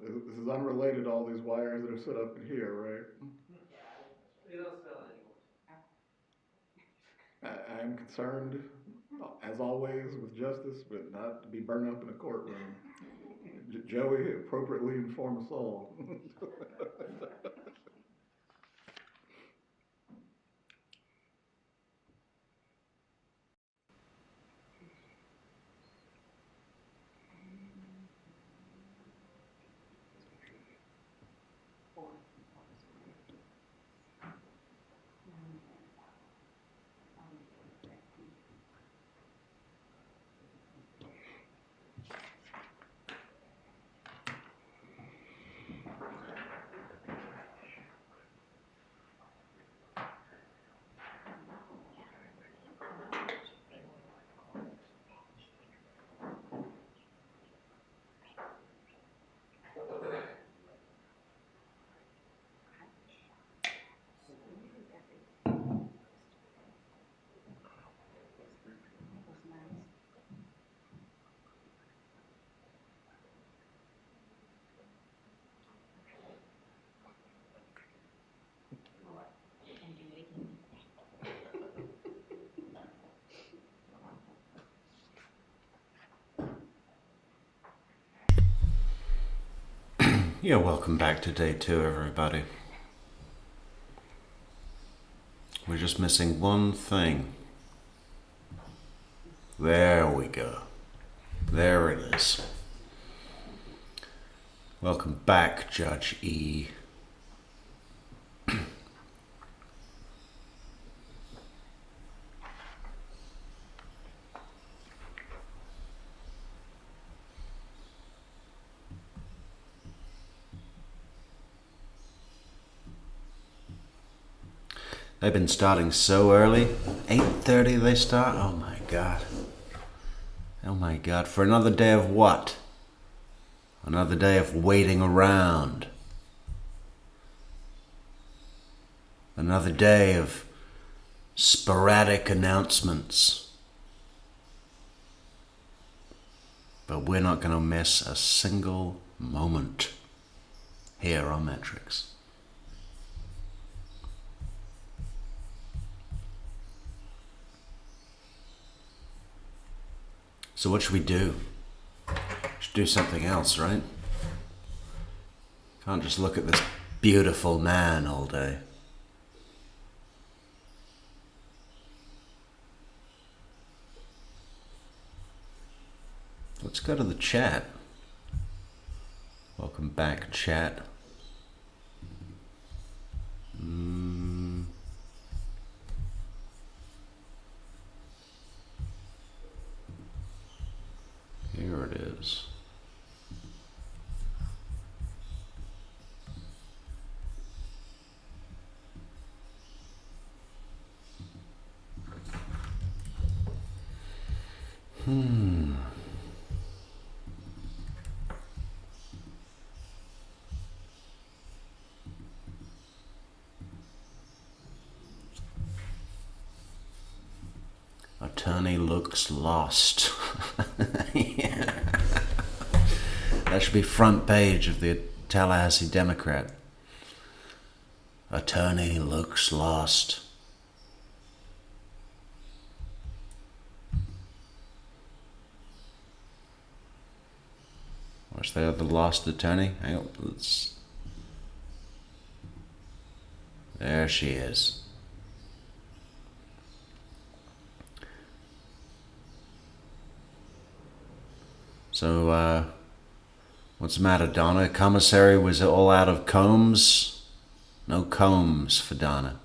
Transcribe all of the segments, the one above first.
This is unrelated to all these wires that are set up in here, right? They don't smell anymore. I am concerned, as always, with justice, but not to be burned up in a courtroom. Joey appropriately informed us all. Yeah, welcome back to day 2, everybody. We're just missing one thing. There we go. There it is. Welcome back, Judge E. They've been starting so early. 8:30 they start? Oh my god. Oh my god. For another day of what? Another day of waiting around. Another day of sporadic announcements. But we're not going to miss a single moment here on Metrix. So what should we do? Should do something else, right? Can't just look at this beautiful man all day. Let's go to the chat. Welcome back, chat. Here it is. Attorney looks lost. Yeah. That should be front page of the Tallahassee Democrat. Attorney looks lost. Where's the other lost attorney? Hang on, let's... There she is. So, what's the matter, Donna? Commissary was all out of combs? No combs for Donna.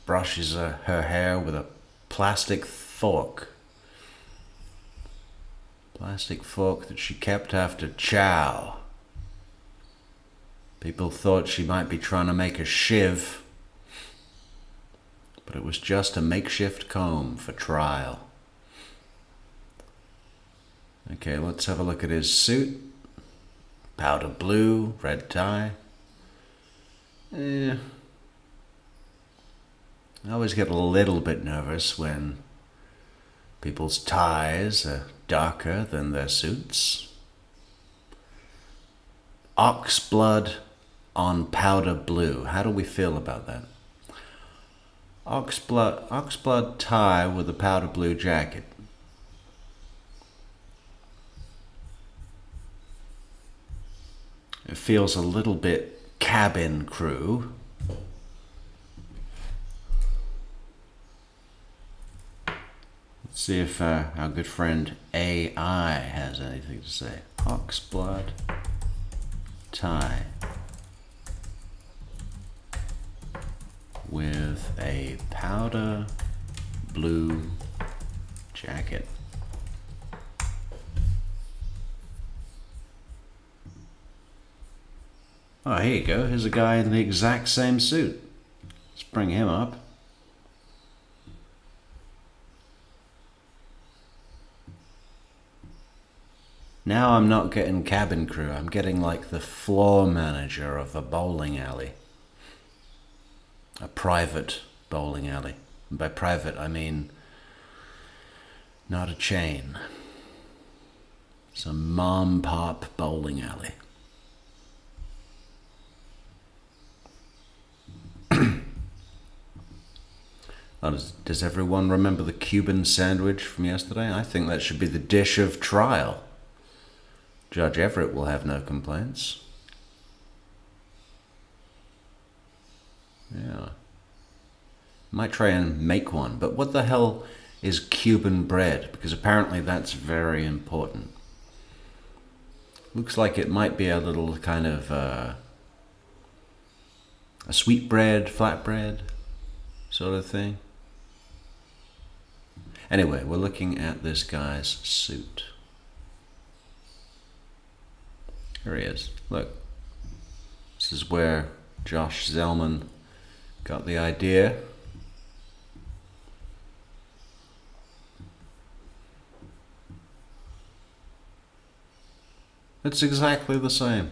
Brushes her hair with a plastic fork. Plastic fork that she kept after chow. People thought she might be trying to make a shiv, but it was just a makeshift comb for trial. Okay, let's have a look at his suit. Powder blue, red tie. I always get a little bit nervous when People's ties are darker than their suits. Ox blood on powder blue. How do we feel about that? Ox blood tie with a powder blue jacket. It feels a little bit cabin crew. Let's see if our good friend AI has anything to say. Ox blood tie with a powder blue jacket. Oh, here you go. Here's a guy in the exact same suit. Let's bring him up. Now I'm not getting cabin crew. I'm getting like the floor manager of a bowling alley. A private bowling alley. And by private, I mean not a chain. It's a mom-pop bowling alley. Does everyone remember the Cuban sandwich from yesterday? I think that should be the dish of trial. Judge Everett will have no complaints. Yeah. Might try and make one, but what the hell is Cuban bread? Because apparently that's very important. Looks like it might be a little kind of a sweet bread, flatbread sort of thing. Anyway, we're looking at this guy's suit. Here he is. Look. This is where Josh Zellman got the idea. It's exactly the same.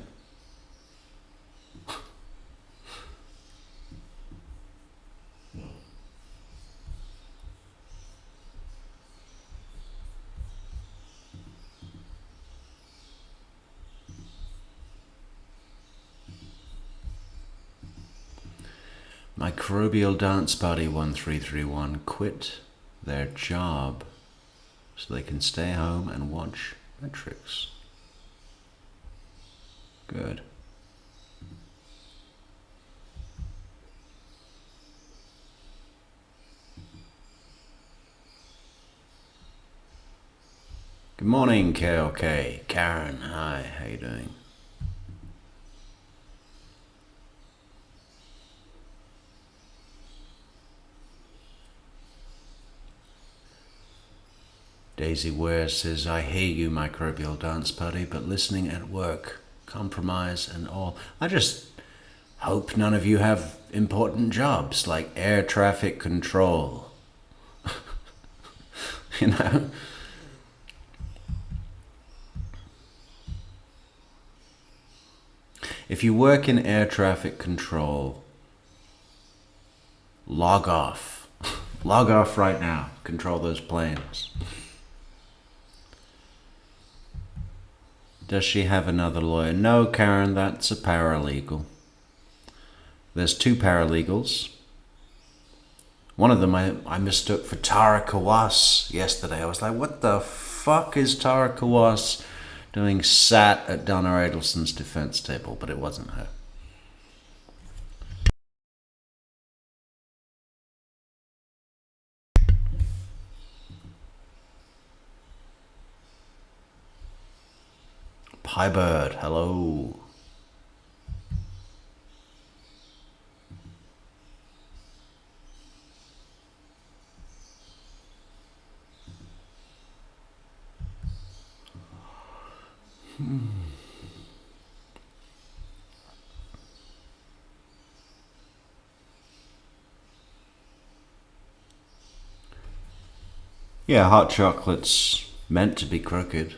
Microbial Dance Party 1331 quit their job so they can stay home and watch Metrix. Good. Good morning, KOK. Karen, hi, how you doing? Daisy Ware says, I hear you, Microbial Dance Party, but listening at work, compromise and all. I just hope none of you have important jobs like air traffic control. You know? If you work in air traffic control, log off. Log off right now. Control those planes. Does she have another lawyer? No, Karen, that's a paralegal. There's two paralegals. One of them I mistook for Tara Kawas yesterday. I was like, what the fuck is Tara Kawas doing sat at Donna Adelson's defense table? But it wasn't her. Piebird, hello. Yeah, hot chocolate's meant to be crooked.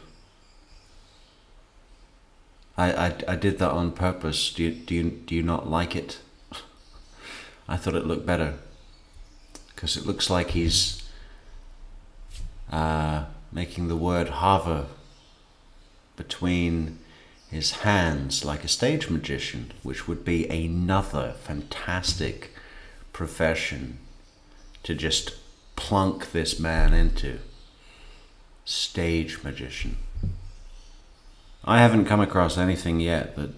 I did that on purpose. Do you not like it? I thought it looked better because it looks like he's making the word hover between his hands like a stage magician, which would be another fantastic profession to just plunk this man into. Stage magician. I haven't come across anything yet that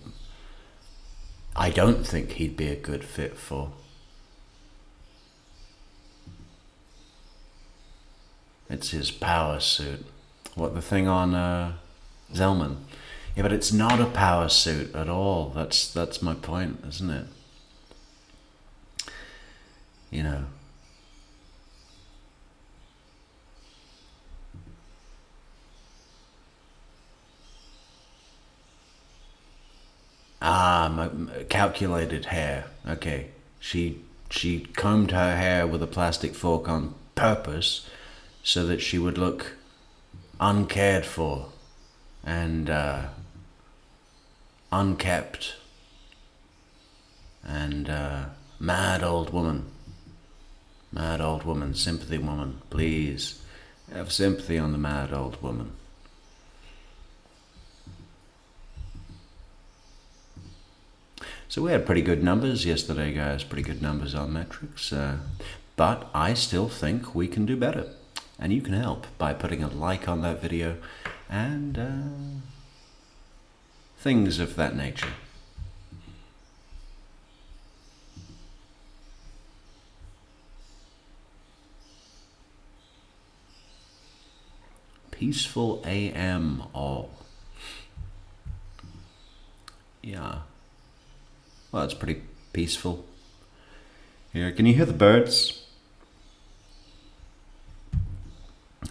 I don't think he'd be a good fit for. It's his power suit. What, the thing on Zellman? Yeah, but it's not a power suit at all. That's my point, isn't it? You know. Calculated hair. Okay. She combed her hair with a plastic fork on purpose so that she would look uncared for and unkept and mad old woman. Mad old woman, sympathy woman, please have sympathy on the mad old woman. So we had pretty good numbers yesterday, guys. Pretty good numbers on Metrix. But I still think we can do better. And you can help by putting a like on that video and things of that nature. Peaceful AM all. Yeah. Well, it's pretty peaceful here. Can you hear the birds?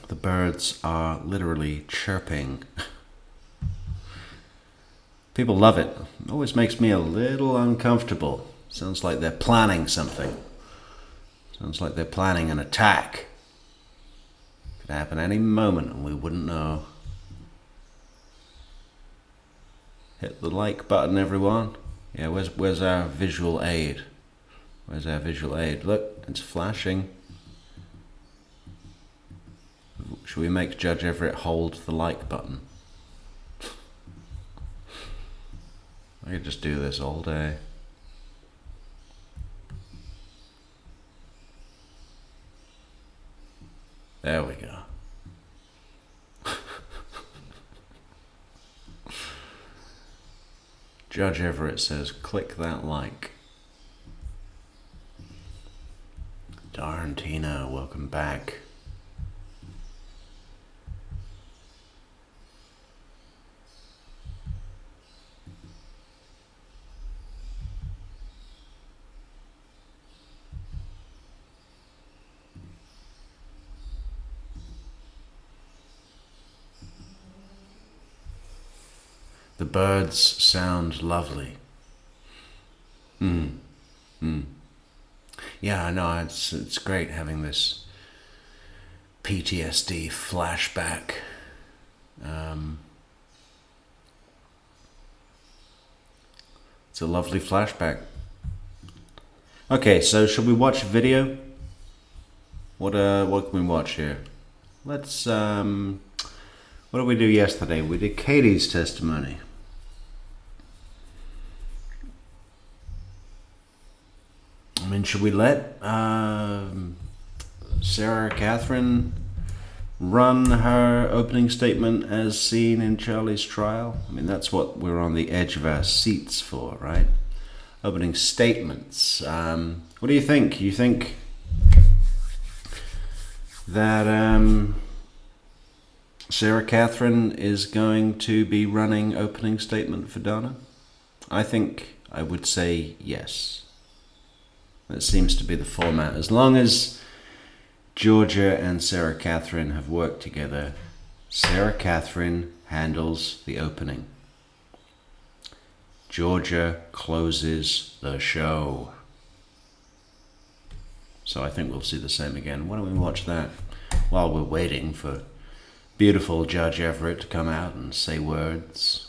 The birds are literally chirping. People love it. It always makes me a little uncomfortable. Sounds like they're planning something. Sounds like they're planning an attack. Could happen any moment and we wouldn't know. Hit the like button, everyone. Yeah, where's our visual aid? Where's our visual aid? Look, it's flashing. Should we make Judge Everett hold the like button? I could just do this all day. There we go. Judge Everett says, click that like. Darn Tina, welcome back. The birds sound lovely. Yeah, I know, it's great having this PTSD flashback. It's a lovely flashback. Okay, so should we watch a video? What can we watch here? Let's what did we do yesterday? We did Katie's testimony. I mean, should we let Sarah Catherine run her opening statement as seen in Charlie's trial? I mean, that's what we're on the edge of our seats for, right? Opening statements. What do you think? You think that Sarah Catherine is going to be running opening statement for Donna? I think I would say yes. That seems to be the format. As long as Georgia and Sarah Catherine have worked together, Sarah Catherine handles the opening. Georgia closes the show. So I think we'll see the same again. Why don't we watch that while we're waiting for beautiful Judge Everett to come out and say words?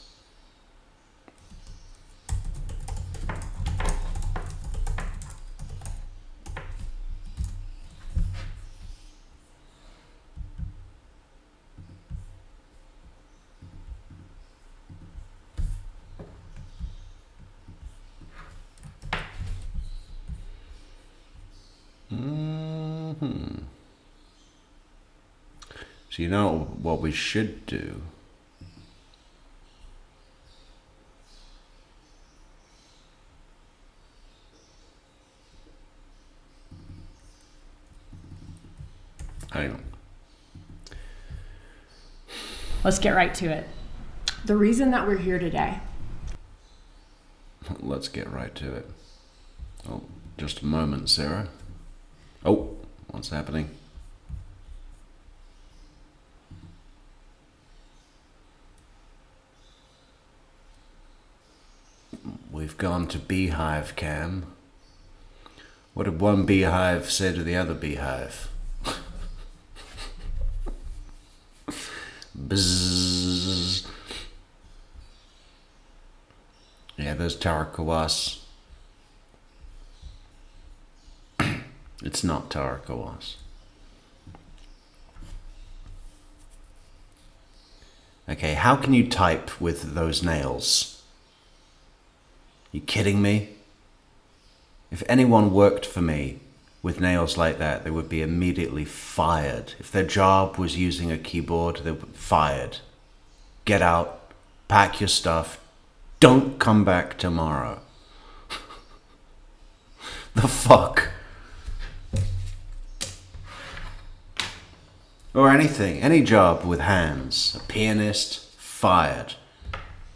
So you know what we should do? Hang on. Let's get right to it. The reason that we're here today. Let's get right to it. Oh, just a moment, Sarah. Oh, what's happening? We've gone to beehive cam. What did one beehive say to the other beehive? Bzzz. Yeah, there's Tarakawas. It's not Tarakawas. Okay, how can you type with those nails? You kidding me? If anyone worked for me with nails like that, they would be immediately fired. If their job was using a keyboard, they would be fired. Get out, pack your stuff, don't come back tomorrow. The fuck? Or anything, any job with hands. A pianist, fired.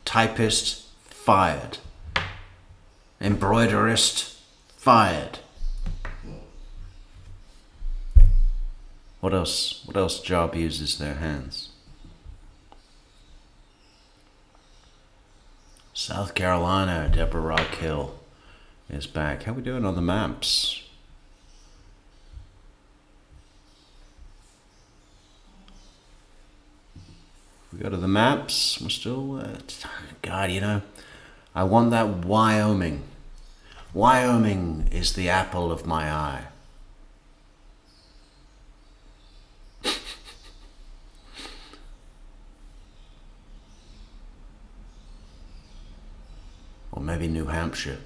Typist, fired. Embroiderist, fired. What else? What else job uses their hands? South Carolina, Deborah Rockhill is back. How we doing on the maps? We go to the maps. We're still, God, you know, I want that Wyoming. Wyoming is the apple of my eye. Or maybe New Hampshire.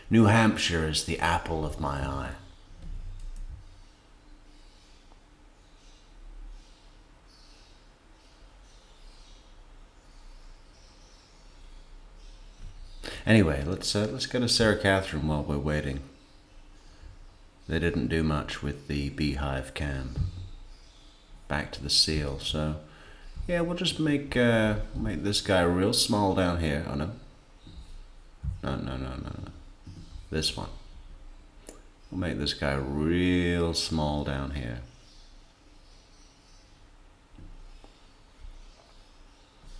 New Hampshire is the apple of my eye. Anyway, let's go to Sarah Catherine while we're waiting. They didn't do much with the beehive cam. Back to the seal, so yeah, we'll just make this guy real small down here. Oh no. No. This one. We'll make this guy real small down here.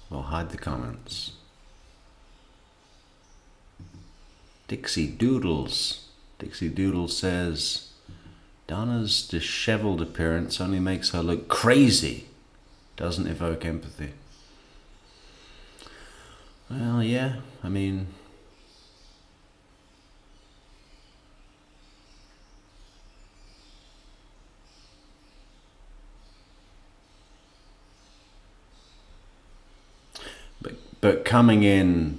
We'll hide the comments. Dixie Doodles. Dixie Doodles says, Donna's disheveled appearance only makes her look crazy. Doesn't evoke empathy. Well, yeah, I mean... But coming in,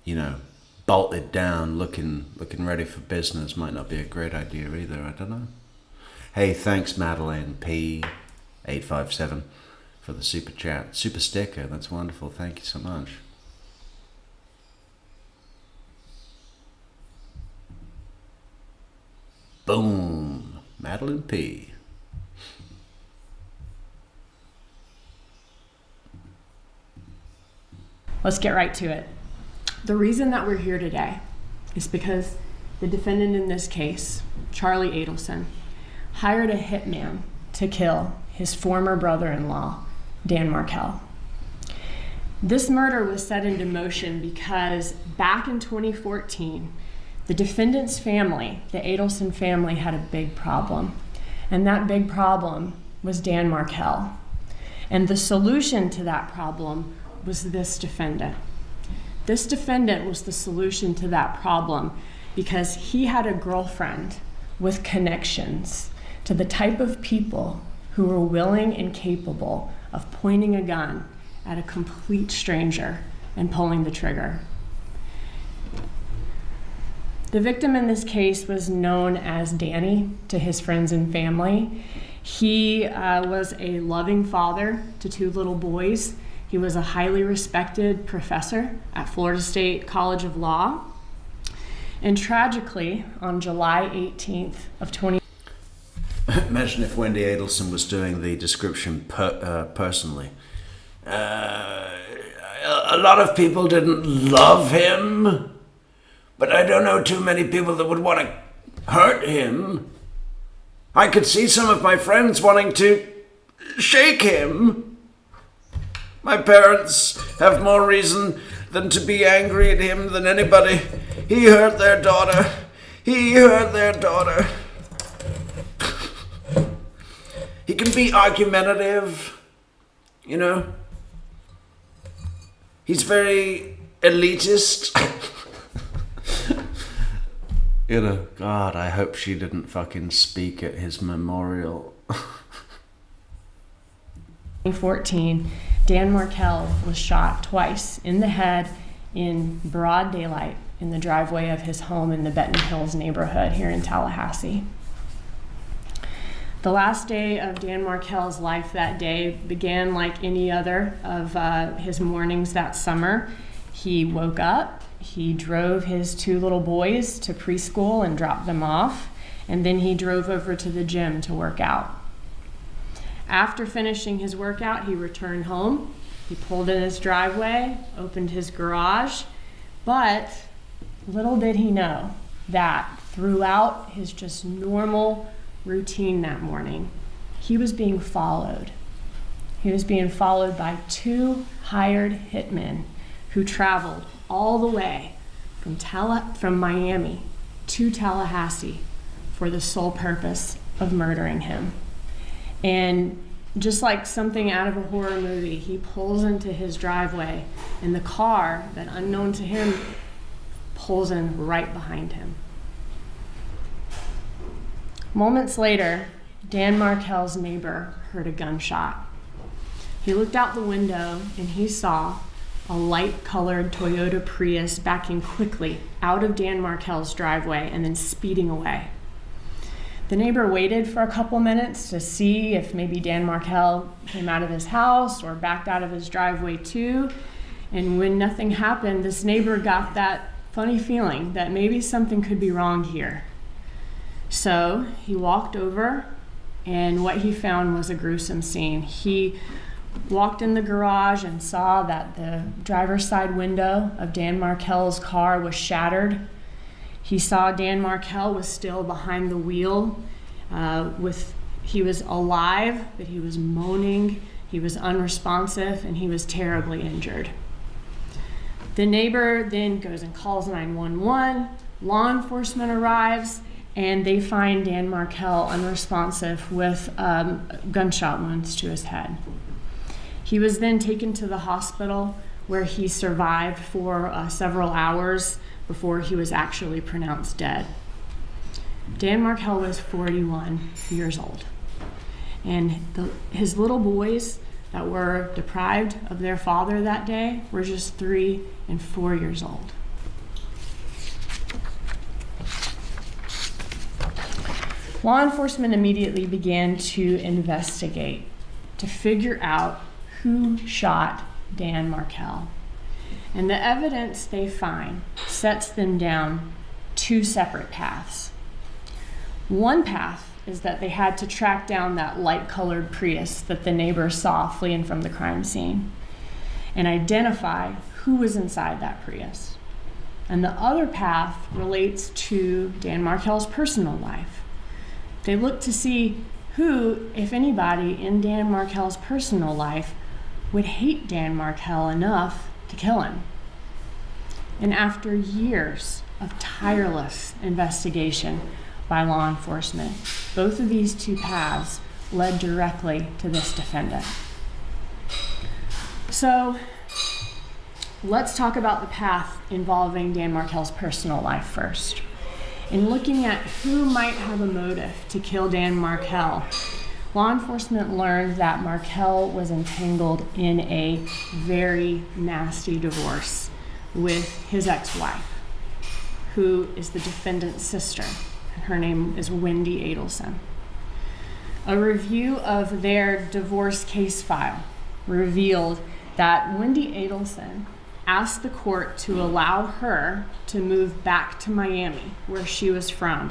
you know, bolted down, looking ready for business might not be a great idea either. I don't know. Hey, thanks Madeline P857 for the super chat, super sticker. That's wonderful. Thank you so much. Boom, Madeline P. Let's get right to it. The reason that we're here today is because the defendant in this case, Charlie Adelson, hired a hitman to kill his former brother-in-law, Dan Markel. This murder was set into motion because back in 2014, the defendant's family, the Adelson family, had a big problem. And that big problem was Dan Markel. And the solution to that problem was this defendant. This defendant was the solution to that problem because he had a girlfriend with connections to the type of people who were willing and capable of pointing a gun at a complete stranger and pulling the trigger. The victim in this case was known as Danny to his friends and family. He was a loving father to 2 little boys. He was a highly respected professor at Florida State College of Law. And tragically, on July 18th of 20... Imagine if Wendy Adelson was doing the description personally. A lot of people didn't love him, but I don't know too many people that would want to hurt him. I could see some of my friends wanting to shake him. My parents have more reason than to be angry at him than anybody. He hurt their daughter. He hurt their daughter. He can be argumentative, you know. He's very elitist. You know, God, I hope she didn't fucking speak at his memorial. 2014, Dan Markell was shot twice in the head in broad daylight in the driveway of his home in the Benton Hills neighborhood here in Tallahassee. The last day of Dan Markell's life that day began like any other of his mornings that summer. He woke up, he drove his 2 little boys to preschool and dropped them off, and then he drove over to the gym to work out. After finishing his workout, he returned home. He pulled in his driveway, opened his garage, but little did he know that throughout his just normal routine that morning, he was being followed. He was being followed by 2 hired hitmen who traveled all the way from Miami to Tallahassee for the sole purpose of murdering him. And just like something out of a horror movie, he pulls into his driveway, and the car that, unknown to him, pulls in right behind him. Moments later, Dan Markell's neighbor heard a gunshot. He looked out the window and he saw a light-colored Toyota Prius backing quickly out of Dan Markell's driveway and then speeding away. The neighbor waited for a couple minutes to see if maybe Dan Markell came out of his house or backed out of his driveway too. And when nothing happened, this neighbor got that funny feeling that maybe something could be wrong here. So he walked over, and what he found was a gruesome scene. He walked in the garage and saw that the driver's side window of Dan Markell's car was shattered. He saw Dan Markell was still behind the wheel. He was alive, but he was moaning, he was unresponsive, and he was terribly injured. The neighbor then goes and calls 911. Law enforcement arrives, and they find Dan Markell unresponsive with gunshot wounds to his head. He was then taken to the hospital where he survived for several hours before he was actually pronounced dead. Dan Markell was 41 years old, and his little boys that were deprived of their father that day were just 3 and 4 years old. Law enforcement immediately began to investigate to figure out who shot Dan Markell. And the evidence they find sets them down 2 separate paths. One path is that they had to track down that light-colored Prius that the neighbor saw fleeing from the crime scene and identify who was inside that Prius. And the other path relates to Dan Markell's personal life. They looked to see who, if anybody, in Dan Markell's personal life would hate Dan Markell enough to kill him. And after years of tireless investigation by law enforcement, both of these 2 paths led directly to this defendant. So let's talk about the path involving Dan Markell's personal life first. In looking at who might have a motive to kill Dan Markell, law enforcement learned that Markell was entangled in a very nasty divorce with his ex-wife. who is the defendant's sister. Her name is Wendy Adelson. A review of their divorce case file revealed that Wendy Adelson asked the court to allow her to move back to Miami, where she was from,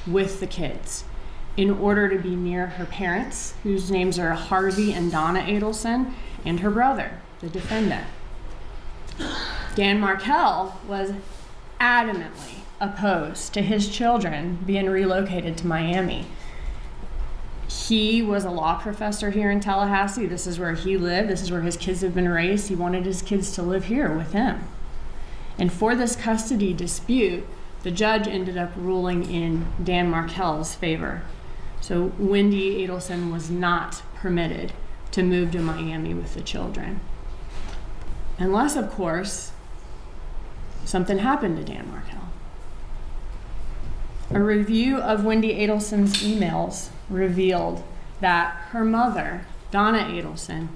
with the kids, in order to be near her parents, whose names are Harvey and Donna Adelson, and her brother, the defendant. Dan Markel was adamantly opposed to his children being relocated to Miami. He was a law professor here in Tallahassee. This is where he lived. This is where his kids have been raised. He wanted his kids to live here with him. And for this custody dispute, the judge ended up ruling in Dan Markel's favor. So Wendy Adelson was not permitted to move to Miami with the children. Unless, of course, something happened to Dan Markel. A review of Wendy Adelson's emails revealed that her mother, Donna Adelson,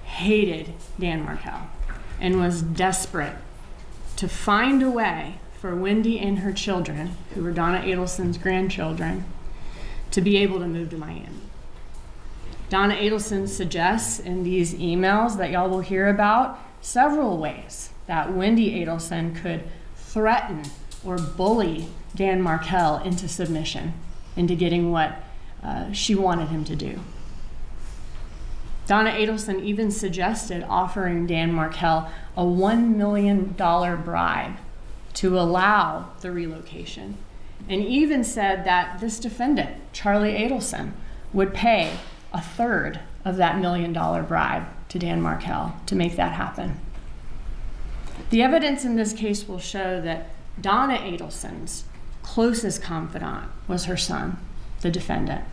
hated Dan Markel and was desperate to find a way for Wendy and her children, who were Donna Adelson's grandchildren, to be able to move to Miami. Donna Adelson suggests in these emails that y'all will hear about several ways that Wendy Adelson could threaten or bully Dan Markel into submission, into getting what she wanted him to do. Donna Adelson even suggested offering Dan Markel a $1 million bribe to allow the relocation, and even said that this defendant, Charlie Adelson, would pay a third of that $1 million bribe to Dan Markel to make that happen. The evidence in this case will show that Donna Adelson's closest confidant was her son, the defendant.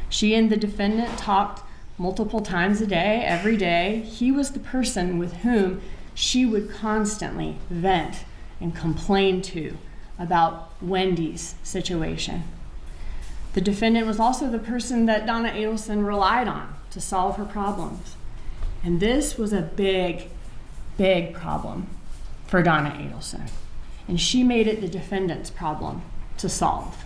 She and the defendant talked multiple times a day, every day. He was the person with whom she would constantly vent and complain to about Wendy's situation. The defendant was also the person that Donna Adelson relied on to solve her problems. And this was a big, big problem for Donna Adelson. And she made it the defendant's problem to solve.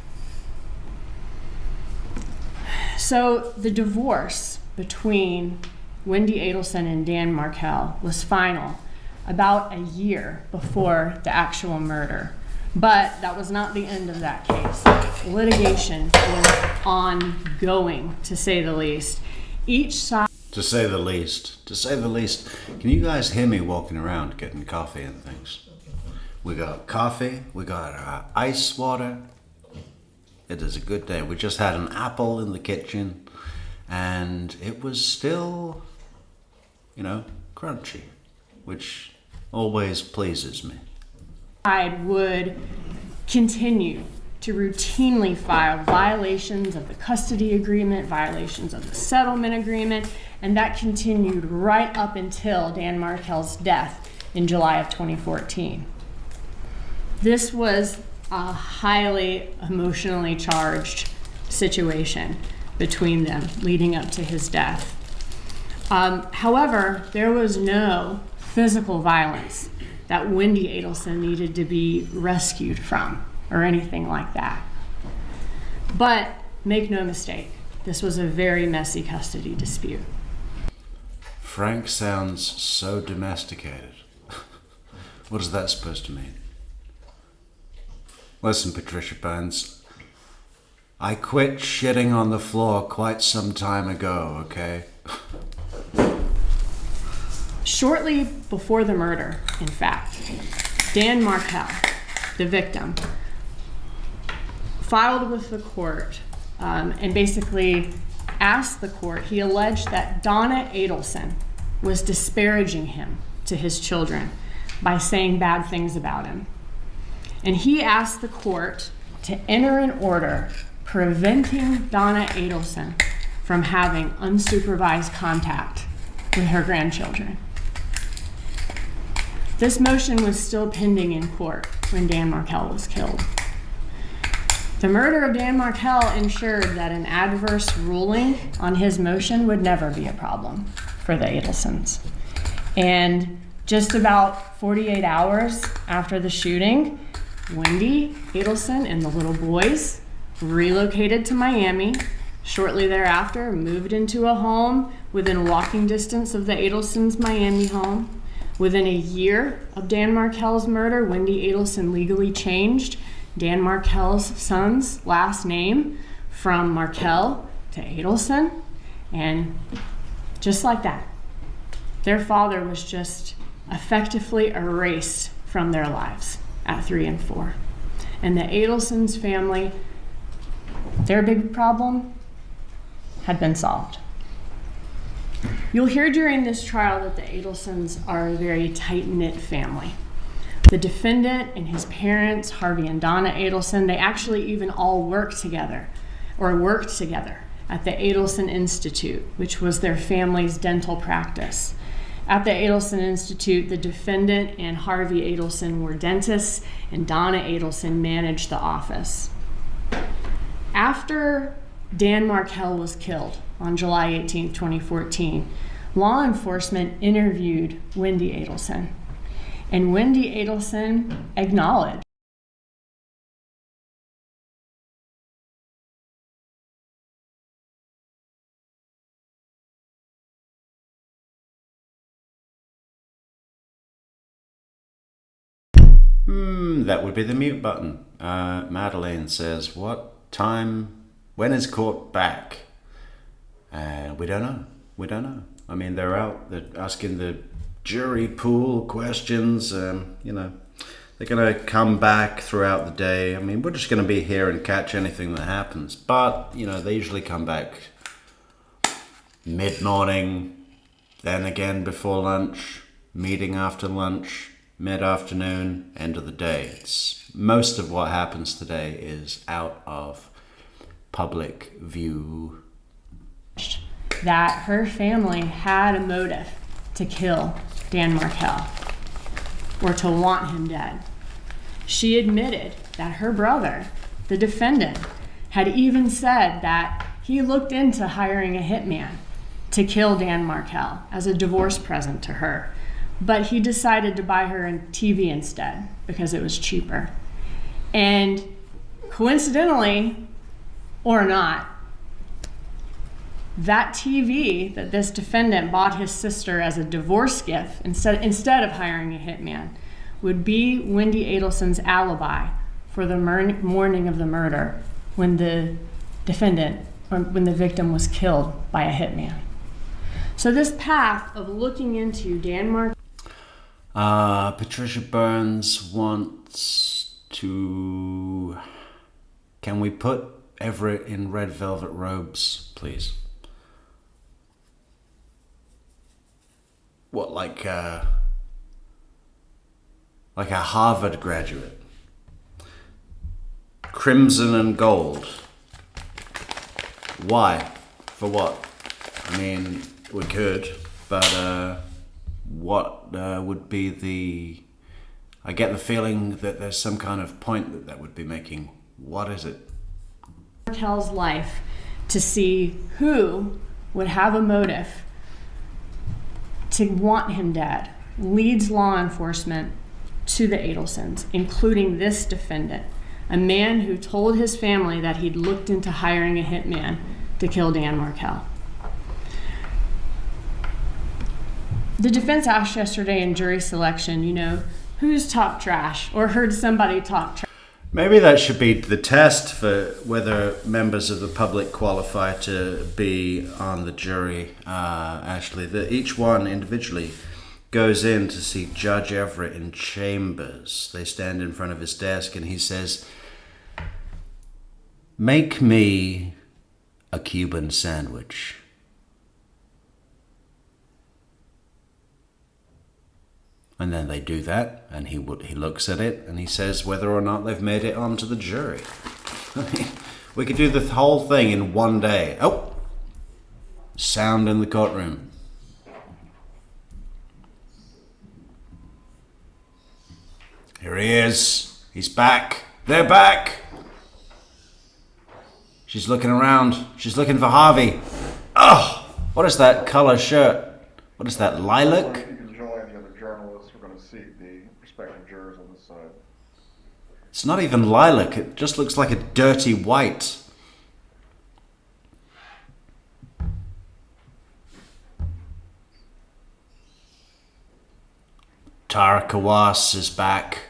So the divorce between Wendy Adelson and Dan Markel was final about a year before the actual murder. But that was not the end of that case. Litigation was ongoing, to say the least. Each side... To say the least. Can you guys hear me walking around getting coffee and things? We got coffee, we got ice water. It is a good day. We just had an apple in the kitchen, and it was still, crunchy, which always pleases me. Would continue to routinely file violations of the custody agreement, violations of the settlement agreement, and that continued right up until Dan Markel's death in July of 2014. This was a highly emotionally charged situation between them leading up to his death. However, there was no physical violence that Wendy Adelson needed to be rescued from or anything like that. But make no mistake, this was a very messy custody dispute. Frank sounds so domesticated. What is that supposed to mean? Listen, Patricia Burns, I quit shitting on the floor quite some time ago, okay? Shortly before the murder, in fact, Dan Markel, the victim, filed with the court and basically asked the court, he alleged that Donna Adelson was disparaging him to his children by saying bad things about him. And he asked the court to enter an order preventing Donna Adelson from having unsupervised contact with her grandchildren. This motion was still pending in court when Dan Markel was killed. The murder of Dan Markel ensured that an adverse ruling on his motion would never be a problem for the Adelsons. And just about 48 hours after the shooting, Wendy Adelson and the little boys relocated to Miami. Shortly thereafter, moved into a home within walking distance of the Adelsons' Miami home. Within a year of Dan Markel's murder, Wendy Adelson legally changed Dan Markel's son's last name from Markel to Adelson. And just like that, their father was just effectively erased from their lives at 3 and 4. And the Adelsons family, their big problem had been solved. You'll hear during this trial that the Adelsons are a very tight-knit family. The defendant and his parents, Harvey and Donna Adelson, they actually even all worked together at the Adelson Institute, which was their family's dental practice. At the Adelson Institute, the defendant and Harvey Adelson were dentists, and Donna Adelson managed the office. After Dan Markel was killed on July 18, 2014, law enforcement interviewed Wendy Adelson, and Wendy Adelson acknowledged that would be the mute button. Madeleine says, when is court back? We don't know. I mean, they're asking the jury pool questions. They're going to come back throughout the day. I mean, we're just going to be here and catch anything that happens. But, they usually come back mid-morning, then again before lunch, meeting after lunch, mid-afternoon, end of the day. Most of what happens today is out of public view. that her family had a motive to kill Dan Markel or to want him dead. She admitted that her brother, the defendant, had even said that he looked into hiring a hitman to kill Dan Markel as a divorce present to her, but he decided to buy her a TV instead because it was cheaper. And coincidentally, or not, that TV that this defendant bought his sister as a divorce gift instead of hiring a hitman would be Wendy Adelson's alibi for the morning of the murder when the victim was killed by a hitman. So this path of looking into Dan Markel. Patricia Burns wants to... Can we put Everett in red velvet robes, please? What, like a Harvard graduate? Crimson and gold. Why? For what? I mean, we could, but what would be the... I get the feeling that there's some kind of point that would be making. What is it? Markel's life to see who would have a motive to want him dead leads law enforcement to the Adelsons, including this defendant, a man who told his family that he'd looked into hiring a hitman to kill Dan Markel. The defense asked yesterday in jury selection, who's talked trash or heard somebody talk trash. Maybe that should be the test for whether members of the public qualify to be on the jury. Actually, that each one individually goes in to see Judge Everett in chambers. They stand in front of his desk and he says, "Make me a Cuban sandwich." And then they do that, and he looks at it, and he says whether or not they've made it onto the jury. We could do the whole thing in one day. Oh! Sound in the courtroom. Here he is. He's back. They're back! She's looking around. She's looking for Harvey. Oh! What is that colour shirt? What is that, lilac? It's not even lilac, it just looks like a dirty white. Tara Kawas is back.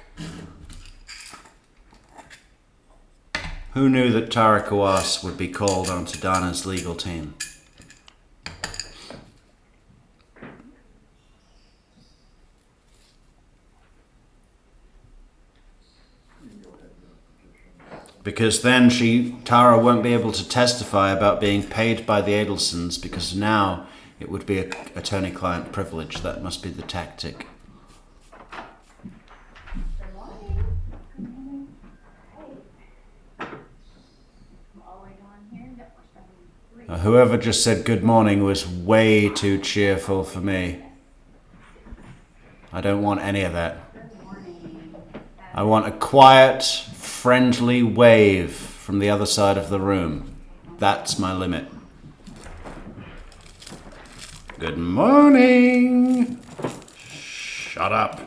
Who knew that Tara Kawas would be called onto Donna's legal team? Because then Tara won't be able to testify about being paid by the Adelsons, because now it would be attorney-client privilege. That must be the tactic. Whoever just said good morning was way too cheerful for me. I don't want any of that. I want a quiet, friendly wave from the other side of the room. That's my limit. Good morning. Shut up.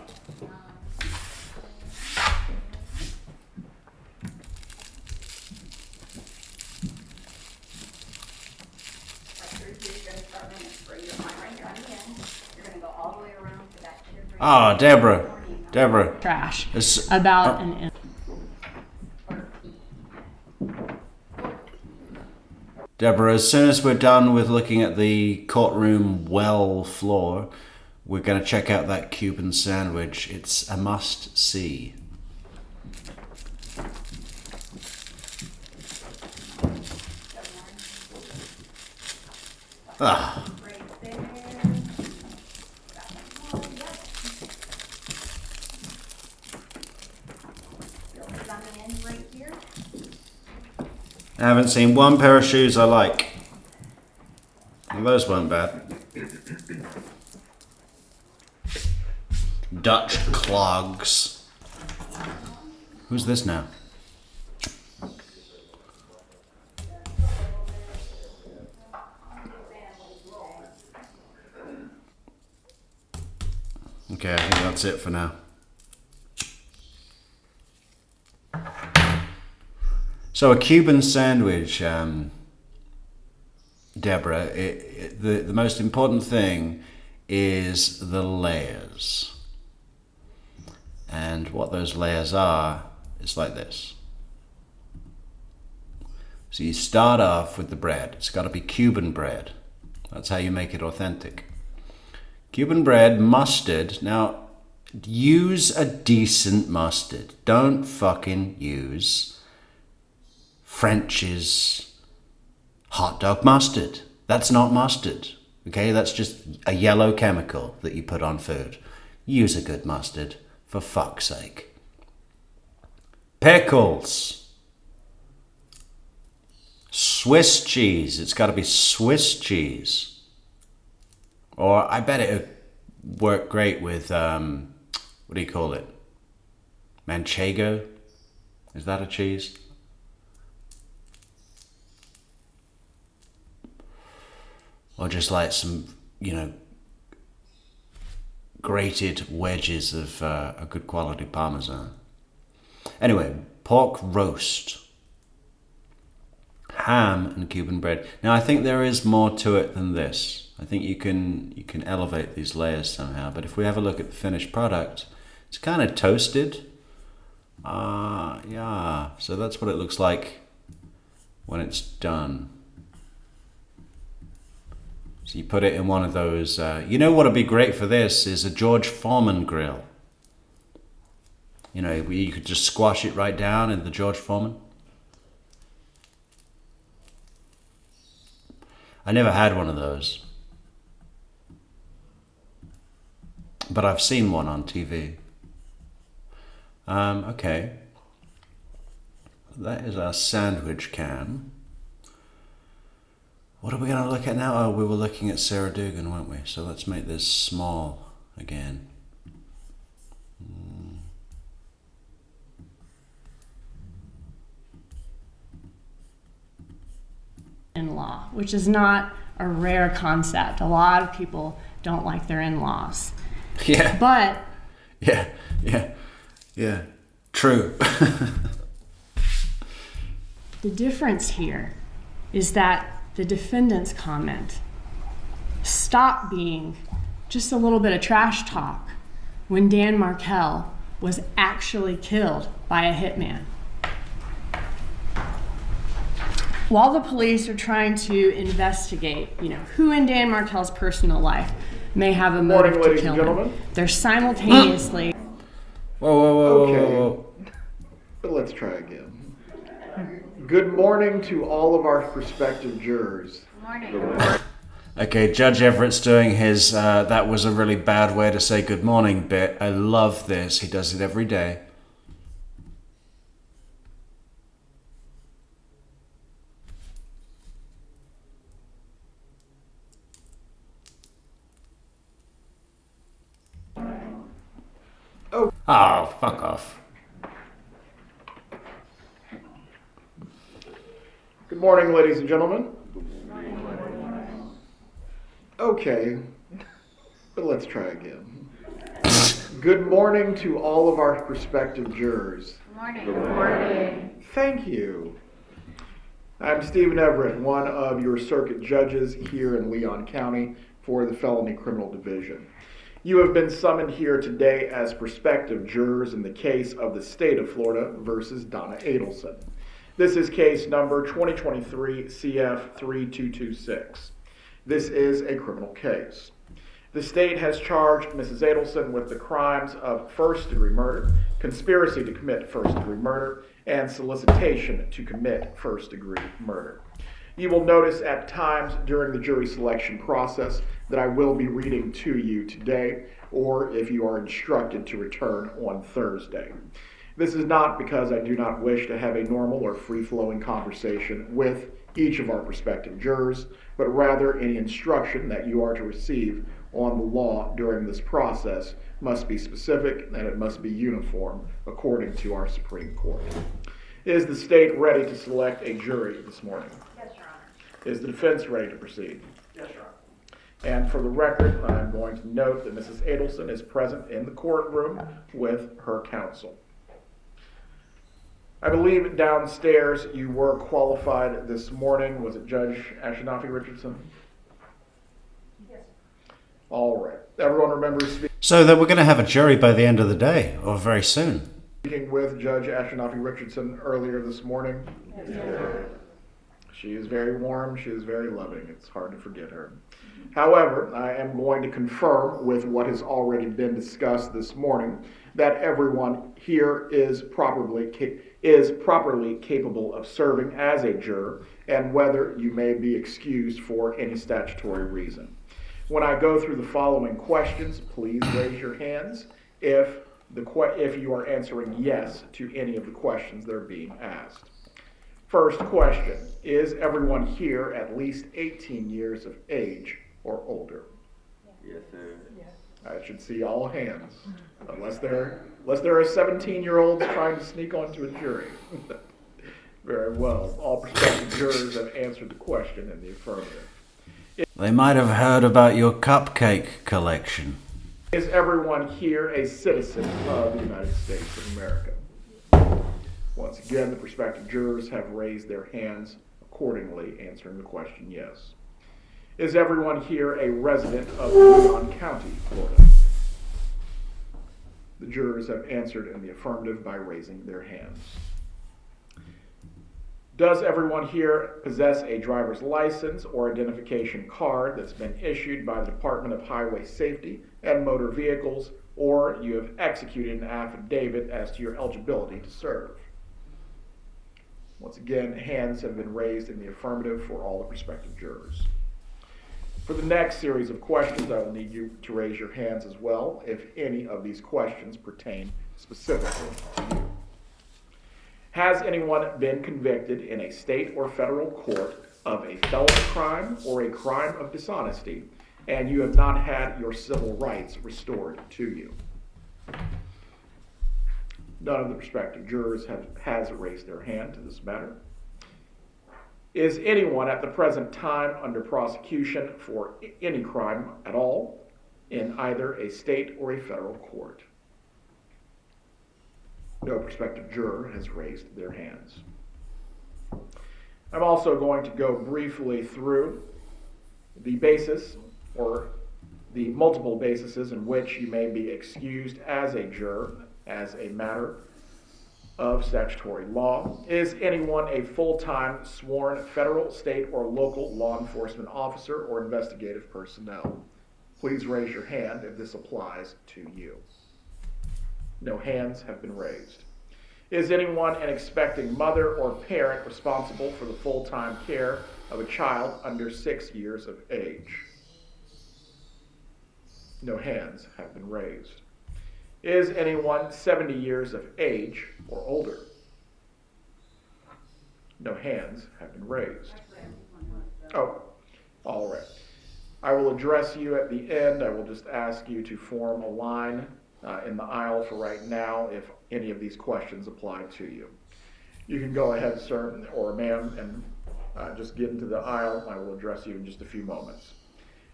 Oh, Deborah. Trash about an. Deborah, as soon as we're done with looking at the courtroom well floor, we're going to check out that Cuban sandwich. It's a must-see. Ah. I haven't seen one pair of shoes I like. And those weren't bad. Dutch clogs. Who's this now? Okay, I think that's it for now. So a Cuban sandwich, Deborah, the most important thing is the layers. And what those layers are is like this. So you start off with the bread. It's got to be Cuban bread. That's how you make it authentic. Cuban bread, mustard. Now, use a decent mustard. Don't fucking use French's hot dog mustard. That's not mustard. Okay, that's just a yellow chemical that you put on food. Use a good mustard, for fuck's sake. Pickles. Swiss cheese. It's got to be Swiss cheese. Or I bet it would work great with, what do you call it? Manchego? Is that a cheese? Or just like some, grated wedges of a good quality Parmesan. Anyway, pork roast. Ham and Cuban bread. Now I think there is more to it than this. I think you can elevate these layers somehow. But if we have a look at the finished product, it's kind of toasted. Yeah. So that's what it looks like when it's done. So you put it in one of those, what would be great for this is a George Foreman grill. You could just squash it right down in the George Foreman. I never had one of those. But I've seen one on TV. Okay. That is our sandwich can. What are we going to look at now? Oh, we were looking at Sarah Dugan, weren't we? So let's make this small again. In-law, which is not a rare concept. A lot of people don't like their in-laws. Yeah. But Yeah. True. The difference here is that the defendant's comment stopped being just a little bit of trash talk when Dan Markell was actually killed by a hitman. While the police are trying to investigate, who in Dan Markell's personal life may have a motive to kill him, they're simultaneously... Whoa. But let's try again. Good morning to all of our prospective jurors. Morning. Okay, Judge Everett's doing his that was a really bad way to say good morning bit. I love this. He does it every day. Oh, fuck off. Good morning, ladies and gentlemen. Okay, but let's try again. Good morning to all of our prospective jurors. Good morning. Thank you. I'm Stephen Everett, one of your circuit judges here in Leon County for the Felony Criminal Division. You have been summoned here today as prospective jurors in the case of the state of Florida versus Donna Adelson. This is case number 2023 CF 3226. This is a criminal case. The state has charged Mrs. Adelson with the crimes of first-degree murder, conspiracy to commit first-degree murder, and solicitation to commit first-degree murder. You will notice at times during the jury selection process that I will be reading to you today, or if you are instructed to return on Thursday. This is not because I do not wish to have a normal or free-flowing conversation with each of our prospective jurors, but rather any instruction that you are to receive on the law during this process must be specific and it must be uniform according to our Supreme Court. Is the state ready to select a jury this morning? Yes, Your Honor. Is the defense ready to proceed? Yes, Your Honor. And for the record, I'm going to note that Mrs. Adelson is present in the courtroom with her counsel. I believe downstairs you were qualified this morning. Was it Judge Ashanafi Richardson? Yes. All right. Everyone remembers So that we're going to have a jury by the end of the day, or very soon. speaking with Judge Ashanafi Richardson earlier this morning? Yes. She is very warm. She is very loving. It's hard to forget her. However, I am going to confirm with what has already been discussed this morning that everyone here is properly capable of serving as a juror and whether you may be excused for any statutory reason. When I go through the following questions, please raise your hands if you are answering yes to any of the questions that are being asked. First question, is everyone here at least 18 years of age or older? Yes, sir. I should see all hands, unless there are 17-year-olds trying to sneak onto a jury. Very well. All prospective jurors have answered the question in the affirmative. They might have heard about your cupcake collection. Is everyone here a citizen of the United States of America? Once again, the prospective jurors have raised their hands accordingly, answering the question yes. Is everyone here a resident of Leon County, Florida? The jurors have answered in the affirmative by raising their hands. Does everyone here possess a driver's license or identification card that's been issued by the Department of Highway Safety and Motor Vehicles, or you have executed an affidavit as to your eligibility to serve? Once again, hands have been raised in the affirmative for all the prospective jurors. For the next series of questions, I will need you to raise your hands as well if any of these questions pertain specifically to you. Has anyone been convicted in a state or federal court of a felony crime or a crime of dishonesty, and you have not had your civil rights restored to you? None of the prospective jurors has raised their hand to this matter. Is anyone at the present time under prosecution for any crime at all in either a state or a federal court? No prospective juror has raised their hands. I'm also going to go briefly through the basis or the multiple bases in which you may be excused as a juror as a matter of statutory law. Is anyone a full-time sworn federal, state, or local law enforcement officer or investigative personnel? Please raise your hand if this applies to you. No hands have been raised. Is anyone an expecting mother or parent responsible for the full-time care of a child under 6 years of age? No hands have been raised. Is anyone 70 years of age or older? No hands have been raised. Oh, all right. I will address you at the end. I will just ask you to form a line in the aisle for right now if any of these questions apply to you. You can go ahead, sir or ma'am, and just get into the aisle. I will address you in just a few moments.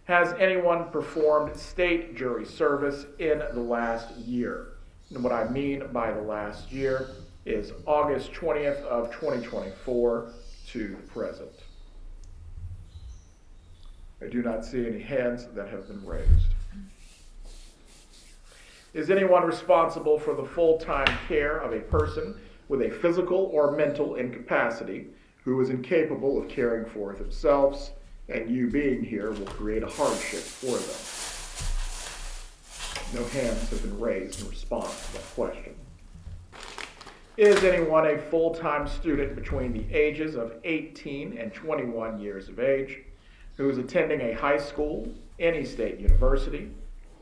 Has anyone performed state jury service in the last year? And what I mean by the last year is August 20th of 2024 to present. I do not see any hands that have been raised. Is anyone responsible for the full-time care of a person with a physical or mental incapacity who is incapable of caring for themselves, and you being here will create a hardship for them? No hands have been raised in response to that question. Is anyone a full-time student between the ages of 18 and 21 years of age who is attending a high school, any state university,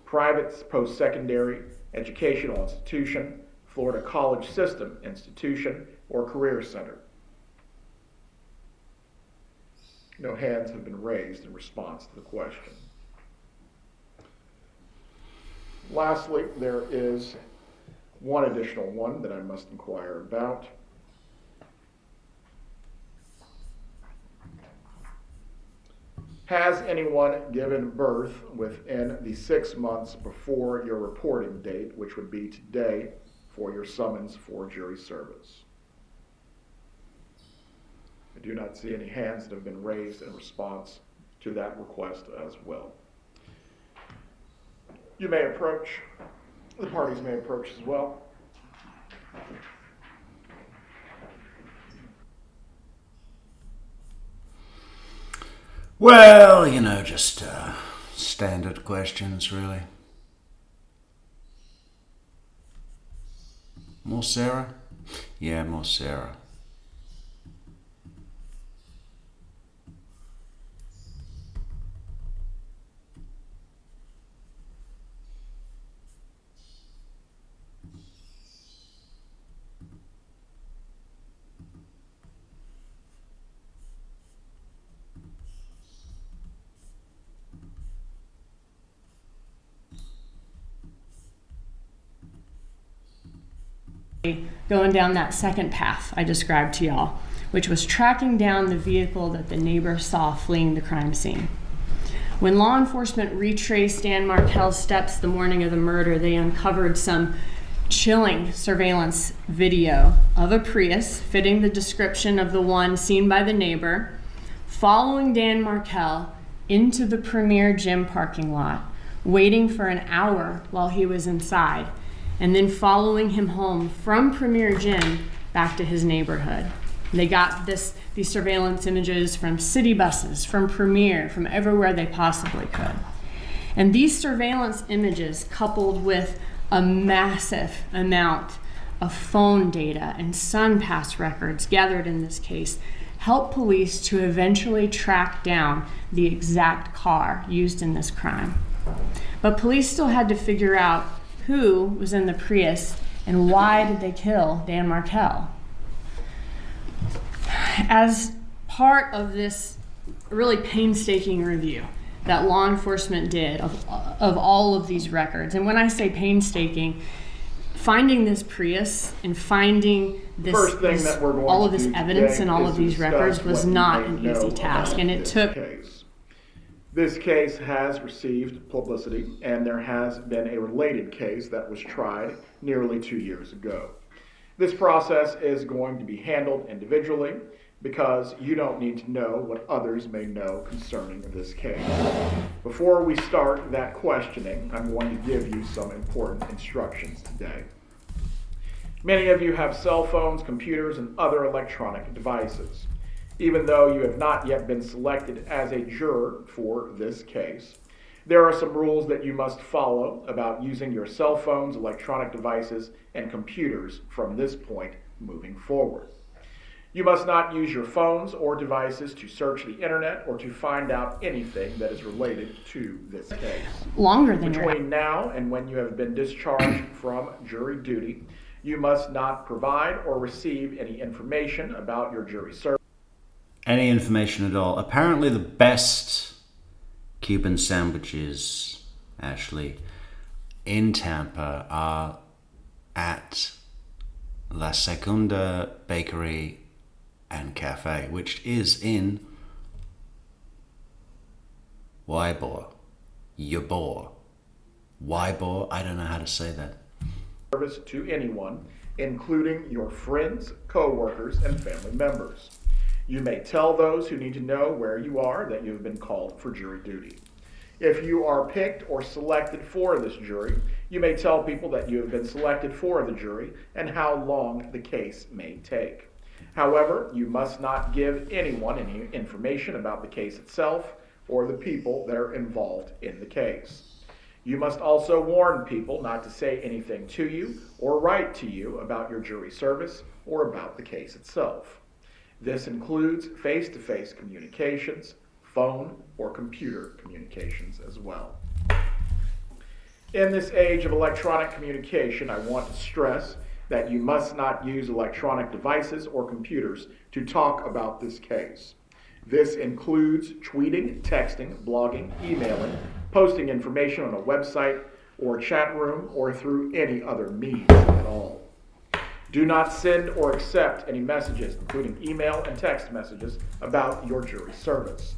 private post-secondary educational institution, Florida college system institution, or career center? No hands have been raised in response to the question. Lastly, there is one additional one that I must inquire about. Has anyone given birth within the 6 months before your reporting date, which would be today, for your summons for jury service? I do not see any hands that have been raised in response to that request as well. You may approach, the parties may approach as well. Well, just standard questions, really. More Sarah? Yeah, more Sarah. Going down that second path I described to y'all, which was tracking down the vehicle that the neighbor saw fleeing the crime scene. When law enforcement retraced Dan Markel's steps the morning of the murder, they uncovered some chilling surveillance video of a Prius fitting the description of the one seen by the neighbor, following Dan Markel into the Premier Gym parking lot, waiting for an hour while he was inside, and then following him home from Premier Gym back to his neighborhood. They got these surveillance images from city buses, from Premier, from everywhere they possibly could. And these surveillance images, coupled with a massive amount of phone data and SunPass records gathered in this case, helped police to eventually track down the exact car used in this crime. But police still had to figure out who was in the Prius and why did they kill Dan Markel. As part of this really painstaking review that law enforcement did of all of these records, and when I say painstaking, finding this Prius and finding all of this evidence and all of these records was not an easy task, and it took... This case has received publicity, and there has been a related case that was tried nearly 2 years ago. This process is going to be handled individually because you don't need to know what others may know concerning this case. Before we start that questioning, I'm going to give you some important instructions today. Many of you have cell phones, computers, and other electronic devices. Even though you have not yet been selected as a juror for this case, there are some rules that you must follow about using your cell phones, electronic devices, and computers from this point moving forward. You must not use your phones or devices to search the internet or to find out anything that is related to this case. Longer than Between now and when you have been discharged from jury duty, you must not provide or receive any information about your jury service. Any information at all. Apparently the best Cuban sandwiches, actually, in Tampa are at La Segunda Bakery and Cafe, which is in Ybor. Ybor, I don't know how to say that. Service to anyone, including your friends, co-workers, and family members. You may tell those who need to know where you are that you have been called for jury duty. If you are picked or selected for this jury, you may tell people that you have been selected for the jury and how long the case may take. However, you must not give anyone any information about the case itself or the people that are involved in the case. You must also warn people not to say anything to you or write to you about your jury service or about the case itself. This includes face-to-face communications, phone or computer communications as well. In this age of electronic communication, I want to stress that you must not use electronic devices or computers to talk about this case. This includes tweeting, texting, blogging, emailing, posting information on a website or chat room or through any other means at all. Do not send or accept any messages, including email and text messages, about your jury service.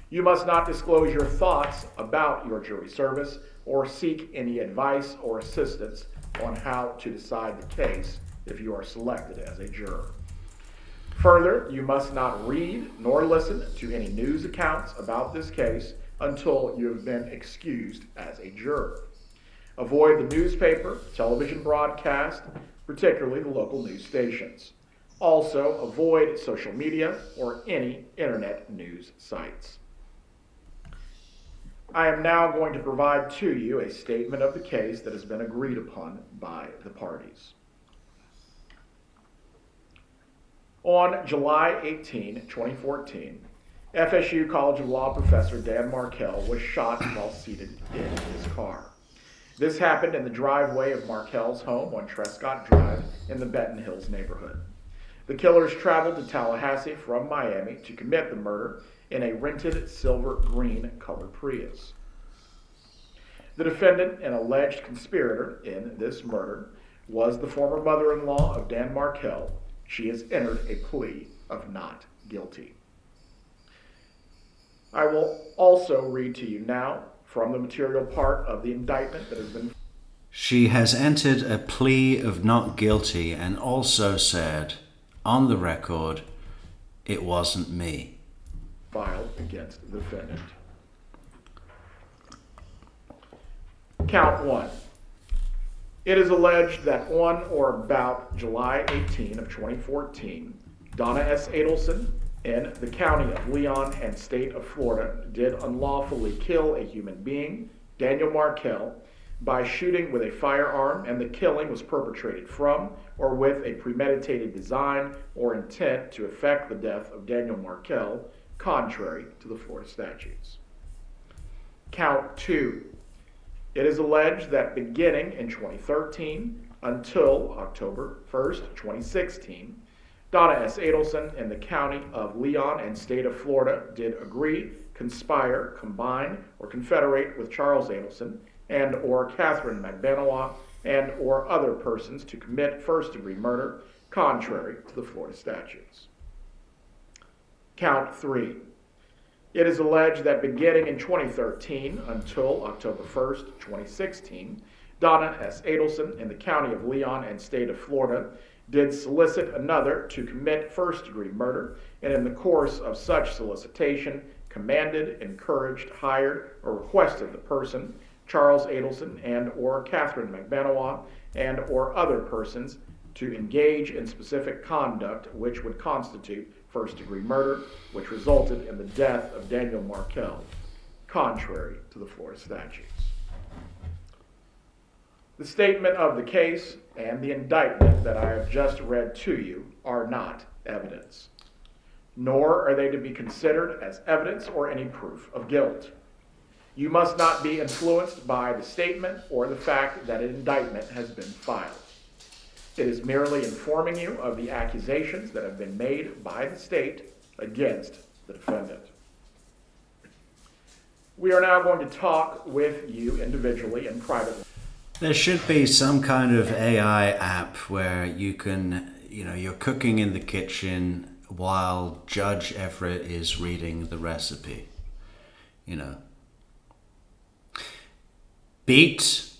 You must not disclose your thoughts about your jury service or seek any advice or assistance on how to decide the case if you are selected as a juror. Further, you must not read nor listen to any news accounts about this case until you have been excused as a juror. Avoid the newspaper, television broadcast, particularly the local news stations. Also, avoid social media or any internet news sites. I am now going to provide to you a statement of the case that has been agreed upon by the parties. On July 18, 2014, FSU College of Law professor Dan Markell was shot while seated in his car. This happened in the driveway of Markell's home on Trescott Drive in the Benton Hills neighborhood. The killers traveled to Tallahassee from Miami to commit the murder in a rented silver green colored Prius. The defendant and alleged conspirator in this murder was the former mother-in-law of Dan Markell. She has entered a plea of not guilty. I will also read to you now from the material part of the indictment that has been. She has entered a plea of not guilty and also said, on the record, it wasn't me. Filed against the defendant. Count 1. It is alleged that on or about July 18 of 2014, Donna S. Adelson in the county of Leon and state of Florida did unlawfully kill a human being, Daniel Markell, by shooting with a firearm, and the killing was perpetrated from or with a premeditated design or intent to effect the death of Daniel Markell, contrary to the Florida statutes. Count 2. It is alleged that beginning in 2013 until October 1st, 2016, Donna S. Adelson in the county of Leon and state of Florida did agree, conspire, combine, or confederate with Charles Adelson and or Catherine McBenoit and or other persons to commit first-degree murder, contrary to the Florida statutes. Count 3. It is alleged that beginning in 2013 until October 1st, 2016, Donna S. Adelson in the county of Leon and state of Florida did solicit another to commit first-degree murder, and in the course of such solicitation, commanded, encouraged, hired, or requested the person, Charles Adelson and or Catherine McManawa, and or other persons to engage in specific conduct which would constitute first-degree murder, which resulted in the death of Daniel Markell, contrary to the Florida statutes. The statement of the case and the indictment that I have just read to you are not evidence, nor are they to be considered as evidence or any proof of guilt. You must not be influenced by the statement or the fact that an indictment has been filed. It is merely informing you of the accusations that have been made by the state against the defendant. We are now going to talk with you individually and privately. There should be some kind of AI app where you can, you're cooking in the kitchen while Judge Everett is reading the recipe. Beat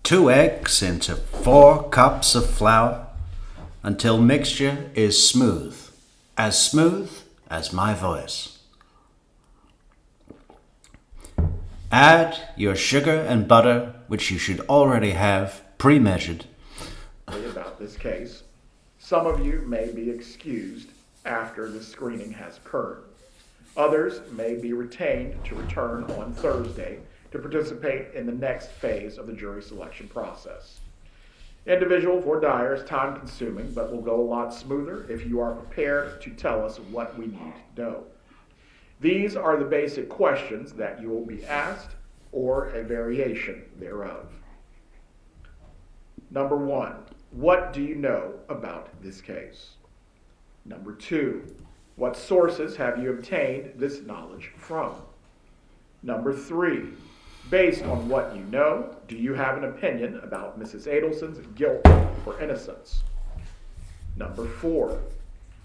2 eggs into 4 cups of flour until mixture is smooth as my voice. Add your sugar and butter, which you should already have pre-measured. About this case, some of you may be excused after the screening has occurred. Others may be retained to return on Thursday to participate in the next phase of the jury selection process. Individual voir dire is time-consuming, but will go a lot smoother if you are prepared to tell us what we need to know. These are the basic questions that you will be asked, or a variation thereof. Number 1, what do you know about this case? Number 2, what sources have you obtained this knowledge from? Number 3, based on what you know, do you have an opinion about Mrs. Adelson's guilt or innocence? Number 4,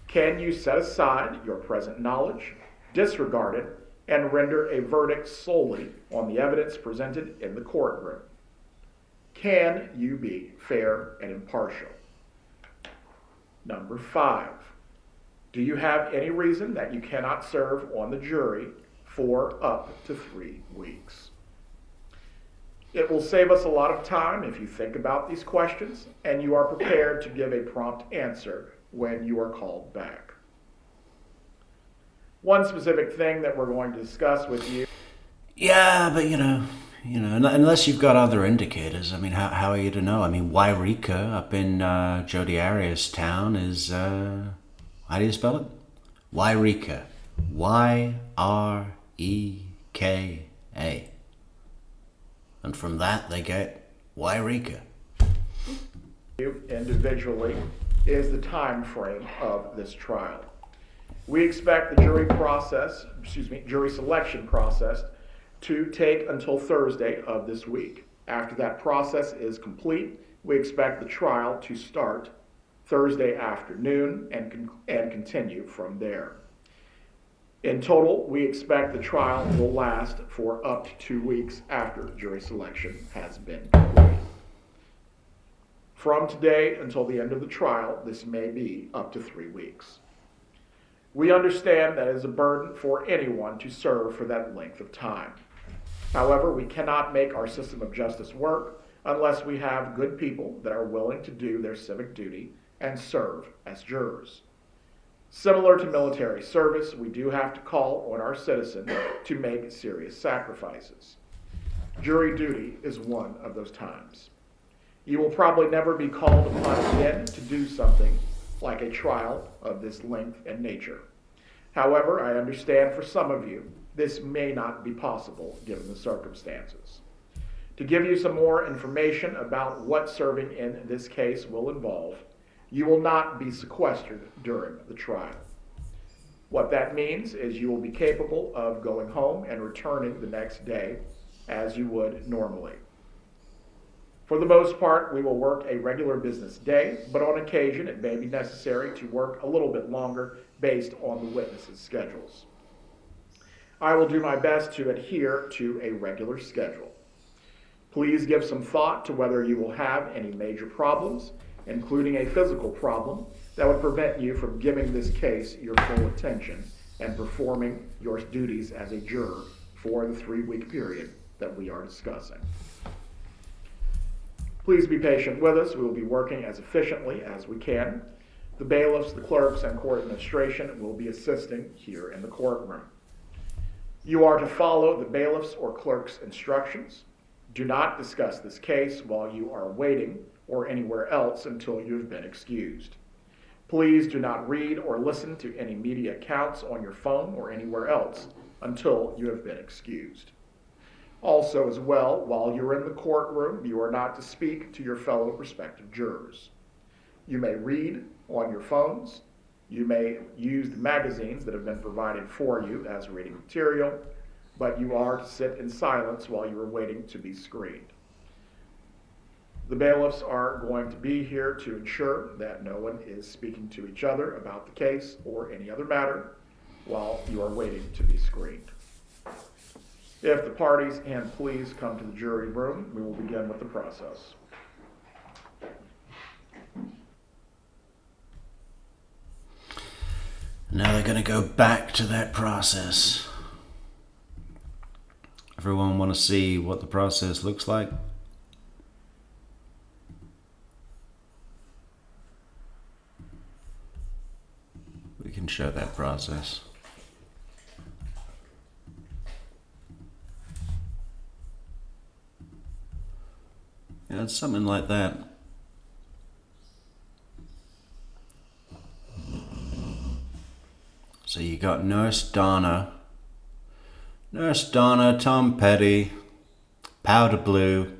can you set aside your present knowledge, disregard it, and render a verdict solely on the evidence presented in the courtroom? Can you be fair and impartial? Number 5, do you have any reason that you cannot serve on the jury for up to 3 weeks? It will save us a lot of time if you think about these questions and you are prepared to give a prompt answer when you are called back. One specific thing that we're going to discuss with you. Yeah, but unless you've got other indicators, how are you to know? Wairika up in Jody Arias' town is, how do you spell it? Wairika. Y-R-E-K-A. And from that they get Wairika. Individually is the time frame of this trial. We expect the jury selection process to take until Thursday of this week. After that process is complete, we expect the trial to start Thursday afternoon and continue from there. In total, we expect the trial will last for up to 2 weeks after jury selection has been completed. From today until the end of the trial, this may be up to 3 weeks. We understand that it is a burden for anyone to serve for that length of time. However, we cannot make our system of justice work unless we have good people that are willing to do their civic duty and serve as jurors. Similar to military service, we do have to call on our citizens to make serious sacrifices. Jury duty is one of those times. You will probably never be called upon again to do something like a trial of this length and nature. However, I understand for some of you, this may not be possible given the circumstances. To give you some more information about what serving in this case will involve, you will not be sequestered during the trial. What that means is you will be capable of going home and returning the next day as you would normally. For the most part, we will work a regular business day, but on occasion it may be necessary to work a little bit longer based on the witnesses' schedules. I will do my best to adhere to a regular schedule. Please give some thought to whether you will have any major problems including a physical problem that would prevent you from giving this case your full attention and performing your duties as a juror for the 3-week period that we are discussing. Please be patient with us. We will be working as efficiently as we can. The bailiffs, the clerks, and court administration will be assisting here in the courtroom. You are to follow the bailiff's or clerk's instructions. Do not discuss this case while you are waiting or anywhere else until you have been excused. Please do not read or listen to any media accounts on your phone or anywhere else until you have been excused. Also, as well, while you're in the courtroom, you are not to speak to your fellow prospective jurors. You may read on your phones. You may use the magazines that have been provided for you as reading material, but you are to sit in silence while you are waiting to be screened. The bailiffs are going to be here to ensure that no one is speaking to each other about the case or any other matter while you are waiting to be screened. If the parties can please come to the jury room, we will begin with the process. Now they're going to go back to that process. Everyone want to see what the process looks like? We can show that process. Yeah, it's something like that. So you got Nurse Donna, Tom Petty, Powder Blue,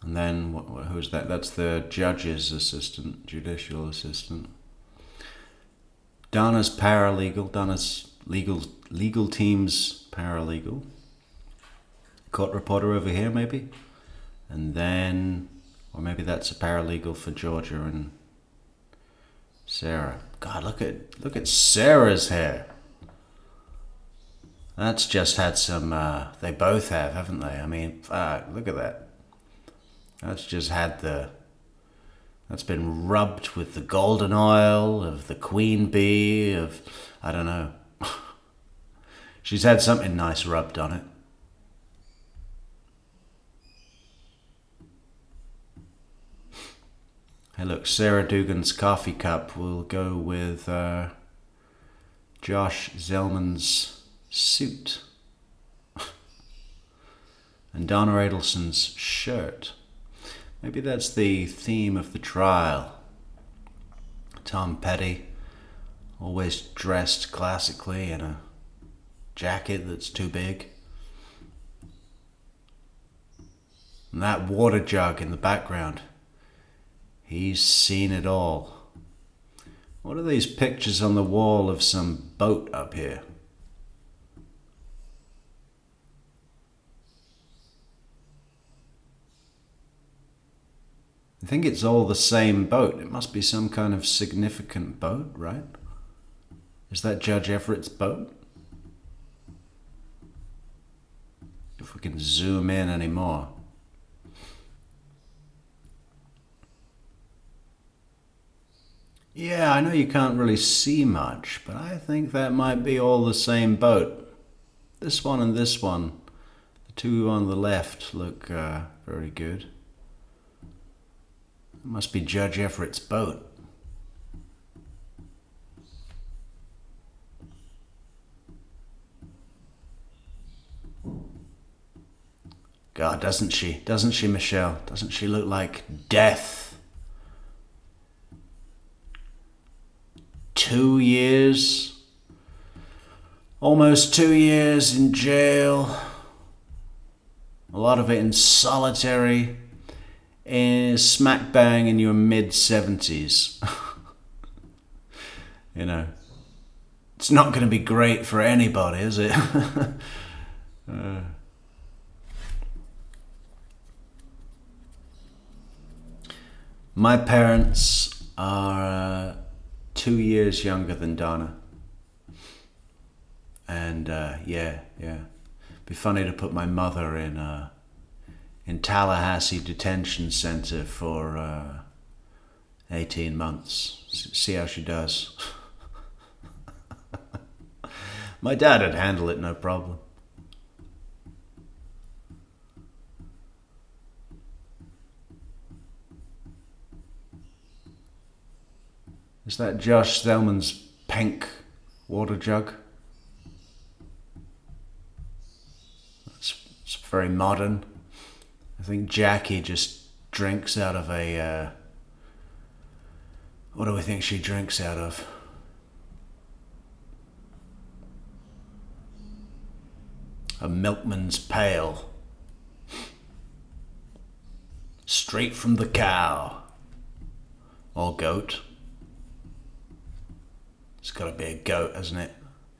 and then who's that? That's the judge's assistant, judicial assistant. Donna's paralegal, Donna's legal team's paralegal. Court reporter over here, maybe, and then, or maybe that's a paralegal for Georgia and Sarah. God, look at Sarah's hair. That's just had some, they both have, haven't they? I mean, look at that. That's just had that's been rubbed with the golden oil of the queen bee of, I don't know. She's had something nice rubbed on it. Hey look, Sarah Dugan's coffee cup will go with Josh Zellman's suit. And Donna Adelson's shirt. Maybe that's the theme of the trial. Tom Petty, always dressed classically in a jacket that's too big. And that water jug in the background. He's seen it all. What are these pictures on the wall of some boat up here? I think it's all the same boat. It must be some kind of significant boat, right? Is that Judge Everett's boat? If we can zoom in anymore. Yeah, I know you can't really see much, but I think that might be all the same boat. This one and this one. The two on the left look very good. It must be Judge Everett's boat. God, doesn't she? Doesn't she, Michelle? Doesn't she look like death? 2 years, almost 2 years in jail, a lot of it in solitary, smack bang in your mid-70s. You know, it's not going to be great for anybody, is it? My parents are 2 years younger than Donna. And yeah. Be funny to put my mother in Tallahassee Detention Center for 18 months. See how she does. My dad would handle it no problem. Is that Josh Thelman's pink water jug? It's very modern. I think Jackie just drinks out of a... what do we think she drinks out of? A milkman's pail. Straight from the cow. Or goat. It's got to be a goat, hasn't it?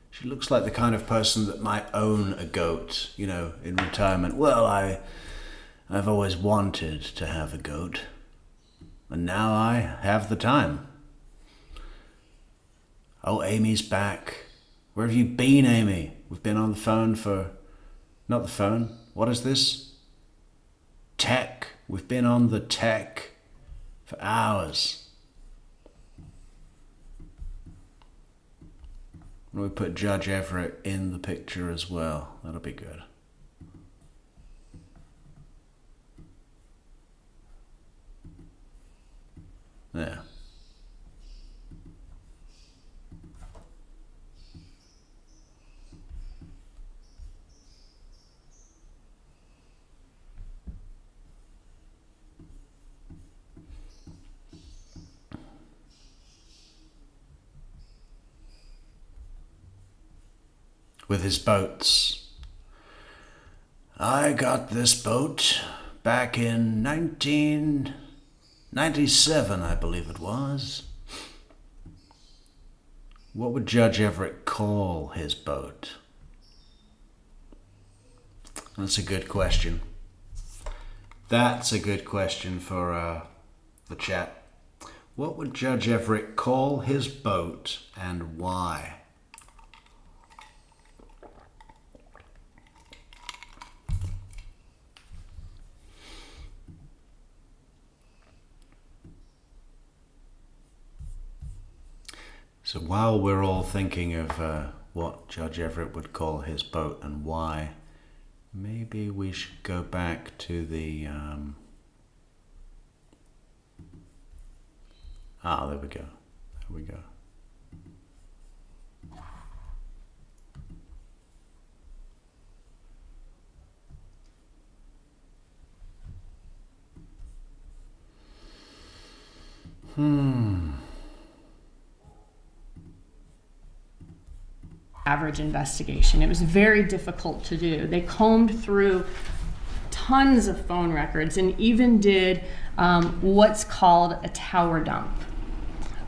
She looks like the kind of person that might own a goat, you know, in retirement. Well, I've always wanted to have a goat. And now I have the time. Oh, Amy's back. Where have you been, Amy? We've been on the phone for... Not the phone. What is this? Tech. We've been on the tech for hours. We put Judge Everett in the picture as well. That'll be good. There. With his boats. I got this boat back in 1997, I believe it was. What would Judge Everett call his boat? That's a good question. That's a good question for the chat. What would Judge Everett call his boat and why? So while we're all thinking of what Judge Everett would call his boat and why, maybe we should go back to the... there we go. There we go. Average investigation. It was very difficult to do. They combed through tons of phone records and even did what's called a tower dump,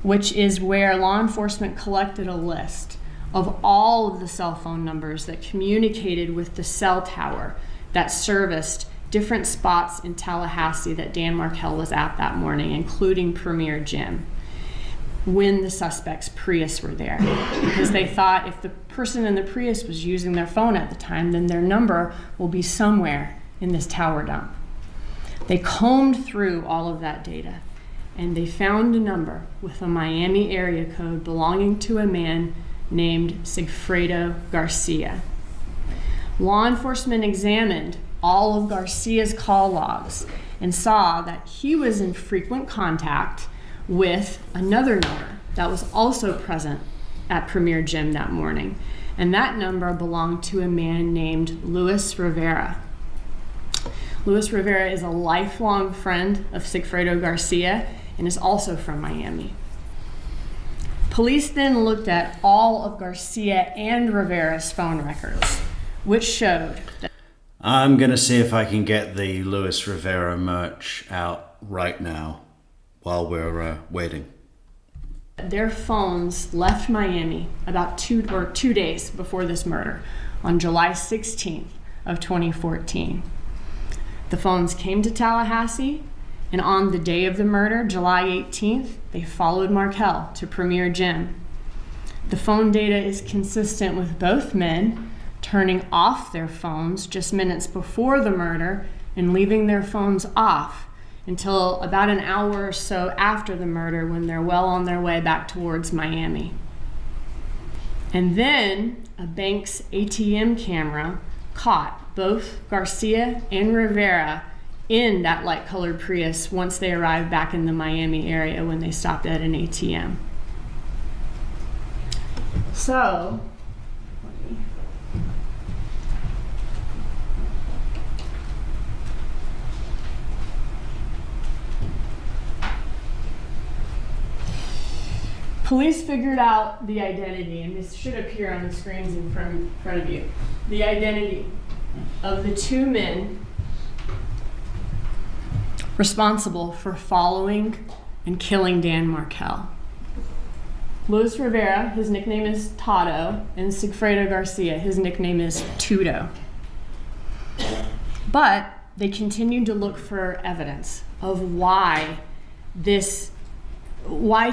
which is where law enforcement collected a list of all of the cell phone numbers that communicated with the cell tower that serviced different spots in Tallahassee that Dan Markell was at that morning, including Premier Gym, when the suspect's Prius were there. Because they thought if the person in the Prius was using their phone at the time, then their number will be somewhere in this tower dump. They combed through all of that data, and they found a number with a Miami area code belonging to a man named Sigfredo Garcia. Law enforcement examined all of Garcia's call logs and saw that he was in frequent contact with another number that was also present at Premier Gym that morning. And that number belonged to a man named Luis Rivera. Luis Rivera is a lifelong friend of Sigfredo Garcia and is also from Miami. Police then looked at all of Garcia and Rivera's phone records, which showed that I'm going to see if I can get the Luis Rivera merch out right now while we're waiting. their phones left Miami about 2 days before this murder on July 16th of 2014. The phones came to Tallahassee, and on the day of the murder, July 18th, they followed Markell to Premier Gym. The phone data is consistent with both men turning off their phones just minutes before the murder and leaving their phones off until about an hour or so after the murder, when they're well on their way back towards Miami. And then a bank's ATM camera caught both Garcia and Rivera in that light-colored Prius once they arrived back in the Miami area when they stopped at an ATM. So, police figured out the identity, and this should appear on the screens in front of you. The identity of the two men responsible for following and killing Dan Markel. Luis Rivera, his nickname is Tato, and Sigfredo Garcia, his nickname is Tudo. But they continued to look for evidence of why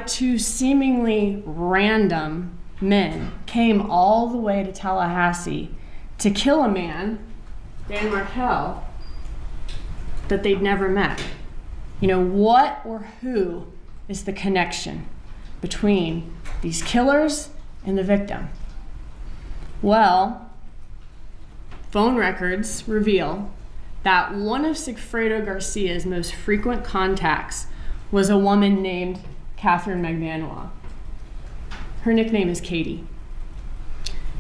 two seemingly random men came all the way to Tallahassee to kill a man, Dan Markel, that they'd never met. What or who is the connection between these killers and the victim? Well, phone records reveal that one of Sigfredo Garcia's most frequent contacts was a woman named Catherine McManua. Her nickname is Katie.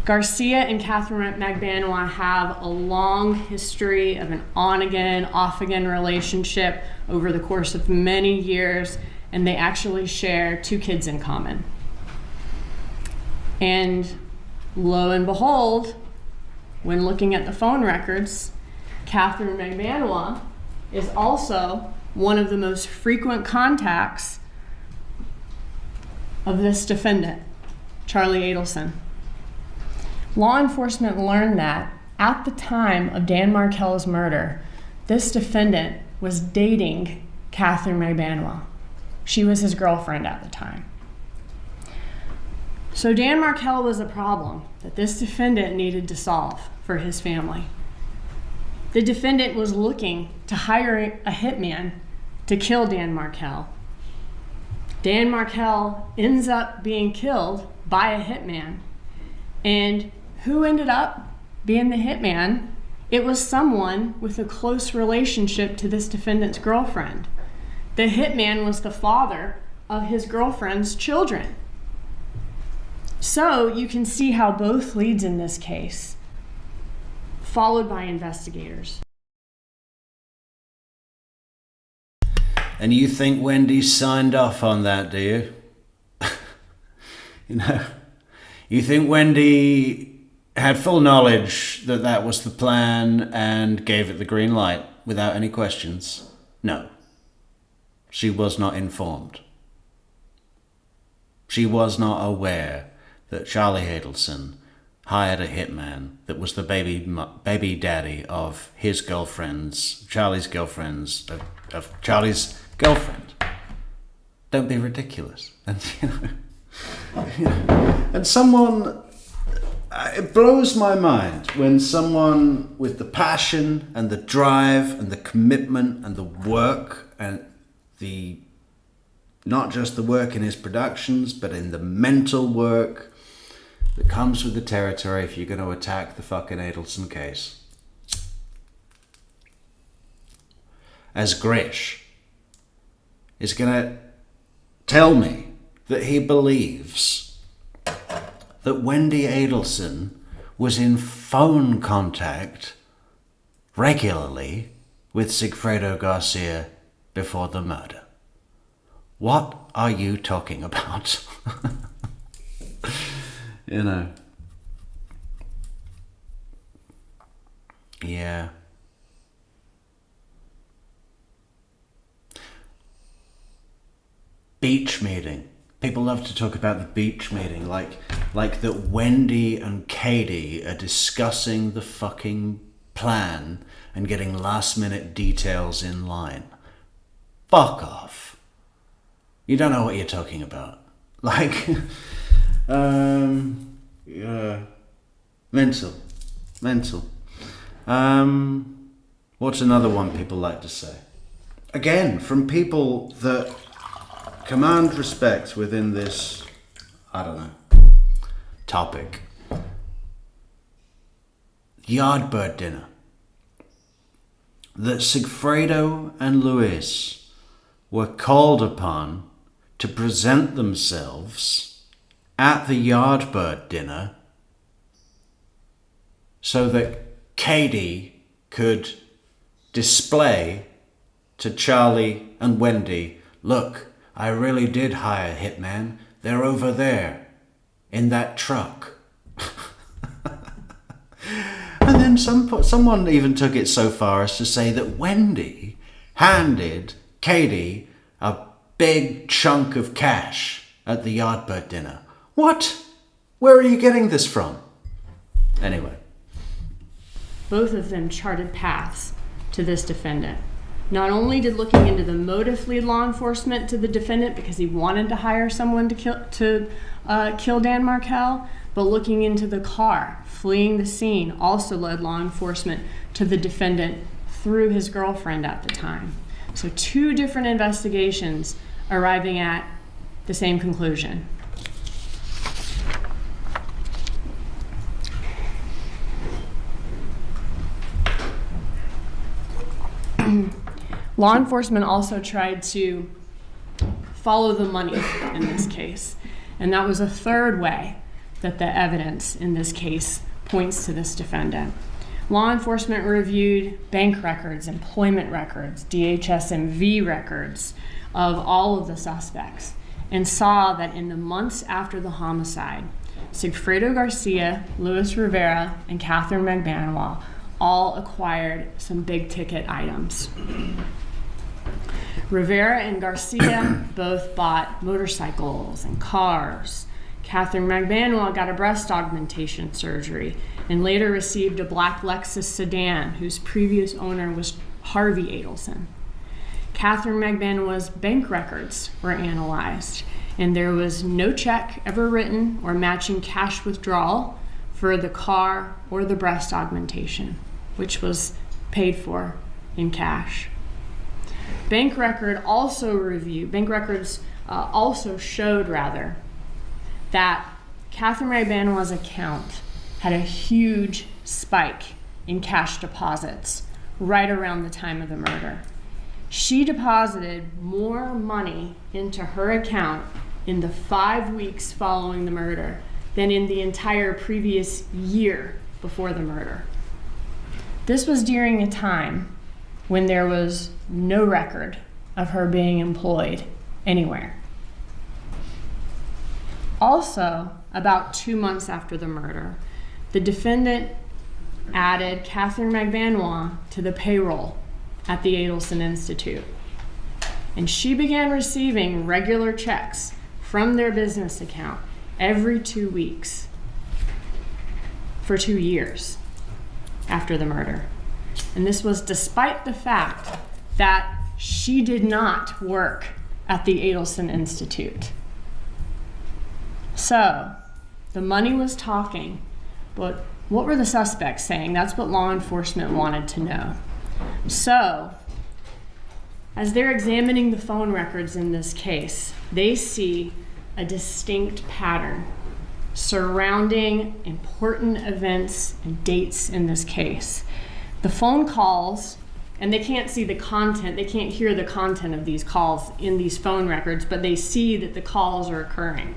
Garcia and Catherine McManua have a long history of an on-again, off-again relationship over the course of many years, and they actually share 2 kids in common. And lo and behold, when looking at the phone records, Catherine McManua is also one of the most frequent contacts of this defendant, Charlie Adelson. Law enforcement learned that at the time of Dan Markel's murder, this defendant was dating Catherine McManua. She was his girlfriend at the time. So Dan Markel was a problem that this defendant needed to solve for his family. The defendant was looking to hire a hitman to kill Dan Markel. Dan Markel ends up being killed by a hitman. And who ended up being the hitman? It was someone with a close relationship to this defendant's girlfriend. The hitman was the father of his girlfriend's children. So you can see how both leads in this case, followed by investigators. And you think Wendy signed off on that, do you? You think Wendy had full knowledge that that was the plan and gave it the green light without any questions? No. She was not informed. She was not aware that Charlie Adelson hired a hitman that was the baby daddy of his girlfriend's, Charlie's girlfriend's, of Charlie's girlfriend. Don't be ridiculous. And someone, it blows my mind when someone with the passion and the drive and the commitment and the work and the, not just the work in his productions, but in the mental work that comes with the territory if you're going to attack the fucking Adelson case. As Grish is going to tell me that he believes that Wendy Adelson was in phone contact regularly with Sigfredo Garcia before the murder. What are you talking about? Yeah. Beach meeting. People love to talk about the beach meeting, like that Wendy and Katie are discussing the fucking plan and getting last minute details in line. Fuck off. You don't know what you're talking about. Mental. What's another one people like to say? Again, from people that command respect within this, I don't know, topic. Yardbird dinner. That Sigfredo and Luis were called upon to present themselves at the Yardbird dinner so that Katie could display to Charlie and Wendy, look, I really did hire hitmen. They're over there in that truck. And then someone even took it so far as to say that Wendy handed Katie a big chunk of cash at the Yardbird dinner. What? Where are you getting this from? Anyway. Both of them charted paths to this defendant. Not only did looking into the motive lead law enforcement to the defendant because he wanted to hire someone to kill Dan Markel, but looking into the car, fleeing the scene, also led law enforcement to the defendant through his girlfriend at the time. So 2 different investigations arriving at the same conclusion. Law enforcement also tried to follow the money in this case, and that was a third way that the evidence in this case points to this defendant. Law enforcement reviewed bank records, employment records, DHS-MV records of all of the suspects and saw that in the months after the homicide, Sigfredo Garcia, Luis Rivera, and Catherine McBanois all acquired some big ticket items. Rivera and Garcia both bought motorcycles and cars. Catherine McBanois got a breast augmentation surgery and later received a black Lexus sedan whose previous owner was Harvey Adelson. Catherine McBanois's bank records were analyzed, and there was no check ever written or matching cash withdrawal for the car or the breast augmentation, which was paid for in cash. Bank records also showed that Catherine McBanois's account had a huge spike in cash deposits right around the time of the murder. She deposited more money into her account in the 5 weeks following the murder than in the entire previous year before the murder. This was during a time when there was no record of her being employed anywhere. Also, about 2 months after the murder, the defendant added Catherine McBanois to the payroll at the Adelson Institute. And she began receiving regular checks from their business account every 2 weeks for 2 years after the murder. And this was despite the fact that she did not work at the Adelson Institute. So, the money was talking, but what were the suspects saying? That's what law enforcement wanted to know. So, as they're examining the phone records in this case, they see a distinct pattern surrounding important events and dates in this case. The phone calls, and they can't see the content, they can't hear the content of these calls in these phone records, but they see that the calls are occurring.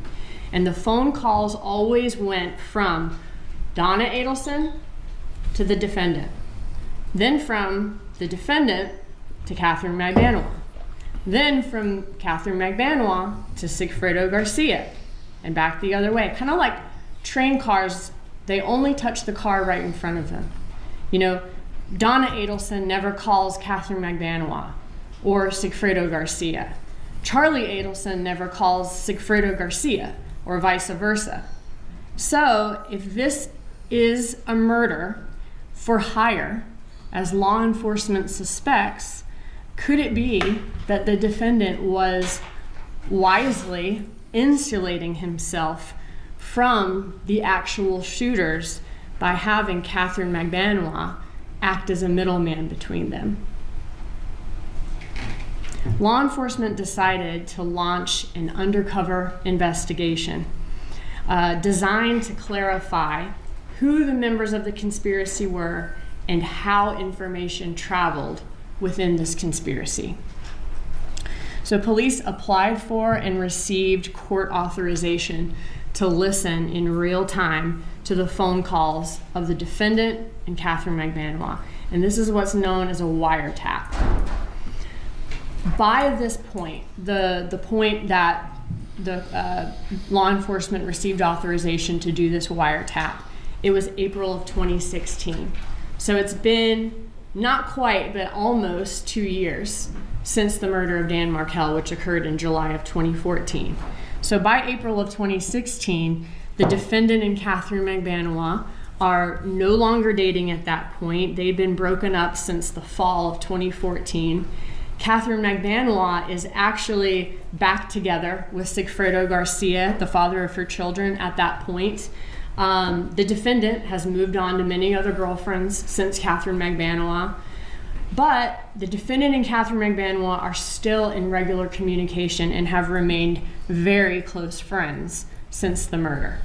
And the phone calls always went from Donna Adelson to the defendant, then from the defendant to Catherine McBanois, then from Catherine McBanois to Sigfredo Garcia, and back the other way. Kind of like train cars, they only touch the car right in front of them. You know, Donna Adelson never calls Catherine McBanois or Sigfredo Garcia. Charlie Adelson never calls Sigfredo Garcia, or vice versa. So, if this is a murder for hire, as law enforcement suspects, could it be that the defendant was wisely insulating himself from the actual shooters by having Catherine McBanois act as a middleman between them. Law enforcement decided to launch an undercover investigation designed to clarify who the members of the conspiracy were and how information traveled within this conspiracy. So police applied for and received court authorization to listen in real time to the phone calls of the defendant and Catherine McBanois. And this is what's known as a wiretap. By this point, the point that the law enforcement received authorization to do this wiretap, it was April of 2016. So it's been not quite, but almost 2 years since the murder of Dan Markel, which occurred in July of 2014. So by April of 2016, the defendant and Catherine McBanois are no longer dating at that point. They've been broken up since the fall of 2014. Catherine McBanois is actually back together with Sigfredo Garcia, the father of her children, at that point. The defendant has moved on to many other girlfriends since Catherine McBanois, but the defendant and Catherine McBanois are still in regular communication and have remained very close friends since the murder.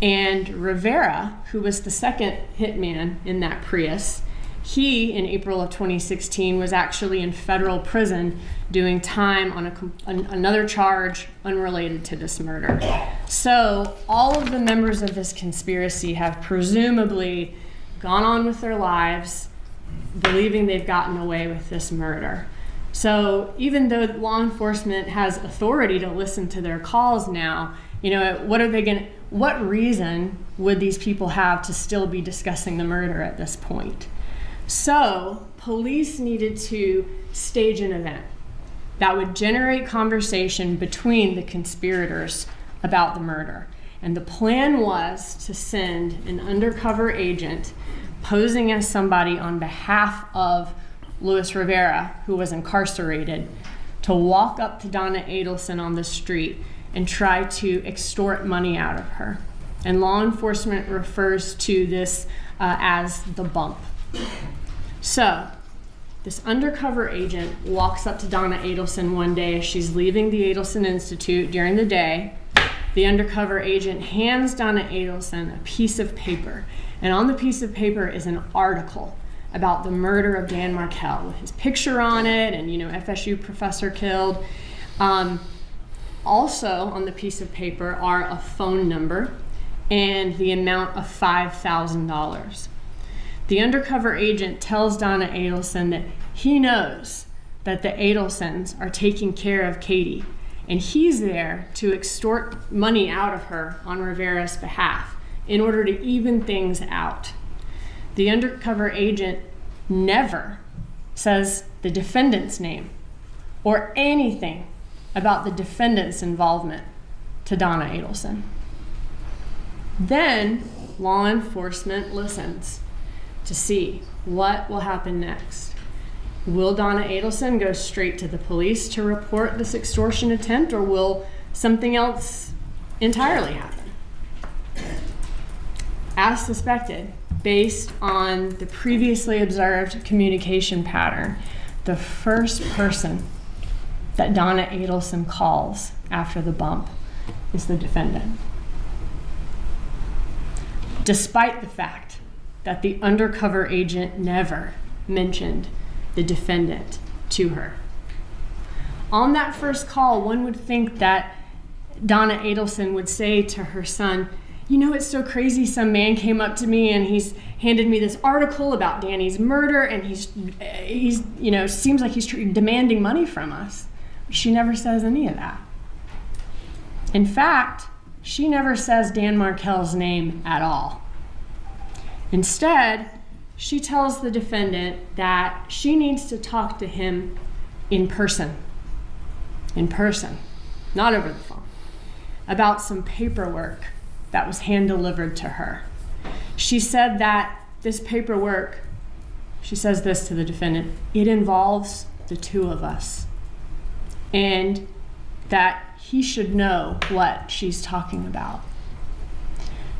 And Rivera, who was the second hitman in that Prius, he, in April of 2016, was actually in federal prison doing time on another charge unrelated to this murder. So all of the members of this conspiracy have presumably gone on with their lives, believing they've gotten away with this murder. So even though law enforcement has authority to listen to their calls now, what reason would these people have to still be discussing the murder at this point? So police needed to stage an event that would generate conversation between the conspirators about the murder. And the plan was to send an undercover agent posing as somebody on behalf of Luis Rivera, who was incarcerated, to walk up to Donna Adelson on the street and try to extort money out of her. And law enforcement refers to this as the bump. So this undercover agent walks up to Donna Adelson one day as she's leaving the Adelson Institute during the day. The undercover agent hands Donna Adelson a piece of paper. And on the piece of paper is an article about the murder of Dan Markel with his picture on it and, FSU professor killed. Also on the piece of paper are a phone number and the amount of $5,000. The undercover agent tells Donna Adelson that he knows that the Adelsons are taking care of Katie, and he's there to extort money out of her on Rivera's behalf in order to even things out. The undercover agent never says the defendant's name or anything about the defendant's involvement to Donna Adelson. Then law enforcement listens to see what will happen next. Will Donna Adelson go straight to the police to report this extortion attempt, or will something else entirely happen? As suspected, based on the previously observed communication pattern, the first person that Donna Adelson calls after the bump is the defendant. Despite the fact that the undercover agent never mentioned the defendant to her. On that first call, one would think that Donna Adelson would say to her son, it's so crazy, some man came up to me and he's handed me this article about Danny's murder and he's seems like he's demanding money from us. She never says any of that. In fact, she never says Dan Markel's name at all. Instead, she tells the defendant that she needs to talk to him in person, not over the phone, about some paperwork that was hand-delivered to her. She said that this paperwork, she says this to the defendant, it involves the two of us, and that he should know what she's talking about.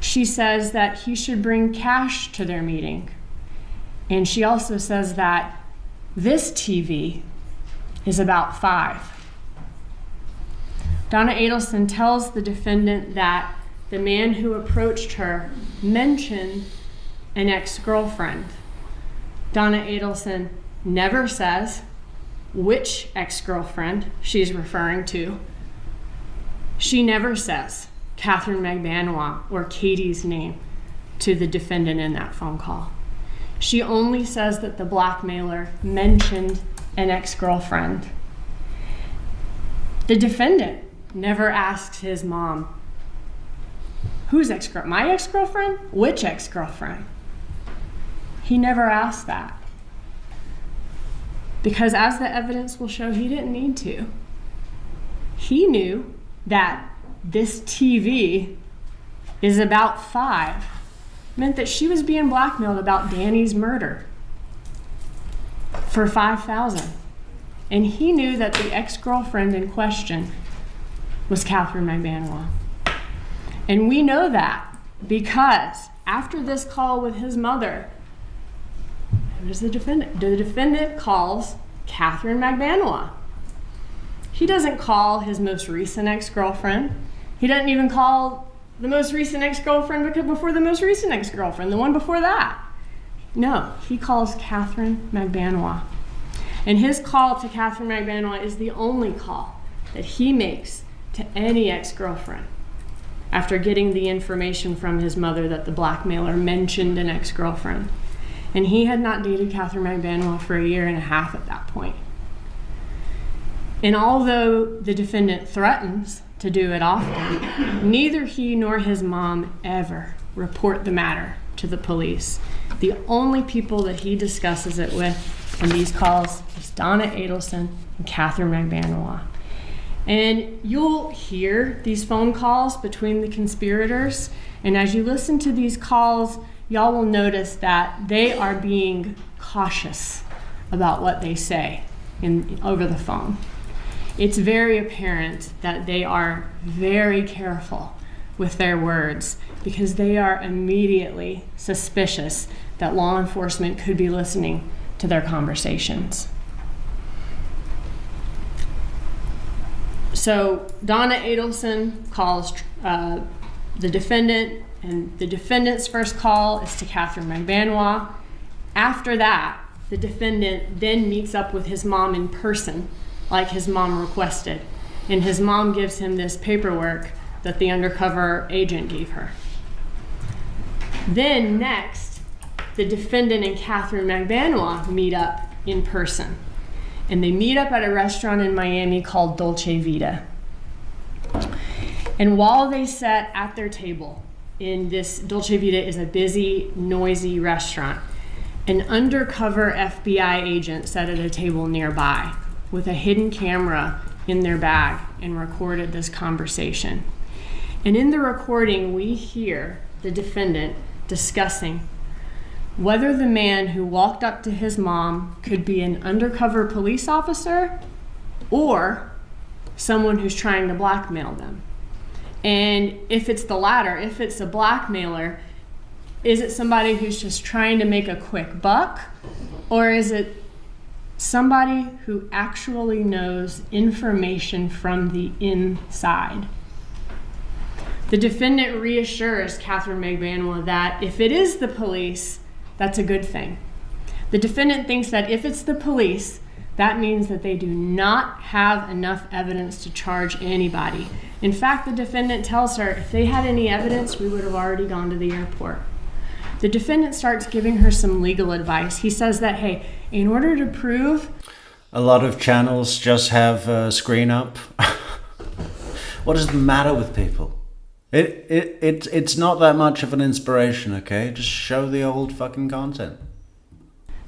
She says that he should bring cash to their meeting And she also says that this TV is about 5. Donna Adelson tells the defendant that the man who approached her mentioned an ex-girlfriend. Donna Adelson never says which ex-girlfriend she's referring to. She never says Catherine McBanois or Katie's name to the defendant in that phone call. She only says that the blackmailer mentioned an ex-girlfriend. The defendant never asks his mom, whose ex-girlfriend? My ex-girlfriend? Which ex-girlfriend? He never asked that. Because as the evidence will show, he didn't need to. He knew that this TV is about 5 meant that she was being blackmailed about Danny's murder for $5,000. And he knew that the ex-girlfriend in question was Catherine McBanois. And we know that because after this call with his mother, who is the defendant? The defendant calls Catherine McBanois. He doesn't call his most recent ex-girlfriend. He doesn't even call the most recent ex-girlfriend before the most recent ex-girlfriend, the one before that. No, he calls Catherine McBanois. And his call to Catherine McBanois is the only call that he makes to any ex-girlfriend after getting the information from his mother that the blackmailer mentioned an ex-girlfriend. And he had not dated Catherine McBanois for 1.5 years at that point. And although the defendant threatens to do it often, neither he nor his mom ever report the matter to the police. The only people that he discusses it with in these calls is Donna Adelson and Catherine McBanois. And you'll hear these phone calls between the conspirators, and as you listen to these calls, y'all will notice that they are being cautious about what they say over the phone. It's very apparent that they are very careful with their words because they are immediately suspicious that law enforcement could be listening to their conversations. So Donna Adelson calls the defendant, and the defendant's first call is to Catherine McBanois. After that, the defendant then meets up with his mom in person, like his mom requested. And his mom gives him this paperwork that the undercover agent gave her. Then next, the defendant and Catherine McBanois meet up in person. And they meet up at a restaurant in Miami called Dolce Vita. And while they sat at their table, in this Dolce Vita is a busy, noisy restaurant, an undercover FBI agent sat at a table nearby with a hidden camera in their bag and recorded this conversation. And in the recording, we hear the defendant discussing whether the man who walked up to his mom could be an undercover police officer or someone who's trying to blackmail them. And if it's the latter, if it's a blackmailer, is it somebody who's just trying to make a quick buck? Or is it somebody who actually knows information from the inside? The defendant reassures Catherine McBanois that if it is the police, that's a good thing. The defendant thinks that if it's the police, that means that they do not have enough evidence to charge anybody. In fact, the defendant tells her, if they had any evidence, we would have already gone to the airport. The defendant starts giving her some legal advice. He says that, hey, in order to prove... A lot of channels just have a screen up. What is the matter with people? It's not that much of an inspiration, okay? Just show the old fucking content.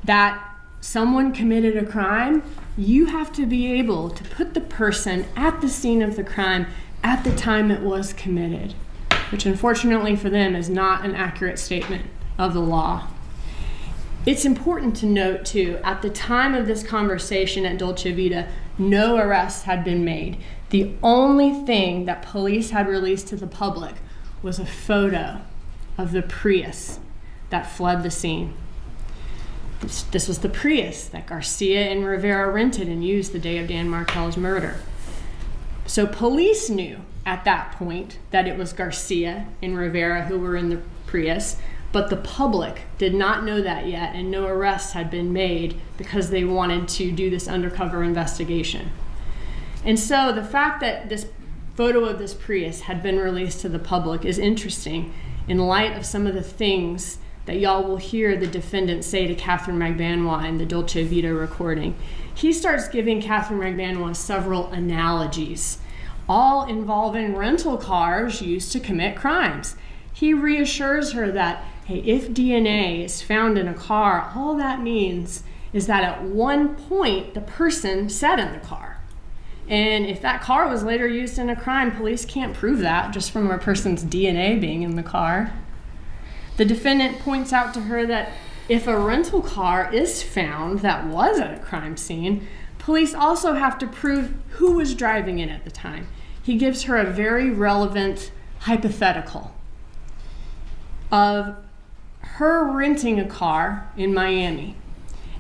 That someone committed a crime, you have to be able to put the person at the scene of the crime at the time it was committed, which unfortunately for them is not an accurate statement of the law. It's important to note too, at the time of this conversation at Dolce Vita, no arrests had been made. The only thing that police had released to the public was a photo of the Prius that fled the scene. This was the Prius that Garcia and Rivera rented and used the day of Dan Markel's murder. So police knew at that point that it was Garcia and Rivera who were in the Prius, but the public did not know that yet, and no arrests had been made because they wanted to do this undercover investigation. And so the fact that this photo of this Prius had been released to the public is interesting in light of some of the things that y'all will hear the defendant say to Catherine McBanois in the Dolce Vita recording. He starts giving Catherine McBanois several analogies, all involving rental cars used to commit crimes. He reassures her that, hey, if DNA is found in a car, all that means is that at one point the person sat in the car. And if that car was later used in a crime, police can't prove that just from a person's DNA being in the car. The defendant points out to her that if a rental car is found that was at a crime scene, police also have to prove who was driving it at the time. He gives her a very relevant hypothetical of her renting a car in Miami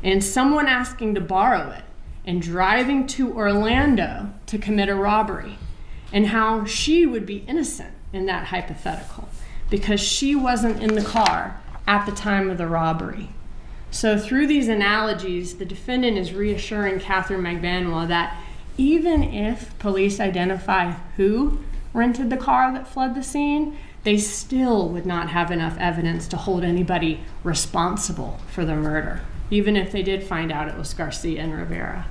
and someone asking to borrow it and driving to Orlando to commit a robbery, and how she would be innocent in that hypothetical because she wasn't in the car at the time of the robbery. So through these analogies, the defendant is reassuring Catherine McBanois that even if police identify who rented the car that fled the scene, they still would not have enough evidence to hold anybody responsible for the murder, even if they did find out it was Garcia and Rivera.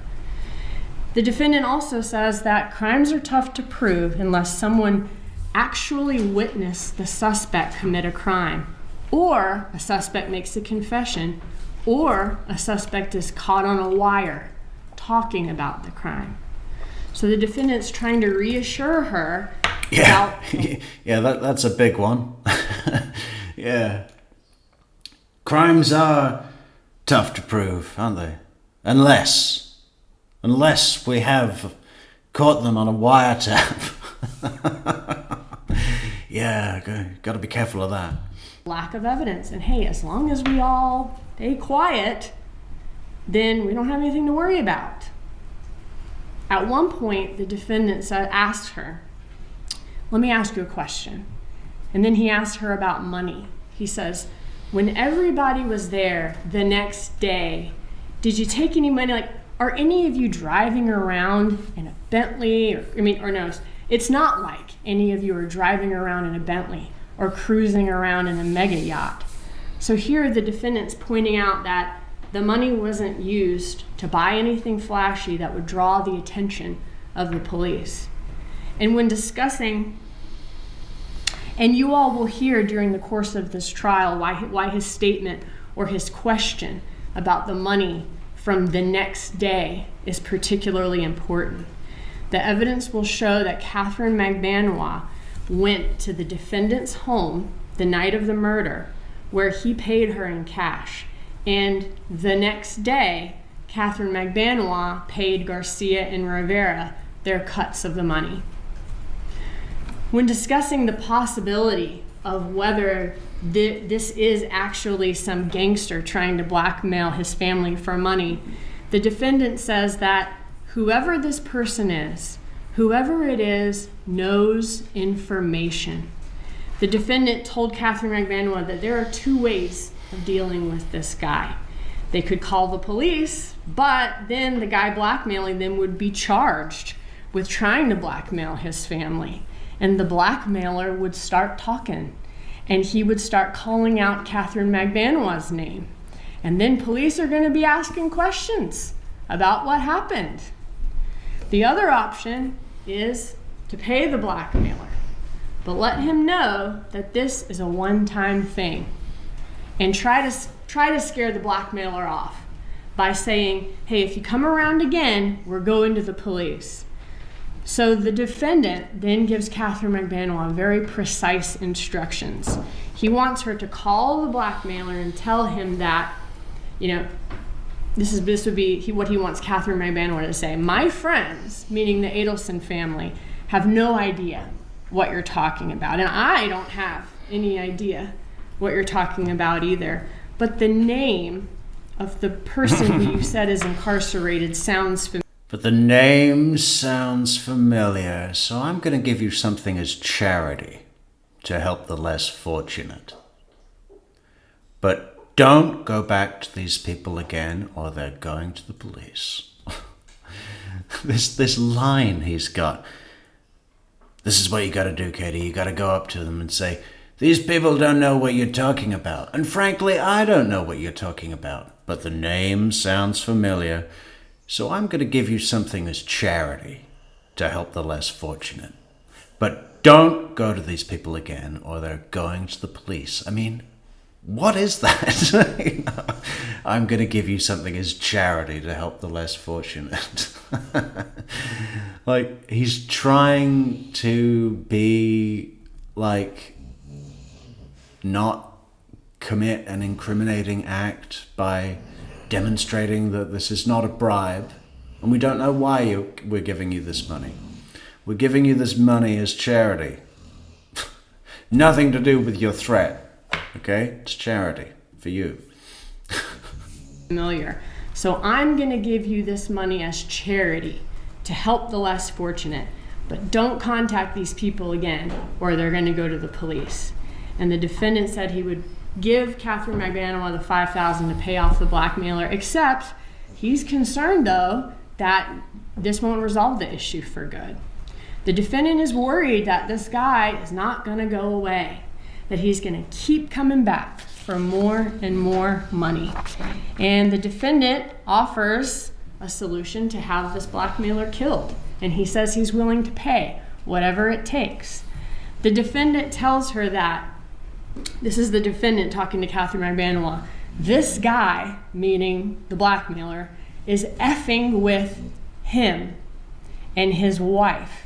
The defendant also says that crimes are tough to prove unless someone actually witnessed the suspect commit a crime, or a suspect makes a confession, or a suspect is caught on a wire talking about the crime. So the defendant's trying to reassure her about... Yeah, that's a big one. Yeah. Crimes are tough to prove, aren't they? Unless we have caught them on a wiretap. Yeah, got to be careful of that. Lack of evidence. And hey, as long as we all stay quiet, then we don't have anything to worry about. At one point, the defendant asked her, let me ask you a question. And then he asked her about money. He says, when everybody was there the next day, did you take any money? Like, are any of you driving around in a Bentley? Or no, it's not like any of you are driving around in a Bentley or cruising around in a mega yacht. So here the defendant's pointing out that the money wasn't used to buy anything flashy that would draw the attention of the police. And when discussing, and you all will hear during the course of this trial why his statement or his question about the money from the next day is particularly important. The evidence will show that Catherine McBanois went to the defendant's home the night of the murder, where he paid her in cash. And the next day, Catherine McBanois paid Garcia and Rivera their cuts of the money. When discussing the possibility of whether this is actually some gangster trying to blackmail his family for money, the defendant says that whoever this person is, whoever it is, knows information. The defendant told Catherine McBanois that there are two ways of dealing with this guy. They could call the police, but then the guy blackmailing them would be charged with trying to blackmail his family. And the blackmailer would start talking, and he would start calling out Catherine McBanois's name. And then police are going to be asking questions about what happened. The other option is to pay the blackmailer, but let him know that this is a one-time thing, and try to scare the blackmailer off by saying, hey, if you come around again, we're going to the police. So the defendant then gives Catherine McBanois very precise instructions. He wants her to call the blackmailer and tell him that, this would be what he wants Catherine McBanois to say. My friends, meaning the Adelson family, have no idea what you're talking about. And I don't have any idea what you're talking about either. But the name of the person who you said is incarcerated sounds familiar. But the name sounds familiar, so I'm going to give you something as charity to help the less fortunate. But don't go back to these people again, or they're going to the police. This line he's got. This is what you got to do, Katie. You got to go up to them and say, "These people don't know what you're talking about. And frankly, I don't know what you're talking about. But the name sounds familiar. So I'm going to give you something as charity to help the less fortunate. But don't go to these people again, or they're going to the police." I mean, what is that? I'm going to give you something as charity to help the less fortunate. Like, he's trying to be, like, not commit an incriminating act by demonstrating that this is not a bribe, and we don't know why we're giving you this money. We're giving you this money as charity. Nothing to do with your threat, okay? It's charity for you. Familiar. So I'm going to give you this money as charity to help the less fortunate, but don't contact these people again, or they're going to go to the police. And the defendant said he would give Catherine Magbanua the $5,000 to pay off the blackmailer, except he's concerned, though, that this won't resolve the issue for good. The defendant is worried that this guy is not going to go away, that he's going to keep coming back for more and more money. And the defendant offers a solution to have this blackmailer killed, and he says he's willing to pay whatever it takes. The defendant tells her that, this is the defendant talking to Catherine Magbanua, this guy, meaning the blackmailer, is effing with him and his wife.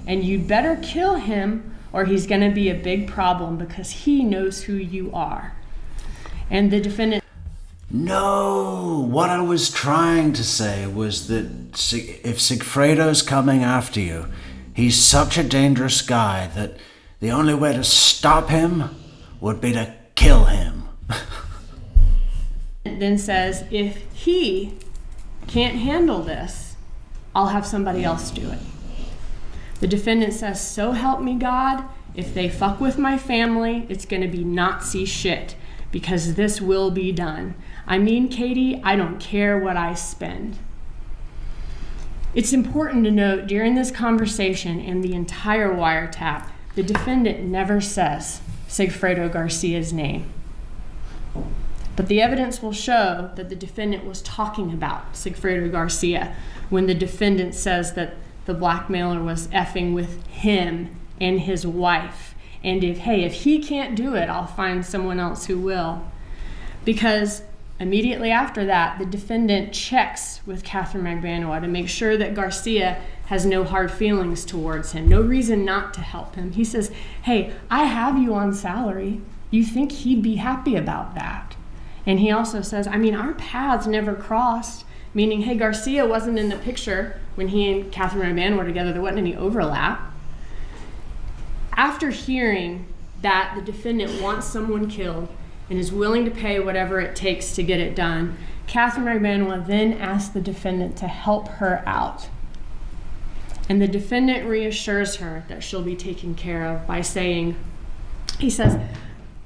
And you'd better kill him, or he's going to be a big problem because he knows who you are. And the defendant... No, what I was trying to say was that if Sigfredo's coming after you, he's such a dangerous guy that the only way to stop him would be to kill him. then says, if he can't handle this, I'll have somebody else do it. The defendant says, so help me God, if they fuck with my family, it's going to be Nazi shit, because this will be done. I mean, Katie, I don't care what I spend. It's important to note during this conversation and the entire wiretap, the defendant never says Sigfredo Garcia's name. But the evidence will show that the defendant was talking about Sigfredo Garcia when the defendant says that the blackmailer was effing with him and his wife. And if he can't do it, I'll find someone else who will. Because immediately after that, the defendant checks with Catherine Magbanua to make sure that Garcia has no hard feelings towards him, no reason not to help him. He says, hey, I have you on salary. You think he'd be happy about that? And he also says, I mean, our paths never crossed, meaning, hey, Garcia wasn't in the picture when he and Catherine Magbanua were together. There wasn't any overlap. After hearing that the defendant wants someone killed and is willing to pay whatever it takes to get it done, Catherine Magbanua then asks the defendant to help her out. And the defendant reassures her that she'll be taken care of by saying, he says,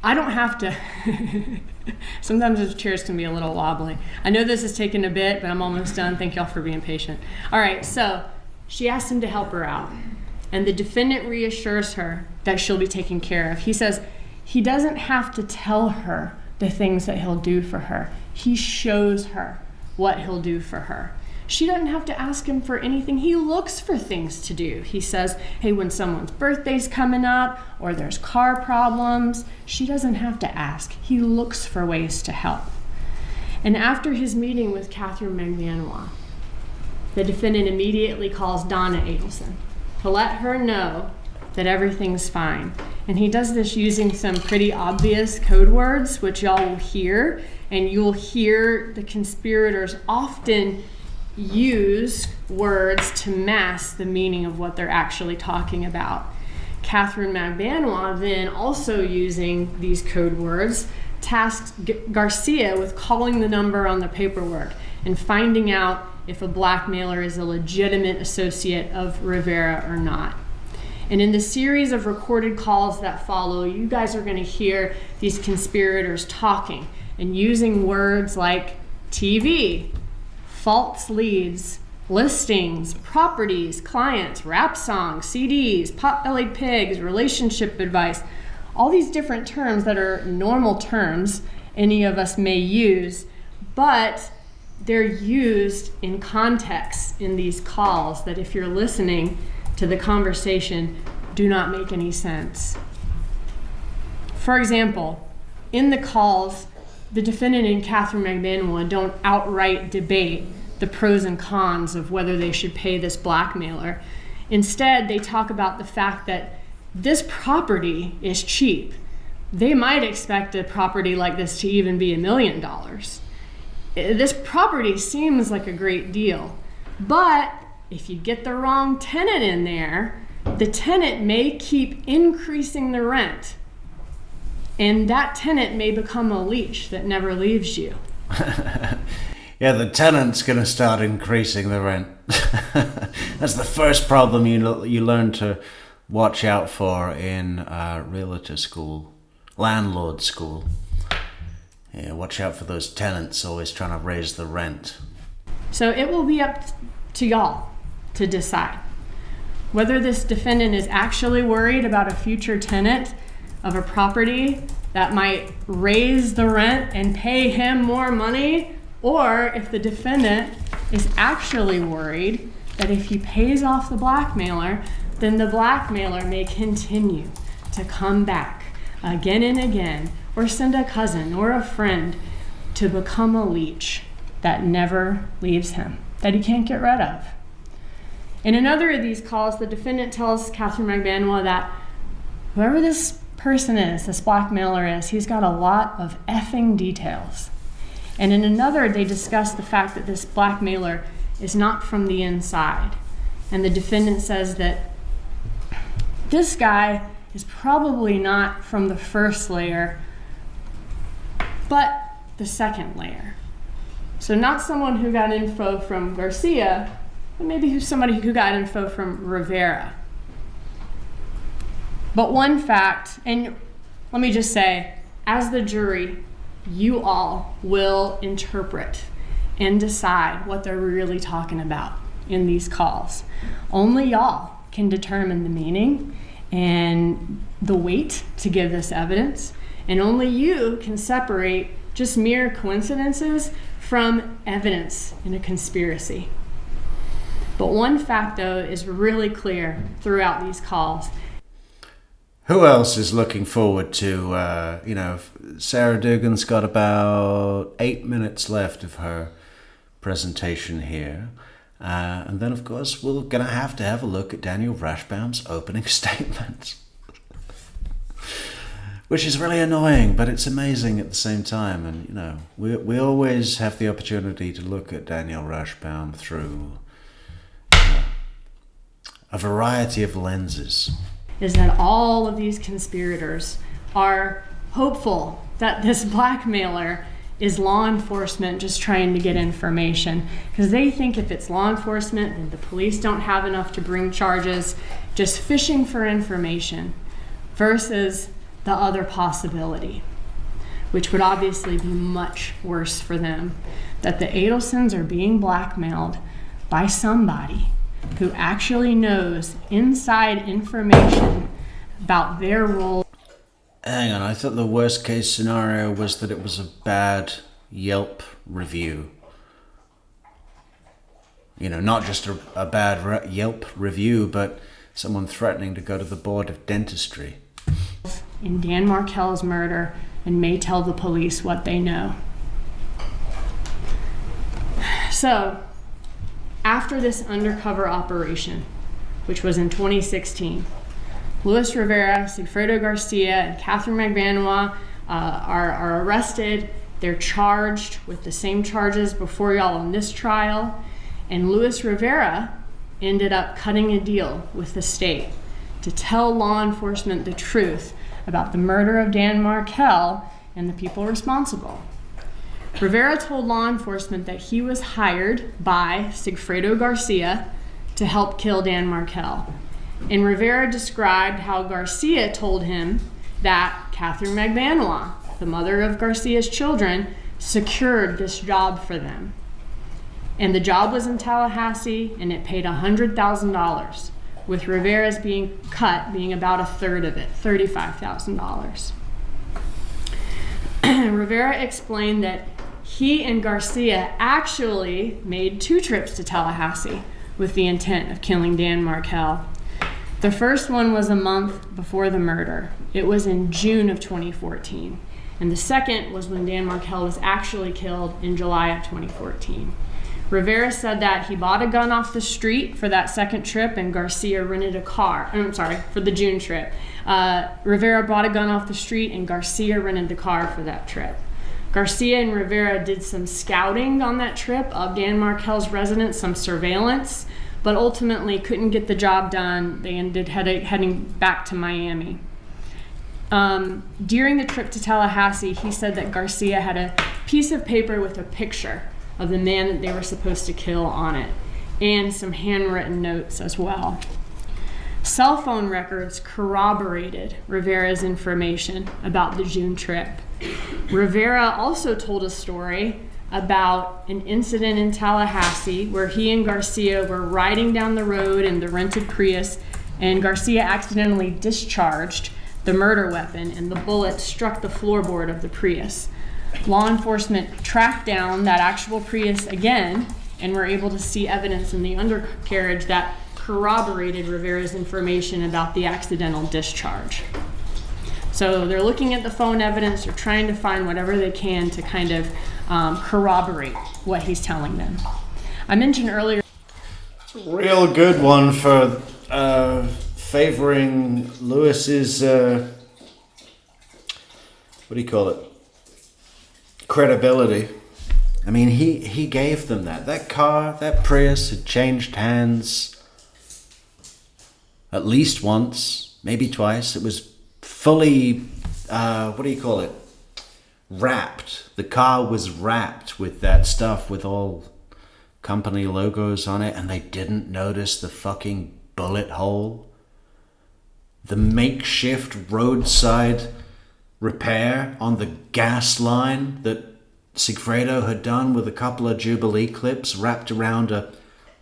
I don't have to. Sometimes those chairs can be a little wobbly. I know this has taken a bit, but I'm almost done. Thank y'all for being patient. All right, so she asks him to help her out. And the defendant reassures her that she'll be taken care of. He says he doesn't have to tell her the things that he'll do for her. He shows her what he'll do for her. She doesn't have to ask him for anything. He looks for things to do. He says, hey, when someone's birthday's coming up or there's car problems, she doesn't have to ask. He looks for ways to help. And after his meeting with Catherine Magbanua, the defendant immediately calls Donna Adelson to let her know that everything's fine. And he does this using some pretty obvious code words, which y'all will hear, and you'll hear the conspirators often use words to mask the meaning of what they're actually talking about. Catherine Magbanua then, also using these code words, tasked Garcia with calling the number on the paperwork and finding out if a blackmailer is a legitimate associate of Rivera or not. And in the series of recorded calls that follow, you guys are going to hear these conspirators talking and using words like TV, false leads, listings, properties, clients, rap songs, CDs, pot-bellied pigs, relationship advice, all these different terms that are normal terms any of us may use, but they're used in context in these calls that, if you're listening to the conversation, do not make any sense. For example, in the calls, the defendant and Catherine Magbanua don't outright debate the pros and cons of whether they should pay this blackmailer. Instead, they talk about the fact that this property is cheap. They might expect a property like this to even be $1 million. This property seems like a great deal, but if you get the wrong tenant in there, the tenant may keep increasing the rent, and that tenant may become a leash that never leaves you. Yeah, the tenant's going to start increasing the rent. That's the first problem you learn to watch out for in realtor school, landlord school. Yeah, watch out for those tenants always trying to raise the rent. So it will be up to y'all to decide whether this defendant is actually worried about a future tenant of a property that might raise the rent and pay him more money, or if the defendant is actually worried that if he pays off the blackmailer, then the blackmailer may continue to come back again and again, or send a cousin or a friend to become a leech that never leaves him, that he can't get rid of. In another of these calls, the defendant tells Catherine Magbanua that whoever this person is, this blackmailer is, he's got a lot of effing details. And in another, they discuss the fact that this blackmailer is not from the inside. And the defendant says that this guy is probably not from the first layer, but the second layer. So not someone who got info from Garcia, but maybe somebody who got info from Rivera. But one fact, and let me just say, as the jury, you all will interpret and decide what they're really talking about in these calls. Only y'all can determine the meaning and the weight to give this evidence, and only you can separate just mere coincidences from evidence in a conspiracy. But one fact, though, is really clear throughout these calls. Who else is looking forward to, Sarah Dugan's got about 8 minutes left of her presentation here. And then, of course, we're going to have a look at Daniel Rashbaum's opening statement. Which is really annoying, but it's amazing at the same time. And, we always have the opportunity to look at Daniel Rashbaum through a variety of lenses. Is that all of these conspirators are hopeful that this blackmailer is law enforcement just trying to get information, because they think if it's law enforcement, then the police don't have enough to bring charges, just fishing for information, versus the other possibility, which would obviously be much worse for them, that the Adelsons are being blackmailed by somebody who actually knows inside information about their role. Hang on, I thought the worst case scenario was that it was a bad Yelp review. Not just a bad Yelp review, but someone threatening to go to the board of dentistry. In Dan Markel's murder, and may tell the police what they know. So, after this undercover operation, which was in 2016, Luis Rivera, Sigfredo Garcia, and Catherine Magbanua are arrested. They're charged with the same charges before y'all on this trial. And Luis Rivera ended up cutting a deal with the state to tell law enforcement the truth about the murder of Dan Markel and the people responsible. Rivera told law enforcement that he was hired by Sigfredo Garcia to help kill Dan Markel. And Rivera described how Garcia told him that Catherine Magbanua, the mother of Garcia's children, secured this job for them. And the job was in Tallahassee, and it paid $100,000, with Rivera's being about a third of it, $35,000. Rivera explained that he and Garcia actually made 2 trips to Tallahassee with the intent of killing Dan Markel. The first one was a month before the murder. It was in June of 2014. And the second was when Dan Markel was actually killed in July of 2014. Rivera said that he bought a gun off the street for that second trip, and Garcia rented a car. For the June trip. Rivera bought a gun off the street, and Garcia rented the car for that trip. Garcia and Rivera did some scouting on that trip of Dan Markel's residence, some surveillance, but ultimately couldn't get the job done. They ended heading back to Miami. During the trip to Tallahassee, he said that Garcia had a piece of paper with a picture of the man that they were supposed to kill on it, and some handwritten notes as well. Cell phone records corroborated Rivera's information about the June trip. Rivera also told a story about an incident in Tallahassee where he and Garcia were riding down the road in the rented Prius, and Garcia accidentally discharged the murder weapon, and the bullet struck the floorboard of the Prius. Law enforcement tracked down that actual Prius again and were able to see evidence in the undercarriage that corroborated Rivera's information about the accidental discharge. So they're looking at the phone evidence, they're trying to find whatever they can to kind of corroborate what he's telling them. I mentioned earlier. Real good one for favoring Lewis's, what do you call it? Credibility. I mean, he gave them that. That car, that Prius had changed hands at least once, maybe twice. It was fully, what do you call it? Wrapped. The car was wrapped with that stuff with all company logos on it, and they didn't notice the fucking bullet hole. The makeshift roadside repair on the gas line that Sigfredo had done with a couple of Jubilee clips wrapped around a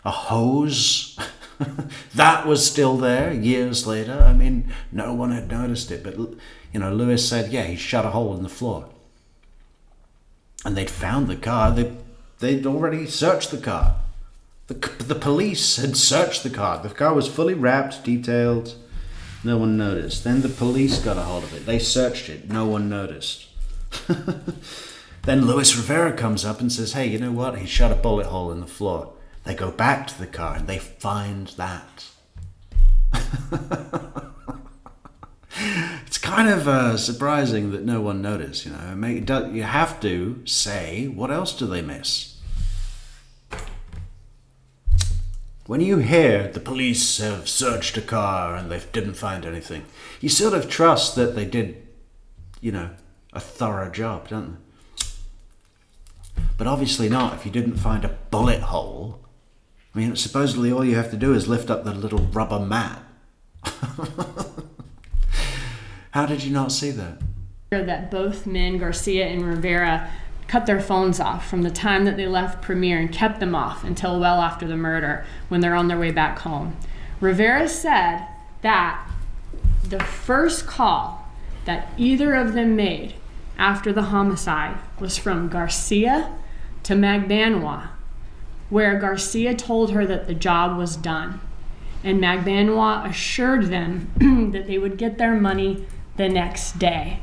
hose. That was still there years later. I mean, no one had noticed it, but Lewis said, yeah, he shot a hole in the floor. And they'd found the car. They'd already searched the car. The police had searched the car. The car was fully wrapped, detailed. No one noticed. Then the police got a hold of it. They searched it. No one noticed. Then Luis Rivera comes up and says, hey, you know what? He shot a bullet hole in the floor. They go back to the car and they find that. It's kind of surprising that no one noticed, you have to say, what else do they miss? When you hear the police have searched a car and they didn't find anything, you sort of trust that they did, a thorough job, don't they? But obviously not if you didn't find a bullet hole. I mean, supposedly all you have to do is lift up the little rubber mat. How did you not see that? That both men, Garcia and Rivera, cut their phones off from the time that they left Premiere and kept them off until well after the murder when they're on their way back home. Rivera said that the first call that either of them made after the homicide was from Garcia to Magbanua, where Garcia told her that the job was done. And Magbanua assured them that they would get their money the next day,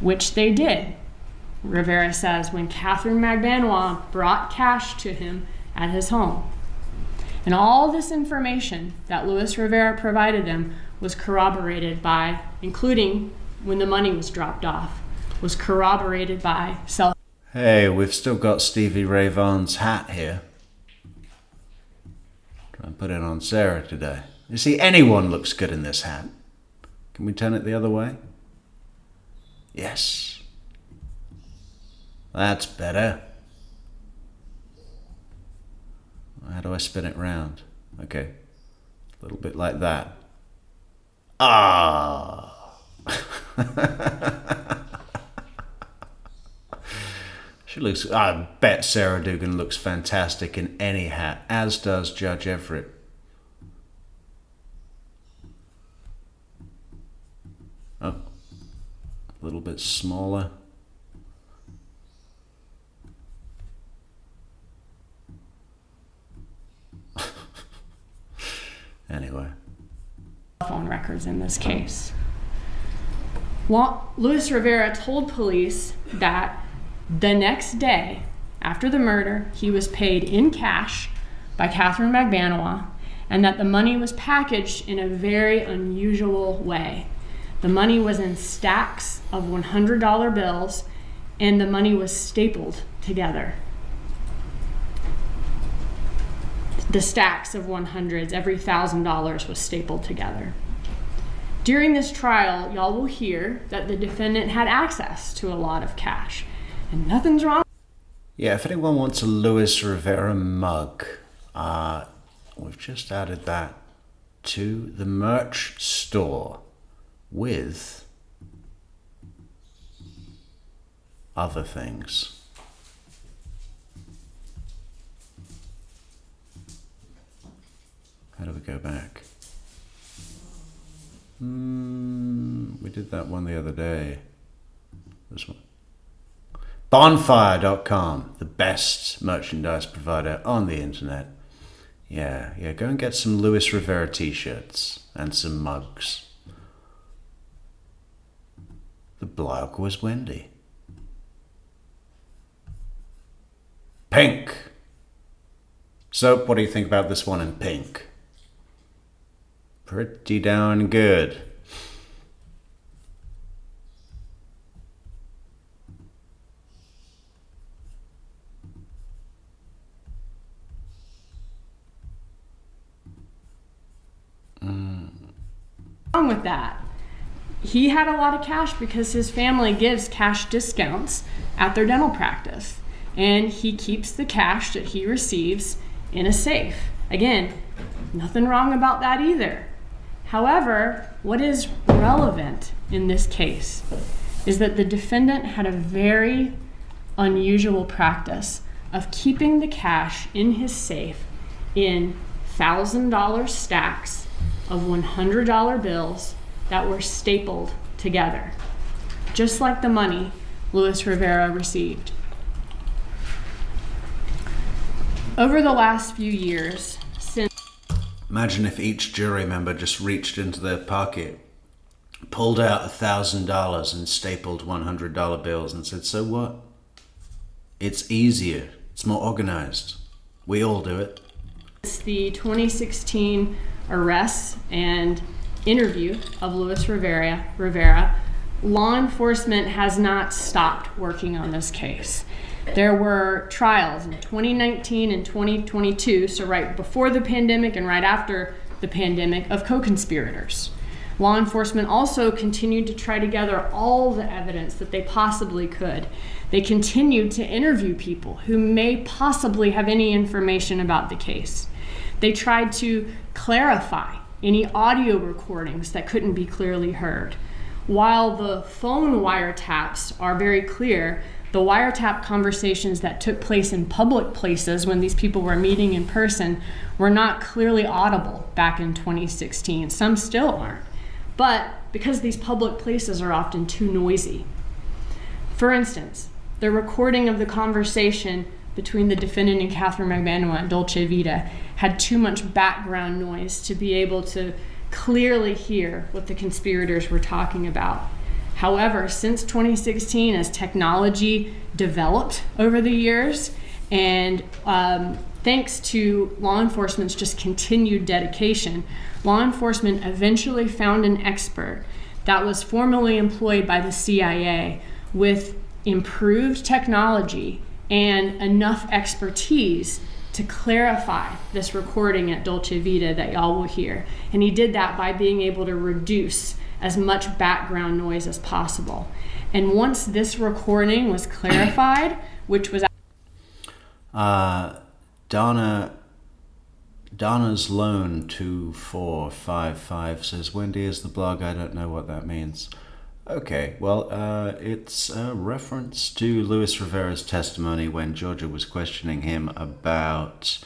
which they did. Rivera says when Catherine Magbanua brought cash to him at his home. And all this information that Luis Rivera provided them was corroborated by, including when the money was dropped off, was corroborated by cell. Hey, we've still got Stevie Ray Vaughan's hat here. Try and put it on Sarah today. You see, anyone looks good in this hat. Can we turn it the other way? Yes. That's better. How do I spin it round? Okay. A little bit like that. Ah! She looks... I bet Sarah Dugan looks fantastic in any hat, as does Judge Everett. Oh. A little bit smaller. Anyway. Phone records in this case. Luis Rivera told police that the next day after the murder, he was paid in cash by Catherine Magbanua, and that the money was packaged in a very unusual way. The money was in stacks of $100 bills, and the money was stapled together. The stacks of 100s, every $1,000 was stapled together. During this trial, y'all will hear that the defendant had access to a lot of cash, and nothing's wrong. Yeah, if anyone wants a Luis Rivera mug, we've just added that to the merch store with other things. How do we go back? We did that one the other day. This one. Bonfire.com, the best merchandise provider on the internet. Yeah, go and get some Luis Rivera t-shirts and some mugs. The bloke was Wendy. Pink. Soap, what do you think about this one in pink? Pretty darn good. Wrong with that. He had a lot of cash because his family gives cash discounts at their dental practice, and he keeps the cash that he receives in a safe. Again, nothing wrong about that either. However, what is relevant in this case is that the defendant had a very unusual practice of keeping the cash in his safe in $1,000 stacks of $100 bills that were stapled together, just like the money Luis Rivera received. Over the last few years, since... Imagine if each jury member just reached into their pocket, pulled out $1,000 and stapled $100 bills and said, so what? It's easier. It's more organized. We all do it. It's the 2016 arrests and interview of Luis Rivera, law enforcement has not stopped working on this case. There were trials in 2019 and 2022, so right before the pandemic and right after the pandemic, of co-conspirators. Law enforcement also continued to try to gather all the evidence that they possibly could. They continued to interview people who may possibly have any information about the case. They tried to clarify any audio recordings that couldn't be clearly heard. While the phone wiretaps are very clear, the wiretap conversations that took place in public places when these people were meeting in person were not clearly audible back in 2016. Some still aren't. But because these public places are often too noisy. For instance, the recording of the conversation between the defendant and Catherine Magbanua at Dolce Vita had too much background noise to be able to clearly hear what the conspirators were talking about. However, since 2016, as technology developed over the years, and thanks to law enforcement's just continued dedication, law enforcement eventually found an expert that was formerly employed by the CIA with improved technology and enough expertise to clarify this recording at Dolce Vita that y'all will hear. And he did that by being able to reduce as much background noise as possible. And once this recording was clarified, which was Donna's loan 2455 says, Wendy is the blog. I don't know what that means. Okay, well, it's a reference to Luis Rivera's testimony when Georgia was questioning him about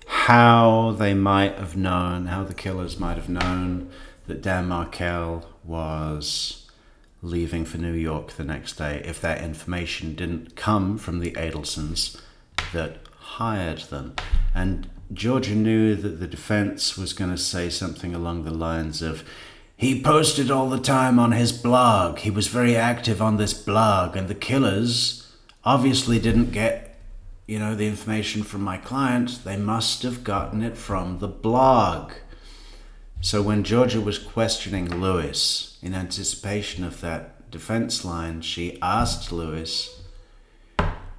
how they might have known, how the killers might have known that Dan Markel was leaving for New York the next day if that information didn't come from the Adelsons that hired them. And Georgia knew that the defense was going to say something along the lines of, he posted all the time on his blog. He was very active on this blog, and the killers obviously didn't get, the information from my client. They must have gotten it from the blog. So when Georgia was questioning Lewis in anticipation of that defense line, she asked Lewis,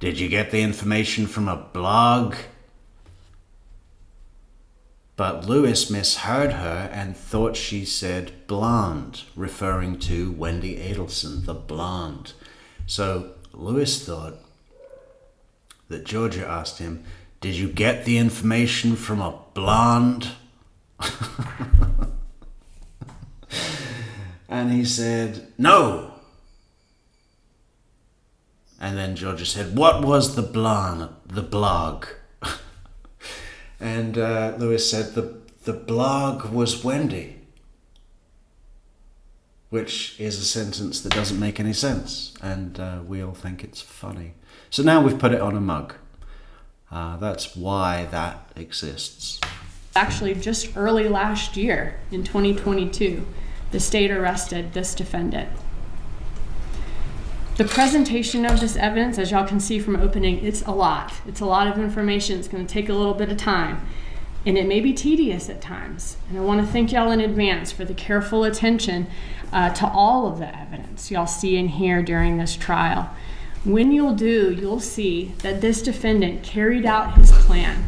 did you get the information from a blog? But Lewis misheard her and thought she said blonde, referring to Wendy Adelson, the blonde. So Lewis thought that Georgia asked him, did you get the information from a blonde? And he said, no. And then Georgia said, what was the blog? And Lewis said, the blog was Wendy. Which is a sentence that doesn't make any sense. And we all think it's funny. So now we've put it on a mug. That's why that exists. actually just early last year in 2022, the state arrested this defendant. The presentation of this evidence, as y'all can see from opening, it's a lot. It's a lot of information. It's going to take a little bit of time. And it may be tedious at times. And I want to thank y'all in advance for the careful attention to all of the evidence y'all see and hear during this trial. When you'll see that this defendant carried out his plan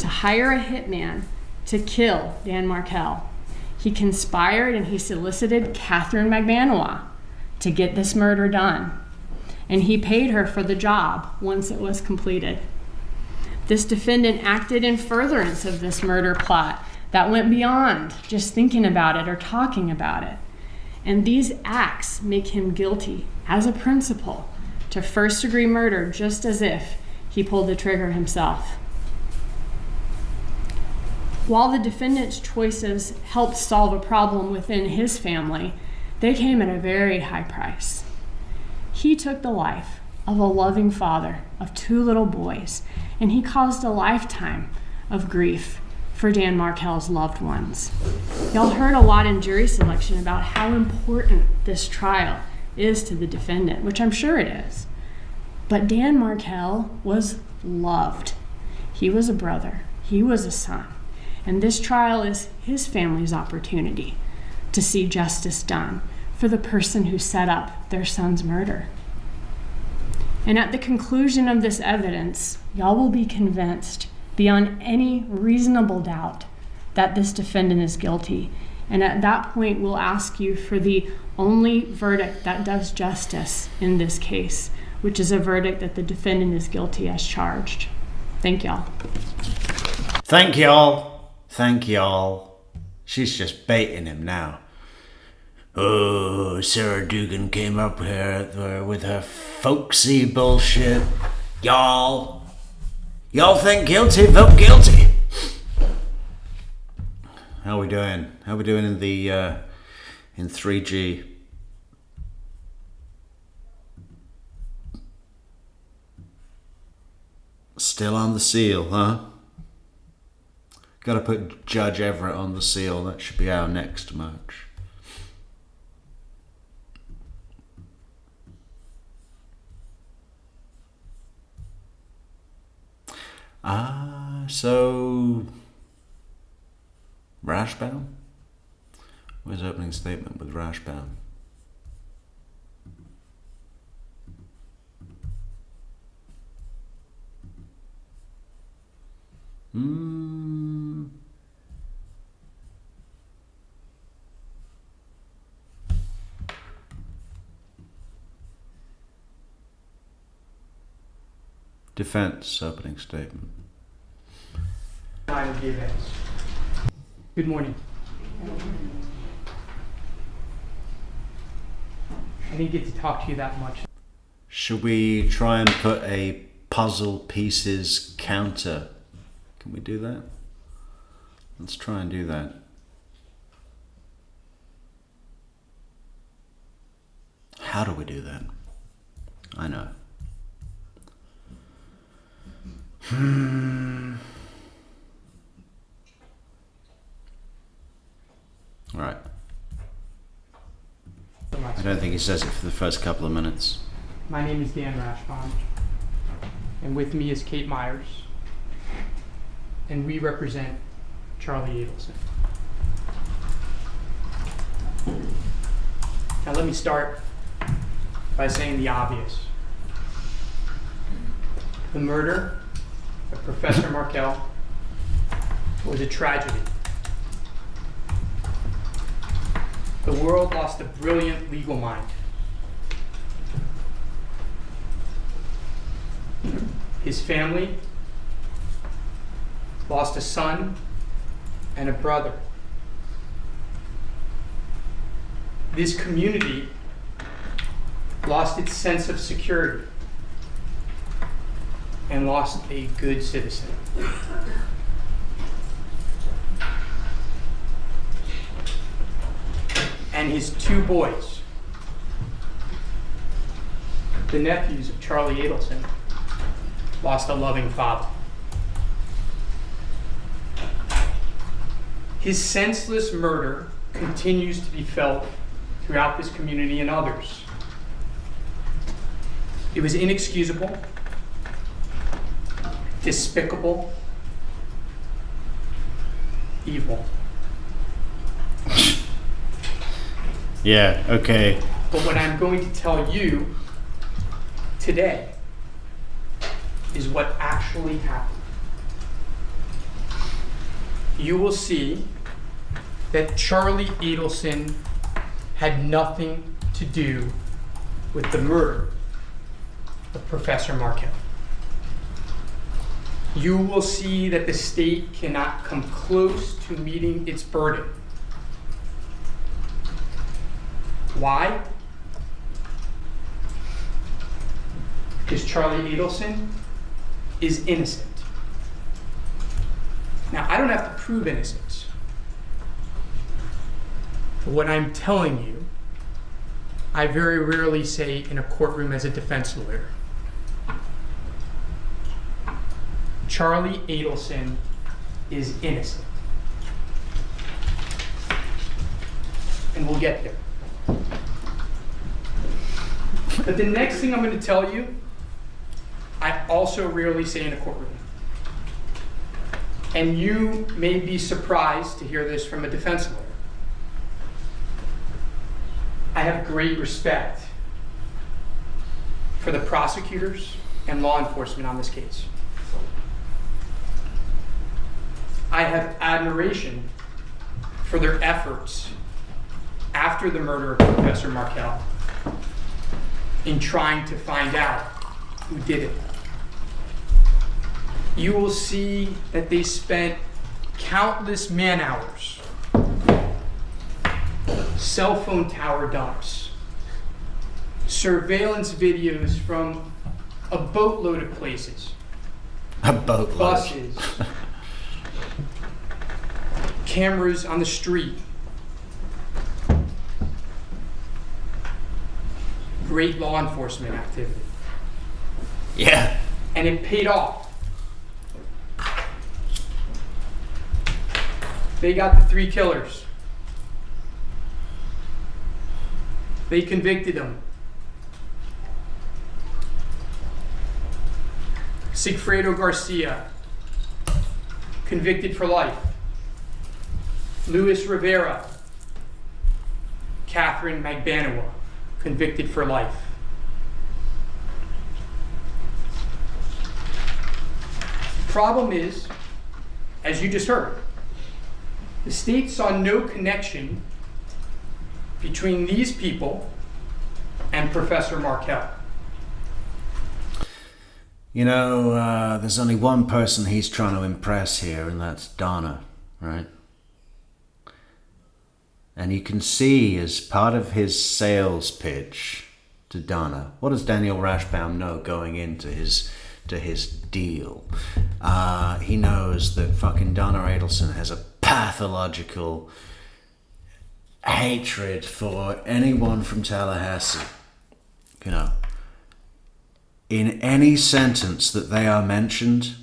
to hire a hitman to kill Dan Markel. He conspired and he solicited Catherine McManaway to get this murder done. And he paid her for the job once it was completed. This defendant acted in furtherance of this murder plot that went beyond just thinking about it or talking about it. And these acts make him guilty as a principal to first-degree murder, just as if he pulled the trigger himself. While the defendant's choices helped solve a problem within his family, they came at a very high price. He took the life of a loving father of 2 little boys, and he caused a lifetime of grief for Dan Markel's loved ones. Y'all heard a lot in jury selection about how important this trial is to the defendant, which I'm sure it is. But Dan Markel was loved. He was a brother. He was a son. And this trial is his family's opportunity to see justice done for the person who set up their son's murder. And at the conclusion of this evidence, y'all will be convinced beyond any reasonable doubt that this defendant is guilty. And at that point, we'll ask you for the only verdict that does justice in this case, which is a verdict that the defendant is guilty as charged. Thank y'all. Thank y'all. Thank y'all. She's just baiting him now. Oh, Sarah Dugan came up here with her folksy bullshit. Y'all think guilty, vote guilty. How we doing? How we doing in the in 3G? Still on the seal, huh? Gotta put Judge Everett on the seal. That should be our next match. So Rashbaum? Where's opening statement with Rashbaum? Defense opening statement. Time of the events. Good morning. I didn't get to talk to you that much. Should we try and put a puzzle pieces counter? Can we do that? Let's try and do that. How do we do that? I know. Right. I don't think he says it for the first couple of minutes. My name is Dan Rashbaum, and with me is Kate Myers, and we represent Charlie Adelson. Now let me start by saying the obvious. The murder of Professor Markel was a tragedy. The world lost a brilliant legal mind. His family lost a son and a brother. This community lost its sense of security and lost a good citizen. And his two boys, the nephews of Charlie Adelson, lost a loving father. His senseless murder continues to be felt throughout this community and others. It was inexcusable, despicable, evil. Yeah, okay. But what I'm going to tell you today is what actually happened. You will see that Charlie Adelson had nothing to do with the murder of Professor Markel. You will see that the state cannot come close to meeting its burden. Why? Because Charlie Adelson is innocent. Now, I don't have to prove innocence. But what I'm telling you, I very rarely say in a courtroom as a defense lawyer. Charlie Adelson is innocent. And we'll get there. But the next thing I'm going to tell you, I also rarely say in a courtroom. And you may be surprised to hear this from a defense lawyer. I have great respect for the prosecutors and law enforcement on this case. I have admiration for their efforts after the murder of Professor Markel in trying to find out who did it. You will see that they spent countless man hours, cell phone tower dumps, surveillance videos from a boatload of places, A boatload. buses, cameras on the street. Great law enforcement activity. Yeah. And it paid off. They got the 3 killers. They convicted them. Sigfredo Garcia, convicted for life. Luis Rivera, Catherine Magbanua, convicted for life. Problem is, as you just heard, the state saw no connection between these people and Professor Markel. You know, there's only one person he's trying to impress here, and that's Donna, right? And you can see as part of his sales pitch to Donna, what does Daniel Rashbaum know going into his deal? He knows that fucking Donna Adelson has a pathological hatred for anyone from Tallahassee. You know, in any sentence that they are mentioned,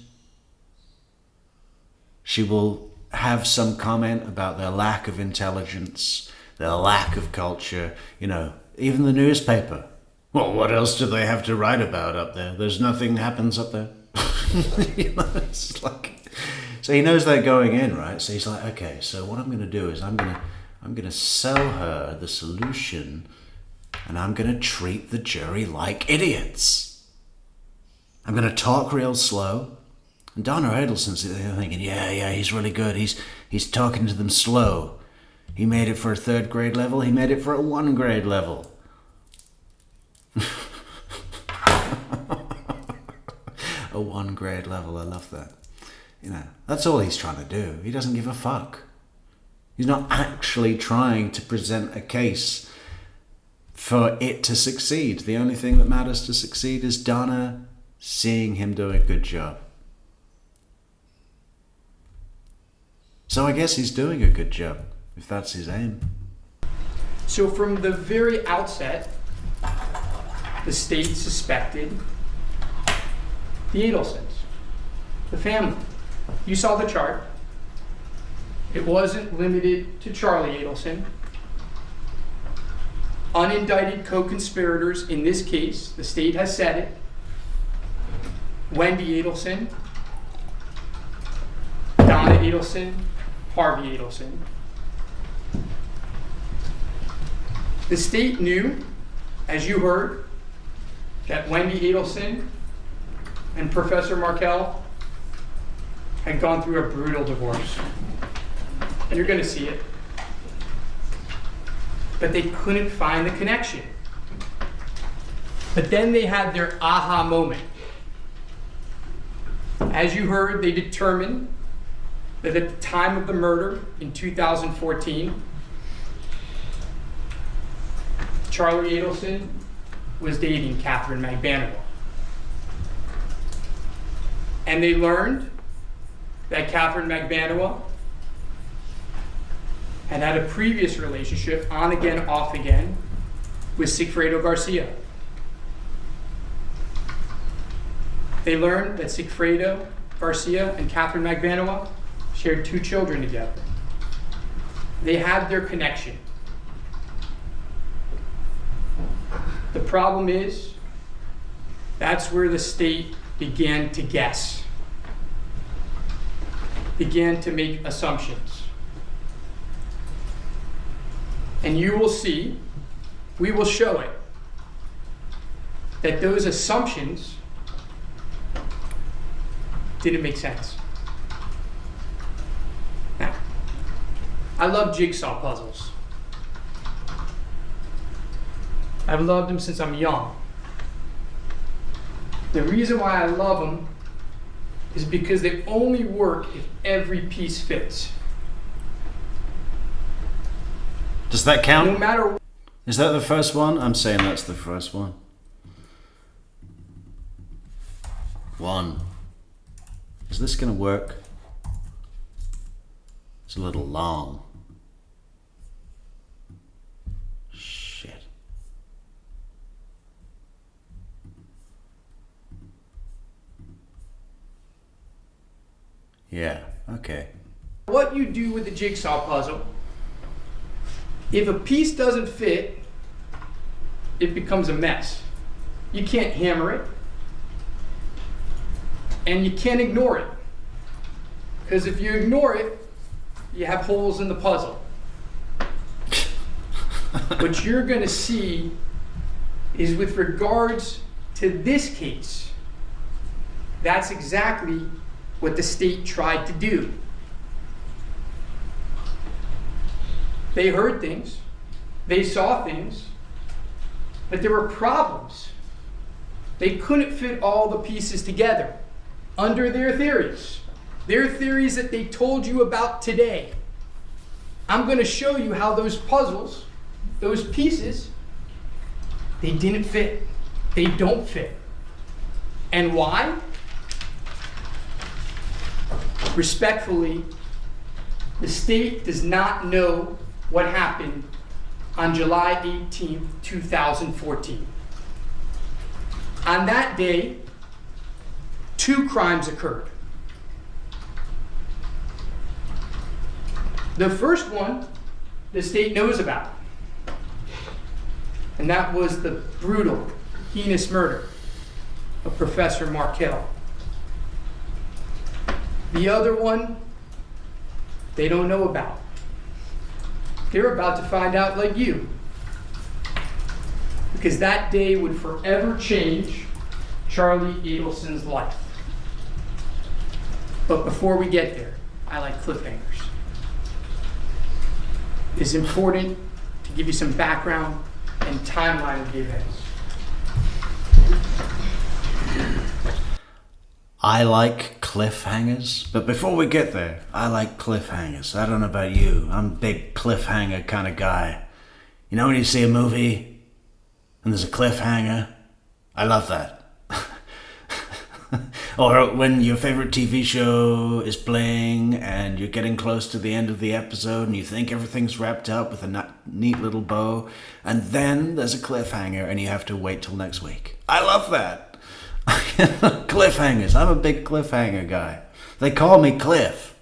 she will have some comment about their lack of intelligence, their lack of culture, you know, even the newspaper. Well, what else do they have to write about up there? There's nothing happens up there. You know, it's like, so he knows that going in, right? So he's like, okay, so what I'm going to do is I'm going to sell her the solution, and I'm going to treat the jury like idiots. I'm going to talk real slow. And Donna Adelson's thinking, yeah, he's really good. He's talking to them slow. He made it for a 3rd grade level. He made it for a 1 grade level. A 1 grade level, I love that. You know, that's all he's trying to do. He doesn't give a fuck. He's not actually trying to present a case for it to succeed. The only thing that matters to succeed is Donna seeing him do a good job. So I guess he's doing a good job, if that's his aim. So from the very outset, the state suspected the Adelsons, the family. You saw the chart. It wasn't limited to Charlie Adelson. Unindicted co-conspirators in this case, the state has said it, Wendy Adelson, Donna Adelson, Harvey Adelson. The state knew, as you heard, that Wendy Adelson and Professor Markel had gone through a brutal divorce. And you're going to see it. But they couldn't find the connection. But then they had their aha moment. As you heard, they determined that at the time of the murder in 2014, Charlie Adelson was dating Catherine Magbanua. And they learned that Catherine Magbanua had had a previous relationship, on again, off again, with Sigfredo Garcia. They learned that Sigfredo Garcia and Catherine Magbanua shared 2 children together. They had their connection. The problem is, that's where the state began to guess, began to make assumptions. And you will see, we will show it, that those assumptions didn't make sense. Now, I love jigsaw puzzles. I've loved them since I'm young. The reason why I love them is because they only work if every piece fits. Does that count? No matter. Is that the first one? I'm saying that's the first one. 1. Is this going to work? It's a little long. Shit. Yeah, okay. What you do with the jigsaw puzzle, if a piece doesn't fit, it becomes a mess. You can't hammer it, and you can't ignore it. Because if you ignore it, you have holes in the puzzle. What you're going to see is, with regards to this case, that's exactly what the state tried to do. They heard things, they saw things, but there were problems They couldn't fit all the pieces together under their theories. Their theories that they told you about today. I'm going to show you how those puzzles, those pieces, they didn't fit. They don't fit. And why? Respectfully, the state does not know what happened on July 18th, 2014. On that day, 2 crimes occurred. The first one, the state knows about, and that was the brutal, heinous murder of Professor Markell. The other one, they don't know about. They're about to find out like you. Because that day would forever change Charlie Adelson's life. But before we get there, I like cliffhangers. It's important to give you some background and timeline of the events. I like cliffhangers, but before we get there, I like cliffhangers. I don't know about you. I'm a big cliffhanger kind of guy. You know when you see a movie and there's a cliffhanger? I love that. Or when your favorite TV show is playing and you're getting close to the end of the episode and you think everything's wrapped up with a neat little bow, and then there's a cliffhanger and you have to wait till next week. I love that. Cliffhangers. I'm a big cliffhanger guy. They call me Cliff.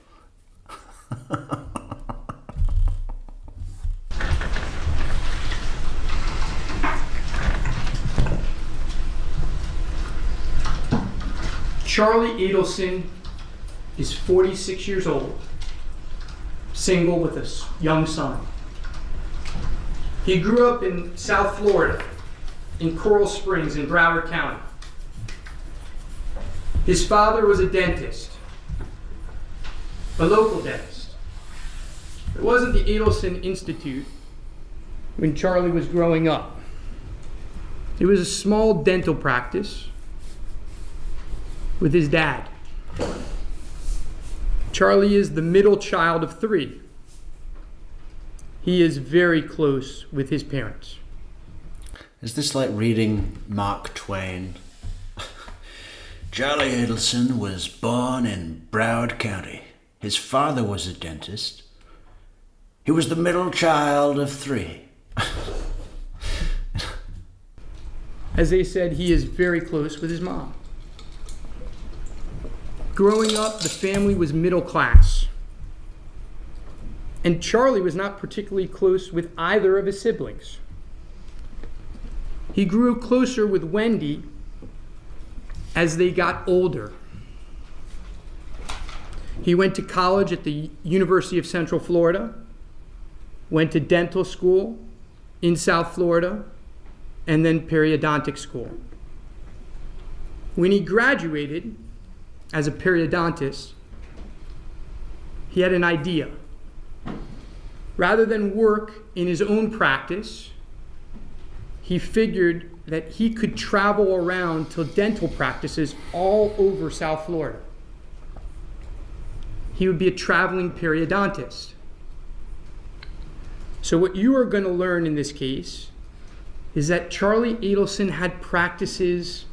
Charlie Adelson is 46 years old, single with a young son. He grew up in South Florida, in Coral Springs in Broward County. His father was a dentist, a local dentist. It wasn't the Adelson Institute when Charlie was growing up. It was a small dental practice with his dad. Charlie is the middle child of 3. He is very close with his parents. Is this like reading Mark Twain? Charlie Adelson was born in Broward County. His father was a dentist. He was the middle child of 3. As they said, he is very close with his mom. Growing up, the family was middle class. And Charlie was not particularly close with either of his siblings. He grew closer with Wendy as they got older. He went to college at the University of Central Florida, went to dental school in South Florida, and then periodontic school. When he graduated as a periodontist, he had an idea. Rather than work in his own practice, he figured that he could travel around to dental practices all over South Florida. He would be a traveling periodontist. So what you are going to learn in this case is that Charlie Adelson had practices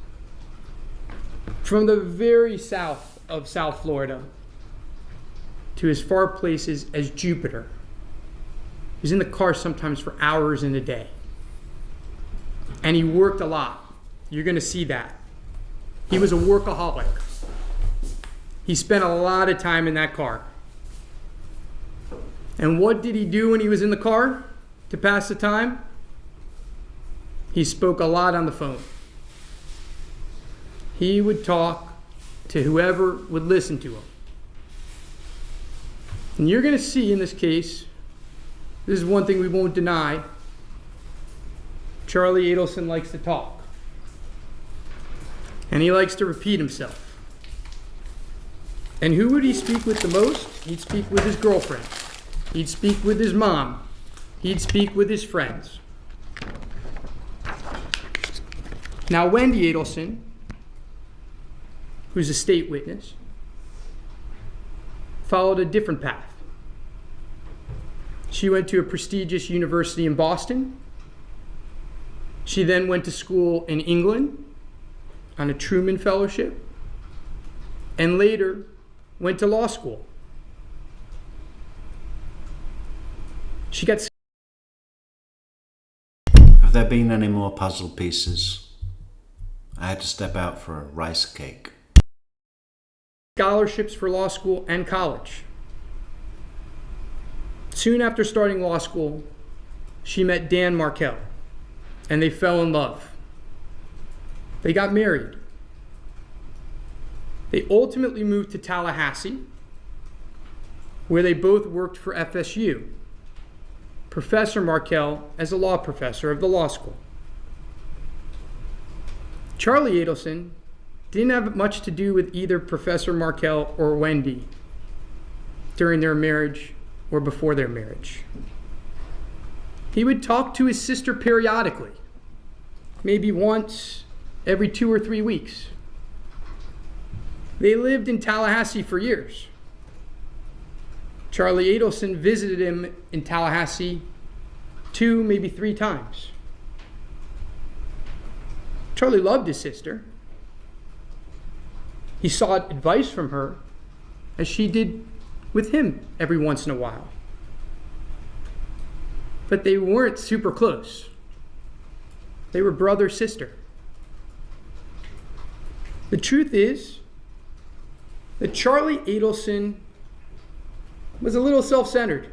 from the very south of South Florida to as far places as Jupiter. He was in the car sometimes for hours in a day. And he worked a lot. You're going to see that. He was a workaholic. He spent a lot of time in that car. And what did he do when he was in the car to pass the time? He spoke a lot on the phone. He would talk to whoever would listen to him. And you're going to see in this case, this is one thing we won't deny, Charlie Adelson likes to talk. And he likes to repeat himself. And who would he speak with the most? He'd speak with his girlfriend. He'd speak with his mom. He'd speak with his friends. Now, Wendy Adelson, who's a state witness, followed a different path. She went to a prestigious university in Boston. She then went to school in England on a Truman Fellowship, and later went to law school. She got Have there been any more puzzle pieces? I had to step out for a rice cake. scholarships for law school and college. Soon after starting law school, she met Dan Markel, and they fell in love. They got married. They ultimately moved to Tallahassee, where they both worked for FSU. Professor Markel as a law professor of the law school. Charlie Adelson didn't have much to do with either Professor Markel or Wendy during their marriage or before their marriage. He would talk to his sister periodically, maybe once every 2 or 3 weeks. They lived in Tallahassee for years. Charlie Adelson visited him in Tallahassee 2, maybe 3 times. Charlie loved his sister. He sought advice from her, as she did with him every once in a while. But they weren't super close. They were brother-sister. The truth is that Charlie Adelson was a little self-centered.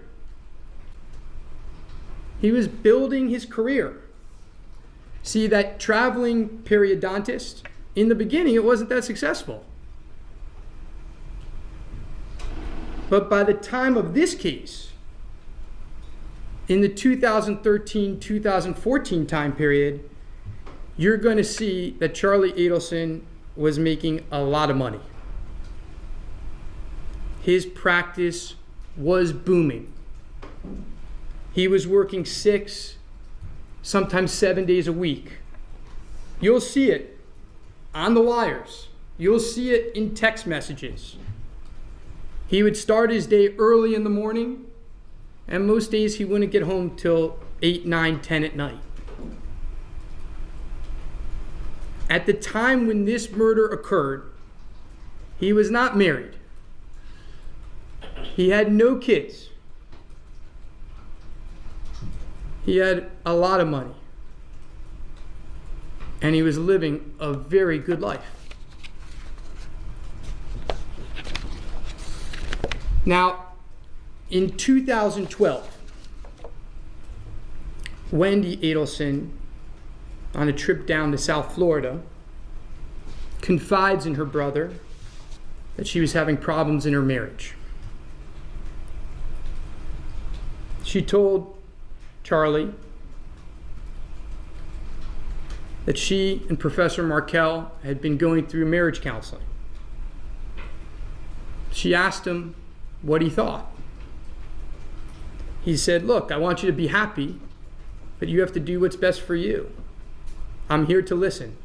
He was building his career. See, that traveling periodontist, in the beginning, it wasn't that successful. But by the time of this case, in the 2013-2014 time period, you're going to see that Charlie Adelson was making a lot of money. His practice was booming. He was working 6, sometimes 7 days a week. You'll see it on the wires. You'll see it in text messages. He would start his day early in the morning, and most days he wouldn't get home till 8, 9, 10 at night. At the time when this murder occurred, he was not married. He had no kids. He had a lot of money. And he was living a very good life. Now, in 2012, Wendy Adelson, on a trip down to South Florida, confides in her brother that she was having problems in her marriage. She told Charlie that she and Professor Markel had been going through marriage counseling. She asked him what he thought. He said, "Look, I want you to be happy, but you have to do what's best for you. I'm here to listen."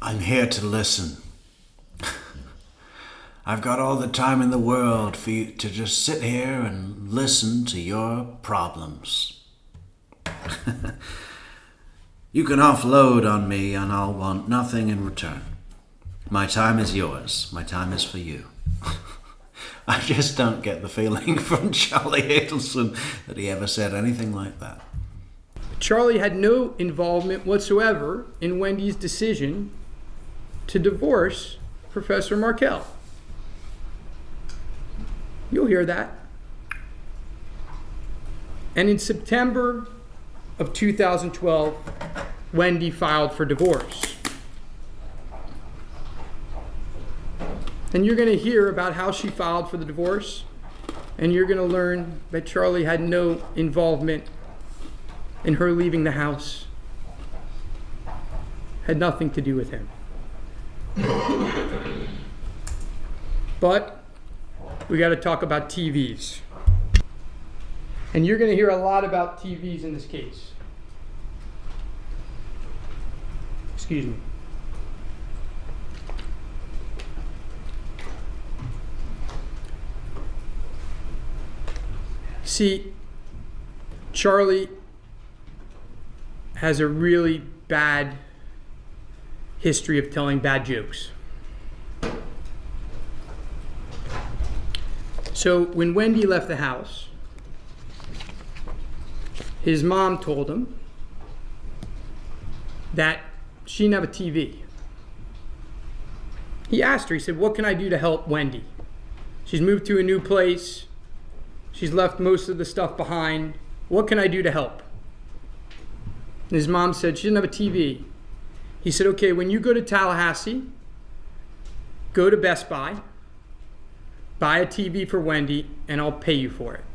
I'm here to listen. I've got all the time in the world for you to just sit here and listen to your problems. You can offload on me and I'll want nothing in return. My time is yours. My time is for you. I just don't get the feeling from Charlie Adelson that he ever said anything like that. Charlie had no involvement whatsoever in Wendy's decision to divorce Professor Markel. You'll hear that. And in September of 2012, Wendy filed for divorce. And you're going to hear about how she filed for the divorce, and you're going to learn that Charlie had no involvement in her leaving the house. Had nothing to do with him. But we got to talk about TVs. And you're going to hear a lot about TVs in this case. Excuse me. See, Charlie has a really bad history of telling bad jokes. So when Wendy left the house, his mom told him that she didn't have a TV. He asked her, he said, "What can I do to help Wendy? She's moved to a new place. She's left most of the stuff behind. What can I do to help?" And his mom said, "She doesn't have a TV." He said, "Okay, when you go to Tallahassee, go to Best Buy, buy a TV for Wendy, and I'll pay you for it."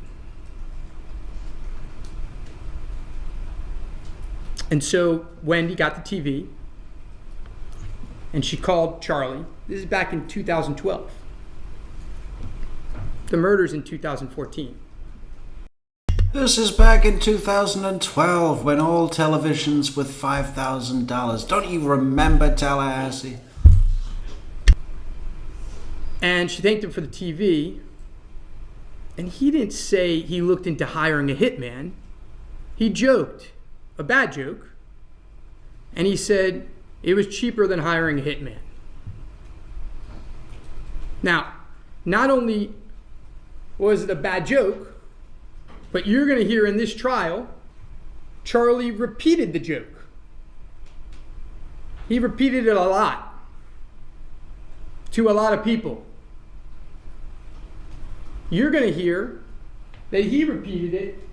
And so Wendy got the TV, and she called Charlie. This is back in 2012. The murder's in 2014. This is back in 2012 when all televisions with $5,000. Don't you remember Tallahassee? And she thanked him for the TV. And he didn't say he looked into hiring a hitman. He joked, a bad joke. And he said it was cheaper than hiring a hitman. Now, not only was it a bad joke, but you're going to hear in this trial, Charlie repeated the joke. He repeated it a lot to a lot of people. You're going to hear that he repeated it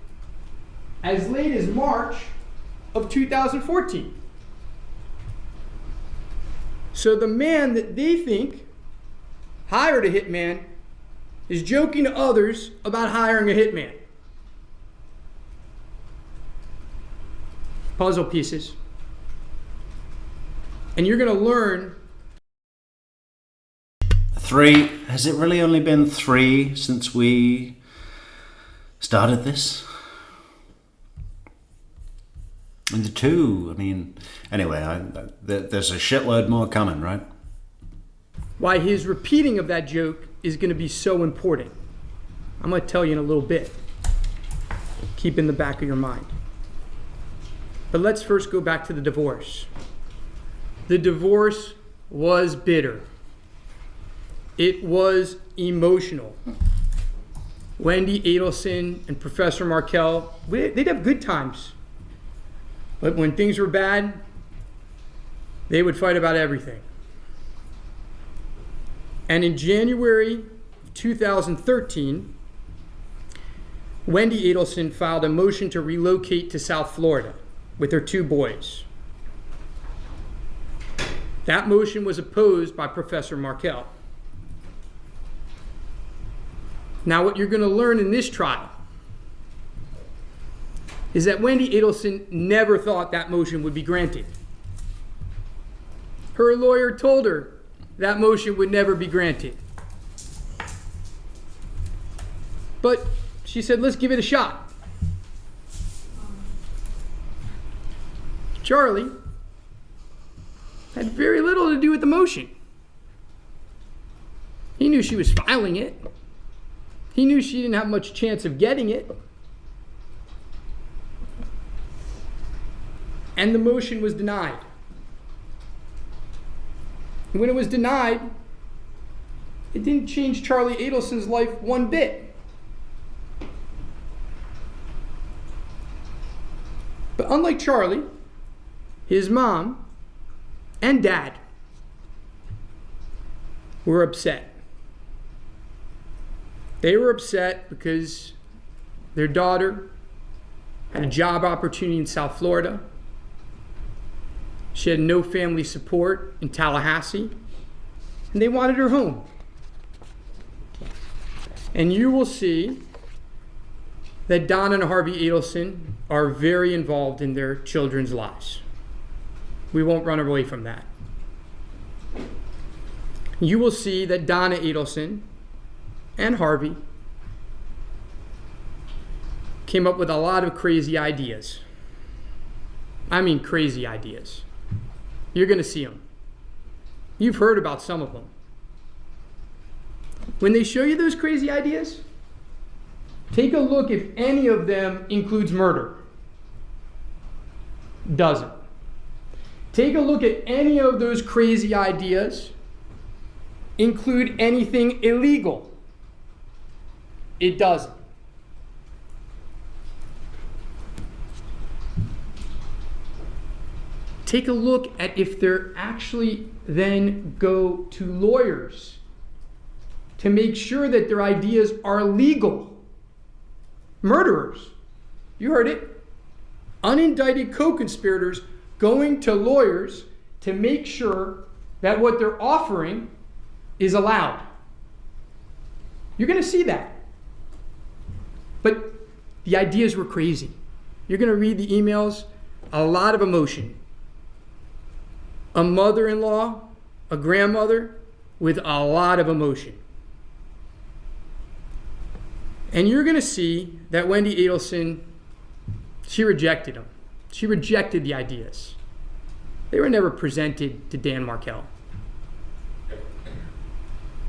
as late as March of 2014. So the man that they think hired a hitman is joking to others about hiring a hitman. Puzzle pieces. And you're going to learn. 3. Has it really only been 3 since we started this? And the 2, I mean, anyway, there's a shitload more coming, right? Why his repeating of that joke is going to be so important. I'm going to tell you in a little bit. Keep in the back of your mind. But let's first go back to the divorce. The divorce was bitter. It was emotional. Wendy Adelson and Professor Markel, they'd have good times. But when things were bad, they would fight about everything. And in January 2013, Wendy Adelson filed a motion to relocate to South Florida with her 2 boys. That motion was opposed by Professor Markel. Now, what you're going to learn in this trial is that Wendy Adelson never thought that motion would be granted. Her lawyer told her that motion would never be granted. But she said, let's give it a shot. Charlie had very little to do with the motion. He knew she was filing it. He knew she didn't have much chance of getting it. And the motion was denied. And when it was denied, it didn't change Charlie Adelson's life one bit. But unlike Charlie, his mom and dad were upset. They were upset because their daughter had a job opportunity in South Florida. She had no family support in Tallahassee, and they wanted her home. And you will see that Donna and Harvey Adelson are very involved in their children's lives. We won't run away from that. You will see that Donna Adelson and Harvey came up with a lot of crazy ideas. I mean crazy ideas. You're going to see them. You've heard about some of them. When they show you those crazy ideas, take a look if any of them includes murder. Doesn't. Take a look at any of those crazy ideas include anything illegal. It doesn't. Take a look at if they're actually then go to lawyers to make sure that their ideas are legal. Murderers. You heard it. Unindicted co-conspirators going to lawyers to make sure that what they're offering is allowed. You're going to see that. But the ideas were crazy. You're going to read the emails, a lot of emotion. A mother-in-law, a grandmother with a lot of emotion. And you're going to see that Wendy Adelson, she rejected them. She rejected the ideas. They were never presented to Dan Markel.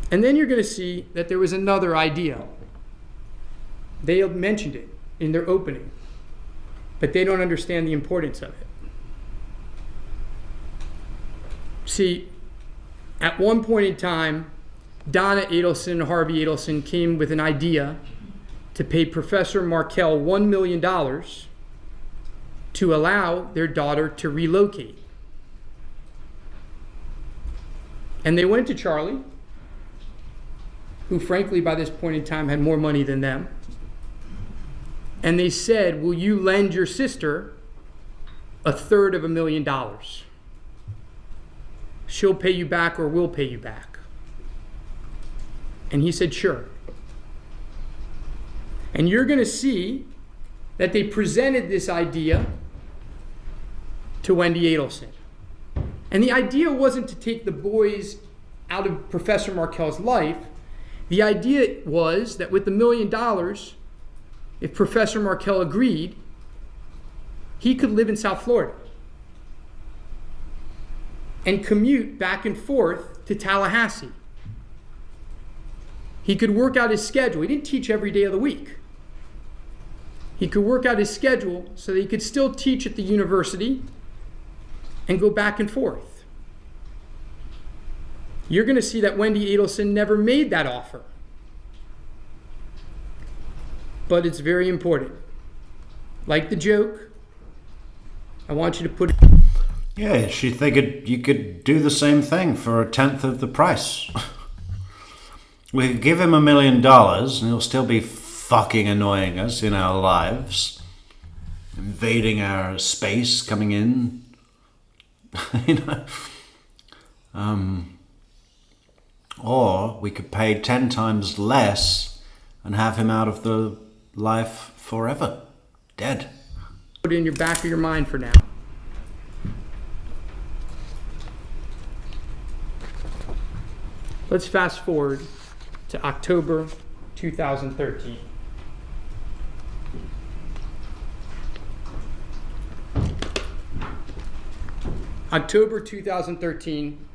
And then you're going to see that there was another idea. They mentioned it in their opening, but they don't understand the importance of it. See, at one point in time, Donna Adelson and Harvey Adelson came with an idea to pay Professor Markel $1 million to allow their daughter to relocate. And they went to Charlie, who frankly by this point in time had more money than them. And they said, will you lend your sister $350,000? She'll pay you back or we'll pay you back. And he said, sure. And you're going to see that they presented this idea to Wendy Adelson. And the idea wasn't to take the boys out of Professor Markel's life. The idea was that with the $1 million, if Professor Markel agreed, he could live in South Florida and commute back and forth to Tallahassee. He could work out his schedule. He didn't teach every day of the week. He could work out his schedule so that he could still teach at the university and go back and forth. You're going to see that Wendy Adelson never made that offer. But it's very important. Like the joke, I want you to put it. Yeah, she figured you could do the same thing for 1/10 of the price. We could give him $1 million and he'll still be fucking annoying us in our lives, invading our space, coming in. You know? Or we could pay 10 times less and have him out of the life forever, dead. Put it in your back of your mind for now. Let's fast forward to October 2013. October 2013,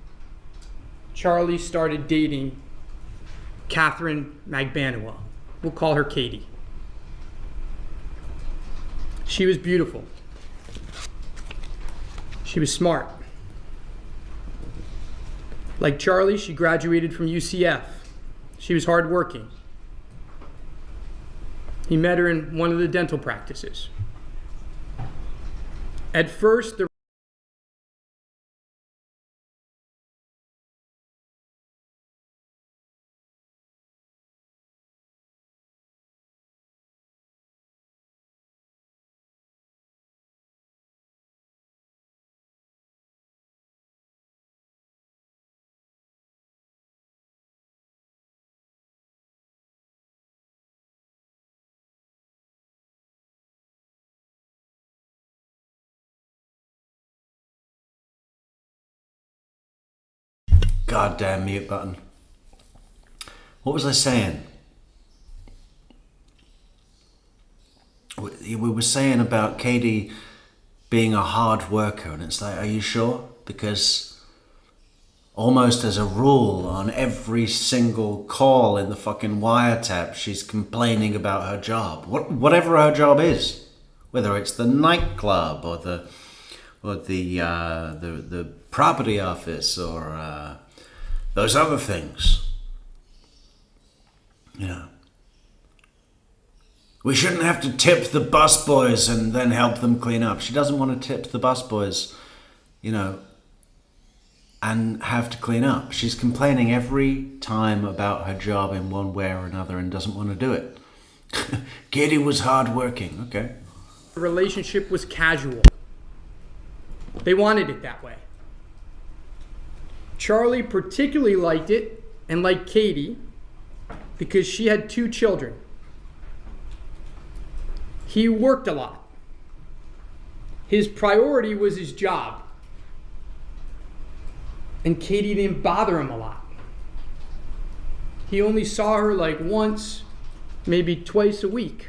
Charlie started dating Catherine Magbanua. We'll call her Katie. She was beautiful. She was smart. Like Charlie, she graduated from UCF. She was hardworking. He met her in one of the dental practices. At first, the Goddamn mute button. What was I saying? We were saying about Katie being a hard worker, and it's like, are you sure? because almost as a rule, on every single call in the fucking wiretap, she's complaining about her job. Whatever her job is. Whether it's the nightclub or the property office or those other things. You know. We shouldn't have to tip the busboys and then help them clean up. She doesn't want to tip the busboys, you know, and have to clean up. She's complaining every time about her job in one way or another and doesn't want to do it. Katie was hardworking. Okay. The relationship was casual. They wanted it that way. Charlie particularly liked it and liked Katie because she had 2 children. He worked a lot. His priority was his job. And Katie didn't bother him a lot. He only saw her like once, maybe twice a week.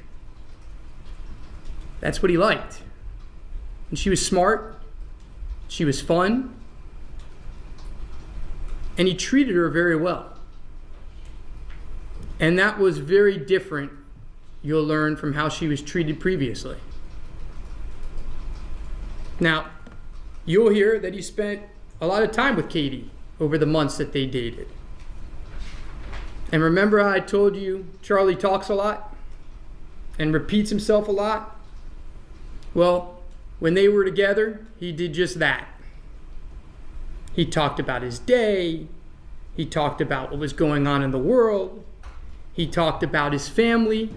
That's what he liked. And she was smart. She was fun. And he treated her very well. And that was very different, you'll learn, from how she was treated previously. Now, you'll hear that he spent a lot of time with Katie over the months that they dated. And remember how I told you Charlie talks a lot and repeats himself a lot? Well, when they were together, he did just that. He talked about his day. He talked about what was going on in the world. He talked about his family,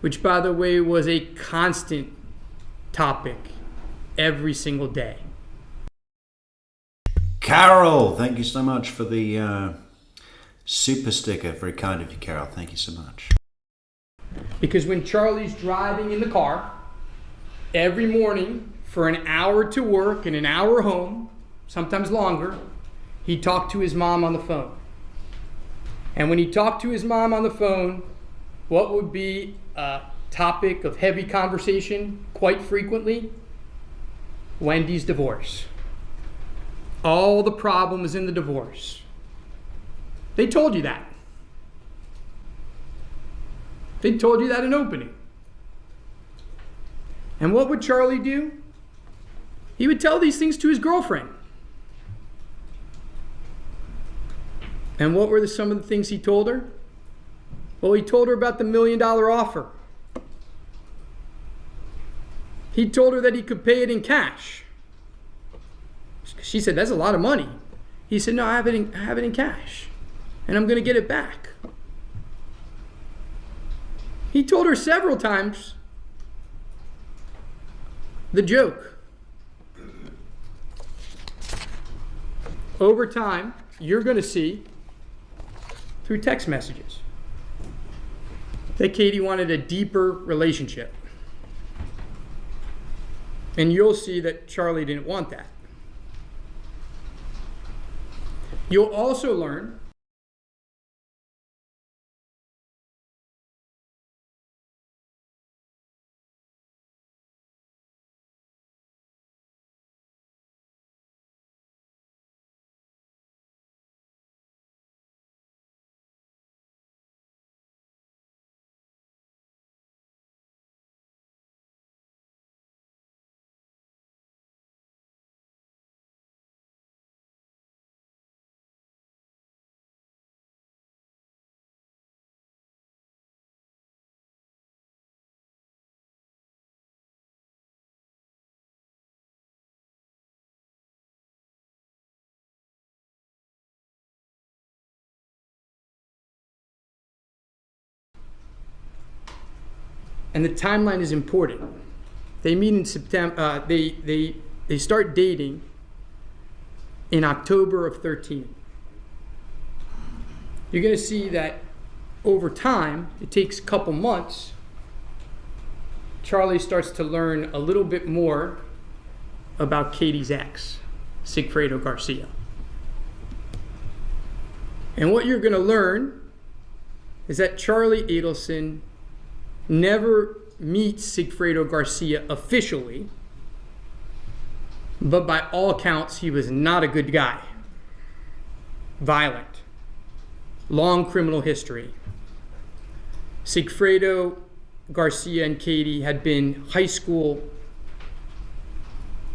which, by the way, was a constant topic every single day. Carol, thank you so much for the super sticker. Very kind of you, Carol. Thank you so much. Because when Charlie's driving in the car, every morning for an hour to work and an hour home, sometimes longer, he talked to his mom on the phone. And when he talked to his mom on the phone, what would be a topic of heavy conversation quite frequently? Wendy's divorce. All the problems in the divorce. They told you that. They told you that in opening. And what would Charlie do? He would tell these things to his girlfriend. And what were some of the things he told her? Well, he told her about the $1 million offer. He told her that he could pay it in cash. She said, that's a lot of money. He said, no, I have it in cash. And I'm going to get it back. He told her several times the joke. Over time, you're going to see through text messages that Katie wanted a deeper relationship. And you'll see that Charlie didn't want that. You'll also learn and the timeline is important. They meet in September. They start dating in October of 13. You're going to see that over time, it takes a couple months, Charlie starts to learn a little bit more about Katie's ex, Sigfredo Garcia. And what you're going to learn is that Charlie Adelson never meets Sigfredo Garcia officially But by all accounts, he was not a good guy. Violent. Long criminal history. Sigfredo Garcia and Katie had been high school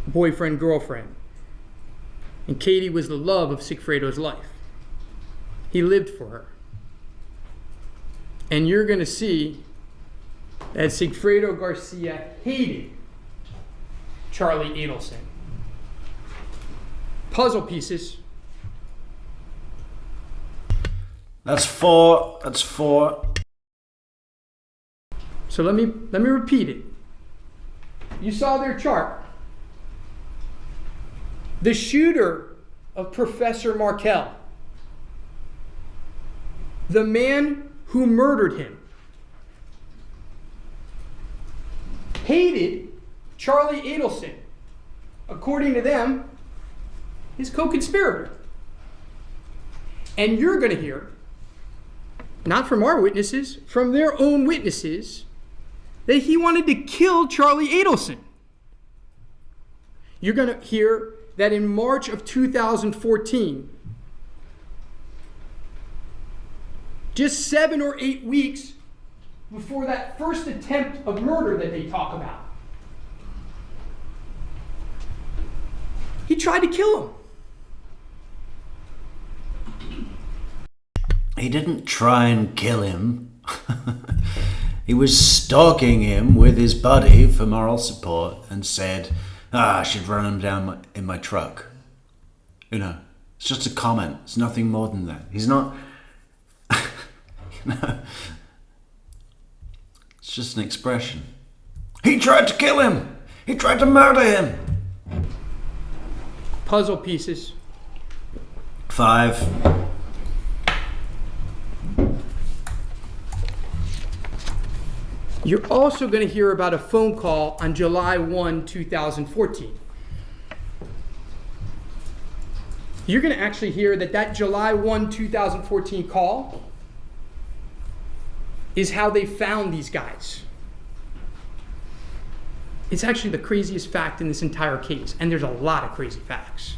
boyfriend, girlfriend. And Katie was the love of Sigfredo's life. He lived for her. And you're going to see that Sigfredo Garcia hated Charlie Adelson. Puzzle pieces. That's four. That's four. So let me repeat it. You saw their chart. The shooter of Professor Markel, the man who murdered him, hated Charlie Adelson, according to them, his co-conspirator. And you're going to hear, not from our witnesses, from their own witnesses, that he wanted to kill Charlie Adelson. You're going to hear that in March of 2014, just 7 or 8 weeks before that first attempt of murder that they talk about, he tried to kill him. He didn't try and kill him. He was stalking him with his buddy for moral support and said, I should run him down in my truck. You know, it's just a comment. It's nothing more than that. He's not... It's just an expression. He tried to kill him. He tried to murder him. Puzzle pieces. 5. You're also going to hear about a phone call on July 1, 2014. You're going to actually hear that July 1, 2014 call is how they found these guys. It's actually the craziest fact in this entire case, and there's a lot of crazy facts.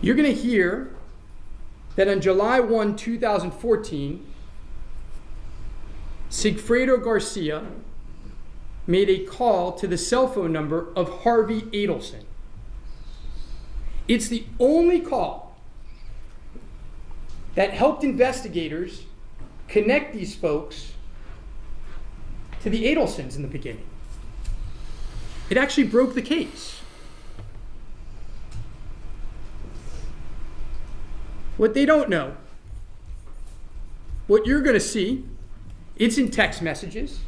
You're going to hear that on July 1, 2014, Sigfredo Garcia made a call to the cell phone number of Harvey Adelson. It's the only call that helped investigators connect these folks to the Adelsons in the beginning. It actually broke the case. What they don't know, what you're going to see, it's in text messages.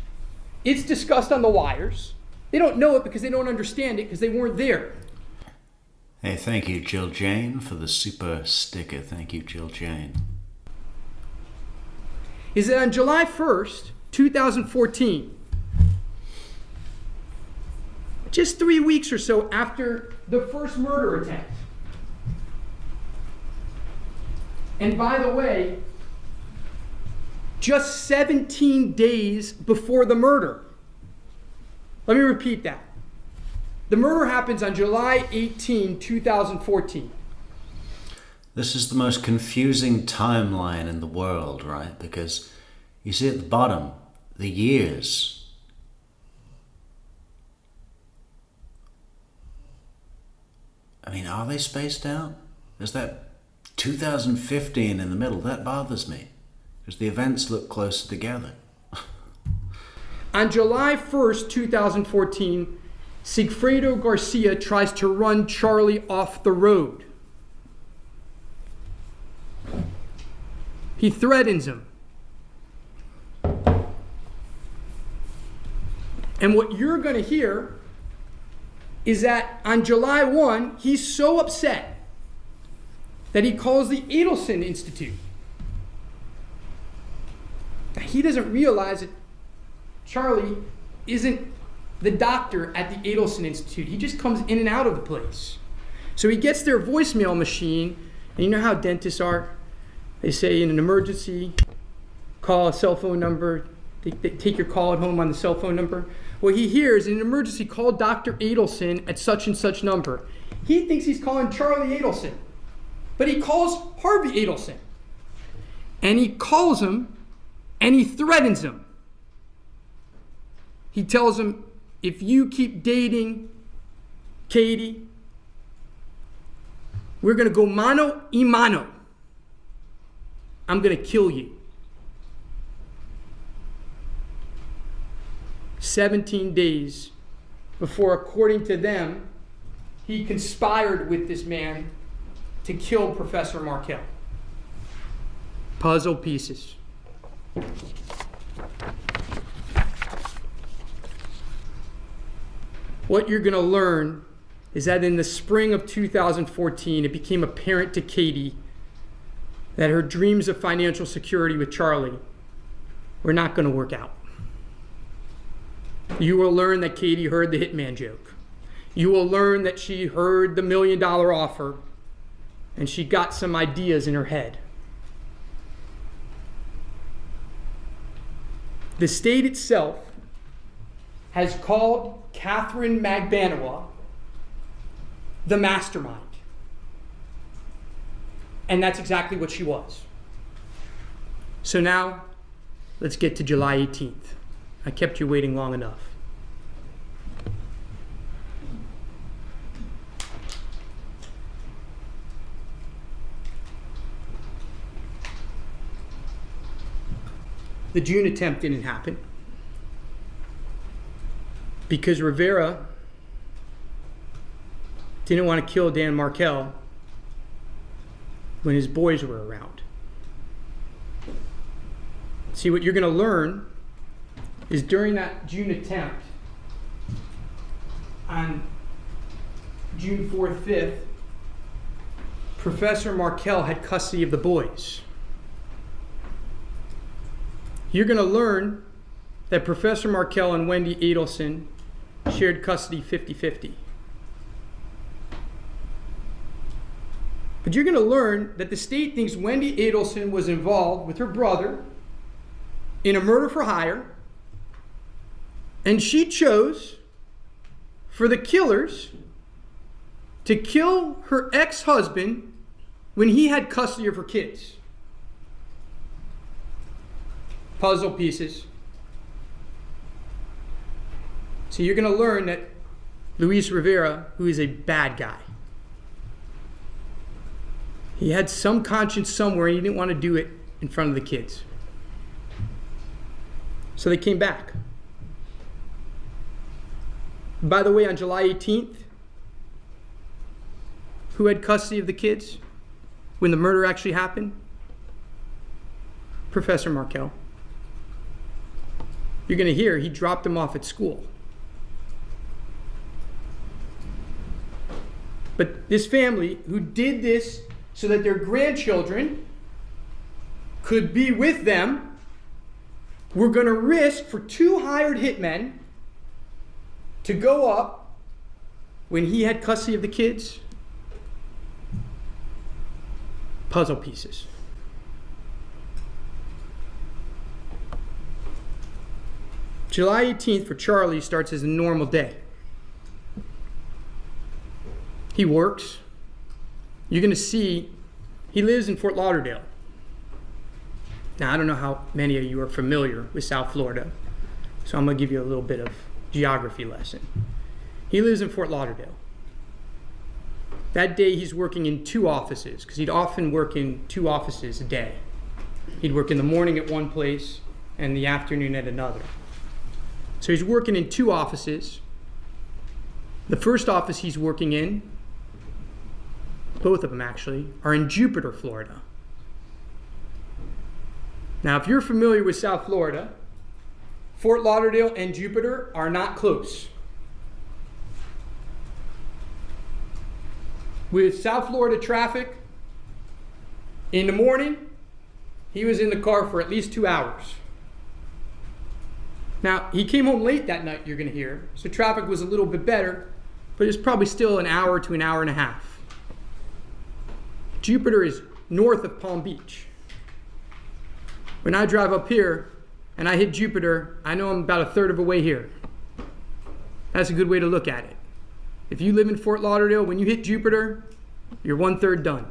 It's discussed on the wires. They don't know it because they don't understand it because they weren't there. Hey, thank you, Jill Jane, for the super sticker. Thank you, Jill Jane. Is that on July 1st, 2014, just 3 weeks or so after the first murder attempt. And by the way, just 17 days before the murder. Let me repeat that. The murder happens on July 18, 2014. This is the most confusing timeline in the world, right? Because you see at the bottom, the years. I mean, are they spaced out? Is that 2015 in the middle? That bothers me. Because the events look closer together. On July 1st, 2014, Sigfredo Garcia tries to run Charlie off the road. He threatens him. And what you're going to hear is that on July 1, he's so upset that he calls the Adelson Institute. He doesn't realize that Charlie isn't the doctor at the Adelson Institute. He just comes in and out of the place. So he gets their voicemail machine, and you know how dentists are? They say in an emergency, call a cell phone number They take your call at home on the cell phone number. Well, he hears in an emergency, call Dr. Adelson at such and such number. He thinks he's calling Charlie Adelson, but he calls Harvey Adelson. And he calls him and he threatens him. He tells him, if you keep dating Katie, we're going to go mano a mano. I'm going to kill you. 17 days before, according to them, he conspired with this man to kill Professor Markel. Puzzle pieces. What you're going to learn is that in the spring of 2014, it became apparent to Katie that her dreams of financial security with Charlie were not going to work out. You will learn that Katie heard the hitman joke. You will learn that she heard the $1 million offer and she got some ideas in her head. The state itself has called Catherine Magbanawa the mastermind. And that's exactly what she was. So now, let's get to July 18th. I kept you waiting long enough. The June attempt didn't happen because Rivera didn't want to kill Dan Markel when his boys were around. See, what you're going to learn is during that June attempt, on June 4th, 5th, Professor Markel had custody of the boys. You're going to learn that Professor Markel and Wendy Adelson shared custody 50-50. But you're going to learn that the state thinks Wendy Adelson was involved with her brother in a murder for hire, and she chose for the killers to kill her ex-husband when he had custody of her kids. Puzzle pieces. So you're going to learn that Luis Rivera, who is a bad guy, he had some conscience somewhere and he didn't want to do it in front of the kids. So they came back. By the way, on July 18th, who had custody of the kids when the murder actually happened? Professor Markel. You're going to hear he dropped them off at school. But this family who did this so that their grandchildren could be with them were going to risk for 2 hired hitmen to go up when he had custody of the kids. Puzzle pieces. July 18th for Charlie starts as a normal day. He works. You're going to see he lives in Fort Lauderdale. Now, I don't know how many of you are familiar with South Florida, so I'm going to give you a little bit of geography lesson. He lives in Fort Lauderdale. That day he's working in 2 offices, because he'd often work in 2 offices a day. He'd work in the morning at one place and the afternoon at another. So he's working in 2 offices. The first office he's working in, both of them actually, are in Jupiter, Florida. Now, if you're familiar with South Florida, Fort Lauderdale and Jupiter are not close. With South Florida traffic, in the morning, he was in the car for at least 2 hours. Now, he came home late that night, you're going to hear, so traffic was a little bit better, but it's probably still an hour to an hour and a half. Jupiter is north of Palm Beach. When I drive up here, and I hit Jupiter, I know I'm about a third of a way here. That's a good way to look at it. If you live in Fort Lauderdale, when you hit Jupiter, you're 1/3 done.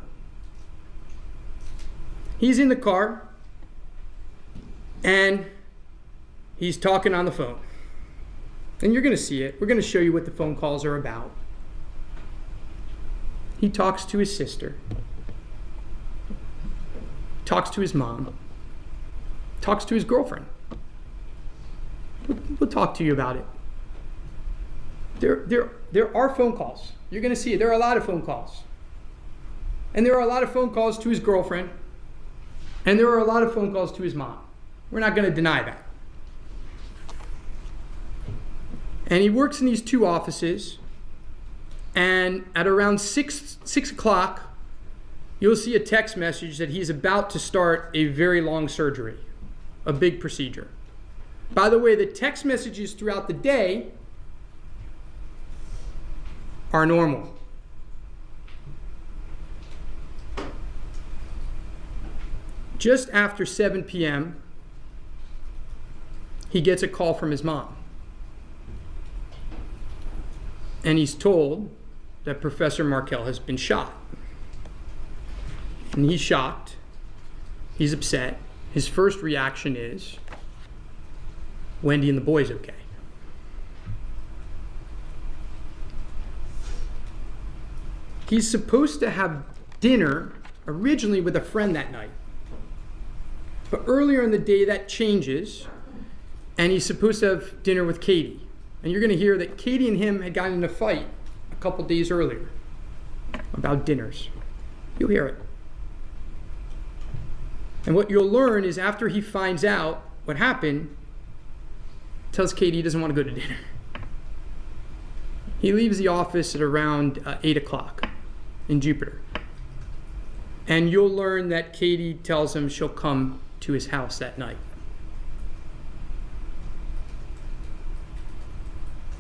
He's in the car, and he's talking on the phone. And you're going to see it. We're going to show you what the phone calls are about. He talks to his sister, talks to his mom, talks to his girlfriend. We'll talk to you about it. There are phone calls. You're going to see it. There are a lot of phone calls. And there are a lot of phone calls to his girlfriend. And there are a lot of phone calls to his mom. We're not going to deny that. And he works in these two offices. And at around 6 o'clock, you'll see a text message that he's about to start a very long surgery, a big procedure. By the way, the text messages throughout the day are normal. Just after 7 p.m., he gets a call from his mom. And he's told that Professor Markel has been shot. And he's shocked. He's upset. His first reaction is, Wendy and the boys okay? He's supposed to have dinner originally with a friend that night. But earlier in the day that changes, and he's supposed to have dinner with Katie. And you're going to hear that Katie and him had gotten in a fight a couple days earlier about dinners. You'll hear it. And what you'll learn is after he finds out what happened, tells Katie he doesn't want to go to dinner. He leaves the office at around 8 o'clock in Jupiter. And you'll learn that Katie tells him she'll come to his house that night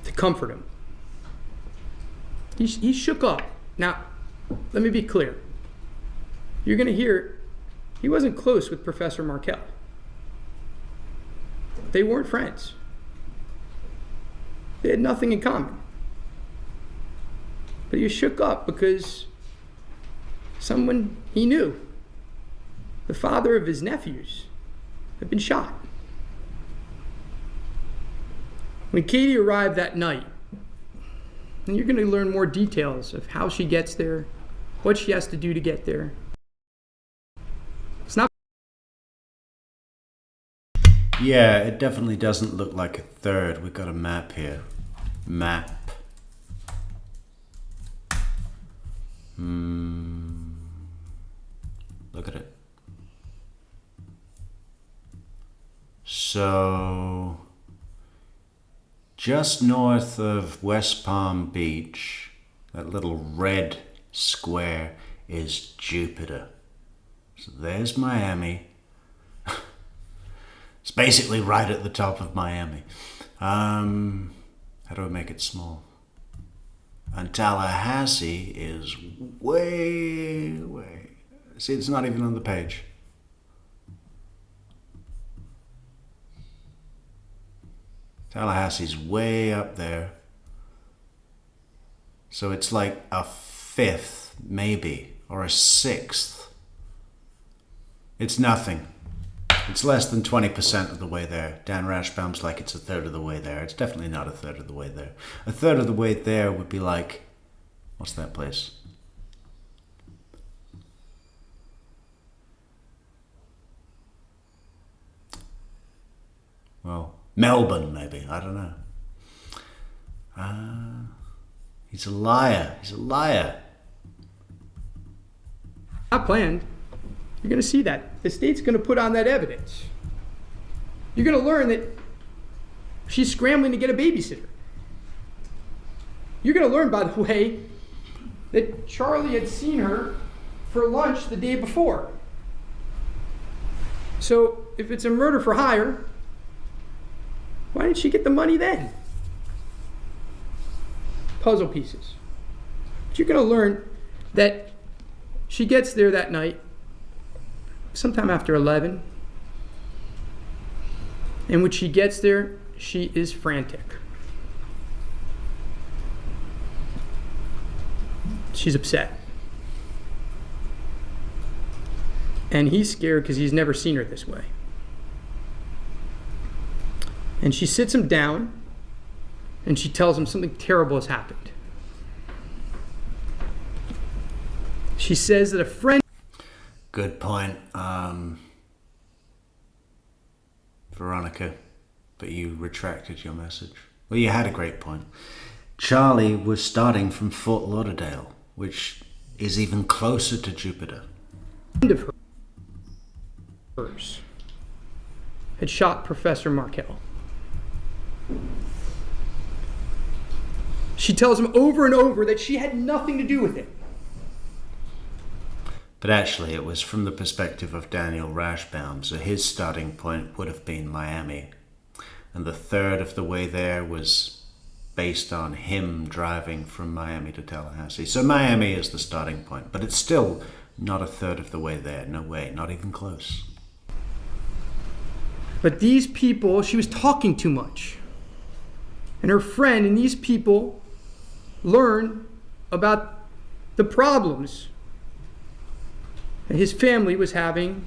to comfort him. He's shook up. Now, let me be clear. You're going to hear he wasn't close with Professor Markel. They weren't friends. They had nothing in common. But he was shook up because someone he knew, the father of his nephews, had been shot. When Katie arrived that night, and you're going to learn more details of how she gets there, what she has to do to get there. It's not. Yeah, it definitely doesn't look like a third. We've got a map here. Map. Look at it. So, just north of West Palm Beach, that little red square is Jupiter. So there's Miami. It's basically right at the top of Miami. How do I make it small? And Tallahassee is way. See, it's not even on the page. Tallahassee's way up there. So it's like a fifth, maybe, or a sixth. It's nothing. It's less than 20% of the way there. Dan Rashbaum's like it's a third of the way there. It's definitely not a third of the way there. A third of the way there would be like, what's that place? Well, Melbourne, maybe. I don't know. He's a liar. He's a liar. Not planned. You're going to see that. The state's going to put on that evidence. You're going to learn that she's scrambling to get a babysitter. You're going to learn, by the way, that Charlie had seen her for lunch the day before. So if it's a murder for hire, why didn't she get the money then? Puzzle pieces. But you're going to learn that she gets there that night, sometime after 11. And when she gets there, she is frantic. She's upset. And he's scared because he's never seen her this way. And she sits him down and she tells him something terrible has happened. She says that a friend... Good point, Veronica, but you retracted your message. Well, you had a great point. Charlie was starting from Fort Lauderdale, which is even closer to Jupiter. Of hers had shot Professor Markel. She tells him over and over that she had nothing to do with it. But actually, it was from the perspective of Daniel Rashbaum, so his starting point would have been Miami. And the third of the way there was based on him driving from Miami to Tallahassee. So Miami is the starting point, but it's still not a third of the way there. No way, not even close. But these people, she was talking too much. And her friend and these people learned about the problems that his family was having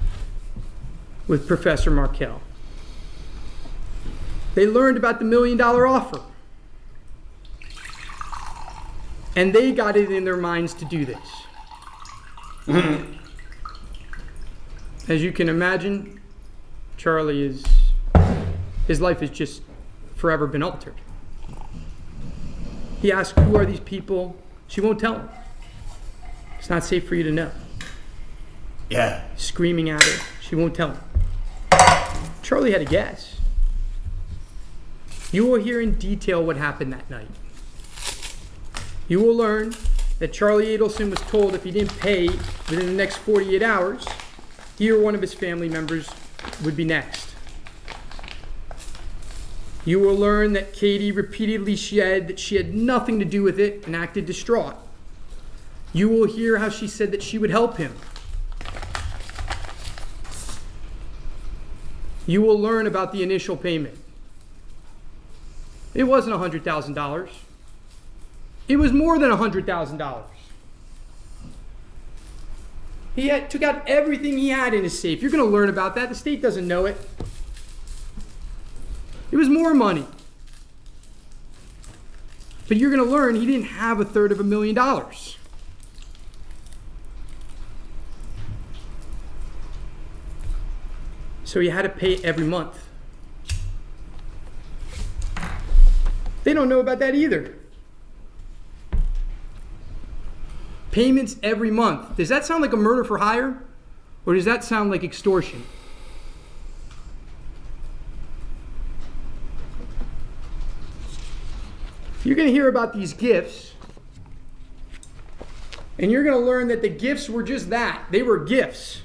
with Professor Markel. They learned about the $1 million offer. And they got it in their minds to do this. As you can imagine, his life has just forever been altered. He asked, who are these people? She won't tell him. It's not safe for you to know. Yeah. Screaming at her. She won't tell him. Charlie had a guess. You will hear in detail what happened that night. You will learn that Charlie Adelson was told if he didn't pay within the next 48 hours, he or one of his family members would be next. You will learn that Katie repeatedly said that she had nothing to do with it and acted distraught. You will hear how she said that she would help him. You will learn about the initial payment. It wasn't $100,000. It was more than $100,000. He took out everything he had in his safe. You're going to learn about that. The state doesn't know it. It was more money. But you're going to learn he didn't have a third of $1 million. So he had to pay every month. They don't know about that either. Payments every month. Does that sound like a murder for hire? Or does that sound like extortion? You're going to hear about these gifts. And you're going to learn that the gifts were just that. They were gifts.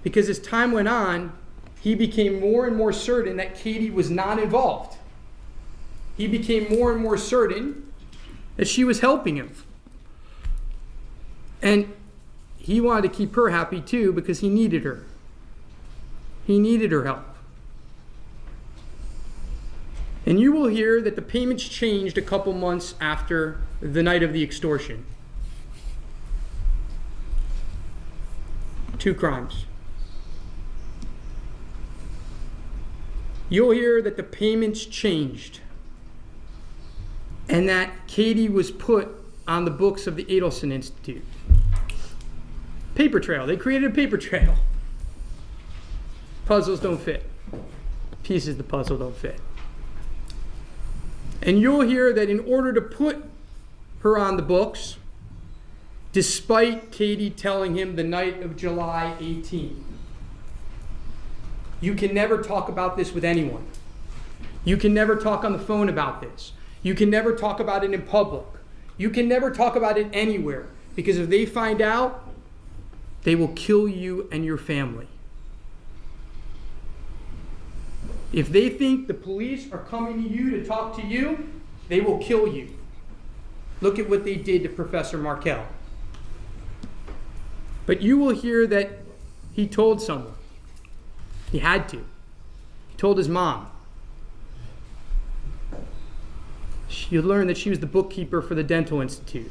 Because as time went on, he became more and more certain that Katie was not involved. He became more and more certain that she was helping him. And he wanted to keep her happy too because he needed her. He needed her help. And you will hear that the payments changed a couple months after the night of the extortion. 2 crimes. You'll hear that the payments changed and that Katie was put on the books of the Adelson Institute. Paper trail. They created a paper trail. Puzzles don't fit. Pieces of the puzzle don't fit. And you'll hear that in order to put her on the books, despite Katie telling him the night of July 18th, you can never talk about this with anyone. You can never talk on the phone about this. You can never talk about it in public. You can never talk about it anywhere, because if they find out, they will kill you and your family. If they think the police are coming to you to talk to you, they will kill you. Look at what they did to Professor Markel. But you will hear that he told someone. He had to. He told his mom. You'll learn that she was the bookkeeper for the Dental Institute.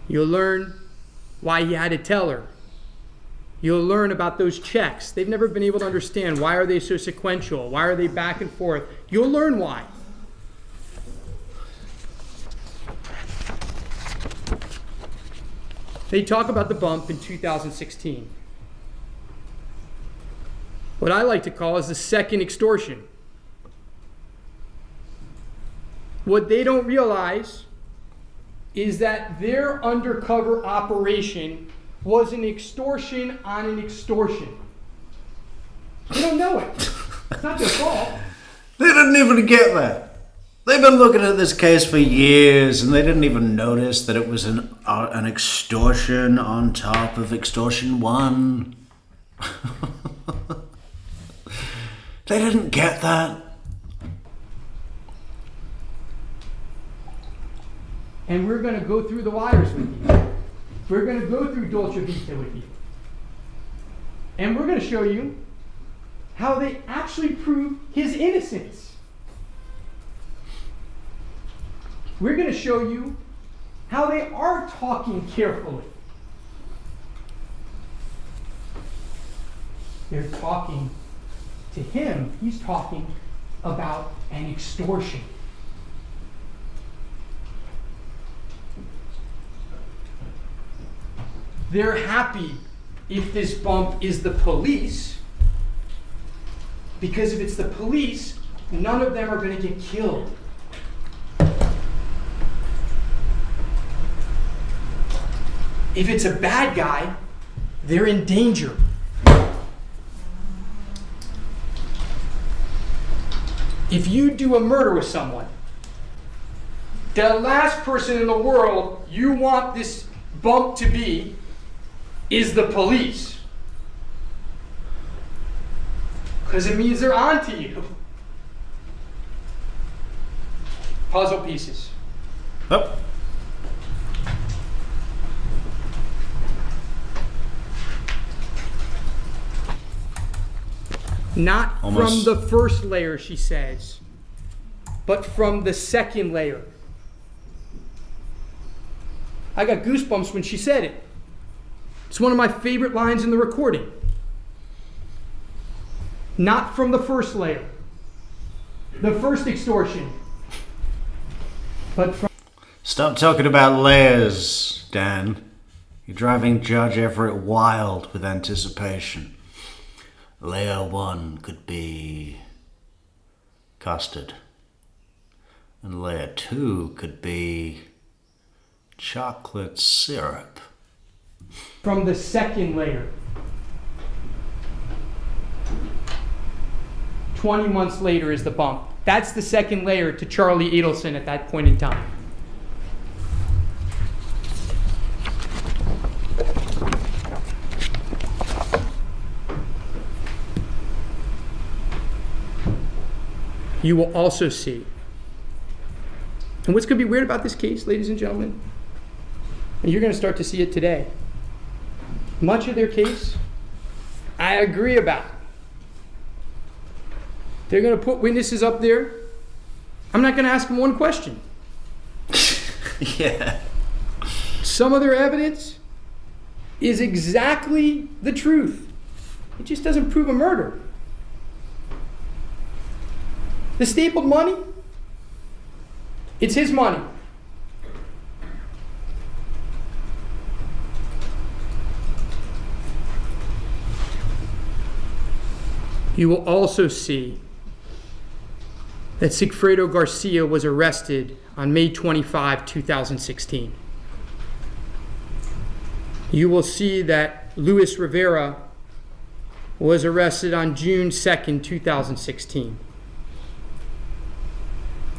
You'll learn why he had to tell her. You'll learn about those checks. They've never been able to understand, why are they so sequential? Why are they back and forth? You'll learn why. They talk about the bump in 2016. What I like to call is the second extortion. What they don't realize is that their undercover operation was an extortion on an extortion. They don't know it. It's not their fault. They didn't even get that. They've been looking at this case for years, and they didn't even notice that it was an extortion on top of extortion 1. They didn't get that. And we're going to go through the wires with you. We're going to go through Dolce Vita with you. And we're going to show you how they actually prove his innocence. We're going to show you how they are talking carefully. They're talking to him. He's talking about an extortion. They're happy if this bump is the police, because if it's the police, none of them are going to get killed. If it's a bad guy, they're in danger. If you do a murder with someone, the last person in the world you want this bump to be is the police. Because it means they're onto you. Puzzle pieces. Oh. Not Almost. from the first layer, she says, but from the second layer. I got goosebumps when she said it. It's one of my favorite lines in the recording. Not from the first layer, the first extortion, but from... Stop talking about layers, Dan. You're driving Judge Everett wild with anticipation. Layer 1 could be custard. And layer 2 could be chocolate syrup. From the second layer. 20 months later is the bump. That's the second layer to Charlie Adelson at that point in time. You will also see, and what's going to be weird about this case, ladies and gentlemen, and you're going to start to see it today, much of their case, I agree about. They're going to put witnesses up there. I'm not going to ask them one question. Yeah. Some of their evidence is exactly the truth. It just doesn't prove a murder. The stapled money, it's his money. You will also see that Sigfredo Garcia was arrested on May 25, 2016. You will see that Luis Rivera was arrested on June 2nd, 2016.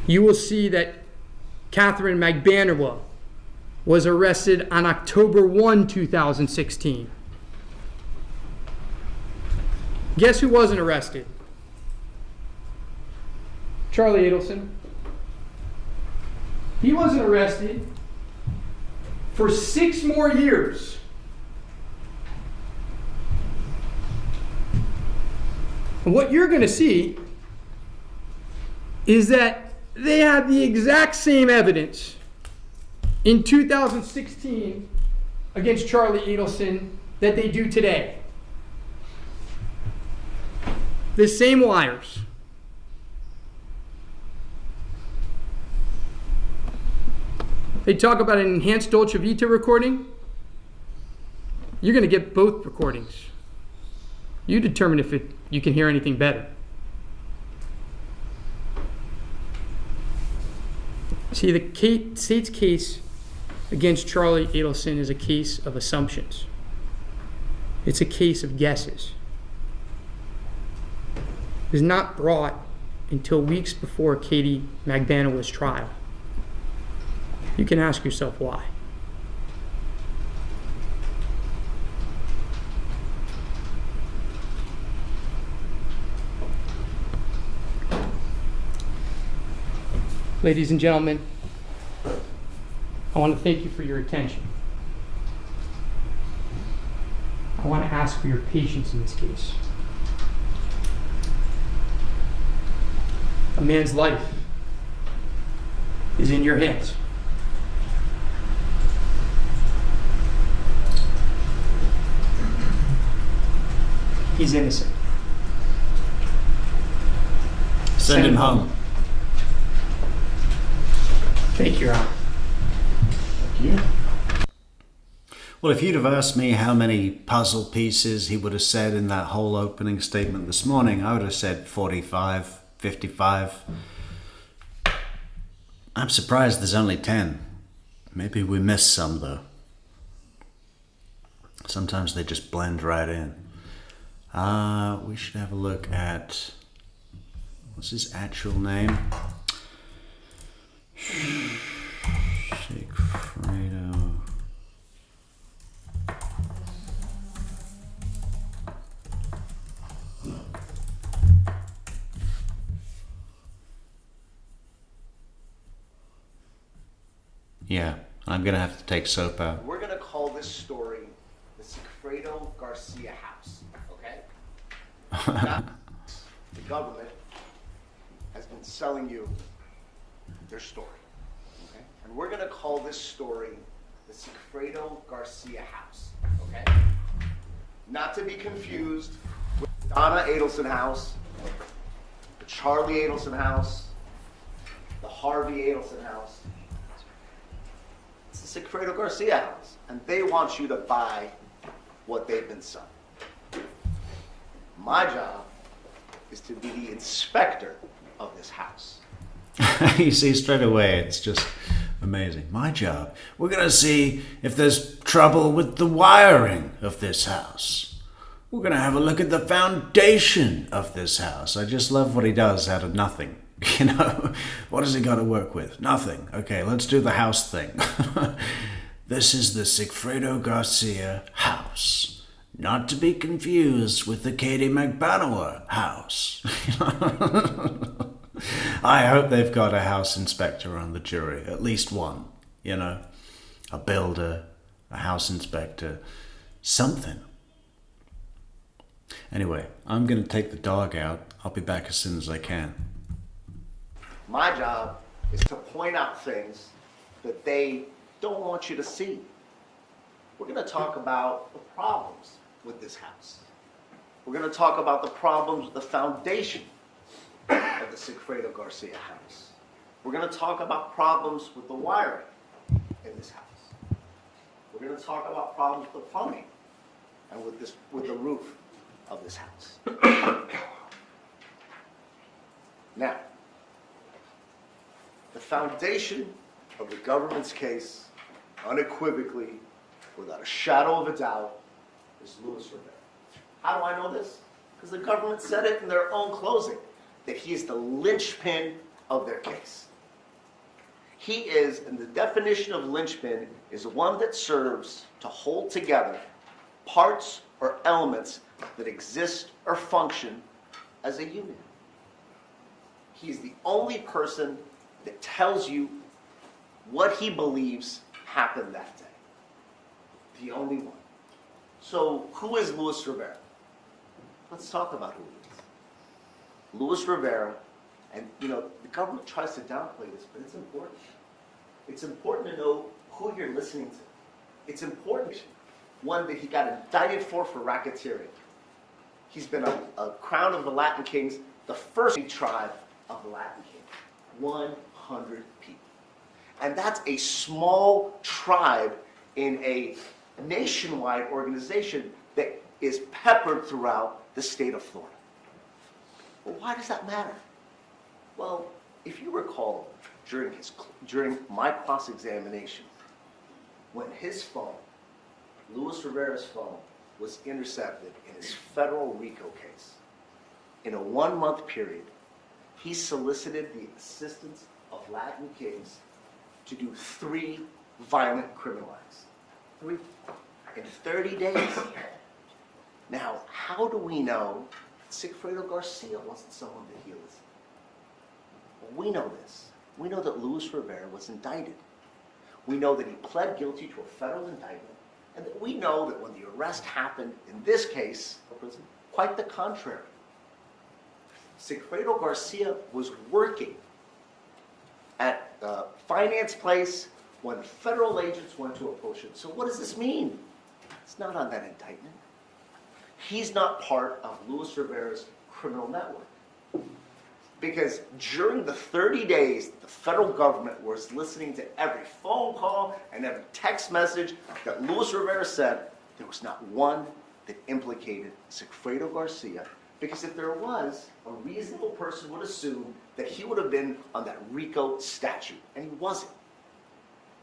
You will see that Catherine Magbanua was arrested on October 1, 2016. Guess who wasn't arrested? Charlie Adelson. He wasn't arrested for 6 more years. And what you're going to see is that they have the exact same evidence in 2016 against Charlie Adelson that they do today. The same wires. They talk about an enhanced Dolce Vita recording. You're going to get both recordings. You determine if you can hear anything better. See, the state's case against Charlie Adelson is a case of assumptions. It's a case of guesses. It was not brought until weeks before Katie Magbanowa's trial. You can ask yourself why. Ladies and gentlemen, I want to thank you for your attention. I want to ask for your patience in this case. A man's life is in your hands. He's innocent. Send him home. Thank you, Your Honor. Thank you. Well, if you'd have asked me how many puzzle pieces he would have said in that whole opening statement this morning, I would have said 45, 55. I'm surprised there's only 10. Maybe we missed some, though. Sometimes they just blend right in. We should have a look at... what's his actual name? Sigfredo. Yeah, I'm gonna have to take soap out. We're gonna call this story the Sigfredo Garcia house, okay? Now, the government has been selling you their story, okay? And we're gonna call this story the Sigfredo Garcia house, okay? Not to be confused with the Donna Adelson house, the Charlie Adelson house, the Harvey Adelson house. It's the Sigfredo Garcia house, and they want you to buy what they've been selling. My job is to be the inspector of this house. You see, straight away, it's just amazing. My job. We're going to see if there's trouble with the wiring of this house. We're going to have a look at the foundation of this house. I just love what he does out of nothing. You know, what has he got to work with? Nothing. Okay, let's do the house thing. This is the Sigfredo Garcia house. Not to be confused with the Katie Magbanowa house. I hope they've got a house inspector on the jury. At least one. You know, a builder, a house inspector, something. Anyway, I'm going to take the dog out. I'll be back as soon as I can. My job is to point out things that they don't want you to see. We're going to talk about the problems with this house. We're going to talk about the problems with the foundation of the Sigfredo Garcia house. We're going to talk about problems with the wiring in this house. We're going to talk about problems with the plumbing and with the roof of this house. Now, the foundation of the government's case, unequivocally, without a shadow of a doubt, is Louis Rivera. How do I know this? Because the government said it in their own closing, that he is the linchpin of their case. He is, and the definition of linchpin is one that serves to hold together parts or elements that exist or function as a unit. He is the only person that tells you what he believes happened that day. The only one. So, who is Louis Rivera? Let's talk about who he is. Luis Rivera, and you know, the government tries to downplay this, but it's important. It's important to know who you're listening to. It's important, one, that he got indicted for racketeering. He's been a crown of the Latin Kings, the first tribe of the Latin Kings. 100 people. And that's a small tribe in a nationwide organization that is peppered throughout the state of Florida. Well, why does that matter? Well, if you recall, during my cross-examination, when his phone, Luis Rivera's phone, was intercepted in his federal RICO case, in a 1-month period, he solicited the assistance of Latin Kings to do 3 violent criminal acts. 3 in 30 days. Now, how do we know Sigfredo Garcia wasn't someone that he listened? Well, we know this. We know that Luis Rivera was indicted. We know that he pled guilty to a federal indictment, and that we know that when the arrest happened in this case, quite the contrary. Sigfredo Garcia was working at the finance place when federal agents went to approach him. So what does this mean? It's not on that indictment. He's not part of Luis Rivera's criminal network. Because during the 30 days the federal government was listening to every phone call and every text message that Luis Rivera sent, there was not one that implicated Sigfredo Garcia. Because if there was, a reasonable person would assume that he would have been on that RICO statute, and he wasn't.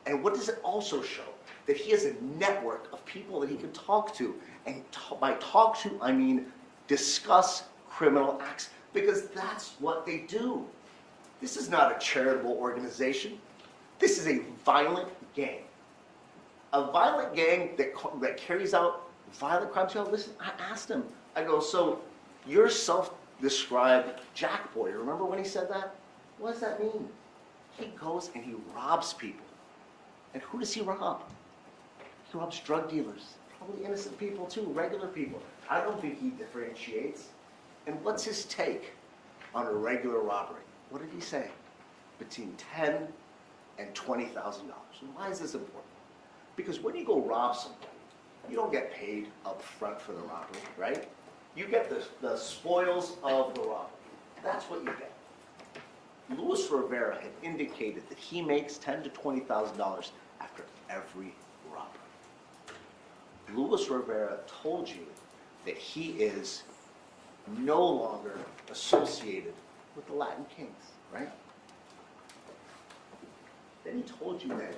And what does it also show? That he has a network of people that he can talk to. And by talk to, I mean discuss criminal acts. Because that's what they do. This is not a charitable organization. This is a violent gang. A violent gang that carries out violent crimes. You know, listen, I asked him, I go, so you're self-described Jack Boy. Remember when he said that? What does that mean? He goes and he robs people. And who does he rob? He robs drug dealers. Probably innocent people too, regular people. I don't think he differentiates. And what's his take on a regular robbery? What did he say? Between $10,000 and $20,000. Why is this important? Because when you go rob somebody, you don't get paid up front for the robbery, right? You get the spoils of the robbery. That's what you get. Luis Rivera had indicated that he makes $10,000 to $20,000 after every robbery. Luis Rivera told you that he is no longer associated with the Latin Kings, right? Then he told you that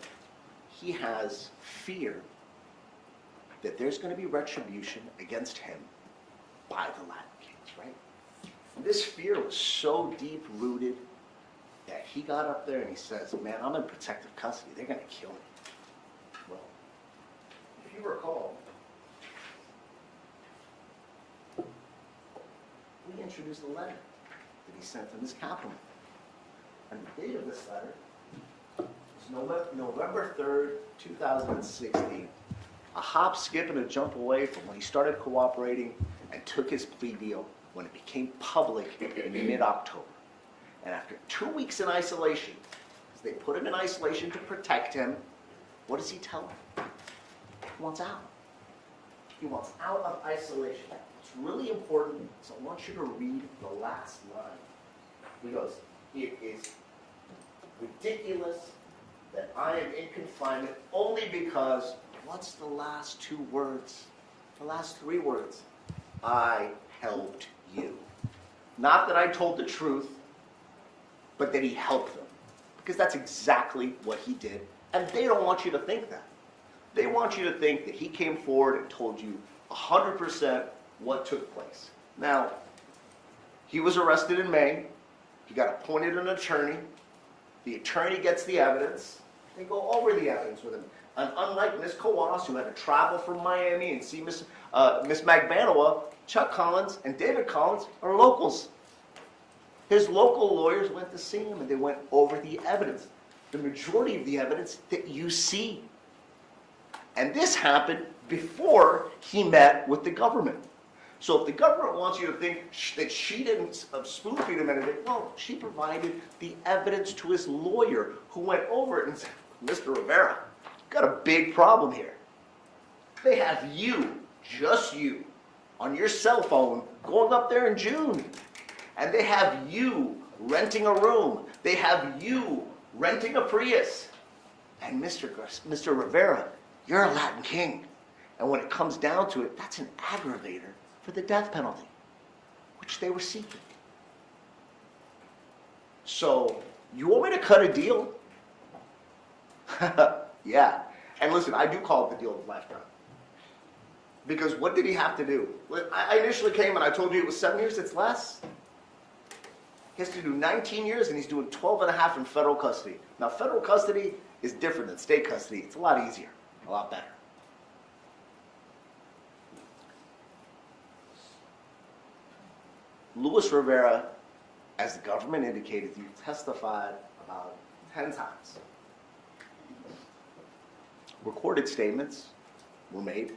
he has fear that there's going to be retribution against him by the Latin Kings, right? And this fear was so deep-rooted that he got up there and he says, man, I'm in protective custody. They're going to kill me. Well, if you recall, we introduced a letter that he sent from his capital. And the date of this letter was November 3rd, 2016. A hop, skip, and a jump away from when he started cooperating and took his plea deal when it became public in mid-October. And after 2 weeks in isolation, because they put him in isolation to protect him, what does he tell them? He wants out. He wants out of isolation. It's really important, so I want you to read the last line. He goes, it is ridiculous that I am in confinement only because, what's the last 2 words? The last 3 words. I helped you. Not that I told the truth, but that he helped them. Because that's exactly what he did. And they don't want you to think that. They want you to think that he came forward and told you 100% what took place. Now, he was arrested in May. He got appointed an attorney. The attorney gets the evidence. They go over the evidence with him. And unlike Ms. Kawas, who had to travel from Miami and see Miss Magbanua, Chuck Collins and David Collins are locals. His local lawyers went to see him and they went over the evidence. The majority of the evidence that you see. And this happened before he met with the government. So if the government wants you to think that she didn't spoon feed him anything, well, she provided the evidence to his lawyer who went over it and said, Mr. Rivera, got a big problem here. They have you, just you, on your cell phone going up there in June. And they have you renting a room. They have you renting a Prius. And Mr. Rivera, you're a Latin king. And when it comes down to it, that's an aggravator for the death penalty, which they were seeking. So, you want me to cut a deal? Yeah. And listen, I do call it the deal of a lifetime. Because what did he have to do? I initially came and I told you it was 7 years, it's less. He has to do 19 years and he's doing 12 and a half in federal custody. Now, federal custody is different than state custody. It's a lot easier, a lot better. Luis Rivera, as the government indicated, you testified about 10 times. Recorded statements were made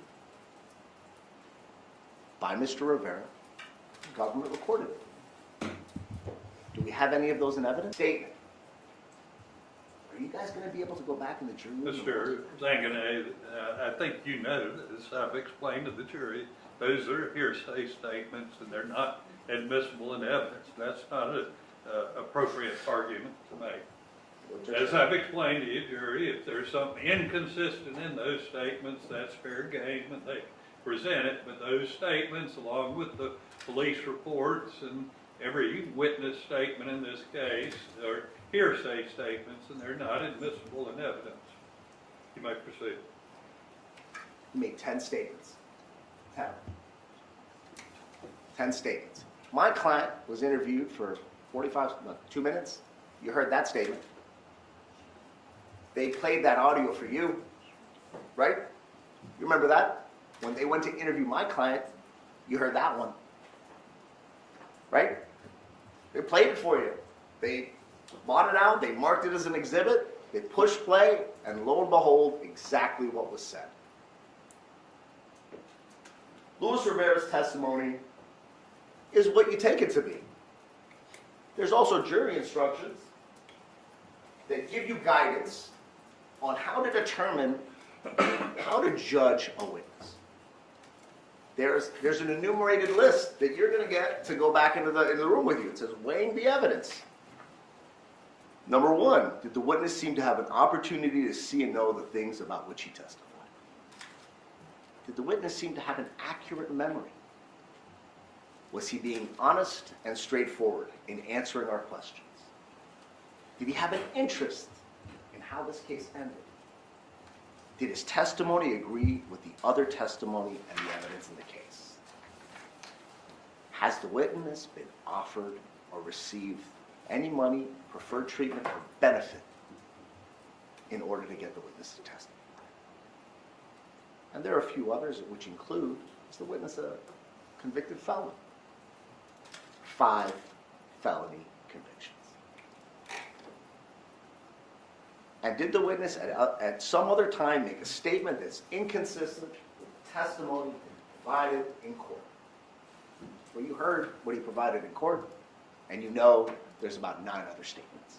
by Mr. Rivera. The government recorded it. Do we have any of those in evidence? Statement. Are you guys going to be able to go back in the jury room? Mr. Zanganay, I think you know, as I've explained to the jury, those are hearsay statements and they're not admissible in evidence. That's not an appropriate argument to make. As I've explained to you, jury, if there's something inconsistent in those statements, that's fair game and they present it. But those statements, along with the police reports and every witness statement in this case, are hearsay statements and they're not admissible in evidence. You may proceed. You made 10 statements. 10 statements. My client was interviewed for 2 minutes. You heard that statement. They played that audio for you, right? You remember that? When they went to interview my client, you heard that one, right? They played it for you. They bought it out, they marked it as an exhibit, they pushed play, and lo and behold, exactly what was said. Luis Rivera's testimony is what you take it to be. There's also jury instructions that give you guidance on how to determine how to judge a witness. There's an enumerated list that you're going to get to go back into the room with you. It says weighing the evidence. Number 1, did the witness seem to have an opportunity to see and know the things about which he testified? Did the witness seem to have an accurate memory? Was he being honest and straightforward in answering our questions? Did he have an interest in how this case ended? Did his testimony agree with the other testimony and the evidence in the case? Has the witness been offered or received any money, preferred treatment, or benefit in order to get the witness to testify? And there are a few others, which include, is the witness a convicted felon? 5 felony convictions. And did the witness at some other time make a statement that's inconsistent with the testimony provided in court? Well, you heard what he provided in court, and you know there's about 9 other statements.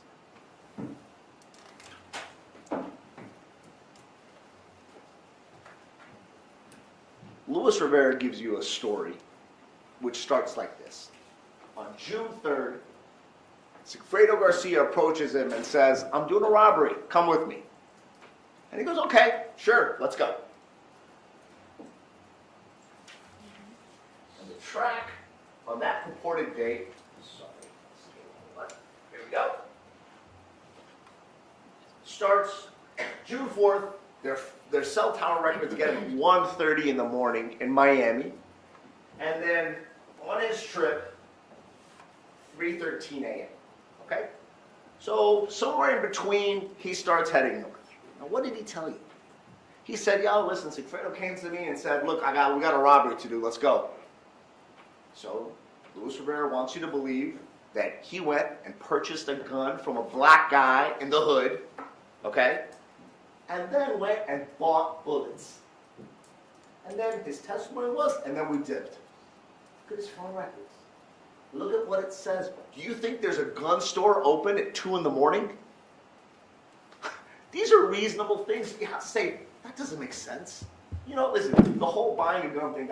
Luis Rivera gives you a story which starts like this. On June 3rd, Sigfredo Garcia approaches him and says, I'm doing a robbery, come with me. And he goes, okay, sure, let's go. And the track on that purported date, here we go, starts June 4th, their cell tower records get at 1:30 in the morning in Miami. And then on his trip, 3:13 a.m. Okay? So somewhere in between, he starts heading north. Now, what did he tell you? He said, yo, listen, Sigfredo came to me and said, look, we got a robbery to do, let's go. So Luis Rivera wants you to believe that he went and purchased a gun from a black guy in the hood, okay? And then went and bought bullets. And then his testimony was, and then we dipped. Look at his phone records. Look at what it says. Do you think there's a gun store open at 2 in the morning? These are reasonable things. You have to say, that doesn't make sense. You know, listen, the whole buying a gun thing,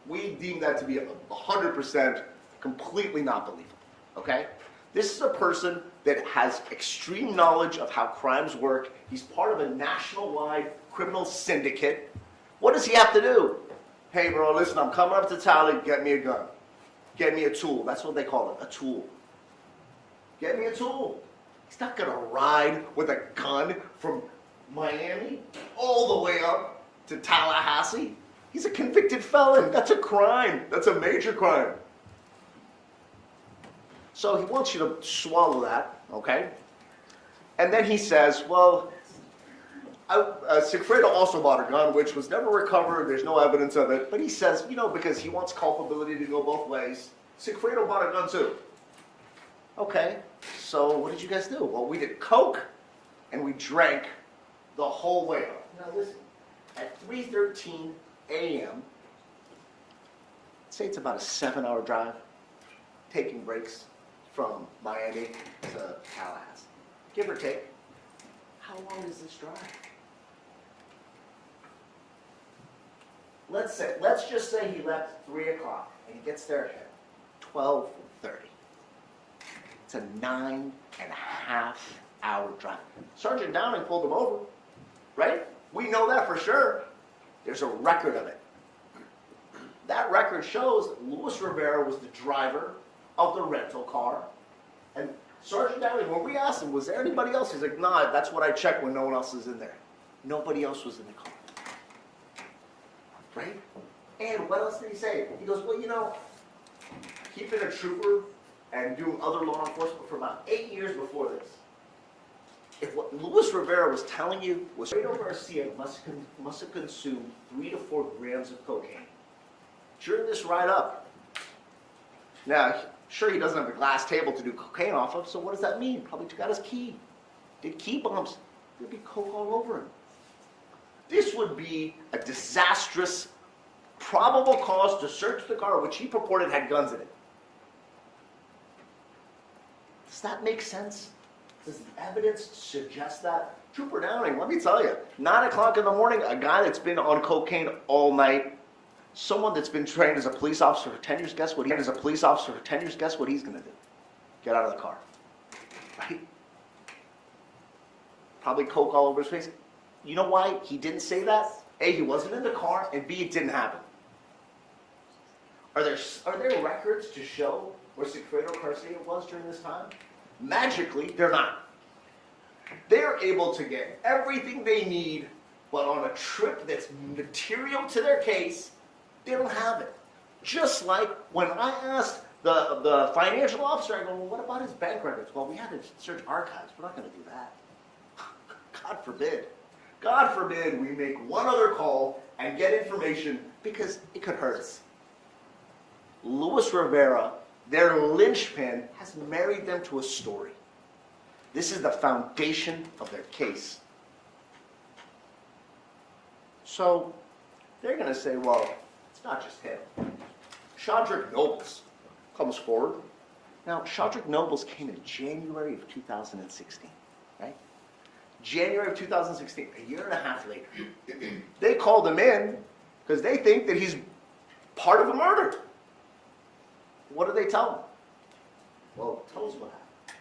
we deem that to be 100% completely not believable, okay? This is a person that has extreme knowledge of how crimes work. He's part of a national-wide criminal syndicate. What does he have to do? Hey, bro, listen, I'm coming up to Tally, get me a gun. Get me a tool. That's what they call it, a tool. Get me a tool. He's not gonna ride with a gun from Miami all the way up to Tallahassee. He's a convicted felon. That's a crime. That's a major crime. So he wants you to swallow that, okay? And then he says, well, Sigfredo also bought a gun, which was never recovered. There's no evidence of it. But he says, you know, because he wants culpability to go both ways, Sigfredo bought a gun too. Okay, so what did you guys do? Well, we did coke, and we drank the whole way up. Now listen, at 3:13 a.m., say it's about a 7-hour drive, taking breaks from Miami to Tallahassee, give or take. How long is this drive? Let's just say he left at 3 o'clock and he gets there at 12:30. It's a 9.5-hour drive. Sergeant Downing pulled him over, right? We know that for sure. There's a record of it. That record shows that Luis Rivera was the driver of the rental car. And Sergeant Downing, when we asked him, was there anybody else? He's like, nah, that's what I check when no one else is in there. Nobody else was in the car. Right? And what else did he say? He goes, well, you know, he'd been a trooper and doing other law enforcement for about 8 years before this. If what Luis Rivera was telling you was Fredo Garcia must have consumed 3 to 4 grams of cocaine during this ride-up. Now, sure, he doesn't have a glass table to do cocaine off of, so what does that mean? Probably took out his key. Did key bumps. There'd be coke all over him. This would be a disastrous, probable cause to search the car, which he purported had guns in it. Does that make sense? Does the evidence suggest that? Trooper Downing, let me tell you, 9 o'clock in the morning, a guy that's been on cocaine all night, someone that's been trained as a police officer for 10 years, guess what he's going to do? Get out of the car. Right? Probably coke all over his face. You know why he didn't say that? A, he wasn't in the car, and B, it didn't happen. Are there records to show where Sigfredo Garcia was during this time? Magically, they're not. They're able to get everything they need, but on a trip that's material to their case, they don't have it. Just like when I asked the financial officer, I go, well, what about his bank records? Well, we had to search archives. We're not going to do that. God forbid. God forbid we make one other call and get information because it could hurt us. Luis Rivera, their linchpin, has married them to a story. This is the foundation of their case. So they're going to say, well, it's not just him. Shadrick Nobles comes forward. Now, Shadrick Nobles came in January of 2016, right? January of 2016, a year and a half later. They called him in because they think that he's part of a murder. What do they tell him? Well, tell us what happened.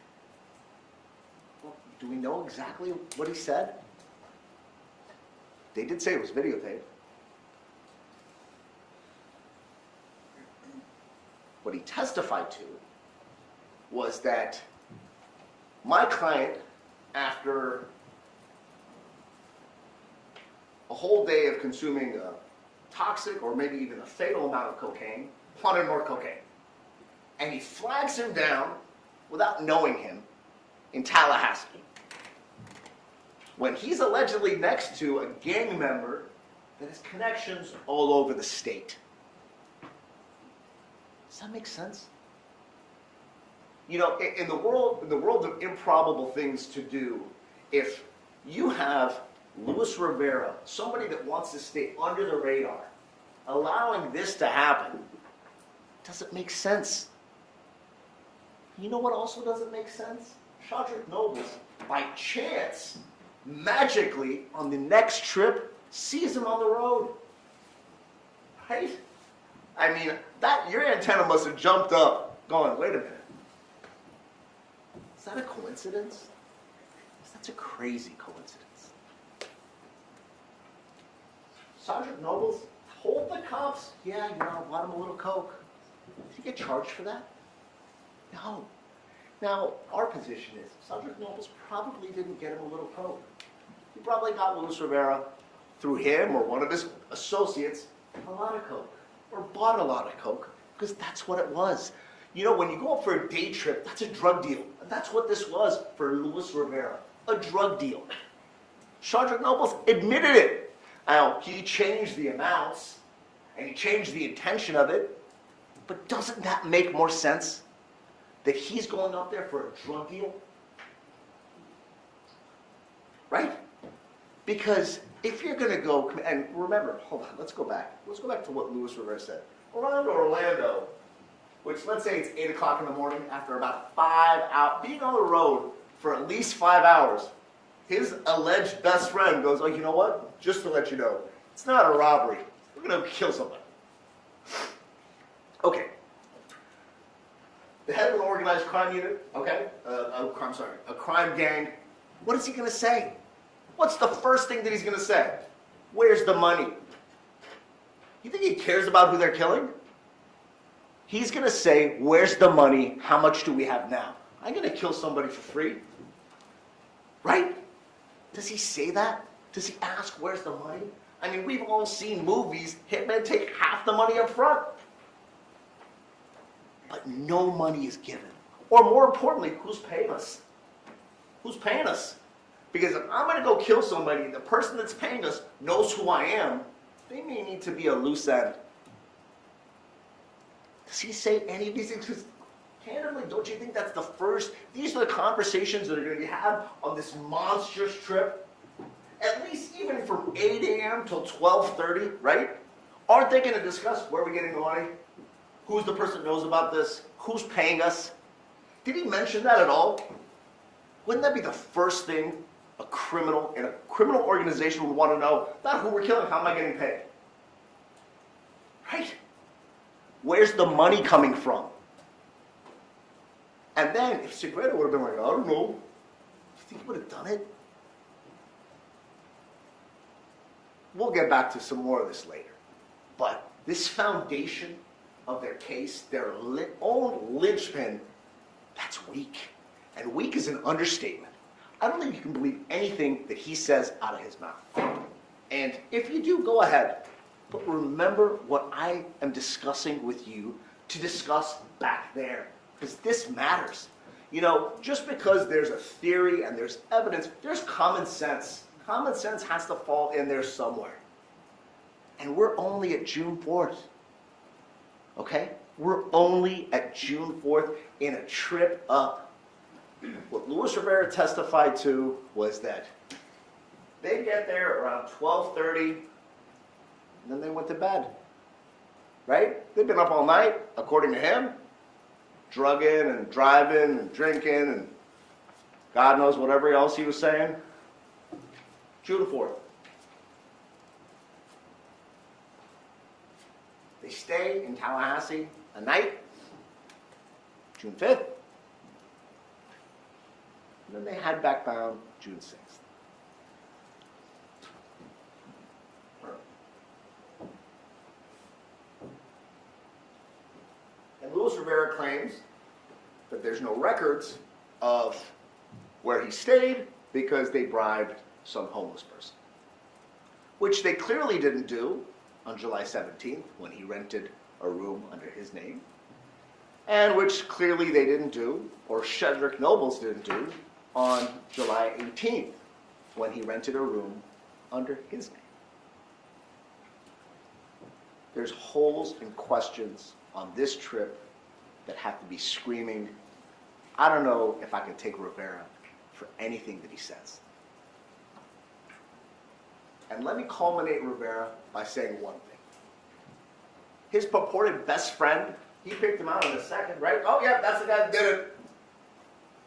Well, do we know exactly what he said? They did say it was videotaped. What he testified to was that my client, after a whole day of consuming a toxic or maybe even a fatal amount of cocaine, wanted more cocaine. And he flags him down without knowing him in Tallahassee, when he's allegedly next to a gang member that has connections all over the state. Does that make sense? You know, in the world of improbable things to do, if you have Luis Rivera, somebody that wants to stay under the radar, allowing this to happen, doesn't make sense. You know what also doesn't make sense? Shadrick Nobles, by chance, magically, on the next trip, sees him on the road. Right? I mean, your antenna must have jumped up, going, wait a minute. Is that a coincidence? That's a crazy coincidence. Sergeant Nobles told the cops, yeah, bought him a little coke. Did he get charged for that? No. Now, our position is, Sergeant Nobles probably didn't get him a little coke. He probably got Luis Rivera, through him or one of his associates, a lot of coke. Or bought a lot of coke, because that's what it was. When you go up for a day trip, that's a drug deal. And that's what this was for Luis Rivera, a drug deal. Shadrick Nobles admitted it. Now, he changed the amounts, and he changed the intention of it, but doesn't that make more sense? That he's going up there for a drug deal? Right? Because if you're going to go, and remember, hold on, let's go back. Let's go back to what Luis Rivera said. Around Orlando, which let's say it's 8 o'clock in the morning, after about 5 hours, being on the road for at least 5 hours, his alleged best friend goes, oh, you know what? Just to let you know, it's not a robbery. We're going to kill somebody. Okay. The head of an organized crime unit, okay? A crime gang. What is he going to say? What's the first thing that he's going to say? Where's the money? You think he cares about who they're killing? He's going to say, where's the money? How much do we have now? I'm going to kill somebody for free. Right? Does he say that? Does he ask, where's the money? I mean, we've all seen movies, hitmen take half the money up front. But no money is given. Or more importantly, who's paying us? Who's paying us? Because if I'm going to go kill somebody, the person that's paying us knows who I am, they may need to be a loose end. Does he say any of these things? Because candidly, don't you think that's the first? These are the conversations that are going to be had on this monstrous trip. At least even from 8 a.m. till 12:30, right? Aren't they going to discuss where are we getting the money? Who's the person that knows about this? Who's paying us? Did he mention that at all? Wouldn't that be the first thing a criminal in a criminal organization would want to know? Not who we're killing, how am I getting paid? Right? Where's the money coming from? And then, if Segredo would have been like, I don't know, do you think he would have done it? We'll get back to some more of this later. But this foundation of their case, their own linchpin, that's weak. And weak is an understatement. I don't think you can believe anything that he says out of his mouth. And if you do, go ahead. But remember what I am discussing with you to discuss back there. Because this matters. Just because there's a theory and there's evidence, there's common sense. Common sense has to fall in there somewhere. And we're only at June 4th. Okay? We're only at June 4th in a trip up. What Luis Rivera testified to was that they get there around 12:30, and then they went to bed. Right? They've been up all night, according to him, drugging and driving and drinking and God knows whatever else he was saying. June 4th. They stay in Tallahassee a night, June 5th, and then they head back down June 6th. And Luis Rivera claims that there's no records of where he stayed because they bribed some homeless person, which they clearly didn't do on July 17th when he rented a room under his name, and which clearly they didn't do, or Shadrick Nobles didn't do, on July 18th when he rented a room under his name. There's holes and questions on this trip that have to be screaming, I don't know if I can take Rivera for anything that he says. And let me culminate Rivera by saying one thing. His purported best friend He picked him out in a second, right? Oh, yeah, that's the guy that did it.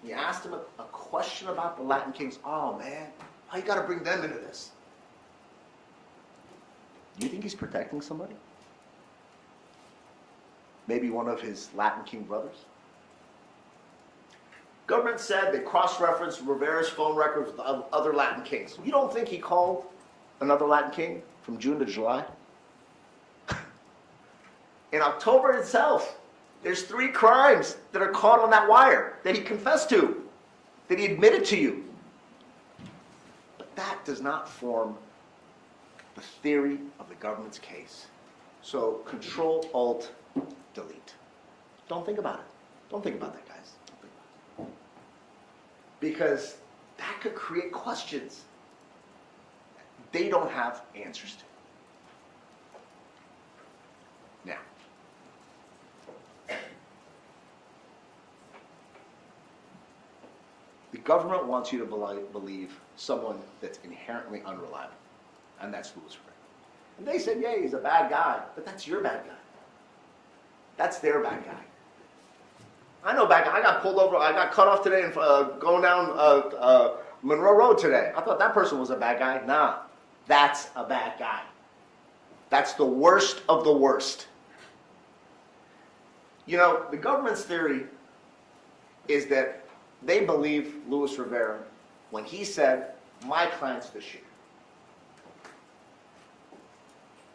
You asked him a question about the Latin Kings. Oh, man, why you got to bring them into this? Do you think he's protecting somebody? Maybe one of his Latin King brothers? Government said they cross-referenced Rivera's phone records with other Latin kings. You don't think he called another Latin king from June to July? In October itself, there's 3 crimes that are caught on that wire that he confessed to, that he admitted to you. But that does not form the theory of the government's case. So Control, Alt, Delete. Don't think about it. Don't think about that, guys. Don't think about it. Because that could create questions they don't have answers to. Now, the government wants you to believe someone that's inherently unreliable, and that's Louis Rivera. And they said, yeah, he's a bad guy, but that's your bad guy. That's their bad guy. I know bad guy. I got pulled over. I got cut off today and going down Monroe Road today. I thought that person was a bad guy. Nah, that's a bad guy. That's the worst of the worst. You know, the government's theory is that they believe Louis Rivera when he said, my client's the shooter.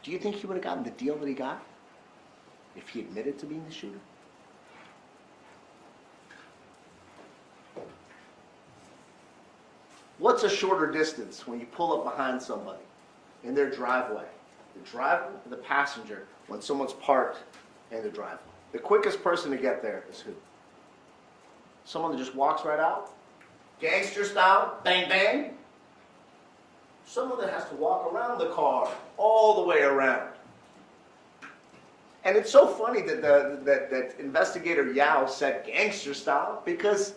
Do you think he would have gotten the deal that he got if he admitted to being the shooter? What's a shorter distance when you pull up behind somebody in their driveway? The driver or the passenger when someone's parked in the driveway? The quickest person to get there is who? Someone that just walks right out? Gangster style? Bang, bang? Someone that has to walk around the car, all the way around. And it's so funny that that investigator Yao said gangster style, because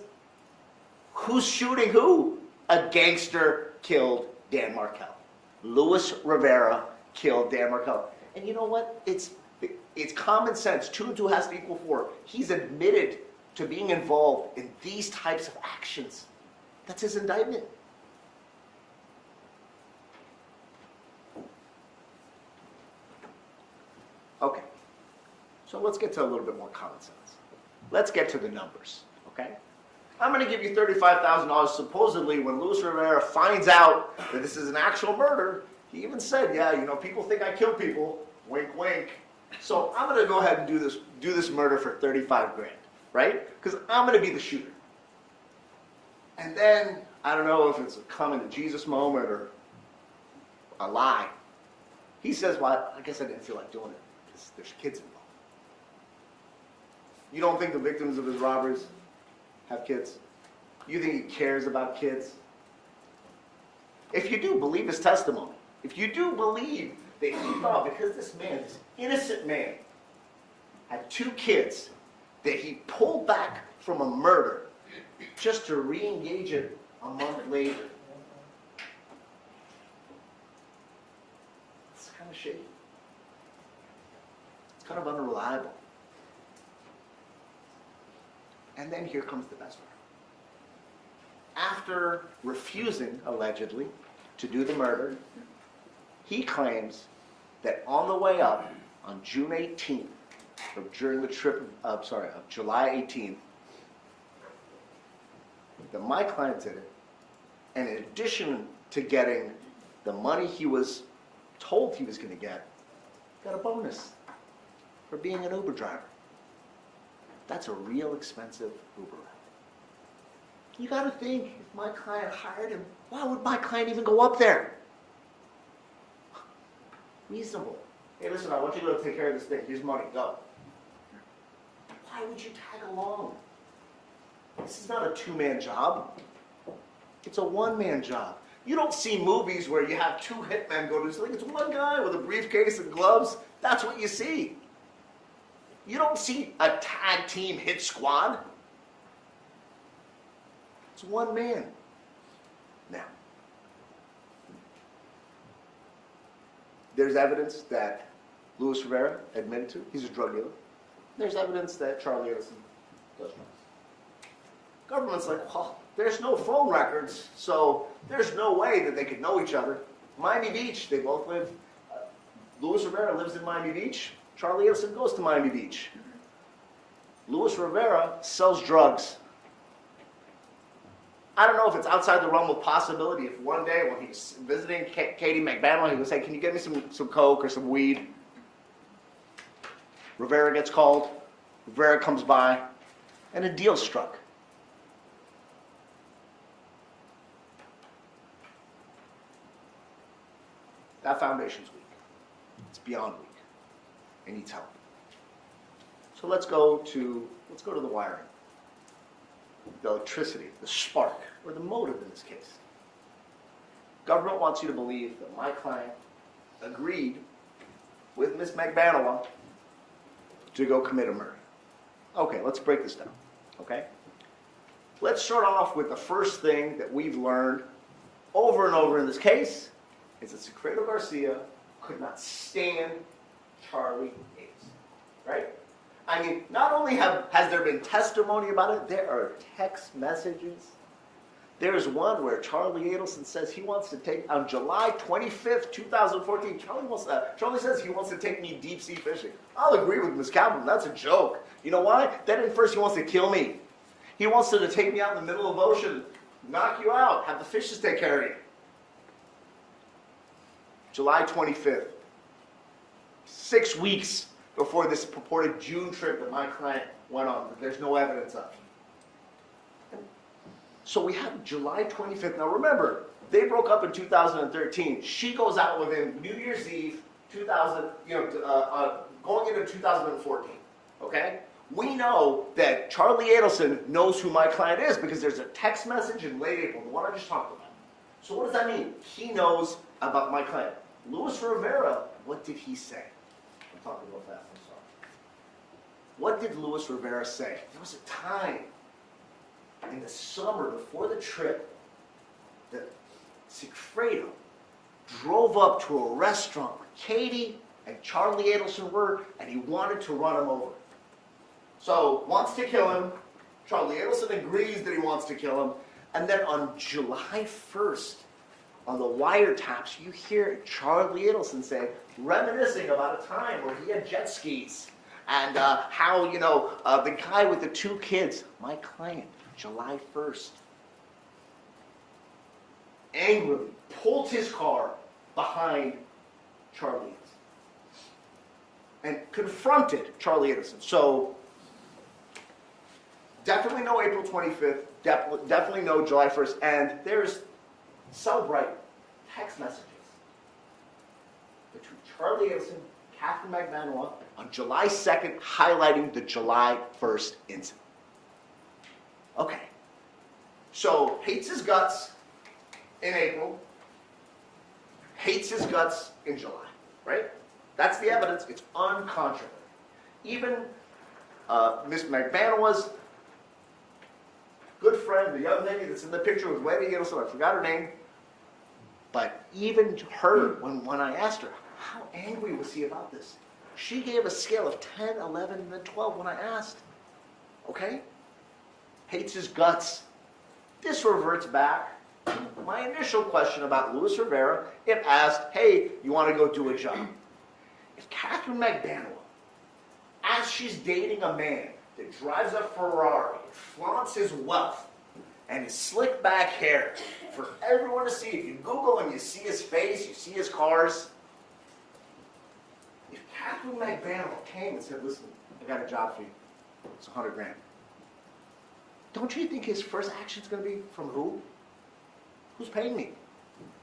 who's shooting who? A gangster killed Dan Markel. Louis Rivera killed Dan Markel. And you know what? It's common sense. 2 and 2 has to equal 4. He's admitted to being involved in these types of actions. That's his indictment. Okay. So let's get to a little bit more common sense. Let's get to the numbers, okay? I'm going to give you $35,000 supposedly when Louis Rivera finds out that this is an actual murder. He even said, yeah, you know, people think I kill people. Wink, wink. So I'm going to go ahead and do this murder for 35 grand, right? Because I'm going to be the shooter. And then, I don't know if it's a coming to Jesus moment or a lie. He says, well, I guess I didn't feel like doing it because there's kids involved. You don't think the victims of his robberies have kids? You think he cares about kids? If you do believe his testimony, if you do believe that he thought because this man, this innocent man, had 2 kids, that he pulled back from a murder just to re-engage it a month later. It's kind of shady. It's kind of unreliable. And then here comes the best part. After refusing, allegedly, to do the murder, he claims that on the way up, on June 18th, or during the trip of July 18th, that my client did it, and in addition to getting the money he was told he was going to get, got a bonus for being an Uber driver. That's a real expensive Uber ride. You got to think, if my client hired him, why would my client even go up there? Reasonable. Hey, listen, I want you to go take care of this thing. Here's money. Go. Why would you tag along? This is not a 2-man job. It's a 1-man job. You don't see movies where you have 2 hitmen go to this thing. It's 1 guy with a briefcase and gloves. That's what you see. You don't see a tag team hit squad. It's 1 man. Now, there's evidence that Louis Rivera admitted to. He's a drug dealer. There's evidence that Charlie Adelson does drugs. Government's like, well, there's no phone records, so there's no way that they could know each other. Miami Beach, they both live. Luis Rivera lives in Miami Beach. Charlie Adelson goes to Miami Beach. Luis Rivera sells drugs. I don't know if it's outside the realm of possibility if one day when he's visiting Katie McBanwell, he would say, can you get me some coke or some weed? Rivera gets called. Rivera comes by, and a deal struck. That foundation's weak. It's beyond weak. It needs help. So let's go to the wiring. The electricity, the spark, or the motive in this case. Government wants you to believe that my client agreed with Miss McBanwell to go commit a murder. Okay, let's break this down, okay? Let's start off with the first thing that we've learned over and over in this case, is that Sigfredo Garcia could not stand Charlie Adelson, right? I mean, not only has there been testimony about it, there are text messages. There's one where Charlie Adelson says he wants to take, on July 25th, 2014, Charlie says he wants to take me deep sea fishing. I'll agree with Ms. Calvin, that's a joke. You know why? Then at first he wants to kill me. He wants to take me out in the middle of the ocean, knock you out, have the fishes take care of you. July 25th, 6 weeks before this purported June trip that my client went on, that there's no evidence of. So we have July 25th. Now remember, they broke up in 2013. She goes out with him New Year's Eve, going into 2014. Okay? We know that Charlie Adelson knows who my client is because there's a text message in late April, the one I just talked about. So what does that mean? He knows about my client. Luis Rivera, what did he say? I'm talking real fast, I'm sorry. What did Luis Rivera say? There was a time in the summer before the trip that Sigfredo drove up to a restaurant where Katie and Charlie Adelson were, and he wanted to run him over. So, wants to kill him. Charlie Adelson agrees that he wants to kill him. And then on July 1st, on the wiretaps, you hear Charlie Adelson say, reminiscing about a time where he had jet skis. And how, the guy with the 2 kids, my client, July 1st, angrily pulled his car behind Charlie Adelson and confronted Charlie Adelson. So, definitely no April 25th, definitely no July 1st, and there's celebrate text messages between Charlie Adelson and Catherine McManus on July 2nd, highlighting the July 1st incident. Okay, so hates his guts in April, hates his guts in July, right? That's the evidence. It's uncontroverted. Even Miss McManus' good friend, the young lady that's in the picture with Lady Adelson, I forgot her name, but even her, when I asked her, how angry was he about this? She gave a scale of 10, 11, and then 12 when I asked. Okay? Hates his guts. This reverts back to my initial question about Luis Rivera. It asked, hey, you want to go do a job? If Catherine McDaniel, as she's dating a man that drives a Ferrari, flaunts his wealth, and his slick back hair for everyone to see, if you Google him, you see his face, you see his cars. If Catherine McDaniel came and said, listen, I got a job for you, it's $100 grand. Don't you think his first action's going to be from who? Who's paying me?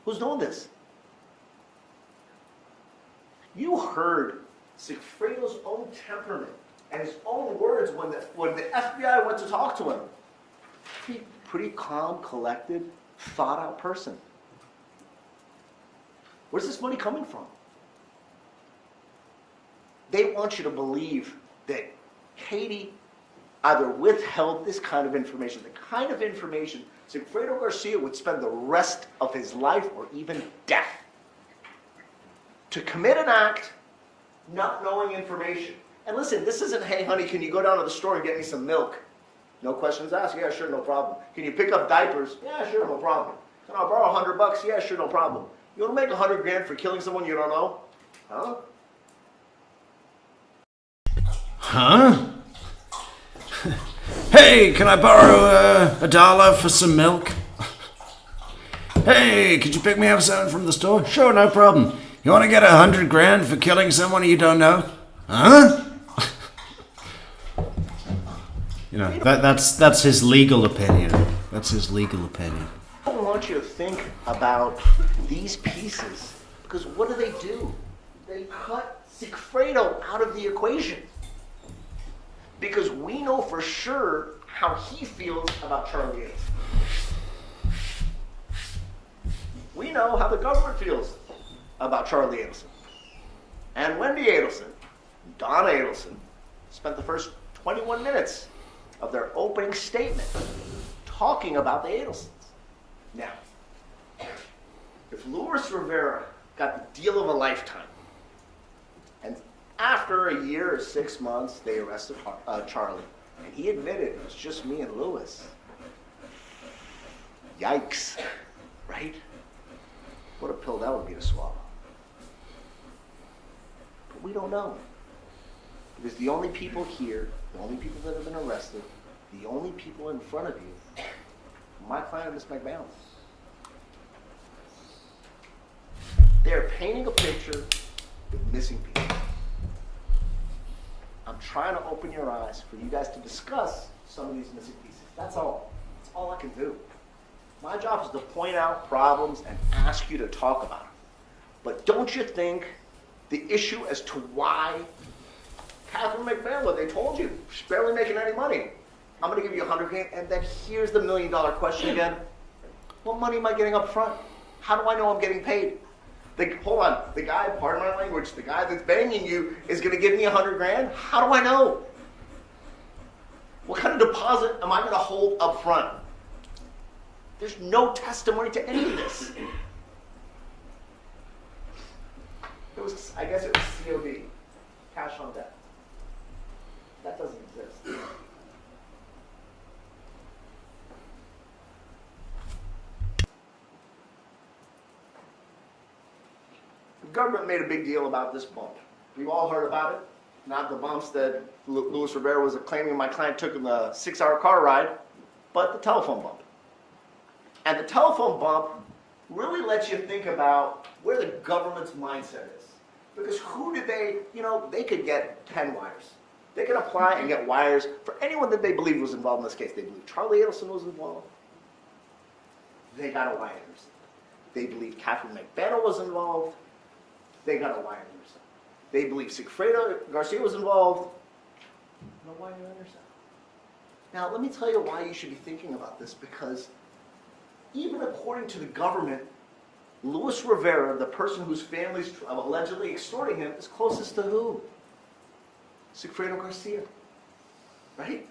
Who's doing this? You heard Sigfredo's own temperament and his own words when the FBI went to talk to him. Pretty calm, collected, thought-out person. Where's this money coming from? They want you to believe that Katie either withheld this kind of information, the kind of information Sigfredo Garcia would spend the rest of his life or even death to commit an act not knowing information. And listen, this isn't, hey honey, can you go down to the store and get me some milk? No questions asked. Yeah, sure, no problem. Can you pick up diapers? Yeah, sure, no problem. Can I borrow $100? Yeah, sure, no problem. You want to make 100 grand for killing someone you don't know? Huh? Huh? Hey, can I borrow $1 for some milk? Hey, could you pick me up something from the store? Sure, no problem. You want to get 100 grand for killing someone you don't know? Huh? You know, that's his legal opinion. That's his legal opinion. I don't want you to think about these pieces, because what do? They cut Sigfredo out of the equation. Because we know for sure how he feels about Charlie Adelson. We know how the government feels about Charlie Adelson. And Wendy Adelson, Donna Adelson, spent the first 21 minutes of their opening statement talking about the Adelsons. Now, if Luis Rivera got the deal of a lifetime, and after a year or 6 months, they arrested Charlie, and he admitted it was just me and Luis. Yikes, right? What a pill that would be to swallow. But we don't know. Because the only people here, the only people that have been arrested, the only people in front of you, my client, Miss McMahon. They're painting a picture with missing people. I'm trying to open your eyes for you guys to discuss some of these missing pieces. That's all. That's all I can do. My job is to point out problems and ask you to talk about them. But don't you think the issue as to why Catherine McMahon, they told you, she's barely making any money. I'm going to give you 100 grand, and then here's the $1 million question again. What money am I getting up front? How do I know I'm getting paid? Hold on, the guy, pardon my language, the guy that's banging you is going to give me 100 grand? How do I know? What kind of deposit am I going to hold up front? There's no testimony to any of this. I guess it was COD, cash on debt. That doesn't exist. The government made a big deal about this bump. We've all heard about it. Not the bumps that Luis Rivera was claiming my client took in the 6-hour car ride, but the telephone bump. And the telephone bump really lets you think about where the government's mindset is. Because who did they, they could get 10 wires. They could apply and get wires for anyone that they believed was involved in this case. They believed Charlie Adelson was involved. They got a wire intercept. They believed Catherine McMahon was involved. They got a wire intercept. They believed Sigfredo Garcia was involved. No wire intercept. Now, let me tell you why you should be thinking about this, because even according to the government, Luis Rivera, the person whose family's allegedly extorting him, is closest to who? Sigfredo Garcia, right?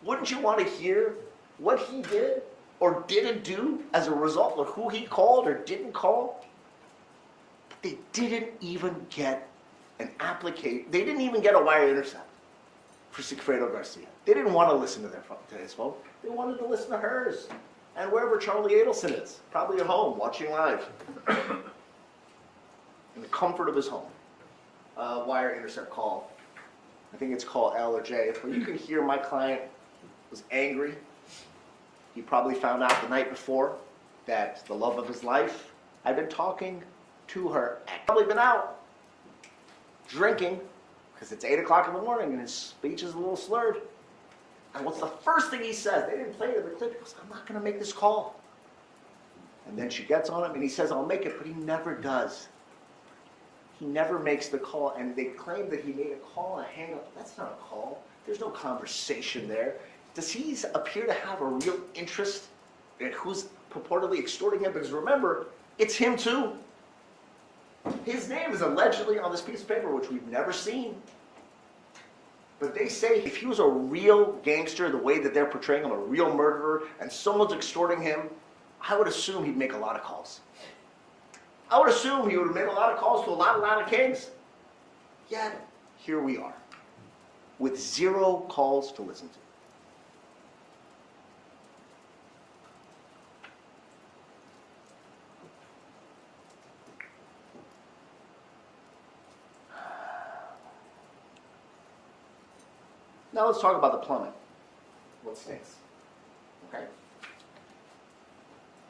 Wouldn't you want to hear what he did or didn't do as a result of who he called or didn't call? They didn't even get an application. They didn't even get a wire intercept for Sigfredo Garcia. They didn't want to listen to his phone. They wanted to listen to hers. And wherever Charlie Adelson is, probably at home, watching live, in the comfort of his home. Wire intercept call. I think it's called L or J, where you can hear my client was angry. He probably found out the night before that the love of his life had been talking to her. Probably been out drinking, because it's 8 o'clock in the morning and his speech is a little slurred. And what's the first thing he says? They didn't play it in the clip. He goes, I'm not going to make this call. And then she gets on him and he says, I'll make it, but he never does. He never makes the call, and they claim that he made a call and a hang up. That's not a call. There's no conversation there. Does he appear to have a real interest in who's purportedly extorting him? Because remember, it's him too. His name is allegedly on this piece of paper, which we've never seen. But they say if he was a real gangster, the way that they're portraying him, a real murderer, and someone's extorting him, I would assume he'd make a lot of calls. I would assume he would have made a lot of calls to a lot of kings. Yet, here we are. with 0 calls to listen to. Now let's talk about the plumbing. What stinks? Okay.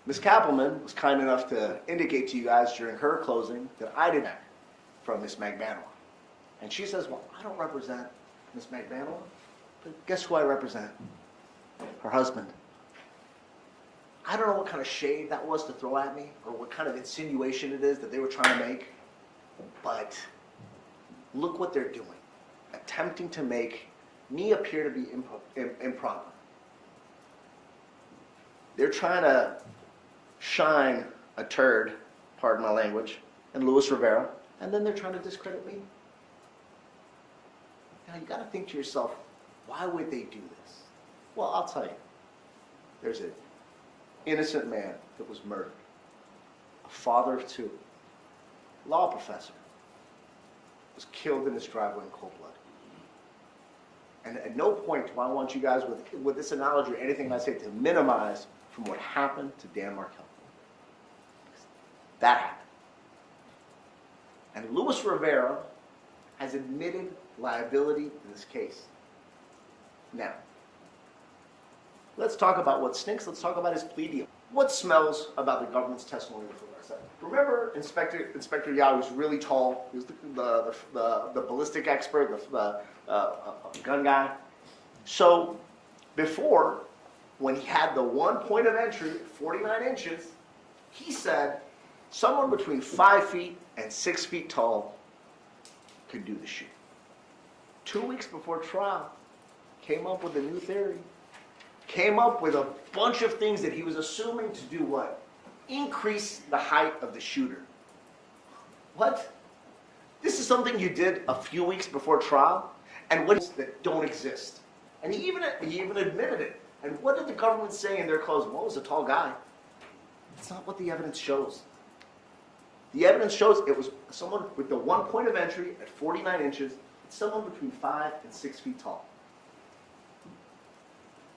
Ms. Kappelman was kind enough to indicate to you guys during her closing that I didn't act from Ms. Magbanua. And she says, well, I don't represent Ms. Magbanua, but guess who I represent? Her husband. I don't know what kind of shade that was to throw at me, or what kind of insinuation it is that they were trying to make, but look what they're doing. Attempting to make me appear to be improper. They're trying to shine a turd, pardon my language, in Luis Rivera, and then they're trying to discredit me. Now you gotta think to yourself, why would they do this? Well, I'll tell you. There's an innocent man that was murdered, a father of 2, law professor, was killed in his driveway in cold blood. And at no point do I want you guys, with this analogy or anything I say, to minimize from what happened to Dan Markel. That happened. And Luis Rivera has admitted liability in this case. Now, let's talk about what stinks. Let's talk about his plea deal. What smells about the government's testimony with Rivera? Remember Inspector Yao was really tall. He was the ballistic expert, the gun guy. So before, when he had the one point of entry, 49 inches, he said someone between 5 feet and 6 feet tall could do the shoot. 2 weeks before trial, came up with a new theory. Came up with a bunch of things that he was assuming to do what? Increase the height of the shooter. What? This is something you did a few weeks before trial, and what that don't exist. And he even admitted it. And what did the government say in their closing? Well, it was a tall guy. That's not what the evidence shows. The evidence shows it was someone with the one point of entry at 49 inches, someone between 5 and 6 feet tall.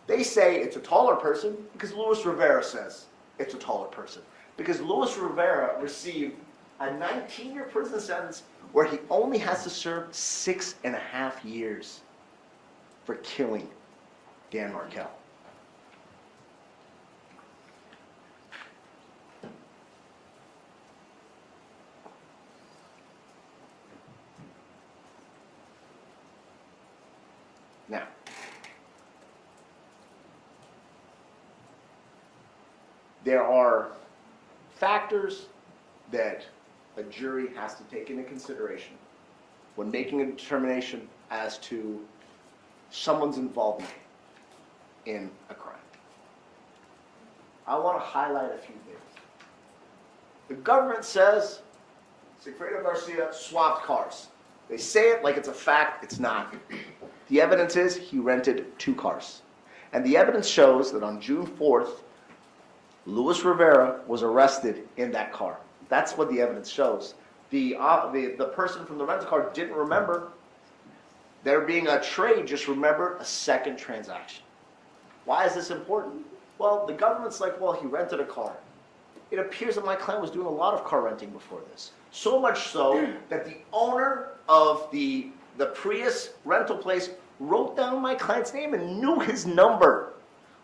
They say it's a taller person because Luis Rivera says it's a taller person. Because Luis Rivera received a 19-year prison sentence where he only has to serve 6.5 years for killing Dan Markel. Now, there are factors that a jury has to take into consideration when making a determination as to someone's involvement in a crime. I want to highlight a few things. The government says Sigfredo Garcia swapped cars. They say it like it's a fact. It's not. The evidence is he rented 2 cars. And the evidence shows that on June 4th, Luis Rivera was arrested in that car. That's what the evidence shows. The person from the rental car didn't remember there being a trade, just remembered a second transaction. Why is this important? Well, the government's like, well, he rented a car. It appears that my client was doing a lot of car renting before this. So much so that the owner of the Prius rental place wrote down my client's name and knew his number.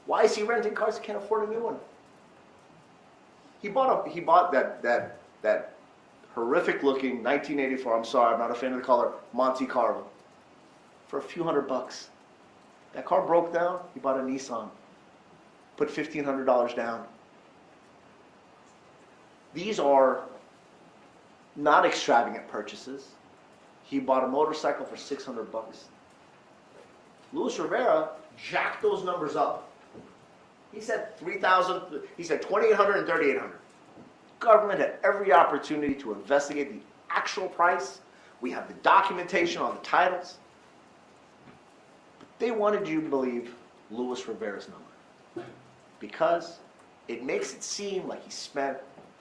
Why is he renting cars? He can't afford a new one. He bought that horrific looking 1984, I'm sorry, I'm not a fan of the color, Monte Carlo, for a few $100. That car broke down, he bought a Nissan, put $1,500 down. These are not extravagant purchases. He bought a motorcycle for $600. Luis Rivera jacked those numbers up. He said 3,000, he said 2,800 and 3,800. Government had every opportunity to investigate the actual price. We have the documentation on the titles. But they wanted you to believe Luis Rivera's number because it makes it seem like he spent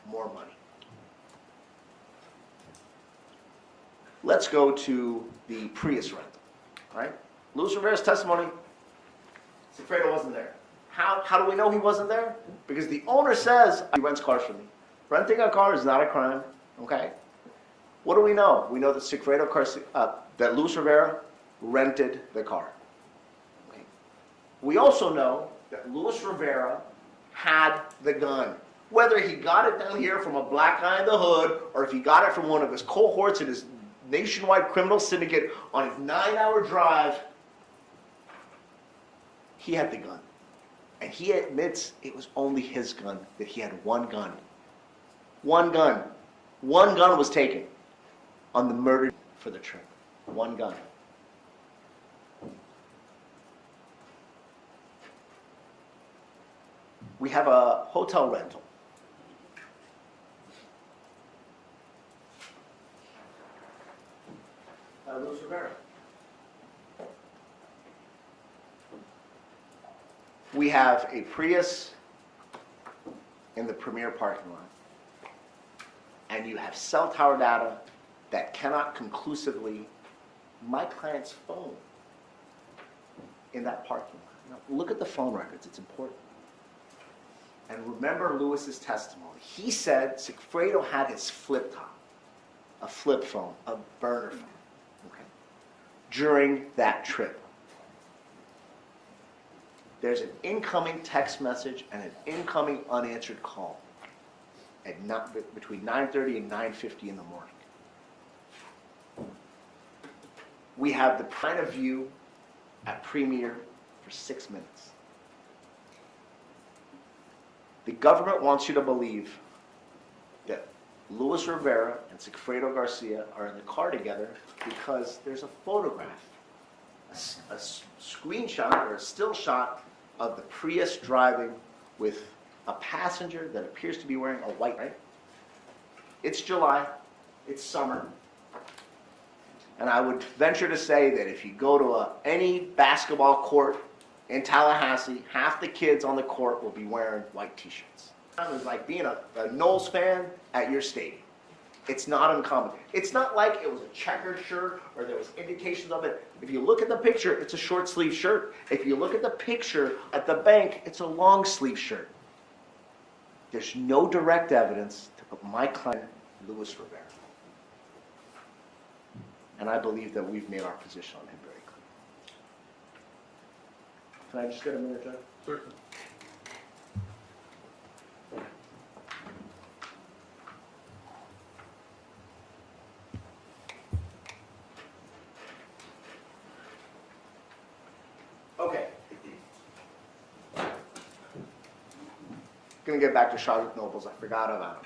more money. Let's go to the Prius rental, right? Luis Rivera's testimony, Sigfredo wasn't there. How do we know he wasn't there? Because the owner says he rents cars from me. Renting a car is not a crime, okay? What do we know? We know that that Luis Rivera rented the car. Okay. We also know that Luis Rivera had the gun. Whether he got it down here from a black guy in the hood, or if he got it from one of his cohorts in his nationwide criminal syndicate on his 9-hour drive, he had the gun. And he admits it was only his gun, that he had one gun. One gun. One gun was taken on the murder for the trip. One gun. We have a hotel rental. Luis Rivera. We have a Prius in the Premier parking lot. And you have cell tower data that cannot conclusively my client's phone in that parking lot. Now, look at the phone records, it's important. And remember Lewis's testimony. He said Sigfredo had his flip top, a flip phone, a burner phone, okay, during that trip. There's an incoming text message and an incoming unanswered call at between 9:30 and 9:50 in the morning. We have the point of view at Premier for 6 minutes. The government wants you to believe that Luis Rivera and Sigfredo Garcia are in the car together because there's a photograph, a screenshot or a still shot of the Prius driving with a passenger that appears to be wearing a white, right? It's July, it's summer. And I would venture to say that if you go to any basketball court in Tallahassee, half the kids on the court will be wearing white t-shirts. It's like being a Knowles fan at your stadium. It's not uncommon. It's not like it was a checkered shirt or there was indications of it. If you look at the picture, it's a short sleeve shirt. If you look at the picture at the bank, it's a long sleeve shirt. There's no direct evidence to put my client, Luis Rivera. And I believe that we've made our position on him very clear. Can I just get a minute, John? Certainly. Okay. Gonna get back to Charlotte Nobles. I forgot about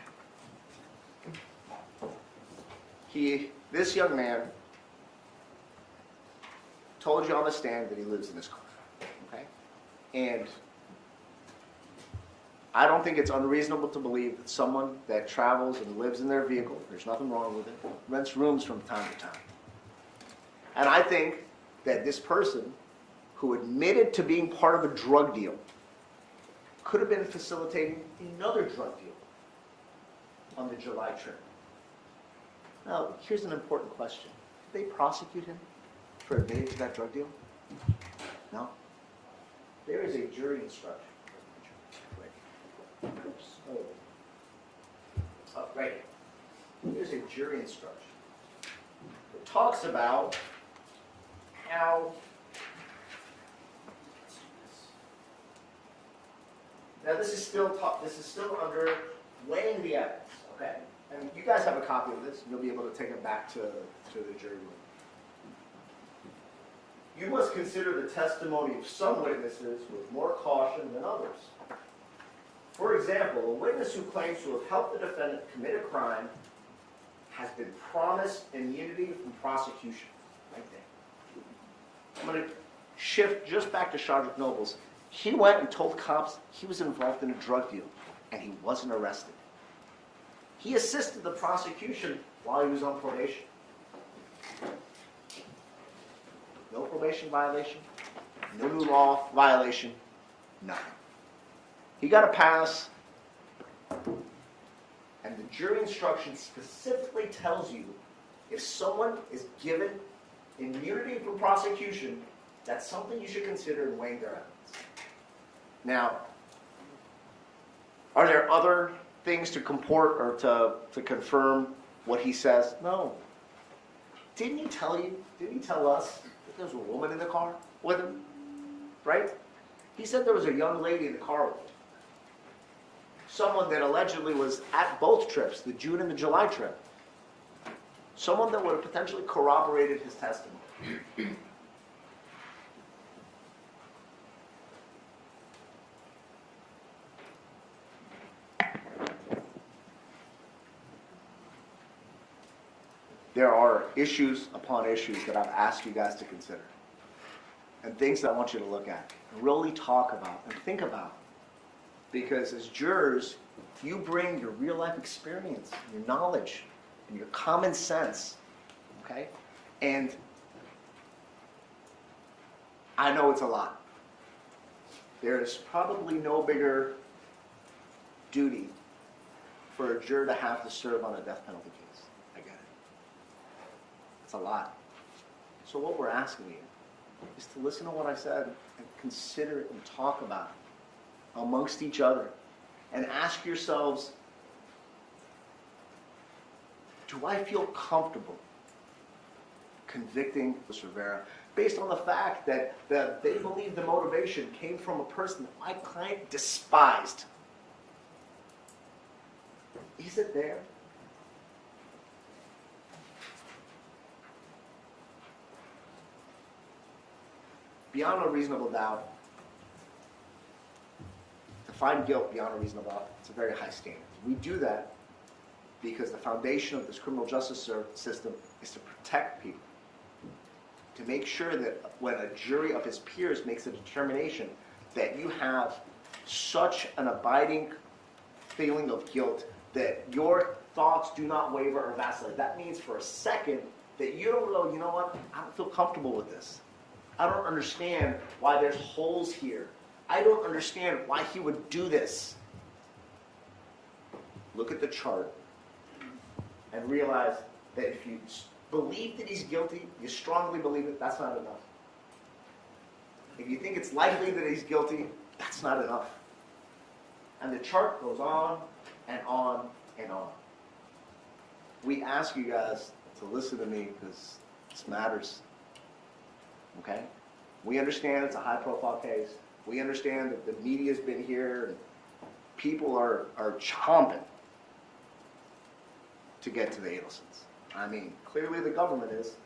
him. This young man told you on the stand that he lives in his car, okay? And I don't think it's unreasonable to believe that someone that travels and lives in their vehicle, there's nothing wrong with it, rents rooms from time to time. And I think that this person who admitted to being part of a drug deal could have been facilitating another drug deal on the July trip. Now, here's an important question. Did they prosecute him for admitting to that drug deal? No. There is a jury instruction. Oops. Oh, right. There's a jury instruction. It talks about how. Now this is still under weighing the evidence, okay? And you guys have a copy of this, and you'll be able to take it back to the jury room. You must consider the testimony of some witnesses with more caution than others. For example, a witness who claims to have helped the defendant commit a crime has been promised immunity from prosecution. Right there. I'm going to shift just back to Sergeant Nobles. He went and told cops he was involved in a drug deal, and he wasn't arrested. He assisted the prosecution while he was on probation. No probation violation, no new law violation, nothing. He got a pass, and the jury instruction specifically tells you if someone is given immunity from prosecution, That's something you should consider in weighing their evidence. Now, are there other things to comport or to confirm what he says? No. Didn't he tell us that there was a woman in the car with him? Right? He said there was a young lady in the car with him. Someone that allegedly was at both trips, the June and the July trip. Someone that would have potentially corroborated his testimony. There are issues upon issues that I've asked you guys to consider. And things that I want you to look at, and really talk about, and think about. Because as jurors, you bring your real life experience, your knowledge, and your common sense, okay? And I know it's a lot. There is probably no bigger duty for a juror to have to serve on a death penalty case. I get it. It's a lot. So what we're asking you is to listen to what I said and consider it and talk about it amongst each other. And ask yourselves, do I feel comfortable convicting Mr. Rivera based on the fact that they believe the motivation came from a person that my client despised? Is it there? Beyond a reasonable doubt, to find guilt beyond a reasonable doubt, it's a very high standard. We do that because the foundation of this criminal justice system is to protect people. To make sure that when a jury of his peers makes a determination that you have such an abiding feeling of guilt that your thoughts do not waver or vacillate. That means for a second that you don't know, you know what, I don't feel comfortable with this. I don't understand why there's holes here. I don't understand why he would do this. Look at the chart and realize that if you believe that he's guilty, you strongly believe it, that's not enough. If you think it's likely that he's guilty, that's not enough. And the chart goes on and on and on. We ask you guys to listen to me because this matters. Okay? We understand it's a high-profile case. We understand that the media's been here and people are chomping to get to the Adelsons. I mean, clearly the government is.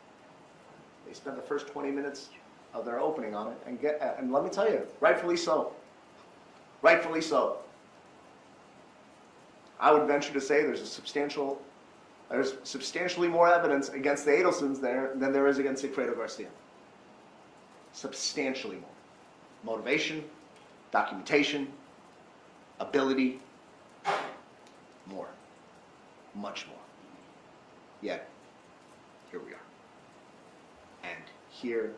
They spent the first 20 minutes of their opening on it, and let me tell you, rightfully so. Rightfully so. I would venture to say there's substantially more evidence against the Adelsons there than there is against Sigfredo Garcia. Substantially more. Motivation, documentation, ability, more. Much more. Yet, here we are. And here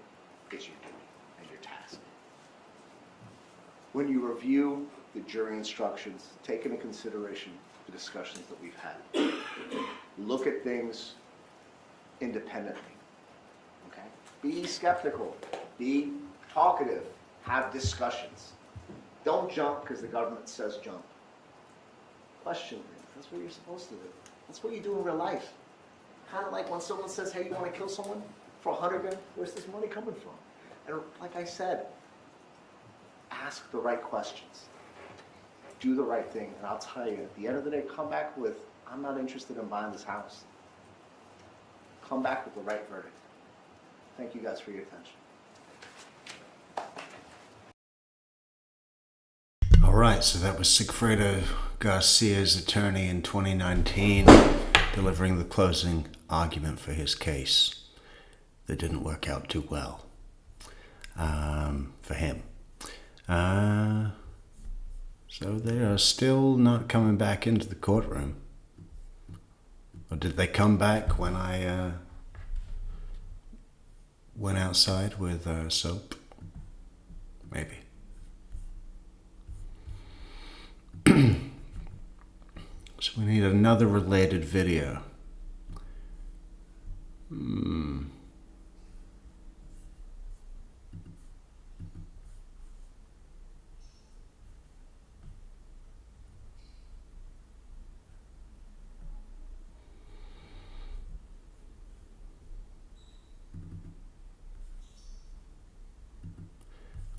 is your duty and your task. When you review the jury instructions, take into consideration the discussions that we've had. Look at things independently. Okay? Be skeptical. Be talkative. Have discussions. Don't jump because the government says jump. Question things. That's what you're supposed to do. That's what you do in real life. Kind of like when someone says, hey, you want to kill someone for $100 grand? Where's this money coming from? And like I said, ask the right questions. Do the right thing. And I'll tell you, at the end of the day, come back with, I'm not interested in buying this house. Come back with the right verdict. Thank you guys for your attention. All right, so that was Sigfredo Garcia's attorney in 2019 delivering the closing argument for his case. That didn't work out too well for him. So they are still not coming back into the courtroom. Or did they come back when I went outside with soap? Maybe. So we need another related video.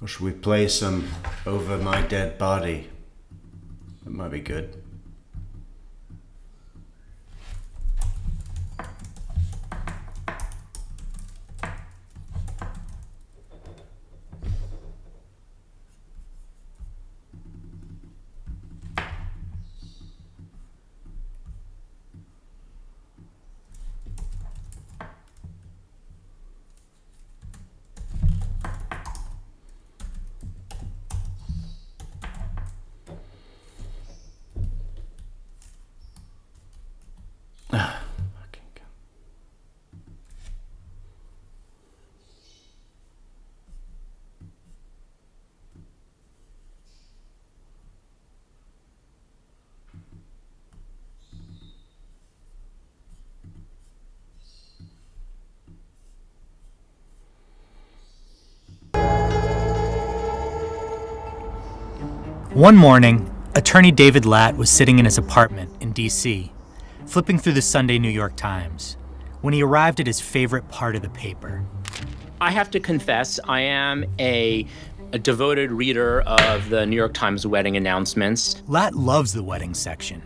Or should we play some Over My Dead Body? That might be good. One morning, attorney David Latt was sitting in his apartment in D.C., flipping through the Sunday New York Times, when he arrived at his favorite part of the paper. I have to confess, I am a devoted reader of the New York Times wedding announcements. Latt loves the wedding section,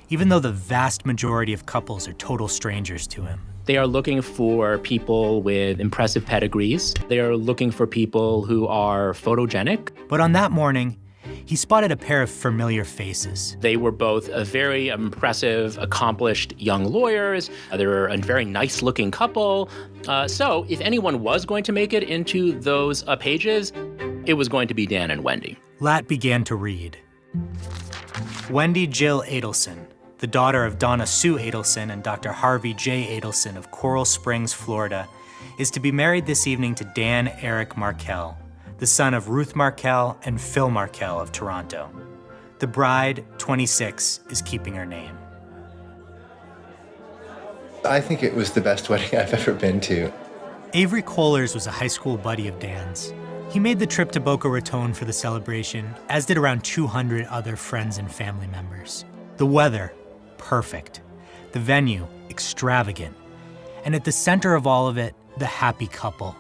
even though the vast majority of couples are total strangers to him. They are looking for people with impressive pedigrees. They are looking for people who are photogenic. But on that morning, he spotted a pair of familiar faces. They were both a very impressive, accomplished young lawyers. They were a very nice-looking couple. So if anyone was going to make it into those pages, it was going to be Dan and Wendy. Latt began to read. Wendy Jill Adelson, the daughter of Donna Sue Adelson and Dr. Harvey J. Adelson of Coral Springs, Florida, is to be married this evening to Dan Eric Markell, the son of Ruth Markell and Phil Markell of Toronto. The bride, 26, is keeping her name. I think it was the best wedding I've ever been to. Avery Kohlers was a high school buddy of Dan's. He made the trip to Boca Raton for the celebration, as did around 200 other friends and family members. The weather, perfect. The venue, extravagant. And at the center of all of it, the happy couple.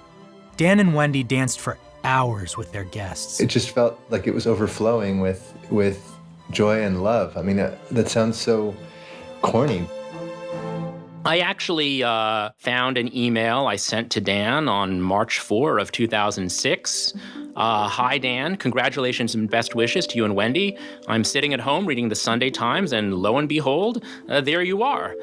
Dan and Wendy danced for hours with their guests. It just felt like it was overflowing with joy and love. I mean, that sounds so corny. I actually found an email I sent to Dan on March 4 of 2006. Hi, Dan. Congratulations and best wishes to you and Wendy. I'm sitting at home reading the Sunday Times, and lo and behold, there you are.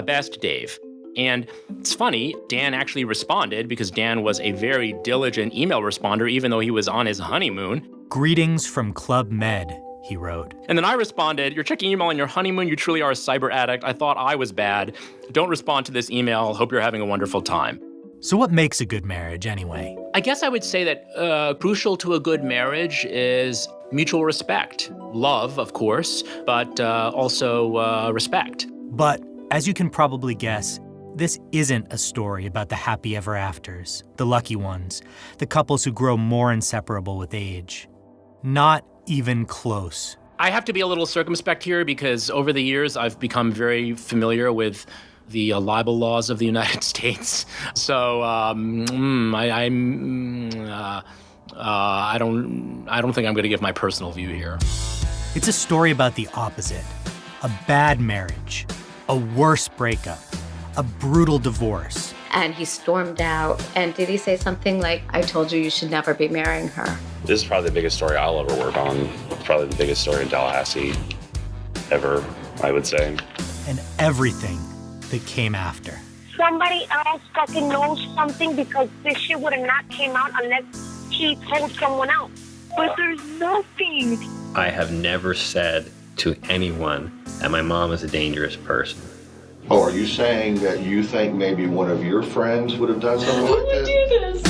Best, Dave. And it's funny, Dan actually responded because Dan was a very diligent email responder, even though he was on his honeymoon. Greetings from Club Med, he wrote. And then I responded, you're checking email on your honeymoon, you truly are a cyber addict. I thought I was bad. Don't respond to this email. Hope you're having a wonderful time. So what makes a good marriage anyway? I guess I would say that crucial to a good marriage is mutual respect. Love, of course, but also respect. But as you can probably guess, this isn't a story about the happy ever afters, the lucky ones, the couples who grow more inseparable with age. Not even close. I have to be a little circumspect here because over the years I've become very familiar with the libel laws of the United States. So I don't think I'm going to give my personal view here. It's a story about the opposite. A bad marriage, a worse breakup, a brutal divorce. And he stormed out. And did he say something like, I told you you should never be marrying her? This is probably the biggest story I'll ever work on. Probably the biggest story in Tallahassee ever, I would say. And everything that came after. Somebody else fucking knows something because this shit would have not came out unless he told someone else. But there's nothing. I have never said to anyone that my mom is a dangerous person. Oh, are you saying that you think maybe one of your friends would have done something like this? Who would do this?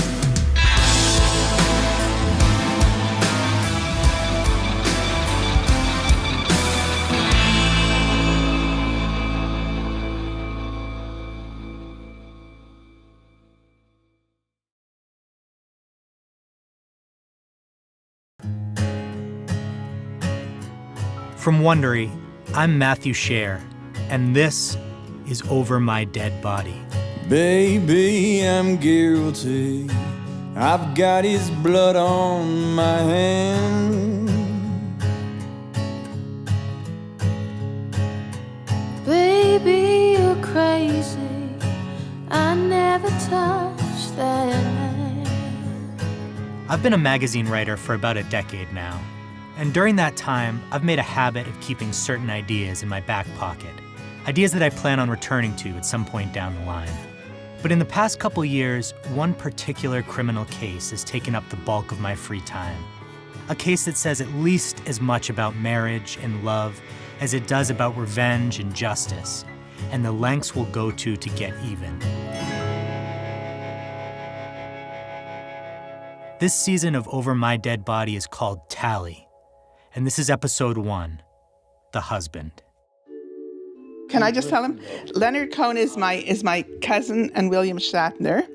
From Wondery, I'm Matthew Scher, and this is Over My Dead Body. Baby, I'm guilty I've got his blood on my hand. Baby, you're crazy. I never touched that man. I've been a magazine writer for about a decade now. And during that time, I've made a habit of keeping certain ideas in my back pocket. Ideas that I plan on returning to at some point down the line. But in the past couple years, one particular criminal case has taken up the bulk of my free time. A case that says at least as much about marriage and love as it does about revenge and justice, and the lengths we'll go to get even. This season of Over My Dead Body is called Tally, and this is episode 1, The Husband. Can I just tell him? Leonard Cohen is my cousin and William Shatner.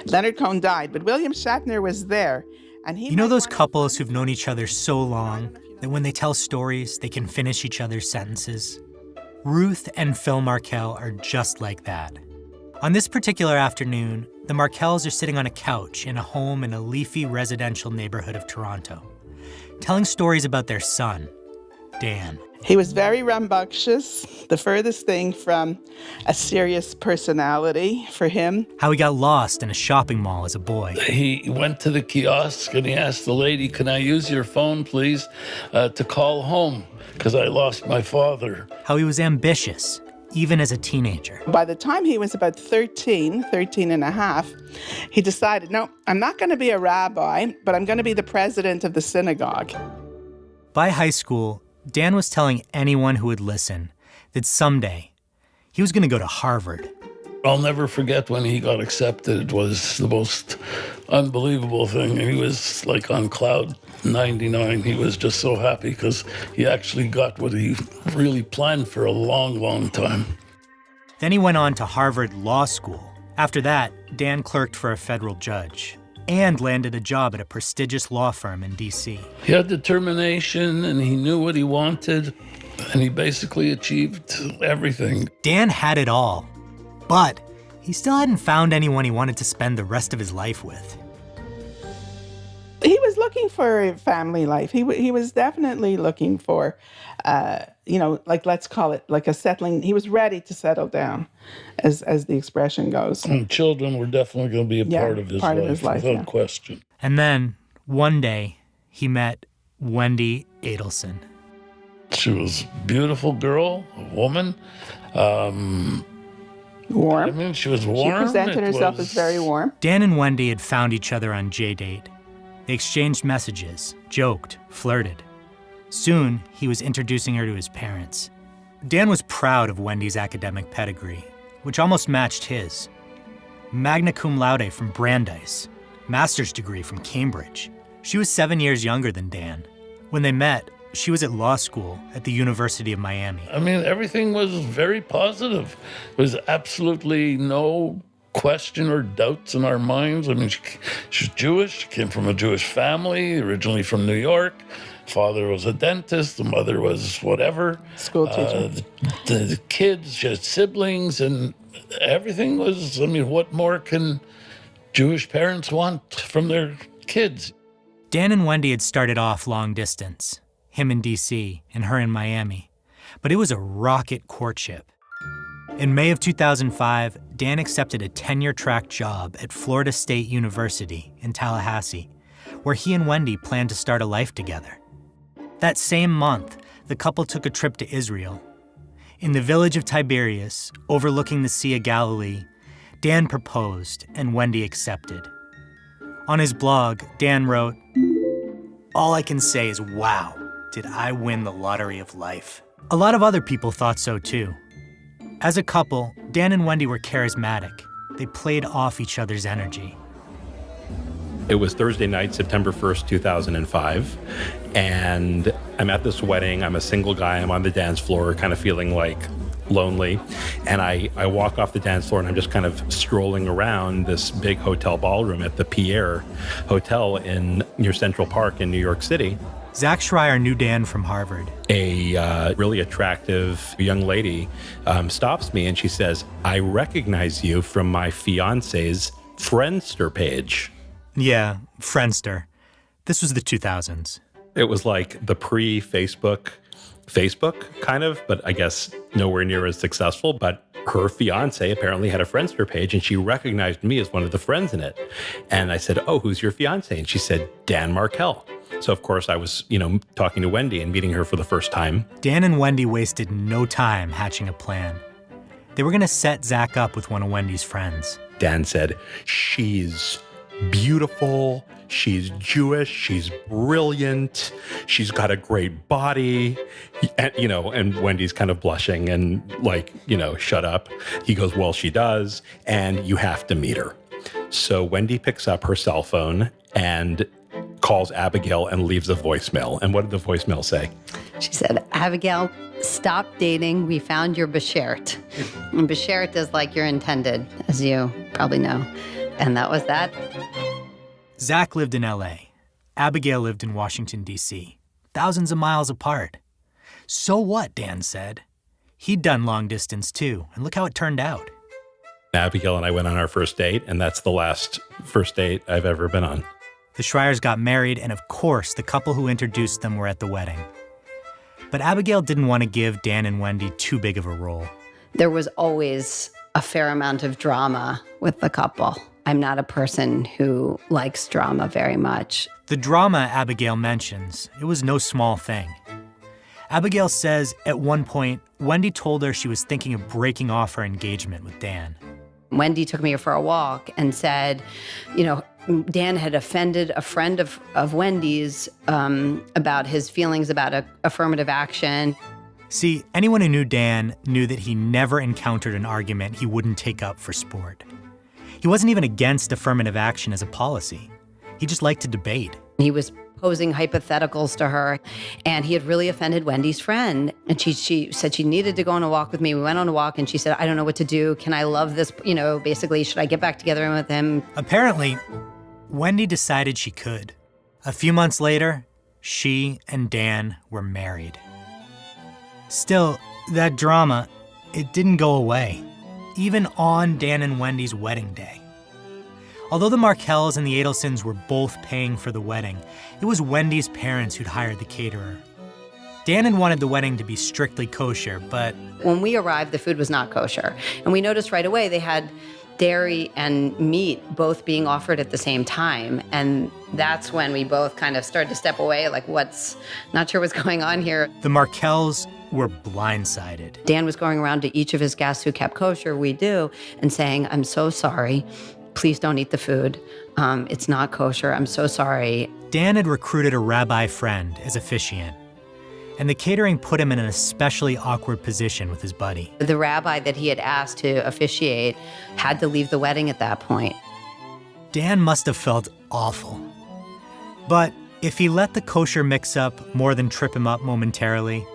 Leonard Cohen died, but William Shatner was there. And he, you know those couples who've known each other so long that when they tell stories, they can finish each other's sentences? Ruth and Phil Markel are just like that. On this particular afternoon, the Markels are sitting on a couch in a home in a leafy residential neighborhood of Toronto, telling stories about their son, Dan. He was very rambunctious, the furthest thing from a serious personality for him. How he got lost in a shopping mall as a boy. He went to the kiosk and he asked the lady, "Can I use your phone, please, to call home? Because I lost my father." How he was ambitious, even as a teenager. By the time he was about 13 and a half, he decided, no, I'm not going to be a rabbi, but I'm going to be the president of the synagogue. By high school, Dan was telling anyone who would listen that someday he was going to go to Harvard. I'll never forget when he got accepted. It was the most unbelievable thing. He was like on cloud 99. He was just so happy because he actually got what he really planned for a long, long time. Then he went on to Harvard Law School. After that, Dan clerked for a federal judge and landed a job at a prestigious law firm in D.C. He had determination and he knew what he wanted, and he basically achieved everything. Dan had it all, but he still hadn't found anyone he wanted to spend the rest of his life with. He was looking for a family life. He was definitely looking for, like, let's call it like a settling. He was ready to settle down, as the expression goes. And children were definitely going to be a part of his life, without question. And then, one day, he met Wendy Adelson. She was a beautiful girl, a woman. Warm. I mean, she was warm. She presented herself as very warm. Dan and Wendy had found each other on J-Date. They exchanged messages, joked, flirted. Soon, he was introducing her to his parents. Dan was proud of Wendy's academic pedigree, which almost matched his. Magna cum laude from Brandeis, master's degree from Cambridge. She was 7 years younger than Dan. When they met, she was at law school at the University of Miami. I mean, everything was very positive. There was absolutely no question or doubts in our minds. I mean, she's Jewish. She came from a Jewish family, originally from New York. Father was a dentist. The mother was whatever. School teacher. The kids, she had siblings, and everything was, I mean, what more can Jewish parents want from their kids? Dan and Wendy had started off long distance, him in D.C. and her in Miami. But it was a rocket courtship. In May of 2005, Dan accepted a tenure-track job at Florida State University in Tallahassee, where he and Wendy planned to start a life together. That same month, the couple took a trip to Israel. In the village of Tiberias, overlooking the Sea of Galilee, Dan proposed and Wendy accepted. On his blog, Dan wrote, "All I can say is, wow, did I win the lottery of life." A lot of other people thought so too. As a couple, Dan and Wendy were charismatic. They played off each other's energy. It was Thursday night, September 1st, 2005, and I'm at this wedding. I'm a single guy. I'm on the dance floor, kind of feeling like lonely, and I walk off the dance floor and I'm just kind of strolling around this big hotel ballroom at the Pierre Hotel near Central Park in New York City. Zach Schreier knew Dan from Harvard. A really attractive young lady stops me and she says, "I recognize you from my fiance's Friendster page." Yeah, Friendster. This was the 2000s. It was like the pre-Facebook kind of, but I guess nowhere near as successful. But her fiance apparently had a Friendster page, and she recognized me as one of the friends in it. And I said, "Oh, who's your fiance?" And she said, "Dan Markel." So of course I was, talking to Wendy and meeting her for the first time. Dan and Wendy wasted no time hatching a plan. They were going to set Zach up with one of Wendy's friends. Dan said, "She's beautiful, she's Jewish, she's brilliant, she's got a great body." And Wendy's kind of blushing and shut up. He goes, "Well, she does, and you have to meet her." So Wendy picks up her cell phone and calls Abigail and leaves a voicemail. And what did the voicemail say? She said, "Abigail, stop dating. We found your Beshert." And Beshert is like your intended, as you probably know. And that was that. Zach lived in LA. Abigail lived in Washington, D.C., thousands of miles apart. So what, Dan said. He'd done long distance too, and look how it turned out. Abigail and I went on our first date, and that's the last first date I've ever been on. The Schreiers got married, and of course, the couple who introduced them were at the wedding. But Abigail didn't want to give Dan and Wendy too big of a role. There was always a fair amount of drama with the couple. I'm not a person who likes drama very much. The drama Abigail mentions, it was no small thing. Abigail says at one point, Wendy told her she was thinking of breaking off her engagement with Dan. Wendy took me for a walk and said, Dan had offended a friend of Wendy's about his feelings about affirmative action. See, anyone who knew Dan knew that he never encountered an argument he wouldn't take up for sport. He wasn't even against affirmative action as a policy. He just liked to debate. He was posing hypotheticals to her, and he had really offended Wendy's friend. And she said she needed to go on a walk with me. We went on a walk, and she said, "I don't know what to do. Can I love this? Basically, should I get back together with him?" Apparently, Wendy decided she could. A few months later, she and Dan were married. Still, that drama, it didn't go away, even on Dan and Wendy's wedding day. Although the Markels and the Adelsons were both paying for the wedding, it was Wendy's parents who'd hired the caterer. Dan had wanted the wedding to be strictly kosher, but when we arrived, the food was not kosher. And we noticed right away they had dairy and meat both being offered at the same time. And that's when we both kind of started to step away, like not sure what's going on here. The Markels were blindsided. Dan was going around to each of his guests who kept kosher, we do, and saying, "I'm so sorry. Please don't eat the food. It's not kosher. I'm so sorry." Dan had recruited a rabbi friend as officiant, and the catering put him in an especially awkward position with his buddy. The rabbi that he had asked to officiate had to leave the wedding at that point. Dan must have felt awful. But if he let the kosher mix-up more than trip him up momentarily,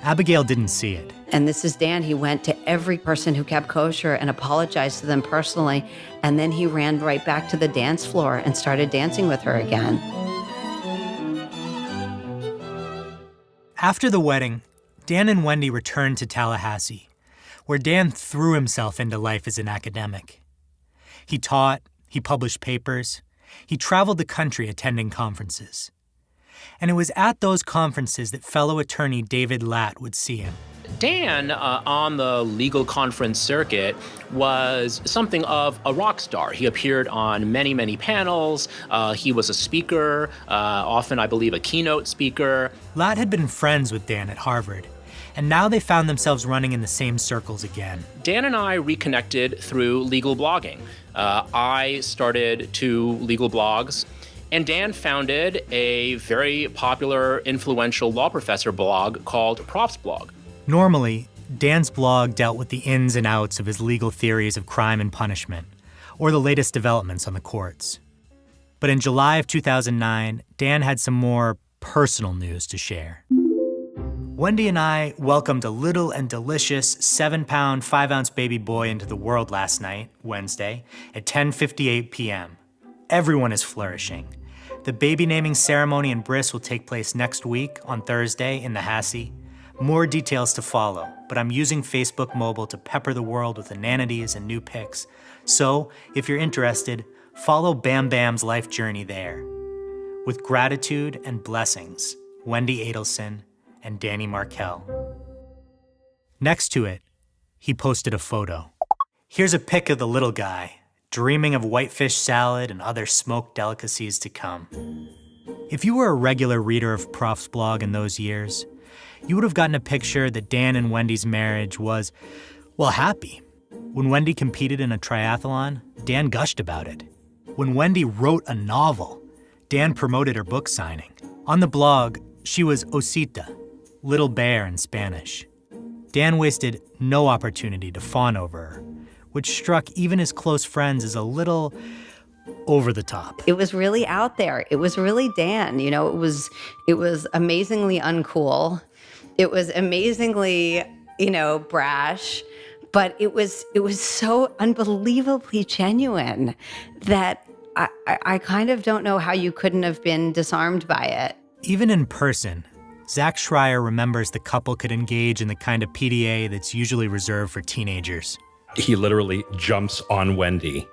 Abigail didn't see it. And this is Dan. He went to every person who kept kosher and apologized to them personally, and then he ran right back to the dance floor and started dancing with her again. After the wedding, Dan and Wendy returned to Tallahassee, where Dan threw himself into life as an academic. He taught, he published papers, he traveled the country attending conferences. And it was at those conferences that fellow attorney David Latt would see him. Dan, on the legal conference circuit, was something of a rock star. He appeared on many, many panels. He was a speaker, often, I believe, a keynote speaker. Latt had been friends with Dan at Harvard, and now they found themselves running in the same circles again. Dan and I reconnected through legal blogging. I started 2 legal blogs, and Dan founded a very popular, influential law professor blog called Prof's Blog. Normally, Dan's blog dealt with the ins and outs of his legal theories of crime and punishment, or the latest developments on the courts. But in July of 2009, Dan had some more personal news to share. Wendy and I welcomed a little and delicious 7-pound, 5-ounce baby boy into the world last night, Wednesday, at 10:58 p.m. Everyone is flourishing. The baby naming ceremony and bris will take place next week on Thursday in the Hassie. More details to follow, but I'm using Facebook Mobile to pepper the world with inanities and new pics. So, if you're interested, Follow Bam Bam's life journey there. With gratitude and blessings, Wendy Adelson and Danny Markel. Next to it, he posted a photo. Here's a pic of the little guy, dreaming of whitefish salad and other smoked delicacies to come. If you were a regular reader of Prof's blog in those years, you would have gotten a picture that Dan and Wendy's marriage was, well, happy. When Wendy competed in a triathlon, Dan gushed about it. When Wendy wrote a novel, Dan promoted her book signing. On the blog, she was Osita, little bear in Spanish. Dan wasted no opportunity to fawn over her, which struck even his close friends as a little over the top. It was really out there. It was really Dan. You know, it was amazingly uncool. It was amazingly, brash. But it was so unbelievably genuine that I kind of don't know how you couldn't have been disarmed by it. Even in person, Zach Schreier remembers the couple could engage in the kind of PDA that's usually reserved for teenagers. He literally jumps on Wendy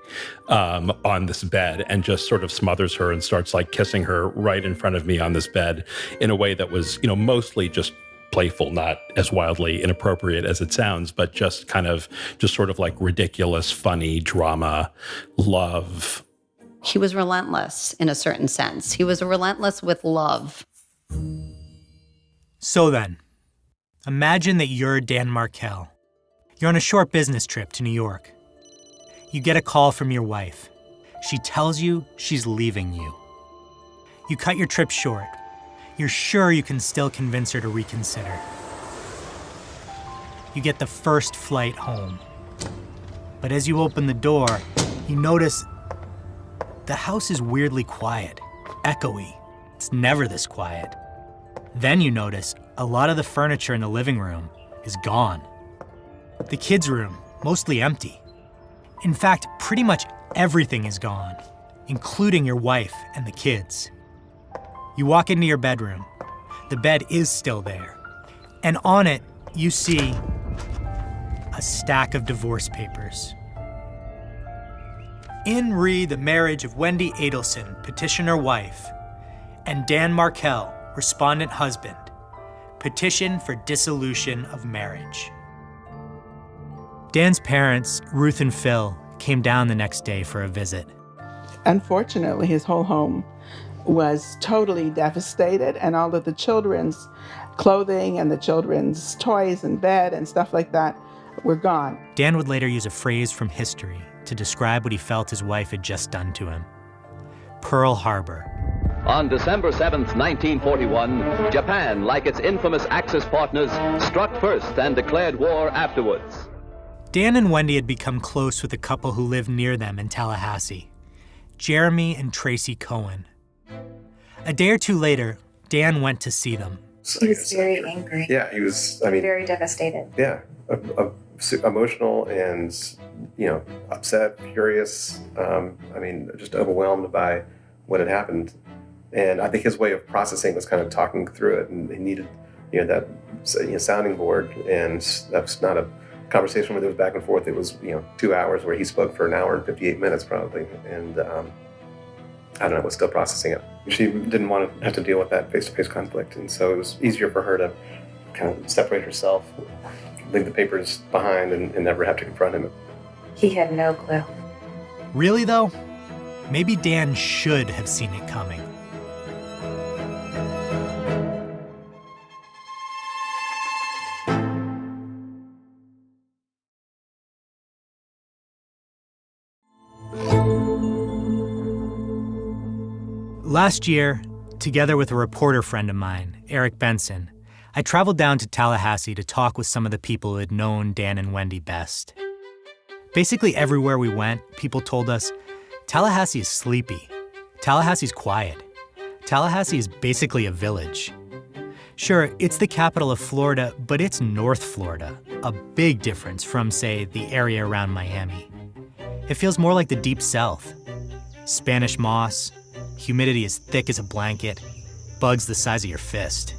on this bed and just sort of smothers her and starts like kissing her right in front of me on this bed in a way that was, mostly just playful, not as wildly inappropriate as it sounds, but just sort of like ridiculous, funny drama, love. He was relentless in a certain sense. He was relentless with love. So then, imagine that you're Dan Markel. You're on a short business trip to New York. You get a call from your wife. She tells you she's leaving you. You cut your trip short. You're sure you can still convince her to reconsider. You get the first flight home. But as you open the door, you notice the house is weirdly quiet, echoey. It's never this quiet. Then you notice a lot of the furniture in the living room is gone. The kids' room, mostly empty. In fact, pretty much everything is gone, including your wife and the kids. You walk into your bedroom. The bed is still there. And on it, you see a stack of divorce papers. In re the marriage of Wendy Adelson, petitioner wife, and Dan Markel, respondent husband, petition for dissolution of marriage. Dan's parents, Ruth and Phil, came down the next day for a visit. Unfortunately, his whole home was totally devastated, and all of the children's clothing and the children's toys and bed and stuff like that were gone. Dan would later use a phrase from history to describe what he felt his wife had just done to him. Pearl Harbor. On December 7th, 1941, Japan, like its infamous Axis partners, struck first and declared war afterwards. Dan and Wendy had become close with a couple who lived near them in Tallahassee, Jeremy and Tracy Cohen. A day or two later, Dan went to see them. He was very angry. Yeah, he was, very devastated. Yeah, emotional and, upset, furious, just overwhelmed by what had happened. And I think his way of processing was kind of talking through it, and he needed, that sounding board, and that's not a conversation where there was back and forth. It was, 2 hours where he spoke for an hour and 58 minutes probably, and I don't know, was still processing it. She didn't want to have to deal with that face-to-face conflict, and so it was easier for her to kind of separate herself, leave the papers behind, and never have to confront him. He had no clue. Really, though? Maybe Dan should have seen it coming. Last year, together with a reporter friend of mine, Eric Benson, I traveled down to Tallahassee to talk with some of the people who had known Dan and Wendy best. Basically everywhere we went, people told us, Tallahassee is sleepy. Tallahassee's quiet. Tallahassee is basically a village. Sure, it's the capital of Florida, but it's North Florida, a big difference from, say, the area around Miami. It feels more like the Deep South. Spanish moss, humidity as thick as a blanket, bugs the size of your fist.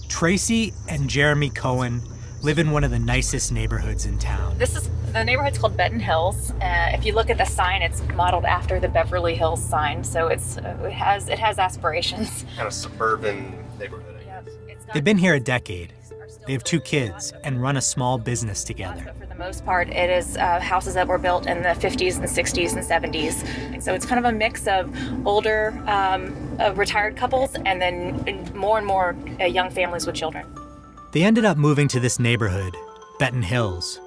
Tracy and Jeremy Cohen live in one of the nicest neighborhoods in town. The neighborhood's called Benton Hills. If you look at the sign, it's modeled after the Beverly Hills sign, so it has aspirations. Kind of suburban neighborhood. They've been here a decade. They have 2 kids and run a small business together. For the most part, it is houses that were built in the 50s and 60s and 70s. And so it's kind of a mix of older retired couples and then more and more young families with children. They ended up moving to this neighborhood, Benton Hills,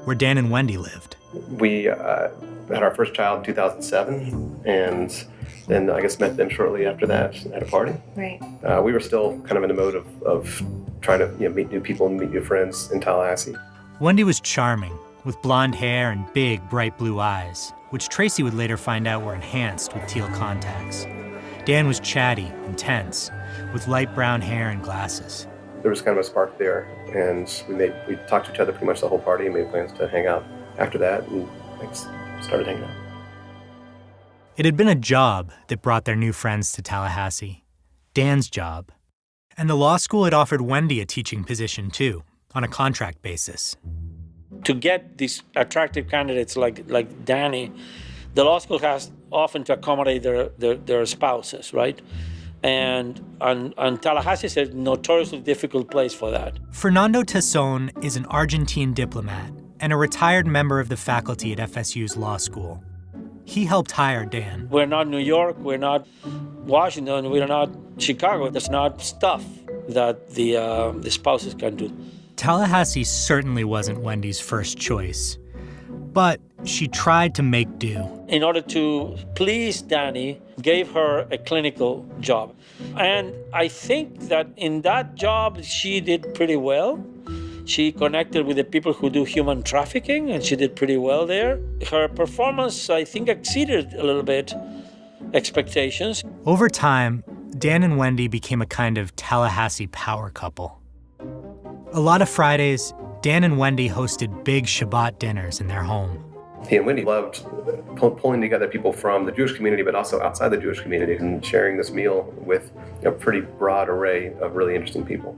where Dan and Wendy lived. We had our first child in 2007, and then I guess met them shortly after that at a party. Right. We were still kind of in the mode of trying to meet new people and meet new friends in Tallahassee. Wendy was charming, with blonde hair and big, bright blue eyes, which Tracy would later find out were enhanced with teal contacts. Dan was chatty, intense, with light brown hair and glasses. There was kind of a spark there, and we talked to each other pretty much the whole party and made plans to hang out after that, and started hanging out. It had been a job that brought their new friends to Tallahassee, Dan's job. And the law school had offered Wendy a teaching position too, on a contract basis. To get these attractive candidates like Danny, the law school has often to accommodate their spouses, right? And Tallahassee is a notoriously difficult place for that. Fernando Tesson is an Argentine diplomat and a retired member of the faculty at FSU's law school. He helped hire Dan. We're not New York, we're not Washington, we're not Chicago. There's not stuff that the spouses can do. Tallahassee certainly wasn't Wendy's first choice, but she tried to make do. In order to please Danny, gave her a clinical job. And I think that in that job, she did pretty well. She connected with the people who do human trafficking, and she did pretty well there. Her performance, I think, exceeded a little bit expectations. Over time, Dan and Wendy became a kind of Tallahassee power couple. A lot of Fridays, Dan and Wendy hosted big Shabbat dinners in their home. He and Wendy loved pulling together people from the Jewish community, but also outside the Jewish community, and sharing this meal with a pretty broad array of really interesting people.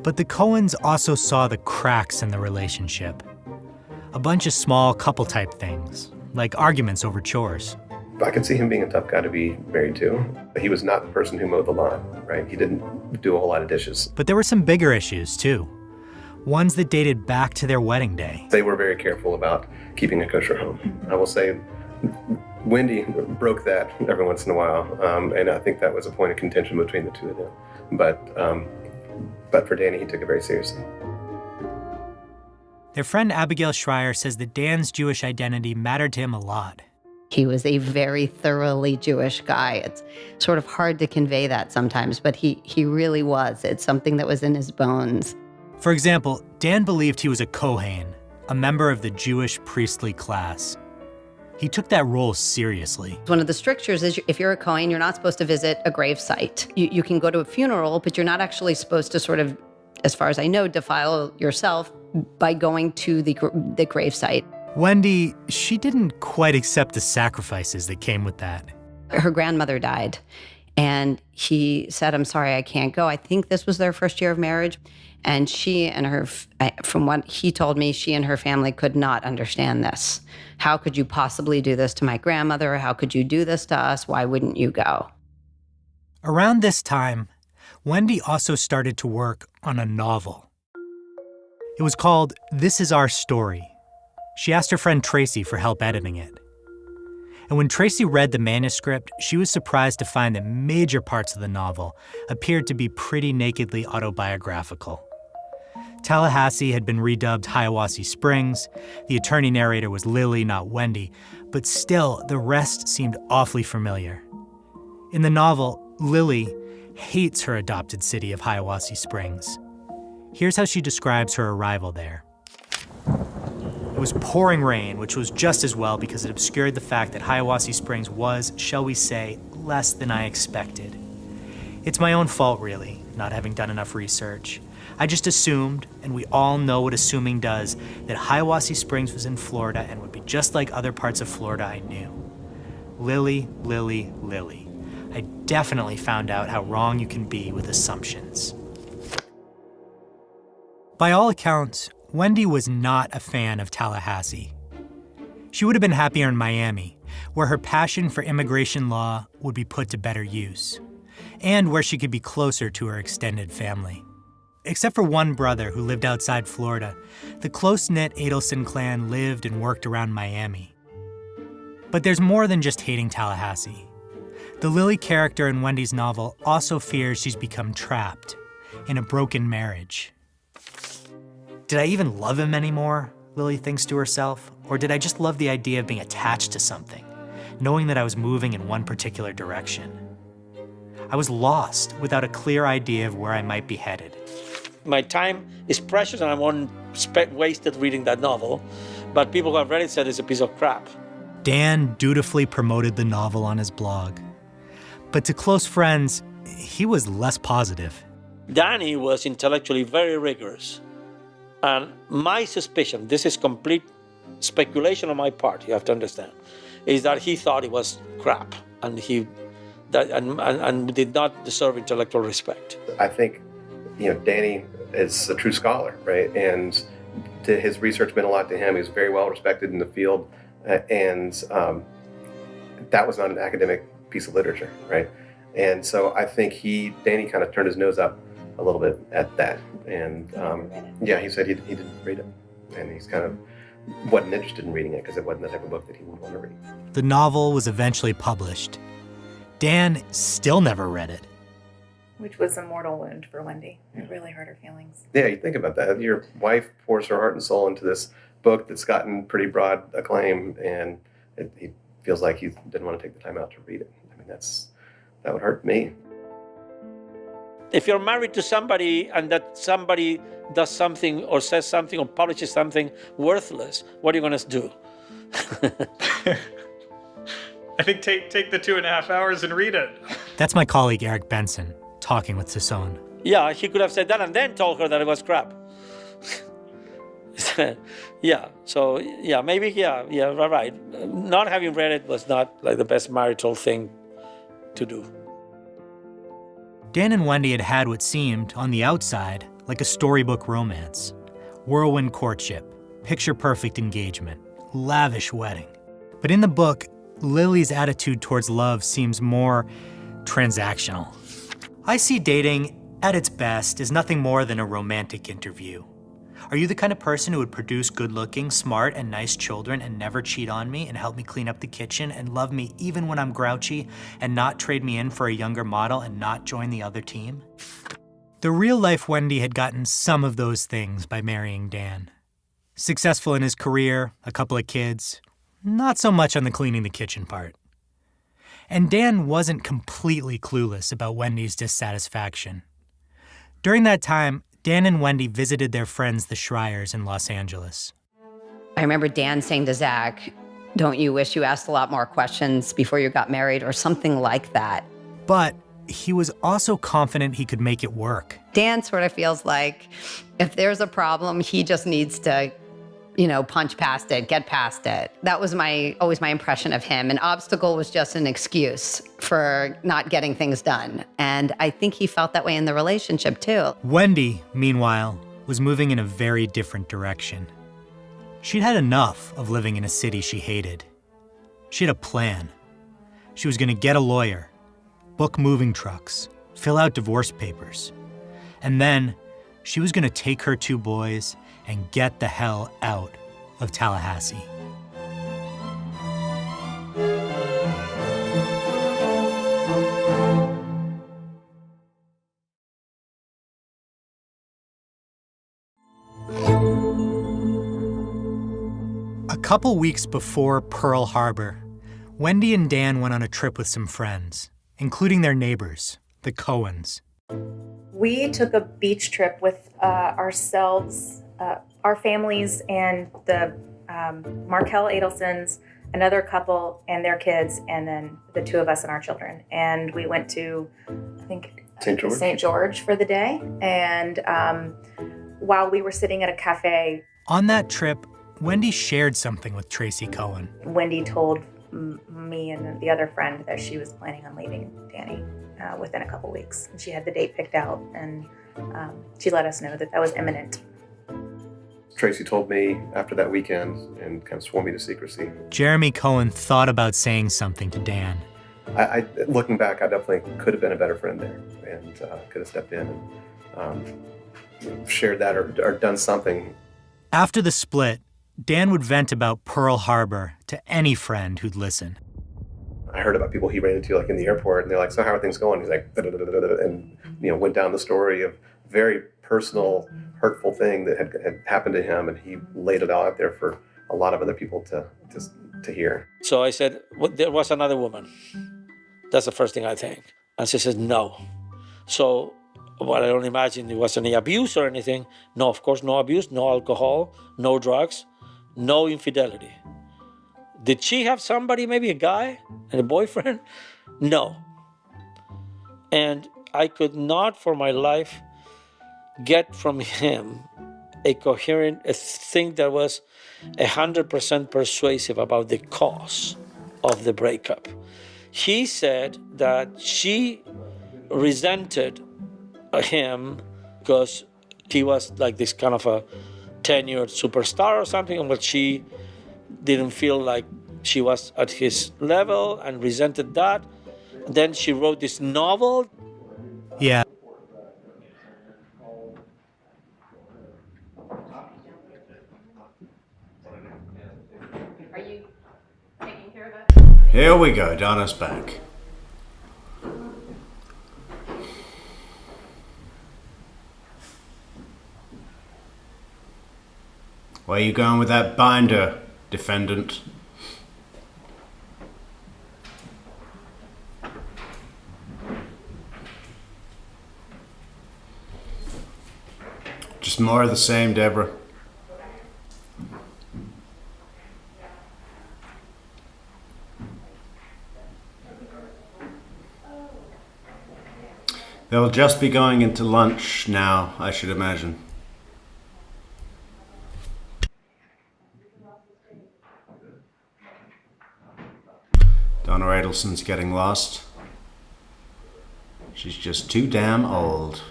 But the Cohens also saw the cracks in the relationship. A bunch of small couple-type things, like arguments over chores. I could see him being a tough guy to be married to. He was not the person who mowed the lawn, right? He didn't do a whole lot of dishes. But there were some bigger issues, too. Ones that dated back to their wedding day. They were very careful about keeping a kosher home. I will say Wendy broke that every once in a while, and I think that was a point of contention between the two of them. But for Danny, he took it very seriously. Their friend Abigail Schreier says that Dan's Jewish identity mattered to him a lot. He was a very thoroughly Jewish guy. It's sort of hard to convey that sometimes, but he really was. It's something that was in his bones. For example, Dan believed he was a Kohen, a member of the Jewish priestly class. He took that role seriously. One of the strictures is if you're a Kohen, you're not supposed to visit a grave site. You can go to a funeral, but you're not actually supposed to sort of, as far as I know, defile yourself by going to the grave site. Wendy, she didn't quite accept the sacrifices that came with that. Her grandmother died, and he said, "I'm sorry, I can't go." I think this was their first year of marriage. And she and her, from what he told me, she and her family could not understand this. How could you possibly do this to my grandmother? How could you do this to us? Why wouldn't you go? Around this time, Wendy also started to work on a novel. It was called This Is Our Story. She asked her friend Tracy for help editing it. And when Tracy read the manuscript, she was surprised to find that major parts of the novel appeared to be pretty nakedly autobiographical. Tallahassee had been redubbed Hiawassee Springs. The attorney narrator was Lily, not Wendy, but still, the rest seemed awfully familiar. In the novel, Lily hates her adopted city of Hiawassee Springs. Here's how she describes her arrival there. It was pouring rain, which was just as well because it obscured the fact that Hiawassee Springs was, shall we say, less than I expected. It's my own fault, really, not having done enough research. I just assumed, and we all know what assuming does, that Hiawassee Springs was in Florida and would be just like other parts of Florida I knew. Lily, Lily, Lily. I definitely found out how wrong you can be with assumptions. By all accounts, Wendy was not a fan of Tallahassee. She would have been happier in Miami, where her passion for immigration law would be put to better use, and where she could be closer to her extended family. Except for one brother who lived outside Florida, the close-knit Adelson clan lived and worked around Miami. But there's more than just hating Tallahassee. The Lily character in Wendy's novel also fears she's become trapped in a broken marriage. Did I even love him anymore? Lily thinks to herself. Or did I just love the idea of being attached to something, knowing that I was moving in one particular direction? I was lost without a clear idea of where I might be headed. My time is precious and I won't wasted reading that novel, but people who have read it said it's a piece of crap. Dan dutifully promoted the novel on his blog. But to close friends, he was less positive. Danny was intellectually very rigorous. And my suspicion, this is complete speculation on my part, you have to understand, is that he thought it was crap and and did not deserve intellectual respect. I think, Danny is a true scholar, right? And his research meant a lot to him. He was very well respected in the field. And that was not an academic piece of literature, right? And so I think Danny kind of turned his nose up a little bit at that. And he said he didn't read it. And he's kind of wasn't interested in reading it because it wasn't the type of book that he would want to read. The novel was eventually published. Dan still never read it. Which was a mortal wound for Wendy. It really hurt her feelings. Yeah, you think about that. Your wife pours her heart and soul into this book that's gotten pretty broad acclaim, and he feels like he didn't want to take the time out to read it. I mean, that would hurt me. If you're married to somebody and that somebody does something or says something or publishes something worthless, what are you going to do? I think take the 2.5 hours and read it. That's my colleague Eric Benson, talking with Sassone. Yeah, he could have said that and then told her that it was crap. Right. Not having read it was not like the best marital thing to do. Dan and Wendy had what seemed, on the outside, like a storybook romance. Whirlwind courtship, picture-perfect engagement, lavish wedding. But in the book, Lily's attitude towards love seems more transactional. I see dating, at its best, as nothing more than a romantic interview. Are you the kind of person who would produce good-looking, smart, and nice children and never cheat on me and help me clean up the kitchen and love me even when I'm grouchy and not trade me in for a younger model and not join the other team? The real-life Wendy had gotten some of those things by marrying Dan. Successful in his career, a couple of kids, not so much on the cleaning the kitchen part. And Dan wasn't completely clueless about Wendy's dissatisfaction. During that time, Dan and Wendy visited their friends, the Schreiers, in Los Angeles. I remember Dan saying to Zach, "Don't you wish you asked a lot more questions before you got married?" or something like that. But he was also confident he could make it work. Dan sort of feels like if there's a problem, he just needs to, punch past it, get past it. That was always my impression of him. An obstacle was just an excuse for not getting things done. And I think he felt that way in the relationship too. Wendy, meanwhile, was moving in a very different direction. She'd had enough of living in a city she hated. She had a plan. She was going to get a lawyer, book moving trucks, fill out divorce papers. And then she was going to take her 2 boys and get the hell out of Tallahassee. A couple weeks before Pearl Harbor, Wendy and Dan went on a trip with some friends, including their neighbors, the Cohens. We took a beach trip with ourselves, our families, and the Markel Adelsons, another couple and their kids, and then the 2 of us and our children. And we went to, I think, St. George for the day. And while we were sitting at a cafe. On that trip, Wendy shared something with Tracy Cohen. Wendy told me and the other friend that she was planning on leaving Danny within a couple weeks. And she had the date picked out, and she let us know that was imminent. Tracy told me after that weekend and kind of swore me to secrecy. Jeremy Cohen thought about saying something to Dan. I looking back, I definitely could have been a better friend there, and could have stepped in and shared that or done something. After the split, Dan would vent about Pearl Harbor to any friend who'd listen. I heard about people he ran into like in the airport, and they're like, "So how are things going?" He's like, da-da-da-da-da-da, and went down the story of very personal, hurtful thing that had happened to him, and he laid it all out there for a lot of other people to hear. So I said, well, there was another woman. That's the first thing I think. And she says, no. So, well, I don't imagine there was any abuse or anything. No, of course, no abuse, no alcohol, no drugs, no infidelity. Did she have somebody, maybe a guy and a boyfriend? No. And I could not for my life get from him a coherent thing that was 100% persuasive about the cause of the breakup. He said that she resented him because he was like this kind of a tenured superstar or something, but she didn't feel like she was at his level and resented that. Then she wrote this novel. Yeah. Are you taking care of it? Here we go, Donna's back. Where are you going with that binder, defendant? Just more of the same, Deborah. They'll just be going into lunch now, I should imagine. Donna Adelson's getting lost. She's just too damn old.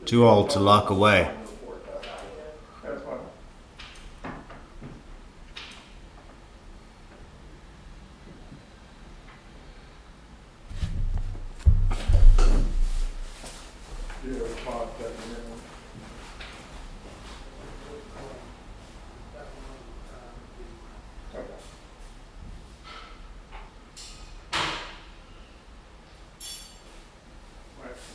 Too old to lock away.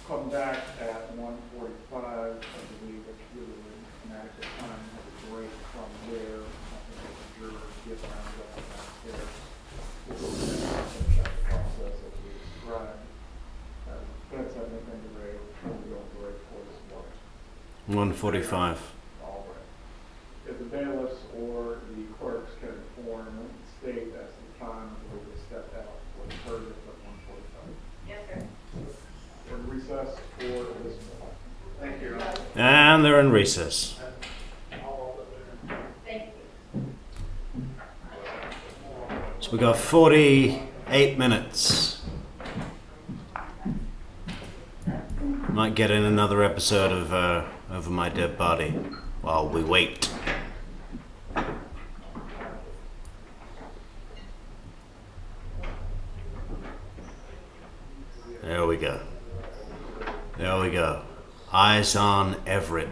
Come back at 1:45, I believe, it's really inadequate time. Have a break from there. I think the jurors get around going downstairs. We'll go back and finish out the process as we described. That's anything to raise. We'll go break for this morning. 1:45. All right. If the bailiffs or the clerks can inform the state as to the time we will step out for the heard at 1:45. Yes, sir. We're in recess for this morning. Thank you. And they're in recess. Thank you. So we got 48 minutes. Might get in another episode of Over My Dead Body while we wait. There we go. There we go. Eyes on Everett.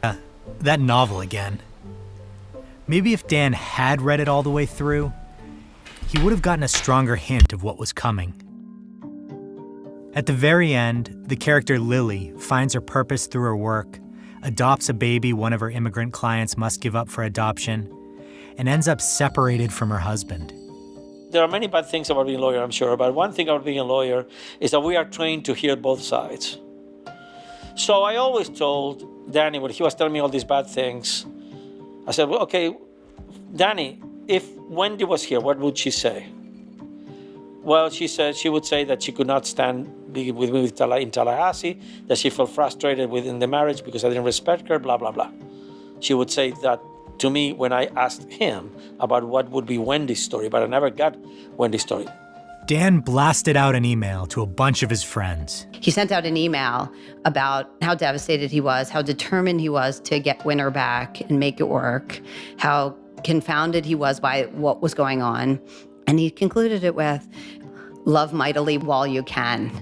That novel again. Maybe if Dan had read it all the way through, he would have gotten a stronger hint of what was coming. At the very end, the character Lily finds her purpose through her work, adopts a baby one of her immigrant clients must give up for adoption, and ends up separated from her husband. There are many bad things about being a lawyer, I'm sure, but one thing about being a lawyer is that we are trained to hear both sides. So I always told Danny, when he was telling me all these bad things, I said, well, okay, Danny, if Wendy was here, what would she say? Well, she said she would say that she could not stand being with me in Tallahassee, that she felt frustrated within the marriage because I didn't respect her, blah, blah, blah. She would say that to me when I asked him about what would be Wendy's story, but I never got Wendy's story. Dan blasted out an email to a bunch of his friends. He sent out an email about how devastated he was, how determined he was to get Winter back and make it work, how confounded he was by what was going on. And he concluded it with, "Love mightily while you can."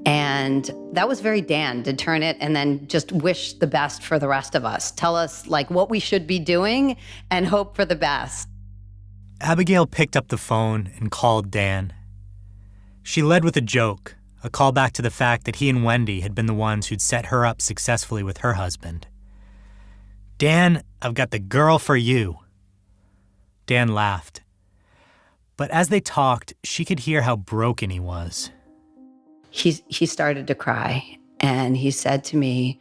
And that was very Dan, to turn it and then just wish the best for the rest of us. Tell us like what we should be doing and hope for the best. Abigail picked up the phone and called Dan. She led with a joke, a callback to the fact that he and Wendy had been the ones who'd set her up successfully with her husband. "Dan, I've got the girl for you." Dan laughed. But as they talked, she could hear how broken he was. He started to cry, and he said to me,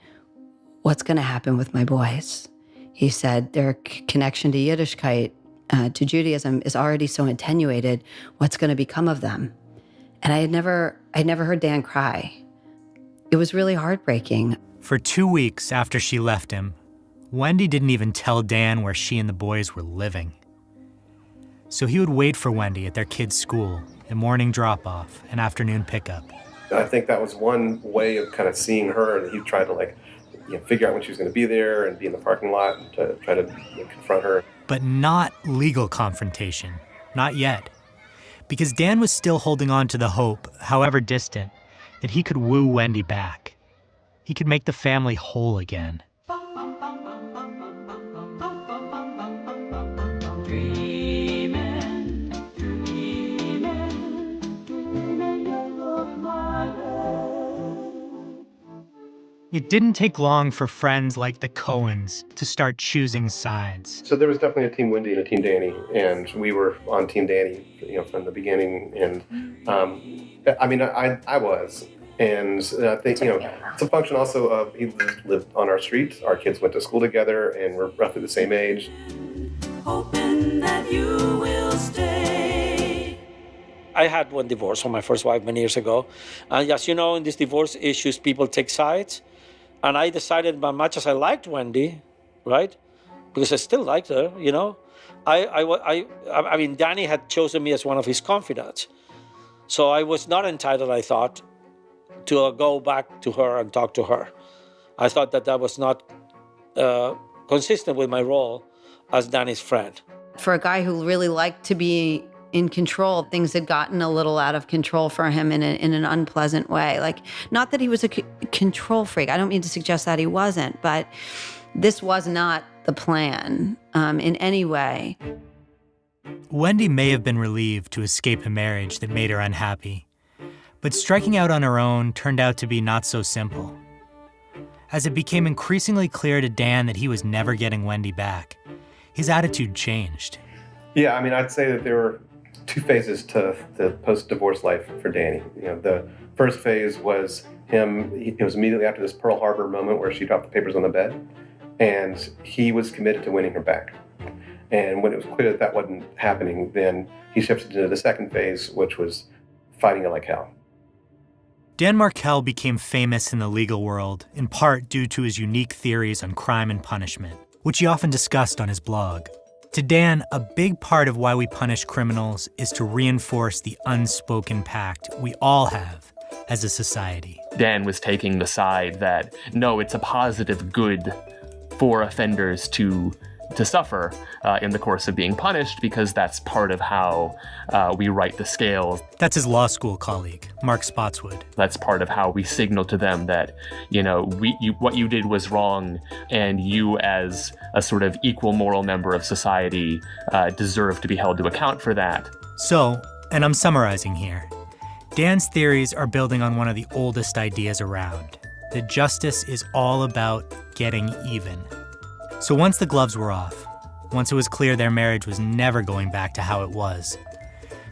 "What's going to happen with my boys?" He said, "Their connection to Yiddishkeit, to Judaism, is already so attenuated. What's going to become of them?" And I'd never heard Dan cry. It was really heartbreaking. For 2 weeks after she left him, Wendy didn't even tell Dan where she and the boys were living. So he would wait for Wendy at their kids' school, a morning drop-off, an afternoon pickup. I think that was one way of kind of seeing her, and he tried to figure out when she was going to be there and be in the parking lot and to try to confront her. But not legal confrontation, not yet. Because Dan was still holding on to the hope, however distant, that he could woo Wendy back. He could make the family whole again. It didn't take long for friends like the Cohens to start choosing sides. So there was definitely a Team Wendy and a Team Danny, and we were on Team Danny, from the beginning. And I was, and I think it's a function also of he lived on our street. Our kids went to school together, and we're roughly the same age. Hoping that you will stay. I had one divorce from my first wife many years ago, and as you know, in these divorce issues, people take sides. And I decided, as much as I liked Wendy, right, because I still liked her, I mean, Danny had chosen me as one of his confidants. So I was not entitled, I thought, to go back to her and talk to her. I thought that was not consistent with my role as Danny's friend. For a guy who really liked to be in control, things had gotten a little out of control for him in an unpleasant way. Not that he was a control freak. I don't mean to suggest that he wasn't, but this was not the plan in any way. Wendy may have been relieved to escape a marriage that made her unhappy, but striking out on her own turned out to be not so simple. As it became increasingly clear to Dan that he was never getting Wendy back, his attitude changed. Yeah, I'd say that there were 2 phases to the post-divorce life for Danny. The first phase was it was immediately after this Pearl Harbor moment where she dropped the papers on the bed, and he was committed to winning her back. And when it was clear that wasn't happening, then he shifted into the second phase, which was fighting it like hell. Dan Markel became famous in the legal world, in part due to his unique theories on crime and punishment, which he often discussed on his blog. To Dan, a big part of why we punish criminals is to reinforce the unspoken pact we all have as a society. Dan was taking the side that, no, it's a positive good for offenders to suffer in the course of being punished, because that's part of how we right the scales. That's his law school colleague, Mark Spotswood. That's part of how we signal to them that, what you did was wrong, and you as a sort of equal moral member of society deserve to be held to account for that. So, and I'm summarizing here, Dan's theories are building on one of the oldest ideas around, that justice is all about getting even. So once the gloves were off, once it was clear their marriage was never going back to how it was,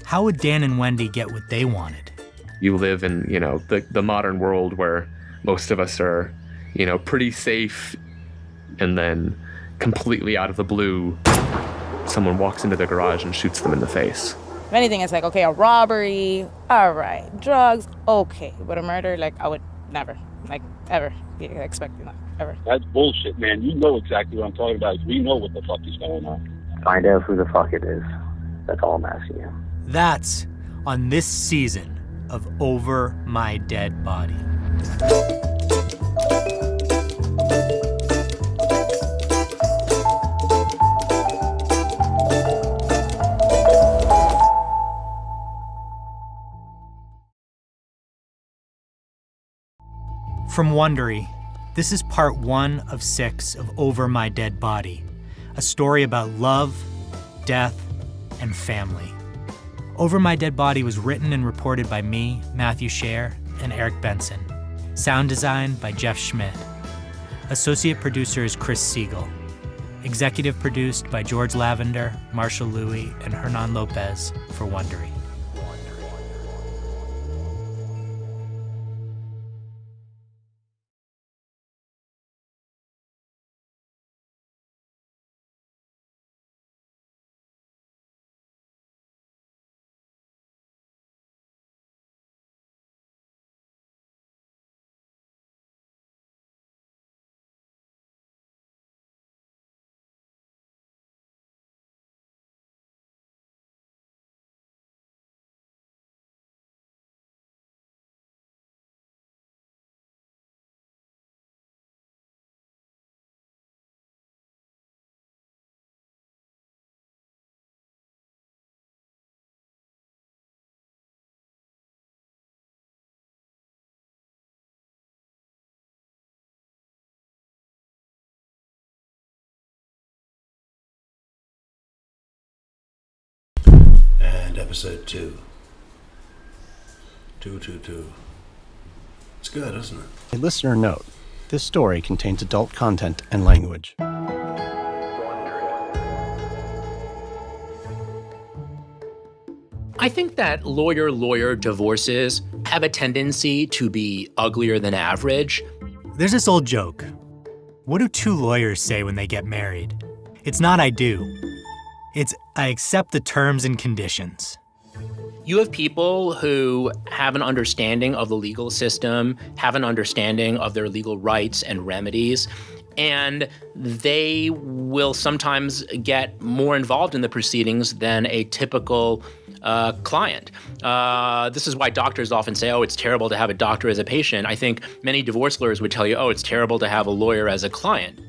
how would Dan and Wendy get what they wanted? You live in, the modern world where most of us are, pretty safe, and then completely out of the blue, someone walks into their garage and shoots them in the face. If anything, it's like, okay, a robbery, all right, drugs, okay, but a murder, I would never, ever be expecting that. Ever. That's bullshit, man. You know exactly what I'm talking about. We know what the fuck is going on. Find out who the fuck it is. That's all I'm asking you. That's on this season of Over My Dead Body. From Wondery, this is part 1 of 6 of Over My Dead Body, a story about love, death, and family. Over My Dead Body was written and reported by me, Matthew Scher, and Eric Benson. Sound design by Jeff Schmidt. Associate producer is Chris Siegel. Executive produced by George Lavender, Marshall Louis, and Hernan Lopez for Wondery. And episode 2. 222. It's good, isn't it? A listener note, this story contains adult content and language. I think that lawyer-lawyer divorces have a tendency to be uglier than average. There's this old joke. What do two lawyers say when they get married? It's not I do. It's I accept the terms and conditions. You have people who have an understanding of the legal system, have an understanding of their legal rights and remedies, and they will sometimes get more involved in the proceedings than a typical client. This is why doctors often say, oh, it's terrible to have a doctor as a patient. I think many divorce lawyers would tell you, oh, it's terrible to have a lawyer as a client.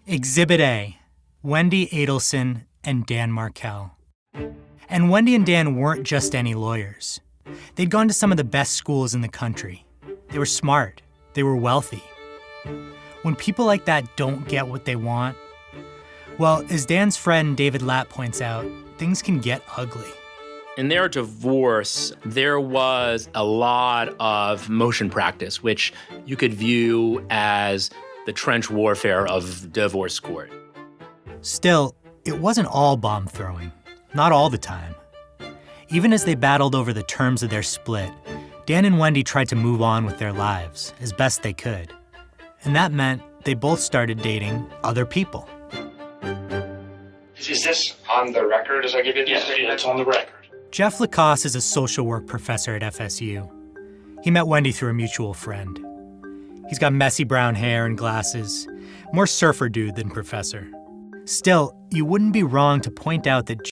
Exhibit A, Wendy Adelson and Dan Markel. And Wendy and Dan weren't just any lawyers. They'd gone to some of the best schools in the country. They were smart. They were wealthy. When people like that don't get what they want, well, as Dan's friend David Latt points out, things can get ugly. In their divorce, there was a lot of motion practice, which you could view as the trench warfare of divorce court. Still, it wasn't all bomb throwing. Not all the time. Even as they battled over the terms of their split, Dan and Wendy tried to move on with their lives as best they could. And that meant they both started dating other people. Is this on the record as I give you this? Yes, it's on the record. Jeff Lacass is a social work professor at FSU. He met Wendy through a mutual friend. He's got messy brown hair and glasses, more surfer dude than professor. Still, you wouldn't be wrong to point out that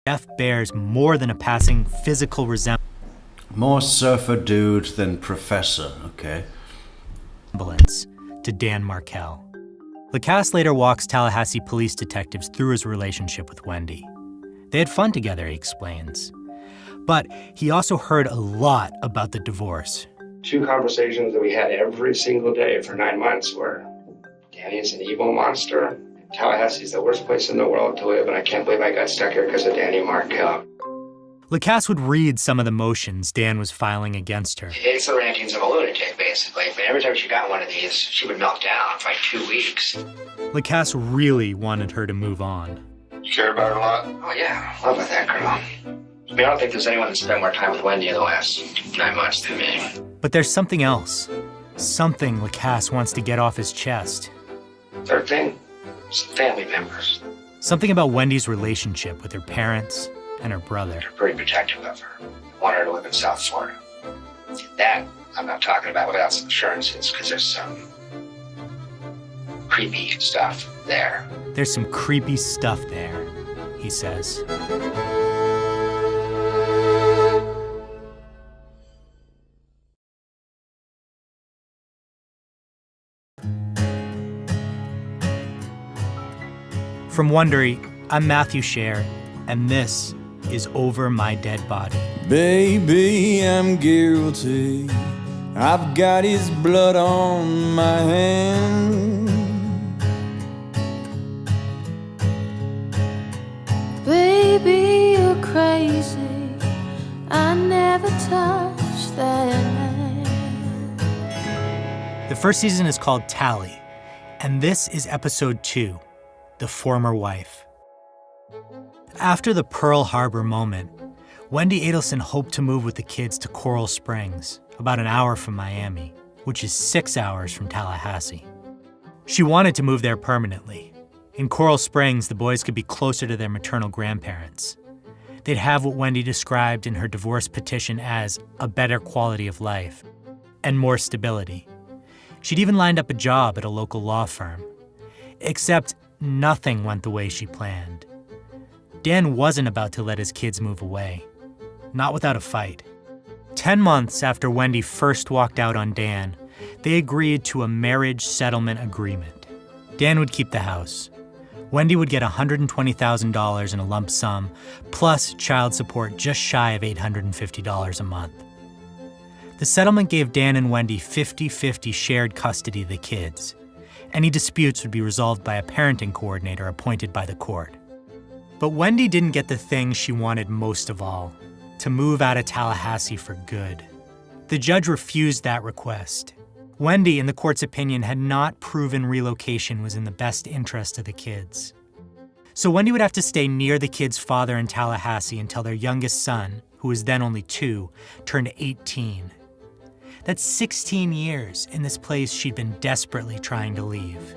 Jeff bears more than a passing physical resemblance. More surfer dude than professor, okay? To Dan Markel. Lacass later walks Tallahassee police detectives through his relationship with Wendy. They had fun together, he explains. But he also heard a lot about the divorce. 2 conversations that we had every single day for 9 months were, Danny is an evil monster. Tallahassee's the worst place in the world to live, and I can't believe I got stuck here because of Danny Markel. Lacass would read some of the motions Dan was filing against her. It's the rantings of a lunatic, basically. But every time she got one of these, she would melt down for like 2 weeks. Lacass really wanted her to move on. You care about her a lot? Oh, yeah. I love with that girl. I mean, I don't think there's anyone that's spent more time with Wendy in the last 9 months than me. But there's something else. Something Lacass wants to get off his chest. Third thing, some family members. Something about Wendy's relationship with her parents and her brother. They're pretty protective of her. Want her to live in South Florida. That I'm not talking about without some assurances, because there's some creepy stuff there. There's some creepy stuff there. he says. From Wondery, I'm Matthew Scher, and this is Over My Dead Body. Baby, I'm guilty. I've got his blood on my hand. Baby, you're crazy. I never touched that man. The first season is called Tally, and this is episode 2, The Former Wife. After the Pearl Harbor moment, Wendy Adelson hoped to move with the kids to Coral Springs, about an hour from Miami, which is 6 hours from Tallahassee. She wanted to move there permanently. In Coral Springs, the boys could be closer to their maternal grandparents. They'd have what Wendy described in her divorce petition as a better quality of life and more stability. She'd even lined up a job at a local law firm. Except nothing went the way she planned. Dan wasn't about to let his kids move away. Not without a fight. 10 months after Wendy first walked out on Dan, they agreed to a marriage settlement agreement. Dan would keep the house. Wendy would get $120,000 in a lump sum, plus child support just shy of $850 a month. The settlement gave Dan and Wendy 50-50 shared custody of the kids. Any disputes would be resolved by a parenting coordinator appointed by the court. But Wendy didn't get the thing she wanted most of all, to move out of Tallahassee for good. The judge refused that request. Wendy, in the court's opinion, had not proven relocation was in the best interest of the kids. So Wendy would have to stay near the kids' father in Tallahassee until their youngest son, who was then only 2, turned 18. That's 16 years in this place she'd been desperately trying to leave.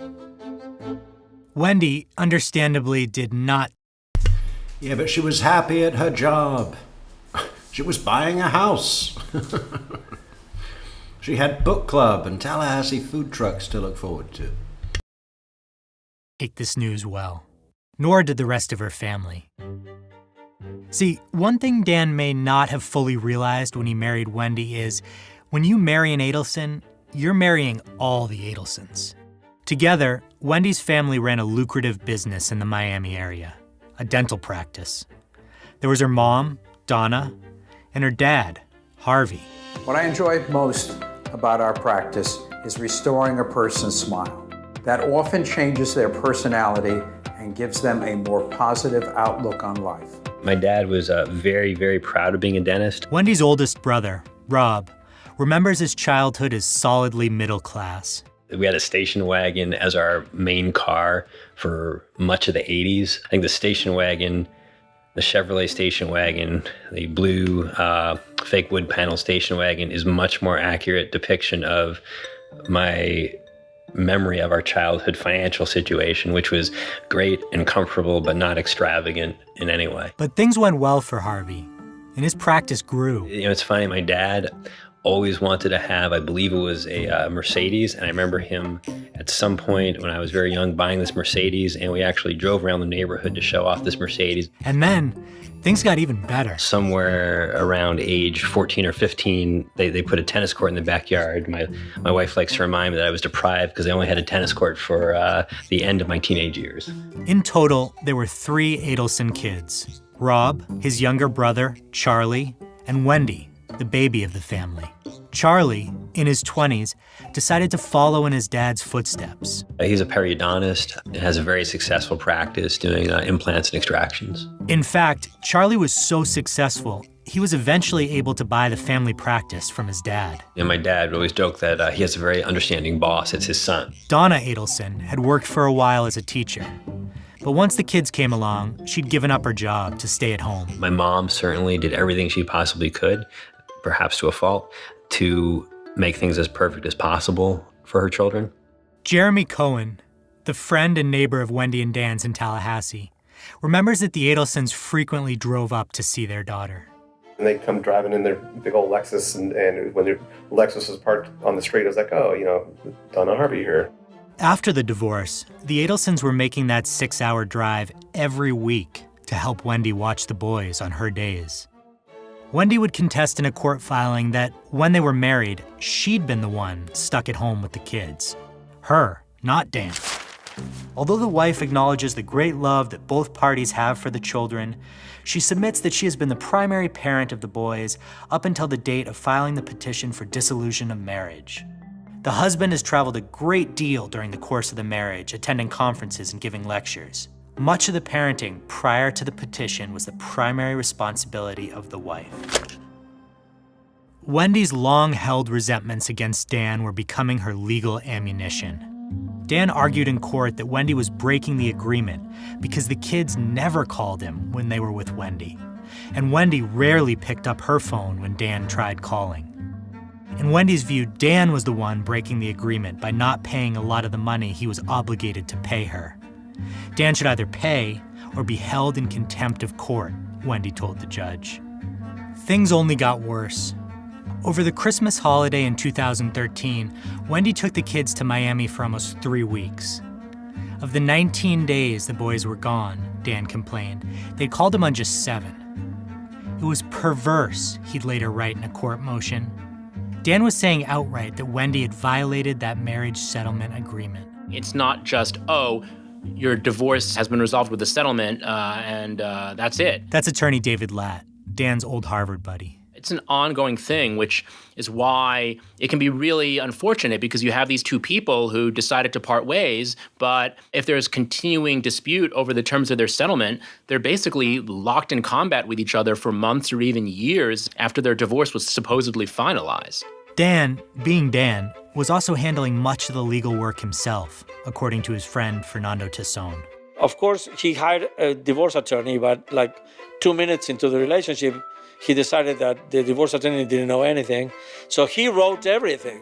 Wendy, understandably, did not. Yeah, but she was happy at her job. She was buying a house. She had book club and Tallahassee food trucks to look forward to. Take this news well. Nor did the rest of her family. See, one thing Dan may not have fully realized when he married Wendy is when you marry an Adelson, you're marrying all the Adelsons. Together, Wendy's family ran a lucrative business in the Miami area, a dental practice. There was her mom, Donna, and her dad, Harvey. What I enjoy most about our practice is restoring a person's smile. That often changes their personality and gives them a more positive outlook on life. My dad was very, very proud of being a dentist. Wendy's oldest brother, Rob, remembers his childhood as solidly middle class. We had a station wagon as our main car for much of the 80s. I think the station wagon, the Chevrolet station wagon, the blue fake wood panel station wagon is much more accurate depiction of my memory of our childhood financial situation, which was great and comfortable, but not extravagant in any way. But things went well for Harvey, and his practice grew. You know, it's funny, my dad always wanted to have, I believe it was a Mercedes, and I remember him at some point when I was very young buying this Mercedes, and we actually drove around the neighborhood to show off this Mercedes. And then things got even better. Somewhere around age 14 or 15, they put a tennis court in the backyard. My wife likes to remind me that I was deprived because I only had a tennis court for the end of my teenage years. In total, there were 3 Adelson kids: Rob, his younger brother, Charlie, and Wendy, the baby of the family. Charlie, in his 20s, decided to follow in his dad's footsteps. He's a periodontist and has a very successful practice doing implants and extractions. In fact, Charlie was so successful, he was eventually able to buy the family practice from his dad. And my dad would always joke that he has a very understanding boss. It's his son. Donna Adelson had worked for a while as a teacher. But once the kids came along, she'd given up her job to stay at home. My mom certainly did everything she possibly could, perhaps to a fault, to make things as perfect as possible for her children. Jeremy Cohen, the friend and neighbor of Wendy and Dan's in Tallahassee, remembers that the Adelsons frequently drove up to see their daughter. And they'd come driving in their big old Lexus, and when their Lexus was parked on the street, I was like, oh, you know, Donna Harvey here. After the divorce, the Adelsons were making that 6-hour drive every week to help Wendy watch the boys on her days. Wendy would contest in a court filing that when they were married, she'd been the one stuck at home with the kids. Her, not Dan. Although the wife acknowledges the great love that both parties have for the children, she submits that she has been the primary parent of the boys up until the date of filing the petition for dissolution of marriage. The husband has traveled a great deal during the course of the marriage, attending conferences and giving lectures. Much of the parenting prior to the petition was the primary responsibility of the wife. Wendy's long-held resentments against Dan were becoming her legal ammunition. Dan argued in court that Wendy was breaking the agreement because the kids never called him when they were with Wendy, and Wendy rarely picked up her phone when Dan tried calling. In Wendy's view, Dan was the one breaking the agreement by not paying a lot of the money he was obligated to pay her. Dan should either pay or be held in contempt of court, Wendy told the judge. Things only got worse. Over the Christmas holiday in 2013, Wendy took the kids to Miami for almost 3 weeks. Of the 19 days the boys were gone, Dan complained, they'd called him on just 7. It was perverse, he'd later write in a court motion. Dan was saying outright that Wendy had violated that marriage settlement agreement. It's not just, oh, your divorce has been resolved with a settlement, and that's it. That's attorney David Latt, Dan's old Harvard buddy. It's an ongoing thing, which is why it can be really unfortunate because you have these two people who decided to part ways, but if there's continuing dispute over the terms of their settlement, they're basically locked in combat with each other for months or even years after their divorce was supposedly finalized. Dan, being Dan, was also handling much of the legal work himself, according to his friend Fernando Tesson. Of course, he hired a divorce attorney, but like 2 minutes into the relationship, he decided that the divorce attorney didn't know anything. So he wrote everything.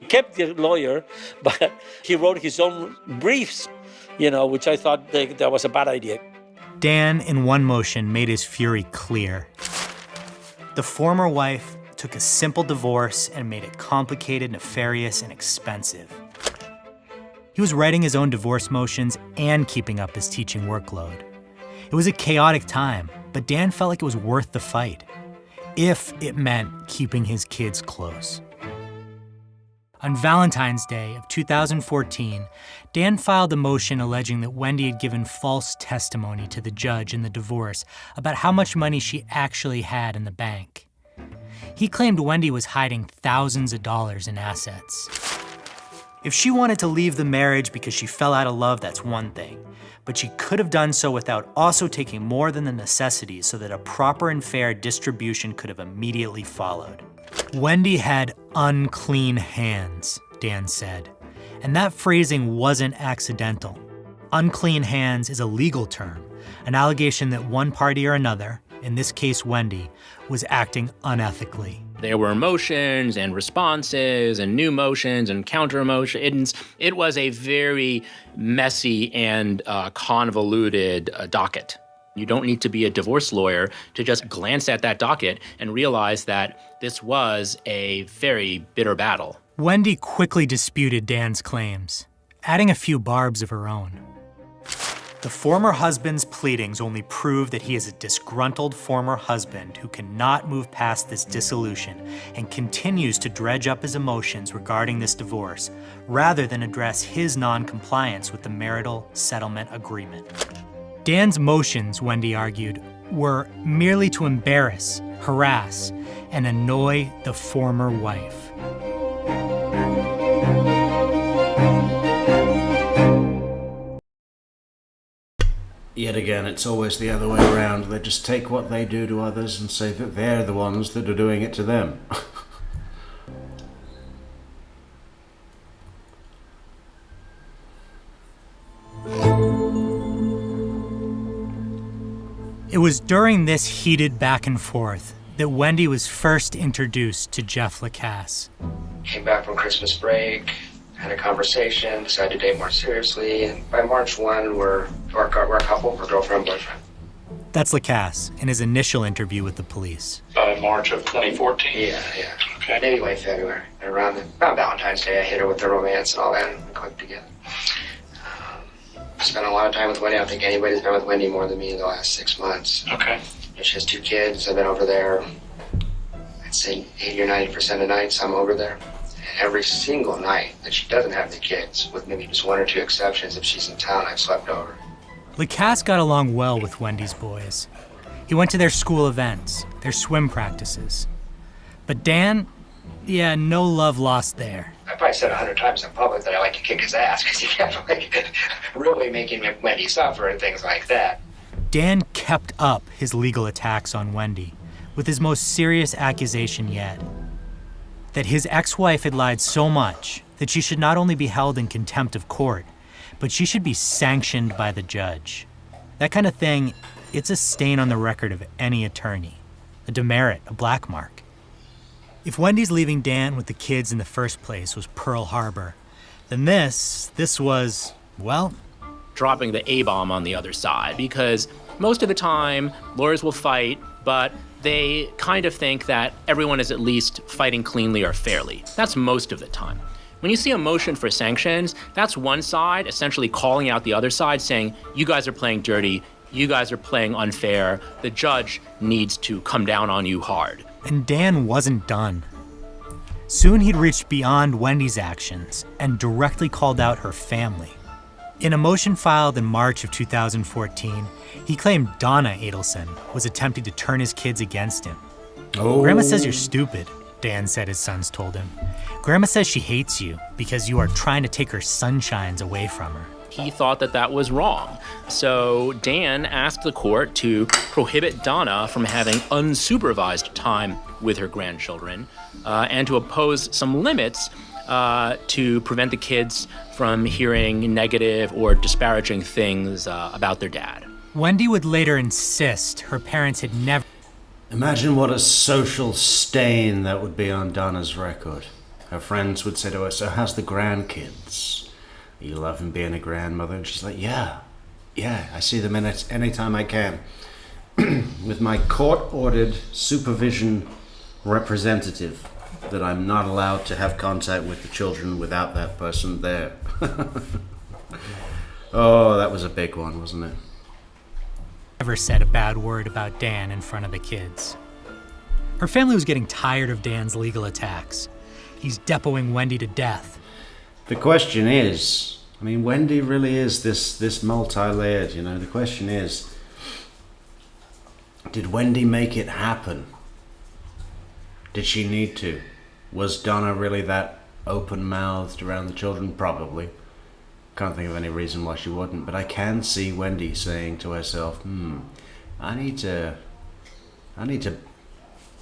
He kept the lawyer, but he wrote his own briefs, which I thought that was a bad idea. Dan, in one motion, made his fury clear. The former wife took a simple divorce and made it complicated, nefarious, and expensive. He was writing his own divorce motions and keeping up his teaching workload. It was a chaotic time, but Dan felt like it was worth the fight, if it meant keeping his kids close. On Valentine's Day of 2014, Dan filed a motion alleging that Wendy had given false testimony to the judge in the divorce about how much money she actually had in the bank. He claimed Wendy was hiding thousands of dollars in assets. If she wanted to leave the marriage because she fell out of love, that's one thing. But she could have done so without also taking more than the necessities so that a proper and fair distribution could have immediately followed. Wendy had unclean hands, Dan said. And that phrasing wasn't accidental. Unclean hands is a legal term, an allegation that one party or another, in this case Wendy, was acting unethically. There were motions and responses and new motions and counter motions. It was a very messy and convoluted docket. You don't need to be a divorce lawyer to just glance at that docket and realize that this was a very bitter battle. Wendy quickly disputed Dan's claims, adding a few barbs of her own. The former husband's pleadings only prove that he is a disgruntled former husband who cannot move past this dissolution and continues to dredge up his emotions regarding this divorce, rather than address his non-compliance with the marital settlement agreement. Dan's motions, Wendy argued, were merely to embarrass, harass, and annoy the former wife. Yet again, it's always the other way around. They just take what they do to others and say that they're the ones that are doing it to them. It was during this heated back and forth that Wendy was first introduced to Jeff Lacass. Came back from Christmas break, had a conversation, decided to date more seriously, and by March 1, we're a couple, we're girlfriend, boyfriend. That's Lacass in his initial interview with the police. By March of 2014? Yeah. Okay. Maybe late February. Around Valentine's Day, I hit her with the romance and all that, and we clicked together. spent a lot of time with Wendy. I don't think anybody's been with Wendy more than me in the last 6 months. Okay. She has 2 kids. I've been over there, I'd say 80 or 90% of nights I'm over there. And every single night that she doesn't have the kids, with maybe just 1 or 2 exceptions, if she's in town, I've slept over. Lacass got along well with Wendy's boys. He went to their school events, their swim practices. But Dan, yeah, no love lost there. I probably said 100 times in public that I like to kick his ass because he kept really making Wendy suffer and things like that. Dan kept up his legal attacks on Wendy with his most serious accusation yet. That his ex-wife had lied so much that she should not only be held in contempt of court, but she should be sanctioned by the judge. That kind of thing, it's a stain on the record of any attorney, a demerit, a black mark. If Wendy's leaving Dan with the kids in the first place was Pearl Harbor, then this was, well, dropping the A-bomb on the other side, because most of the time lawyers will fight, but they kind of think that everyone is at least fighting cleanly or fairly. That's most of the time. When you see a motion for sanctions, that's one side essentially calling out the other side, saying, you guys are playing dirty, you guys are playing unfair, the judge needs to come down on you hard. And Dan wasn't done. Soon he'd reached beyond Wendy's actions and directly called out her family. In a motion filed in March of 2014, he claimed Donna Adelson was attempting to turn his kids against him. Oh. Grandma says you're stupid, Dan said his sons told him. Grandma says she hates you because you are trying to take her sunshines away from her. He thought that that was wrong. So Dan asked the court to prohibit Donna from having unsupervised time with her grandchildren and to impose some limits to prevent the kids from hearing negative or disparaging things about their dad. Wendy would later insist her parents had never... Imagine what a social stain that would be on Donna's record. Her friends would say to her, so how's the grandkids? Are you loving being a grandmother? And she's like, yeah, I see them anytime I can. With my court-ordered supervision representative, that I'm not allowed to have contact with the children without that person there. Oh, that was a big one, wasn't it? Never said a bad word about Dan in front of the kids. Her family was getting tired of Dan's legal attacks. He's depoing Wendy to death. The question is, I mean, Wendy really is this multi-layered, you know. The question is, did Wendy make it happen? Did she need to? Was Donna really that open-mouthed around the children? Probably. Can't think of any reason why she wouldn't, but I can see Wendy saying to herself, I need to,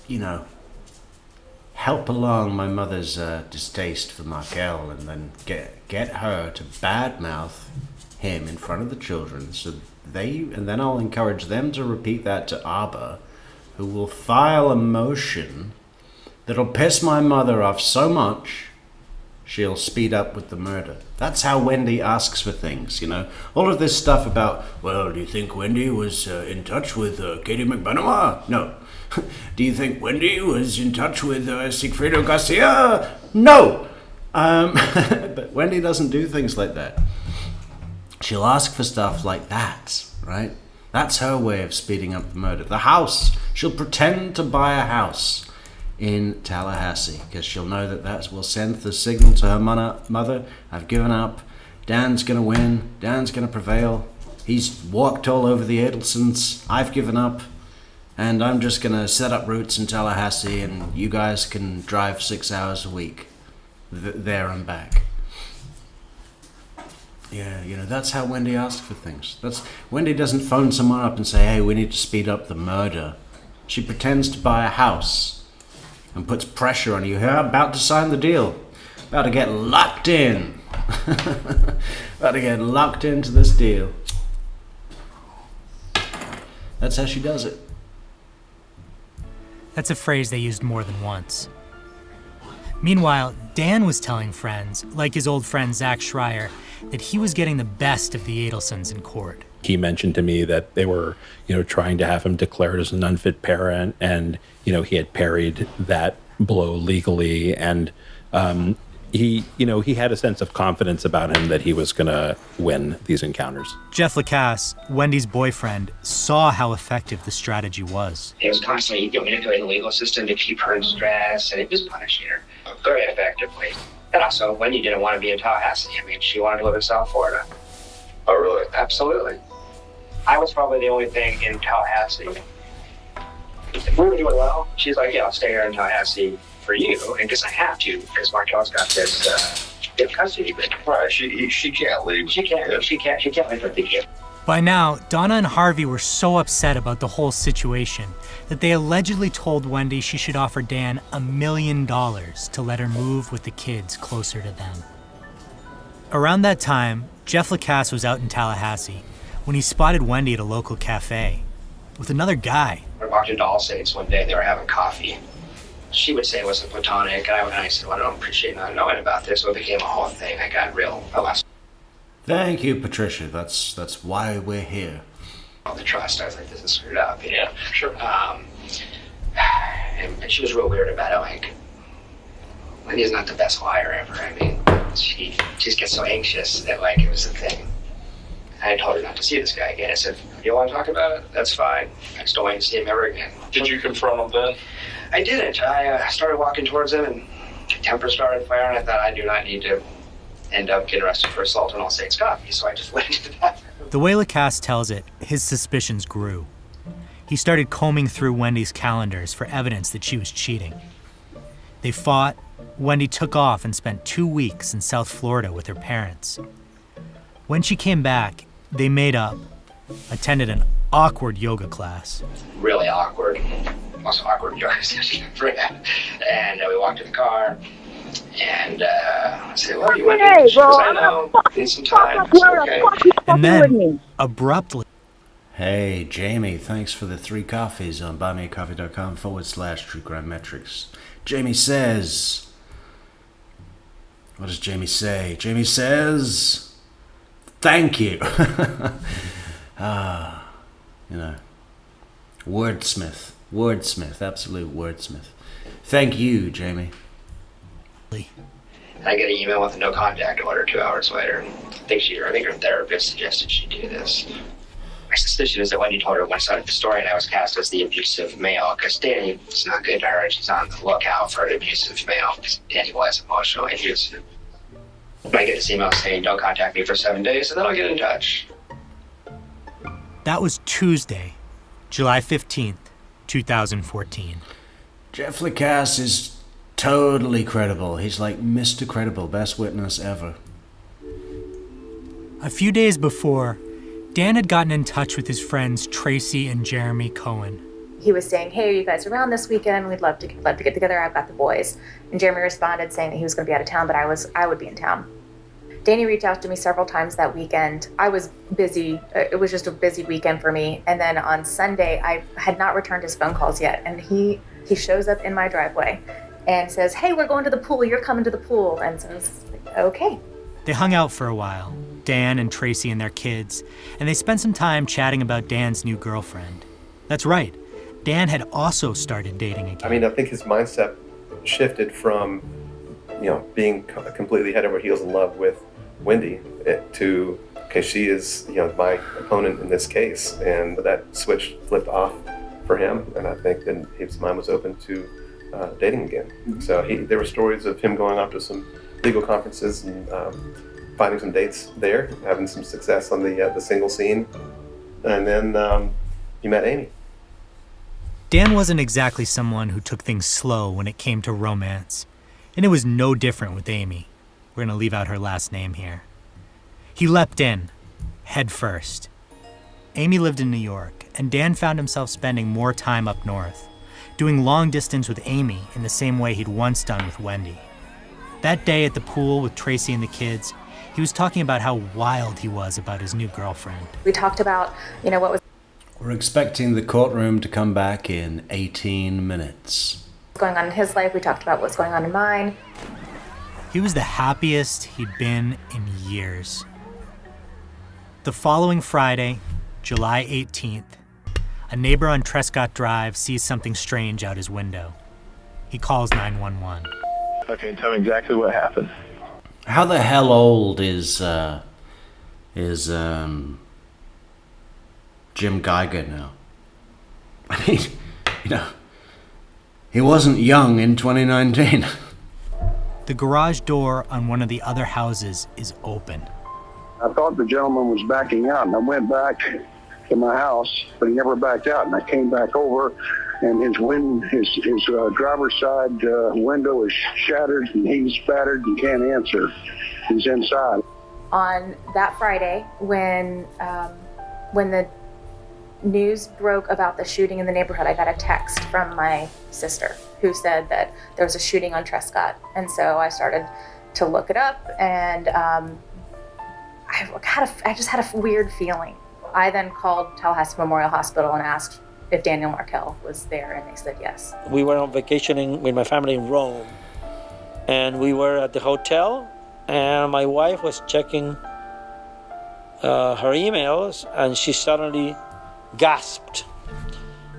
you know, help along my mother's distaste for Markel, and then get her to badmouth him in front of the children, and then I'll encourage them to repeat that to Abba, who will file a motion that'll piss my mother off so much she'll speed up with the murder. That's how Wendy asks for things, you know. All of this stuff about, well, do you think Wendy was in touch with Katie McBenoit? No. Do you think Wendy was in touch with Sigfrido Garcia? No! But Wendy doesn't do things like that. She'll ask for stuff like that, right? That's her way of speeding up the murder. The house. She'll pretend to buy a house in Tallahassee because she'll know that will send the signal to her mother. I've given up. Dan's going to win. Dan's going to prevail. He's walked all over the Adelsons. I've given up. And I'm just going to set up roots in Tallahassee, and you guys can drive 6 hours a week there and back. Yeah, you know, that's how Wendy asks for things. Wendy doesn't phone someone up and say, hey, we need to speed up the murder. She pretends to buy a house and puts pressure on you. Here, I'm about to sign the deal. About to get locked in. About to get locked into this deal. That's how she does it. That's a phrase they used more than once. Meanwhile, Dan was telling friends, like his old friend Zach Schreier, that he was getting the best of the Adelsons in court. He mentioned to me that they were, trying to have him declared as an unfit parent, and, he had parried that blow legally. And, he had a sense of confidence about him that he was going to win these encounters. Jeff Lacass, Wendy's boyfriend, saw how effective the strategy was. He was constantly manipulating the legal system to keep her in stress, and it was punishing her very effectively. And also, Wendy didn't want to be in Tallahassee. I mean, she wanted to live in South Florida. Oh, really? Absolutely. I was probably the only thing in Tallahassee. If we were doing well, she's like, yeah, I'll stay here in Tallahassee for you, and because I have to, because Markel's got this custody. Right, she can't leave. She can't leave with the kid. By now, Donna and Harvey were so upset about the whole situation that they allegedly told Wendy she should offer Dan $1 million to let her move with the kids closer to them. Around that time, Jeff Lacass was out in Tallahassee when he spotted Wendy at a local cafe with another guy. I walked into All Saints one day, they were having coffee. She would say it wasn't platonic, and I said, well, I don't appreciate not knowing about this, so it became a whole thing. I got real. Thank you, Patricia. That's why we're here. All the trust, I was like, this is screwed up. Yeah, sure. And she was real weird about it. Like, Wendy's not the best liar ever. I mean, she just gets so anxious that, like, it was a thing. I told her not to see this guy again. I said, if you want to talk about it, that's fine. I just don't want to see him ever again. Did you confront him then? I didn't. I started walking towards him, and temper started firing. I thought I do not need to end up getting arrested for assault on All Saints coffee, so I just went into the bathroom. The way Lacass tells it, his suspicions grew. He started combing through Wendy's calendars for evidence that she was cheating. They fought. Wendy took off and spent 2 weeks in South Florida with her parents. When she came back, they made up, attended an awkward yoga class. Really awkward. Most awkward yoga session I've ever had. And we walked to the car, and I said, what do you want to do? She goes, I know, need some time. It's okay. And then, abruptly... Hey, Jamie, thanks for the 3 coffees on buymeacoffee.com/True Crime Metrix. Jamie says... What does Jamie say? Jamie says... Thank you. Wordsmith, absolute wordsmith. Thank you, Jamie. I get an email with a no contact order 2 hours later. I think her therapist suggested she do this. My suspicion is that Wendy told her one side of the story, and I was cast as the abusive male, because Danny was not good to her, and she's on the lookout for an abusive male, because Danny was emotionally abusive. I get this email saying, don't contact me for 7 days, and then I'll get in touch. That was Tuesday, July 15th, 2014. Jeff Lacass is totally credible. He's like Mr. Credible, best witness ever. A few days before, Dan had gotten in touch with his friends Tracy and Jeremy Cohen. He was saying, hey, are you guys around this weekend? We'd love to get together. I've got the boys. And Jeremy responded saying that he was going to be out of town, but I would be in town. Danny reached out to me several times that weekend. I was busy. It was just a busy weekend for me. And then on Sunday, I had not returned his phone calls yet. And he shows up in my driveway and says, hey, we're going to the pool. You're coming to the pool. And so I was like, okay. They hung out for a while, Dan and Tracy and their kids, and they spent some time chatting about Dan's new girlfriend. That's right. Dan had also started dating again. I mean, I think his mindset shifted from, being completely head over heels in love with Wendy to, okay, she is, my opponent in this case. And that switch flipped off for him. And I think then his mind was open to dating again. So there were stories of him going off to some legal conferences and finding some dates there, having some success on the single scene. And then he met Amy. Dan wasn't exactly someone who took things slow when it came to romance, and it was no different with Amy. We're going to leave out her last name here. He leapt in, head first. Amy lived in New York, and Dan found himself spending more time up north, doing long distance with Amy in the same way he'd once done with Wendy. That day at the pool with Tracy and the kids, he was talking about how wild he was about his new girlfriend. We talked about, what was We're expecting the courtroom to come back in 18 minutes. going on in his life. We talked about what's going on in mine. He was the happiest he'd been in years. The following Friday, July 18th, a neighbor on Trescott Drive sees something strange out his window. He calls 911. Okay, tell me exactly what happened. How the hell old is Jim Geiger now? I mean, he wasn't young in 2019. The garage door on one of the other houses is open. I thought the gentleman was backing out, and I went back to my house, but he never backed out. And I came back over, and his driver's side window is shattered, and he's battered and can't answer. He's inside. On that Friday, when the news broke about the shooting in the neighborhood, I got a text from my sister who said that there was a shooting on Trescott. And so I started to look it up, and I just had a weird feeling. I then called Tallahassee Memorial Hospital and asked if Daniel Markel was there, and they said yes. We were on vacationing with my family in Rome, and we were at the hotel, and my wife was checking her emails, and she suddenly gasped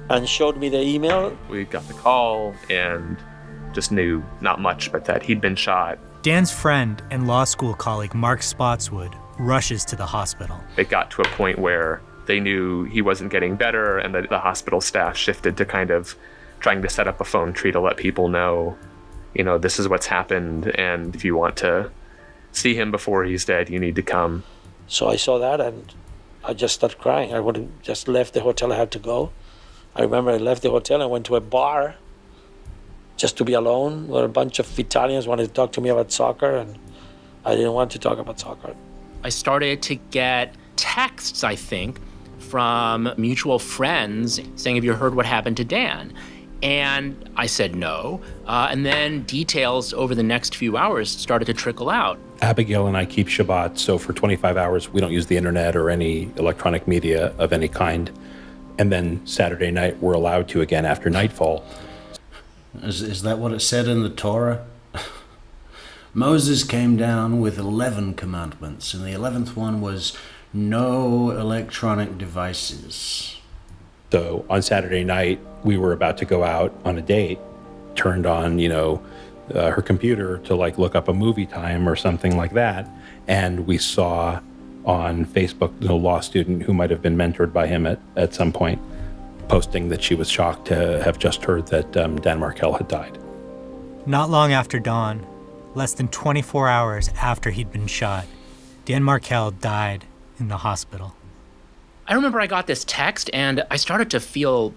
and showed me the email. We got the call and just knew not much, but that he'd been shot. Dan's friend and law school colleague Mark Spotswood rushes to the hospital. It got to a point where they knew he wasn't getting better, and the hospital staff shifted to kind of trying to set up a phone tree to let people know, this is what's happened, and if you want to see him before he's dead, you need to come. So I saw that, and I just started crying. I would have just left the hotel. I had to go. I remember I left the hotel and went to a bar just to be alone, where a bunch of Italians wanted to talk to me about soccer, and I didn't want to talk about soccer. I started to get texts, I think, from mutual friends saying, have you heard what happened to Dan? And I said no. And then details over the next few hours started to trickle out. Abigail and I keep Shabbat, so for 25 hours, we don't use the internet or any electronic media of any kind. And then Saturday night, we're allowed to again after nightfall. Is that what it said in the Torah? Moses came down with 11 commandments, and the 11th one was no electronic devices. So on Saturday night, we were about to go out on a date, turned on, her computer to look up a movie time or something like that. And we saw on Facebook a law student who might have been mentored by him at some point, posting that she was shocked to have just heard that Dan Markel had died. Not long after dawn, less than 24 hours after he'd been shot, Dan Markel died in the hospital. I remember I got this text and I started to feel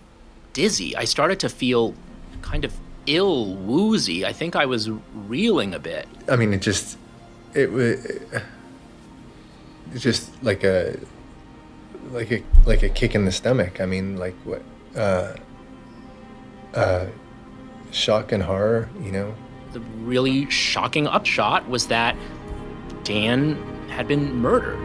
dizzy. I started to feel kind of ill, woozy. I think I was reeling a bit. I mean, it was just like a kick in the stomach. I mean, shock and horror, The really shocking upshot was that Dan had been murdered.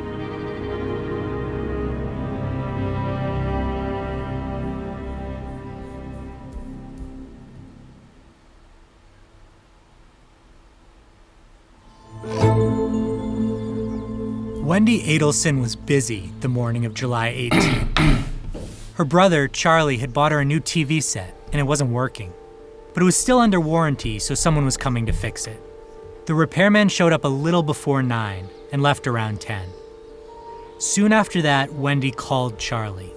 Wendy Adelson was busy the morning of July 18th. Her brother, Charlie, had bought her a new TV set, and it wasn't working. But it was still under warranty, so someone was coming to fix it. The repairman showed up a little before 9 and left around 10. Soon after that, Wendy called Charlie.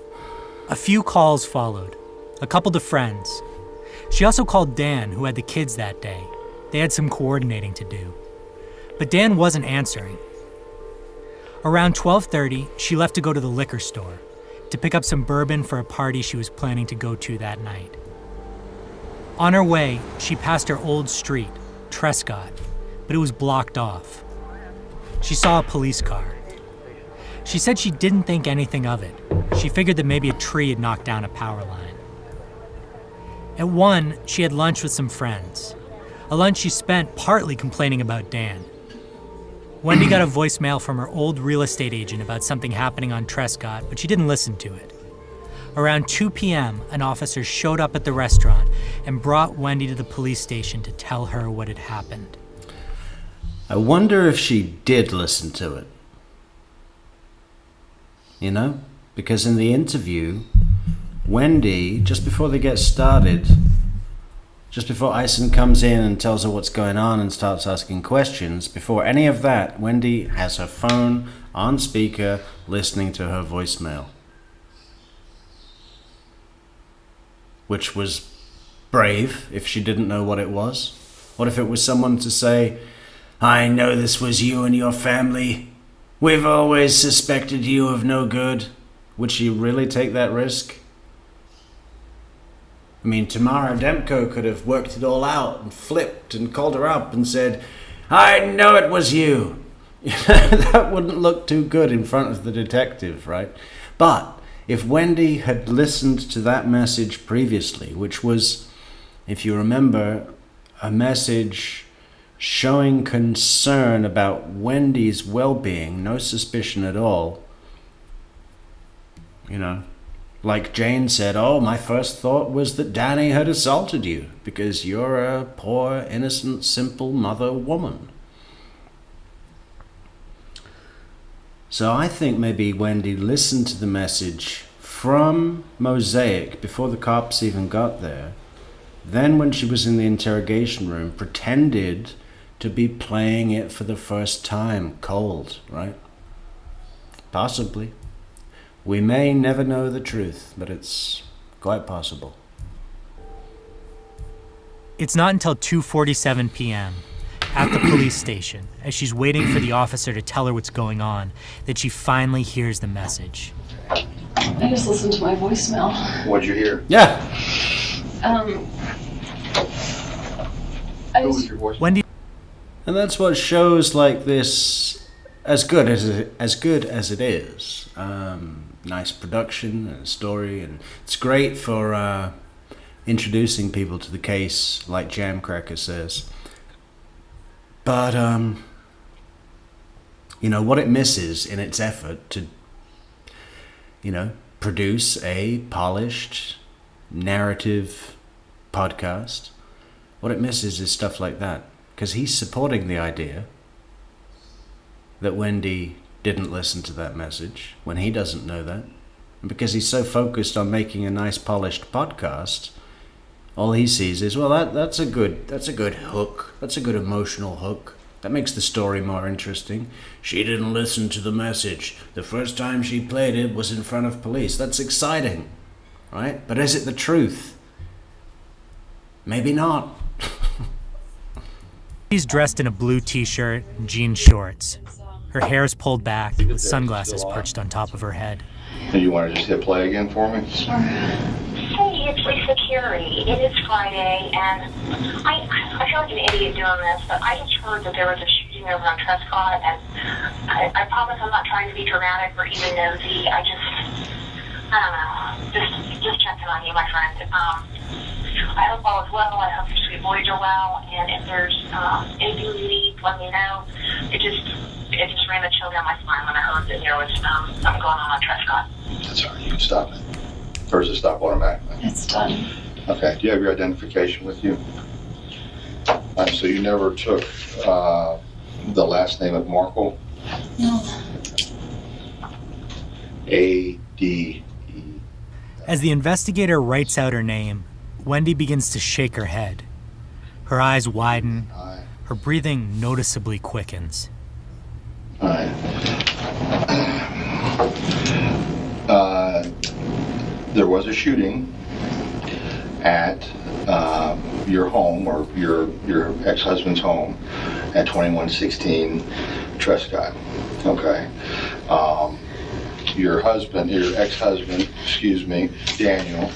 A few calls followed, a couple to friends. She also called Dan, who had the kids that day. They had some coordinating to do. But Dan wasn't answering. Around 12:30, she left to go to the liquor store to pick up some bourbon for a party she was planning to go to that night. On her way, she passed her old street, Trescott, but it was blocked off. She saw a police car. She said she didn't think anything of it. She figured that maybe a tree had knocked down a power line. At 1, she had lunch with some friends, a lunch she spent partly complaining about Dan. Wendy got a voicemail from her old real estate agent about something happening on Trescott, but she didn't listen to it. Around 2 p.m., an officer showed up at the restaurant and brought Wendy to the police station to tell her what had happened. I wonder if she did listen to it. Because in the interview, Wendy, just before they get started, Just before Ison comes in and tells her what's going on and starts asking questions, before any of that, Wendy has her phone on speaker listening to her voicemail. Which was brave if she didn't know what it was. What if it was someone to say, "I know this was you and your family. We've always suspected you of no good." Would she really take that risk? I mean, Tamara Demko could have worked it all out and flipped and called her up and said, "I know it was you." That wouldn't look too good in front of the detective, right? But if Wendy had listened to that message previously, which was, if you remember, a message showing concern about Wendy's well-being, no suspicion at all, you know, like Jane said, "Oh, my first thought was that Danny had assaulted you because you're a poor, innocent, simple mother woman." So I think maybe Wendy listened to the message from Mosaic before the cops even got there. Then when she was in the interrogation room, pretended to be playing it for the first time, cold, right? Possibly. We may never know the truth, but it's quite possible. It's not until 2:47 p.m. at the police station, as she's waiting for the officer to tell her what's going on, that she finally hears the message. I just listened to my voicemail. What'd you hear? Yeah. Who was your voice? Wendy. And that's what shows like this, as good as it is. Nice production and story, and it's great for introducing people to the case, like Jamcracker says. But you know what it misses in its effort to, you know, produce a polished narrative podcast. What it misses is stuff like that, because he's supporting the idea that Wendy didn't listen to that message when he doesn't know that. And because he's so focused on making a nice polished podcast, all he sees is, well, that's a good hook. That's a good emotional hook. That makes the story more interesting. She didn't listen to the message. The first time she played it was in front of police. That's exciting, right? But is it the truth? Maybe not. She's dressed in a blue t-shirt and jean shorts. Her hair's pulled back, with sunglasses perched on top of her head. And you want to just hit play again for me? Sure. Hey, it's Lisa Curie. It is Friday, and I feel like an idiot doing this, but I just heard that there was a shooting over on Trescott, and I promise I'm not trying to be dramatic or even nosy. I don't know, just checking on you, my friend. I hope all is well. I hope your sweet boys are well, and if there's anything you need, let me know. It just ran a chill down my spine when I heard that there was something going on Trescott. That's all right. You can stop it. Or does it stop automatically? It's done. Okay. Do you have your identification with you? So you never took the last name of Markle? No. A-D. As the investigator writes out her name, Wendy begins to shake her head. Her eyes widen. Her breathing noticeably quickens. All right. There was a shooting at your home, or your ex-husband's home, at 2116 Trescott. Okay. Your ex-husband, Daniel,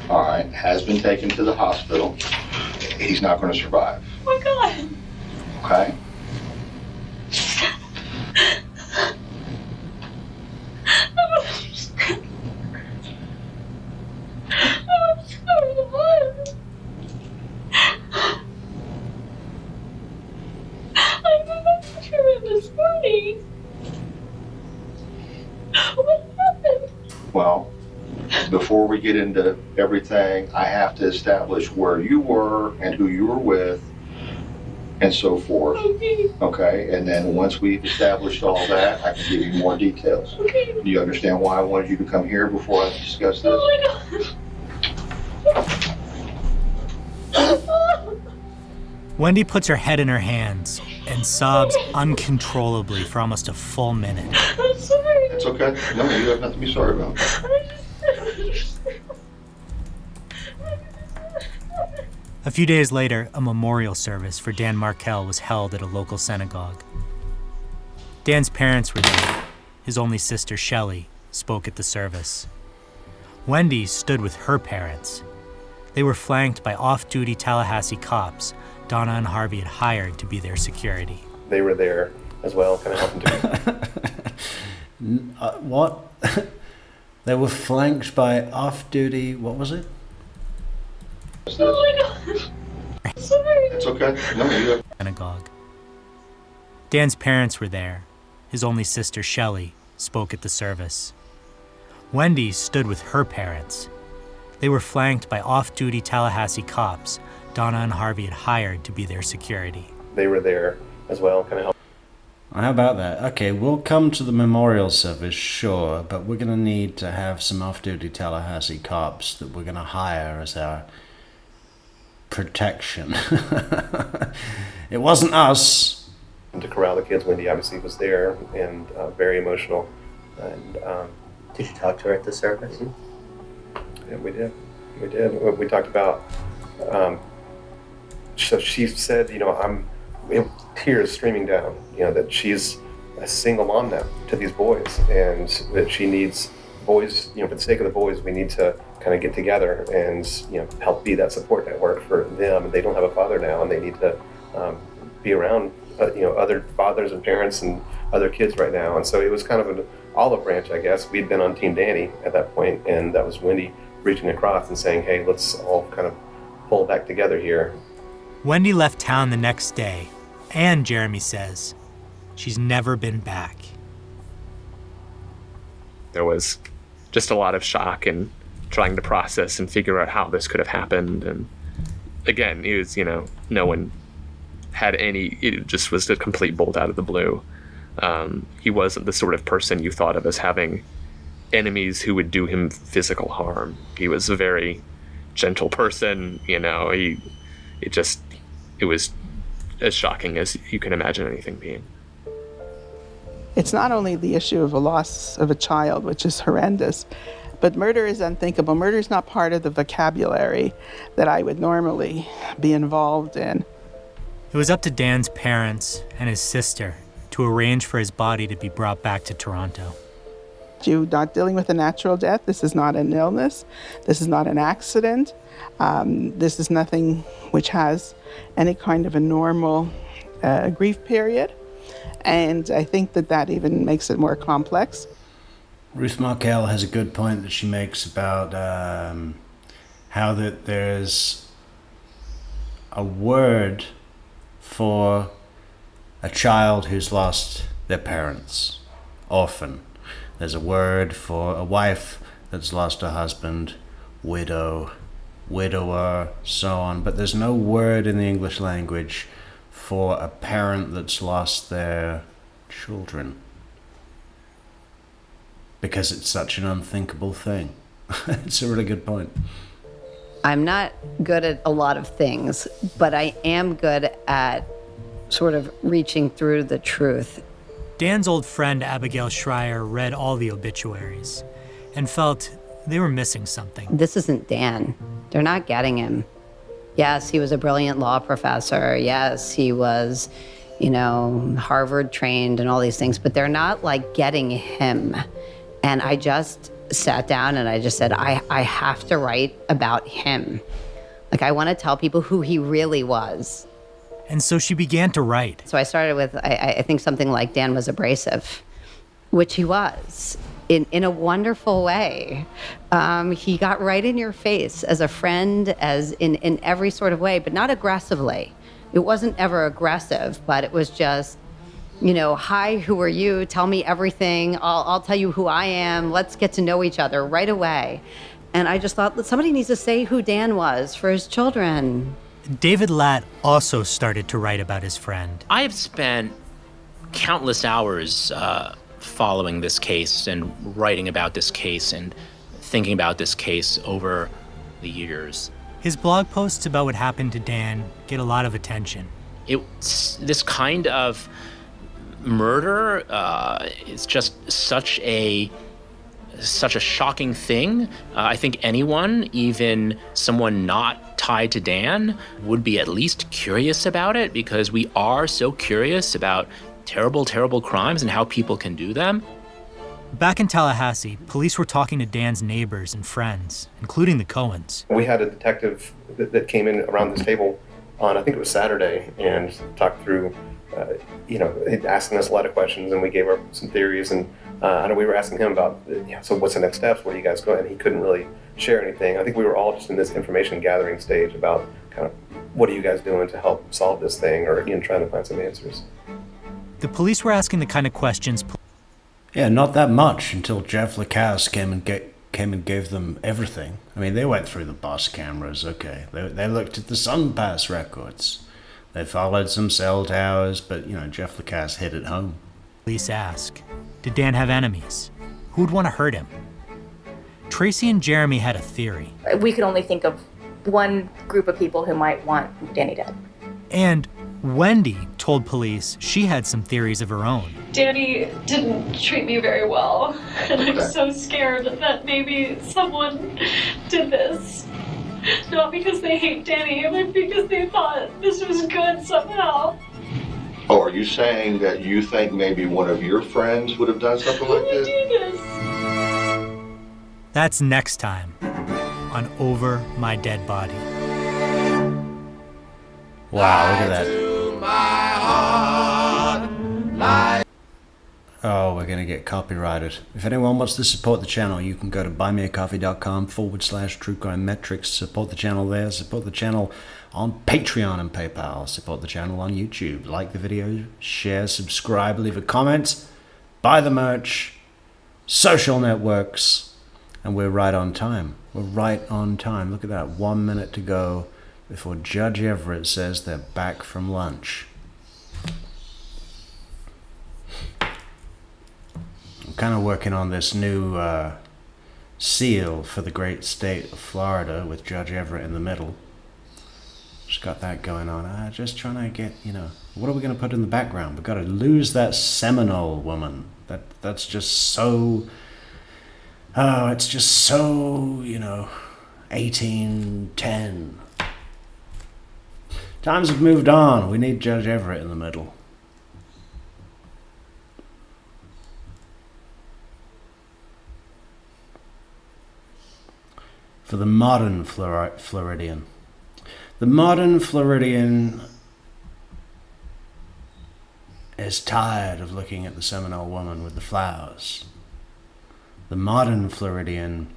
all right, has been taken to the hospital. He's not going to survive. Oh my God. Okay. Well, before we get into everything, I have to establish where you were and who you were with and so forth. Okay? And then once we've established all that, I can give you more details. Okay. Do you understand why I wanted you to come here before I discuss this? Oh my God. Wendy puts her head in her hands and sobs uncontrollably for almost a full minute. I'm sorry. It's okay. No, you have nothing to be sorry about. A few days later, a memorial service for Dan Markel was held at a local synagogue. Dan's parents were there. His only sister, Shelley, spoke at the service. Wendy stood with her parents. They were flanked by off-duty Tallahassee cops Donna and Harvey had hired to be their security. They were there as well, kind of helping to... What? They were flanked by off-duty, what was it? Oh my God. Sorry. It's okay. No, you have... Synagogue. Dan's parents were there. His only sister, Shelley, spoke at the service. Wendy stood with her parents. They were flanked by off-duty Tallahassee cops Donna and Harvey had hired to be their security. They were there as well, kind of helping. How about that? Okay, we'll come to the memorial service, sure, but we're going to need to have some off-duty Tallahassee cops that we're going to hire as our protection. It wasn't us. To corral the kids, Wendy obviously was there and very emotional. And did you talk to her at the service? Mm-hmm. Yeah, we did. We talked about. So she said, I'm tears streaming down. That she's a single mom now to these boys, and that she needs boys. For the sake of the boys, we need to kind of get together and help be that support network for them. And they don't have a father now, and they need to be around other fathers and parents and other kids right now. And so it was kind of an olive branch, I guess. We'd been on Team Danny at that point, and that was Wendy reaching across and saying, hey, let's all kind of pull back together here. Wendy left town the next day, and Jeremy says she's never been back. There was just a lot of shock and trying to process and figure out how this could have happened. And again, it was, no one had any, it just was a complete bolt out of the blue. He wasn't the sort of person you thought of as having enemies who would do him physical harm. He was a very gentle person, it was as shocking as you can imagine anything being. It's not only the issue of a loss of a child, which is horrendous, but murder is unthinkable. Murder is not part of the vocabulary that I would normally be involved in. It was up to Dan's parents and his sister to arrange for his body to be brought back to Toronto. You're not dealing with a natural death. This is not an illness. This is not an accident. This is nothing which has any kind of a normal grief period. And I think that even makes it more complex. Ruth Markel has a good point that she makes about how that there's a word for a child who's lost their parents, orphan. There's a word for a wife that's lost a husband, widow, widower, so on. But there's no word in the English language for a parent that's lost their children. Because it's such an unthinkable thing. It's a really good point. I'm not good at a lot of things, but I am good at sort of reaching through the truth. Dan's old friend Abigail Schreier read all the obituaries and felt they were missing something. This isn't Dan. They're not getting him. Yes, he was a brilliant law professor. Yes, he was, Harvard trained and all these things, but they're not getting him. And I just sat down and I just said, I have to write about him. I want to tell people who he really was. And so she began to write. So I started with, I think something like Dan was abrasive, which he was in a wonderful way. He got right in your face as a friend, as in every sort of way, but not aggressively. It wasn't ever aggressive, but it was just, hi, who are you? Tell me everything. I'll tell you who I am. Let's get to know each other right away. And I just thought that somebody needs to say who Dan was for his children. David Latt also started to write about his friend. I have spent countless hours following this case and writing about this case and thinking about this case over the years. His blog posts about what happened to Dan get a lot of attention. It's this kind of murder is just such a shocking thing. I think anyone, even someone not tied to Dan, would be at least curious about it, because we are so curious about terrible, terrible crimes and how people can do them. Back in Tallahassee, police were talking to Dan's neighbors and friends, including the Cohens. We had a detective that came in around this table on, I think it was Saturday, and talked through, asking us a lot of questions, and we gave her some theories. And I know we were asking him about, so what's the next steps? Where do you guys go? And he couldn't really share anything. I think we were all just in this information gathering stage about kind of what are you guys doing to help solve this thing, or trying to find some answers. The police were asking the kind of questions. Yeah, not that much until Jeff Lacass came and gave them everything. I mean, they went through the bus cameras, okay. They looked at the SunPass records. They followed some cell towers, but, Jeff Lacass hit it home. Police ask, did Dan have enemies? Who would want to hurt him? Tracy and Jeremy had a theory. We could only think of one group of people who might want Danny dead. And Wendy told police she had some theories of her own. Danny didn't treat me very well, and I'm so scared that maybe someone did this. Not because they hate Danny, but because they thought this was good somehow. Oh, are you saying that you think maybe one of your friends would have done something like this? Who would do this? That's next time on Over My Dead Body. Wow, look at that. Oh, we're going to get copyrighted. If anyone wants to support the channel, you can go to buymeacoffee.com/True Crime Metrics. Support the channel there. Support the channel on Patreon and PayPal. Support the channel on YouTube. Like the video, share, subscribe, leave a comment, buy the merch, social networks, and we're right on time. We're right on time. Look at that. 1 minute to go before Judge Everett says they're back from lunch. I'm kind of working on this new seal for the great state of Florida with Judge Everett in the middle. Just got that going on. Just trying to get, what are we going to put in the background? We've got to lose that Seminole woman. That's just so, it's just so, 1810. Times have moved on. We need Judge Everett in the middle. For the modern Floridian. The modern Floridian is tired of looking at the Seminole woman with the flowers. The modern Floridian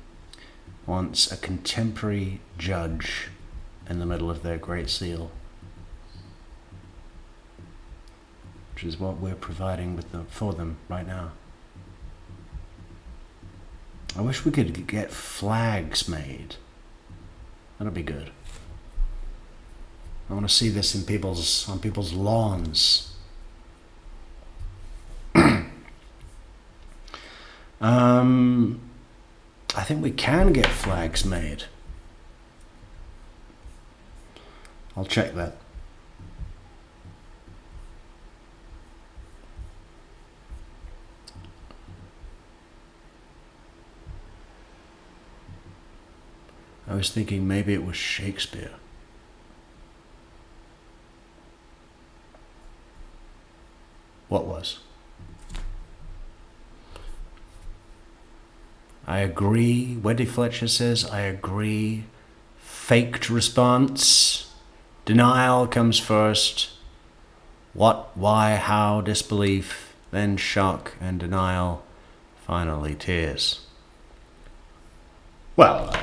wants a contemporary judge in the middle of their great seal, which is what we're providing for them right now. I wish we could get flags made. That'd be good. I want to see this on people's lawns. I think we can get flags made. I'll check that. I was thinking maybe it was Shakespeare. What was? I agree. Wendy Fletcher says, I agree. Faked response. Denial comes first. What, why, how, disbelief, then shock and denial, finally tears. Well,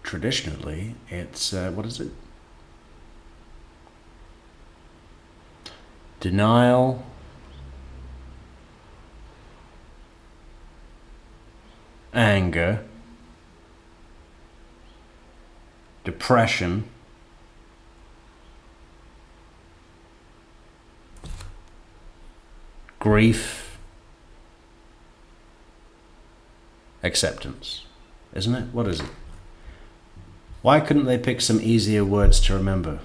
traditionally, it's, what is it? Denial, anger, depression, grief, acceptance, isn't it? What is it? Why couldn't they pick some easier words to remember?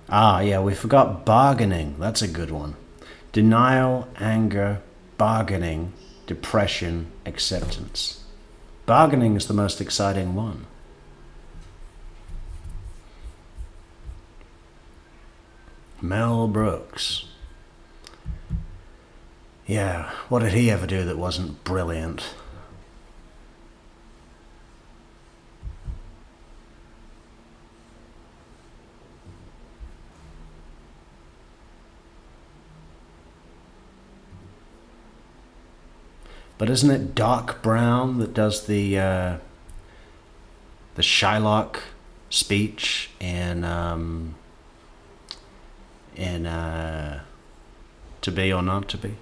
Ah, yeah, we forgot bargaining. That's a good one. Denial, anger, bargaining, depression, acceptance. Bargaining is the most exciting one. Mel Brooks. Yeah, what did he ever do that wasn't brilliant? But isn't it Doc Brown that does the Shylock speech in To Be or Not to Be?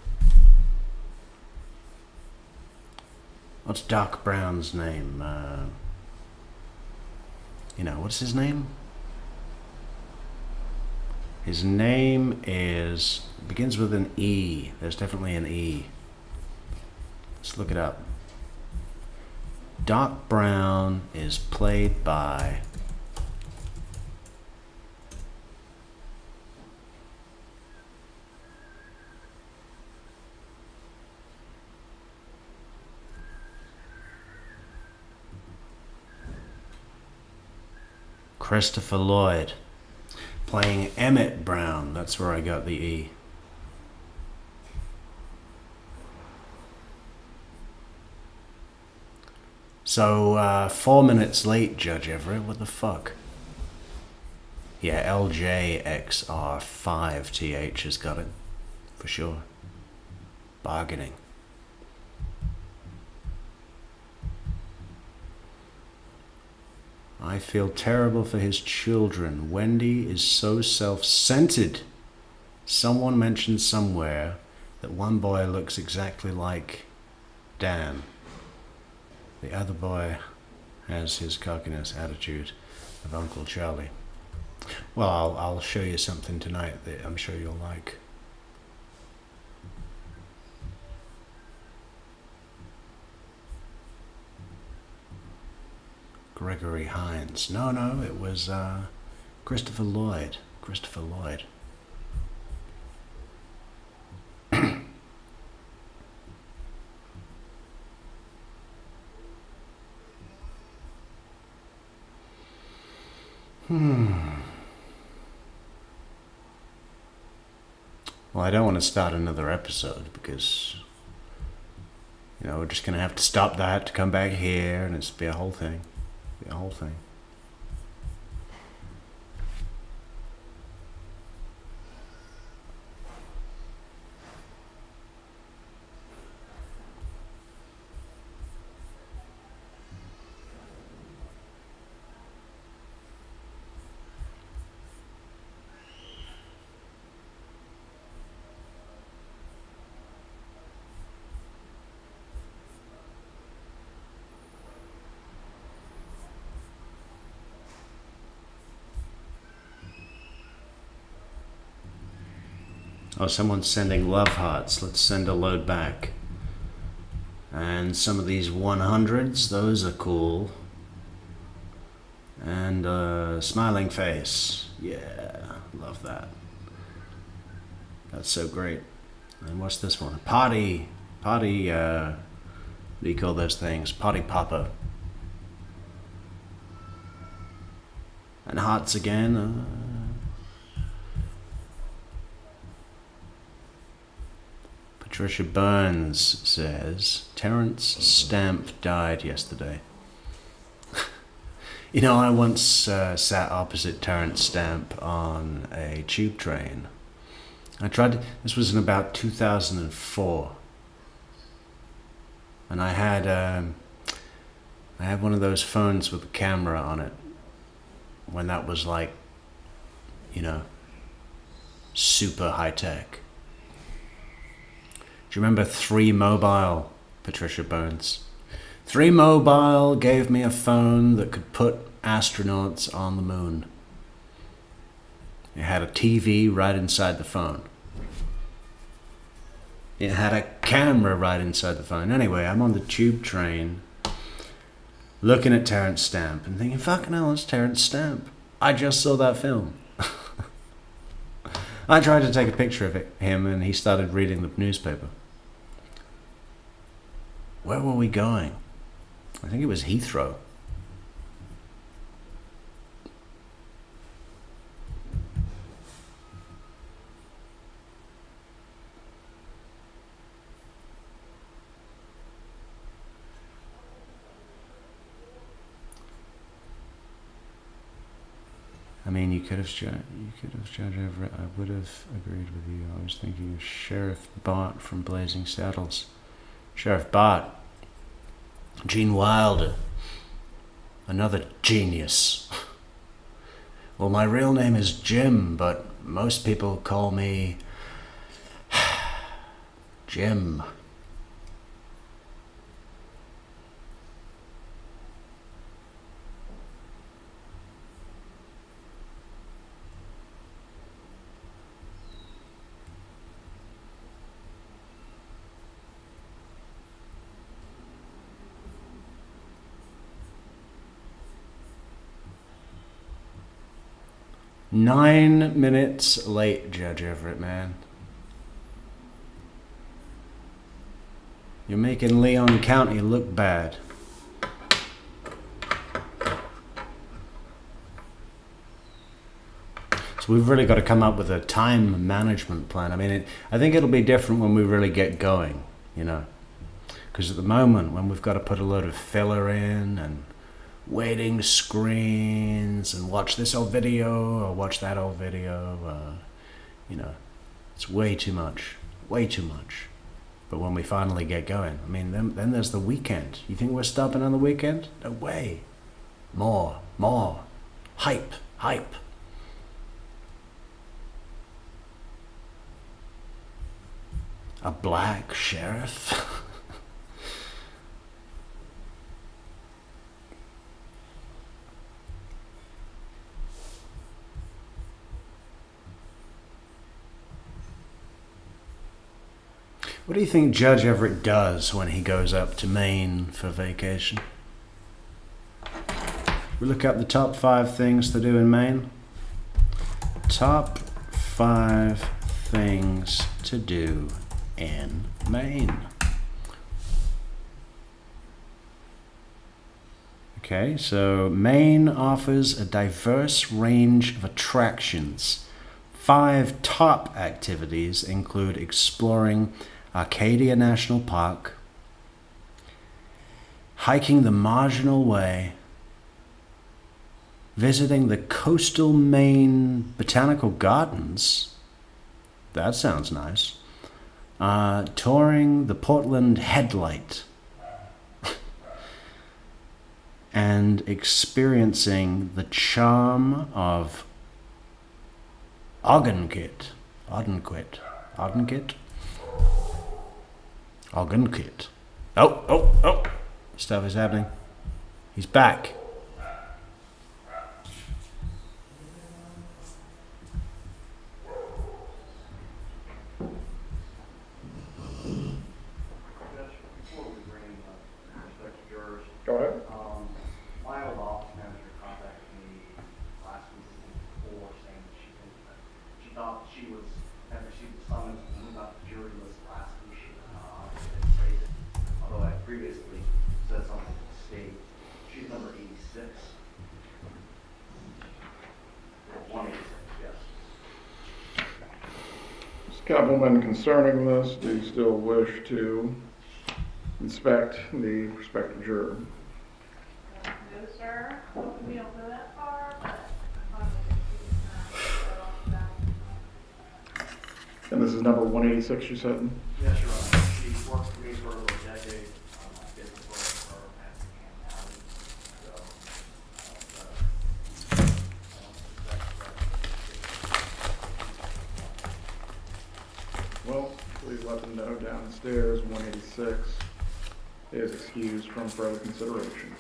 What's Doc Brown's name? What's his name? His name begins with an E. There's definitely an E. Let's look it up. Doc Brown is played by Christopher Lloyd, playing Emmett Brown. That's where I got the E. So, 4 minutes late, Judge Everett. What the fuck? Yeah, LJXR5TH has got it. For sure. Bargaining. I feel terrible for his children. Wendy is so self-centered. Someone mentioned somewhere that one boy looks exactly like Dan. The other boy has his cockiness attitude of Uncle Charlie. Well, I'll show you something tonight that I'm sure you'll like. Gregory Hines. No, it was Christopher Lloyd. Christopher Lloyd. Well, I don't want to start another episode because, we're just going to have to stop that to come back here and it's be a whole thing. Oh, someone's sending love hearts. Let's send a load back. And some of these 100s, those are cool. And smiling face. Yeah, love that. That's so great. And what's this one? Party, what do you call those things? Party popper. And hearts again. Patricia Burns says, Terence Stamp died yesterday. I once sat opposite Terence Stamp on a tube train. This was in about 2004. And I had one of those phones with a camera on it when that was like, super high tech. Do you remember 3 Mobile, Patricia Burns? 3 Mobile gave me a phone that could put astronauts on the moon. It had a TV right inside the phone. It had a camera right inside the phone. Anyway, I'm on the tube train looking at Terrence Stamp and thinking, fucking hell, it's Terrence Stamp. I just saw that film. I tried to take a picture of him and he started reading the newspaper. Where were we going? I think it was Heathrow. I mean, you could have Judge Everett. I would have agreed with you. I was thinking of Sheriff Bart from Blazing Saddles. Sheriff Bart. Gene Wilder. Another genius. Well, my real name is Jim, but most people call me Jim. Nine minutes late, Judge Everett, man. You're making Leon County look bad. So we've really got to come up with a time management plan. I mean, I think it'll be different when we really get going, you know. Because at the moment, when we've got to put a load of filler in and waiting screens and watch this old video or watch that old video, you know, it's way too much. But when we finally get going, I mean, then there's the weekend. You think we're stopping on the weekend? No way. More. Hype. A black sheriff? What do you think Judge Everett does when he goes up to Maine for vacation? We look up the top 5 things to do in Maine. Top 5 things to do in Maine. Okay, so Maine offers a diverse range of attractions. 5 top activities include exploring Arcadia National Park, hiking the Marginal Way, visiting the Coastal Maine Botanical Gardens. That sounds nice. Touring the Portland Headlight and experiencing the charm of Ogunquit. Oh. Stuff is happening. He's back. Go ahead. My old office manager contacted me last week before saying that she thought she had received the summons to move out the jury list last week. She didn't raise it, although I previously said something to the state. She's number 86. 186, yes. Councilman, concerning this, do you still wish to inspect the prospective juror? No, sir. We don't go that far, but And this is number 186, you said? Yes, Your Honor. She worked for me for over a decade. I did work for her at the Well, please let them know downstairs 186 is excused from further consideration.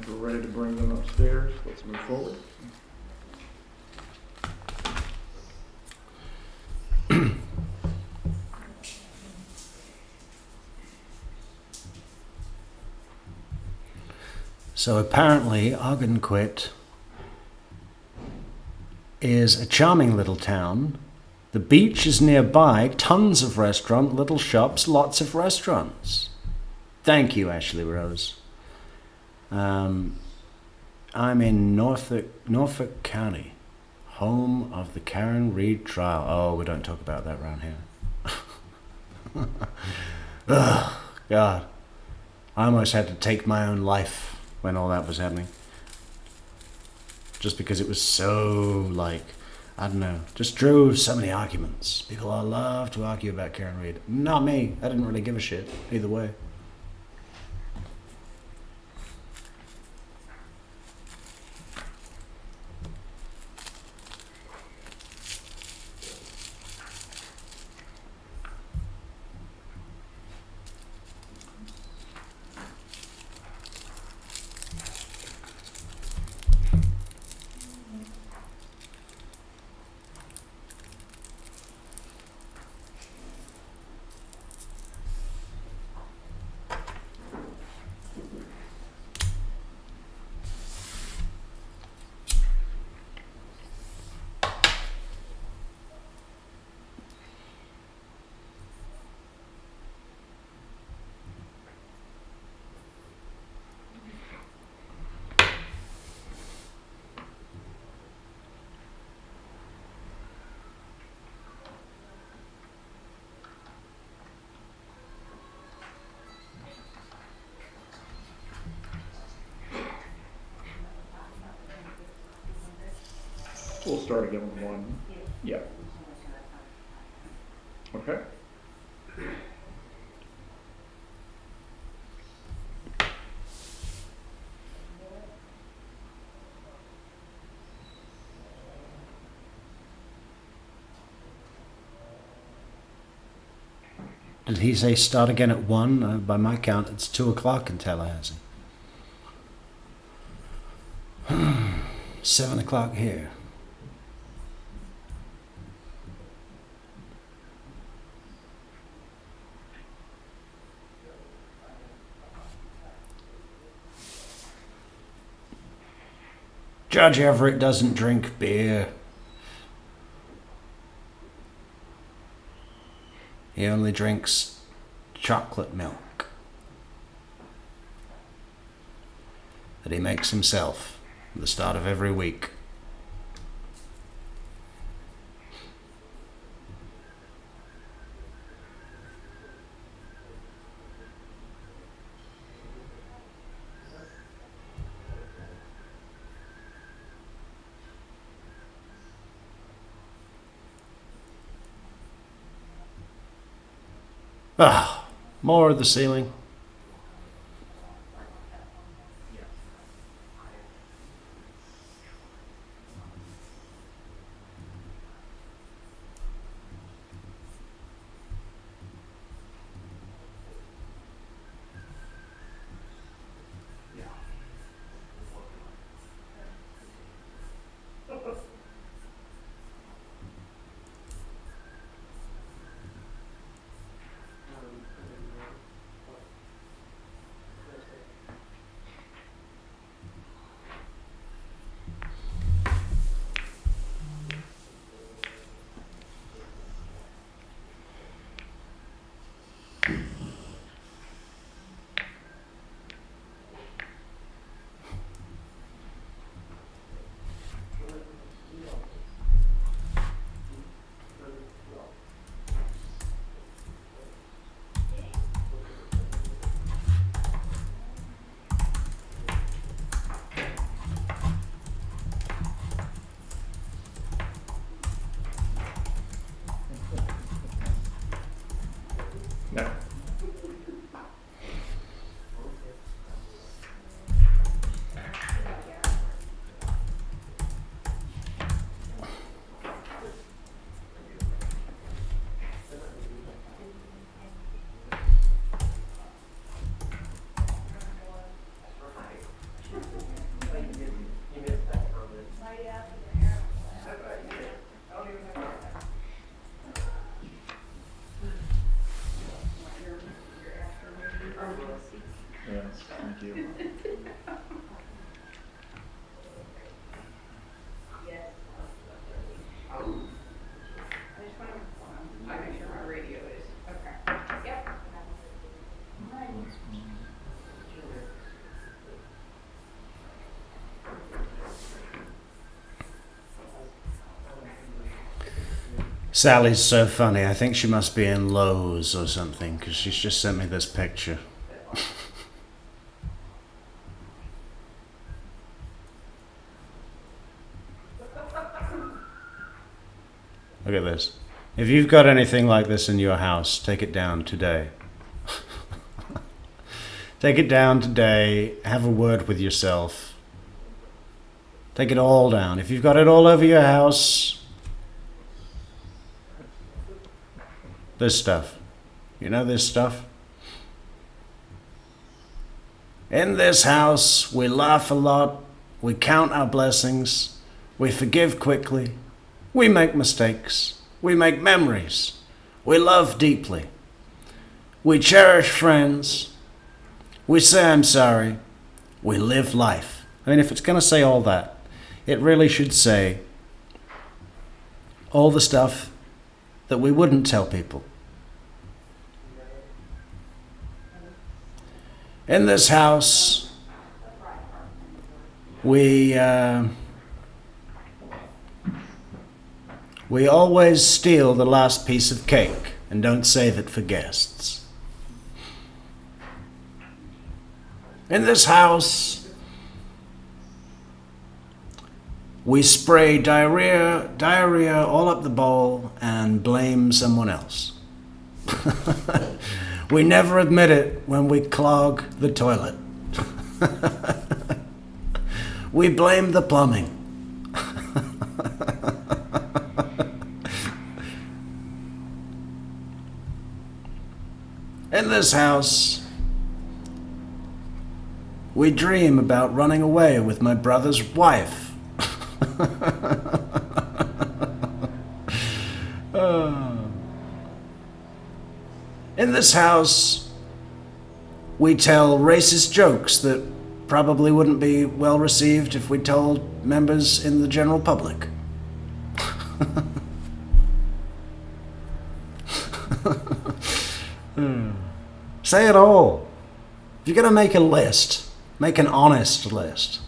if we're ready to bring them upstairs, let's move forward. So apparently, Ogunquit is a charming little town. The beach is nearby, tons of restaurant, little shops, lots of restaurants. Thank you, Ashley Rose. I'm in Norfolk County, home of the Karen Reed trial. Oh, we don't talk about that around here. Ugh, God. I almost had to take my own life when all that was happening. Just because it was so, I don't know, just drew so many arguments. People all love to argue about Karen Reed. Not me. I didn't really give a shit either way. We'll start again with one. Yeah. Okay. Did he say start again at 1? By my count, it's 2 o'clock in Tallahassee. 7 o'clock here. Judge Everett doesn't drink beer. He only drinks chocolate milk that he makes himself at the start of every week. Ah, more of the ceiling. Sally's so funny. I think she must be in Lowe's or something, because she's just sent me this picture. Look at this. If you've got anything like this in your house, take it down today. Take it down today. Have a word with yourself. Take it all down. If you've got it all over your house, this stuff. You know this stuff? In this house, we laugh a lot, we count our blessings, we forgive quickly, we make mistakes, we make memories, we love deeply, we cherish friends, we say I'm sorry, we live life. I mean, if it's going to say all that, it really should say all the stuff that we wouldn't tell people. In this house, we always steal the last piece of cake and don't save it for guests. In this house, we spray diarrhea all up the bowl and blame someone else. We never admit it when we clog the toilet. We blame the plumbing. In this house, we dream about running away with my brother's wife. In this house, we tell racist jokes that probably wouldn't be well received if we told members in the general public. Say it all. If you're going to make a list, make an honest list.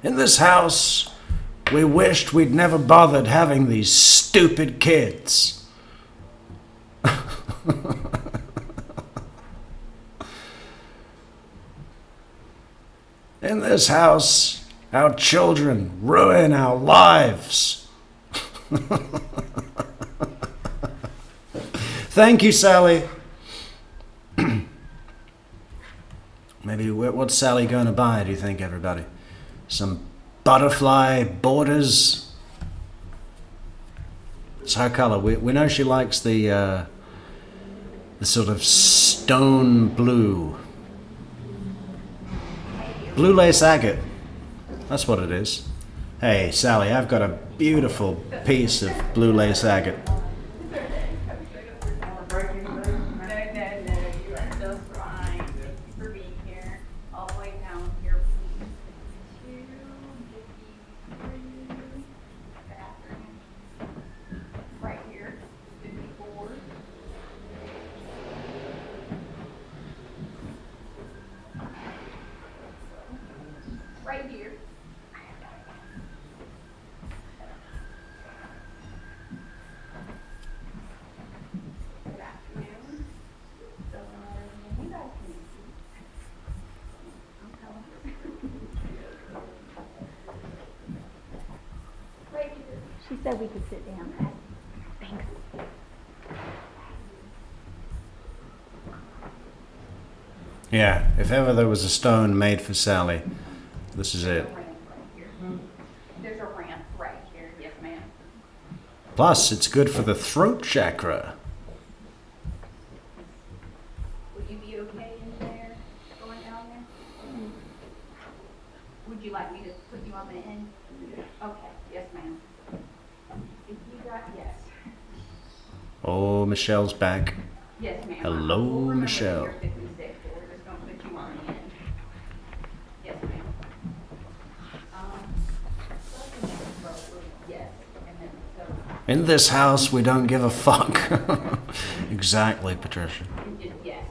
In this house, we wished we'd never bothered having these stupid kids. In this house, our children ruin our lives. Thank you, Sally. Maybe what's Sally going to buy, do you think, everybody? Some butterfly borders. It's her color. We know she likes the sort of stone blue. Blue lace agate. That's what it is. Hey, Sally, I've got a beautiful piece of blue lace agate. She said we could sit down. Thanks. Yeah, if ever there was a stone made for Sally, this is it. There's a ramp right here. Yes, ma'am. Plus, it's good for the throat chakra. Would you be okay in there, going down there? Would you like me to put you on the end? Okay, yes, ma'am. If you got, yes. Oh, Michelle's back. Yes, ma'am. Hello, Michelle. We're just going to put you on the end. Yes, ma'am. Yes. And then, so. In this house, we don't give a fuck. Exactly, Patricia. Yes.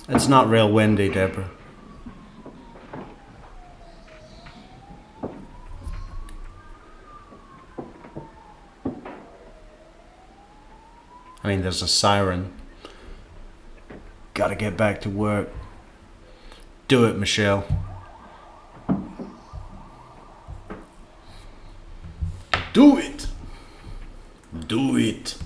It's not real windy, Deborah. I mean, there's a siren. Gotta get back to work. Do it, Michelle. Do it! Do it!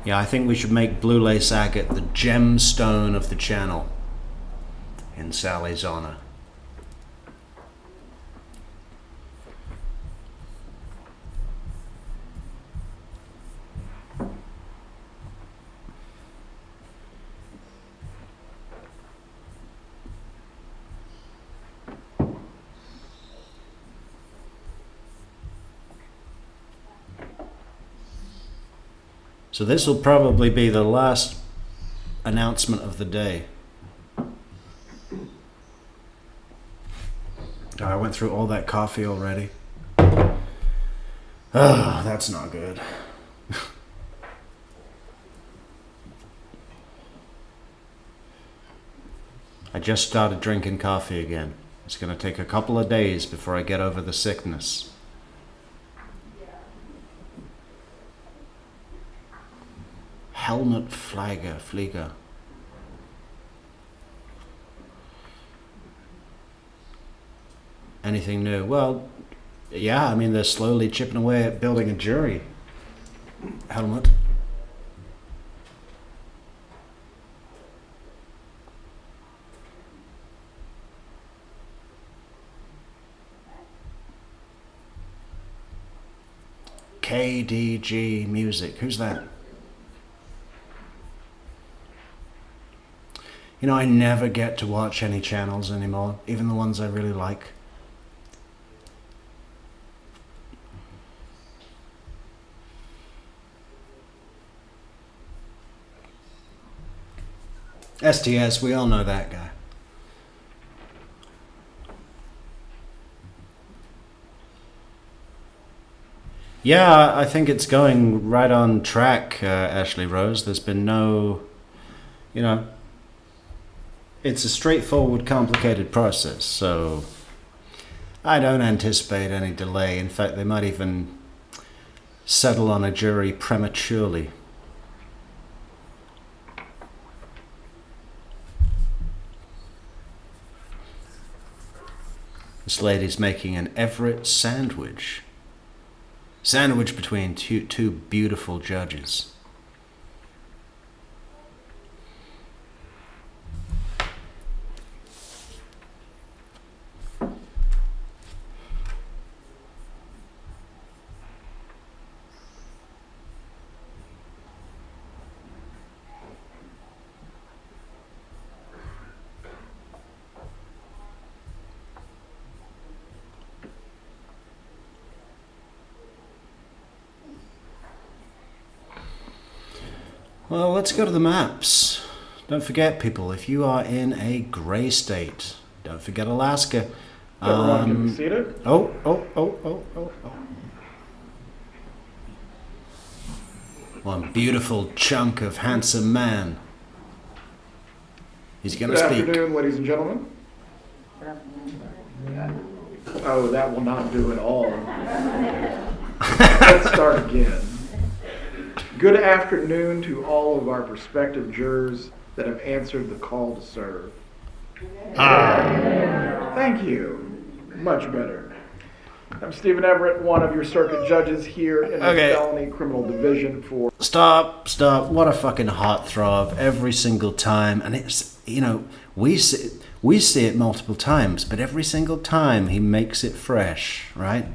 Yeah, I think we should make Blue Lace Agate the gemstone of the channel in Sally's honor. So this will probably be the last announcement of the day. Oh, I went through all that coffee already. Oh, that's not good. I just started drinking coffee again. It's going to take a couple of days before I get over the sickness. Helmut Flieger. Anything new? Well, yeah, I mean, they're slowly chipping away at building a jury. Helmut. KDG Music. Who's that? You know, I never get to watch any channels anymore, even the ones I really like. STS, we all know that guy. Yeah, I think it's going right on track, Ashley Rose. There's been no, you know, it's a straightforward, complicated process, so I don't anticipate any delay. In fact, they might even settle on a jury prematurely. This lady's making an Everett sandwich. Sandwich between two beautiful judges. Well, let's go to the maps. Don't forget, people, if you are in a gray state, don't forget Alaska. Everyone can be seated. Oh. One beautiful chunk of handsome man. He's going to speak. Good afternoon, ladies and gentlemen. Oh, that will not do at all. Let's start again. Good afternoon to all of our prospective jurors that have answered the call to serve. Thank you. Much better. I'm Stephen Everett, one of your circuit judges here in the Felony Criminal Division for... Stop. What a fucking heartthrob every single time. And it's, you know, we see it multiple times, but every single time he makes it fresh, right?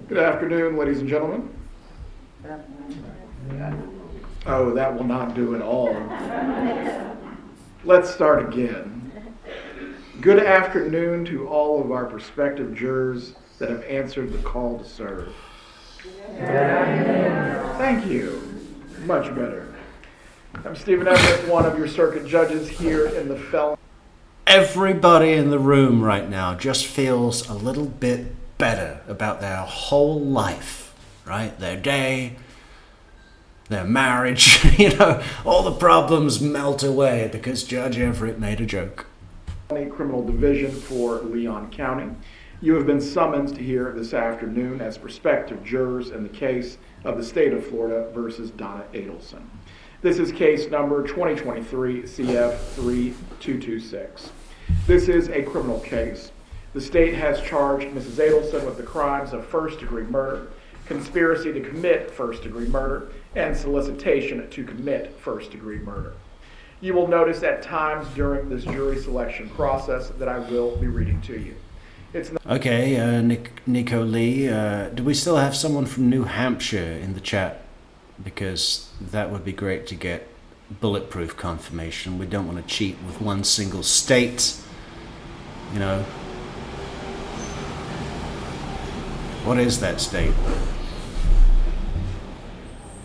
Good afternoon, ladies and gentlemen. Oh, that will not do at all. Let's start again. Good afternoon to all of our prospective jurors that have answered the call to serve. Thank you. Much better. I'm Stephen Everett, one of your circuit judges here in the Felony. everybody in the room right now just feels a little bit better about their whole life, right? Their day, their marriage, all the problems melt away because Judge Everett made a joke. Criminal Division for Leon County. You have been summoned here this afternoon as prospective jurors in the case of the state of Florida versus Donna Adelson. This is case number 2023 CF 3226. This is a criminal case. The state has charged Mrs. Adelson with the crimes of first-degree murder, conspiracy to commit first-degree murder, and solicitation to commit first-degree murder. You will notice at times during this jury selection process that I will be reading to you. Okay, Nico Lee, do we still have someone from New Hampshire in the chat? Because that would be great to get bulletproof confirmation. We don't want to cheat with one single state, What is that state?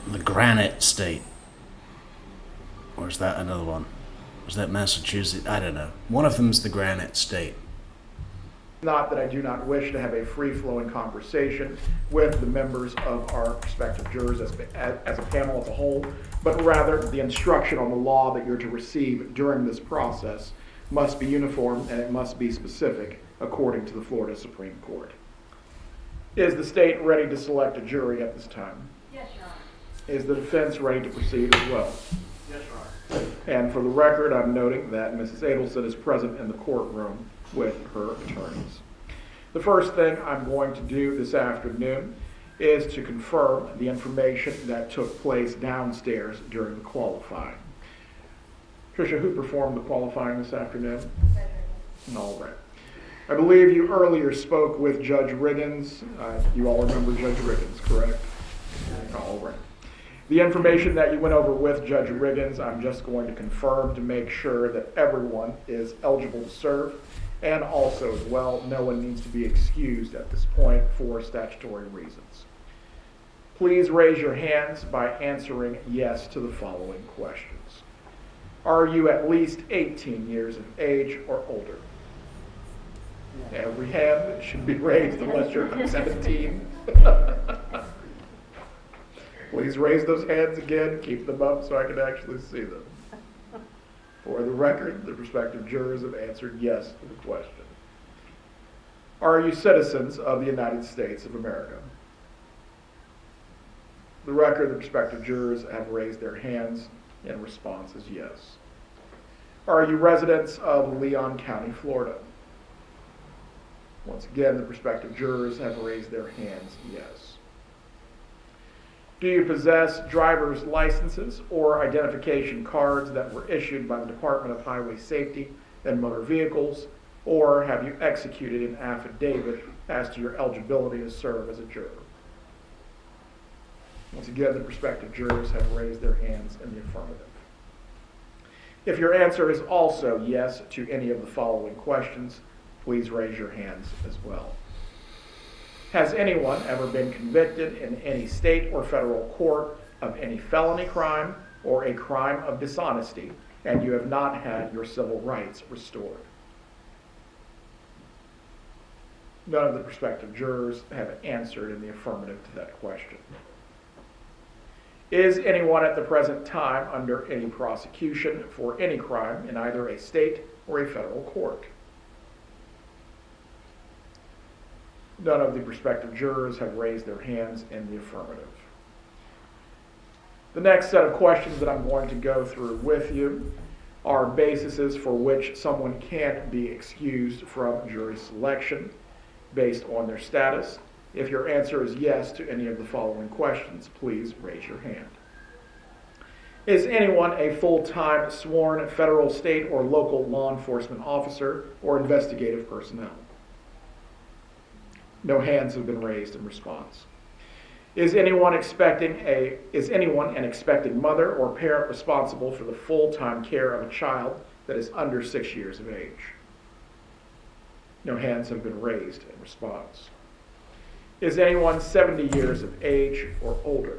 The Granite State. Or is that another one? Is that Massachusetts? I don't know. One of them's the Granite State. Not that I do not wish to have a free-flowing conversation with the members of our prospective jurors as a panel as a whole, but rather the instruction on the law that you're to receive during this process must be uniform and it must be specific according to the Florida Supreme Court. Is the state ready to select a jury at this time? Yes, Your Honor. Is the defense ready to proceed as well? Yes, Your Honor. And for the record, I'm noting that Mrs. Adelson is present in the courtroom with her attorneys. The first thing I'm going to do this afternoon is to confirm the information that took place downstairs during the qualifying. Tricia, who performed the qualifying this afternoon? All right. I believe you earlier spoke with Judge Riggins. You all remember Judge Riggins, correct? All right. The information that you went over with Judge Riggins, I'm just going to confirm to make sure that everyone is eligible to serve. And also, as well, no one needs to be excused at this point for statutory reasons. Please raise your hands by answering yes to the following questions. Are you at least 18 years of age or older? Every hand should be raised unless you're 17. Please raise those hands again. Keep them up so I can actually see them. For the record, the prospective jurors have answered yes to the question. Are you citizens of the United States of America? The record, the prospective jurors have raised their hands and response is yes. Are you residents of Leon County, Florida? Once again, the prospective jurors have raised their hands yes. Do you possess driver's licenses or identification cards that were issued by the Department of Highway Safety and Motor Vehicles, or have you executed an affidavit as to your eligibility to serve as a juror? Once again, the prospective jurors have raised their hands in the affirmative. If your answer is also yes to any of the following questions, please raise your hands as well. Has anyone ever been convicted in any state or federal court of any felony crime or a crime of dishonesty, and you have not had your civil rights restored? None of the prospective jurors have answered in the affirmative to that question. Is anyone at the present time under any prosecution for any crime in either a state or a federal court? None of the prospective jurors have raised their hands in the affirmative. The next set of questions that I'm going to go through with you are bases for which someone can be excused from jury selection based on their status. If your answer is yes to any of the following questions, please raise your hand. Is anyone a full-time sworn federal, state, or local law enforcement officer or investigative personnel? No hands have been raised in response. Is anyone an expected mother or parent responsible for the full-time care of a child that is under 6 years of age? No hands have been raised in response. Is anyone 70 years of age or older?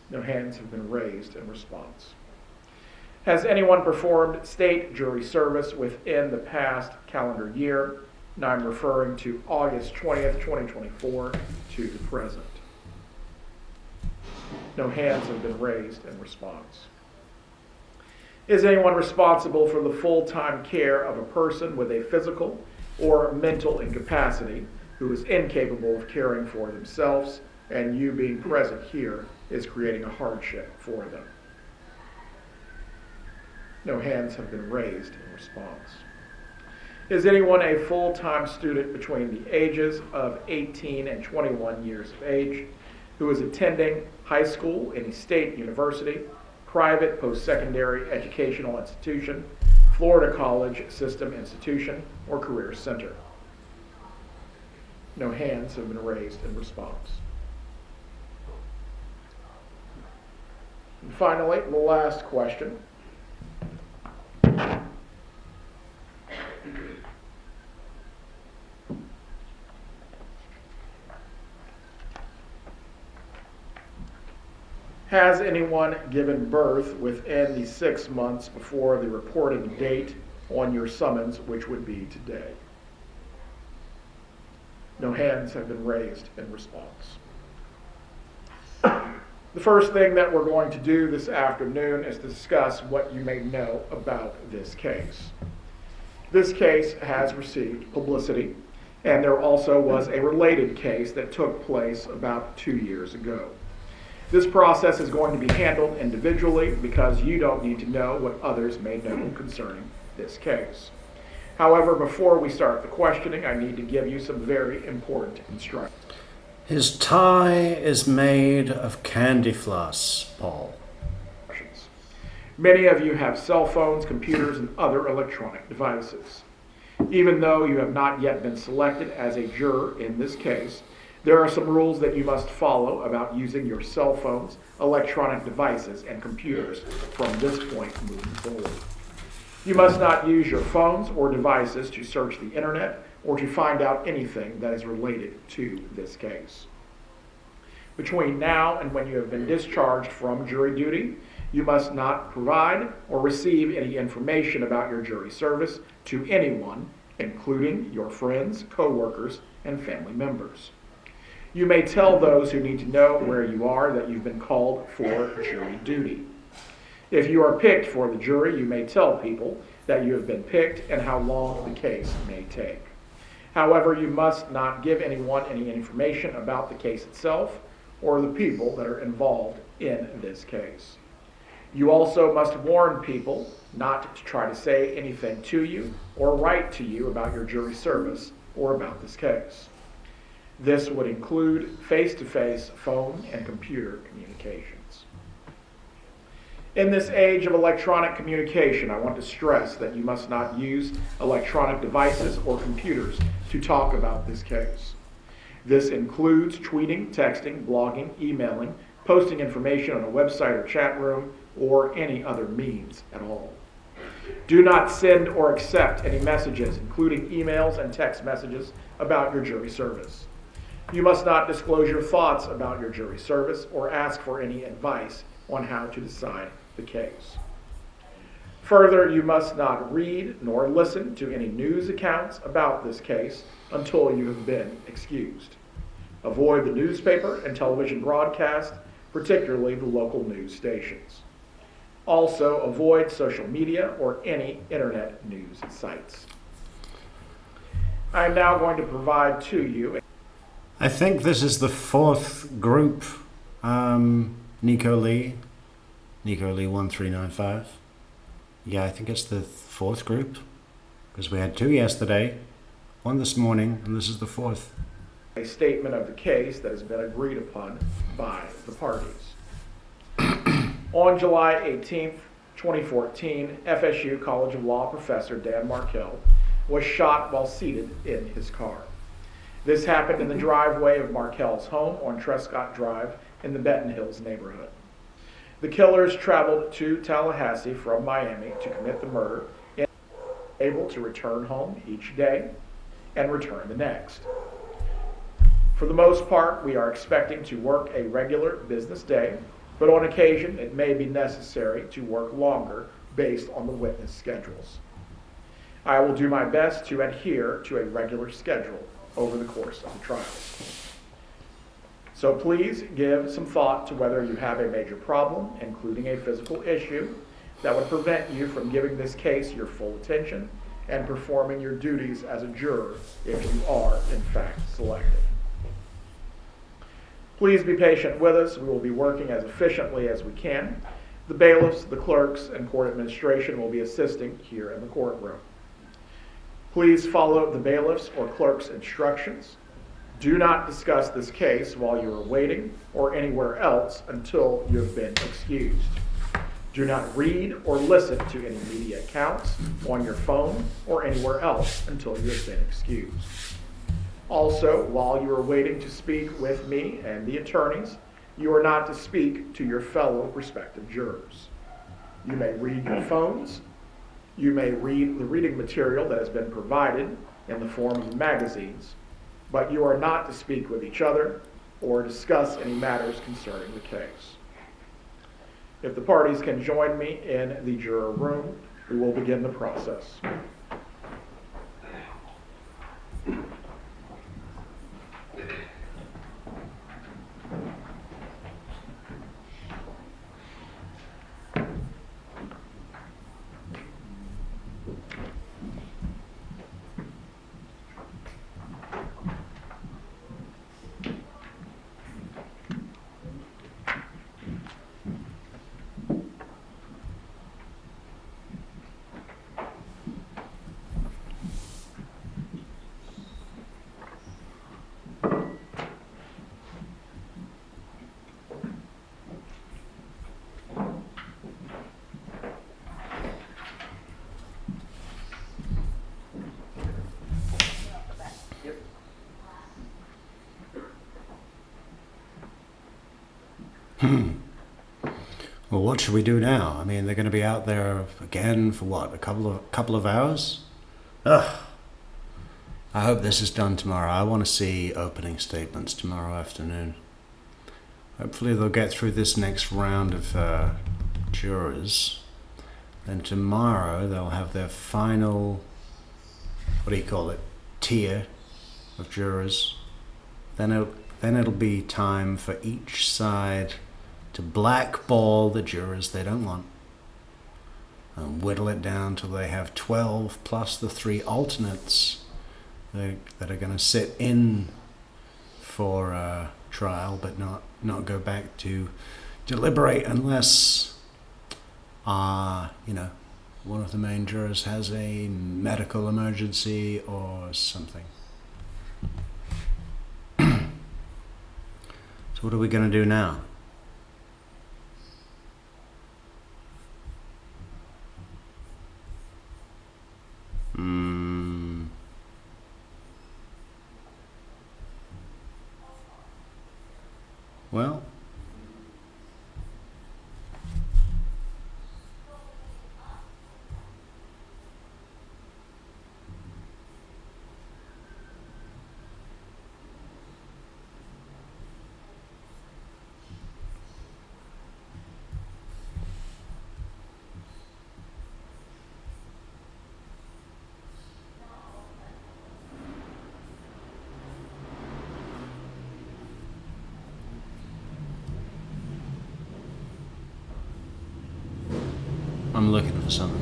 No hands have been raised in response. Has anyone performed state jury service within the past calendar year? And I'm referring to August 20th, 2024 to the present. No hands have been raised in response. Is anyone responsible for the full-time care of a person with a physical or mental incapacity who is incapable of caring for themselves, and you being present here is creating a hardship for them? No hands have been raised in response. Is anyone a full-time student between the ages of 18 and 21 years of age who is attending high school, any state university, private post-secondary educational institution, Florida college system institution, or career center? No hands have been raised in response. And finally, the last question. Has anyone given birth within the 6 months before the reporting date on your summons, which would be today? No hands have been raised in response. The first thing that we're going to do this afternoon is discuss what you may know about this case. This case has received publicity, and there also was a related case that took place about 2 years ago. This process is going to be handled individually because you don't need to know what others may know concerning this case. However, before we start the questioning, I need to give you some very important instructions. His tie is made of candy floss, Paul. Many of you have cell phones, computers, and other electronic devices. Even though you have not yet been selected as a juror in this case, there are some rules that you must follow about using your cell phones, electronic devices, and computers from this point moving forward. You must not use your phones or devices to search the internet or to find out anything that is related to this case. Between now and when you have been discharged from jury duty, you must not provide or receive any information about your jury service to anyone, including your friends, co-workers, and family members. You may tell those who need to know where you are that you've been called for jury duty. If you are picked for the jury, you may tell people that you have been picked and how long the case may take. However, you must not give anyone any information about the case itself or the people that are involved in this case. You also must warn people not to try to say anything to you or write to you about your jury service or about this case. This would include face-to-face phone and computer communications. In this age of electronic communication, I want to stress that you must not use electronic devices or computers to talk about this case. This includes tweeting, texting, blogging, emailing, posting information on a website or chat room, or any other means at all. Do not send or accept any messages, including emails and text messages, about your jury service. You must not disclose your thoughts about your jury service or ask for any advice on how to decide the case. Further, you must not read nor listen to any news accounts about this case until you have been excused. Avoid the newspaper and television broadcast, particularly the local news stations. Also, avoid social media or any internet news sites. I am now going to provide to you. I think this is the fourth group, Nico Lee 1395. Yeah, I think it's the fourth group, because we had two yesterday, one this morning, and this is the fourth. A statement of the case that has been agreed upon by the parties. On July 18th, 2014, FSU College of Law professor Dan Markell was shot while seated in his car. This happened in the driveway of Markell's home on Trescott Drive in the Benton Hills neighborhood. The killers traveled to Tallahassee from Miami to commit the murder and were able to return home each day and return the next. For the most part, we are expecting to work a regular business day, but on occasion it may be necessary to work longer based on the witness schedules. I will do my best to adhere to a regular schedule over the course of the trials. So please give some thought to whether you have a major problem, including a physical issue, that would prevent you from giving this case your full attention and performing your duties as a juror if you are, in fact, selected. Please be patient with us. We will be working as efficiently as we can. The bailiffs, the clerks, and court administration will be assisting here in the courtroom. Please follow the bailiff's or clerk's instructions. Do not discuss this case while you are waiting or anywhere else until you have been excused. Do not read or listen to any media accounts on your phone or anywhere else until you have been excused. Also, while you are waiting to speak with me and the attorneys, you are not to speak to your fellow prospective jurors. You may read your phones. You may read the reading material that has been provided in the form of magazines, but you are not to speak with each other or discuss any matters concerning the case. If the parties can join me in the juror room, we will begin the process. Well, what should we do now? I mean, they're going to be out there again for what, a couple of hours? Ugh. I hope this is done tomorrow. I want to see opening statements tomorrow afternoon. Hopefully they'll get through this next round of jurors. Then tomorrow they'll have their final, tier of jurors. Then it'll be time for each side to blackball the jurors they don't want and whittle it down till they have 12 plus the 3 alternates that are going to sit in for trial but not go back to deliberate unless one of the main jurors has a medical emergency or something. So what are we going to do now? Well, I'm looking for something.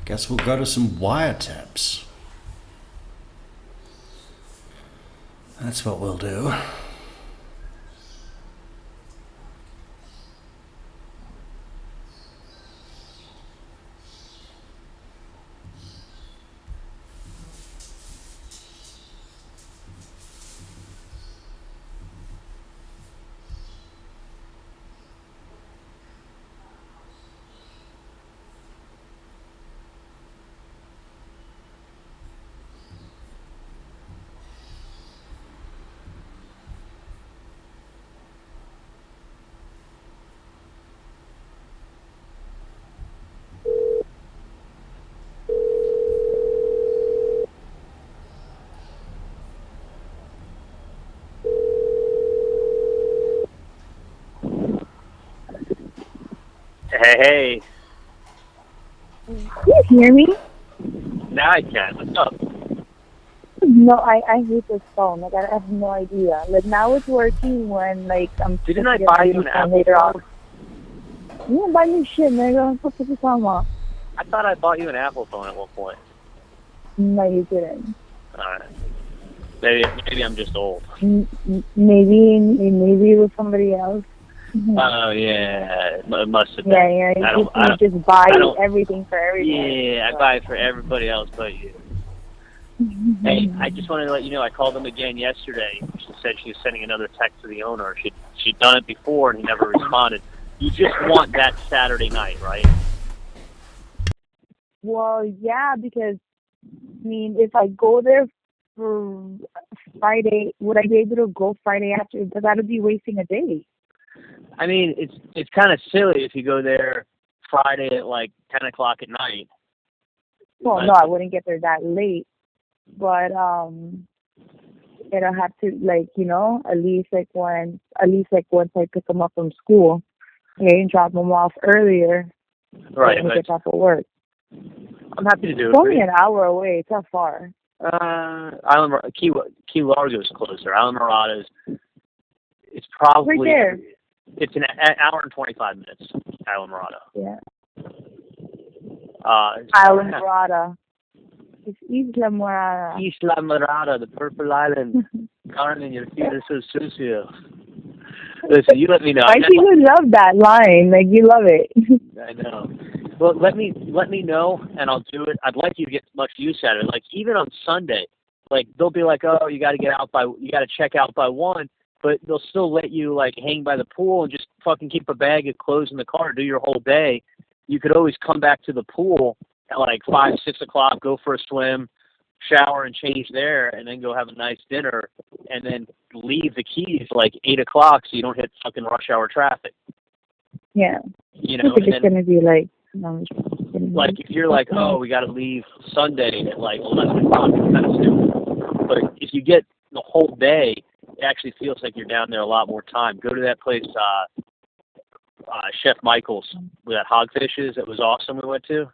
Guess we'll go to some wiretaps. That's what we'll do. Hey. Can you hear me? Now I can. What's up? No, I hate this phone. Like, I have no idea. Like, now it's working when, like, I'm Didn't supposed I to get buy my you new an phone Apple later on. phone? You didn't buy me shit, nigga. What the fuck you talking about? I thought I bought you an Apple phone at one point. No, you didn't. Alright. Maybe I'm just old. Maybe it was somebody else. Oh, yeah. It must have been. Yeah. You just buy everything for everybody. Yeah, I buy it for everybody else but you. Hey, I just wanted to let you know I called them again yesterday. She said she was sending another text to the owner. She'd done it before and he never responded. You just want that Saturday night, right? Well, yeah, because, I mean, if I go there for Friday, would I be able to go Friday after? Because that would be wasting a day. I mean, it's kind of silly if you go there Friday at like 10 o'clock at night. Well, no, I wouldn't get there that late. But it'll have to, like, you know, at least once I pick them up from school, I can drop them off earlier. Right. And get off of work. I'm happy to do it. It's only an hour away. It's not far. Key Largo is closer. Island Murada's, it's probably right there. It's an hour and 25 minutes. Island Murada. Yeah. Island Murada. It's Isla Murada. Isla Murada, the purple island. Carmen, your feet are so sucio. Listen, you let me know. I think you love that line. Like, you love it. I know. Well, let me know, and I'll do it. I'd like you to get as much use out of it. Like, even on Sunday, like, they'll be like, oh, you got to check out by 1, but they'll still let you, like, hang by the pool and just fucking keep a bag of clothes in the car, do your whole day. You could always come back to the pool at, like, 5, 6 o'clock, go for a swim, shower and change there, and then go have a nice dinner, and then leave the Keys, like, 8 o'clock so you don't hit fucking rush hour traffic. Yeah. You know, I think it's going to be, like, like, if you're like, oh, we got to leave Sunday at like 11 o'clock, it's kind of stupid. But if you get the whole day, it actually feels like you're down there a lot more time. Go to that place, Chef Michael's, where that Hogfish is. It was awesome. We went to.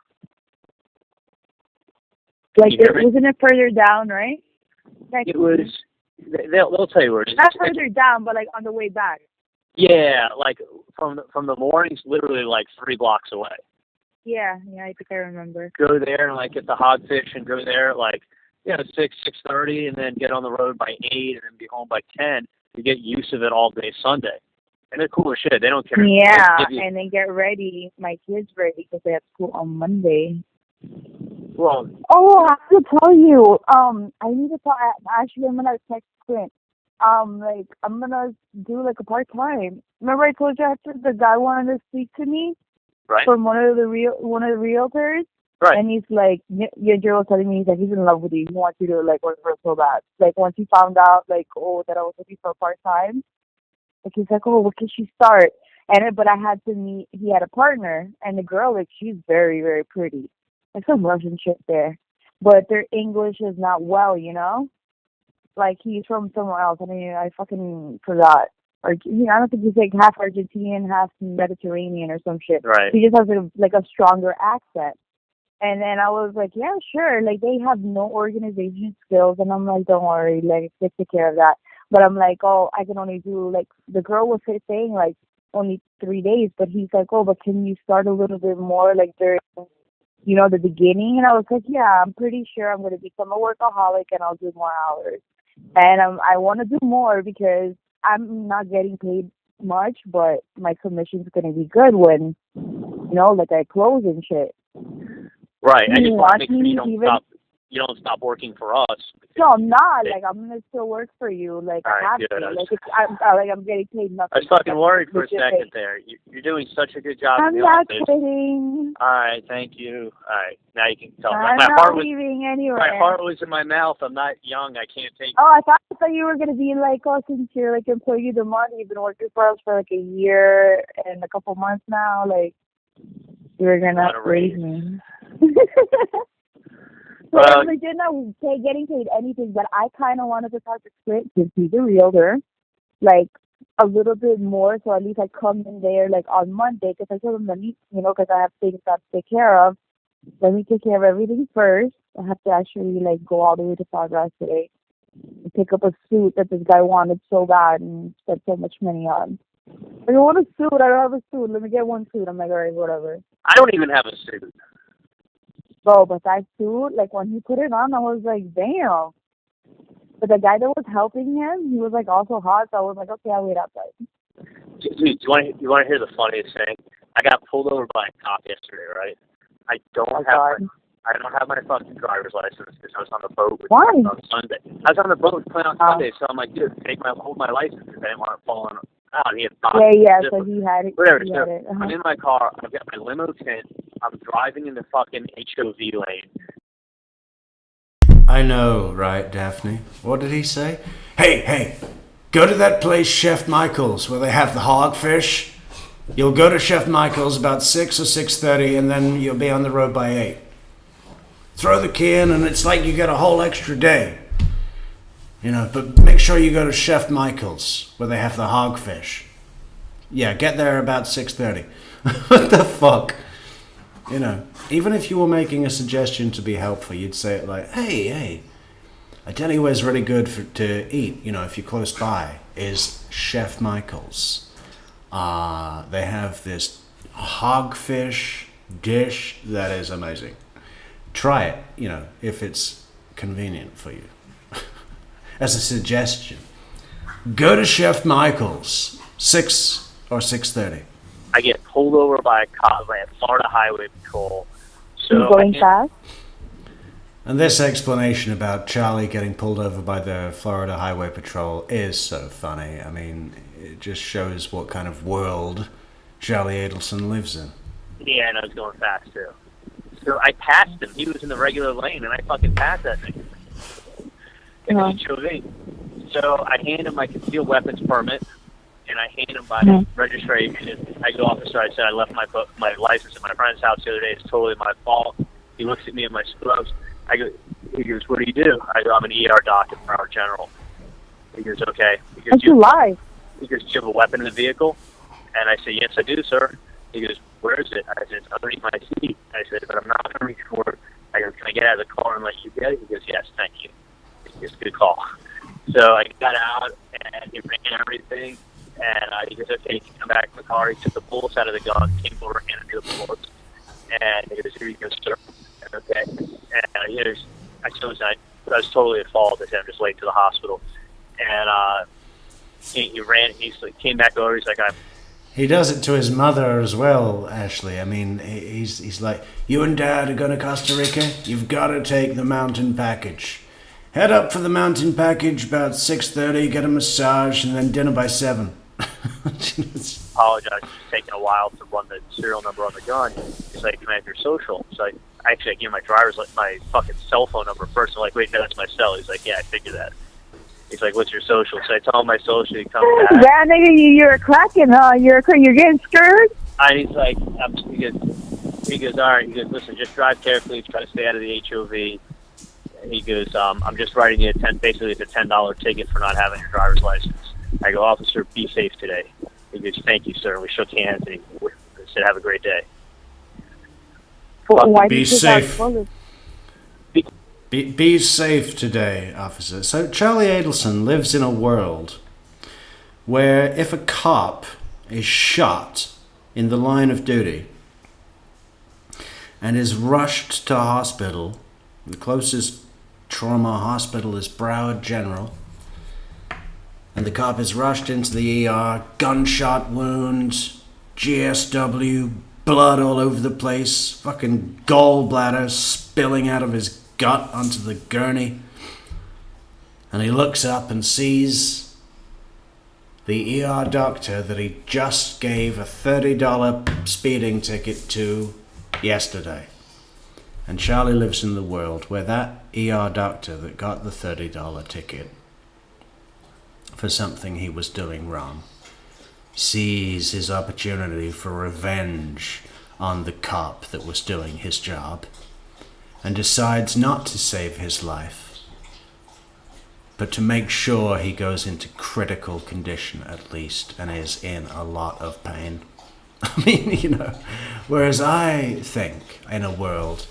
Like, wasn't it further down, right? It was. They'll tell you where it is. Not further down, but like on the way back. Yeah, like from the mornings, literally like 3 blocks away. Yeah, I think I remember. Go there and like get the Hogfish and go there at like 6:30, and then get on the road by 8, and then be home by 10 to get use of it all day Sunday. And they're cool as shit. They don't care. Yeah, and then get ready. My kids ready because they have school on Monday. Well. Oh, I have to tell you. I need to tell. Actually, I'm gonna text Quint. Like, I'm gonna do like a part-time. Remember I told you after the guy wanted to speak to me? Right. From one of the realtors? Right. And he's like, Yajir was telling me, he's like, he's in love with you. He wants you to, like, work for him so bad. Like, once he found out, like, that I was looking for part-time, like, he's like, when can she start? But I had to meet, he had a partner, and the girl, like, she's very, very pretty. Like, some Russian shit there. But their English is not well, you know? Like, he's from somewhere else. I mean, I fucking forgot. Or, I don't think he's like half Argentinian, half Mediterranean or some shit. Right. He just has a stronger accent. And then I was like, yeah, sure. Like, they have no organization skills. And I'm like, don't worry. Like, let's take care of that. But I'm like, oh, I can only do, like, the girl was saying, like, only 3 days. But he's like, oh, but can you start a little bit more, like, during, the beginning? And I was like, yeah, I'm pretty sure I'm going to become a workaholic and I'll do more hours. And I want to do more because I'm not getting paid much, but my commission's going to be good when, like, I close and shit. Right. I just want to make sure you don't stop working for us. No, I'm not. Like, I'm going to still work for you. Like, I have good. to. Like, I'm getting paid nothing. I was fucking worried for a second there. You're doing such a good job. I'm not kidding. All right, thank you. All right, now you can tell. I'm not leaving anywhere. My heart was in my mouth. I'm not young. I can't take. Oh, I thought you were going to be like, oh, since you're like employee of the month, you've been working for us for like a year and a couple months now. Like, you were going to raise me. So I'm legit not getting paid anything, but I kind of wanted to talk to Quint because he's a realtor. Like, a little bit more, so at least I come in there like on Monday, because I told them, let me, because I have things I have to take care of. Let me take care of everything first. I have to actually like go all the way to Progress today and pick up a suit that this guy wanted so bad and spent so much money on. Like, I want a suit. I don't have a suit. Let me get one suit. I'm like, all right, whatever. I don't even have a suit. Bro, but that suit, like when he put it on, I was like, damn. But the guy that was helping him, he was like also hot, so I was like, okay, I'll wait outside. Dude, do you want to hear the funniest thing? I got pulled over by a cop yesterday, right? I don't have my fucking driver's license because I was on the boat with on Sunday. I was on the boat with Clint on Sunday, so I'm like, dude, hold my license because I didn't want it falling out. He had So he had it. Whatever. He So had it. I'm in my car. I've got my limo tent. I'm driving in the fucking HOV lane. I know, right, Daphne? What did he say? Hey, go to that place, Chef Michael's, where they have the hogfish. You'll go to Chef Michael's about 6 or 6:30, and then you'll be on the road by 8. Throw the key in, and it's like you get a whole extra day. But make sure you go to Chef Michael's, where they have the hogfish. Yeah, get there about 6:30. What the fuck? Even if you were making a suggestion to be helpful, you'd say it like, hey, I tell you where's really good to eat, if you're close by, is Chef Michael's. They have this hogfish dish that is amazing. Try it, if it's convenient for you. As a suggestion, go to Chef Michael's, 6 or 6:30. I get pulled over by a cop, by Florida Highway Patrol. So going fast? And this explanation about Charlie getting pulled over by the Florida Highway Patrol is so funny. I mean, it just shows what kind of world Charlie Adelson lives in. Yeah, and I was going fast too. So I passed him. He was in the regular lane, and I fucking passed that thing. HOV. So I hand him my concealed weapons permit, and I hand him my registration. I go, officer, I said I left my license at my friend's house the other day. It's totally my fault. He looks at me in my scrubs. He goes, what do you do? I go, I'm an ER doc at Broward General. He goes, okay. He goes, you lie. He goes, do you have a weapon in the vehicle? And I say, yes, I do, sir. He goes, where is it? I said, it's underneath my seat. I said, but I'm not going to reach for it. I go, can I get out of the car and let you get it? He goes, yes, thank you. He goes, good call. So I got out, and he ran everything. And he goes, okay, you can come back in the car. He took the bullets out of the gun, came over and handed me the bullets. And he goes, here you go, sir. And okay. And I was totally at fault. I said, I'm just late to the hospital. And he came back over. He's like, he does it to his mother as well, Ashley. I mean, he's like, you and Dad are going to Costa Rica? You've got to take the mountain package. Head up for the mountain package about 6:30, get a massage, and then dinner by 7. Apologize. It's taking a while to run the serial number on the gun. He's like, can I have your social? So I gave him my fucking cell phone number first. I'm like, wait, no, that's my cell. He's like, yeah, I figured that. He's like, what's your social? So I tell him my social. He comes back. Yeah, nigga, you're cracking, huh? You're getting scared? And he's like, he goes, all right. He goes, listen, just drive carefully. Try to stay out of the HOV. He goes, I'm just writing you basically it's a $10 ticket for not having your driver's license. I go, officer, be safe today. He goes, thank you, sir. We shook hands, and he said, have a great day. Be safe. Be safe today, officer. So Charlie Adelson lives in a world where if a cop is shot in the line of duty and is rushed to hospital, the closest trauma hospital is Broward General, and the cop is rushed into the ER, gunshot wounds, GSW, blood all over the place, fucking gallbladder spilling out of his gut onto the gurney, and he looks up and sees the ER doctor that he just gave a $30 speeding ticket to yesterday. And Charlie lives in the world where that ER doctor that got the $30 ticket for something he was doing wrong sees his opportunity for revenge on the cop that was doing his job and decides not to save his life, but to make sure he goes into critical condition at least and is in a lot of pain. I mean, you know, whereas I think in a world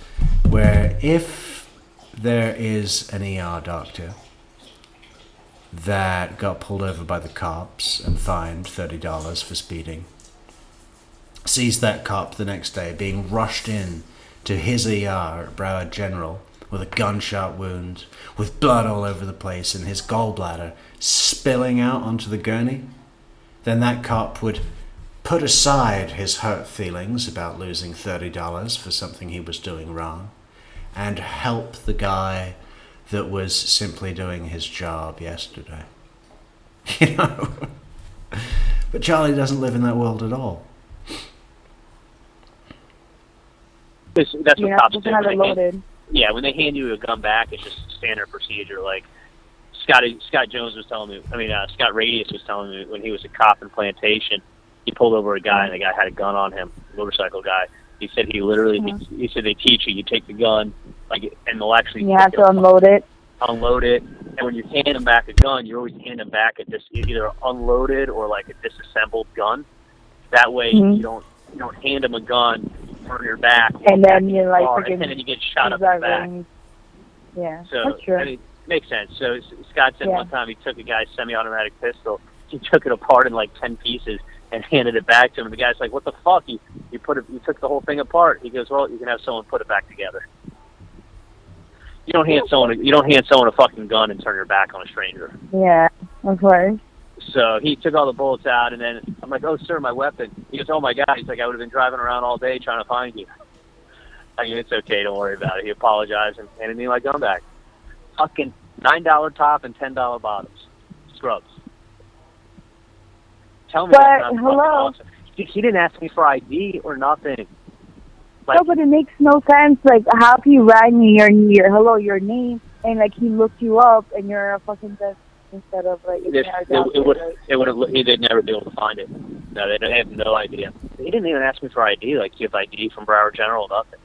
where if there is an ER doctor that got pulled over by the cops and fined $30 for speeding, sees that cop the next day being rushed in to his ER at Broward General with a gunshot wound, with blood all over the place and his gallbladder spilling out onto the gurney, then that cop would put aside his hurt feelings about losing $30 for something he was doing wrong and help the guy that was simply doing his job yesterday. You know? But Charlie doesn't live in that world at all. That's what cops do. Loaded. Yeah, when they hand you a gun back, it's just standard procedure. Like Scott Jones was telling me, Scott Radius was telling me when he was a cop in Plantation, he pulled over a guy and the guy had a gun on him, motorcycle guy. He said he literally, he said they teach you take the gun, and they'll actually... You have to unload it. Unload it, and when you hand them back a gun, you always hand them back either unloaded or like a disassembled gun. That way you don't hand them a gun, turn your back, and then you're like, and then you get shot up in the back. Yeah, so that's true. I mean, makes sense. So Scott said one time he took a guy's semi-automatic pistol, he took it apart in like 10 pieces and handed it back to him. And the guy's like, "What the fuck? You took the whole thing apart." He goes, "Well, you can have someone put it back together. You don't hand someone a fucking gun and turn your back on a stranger." Yeah, of course. So he took all the bullets out, and then I'm like, "Oh, sir, my weapon." He goes, "Oh my God." He's like, "I would have been driving around all day trying to find you." I mean, it's okay, don't worry about it. He apologized and handed me my gun back. Fucking $9 top and $10 bottoms. Scrubs. Tell me that's not fucking awesome. He didn't ask me for ID or nothing. No, but it makes no sense. Like, how can you write me your name, and like he looked you up, and you're a fucking desk instead of like. They'd never be able to find it. No, they have no idea. He didn't even ask me for ID. Like, do you have ID from Broward General? Nothing.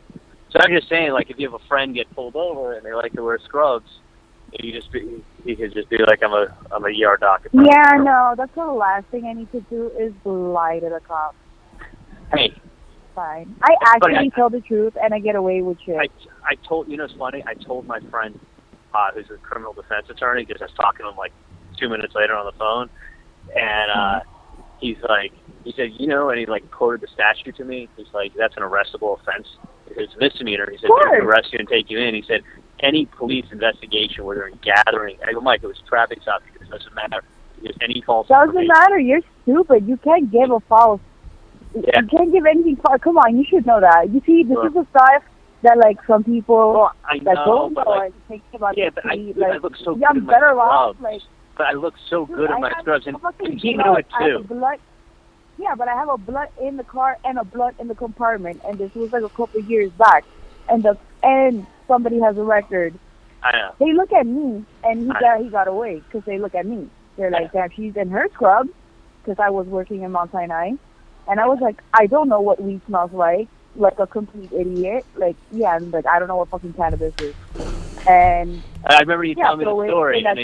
So I'm just saying, like, if you have a friend get pulled over and they like to wear scrubs, you could just be like, I'm a ER doctor. Yeah, no, that's the last thing I need to do is lie to the cops. Hey. Fine. I actually tell the truth and I get away with shit. I told, you know, it's funny, I told my friend who's a criminal defense attorney, because I was talking to him like 2 minutes later on the phone, and he said, you know, and he like quoted the statute to me. He's like, that's an arrestable offense. It's a misdemeanor. He said, they can arrest you and take you in. He said, any police investigation where they're gathering, I go, Mike, it was a traffic stop, because it doesn't matter. Because any false doesn't matter. You're stupid. You can't give a false. Yeah. You can't give anything false. Come on, you should know that. You see, this is the stuff that like some people don't know. But I look so good in my scrubs. But I look so good in my scrubs, and he knew it too. Yeah, but I have a blood in the car and a blood in the compartment, and this was like a couple of years back, and somebody has a record. I know. They look at me, and he got away because they look at me. They're like, damn, she's in her scrubs, because I was working in Mount Sinai, and I was like, I don't know what weed smells like a complete idiot. Like, yeah, and like I don't know what fucking cannabis is. And I remember you telling me the story, and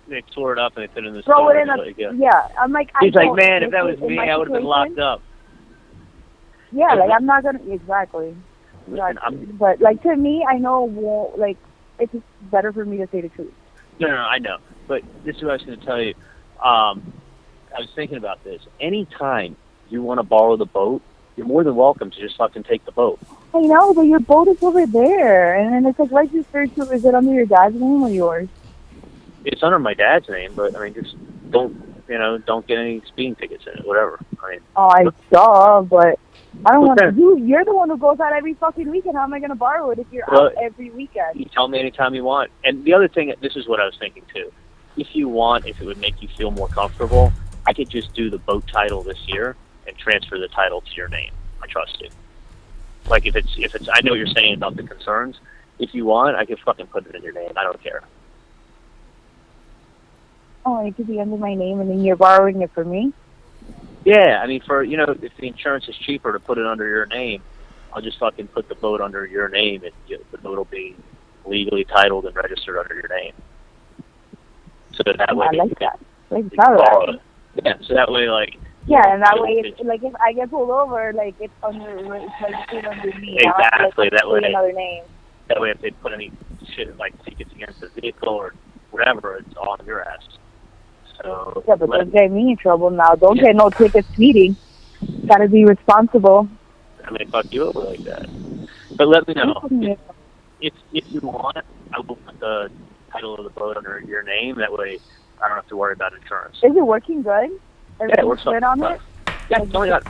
they tore it up and they put it in the throw store. It in yeah. I'm like, he's like, man, if that was me, I would have been locked up. Yeah, like I'm not gonna exactly. But like to me, I know like it's better for me to say the truth. No, I know. But this is what I was going to tell you. I was thinking about this. Anytime you want to borrow the boat, you're more than welcome to just fucking take the boat. I know, but your boat is over there, and then it's like, let's just search. Is it under your dad's name or yours? It's under my dad's name, but I mean, just don't get any speeding tickets in it, whatever. I mean, I saw, but I don't want to. You're the one who goes out every fucking weekend. How am I going to borrow it if you're out every weekend? You tell me anytime you want. And the other thing, this is what I was thinking too. If you want, if it would make you feel more comfortable, I could just do the boat title this year and transfer the title to your name. I trust you. Like if it's, I know what you're saying about the concerns. If you want, I could fucking put it in your name. I don't care. Oh, it could be under my name, and then you're borrowing it from me? Yeah, I mean, if the insurance is cheaper to put it under your name, I'll just fucking put the boat under your name, and the boat will be legally titled and registered under your name. So that way, I like that. I like the sound of follow that. it. Yeah, so that way, like, Yeah, and that way, it's, like, if I get pulled over, like, it's registered under me. I don't have to, exactly, like, that way, say another name. that way if they put any shit, like, tickets against the vehicle or whatever, it's on your ass. So, Yeah, but don't get me in trouble now. Don't get no ticket speeding. Gotta be responsible. I mean, fuck you over like that. But let me know. If you want, I will put the title of the boat under your name. That way, I don't have to worry about insurance. Is it working good? Yeah, it works good on it? Yeah, it's only got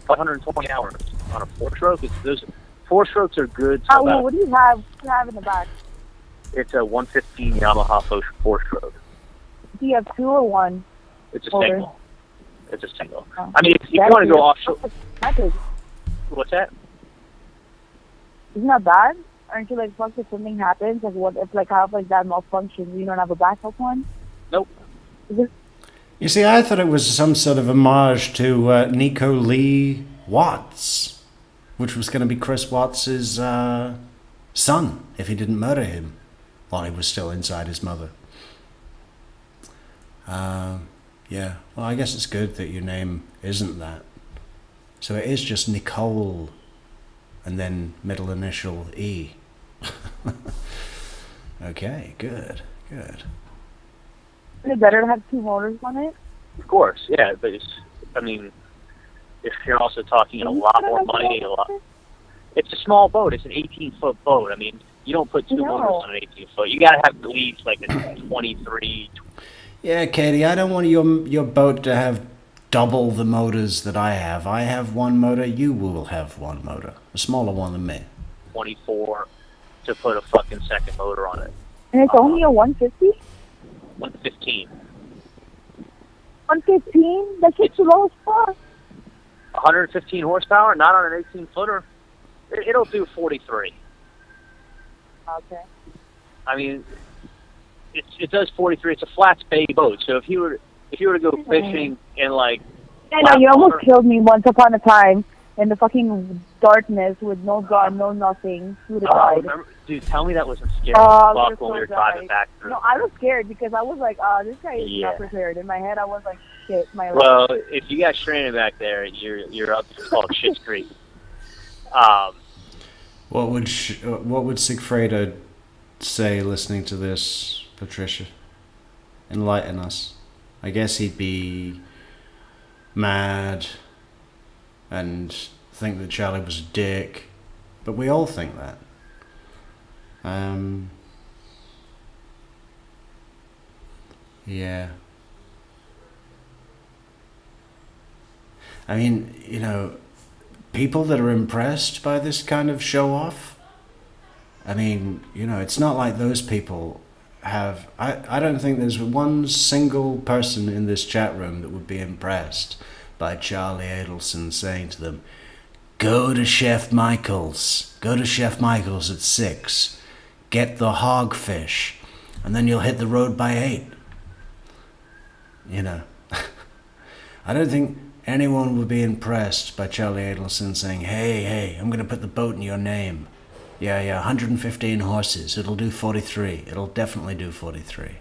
120 hours on a 4-stroke. Those 4-strokes are good. So Well, what do you have in the back? it's a 115 Yamaha 4-stroke. Do you have 2 or 1? It's a Or- single. It's a single. Oh. I mean, if you want to go offshore, That is, what's that? isn't that bad? Aren't you like, fuck, if something happens? Like, what if, like, have, like, that malfunctions? You don't have a backup one? Nope. You see, I thought it was some sort of homage to Nico Lee Watts, which was going to be Chris Watts' son if he didn't murder him while he was still inside his mother. Yeah, well, I guess it's good that your name isn't that. So it is just Nicole and then middle initial E. Okay, good. Is it better to have 2 motors on it? Of course, yeah, but it's, I mean, if you're also talking a lot more money, it's a small boat. It's an 18-foot boat. I mean, you don't put 2 motors on an 18-foot. You got to have at least like a 23. Yeah, Katie, I don't want your boat to have double the motors that I have. I have 1 motor, you will have 1 motor. A smaller one than me. 24 to put a fucking second motor on it. And it's only a 150? 115. 115? That shit's too low as fuck. 115 horsepower, not on an 18-footer. It'll do 43. Okay. I mean, it does 43. It's a flats bay boat. So if you were to go fishing in like, I know, you almost killed me once upon a time in the fucking darkness with no gun, no nothing. You would have died. remember, dude, tell me that wasn't scary Oh, fuck you're when we so were driving right. back through. No, I was scared because I was like, this guy is Yeah. not prepared. In my head, I was like, shit, my life. Well, if you got stranded back there, you're up to called Shit's Creek. What would Sigfreda say listening to this, Patricia? Enlighten us. I guess he'd be mad and think that Charlie was a dick, but we all think that. Yeah. I mean, you know, people that are impressed by this kind of show off, I mean, you know, it's not like those people have, I don't think there's one single person in this chat room that would be impressed by Charlie Adelson saying to them, go to Chef Michael's at 6, get the hogfish, and then you'll hit the road by 8. You know, I don't think anyone would be impressed by Charlie Adelson saying, hey, I'm going to put the boat in your name. Yeah, 115 horses. It'll do 43. It'll definitely do 43.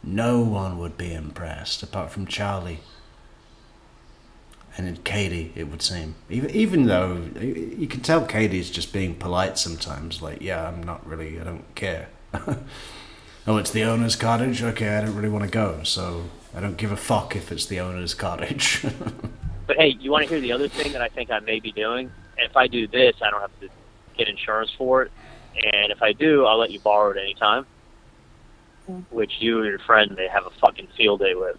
No one would be impressed apart from Charlie and Katie, it would seem. Even though you can tell Katie's just being polite sometimes. Like, yeah, I don't care. Oh, it's the owner's cottage? Okay, I don't really want to go, so I don't give a fuck if it's the owner's cottage. But hey, you want to hear the other thing that I think I may be doing? And if I do this, I don't have to get insurance for it. And if I do, I'll let you borrow it anytime. Which you and your friend may have a fucking field day with.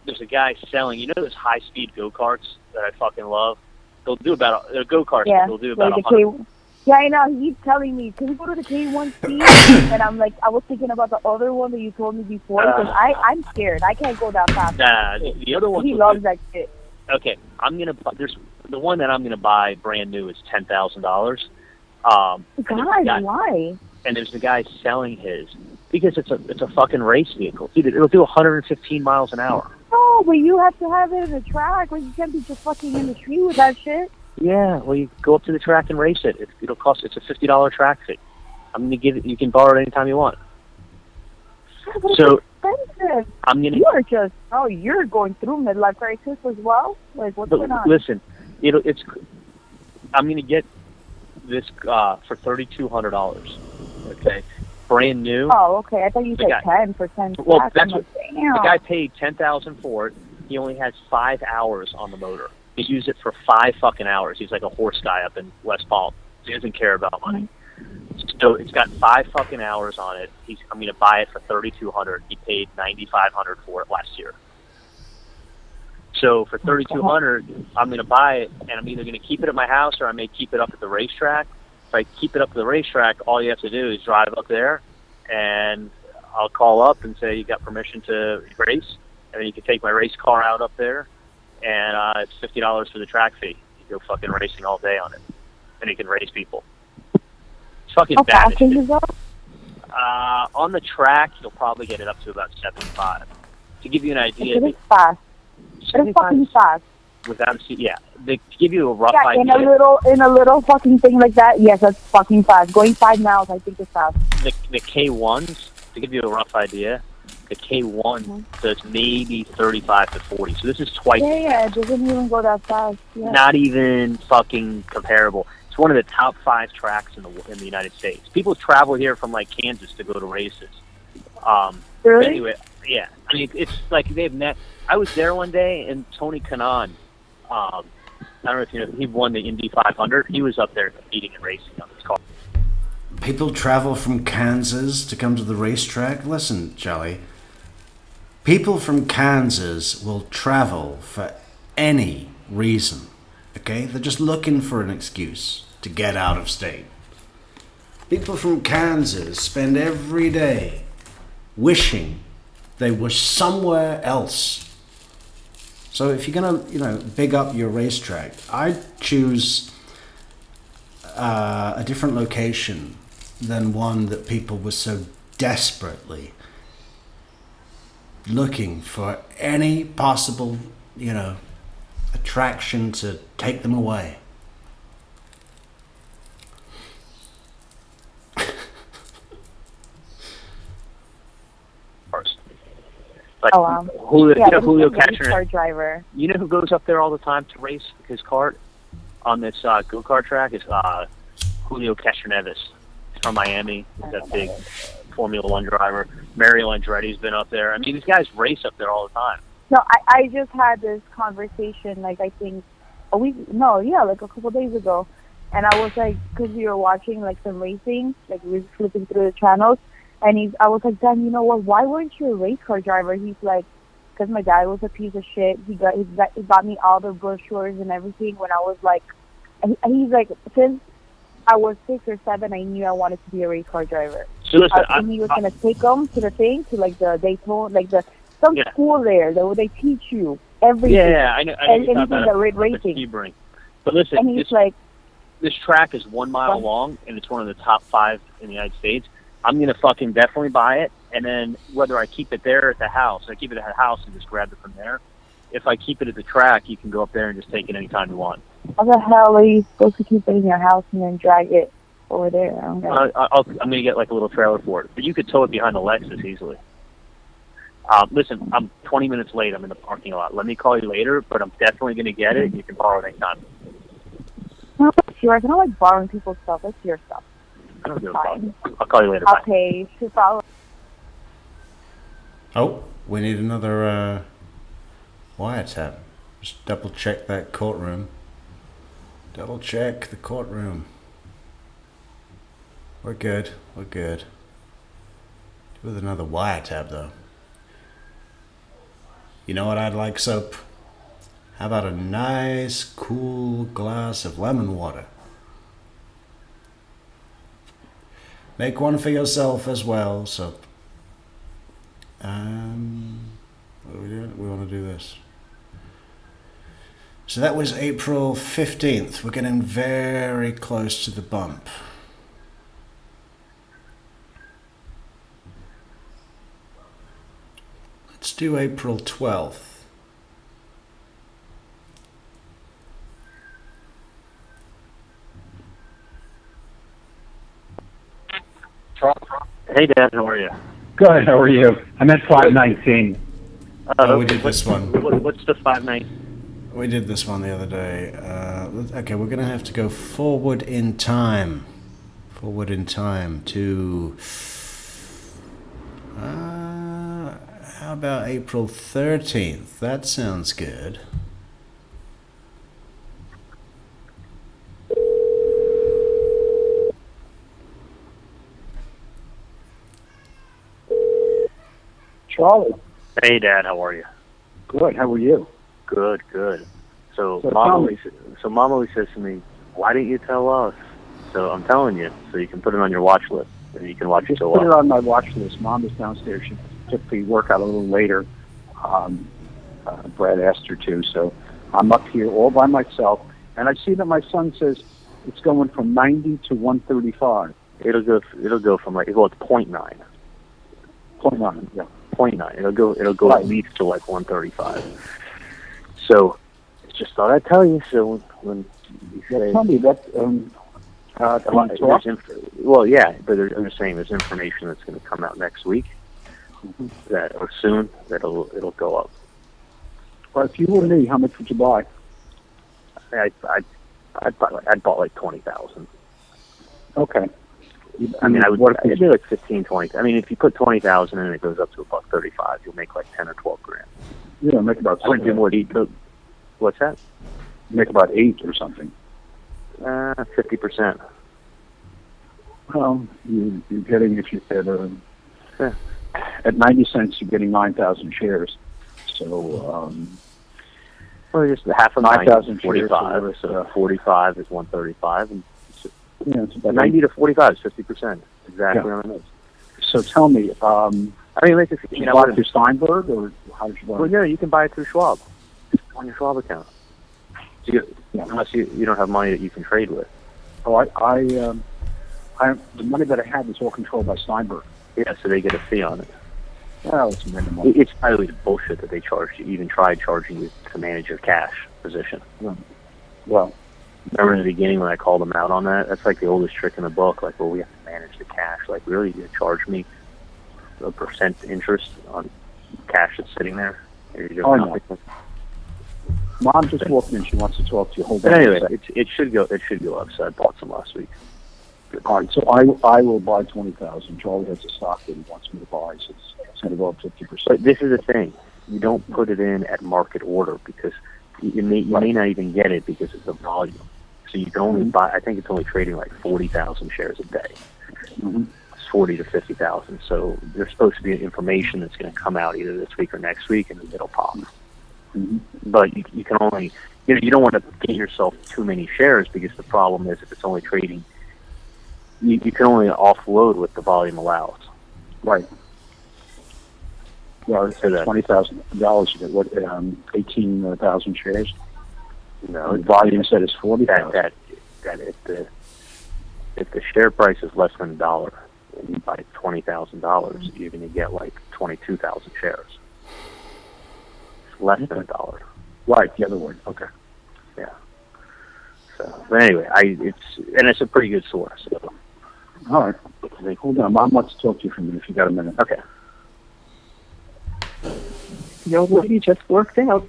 There's a guy selling, you know those high-speed go-karts that I fucking love? They'll do about, they're go-karts, Yeah, they'll do about like 100. Yeah, I know. He's telling me, can we go to the K1 speed? And I'm like, I was thinking about the other one that you told me before because I'm scared. I can't go that fast. Nah, the other one. He loves that shit. Okay, there's the one that I'm gonna buy brand new is $10,000. God, why? And there's the guy selling his because it's a fucking race vehicle, dude. It'll do 115 miles an hour. No, but you have to have it in the track. Like you can't be just fucking in the street with that shit. Yeah, well, you go up to the track and race it. It'll cost. It's a $50 track fee. I'm gonna give it. You can borrow it anytime you want. So expensive. I'm gonna. You are just you're going through midlife crisis as well. Like what's going on? Listen, I'm gonna get this for $3,200. Okay, brand new. Oh, okay. I thought you said 10 for 10. Well, back. that's I'm what like, damn. the guy paid $10,000 for it. He only has 5 hours on the motor. He used it for 5 fucking hours. He's like a horse guy up in West Palm. He doesn't care about money. So it's got 5 fucking hours on it. I'm gonna buy it for $3,200. He paid $9,500 for it last year. So for $3,200, I'm gonna buy it, and I'm either gonna keep it at my house or I may keep it up at the racetrack. If I keep it up at the racetrack, all you have to do is drive up there, and I'll call up and say you got permission to race, and then you can take my race car out up there, and it's $50 for the track fee. You go fucking racing all day on it, and you can race people. It's fucking How bad. fast can you go? On the track, you'll probably get it up to about 75. To give you an idea, It is fast. It is fucking fast. without a seat, yeah. To give you a rough Yeah, idea, in a little fucking thing like that. Yes, that's fucking fast. Going 5 miles, I think is fast. the K1s, to give you a rough idea, the K1 does maybe 35 to 40. So this is twice. Yeah, it doesn't even go that fast. Yeah. Not even fucking comparable. It's one of the top 5 tracks in the United States. People travel here from like Kansas to go to races. Really? Anyway, yeah. I mean, it's like they've met. I was there one day, and Tony Kanaan, I don't know if you know, he won the Indy 500. He was up there competing and racing on his car. People travel from Kansas to come to the racetrack. Listen, Charlie. People from Kansas will travel for any reason. Okay? They're just looking for an excuse to get out of state. People from Kansas spend every day wishing they were somewhere else. So if you're gonna, big up your racetrack, I'd choose a different location than one that people were so desperately looking for any possible, attraction to take them away. Like Julio, Julio Catcher, driver. You know who goes up there all the time to race his kart on this go-kart track is Julio Castroneves. He's from Miami. He's that big Formula One driver. Mario Andretti's been up there. I mean, these guys race up there all the time. No, I just had this conversation, like, I think like a couple days ago. And I was like, because we were watching, like, some racing, like, we were flipping through the channels. And I was like, Dan, you know what? Why weren't you a race car driver? He's like, because my dad was a piece of shit. He got me all the brochures and everything when I was like, he's like, since I was 6 or 7, I knew I wanted to be a race car driver. So listen, and he was gonna take them to the thing, to like the Daytona, like some school there where they teach you everything. Yeah, I know. Anything that racing. But listen, and he's like, this track is 1 mile long, and it's one of the top 5 in the United States. I'm going to fucking definitely buy it, and then whether I keep it there at the house, I keep it at the house and just grab it from there. If I keep it at the track, you can go up there and just take it anytime you want. How the hell are you supposed to keep it in your house and then drag it over there? I'm going to get like a little trailer for it, but you could tow it behind the Lexus easily. Listen, I'm 20 minutes late. I'm in the parking lot. Let me call you later, but I'm definitely going to get it. You can borrow it anytime. No, it's yours. I don't like borrowing people's stuff. It's your stuff. I don't give a fuck. I'll call you later. Bye. Okay, follow. Oh, we need another wiretap. Just double check that courtroom. Double check the courtroom. We're good. We're good. With another wiretap though. You know what I'd like, Soap? How about a nice cool glass of lemon water? Make one for yourself as well, so what are we doing? We want to do this. So that was April 15th. We're getting very close to the bump. Let's do April 12th. Hey, Dad, how are you? Good. How are you? I'm at 519. Oh, we did this one. What's the 519? We did this one the other day. Okay, we're going to have to go forward in time. Forward in time to... how about April 13th? That sounds good. Charlie. Hey, Dad, how are you? Good. How are you? Good, good. So, So Mom tell always, Mom always says to me, "Why didn't you tell us?" So I'm telling you, so you can put it on your watch list, and you can watch it Just till put it up. on my watch list. Mom is downstairs. She typically work out a little later. Brad asked her to, so I'm up here all by myself. And I see that my son says it's going from 90 to 135. It'll go from like, well, it's 0.9. 0.9, yeah. 0.9. It'll go Right. at least to like 135. So, just thought I'd tell you. So when you say, Tell me that. well, yeah, but I'm just saying there's information that's going to come out next week or soon it'll go up. Well, if you were me, how much would you buy? I'd bought like 20,000. Okay. I mean, I'd What if say like 15, 20. I mean, if you put 20,000 in and it goes up to $135, you'll make like 10 or 12 grand. Yeah, make about. I wouldn't do more than 8. What's that? Make about 8 or something. 50%. Well, you're getting, if you said, at 90 cents, you're getting 9,000 shares. So, well, just half of 9,000 45. shares. So 45 is 135, and Yeah, it's about 90 8. to 45 is 50%. Exactly Yeah. on the nose. So tell me, I mean, like, did you buy it through Steinberg, or how did you buy it? Well, yeah, you can buy it through Schwab on your Schwab account. So unless you don't have money that you can trade with. Oh, the money that I had was all controlled by Steinberg. Yeah, so they get a fee on it. Well, it's minimal. It's probably bullshit that they charged you, even tried charging you to manage your cash position. Well, remember in the beginning when I called them out on that? That's like the oldest trick in the book. Like, well, we have to manage the cash. Like, really, you charge me a percent interest on cash that's sitting there? You're doing Oh, no. nothing. Mom just walked in. She wants to talk to you. Hold But on. anyway, a second. it should go up. So I bought some last week. All right, so I will buy 20,000. Charlie has a stock that he wants me to buy, so it's going to go up 50%. But this is the thing: you don't put it in at market order because you may not even get it because it's the volume. So you can only buy. I think it's only trading like 40,000 shares a day. It's 40 to 50,000. So there's supposed to be information that's going to come out either this week or next week, and it'll pop. But you can only, you don't want to get yourself too many shares because the problem is if it's only trading, you can only offload what the volume allows. Right. Well, it's $20,000. You get what? 18,000 shares. No, the volume said it's 40,000. That if the share price is less than $1 and you buy $20,000, you're going to get like 22,000 shares. It's less than $1. Right, the other one. Okay. Yeah. So, but anyway, it's a pretty good source. So. All right. Hold on. Mom wants to talk to you for a minute if you got a minute. Okay. The old lady just worked out.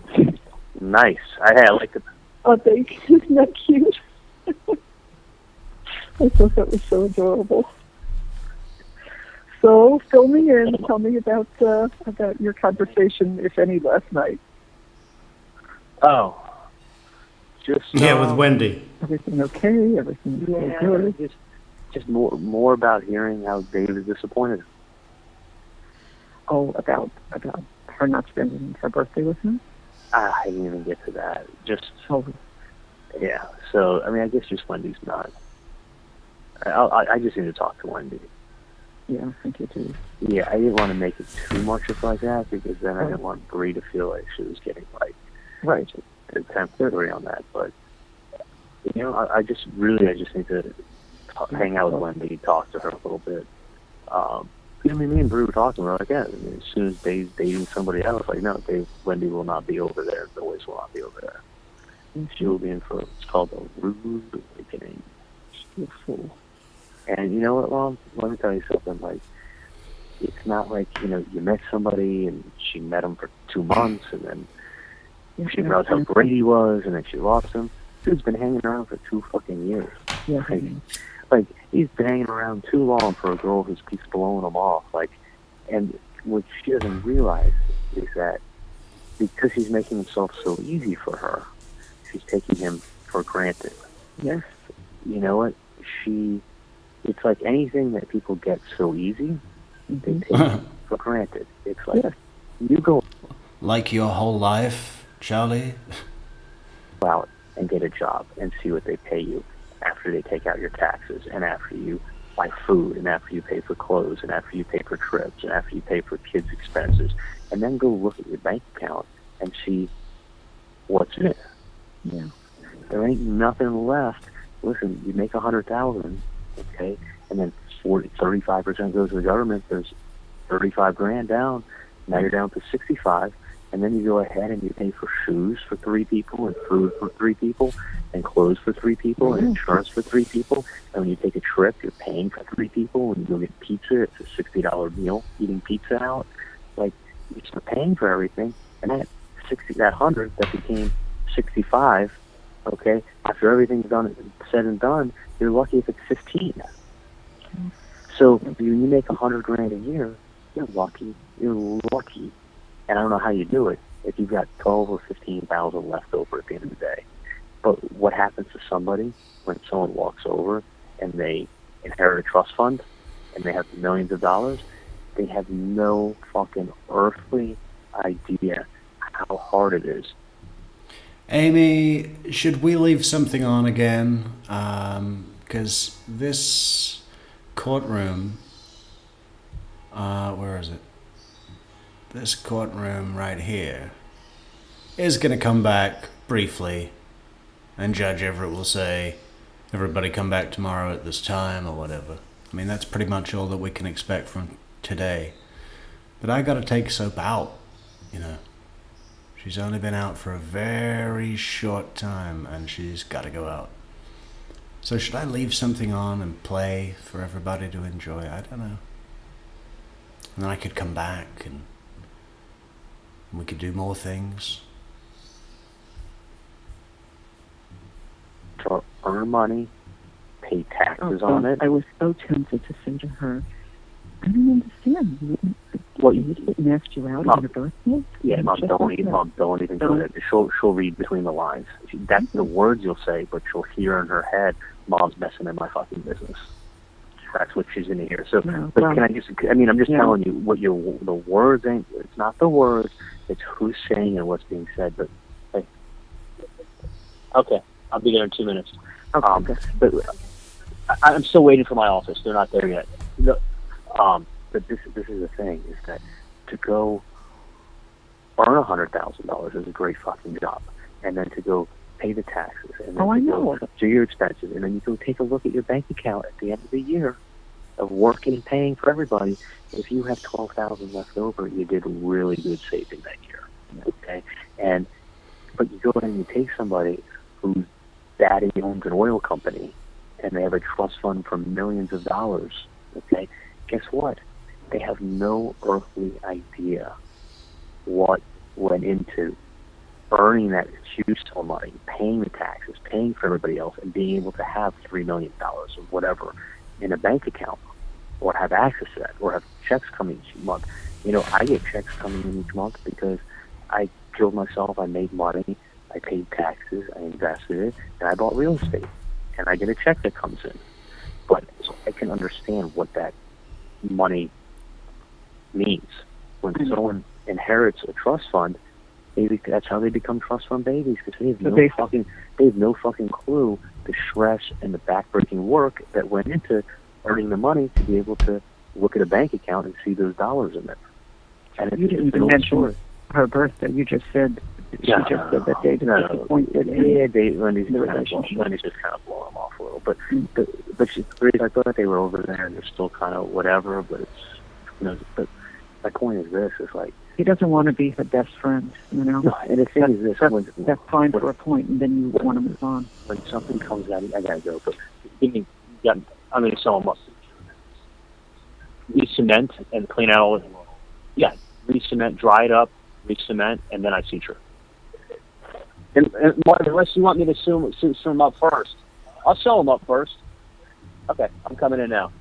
Nice. I like it. Oh, thank you. Isn't that cute? I thought that was so adorable. So, fill me in. Tell me about your conversation, if any, last night. Oh. Just with Wendy. Everything okay? Everything good? Just more about hearing how Dave is disappointed. Oh, about her not spending her birthday with him? I didn't even get to that. Yeah. So, I mean, I guess just Wendy's not. I just need to talk to Wendy. Yeah, I think you do. Yeah, I didn't want to make it too much of like that because then I didn't want Bree to feel like she was getting like a temporary on that. But I just need to hang out with Wendy, talk to her a little bit. I mean, me and Bree were talking. We're like, yeah. I mean, as soon as Dave's dating somebody else, like, no, Wendy will not be over there. The boys will not be over there. She will be in for it's called a rude awakening. She's a fool. And you know what, Mom? Let me tell you something. Like, it's not like, you met somebody and she met him for 2 months and then she realized how great he was and then she lost him. Dude's been hanging around for 2 fucking years. Yeah. Like, he's been hanging around too long for a girl who keeps blowing him off. And what she doesn't realize is that because he's making himself so easy for her, she's taking him for granted. Yes. You know what? It's like anything that people get so easy, they take for granted. It's like, you go Like your whole life, Charlie? out and get a job and see what they pay you after they take out your taxes and after you buy food and after you pay for clothes and after you pay for trips and after you pay for kids' expenses, and then go look at your bank account and see what's in it. Yeah. There ain't nothing left. Listen, you make $100,000, okay, and then 35% goes to the government. There's 35 grand down. Now you're down to 65, and then you go ahead and you pay for shoes for 3 people and food for 3 people and clothes for 3 people and insurance for 3 people. And when you take a trip, you're paying for 3 people. When you go get pizza, it's a $60 meal. Eating pizza out, like, you're still paying for everything. And that 100 that became 65. Okay, after everything's said and done, you're lucky if it's 15. So when you make 100 grand a year, you're lucky. You're lucky, and I don't know how you do it if you've got 12 or 15,000 left over at the end of the day. But what happens to somebody when someone walks over and they inherit a trust fund and they have millions of dollars? They have no fucking earthly idea how hard it is. Amy, should we leave something on again? Because this courtroom, where is it? This courtroom right here is going to come back briefly, and Judge Everett will say, everybody come back tomorrow at this time or whatever. I mean, that's pretty much all that we can expect from today. But I got to take Soap out, She's only been out for a very short time, and she's got to go out. So should I leave something on and play for everybody to enjoy? I don't know. And then I could come back and we could do more things. To earn money, pay taxes on it. I was so tempted to say to her, I don't understand. What you didn't ask you out on your birthday? Yeah, Mom, don't even do that. She'll read between the lines. That's the words you'll say, but she'll hear in her head, Mom's messing in my fucking business. That's what she's going to hear. So, but can I just? I'm just telling you what the words ain't. It's not the words. It's who's saying and what's being said. But hey, okay, I'll be there in 2 minutes. Okay. But I'm still waiting for my office. They're not there yet. But this is the thing, is that to go earn $100,000 is a great fucking job, and then to go pay the taxes, and then go do your expenses, and then you go take a look at your bank account at the end of the year of working and paying for everybody. If you have $12,000 left over, you did really good saving that year. Okay, but you go ahead and you take somebody whose daddy owns an oil company, and they have a trust fund for millions of dollars. Okay, guess what? They have no earthly idea what went into earning that huge sum of money, paying the taxes, paying for everybody else, and being able to have $3 million or whatever in a bank account, or have access to that, or have checks coming each month. I get checks coming in each month because I killed myself, I made money, I paid taxes, I invested it, and I bought real estate, and I get a check that comes in. But so I can understand what that money means. When someone inherits a trust fund, that's how they become trust fund babies, because they have no fucking clue the stress and the backbreaking work that went into earning the money to be able to look at a bank account and see those dollars in it. And you didn't even mention her birthday. You just said she just said that David was disappointed. Yeah, Wendy's just kind of blowing them off a little. But I thought they were over there and they're still kind of whatever. But it's but my point is this: is like he doesn't want to be her best friend. No, and the thing is this: that's fine for a point, and then you want to move on. When something comes out, I gotta go. But someone must. re-cement and clean out all. Yeah, re-cement, dry it up, re-cement, and then I suture. And unless you want me to sew them up first, I'll sew them up first. Okay, I'm coming in now.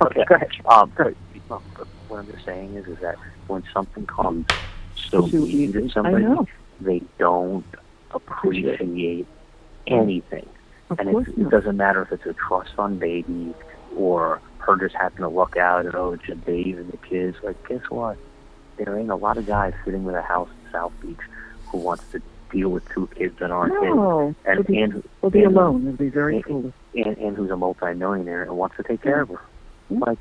Okay, go ahead. What I'm just saying is that when something comes so easy to somebody, they don't appreciate anything. And it doesn't matter if it's a trust fund baby or her just having to look out and, oh, it's just Dave and the kids. Like, guess what? There ain't a lot of guys sitting with a house in South Beach who wants to deal with two kids that aren't his. And he'll be alone. He'll be very foolish. And who's a multi-millionaire and wants to take care of her. Like,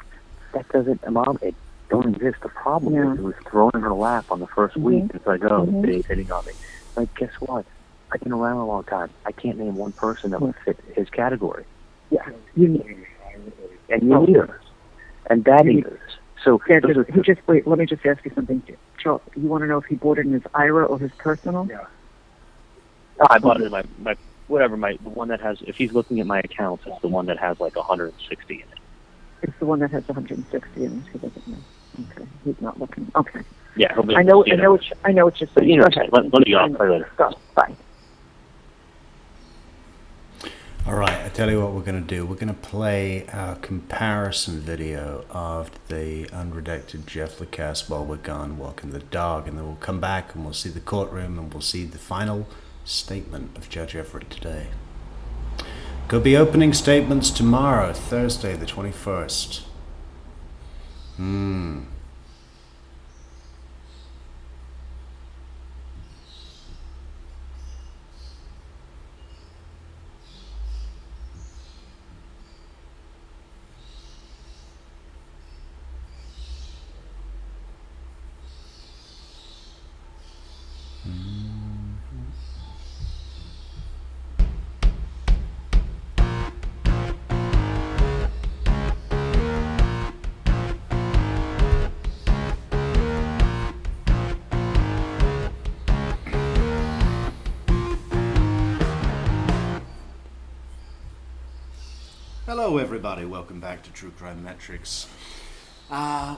that doesn't, Mom, it don't exist. The problem is it was thrown in her lap on the first week. It's like, oh, Dave's hitting on me. Like, guess what? I've been around a long time. I can't name one person that would fit his category. Yeah, you need and you need her. And Daddy does. So wait, let me just ask you something. Charles, you want to know if he bought it in his IRA or his personal? Yeah. I bought it in my the one that has, if he's looking at my accounts, it's the one that has like 160 in it. It's the one that has 160 in it. He doesn't know. Okay, he's not looking. Okay. Yeah, he'll be, I know what you're saying. You know, let me go. I'll play later. Bye. All right, I tell you what we're going to do. We're going to play our comparison video of the unredacted Jeff Lacass while we're gone walking the dog, and then we'll come back and we'll see the courtroom and we'll see the final statement of Judge Everett today. Could be opening statements tomorrow, Thursday the 21st. Hello everybody, welcome back to True Crime Metrix.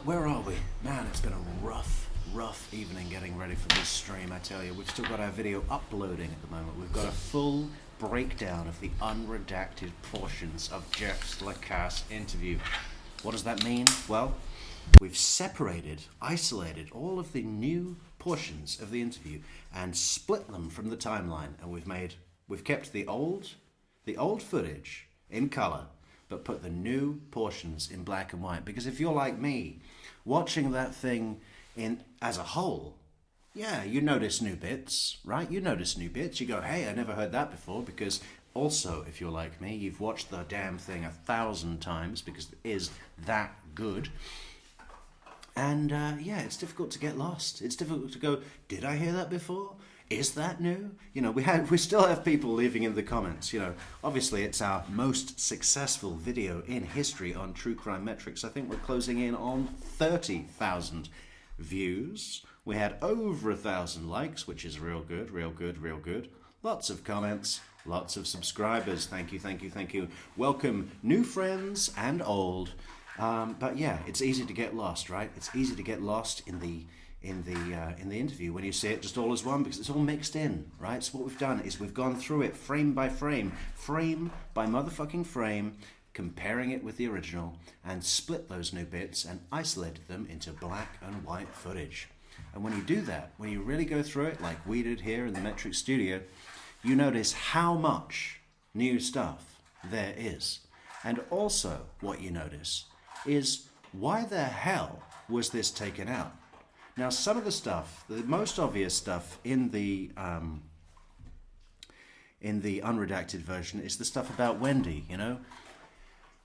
Where are we? Man, it's been a rough evening getting ready for this stream, I tell you. We've still got our video uploading at the moment. We've got a full breakdown of the unredacted portions of Jeff Lacass' interview. What does that mean? Well, we've isolated all of the new portions of the interview and split them from the timeline, and we've kept the old footage in color, but put the new portions in black and white. Because if you're like me, watching that thing as a whole, yeah, you notice new bits, right? You notice new bits. You go, hey, I never heard that before. Because also, if you're like me, you've watched the damn thing 1,000 times because it is that good. And yeah, it's difficult to get lost. It's difficult to go, did I hear that before? Is that new? You know, we still have people leaving in the comments. You know, obviously it's our most successful video in history on True Crime Metrix. I think we're closing in on 30,000 views. We had over 1,000 likes, which is real good. Lots of comments, lots of subscribers. Thank you. Welcome new friends and old. But yeah, it's easy to get lost, right? It's easy to get lost in the interview when you see it just all as one, because it's all mixed in, right? So what we've done is we've gone through it frame by frame by motherfucking frame, comparing it with the original, and split those new bits and isolated them into black and white footage. And when you do that, when you really go through it like we did here in the Metrix studio, you notice how much new stuff there is. And also what you notice is, why the hell was this taken out? Now, some of the stuff, the most obvious stuff in the unredacted version is the stuff about Wendy, you know,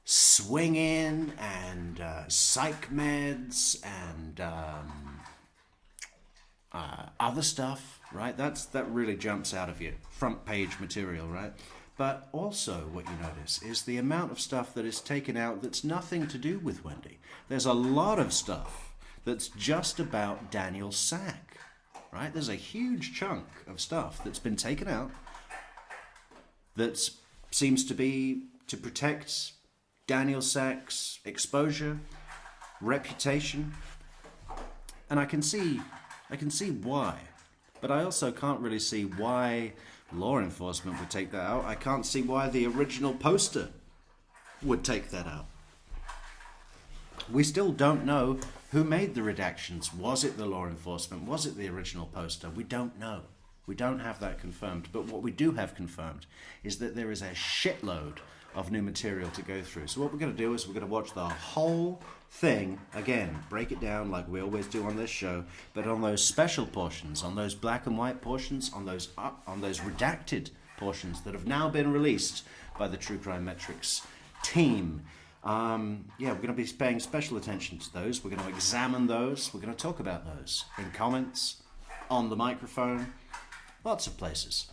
swinging and psych meds and other stuff, right? That really jumps out of you, front page material, right? But also what you notice is the amount of stuff that is taken out that's nothing to do with Wendy. There's a lot of stuff that's just about Daniel Sack, right? There's a huge chunk of stuff that's been taken out that seems to be to protect Daniel Sack's exposure. reputation. And I can see why. But I also can't really see why law enforcement would take that out. I can't see why the original poster would take that out. We still don't know who made the redactions. Was it the law enforcement? Was it the original poster? We don't know. We don't have that confirmed. But what we do have confirmed is that there is a shitload of new material to go through. So what we're going to do is we're going to watch the whole thing again, break it down like we always do on this show, but on those special portions, on those black and white portions, on those redacted portions that have now been released by the True Crime Metrix team. We're going to be paying special attention to those. We're going to examine those. We're going to talk about those in comments, on the microphone, lots of places.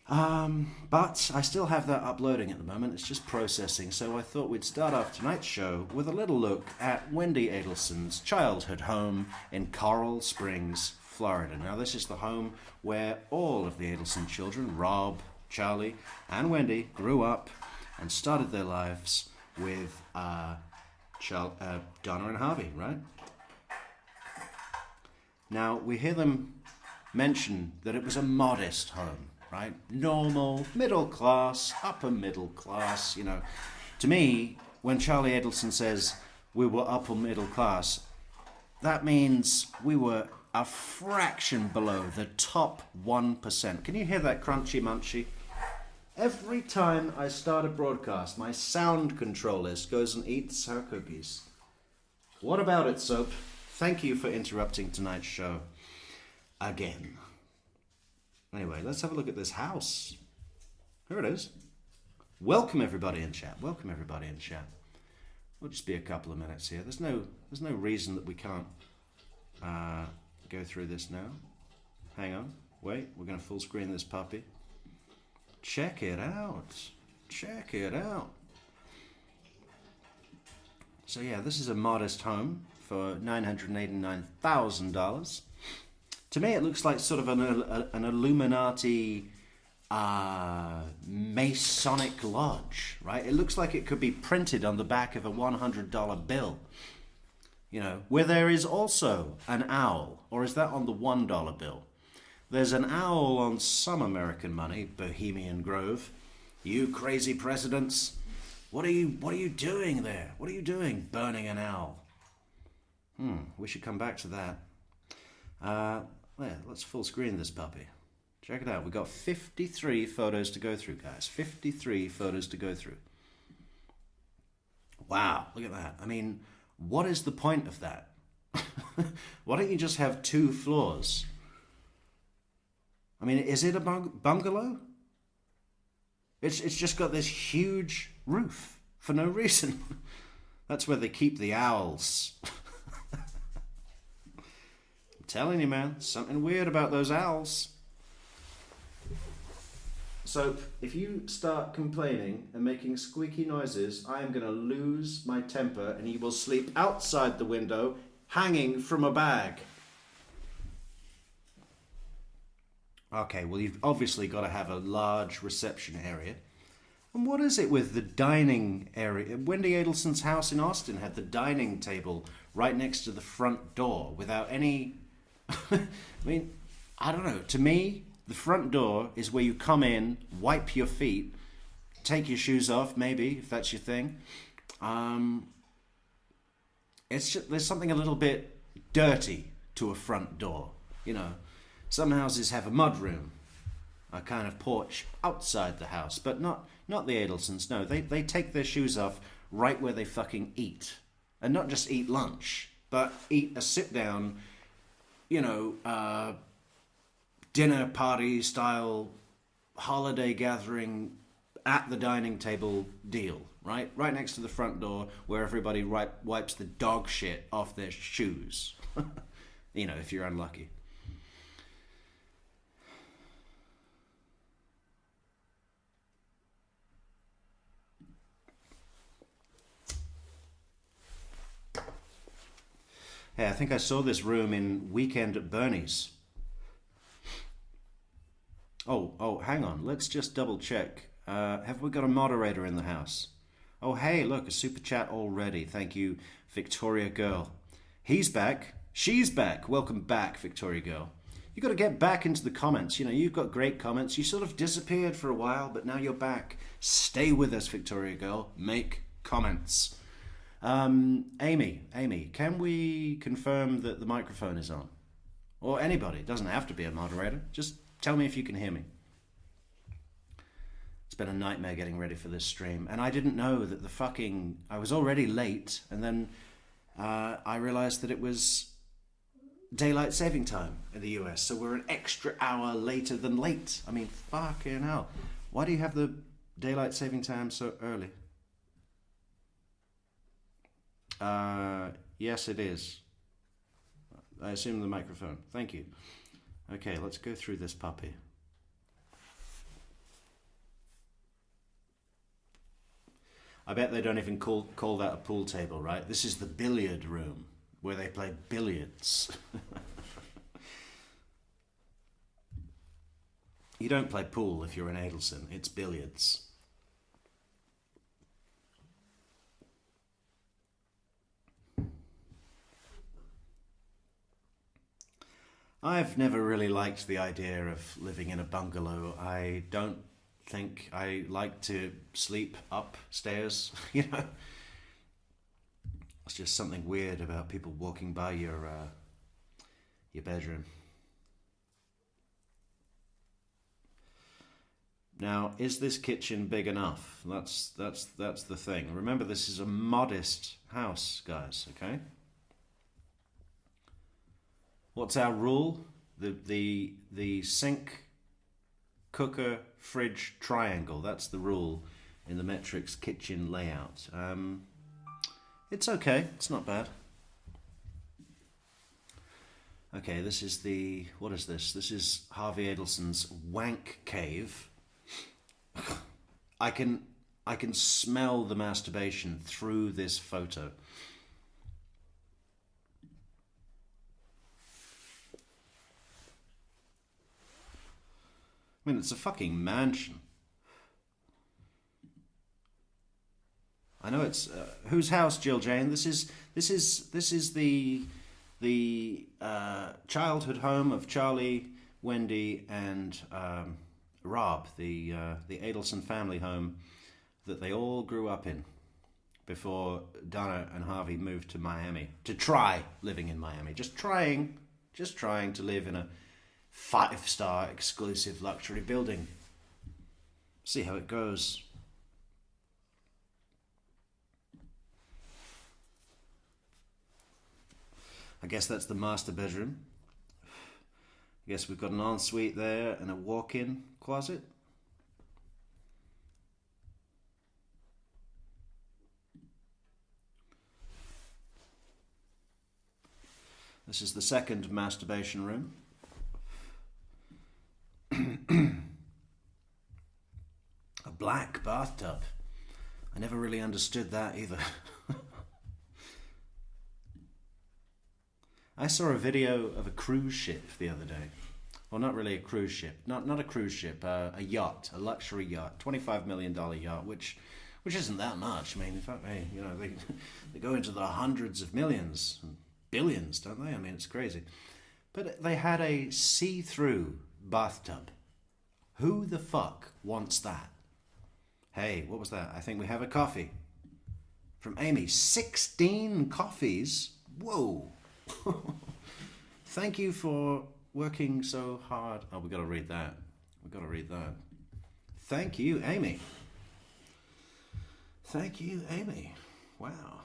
But I still have that uploading at the moment. It's just processing. So I thought we'd start off tonight's show with a little look at Wendy Adelson's childhood home in Coral Springs, Florida. Now, this is the home where all of the Adelson children, Rob, Charlie, and Wendy, grew up and started their lives with Donna and Harvey, right? Now, we hear them mention that it was a modest home, right? Normal, middle class, upper middle class, you know. To me, when Charlie Adelson says we were upper middle class, that means we were a fraction below the top 1%. Can you hear that crunchy munchy? Every time I start a broadcast, my sound control list goes and eats her cookies. What about it, Soap? Thank you for interrupting tonight's show again. Anyway, let's have a look at this house. Here it is. Welcome everybody in chat. Welcome everybody in chat. We'll just be a couple of minutes here. There's no reason that we can't go through this now. Hang on. Wait, we're going to full screen this puppy. Check it out. Check it out. So yeah, this is a modest home for $989,000. To me, it looks like sort of an Illuminati Masonic lodge, right? It looks like it could be printed on the back of a $100 bill. You know, where there is also an owl, or is that on the $1 bill? There's an owl on some American money, Bohemian Grove. You crazy presidents, what are you doing there? What are you doing, burning an owl? We should come back to that. Let's full screen this puppy. Check it out. We've got 53 photos to go through, guys. 53 photos to go through. Wow, look at that. I mean, what is the point of that? Why don't you just have 2 floors? I mean, is it a bungalow? It's just got this huge roof for no reason. That's where they keep the owls. I'm telling you, man, something weird about those owls. So, if you start complaining and making squeaky noises, I am going to lose my temper and you will sleep outside the window, hanging from a bag. Okay, well, you've obviously got to have a large reception area. And what is it with the dining area? Wendy Adelson's house in Austin had the dining table right next to the front door without any... I mean, I don't know. To me, the front door is where you come in, wipe your feet, take your shoes off, maybe, if that's your thing. It's just, there's something a little bit dirty to a front door, you know. Some houses have a mudroom, a kind of porch outside the house, but not the Adelsons. No, they take their shoes off right where they fucking eat. And not just eat lunch, but eat a sit-down, you know, dinner party style holiday gathering at the dining table deal, right? Right next to the front door where everybody wipes the dog shit off their shoes. You know, if you're unlucky. Hey, I think I saw this room in Weekend at Bernie's. Oh, hang on. Let's just double check. Have we got a moderator in the house? Oh, hey, look, a super chat already. Thank you, Victoria Girl. He's back. She's back. Welcome back, Victoria Girl. You got to get back into the comments. You know, you've got great comments. You sort of disappeared for a while, but now you're back. Stay with us, Victoria Girl. Make comments. Amy, can we confirm that the microphone is on? Or anybody. It doesn't have to be a moderator. Just tell me if you can hear me. It's been a nightmare getting ready for this stream. And I didn't know that I was already late, and then I realized that it was daylight saving time in the US, so we're an extra hour later than late. I mean, fucking hell. Why do you have the daylight saving time so early? Yes, it is. I assume the microphone. Thank you. Okay, let's go through this puppy. I bet they don't even call that a pool table, right? This is the billiard room, where they play billiards. You don't play pool if you're an Adelson. It's billiards. I've never really liked the idea of living in a bungalow. I don't think I like to sleep upstairs, you know. It's just something weird about people walking by your bedroom. Now, is this kitchen big enough? That's the thing. Remember, this is a modest house, guys, okay? What's our rule? The sink, cooker, fridge triangle. That's the rule in the Metrix kitchen layout. It's okay. It's not bad. Okay, this is what is this? This is Harvey Adelson's wank cave. I can smell the masturbation through this photo. I mean, it's a fucking mansion. I know it's whose house, Jill Jane? This is the childhood home of Charlie, Wendy, and Rob, the Adelson family home that they all grew up in before Donna and Harvey moved to Miami to try living in Miami. Just trying to live in a 5-star exclusive luxury building. See how it goes. I guess that's the master bedroom. I guess we've got an ensuite there and a walk-in closet. This is the second masturbation room. A black bathtub. I never really understood that either. I saw a video of a cruise ship the other day. Well, not really a cruise ship. Not a cruise ship. A yacht, a luxury yacht, $25 million yacht, which isn't that much. I mean, in fact, they go into the hundreds of millions and billions, don't they? I mean, it's crazy. But they had a see-through bathtub. Who the fuck wants that? Hey, what was that? I think we have a coffee. From Amy. 16 coffees? Whoa. Thank you for working so hard. Oh, we got to read that. Thank you, Amy. Thank you, Amy. Wow.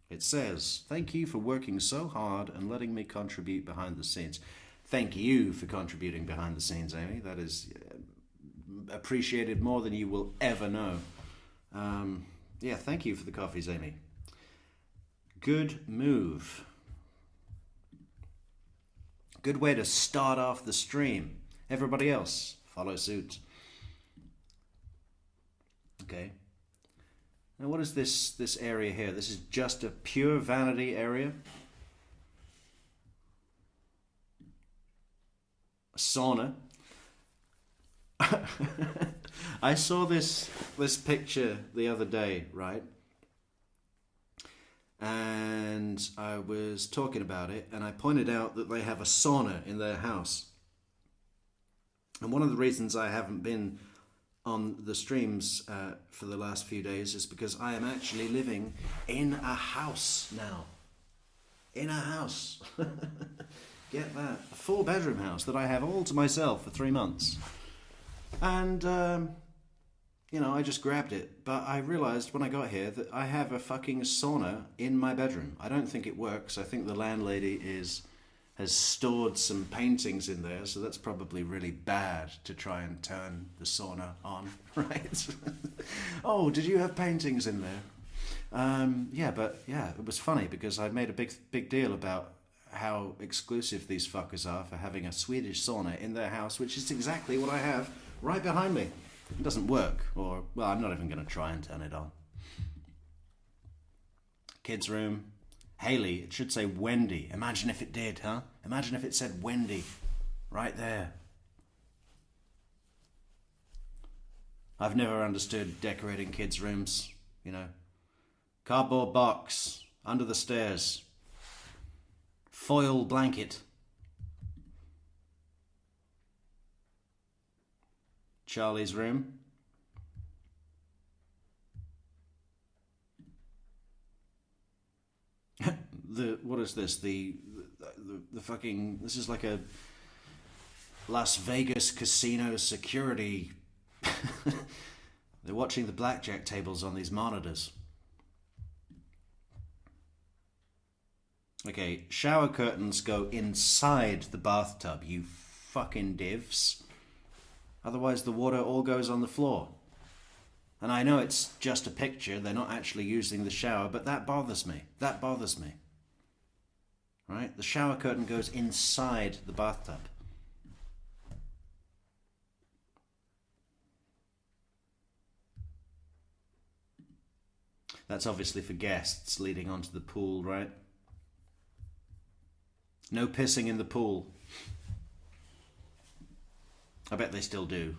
It says, thank you for working so hard and letting me contribute behind the scenes. Thank you for contributing behind the scenes, Amy. That is appreciated more than you will ever know. Yeah, thank you for the coffees, Amy. Good move. Good way to start off the stream. Everybody else, follow suit. Okay. Now what is this area here? This is just a pure vanity area. A sauna. I saw this picture the other day, right? And I was talking about it, and I pointed out that they have a sauna in their house. And one of the reasons I haven't been on the streams for the last few days is because I am actually living in a house now. In a house. Get that. A 4-bedroom house that I have all to myself for 3 months. And, I just grabbed it. But I realised when I got here that I have a fucking sauna in my bedroom. I don't think it works. I think the landlady has stored some paintings in there, so that's probably really bad to try and turn the sauna on, right? Oh, did you have paintings in there? It was funny because I made a big deal about how exclusive these fuckers are for having a Swedish sauna in their house, which is exactly what I have right behind me. It doesn't work, I'm not even going to try and turn it on. Kids' room. Haley, it should say Wendy. Imagine if it did, huh? Imagine if it said Wendy right there. I've never understood decorating kids' rooms, Cardboard box, under the stairs. Foil blanket. Charlie's room. What is this? The fucking, this is like a Las Vegas casino security. They're watching the blackjack tables on these monitors. Okay, shower curtains go inside the bathtub, you fucking divs. Otherwise the water all goes on the floor. And I know it's just a picture, they're not actually using the shower, but that bothers me. That bothers me. Right? The shower curtain goes inside the bathtub. That's obviously for guests leading onto the pool, right? No pissing in the pool. I bet they still do.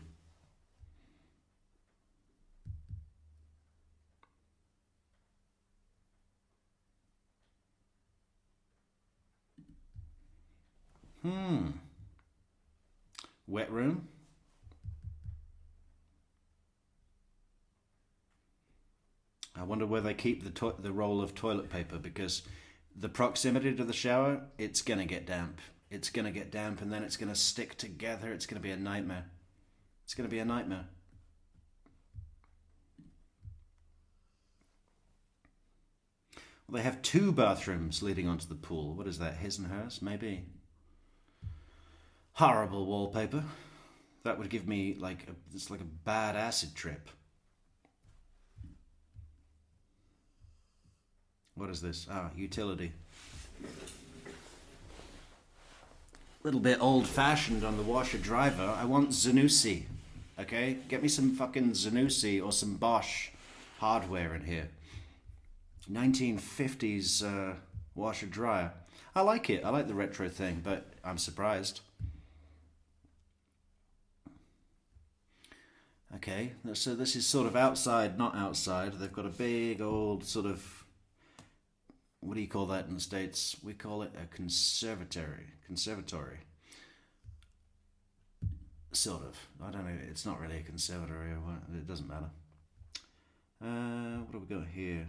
Wet room. I wonder where they keep the roll of toilet paper, because the proximity to the shower, it's going to get damp. It's going to get damp and then it's going to stick together. It's going to be a nightmare. It's going to be a nightmare. Well, they have 2 bathrooms leading onto the pool. What is that, his and hers? Maybe. Horrible wallpaper. That would give me it's like a bad acid trip. What is this? Utility. Little bit old-fashioned on the washer-dryer. I want Zanussi. Okay? Get me some fucking Zanussi or some Bosch hardware in here. 1950s washer-dryer. I like it. I like the retro thing, but I'm surprised. Okay, so this is sort of outside, not outside. They've got a big old sort of, what do you call that in the States? We call it a conservatory. Sort of. I don't know, it's not really a conservatory, or what, it doesn't matter. What do we got here?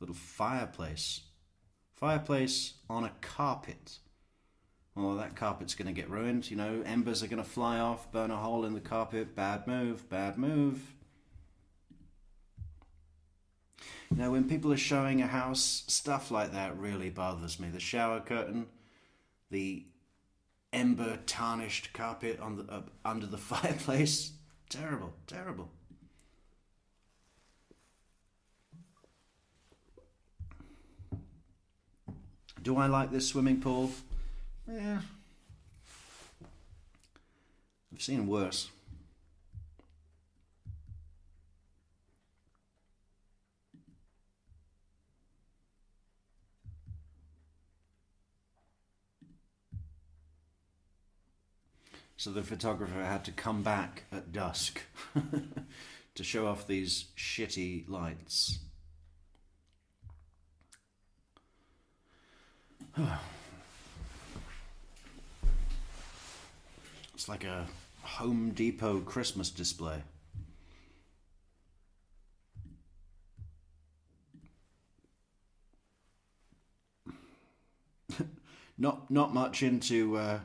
Little fireplace. Fireplace on a carpet. Well, that carpet's going to get ruined, embers are going to fly off, burn a hole in the carpet, bad move, bad move. When people are showing a house, stuff like that really bothers me. The shower curtain, the ember tarnished carpet on the under the fireplace, terrible, terrible. Do I like this swimming pool? Yeah. I've seen worse. So the photographer had to come back at dusk to show off these shitty lights. It's like a Home Depot Christmas display. Not much into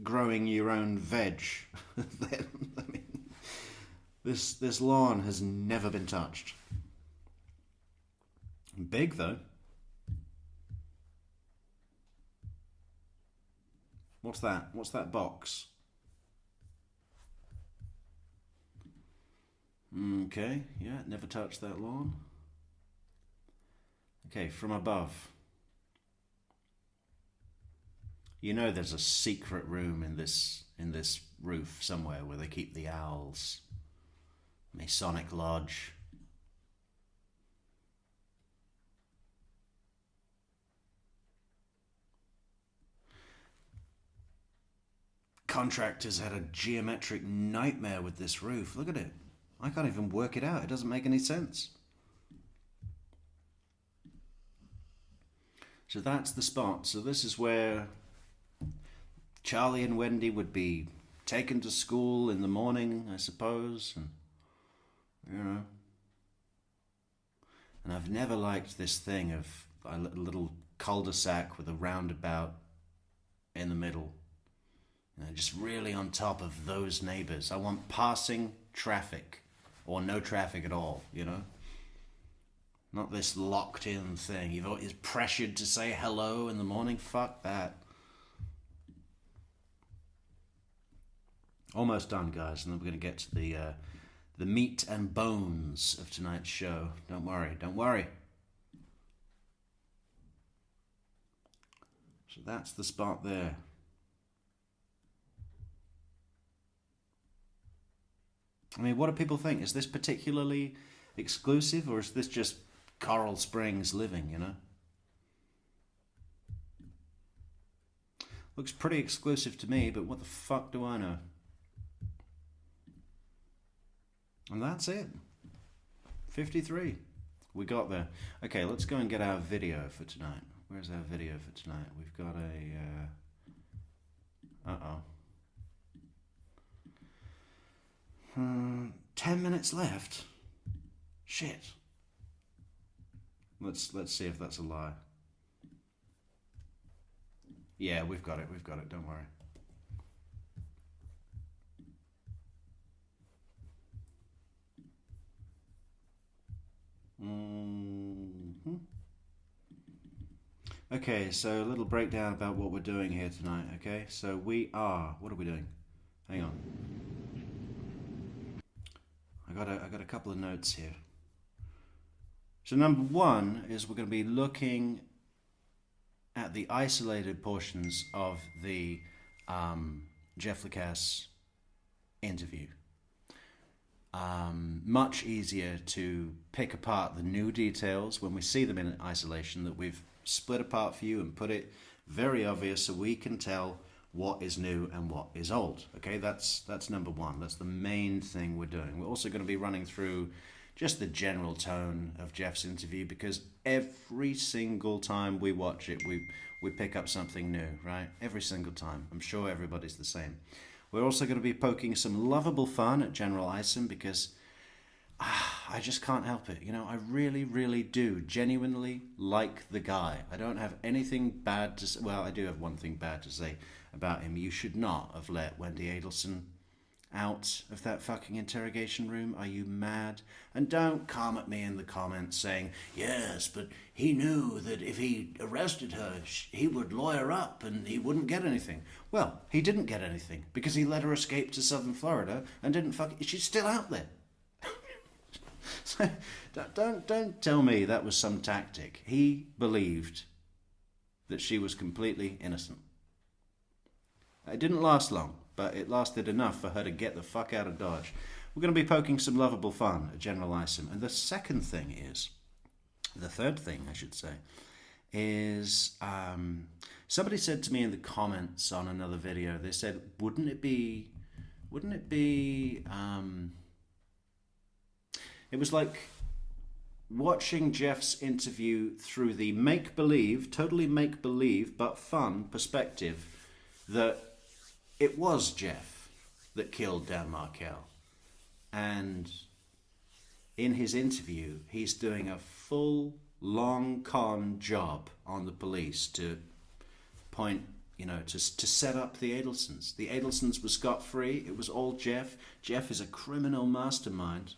growing your own veg. I mean, this lawn has never been touched. Big though. What's that? What's that box? Okay, yeah, never touched that lawn. Okay, from above. You know there's a secret room in this roof somewhere where they keep the owls. Masonic Lodge. Contractors had a geometric nightmare with this roof. Look at it. I can't even work it out. It doesn't make any sense. So that's the spot. So this is where Charlie and Wendy would be taken to school in the morning, I suppose. And, you know. And I've never liked this thing of a little cul-de-sac with a roundabout in the middle. You know, just really on top of those neighbors. I want passing traffic or no traffic at all, you know? Not this locked in thing. You're always pressured to say hello in the morning. Fuck that. Almost done, guys, and then we're going to get to the meat and bones of tonight's show. Don't worry, don't worry. So that's the spot there. I mean, what do people think? Is this particularly exclusive, or is this just Coral Springs living, you know? Looks pretty exclusive to me, but what the fuck do I know? And that's it. 53. We got there. Okay, let's go and get our video for tonight. Where's our video for tonight? We've got a... Uh-oh. 10 minutes left. Shit. Let's see if that's a lie. Yeah, we've got it. Don't worry. Okay, so a little breakdown about what we're doing here tonight. Okay, so we are. What are we doing? Hang on. I got a couple of notes here. So number one is we're going to be looking at the isolated portions of the Jeff Lacass interview. Much easier to pick apart the new details when we see them in isolation that we've split apart for you and put it very obvious so we can tell what is new and what is old. Okay, that's number one. That's the main thing we're doing. We're also going to be running through just the general tone of Jeff's interview, because every single time we watch it, we pick up something new, right? Every single time. I'm sure everybody's the same. We're also going to be poking some lovable fun at General Isom, because I just can't help it. You know, I really, really do genuinely like the guy. I don't have anything bad to say. Well, I do have one thing bad to say about him. You should not have let Wendy Adelson out of that fucking interrogation room. Are you mad? And don't come at me in the comments saying, yes, but he knew that if he arrested her, he would lawyer up and he wouldn't get anything. Well, he didn't get anything because he let her escape to southern Florida and didn't she's still out there. So don't tell me that was some tactic. He believed that she was completely innocent. It didn't last long, but it lasted enough for her to get the fuck out of Dodge. We're going to be poking some lovable fun at General Isom. And the third thing, I should say, is somebody said to me in the comments on another video, they said, wouldn't it be it was like watching Jeff's interview through the totally make-believe, but fun perspective that it was Jeff that killed Dan Markel. And in his interview, he's doing a full, long con job on the police to point, to set up the Adelsons. The Adelsons were scot-free. It was all Jeff. Jeff is a criminal mastermind.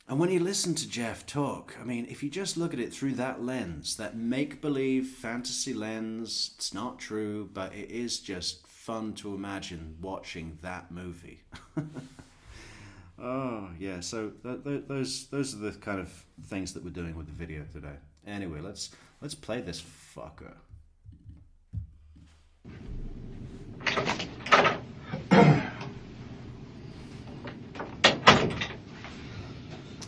And when you listen to Jeff talk, I mean, if you just look at it through that lens, that make-believe fantasy lens, it's not true, but it is just fun to imagine watching that movie. Oh, yeah, so those are the kind of things that we're doing with the video today. Anyway, let's play this fucker.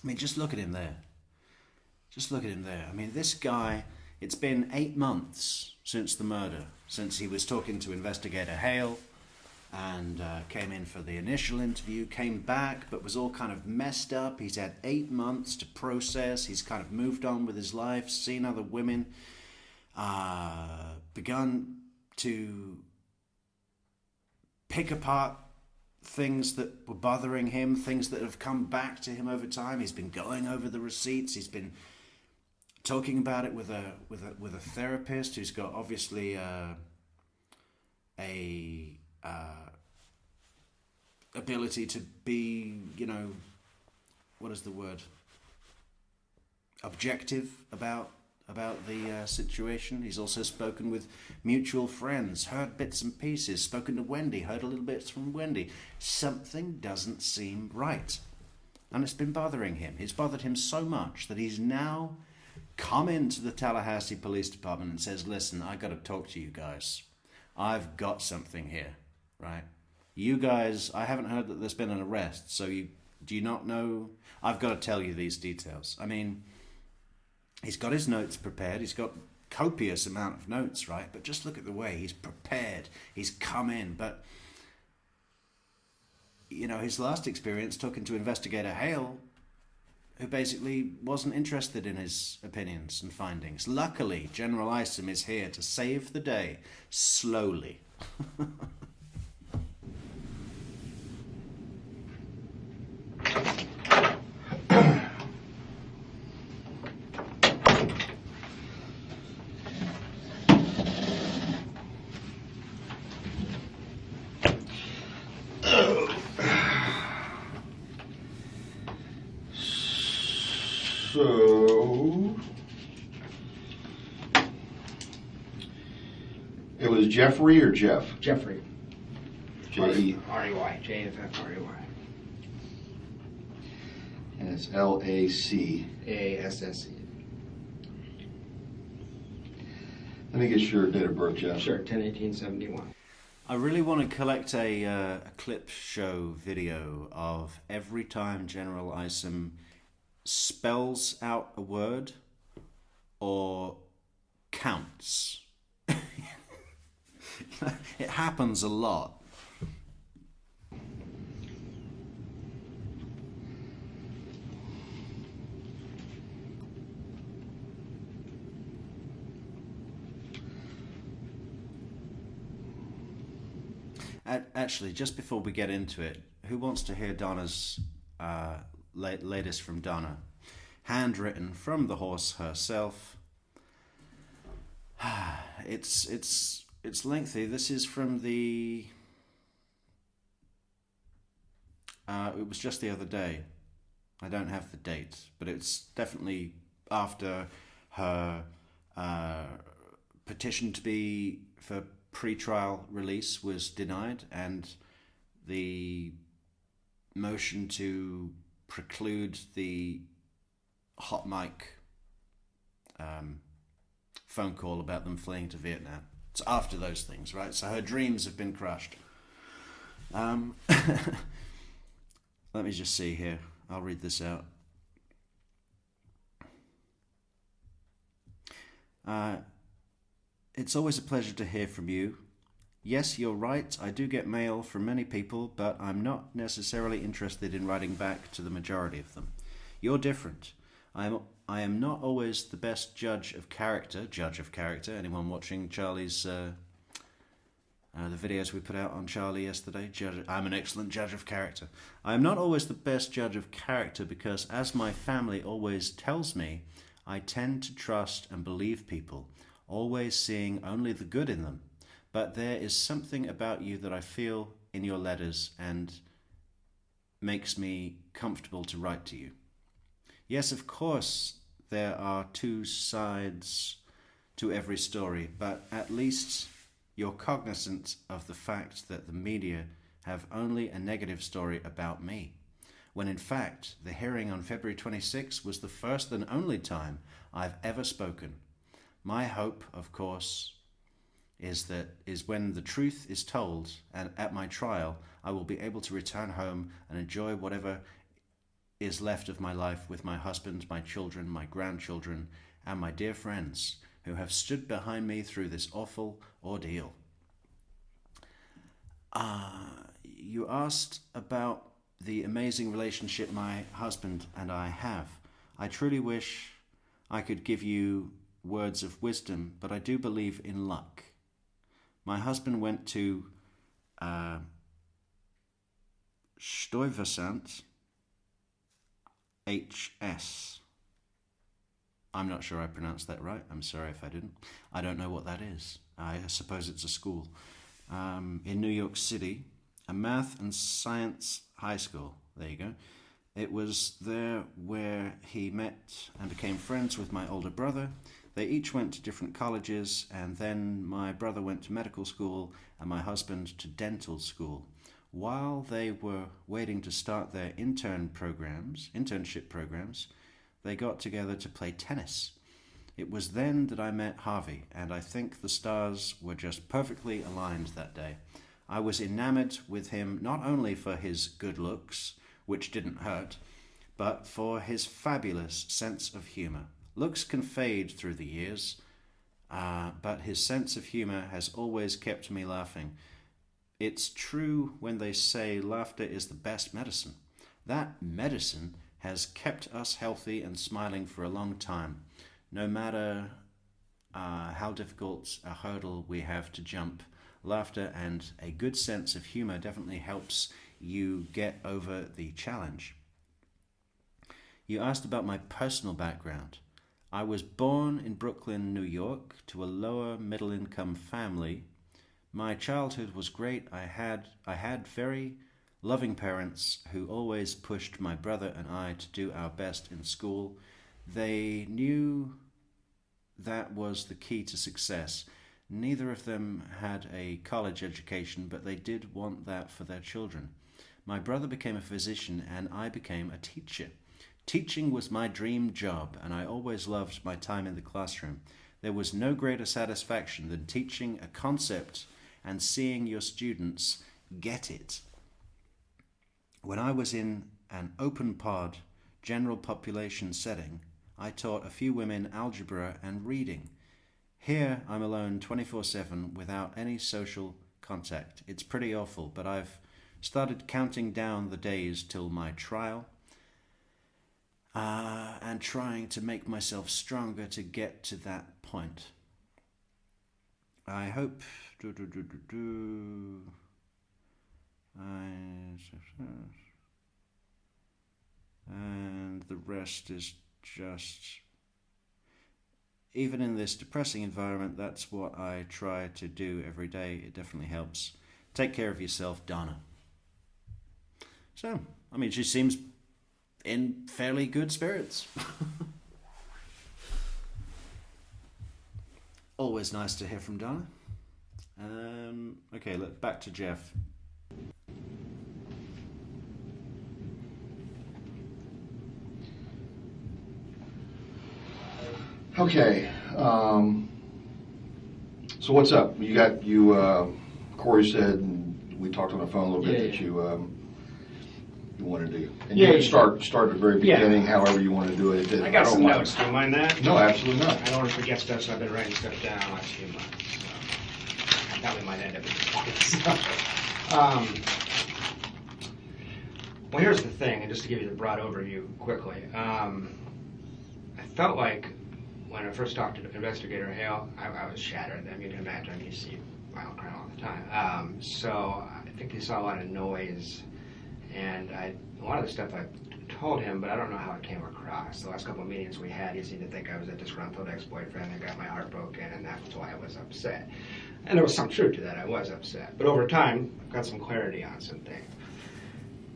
I mean, just look at him there. Just look at him there. I mean, this guy, it's been 8 months since the murder, since he was talking to Investigator Hale and came in for the initial interview, came back, but was all kind of messed up. He's had 8 months to process. He's kind of moved on with his life, seen other women, begun to pick apart things that were bothering him, things that have come back to him over time. He's been going over the receipts. He's been talking about it with a therapist who's got obviously a ability to be, what is the word? Objective about the situation. He's also spoken with mutual friends, heard bits and pieces, spoken to Wendy, heard a little bit from Wendy. Something doesn't seem right. And it's been bothering him. It's bothered him so much that he's now come into the Tallahassee Police Department and says, listen, I got to talk to you guys. I've got something here, right? You guys, I haven't heard that there's been an arrest, so do you not know? I've got to tell you these details. I mean, he's got his notes prepared. He's got copious amount of notes, right? But just look at the way he's prepared. He's come in. But, his last experience talking to Investigator Hale, who basically wasn't interested in his opinions and findings. Luckily, General Isom is here to save the day, slowly. So, it was Jeffrey or Jeff? Jeffrey. J-E. R-E-Y. J-F-F-R-E-Y. And it's L-A-C. A-S-S-E. Let me get your date of birth, Jeff. Sure, 10/18/71. I really want to collect a clip show video of every time General Isom spells out a word or counts. It happens a lot. Actually, just before we get into it, who wants to hear Donna's latest from Donna? Handwritten from the horse herself. It's lengthy. This is from the... it was just the other day. I don't have the date, but it's definitely after her petition to be for pre-trial release was denied, and the motion to preclude the hot mic phone call about them fleeing to Vietnam. It's after those things, right? So her dreams have been crushed. Let me just see here. I'll read this out. It's always a pleasure to hear from you. Yes, you're right, I do get mail from many people, but I'm not necessarily interested in writing back to the majority of them. You're different. I am not always the best judge of character. Anyone watching Charlie's the videos we put out on Charlie yesterday? I'm an excellent judge of character. I am not always the best judge of character because, as my family always tells me, I tend to trust and believe people, always seeing only the good in them. But there is something about you that I feel in your letters and makes me comfortable to write to you. Yes, of course, there are two sides to every story, but at least you're cognizant of the fact that the media have only a negative story about me, when in fact the hearing on February 26 was the first and only time I've ever spoken. My hope, of course, is when the truth is told, and at my trial I will be able to return home and enjoy whatever is left of my life with my husband, my children, my grandchildren, and my dear friends who have stood behind me through this awful ordeal. You asked about the amazing relationship my husband and I have. I truly wish I could give you words of wisdom, but I do believe in luck. My husband went to Stuyvesant HS. I'm not sure I pronounced that right. I'm sorry if I didn't. I don't know what that is. I suppose it's a school. In New York City, a math and science high school. There you go. It was there where he met and became friends with my older brother. They each went to different colleges, and then my brother went to medical school and my husband to dental school. While they were waiting to start their internship programs, they got together to play tennis. It was then that I met Harvey, and I think the stars were just perfectly aligned that day. I was enamored with him not only for his good looks, which didn't hurt, but for his fabulous sense of humor. Looks can fade through the years, but his sense of humor has always kept me laughing. It's true when they say laughter is the best medicine. That medicine has kept us healthy and smiling for a long time, no matter how difficult a hurdle we have to jump. Laughter and a good sense of humor definitely helps you get over the challenge. You asked about my personal background. I was born in Brooklyn, New York, to a lower middle-income family. My childhood was great. I had very loving parents who always pushed my brother and I to do our best in school. They knew that was the key to success. Neither of them had a college education, but they did want that for their children. My brother became a physician and I became a teacher. Teaching was my dream job, and I always loved my time in the classroom. There was no greater satisfaction than teaching a concept and seeing your students get it. When I was in an open pod, general population setting, I taught a few women algebra and reading. Here I'm alone 24/7 without any social contact. It's pretty awful, but I've started counting down the days till my trial, and trying to make myself stronger to get to that point. I hope... And the rest is just... Even in this depressing environment, that's what I try to do every day. It definitely helps. Take care of yourself, Donna. So, I mean, she seems in fairly good spirits. Always nice to hear from Donna. Okay, back to Jeff. Okay. So what's up? Corey said, and we talked on the phone a little bit, that you want to do. And Yeah, you can yeah. start at the very Yeah. beginning, however you want to do it. I got don't some mind. notes. Do you mind that? No, absolutely not. I don't want to forget stuff, so I've been writing stuff down the last few months. So that we might end up in well, here's the thing, and just to give you the broad overview quickly. I felt like when I first talked to Investigator Hale, I was shattered. I mean, you can imagine, you see violent crime all the time. So I think he saw a lot of noise, and a lot of the stuff I told him, but I don't know how it came across. The last couple of meetings we had, he seemed to think I was a disgruntled ex-boyfriend that got my heart broken, and that's why I was upset. And there was some truth to that. I was upset. But over time, I've got some clarity on some things.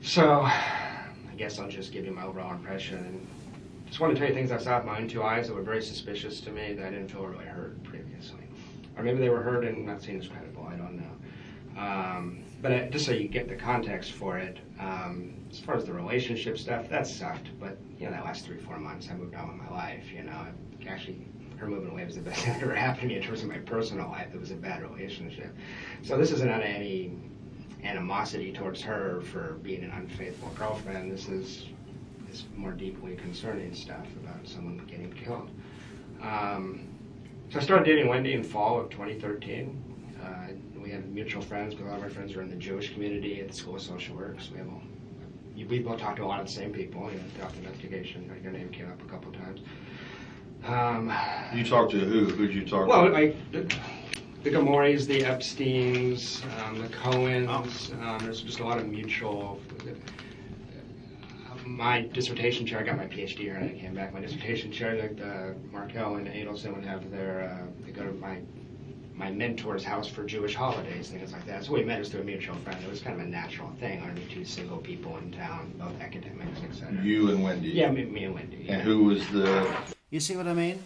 So I guess I'll just give you my overall impression. And just want to tell you things I saw with my own two eyes that were very suspicious to me that I didn't feel really heard previously. Or maybe they were heard and not seen as credible. I don't know. But just so you get the context for it, as far as the relationship stuff, that sucked. But, you know, that last 3-4 months, I moved on with my life, you know. Actually, her moving away was the best thing that ever happened to me in terms of my personal life. It was a bad relationship. So this isn't any animosity towards her for being an unfaithful girlfriend. This is more deeply concerning stuff about someone getting killed. So I started dating Wendy in fall of 2013. We had mutual friends, because a lot of our friends are in the Jewish community at the School of Social Work. So we both talked to a lot of the same people, you know, throughout the investigation. Your name came up a couple times. You talked to who? Who'd you talk to? Well, like the Gamoris, the Epsteins, the Cohens. There's just a lot of mutual. My dissertation chair, I got my PhD here and I came back. My dissertation chair, like the Markel and Adelson would have their, they go to my mentor's house for Jewish holidays, things like that. So we met us through a mutual friend. It was kind of a natural thing. Only two single people in town, both academics, etc. You and Wendy? Yeah, me and Wendy. And who was the... You see what I mean?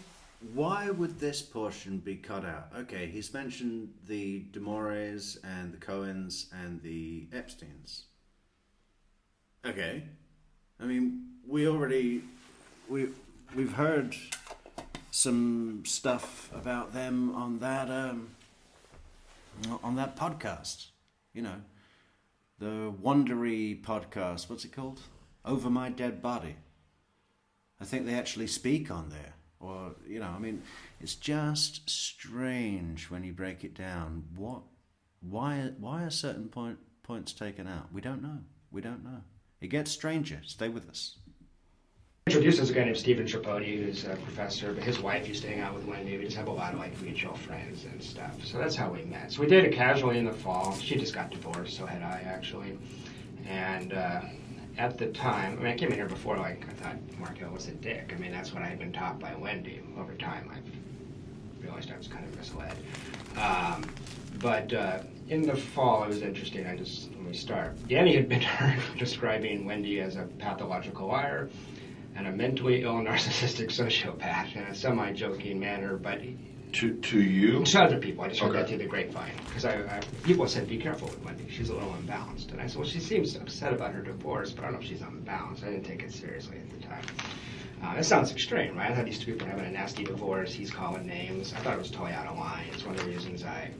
Why would this portion be cut out? Okay, he's mentioned the Demores and the Cohens and the Epsteins. Okay. I mean, we've heard some stuff about them on that podcast. You know, the Wondery podcast. What's it called? Over My Dead Body. I think they actually speak on there. Or, you know, I mean, it's just strange when you break it down. Why are certain points taken out? We don't know. It gets stranger. Stay with us. Introduced as a guy named Stephen Tripodi, who's a professor, but his wife used to hang out with Wendy. We just have a lot of like mutual friends and stuff. So that's how we met. So we dated casually in the fall. She just got divorced, so had I actually. And at the time, I mean, I came in here before, like, I thought Markel was a dick. I mean, that's what I had been taught by Wendy. Over time, I realized I was kind of misled. But in the fall, it was interesting. Let me start. Danny had been heard describing Wendy as a pathological liar and a mentally ill narcissistic sociopath in a semi-joking manner, but... To you? To other people. I just heard that through the grapevine. Because people said, be careful with Wendy. She's a little unbalanced. And I said, well, she seems upset about her divorce, but I don't know if she's unbalanced. I didn't take it seriously at the time. It sounds extreme, right? I thought these two people were having a nasty divorce. He's calling names. I thought it was totally out of line. It's one of the reasons I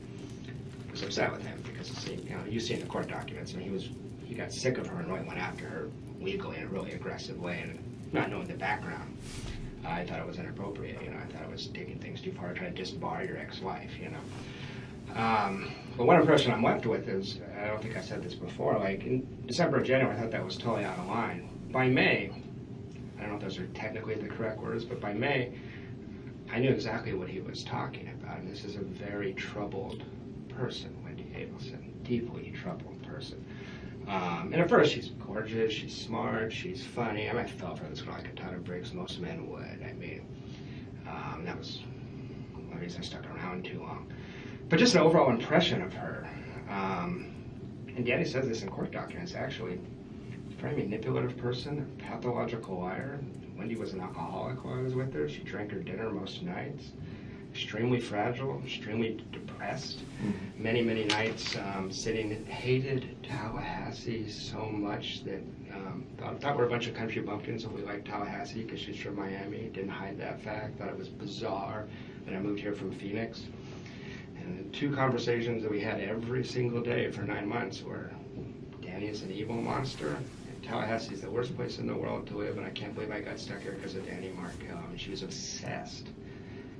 was upset with him. Because, you see in the court documents, I mean, he got sick of her and really went after her legally in a really aggressive way. And not knowing the background, I thought it was inappropriate, you know. I thought it was taking things too far, trying to disbar your ex-wife, you know. But one impression I'm left with is, I don't think I said this before, like in December or January, I thought that was totally out of line. By May, I don't know if those are technically the correct words, but by May, I knew exactly what he was talking about. And this is a very troubled person, Wendy Adelson, deeply troubled person. And at first, she's gorgeous, she's smart, she's funny. I mean, I fell for this girl like a ton of bricks. Most men would. I mean, that was one reason I stuck around too long. But just an overall impression of her. And Danny says this in court documents, actually. Very manipulative person, a pathological liar. Wendy was an alcoholic while I was with her. She drank her dinner most nights. Extremely fragile, extremely depressed. Many, many nights sitting, hated Tallahassee so much that thought we're a bunch of country bumpkins and we liked Tallahassee because she's from Miami. Didn't hide that fact. Thought it was bizarre that I moved here from Phoenix. And the two conversations that we had every single day for 9 months were Danny is an evil monster and Tallahassee is the worst place in the world to live, and I can't believe I got stuck here because of Danny Markel. And she was obsessed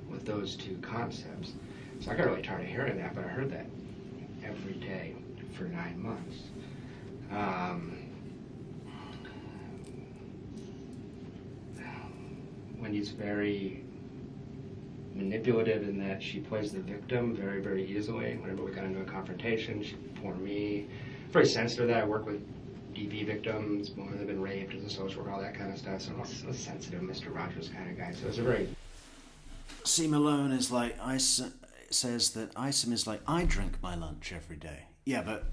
with those two concepts. So I got really tired of hearing that, but I heard that every day for 9 months. Wendy's very manipulative in that she plays the victim very, very easily. Whenever we got into a confrontation, she'd pour me. Very sensitive that I work with DV victims, women that have been raped as a social worker, all that kind of stuff. So I'm a sensitive Mr. Rogers kind of guy. So it's a very... C. Malone is like, says that Isom is like, I drink my lunch every day. Yeah, but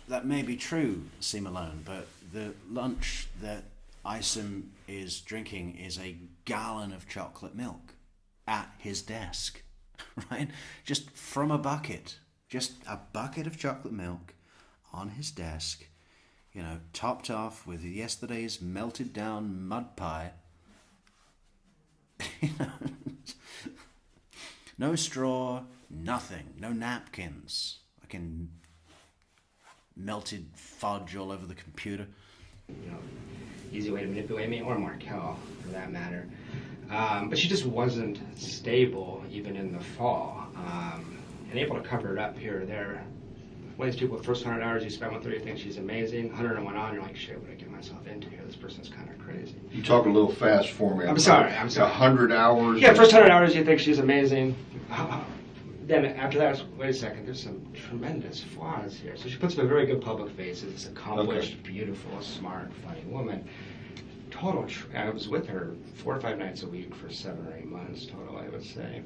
that may be true, C. Malone, but the lunch that Isom is drinking is a gallon of chocolate milk at his desk, right? Just from a bucket. Just a bucket of chocolate milk on his desk, you know, topped off with yesterday's melted down mud pie. You know, no straw, nothing, no napkins. Fucking melted fudge all over the computer. You know, easy way to manipulate me, or Markel, for that matter. But she just wasn't stable, even in the fall, and able to cover it up here or there. Ways people, the first 100 hours you spend with her, you think she's amazing. 101 on, you're like, shit, what did I get myself into here? This person's kind of crazy. You talk a little fast for me. I'm sorry. 100 hours? Yeah, first 100 hours you think she's amazing. Then after that, wait a second, there's some tremendous flaws here. So she puts up a very good public face as this accomplished, beautiful, smart, funny woman. I was with her 4 or 5 nights a week for 7 or 8 months total, I would say.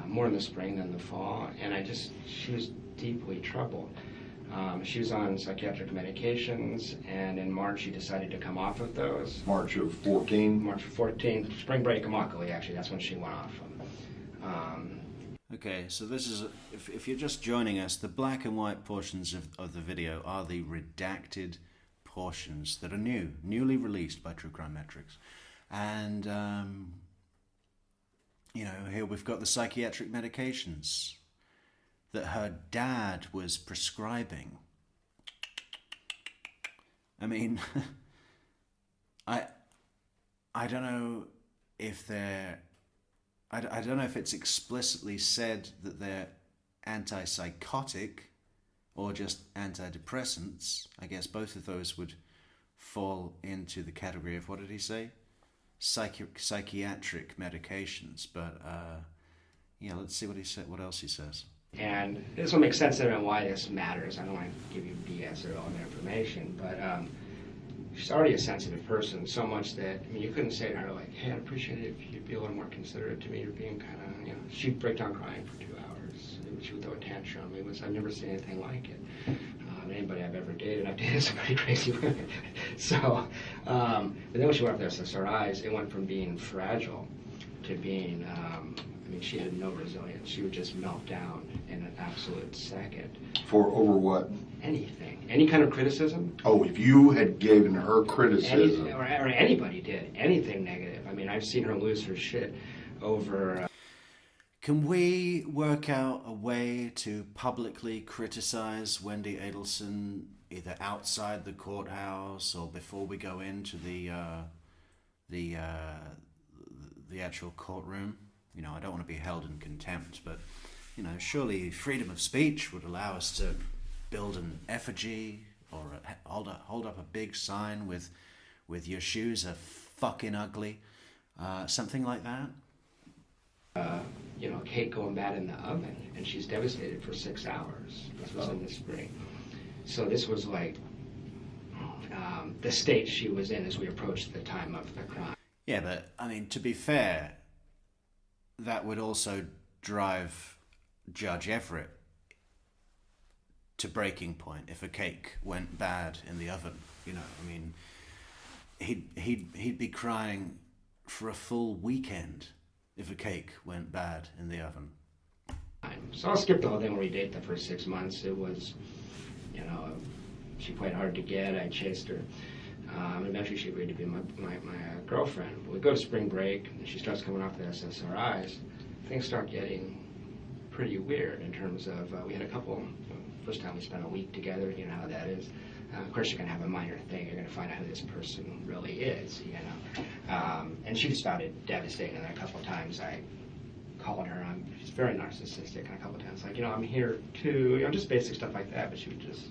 More in the spring than the fall. And she was deeply troubled. She was on psychiatric medications, and in March she decided to come off of those. March of 14? March of 14. Spring break, Immokalee, actually, that's when she went off them. Okay, so this is, if you're just joining us, the black and white portions of the video are the redacted portions that are newly released by True Crime Metrix. And, you know, here we've got the psychiatric medications that her dad was prescribing. I mean, I don't know if they're... I don't know if it's explicitly said that they're antipsychotic or just antidepressants. I guess both of those would fall into the category of, what did he say? Psychiatric medications. But yeah, let's see what else he says. And this will make sense to why this matters. I don't want to give you BS or all the information, but she's already a sensitive person, so much that, I mean, you couldn't say to her, like, hey, I'd appreciate it if you'd be a little more considerate to me. You're being kind of, you know, she'd break down crying for 2 hours. She would throw a tantrum. I've never seen anything like it. Anybody I've ever dated, I've dated some pretty crazy women. So, but then when she went up there to SSRIs, it went from being fragile to being, I mean, she had no resilience. She would just melt down in an absolute second. For over what? Anything. Any kind of criticism. Oh, if you had given her criticism. Or anybody did. Anything negative. I mean, I've seen her lose her shit over... Can we work out a way to publicly criticize Wendy Adelson, either outside the courthouse or before we go into the actual courtroom? You know, I don't want to be held in contempt, but, you know, surely freedom of speech would allow us to build an effigy or hold up a big sign with your shoes are fucking ugly, something like that. You know, cake going bad in the oven, and she's devastated for 6 hours. This was in the spring. So this was like the state she was in as we approached the time of the crime. Yeah, but, I mean, to be fair, that would also drive Judge Everett to breaking point if a cake went bad in the oven. You know, I mean, he'd be crying for a full weekend if a cake went bad in the oven. So I'll skip the whole thing where we date the first 6 months. It was, you know, she played hard to get. I chased her. And eventually she agreed to be my girlfriend. But we go to spring break, and she starts coming off the SSRIs. Things start getting pretty weird in terms of, we had a couple, first time we spent a week together, you know how that is. Of course, you're going to have a minor thing. You're going to find out who this person really is, you know. And she just found it devastating. And a couple of times I called her. She's very narcissistic. And a couple of times, like, you know, I'm here too. You know, just basic stuff like that. But she would just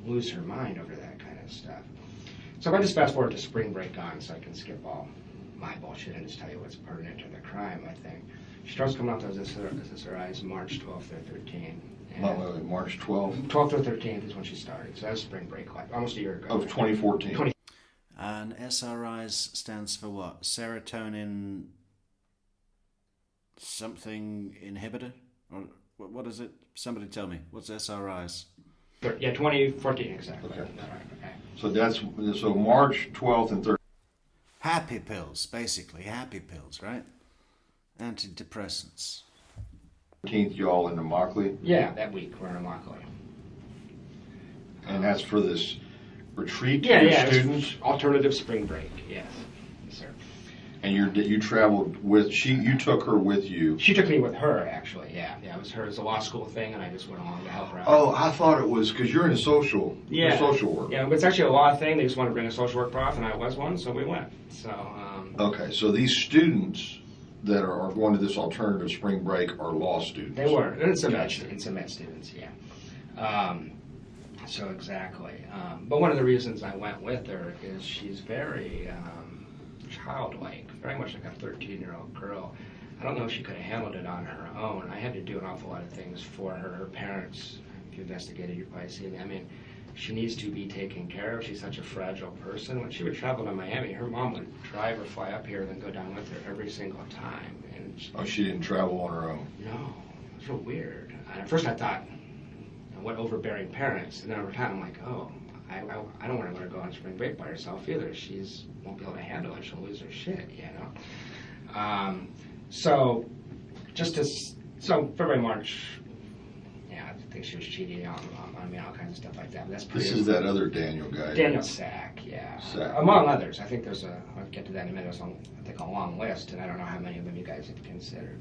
lose her mind over that kind of stuff. So if I just fast forward to spring break on, so I can skip all my bullshit and just tell you what's pertinent to the crime, I think. She starts coming up to SSRIs March 12th or 13th. March 12th? 12th or 13th is when she started. So that was spring break, like almost a year ago. Of 2014. And SRIs stands for what? Serotonin something inhibitor? Or what is it? Somebody tell me. What's SRIs? Yeah, 2014 exactly. Okay. So that's March 12th and 13th. Happy pills, basically. Happy pills, right? Antidepressants. 13th, y'all in Immokalee? Yeah, that week we're in Immokalee. And that's for this retreat Yeah, for yeah. students? Alternative spring break, yes. Yes, sir. And you traveled with, you took her with you? She took me with her, actually, yeah. Yeah, it was her. It was a law school thing, and I just went along to help her out. Oh, I thought it was, because you're in social, Yeah. social work. Yeah, but it's actually a law thing. They just wanted to bring a social work prof, and I was one, so we went. So. Okay, so these students that are going to this alternative spring break are law students? They were. And some med students, yeah. So exactly. But one of the reasons I went with her is she's very childlike, very much like a 13-year-old girl. I don't know if she could have handled it on her own. I had to do an awful lot of things for her. Her parents, if you investigated, you've probably seen them. I mean, she needs to be taken care of. She's such a fragile person. When she would travel to Miami, her mom would drive or fly up here and then go down with her every single time. And she didn't travel on her own? No. It was real weird. And at first I thought, what overbearing parents. And then over time I'm like, oh, I don't want to let her go on spring break by herself either. She's won't be able to handle it. She'll lose her shit, you know. So February, March, yeah, I think she was cheating on me, all kinds of stuff like that. But that's pretty. This is that other Daniel guy. Daniel Sack, yeah. Sack. Among others. I think I'll get to that in a minute. There's I think a long list, and I don't know how many of them you guys have considered.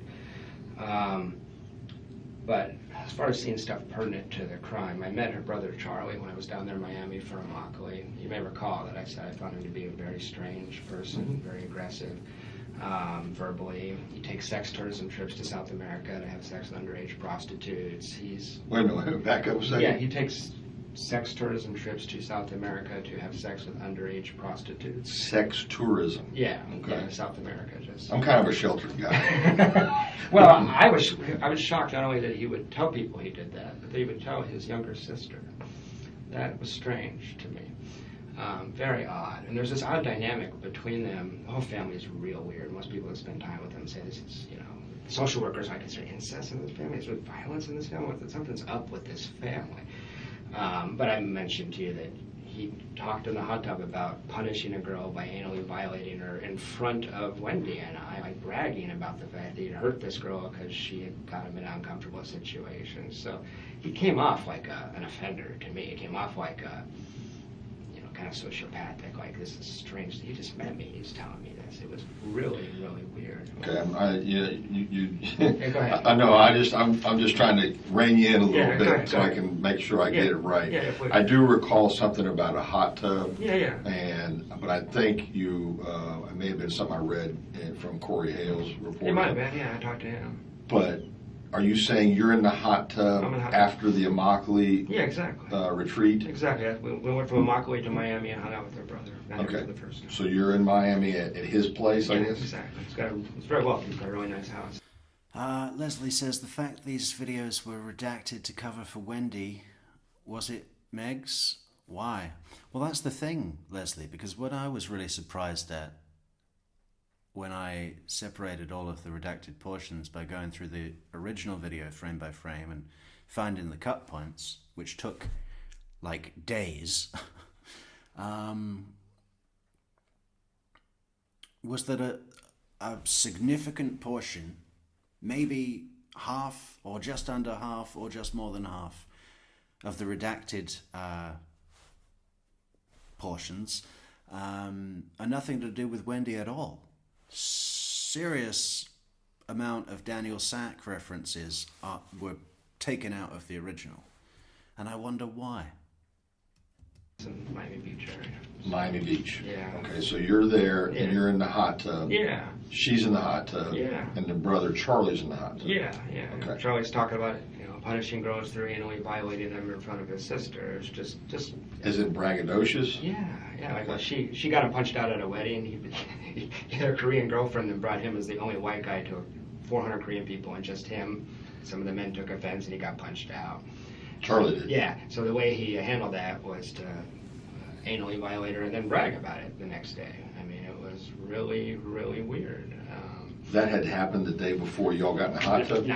But as far as seeing stuff pertinent to the crime, I met her brother Charlie when I was down there in Miami for Immokalee. You may recall that I said I found him to be a very strange person, very aggressive, verbally. He takes sex tourism trips to South America to have sex with underage prostitutes. Wait a minute, back up a second. Yeah, he takes sex tourism trips to South America to have sex with underage prostitutes. Sex tourism? Yeah, okay. Yeah, South America. I'm kind of a sheltered guy. Well, I was shocked not only that he would tell people he did that, but that he would tell his younger sister. That was strange to me. Very odd. And there's this odd dynamic between them. The whole family is real weird. Most people that spend time with them say this is, you know, social workers might consider incest in this family. Is there violence in this family? Something's up with this family. But I mentioned to you that he talked in the hot tub about punishing a girl by anally violating her in front of Wendy and I, like bragging about the fact that he'd hurt this girl because she had got him in an uncomfortable situation. So he came off like an offender to me. He came off like a, kind of sociopathic, like this is strange. He just met me. He's telling me this. It was really, really weird. Okay, Yeah, go ahead. I know. I'm just trying to rein you in a little bit so I can make sure I get it right. Yeah, please. I do recall something about a hot tub. Yeah. But I think it may have been something I read from Corey Hale's report. It might have been. Yeah, I talked to him. But are you saying you're in the hot tub after the Immokalee retreat? Exactly. We went from Immokalee to Miami and hung out with their brother. Okay. So you're in Miami at his place, I guess? Exactly. It's very welcome. He's got a really nice house. Leslie says the fact these videos were redacted to cover for Wendy, was it Meg's? Why? Well, that's the thing, Leslie, because what I was really surprised at when I separated all of the redacted portions by going through the original video frame by frame and finding the cut points, which took like days, was that a significant portion, maybe half or just under half or just more than half of the redacted portions are nothing to do with Wendy at all. Serious amount of Daniel Sack references were taken out of the original, and I wonder why. in Miami Beach area. Miami Beach. Yeah. Okay, so you're there Yeah. and you're in the hot tub. Yeah. She's in the hot tub. Yeah. And the brother Charlie's in the hot tub. Yeah, yeah. Okay. Charlie's talking about, punishing girls through anally violating them in front of his sister. It's just. Is it braggadocious? Yeah. Like she got him punched out at a wedding. He had a Korean girlfriend that brought him as the only white guy to 400 Korean people and just him. Some of the men took offense and he got punched out. Charlie did. Yeah. So the way he handled that was to anally violate her and then brag about it the next day. I mean, it was really, really weird. That had happened the day before y'all got in the hot tub? No,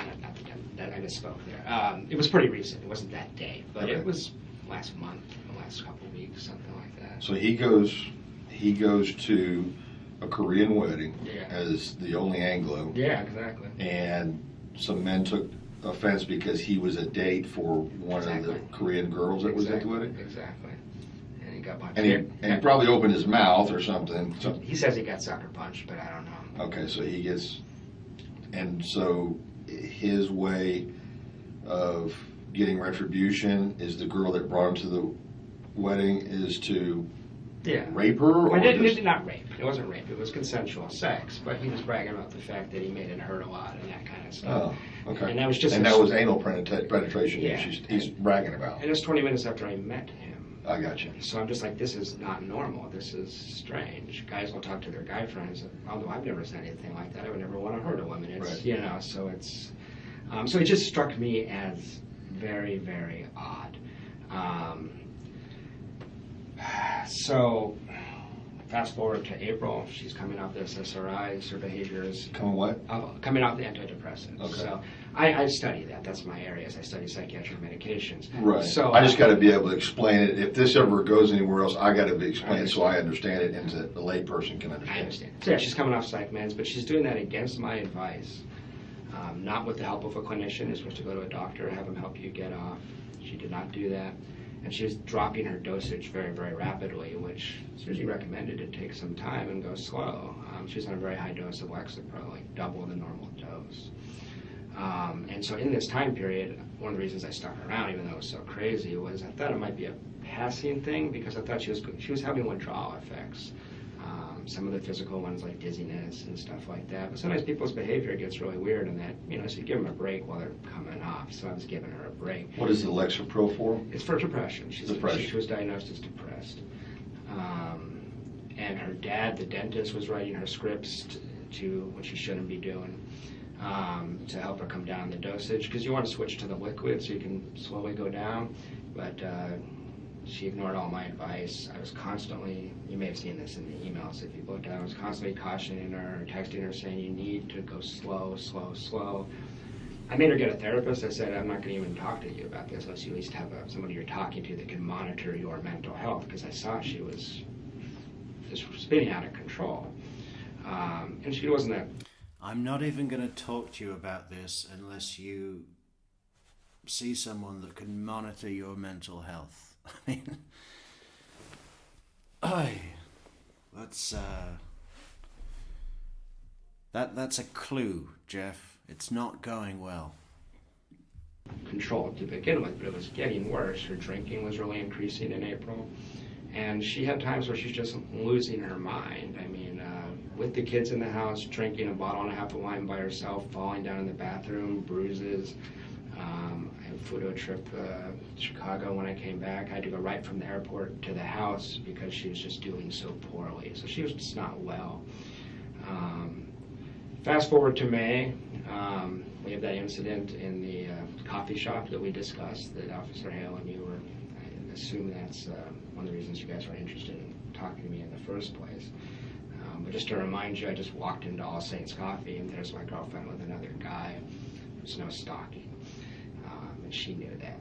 I misspoke there. It was pretty recent. It wasn't that day, but Okay. it was last month, the last couple of weeks, something like that. So he goes to a Korean wedding as the only Anglo. Yeah, exactly. And some men took offense because he was a date for one of the Korean girls that was at the wedding? Exactly. And he got punched. And he probably opened his mouth or something. He says he got sucker punched, but I don't know. Okay, so he gets, and so his way of getting retribution is the girl that brought him to the wedding is to rape her? Or Well, not rape. It wasn't rape. It was consensual sex, but he was bragging about the fact that he made it hurt a lot and that kind of stuff. Oh, okay. And that was just. And that was anal penetration Yeah. he's bragging about. And it's 20 minutes after I met him. I got you. So I'm just like, this is not normal. This is strange. Guys will talk to their guy friends, although I've never said anything like that. I would never want to hurt a woman. It's, Right. So it's, so it just struck me as very, very odd. So fast forward to April, she's coming off the SSRIs, her behavior is... Coming what? Coming off the antidepressants. Okay. So I study that. That's my area. I study psychiatric medications. Right. So I just got to be able to explain it. If this ever goes anywhere else, I got to be explained so I understand it and the layperson can understand. I understand. So yeah, she's coming off psych meds, but she's doing that against my advice. Not with the help of a clinician. You're supposed to go to a doctor, have him help you get off. She did not do that. And she was dropping her dosage very, very rapidly, which is usually recommended to take some time and go slow. She was on a very high dose of Lexapro, like double the normal dose. And so in this time period, one of the reasons I stuck around, even though it was so crazy, was I thought it might be a passing thing because I thought she was having withdrawal effects. Some of the physical ones like dizziness and stuff like that. But sometimes people's behavior gets really weird in that, so you give them a break while they're coming off. So I was giving her a break. What is the Lexapro for? It's for depression. She Depression. was diagnosed as depressed. And her dad, the dentist, was writing her scripts to which he shouldn't be doing, to help her come down the dosage. Because you want to switch to the liquid so you can slowly go down. But she ignored all my advice. I was constantly, you may have seen this in the emails if you looked at it, I was constantly cautioning her, texting her saying you need to go slow, slow, slow. I made her get a therapist. I said, I'm not going to even talk to you about this unless you at least have somebody you're talking to that can monitor your mental health, because I saw she was just spinning out of control. And she wasn't that... I'm not even going to talk to you about this unless you see someone that can monitor your mental health. I mean, that's a clue, Jeff. It's not going well. Controlled to begin with, but it was getting worse. Her drinking was really increasing in April, and she had times where she's just losing her mind. I mean, with the kids in the house, drinking a bottle and a half of wine by herself, falling down in the bathroom, bruises. I flew to a trip to Chicago. When I came back, I had to go right from the airport to the house because she was just doing so poorly. So she was just not well. Fast forward to May, we have that incident in the coffee shop that we discussed, that Officer Hale and you were, I assume that's one of the reasons you guys were interested in talking to me in the first place. But just to remind you, I just walked into All Saints Coffee and there's my girlfriend with another guy. There's no stalking. And she knew that.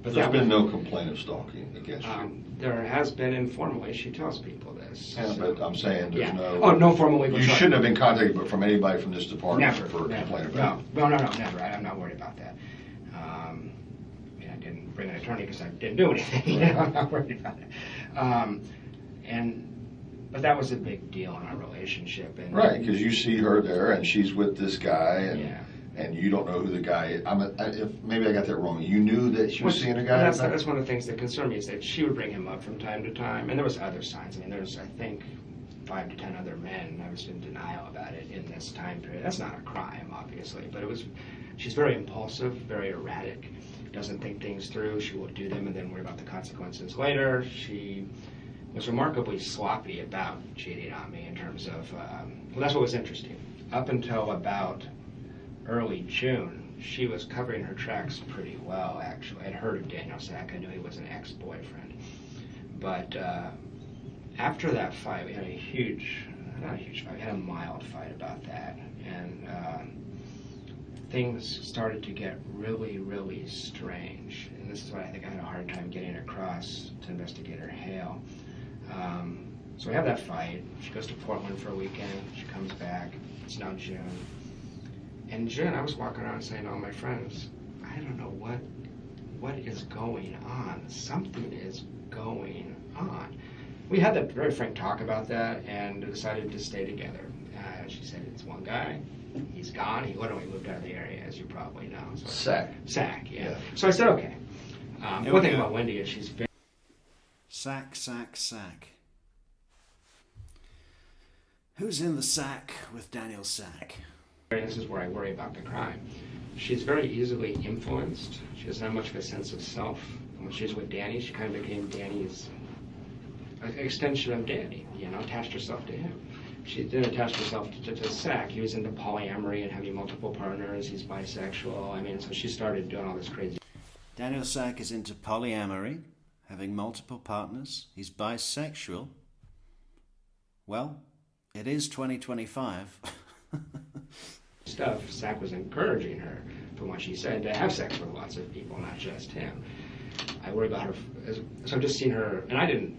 But there's been no complaint of stalking against you. There has been informally. She tells people this. Yeah, so. but I'm saying there's no... Oh, no formal legal You charge. shouldn't have been contacted from anybody from this department Never, for a never. complaint about it. No, never. I'm not worried about that. I mean, I didn't bring an attorney because I didn't do anything. Right. I'm not worried about it. But that was a big deal in our relationship. And Right, because you see her there and she's with this guy and and you don't know who the guy is. Maybe I got that wrong. You knew that she was seeing a guy? Well, that's one of the things that concerned me, is that she would bring him up from time to time, and there was other signs. I mean, there's, I think, 5 to 10 other men. I was in denial about it in this time period. That's not a crime, obviously, but she's very impulsive, very erratic, doesn't think things through. She will do them and then worry about the consequences later. She was remarkably sloppy about cheating on me in terms of, well, that's what was interesting. Up until about early June, she was covering her tracks pretty well, actually. I'd heard of Daniel Sack. I knew he was an ex-boyfriend. But after that fight, we had not a huge fight, we had a mild fight about that. And things started to get really, really strange. And this is what I think I had a hard time getting across to Investigator Hale. So we have that fight. She goes to Portland for a weekend. She comes back. It's now June. In June, I was walking around saying to all my friends, I don't know what is going on. Something is going on. We had that very frank talk about that and decided to stay together. She said, it's one guy. He's gone. He literally moved out of the area, as you probably know. So Sack, yeah. So I said, okay. One thing about Wendy is she's very... Sack. Who's in the sack with Daniel Sack? This is where I worry about the crime. She's very easily influenced. She doesn't have much of a sense of self. And when she was with Danny, she kind of became Danny's extension of Danny, attached herself to him. She didn't attach herself to Sack. He was into polyamory and having multiple partners. He's bisexual. I mean, so she started doing all this crazy. Daniel Sack is into polyamory, having multiple partners. He's bisexual. Well, it is 2025. Stuff. Sack was encouraging her, from what she said, to have sex with lots of people, not just him. I worry about her. So I've just seen her, and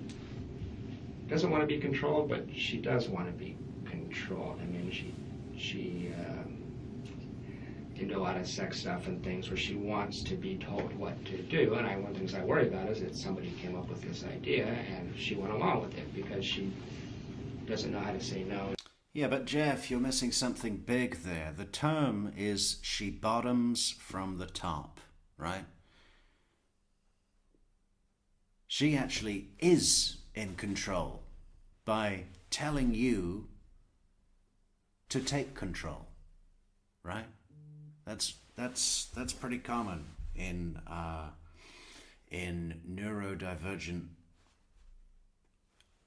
doesn't want to be controlled, but she does want to be controlled. I mean, she into a lot of sex stuff and things where she wants to be told what to do. And one of the things I worry about is that somebody came up with this idea and she went along with it because she doesn't know how to say no. Yeah, but Jeff, you're missing something big there. The term is she bottoms from the top, right? She actually is in control by telling you to take control, right? That's pretty common in neurodivergent.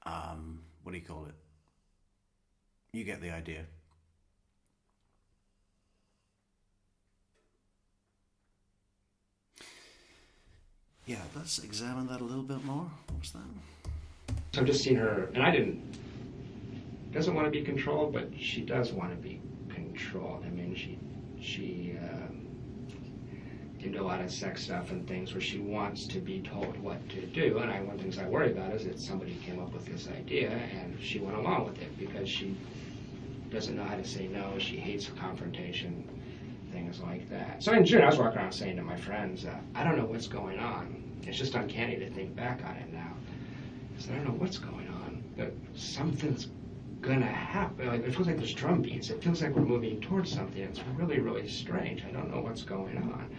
What do you call it? You get the idea. Yeah, let's examine that a little bit more. What's that? So I've just seen her, and doesn't want to be controlled, but she does want to be controlled. I mean, she into a lot of sex stuff and things where she wants to be told what to do. And one of the things I worry about is that somebody came up with this idea and she went along with it because she doesn't know how to say no. She hates confrontation, things like that. So in June, I was walking around saying to my friends, I don't know what's going on. It's just uncanny to think back on it now. I said, I don't know what's going on, but something's gonna happen. Like, it feels like there's drum beats. It feels like we're moving towards something. It's really, really strange. I don't know what's going on.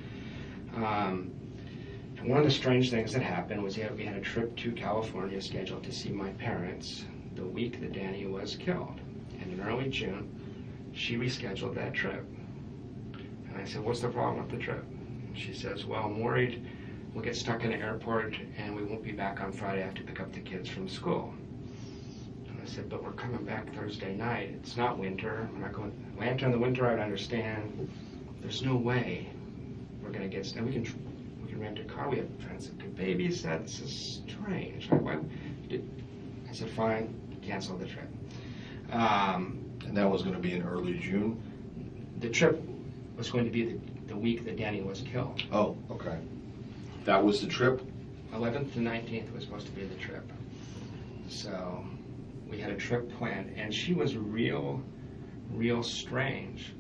And one of the strange things that happened was we had a trip to California scheduled to see my parents the week that Danny was killed. And in early June, she rescheduled that trip. And I said, what's the problem with the trip? She says, well, I'm worried we'll get stuck in the airport and we won't be back on Friday. I have to pick up the kids from school. And I said, but we're coming back Thursday night. It's not winter. We're not going. Atlanta in the winter, I would understand. There's no way we're going to get stuck. We can rent a car. We have friends that could babysit. This is strange. I said, fine, cancel the trip. And that was going to be in early June? The trip was going to be the week that Danny was killed. Oh, okay. That was the trip? 11th to 19th was supposed to be the trip. So we had a trip planned, and she was real strange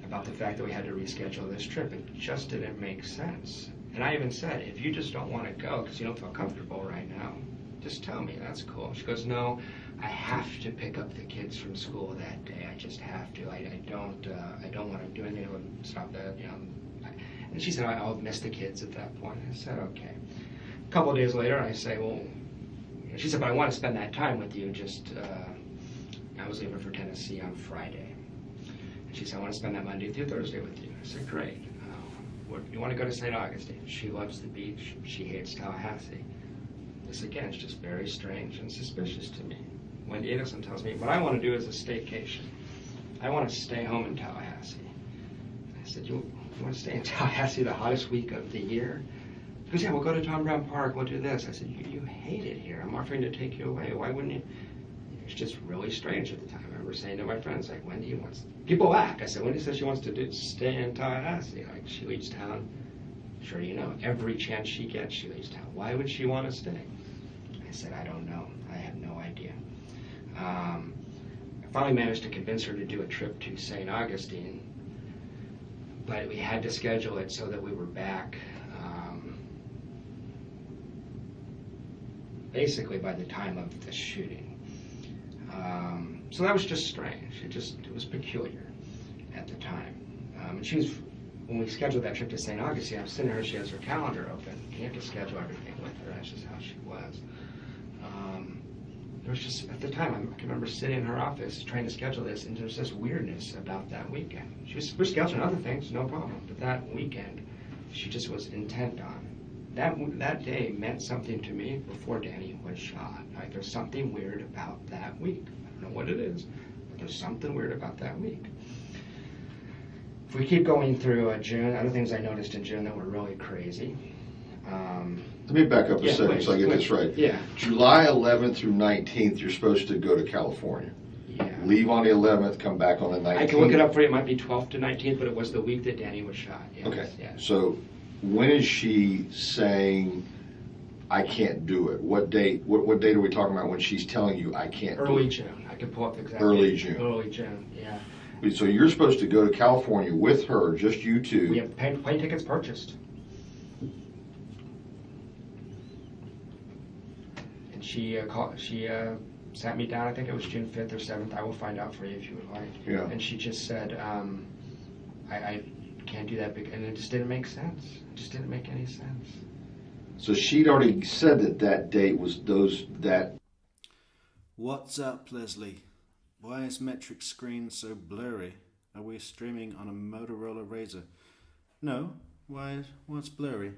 about the fact that we had to reschedule this trip. It just didn't make sense. And I even said, if you just don't want to go because you don't feel comfortable right now, just tell me. That's cool. She goes, no, I have to pick up the kids from school that day. I just have to. I don't want to do anything to stop that. You know. And she said, I'll miss the kids at that point. I said, okay. A couple of days later, I say, well, she said, but I want to spend that time with you. I was leaving for Tennessee on Friday. And she said, I want to spend that Monday through Thursday with you. I said, great. You want to go to St. Augustine? She loves the beach. She hates Tallahassee. This, again, is just very strange and suspicious to me. Wendy Adelson tells me, what I want to do is a staycation. I want to stay home in Tallahassee. I said, you want to stay in Tallahassee the hottest week of the year? She goes, yeah, we'll go to Tom Brown Park. We'll do this. I said, you hate it here. I'm offering to take you away. Why wouldn't you? It's just really strange at the time. I remember saying to my friends, like, Wendy wants... People laughed. I said, Wendy says she wants to stay in Tallahassee. Like, she leaves town. Sure, you know, every chance she gets, she leaves town. Why would she want to stay? I said, I don't know. I have no idea. I finally managed to convince her to do a trip to St. Augustine, but we had to schedule it so that we were back basically by the time of the shooting. So that was just strange. It was peculiar at the time. And she was, when we scheduled that trip to St. Augustine, I was sitting there, she has her calendar open. You have to schedule everything with her. That's just how she was. There was just, at the time, I can remember sitting in her office trying to schedule this, and there was this weirdness about that weekend. We're scheduling other things, no problem, but that weekend, she just was intent on. That day meant something to me before Danny was shot. Like, there's something weird about that week. I don't know what it is, but there's something weird about that week. If we keep going through June, other things I noticed in June that were really crazy. Let me back up a second so I get this right. Yeah. July 11th through 19th, you're supposed to go to California. Yeah. Leave on the 11th, come back on the 19th. I can look it up for you. It might be 12th to 19th, but it was the week that Danny was shot. Yes. Okay. Yeah. So when is she saying, I can't do it? What date? What date are we talking about when she's telling you I can't do it? Early June. I can pull up the exact Early date. June. Early June, yeah. So you're supposed to go to California with her, just you two. We have plane tickets purchased. And she sat me down, I think it was June 5th or 7th. I will find out for you if you would like. Yeah. And she just said, I can't do that, and it just didn't make sense. It just didn't make any sense. So she'd already said that date was that. What's up, Leslie? Why is Metrix screen so blurry? Are we streaming on a Motorola Razr? No. What's blurry?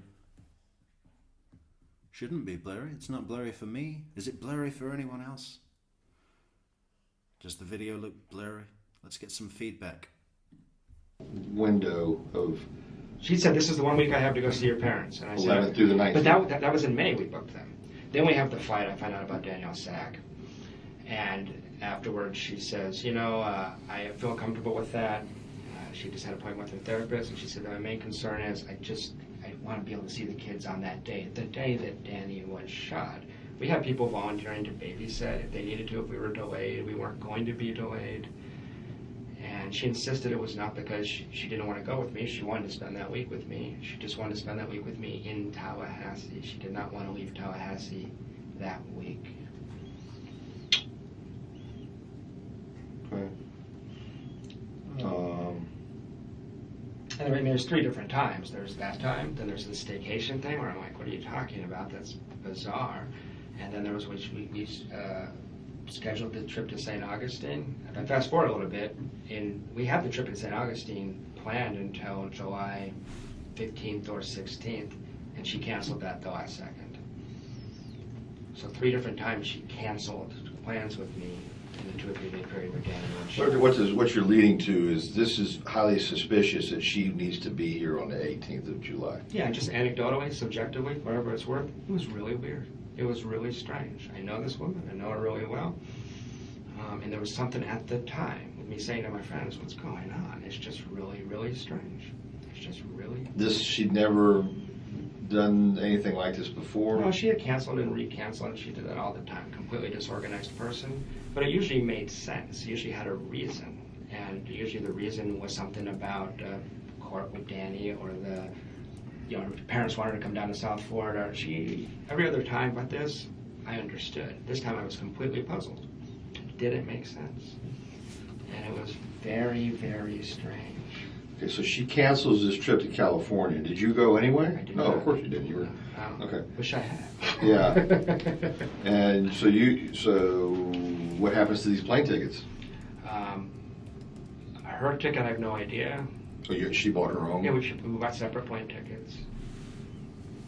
Shouldn't be blurry. It's not blurry for me. Is it blurry for anyone else? Does the video look blurry? Let's get some feedback. Window of... She said, this is the one week I have to go see your parents. And I 11th said, through the 19th. But that was in May we booked them. Then we have the flight. I find out about Danielle Sack. And afterwards she says, I feel comfortable with that. She just had an appointment with her therapist, and she said, my main concern is I want to be able to see the kids on that day, the day that Danny was shot. We had people volunteering to babysit if they needed to, if we were delayed. We weren't going to be delayed. And she insisted it was not because she didn't want to go with me. She wanted to spend that week with me. She just wanted to spend that week with me in Tallahassee. She did not want to leave Tallahassee that week. Okay. And I mean, there's 3 different times. There's that time, then there's the staycation thing where I'm like, what are you talking about? That's bizarre. And then there was which we scheduled the trip to St. Augustine. If I fast forward a little bit, we have the trip to St. Augustine planned until July 15th or 16th, and she canceled that the last second. So 3 different times she canceled plans with me in the 2 or 3 day period with Danny. What you're leading to is this is highly suspicious that she needs to be here on the 18th of July. Yeah, just anecdotally, subjectively, whatever it's worth, it was really weird. It was really strange. I know this woman. I know her really well. And there was something at the time with me saying to my friends, what's going on? It's just really, really strange. It's just really... She'd never done anything like this before? No, she had canceled and recanceled, and she did that all the time. Completely disorganized person. But it usually made sense. It usually had a reason. And usually the reason was something about court with Danny, or her parents wanted her to come down to South Florida. Every other time but this, I understood. This time I was completely puzzled. It didn't make sense. And it was very, very strange. Okay, so she cancels this trip to California. Did you go anyway? I did No, not. of course you didn't. You were okay. Wish I had. Yeah. And so what happens to these plane tickets? Her ticket, I have no idea. Oh, she bought her own? Yeah, we bought separate plane tickets.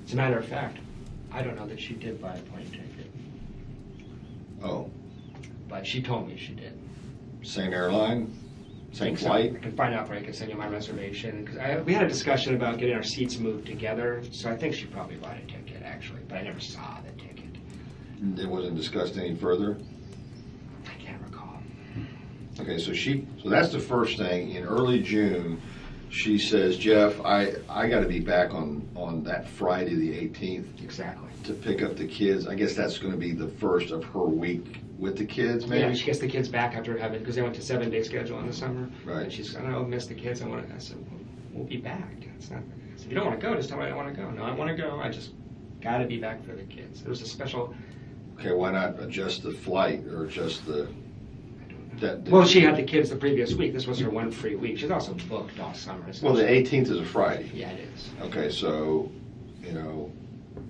As a matter of fact, I don't know that she did buy a plane ticket. Oh. But she told me she did. Same airline? Same So. flight? I can find out for you. I can send you my reservation. Because we had a discussion about getting our seats moved together, so I think she probably bought a ticket, actually. But I never saw the ticket. It wasn't discussed any further? I can't recall. Okay, so that's the first thing. In early June, she says, Jeff, I got to be back on that Friday the 18th. Exactly. To pick up the kids. I guess that's going to be the first of her week with the kids, maybe? Yeah, she gets the kids back after having, because they went to 7-day schedule in the summer. Right. And she's, I don't know, miss the kids. I said, we'll be back. It's not, I said, if you don't want to go, just tell me I don't want to go. No, I want to go. I just got to be back for the kids. There was a special. Okay, why not adjust the flight or adjust the. Well, she had the kids the previous week. This was her one free week. She's also booked all summer. Well, the 18th is a Friday. Yeah, it is. Okay, so,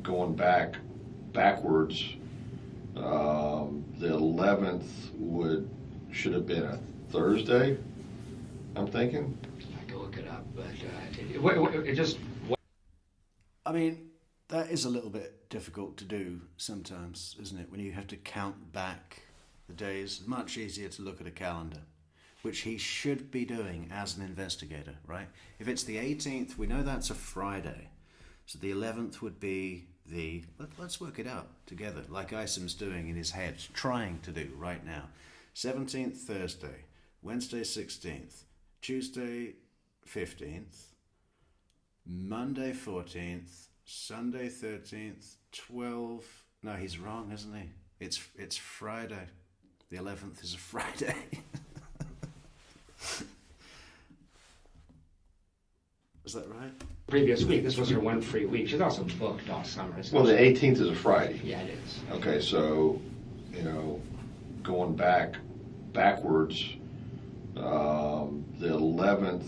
going backwards, the 11th should have been a Thursday, I'm thinking. I can look it up, but it just. I mean, that is a little bit difficult to do sometimes, isn't it? When you have to count back the days. It's much easier to look at a calendar, which he should be doing as an investigator, right? If it's the 18th, we know that's a Friday. So the 11th would be let's work it out together, like Isom's doing in his head, trying to do right now. 17th, Thursday. Wednesday, 16th. Tuesday, 15th. Monday, 14th. Sunday, 13th. 12. No, he's wrong, isn't he? It's Friday. The 11th is a Friday. Is that right? Previous week, this was her one free week. She's also booked all summer. Well, the 18th is a Friday. Yeah, it is. Okay, so, going backwards, the 11th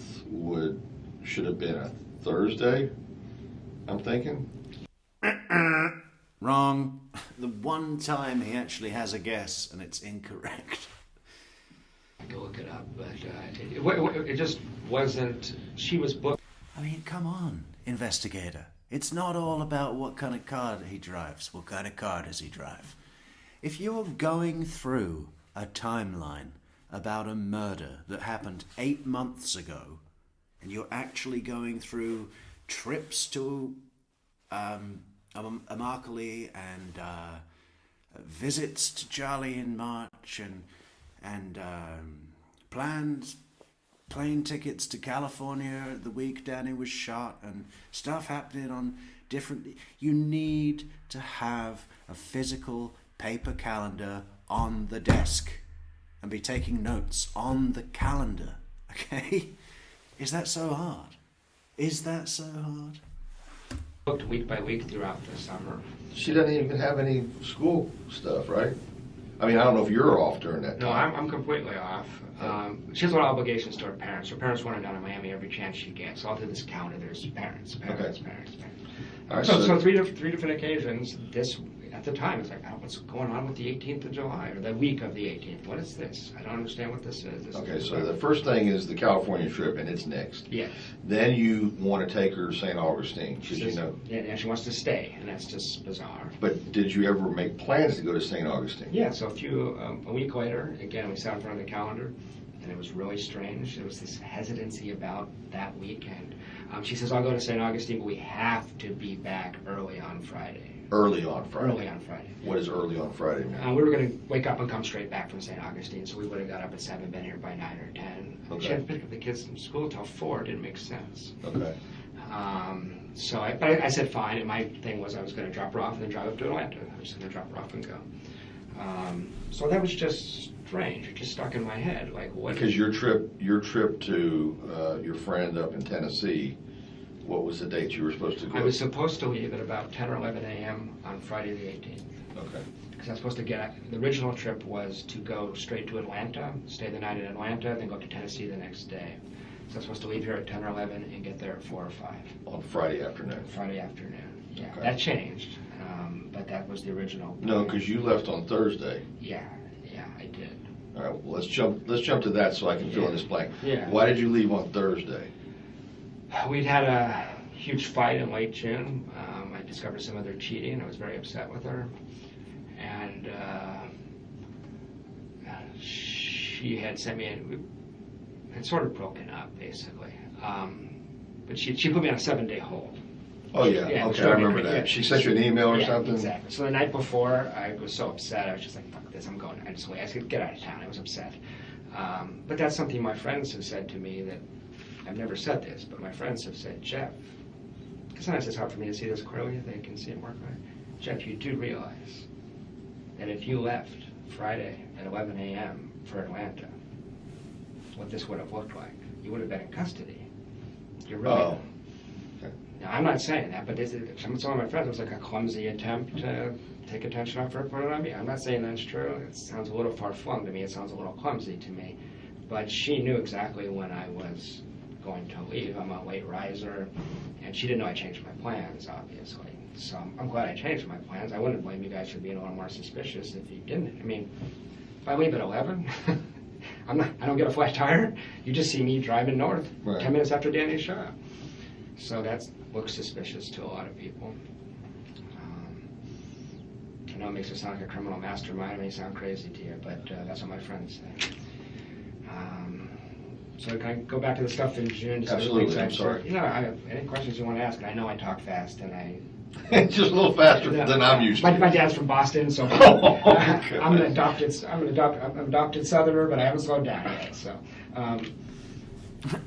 should have been a Thursday, I'm thinking. Wrong. The one time he actually has a guess and it's incorrect. I can look it up, but it just wasn't. She was booked. I mean, come on, investigator. It's not all about what kind of car he drives. What kind of car does he drive? If you're going through a timeline about a murder that happened 8 months ago, and you're actually going through trips to Immokalee and visits to Charlie in March and planned plane tickets to California the week Danny was shot and stuff happening on different. You need to have a physical paper calendar on the desk and be taking notes on the calendar. Okay? Is that so hard? Is that so hard? Booked week by week throughout the summer. She doesn't even have any school stuff, right? I mean, I don't know if you're off during that No, time. I'm completely off. She has a lot of obligations to her parents. Her parents want her down in Miami every chance she gets. All through this counter, there's parents. All right, So three different occasions. This at the time, it's like, what's going on with the 18th of July or the week of the 18th? What is this? I don't understand what this is. Okay, so the first thing is the California trip, and it's next. Yes. Then you want to take her to St. Augustine. She Did says, you know? Yeah, and she wants to stay, and that's just bizarre. But did you ever make plans to go to St. Augustine? Yeah, so a week later, again, we sat in front of the calendar, and it was really strange. There was this hesitancy about that weekend. She says, I'll go to St. Augustine, but we have to be back early on Friday. Early on Friday? Early on Friday. What does early on Friday mean? We were going to wake up and come straight back from St. Augustine, so we would have got up at 7, been here by 9 or 10. Okay. She had to pick up the kids from school until 4. It didn't make sense. Okay. So I said fine, and my thing was I was going to drop her off and then drive up to Atlanta. I was going to drop her off and go. So that was just strange. It just stuck in my head. Like what? Because your trip to your friend up in Tennessee, what was the date you were supposed to go? I was supposed to leave at about 10 or 11 a.m. on Friday the 18th. Okay. To because I was supposed to the original trip was to go straight to Atlanta, stay the night in Atlanta, then go to Tennessee the next day. So I was supposed to leave here at 10 or 11 and get there at 4 or 5. On Friday afternoon. Friday afternoon. Yeah, Okay. that changed, but that was the original. No, because you left on Thursday. Yeah, I did. All right, well, let's jump to that so I can fill in this blank. Yeah. Why did you leave on Thursday? We'd had a huge fight in late June. I discovered some other cheating. I was very upset with her. And she had sent me, we had sort of broken up, basically. But she put me on a 7-day hold. Oh, yeah. Okay, I remember that. She sent you an email or something? Exactly. So the night before, I was so upset. I was just like, fuck this, I'm going. I said, get out of town. I was upset. But that's something my friends have said to me that, I've never said this, but my friends have said, Jeff, because sometimes it's hard for me to see this clearly, they can see it more clearly. Jeff, you do realize that if you left Friday at 11 a.m. for Atlanta, what this would have looked like, you would have been in custody. You're really. Oh. Now, I'm not saying that, but some of my friends, it was like a clumsy attempt to take attention off her and put it on me. I'm not saying that's true. It sounds a little far-flung to me. It sounds a little clumsy to me. But she knew exactly when I was going to leave. I'm a late riser, and she didn't know I changed my plans, obviously. So I'm glad I changed my plans. I wouldn't blame you guys for being a little more suspicious if you didn't. I mean, if I leave at 11, I don't get a flat tire. You just see me driving north 10 minutes after Danny shot up. So that looks suspicious to a lot of people. I know it makes it sound like a criminal mastermind. It may sound crazy to you, but that's what my friends say. So can I go back to the stuff in June? Absolutely, I'm sorry. You know, I have any questions you want to ask? I know I talk fast, and I... Just a little faster than I'm used to. My dad's from Boston, so I'm an adopted Southerner, but I haven't slowed down yet. So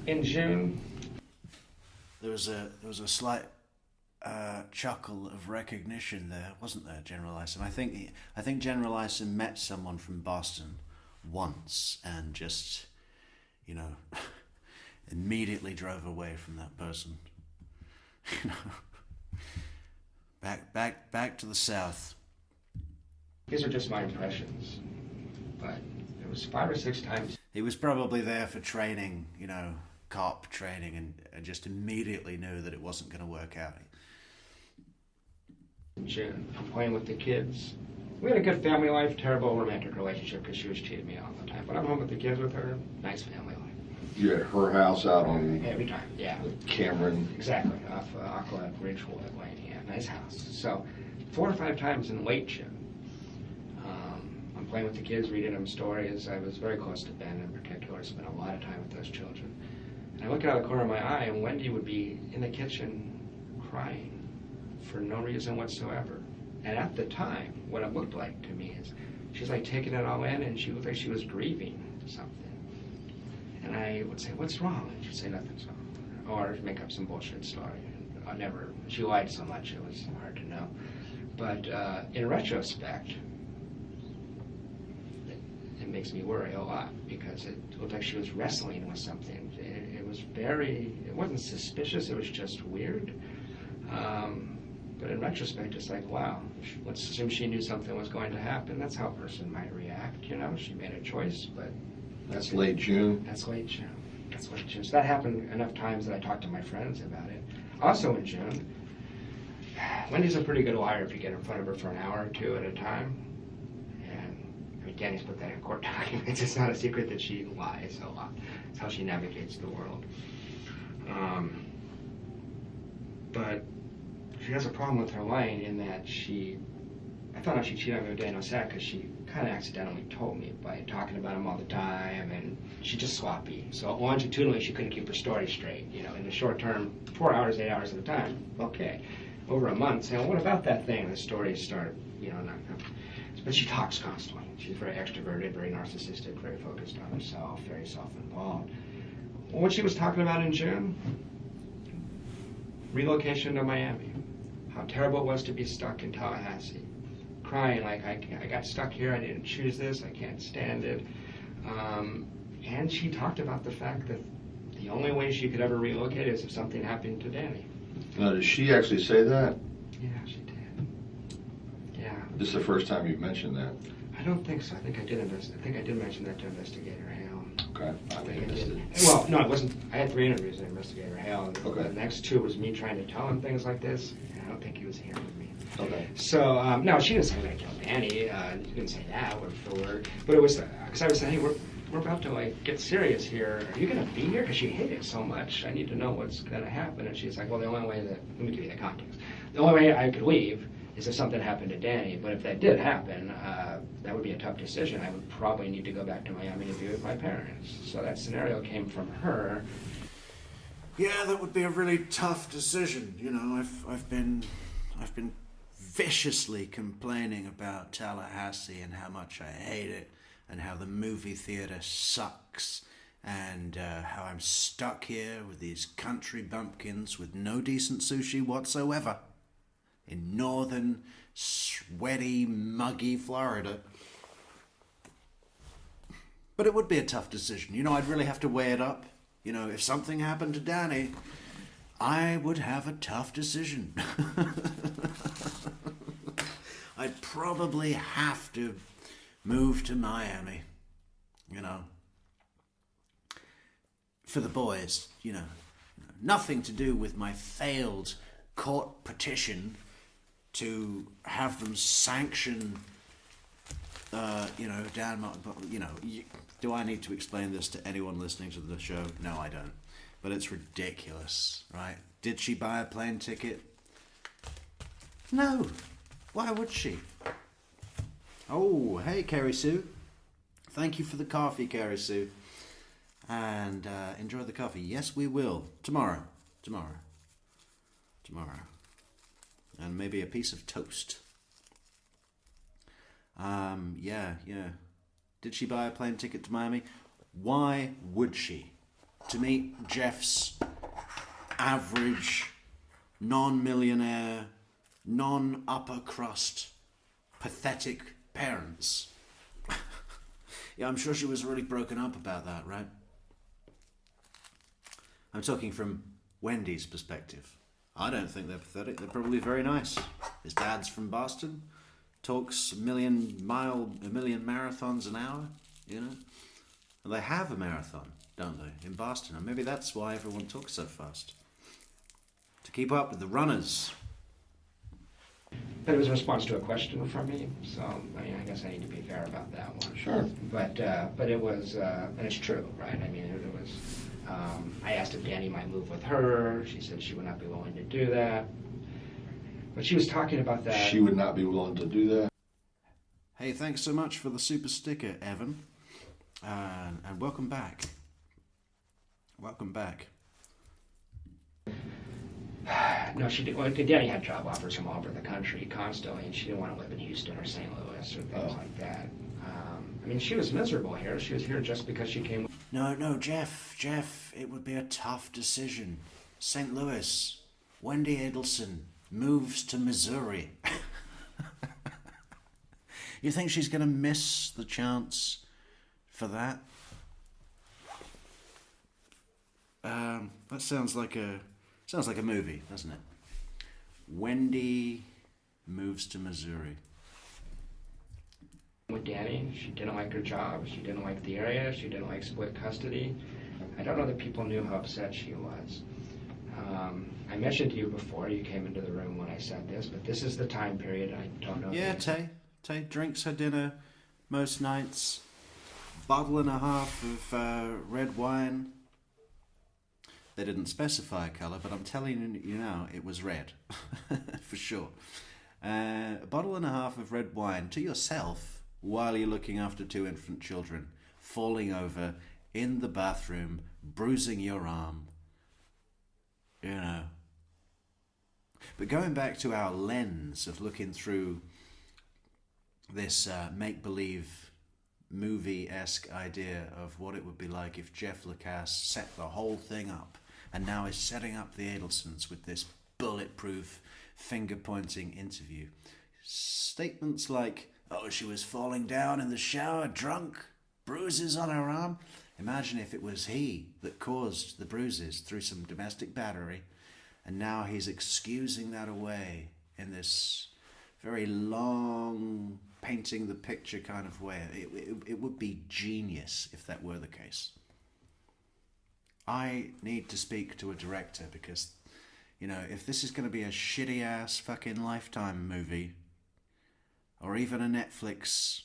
in June, there was a slight chuckle of recognition there, wasn't there, General Ison? I think General Ison met someone from Boston once and just, immediately drove away from that person. Back to the South. These are just my impressions, but it was 5 or 6 times. He was probably there for training, cop training, and just immediately knew that it wasn't going to work out. In June, I'm playing with the kids. We had a good family life, terrible romantic relationship because she was cheating me all the time. But I'm home with the kids with her, nice family life. You're at her house out on... Every time, yeah. Cameron. Exactly, off Aqua Ridgewood Lane, yeah, nice house. So 4 or 5 times in late June, I'm playing with the kids, reading them stories. I was very close to Ben in particular, spent a lot of time with those children. And I look out of the corner of my eye, and Wendy would be in the kitchen crying for no reason whatsoever. And at the time, what it looked like to me is she was like taking it all in, and she looked like she was grieving something. And I would say, what's wrong? And she'd say, nothing's wrong. Or make up some bullshit story. And she lied so much, it was hard to know. But in retrospect, it makes me worry a lot because it looked like she was wrestling with something. It wasn't suspicious, it was just weird. But in retrospect, it's like, wow, let's assume she knew something was going to happen. That's how a person might react, She made a choice, but... That's late June? That's late June. So that happened enough times that I talked to my friends about it. Also in June, Wendy's a pretty good liar if you get in front of her for an hour or 2 at a time. And Danny's put that in court documents. It's not a secret that she lies a lot. It's how she navigates the world. But she has a problem with her lying in that I found out she cheated on me with Daniel Sack because she kind of accidentally told me by talking about him all the time, and she's just sloppy. So longitudinally, she couldn't keep her story straight. In the short term, 4 hours, 8 hours at a time, okay. Over a month, saying, well, what about that thing? The stories start, but she talks constantly. She's very extroverted, very narcissistic, very focused on herself, very self-involved. Well, what she was talking about in June, relocation to Miami. How terrible it was to be stuck in Tallahassee. Crying like, I got stuck here, I didn't choose this, I can't stand it. And she talked about the fact that the only way she could ever relocate is if something happened to Danny. Now, did she actually say that? Yeah, she did. Yeah, This is the first time you've mentioned that. I don't think so. I think I did mention that to Investigator Hale. Okay. I think I did. Well, no, it wasn't. I had 3 interviews with Investigator Hale. And Okay. The next 2 was me trying to tell him things like this, and I don't think he was hearing me. Okay. So, no, she didn't say I'm going to kill Danny. She didn't say that word for word. But it was, because I was saying, hey, we're about to, like, get serious here. Are you going to be here? Because she hated it so much. I need to know what's going to happen. And she's like, well, the only way that, let me give you the context. The only way I could leave is if something happened to Danny. But if that did happen, that would be a tough decision. I would probably need to go back to Miami to be with my parents. So that scenario came from her. Yeah, that would be a really tough decision. You know, I've been viciously complaining about Tallahassee and how much I hate it, and how the movie theater sucks, and how I'm stuck here with these country bumpkins with no decent sushi whatsoever in northern, sweaty, muggy Florida. But it would be a tough decision. You know, I'd really have to weigh it up. You know, if something happened to Danny, I would have a tough decision. I'd probably have to move to Miami, you know. For the boys, you know. Nothing to do with my failed court petition to have them sanction, do I need to explain this to anyone listening to the show? No, I don't. But it's ridiculous, right? Did she buy a plane ticket? No. Why would she? Oh, hey, Carrie Sue. Thank you for the coffee, Carrie Sue. And enjoy the coffee. Yes, we will. Tomorrow. And maybe a piece of toast. Yeah. Did she buy a plane ticket to Miami? Why would she? To meet Jeff's average, non-millionaire, non-upper crust, pathetic parents. Yeah, I'm sure she was really broken up about that, right? I'm talking from Wendy's perspective. I don't think they're pathetic. They're probably very nice. His dad's from Boston, talks a million marathons an hour, you know? And they have a marathon, don't they, in Boston? And maybe that's why everyone talks so fast. To keep up with the runners. But it was a response to a question from me, so I mean, I guess I need to be fair about that one. Sure. But it was, and it's true, right? I mean, it was. I asked if Danny might move with her. She said she would not be willing to do that. But she was talking about that. She would not be willing to do that. Hey, thanks so much for the super sticker, Evan. And welcome back. Welcome back. No, she didn't. Well, Danny had job offers from all over the country constantly, and she didn't want to live in Houston or St. Louis or things like that. I mean, she was miserable here. She was here just because she came. No, Jeff, it would be a tough decision. St. Louis, Wendy Adelson moves to Missouri. You think she's going to miss the chance for that? That sounds like a movie, doesn't it? Wendy moves to Missouri. With Danny, she didn't like her job. She didn't like the area. She didn't like split custody. I don't know that people knew how upset she was. I mentioned to you before you came into the room when I said this, but this is the time period. I don't know. Yeah, Tay drinks her dinner most nights. Bottle and a half of red wine. They didn't specify a colour, but I'm telling you now, it was red. For sure. A bottle and a half of red wine to yourself while you're looking after 2 infant children, falling over in the bathroom, bruising your arm. You know. But going back to our lens of looking through this make-believe movie-esque idea of what it would be like if Jeff Lacass set the whole thing up and now is setting up the Adelsons with this bulletproof finger-pointing interview. Statements like, oh, she was falling down in the shower, drunk, bruises on her arm. Imagine if it was he that caused the bruises through some domestic battery, and now he's excusing that away in this very long, painting the picture kind of way. It would be genius if that were the case. I need to speak to a director because, you know, if this is going to be a shitty ass fucking Lifetime movie or even a Netflix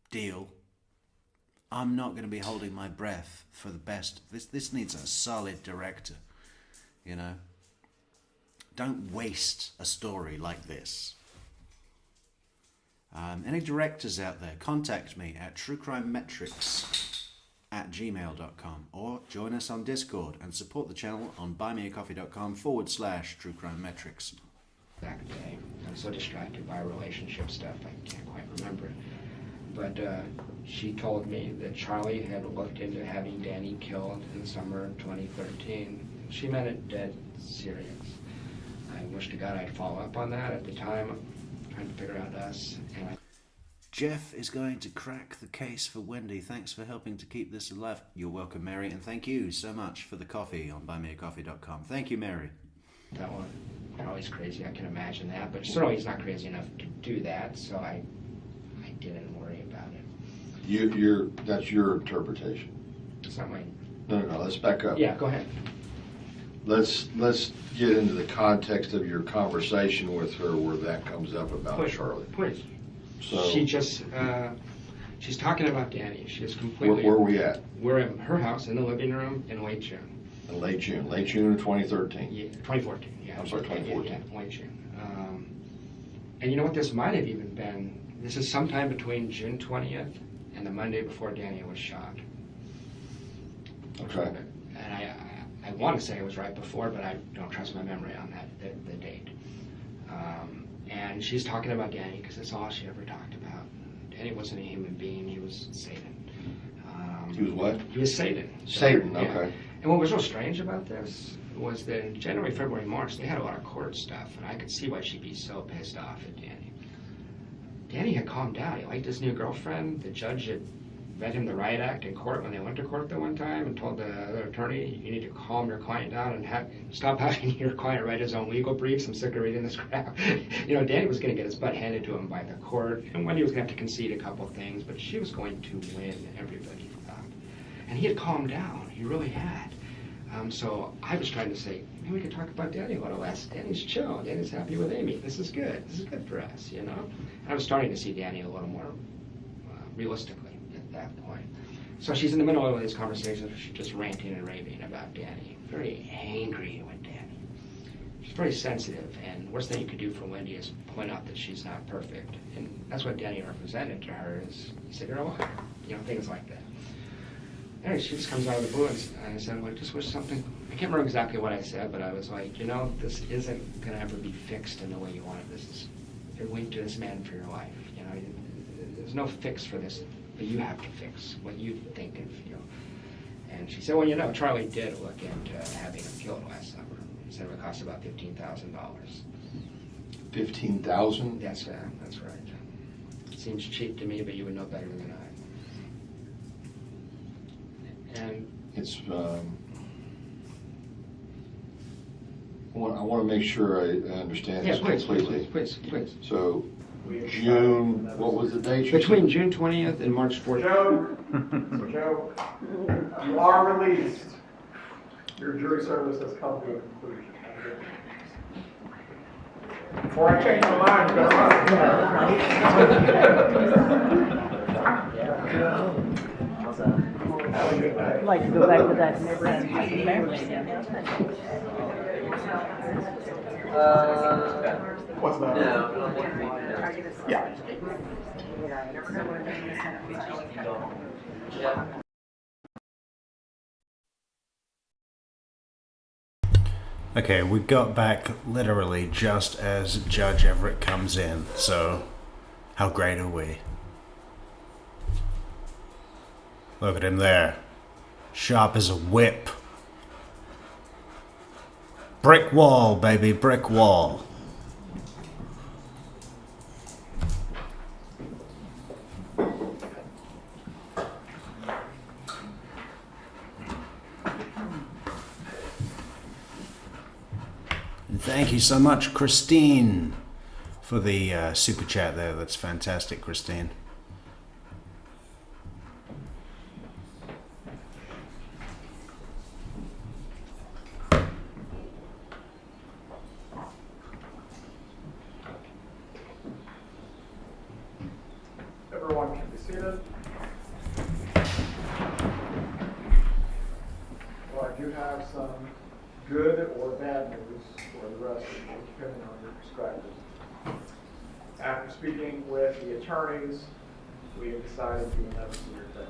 deal, I'm not going to be holding my breath for the best. This needs a solid director, you know. Don't waste a story like this. Any directors out there, contact me at truecrimemetrics@gmail.com or join us on Discord and support the channel on buymeacoffee.com/truecrimemetrics. That day, I'm so distracted by relationship stuff, I can't quite remember it. But she told me that Charlie had looked into having Danny killed in the summer of 2013. She meant it dead serious. I wish to God I'd follow up on that. At the time, I'm trying to figure out us. And Jeff is going to crack the case for Wendy. Thanks for helping to keep this alive. You're welcome, Mary, and thank you so much for the coffee on buymeacoffee.com. Thank you, Mary. that one, Charlie's crazy, I can imagine that. But certainly he's not crazy enough to do that, so I didn't worry about it. That's your interpretation. It's not mine. No, let's back up. Yeah, go ahead. Let's get into the context of your conversation with her where that comes up about Charlie. Please. So She just, she's talking about Danny. She is completely... Where are we at? We're at her house in the living room in late June. In late June of 2013? Yeah, 2014, yeah. I'm sorry, 2014. Yeah, late June. And you know what this might have even been? This is sometime between June 20th and the Monday before Danny was shot. Okay. And I want to say it was right before, but I don't trust my memory on that, the date. And she's talking about Danny because that's all she ever talked about. Danny wasn't a human being, he was Satan. He was what? He was Satan. Satan, Yeah. okay. And what was real strange about this was that in January, February, March, they had a lot of court stuff, and I could see why she'd be so pissed off at Danny. Danny had calmed down. He liked his new girlfriend. The judge had read him the riot act in court when they went to court the one time and told the other attorney, you need to calm your client down and stop having your client write his own legal briefs. I'm sick of reading this crap. You know, Danny was going to get his butt handed to him by the court, and Wendy was going to have to concede a couple things, but she was going to win, everybody thought. And he had calmed down. He really had. So I was trying to say, maybe we could talk about Danny a little less. Danny's chill. Danny's happy with Amy. This is good. This is good for us, you know? And I was starting to see Danny a little more realistically at that point. So she's in the middle of these conversations where she's just ranting and raving about Danny. Very angry with Danny. She's very sensitive, and the worst thing you could do for Wendy is point out that she's not perfect. And that's what Danny represented to her is, he said, you're a liar. You know, things like that. Anyway, she just comes out of the blue and I said, well, I just wish something, I can't remember exactly what I said, but I was like, you know, this isn't going to ever be fixed in the way you want it. This is, you're linked to this man for your life. You know, there's no fix for this, but you have to fix what you think and feel. And she said, well, you know, Charlie did look into having him killed last summer. He said it would cost about $15,000. $15,000? That's right. It seems cheap to me, but you would know better than I. And it's I want to make sure I understand this completely. Please. So June, what was the date? Between June 20th and March 14th. Joe, you are released. Your jury service has come to a conclusion. Before I change my mind, go I'd like to go back to that never-ending marriage again. What's that? Yeah. Okay, we got back literally just as Judge Everett comes in, so how great are we? Look at him there. Sharp as a whip. Brick wall, baby, brick wall. And thank you so much, Christine, for the super chat there. That's fantastic, Christine. Everyone can be seated. Well, I do have some good or bad news for the rest of you, depending on your perspective. After speaking with the attorneys, we have decided to never see your thing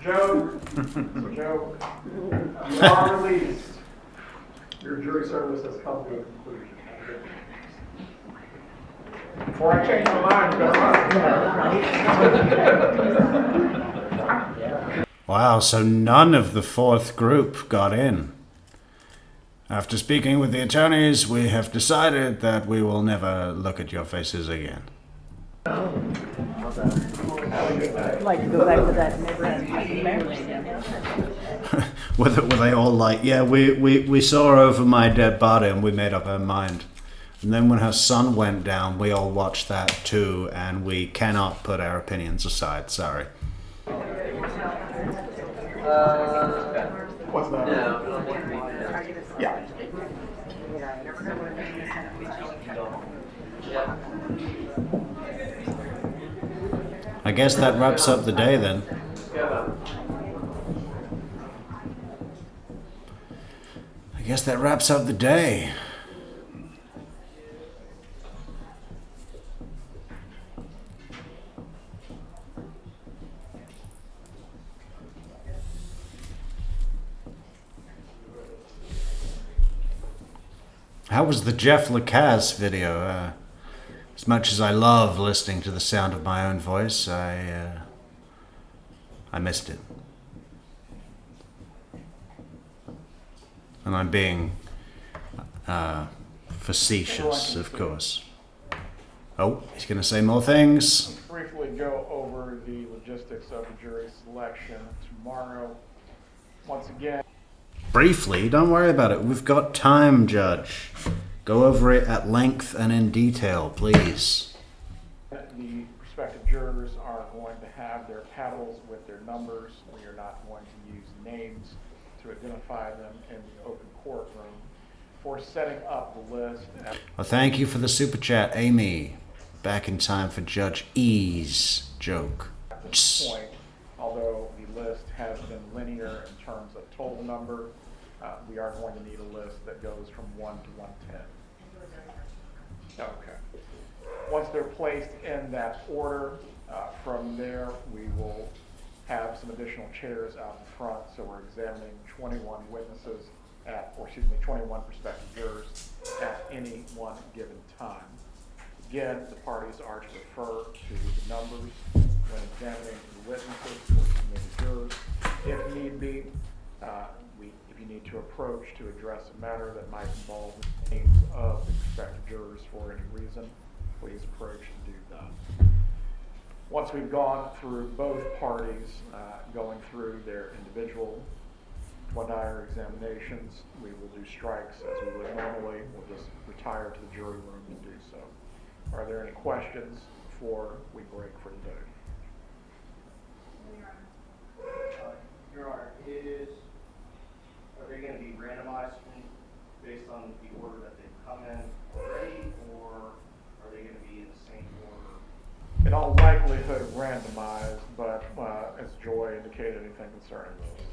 again. It's a joke. You are released. Your jury service has come to a conclusion. Before I change my mind, you better run. Wow, so none of the fourth group got in. After speaking with the attorneys, we have decided that we will never look at your faces again. Like to go back to that neighborhood. Were they all like, yeah, we saw her over my dead body and we made up our mind. And then when her son went down, we all watched that too, and we cannot put our opinions aside. Sorry. What's that? Yeah. I guess that wraps up the day then. I guess that wraps up the day. How was the Jeff Lacass video? As much as I love listening to the sound of my own voice, I missed it. And I'm being facetious, of course. Oh, he's going to say more things. Briefly go over the logistics of the jury selection tomorrow. Once again. Briefly, don't worry about it. We've got time, Judge. Go over it at length and in detail, please. The prospective jurors are going to have their paddles with their numbers. We are not going to use names to identify them in the open courtroom. For setting up the list. Well, thank you for the super chat, Amy. Back in time for Judge E's joke. At this point, although the list has been linear in terms of total number, we are going to need a list that goes from 1 to 110. Okay. Once they're placed in that order, from there we will have some additional chairs out in front, so we're examining 21 witnesses 21 prospective jurors at any one given time. Again, the parties are to refer to the numbers when examining the witnesses or submitted jurors. If need be, if you need to approach to address a matter that might involve the names of the prospective jurors for any reason, please approach and do that. Once we've gone through both parties, going through their individual voir dire examinations, we will do strikes as we would normally. We'll just retire to the jury room and do so. Are there any questions before we break for today? Your Honor, are they going to be randomized based on the order that they've come in already, or are they going to be in the same order? In all likelihood, randomized, but as Joy indicated, anything concerning those.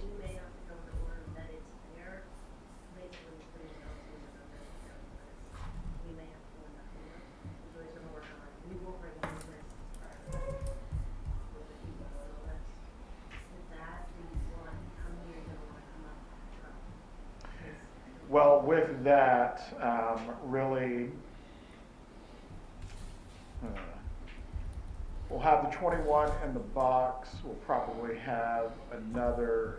Well, with that, really, we'll have the 21 in the box. We'll probably have another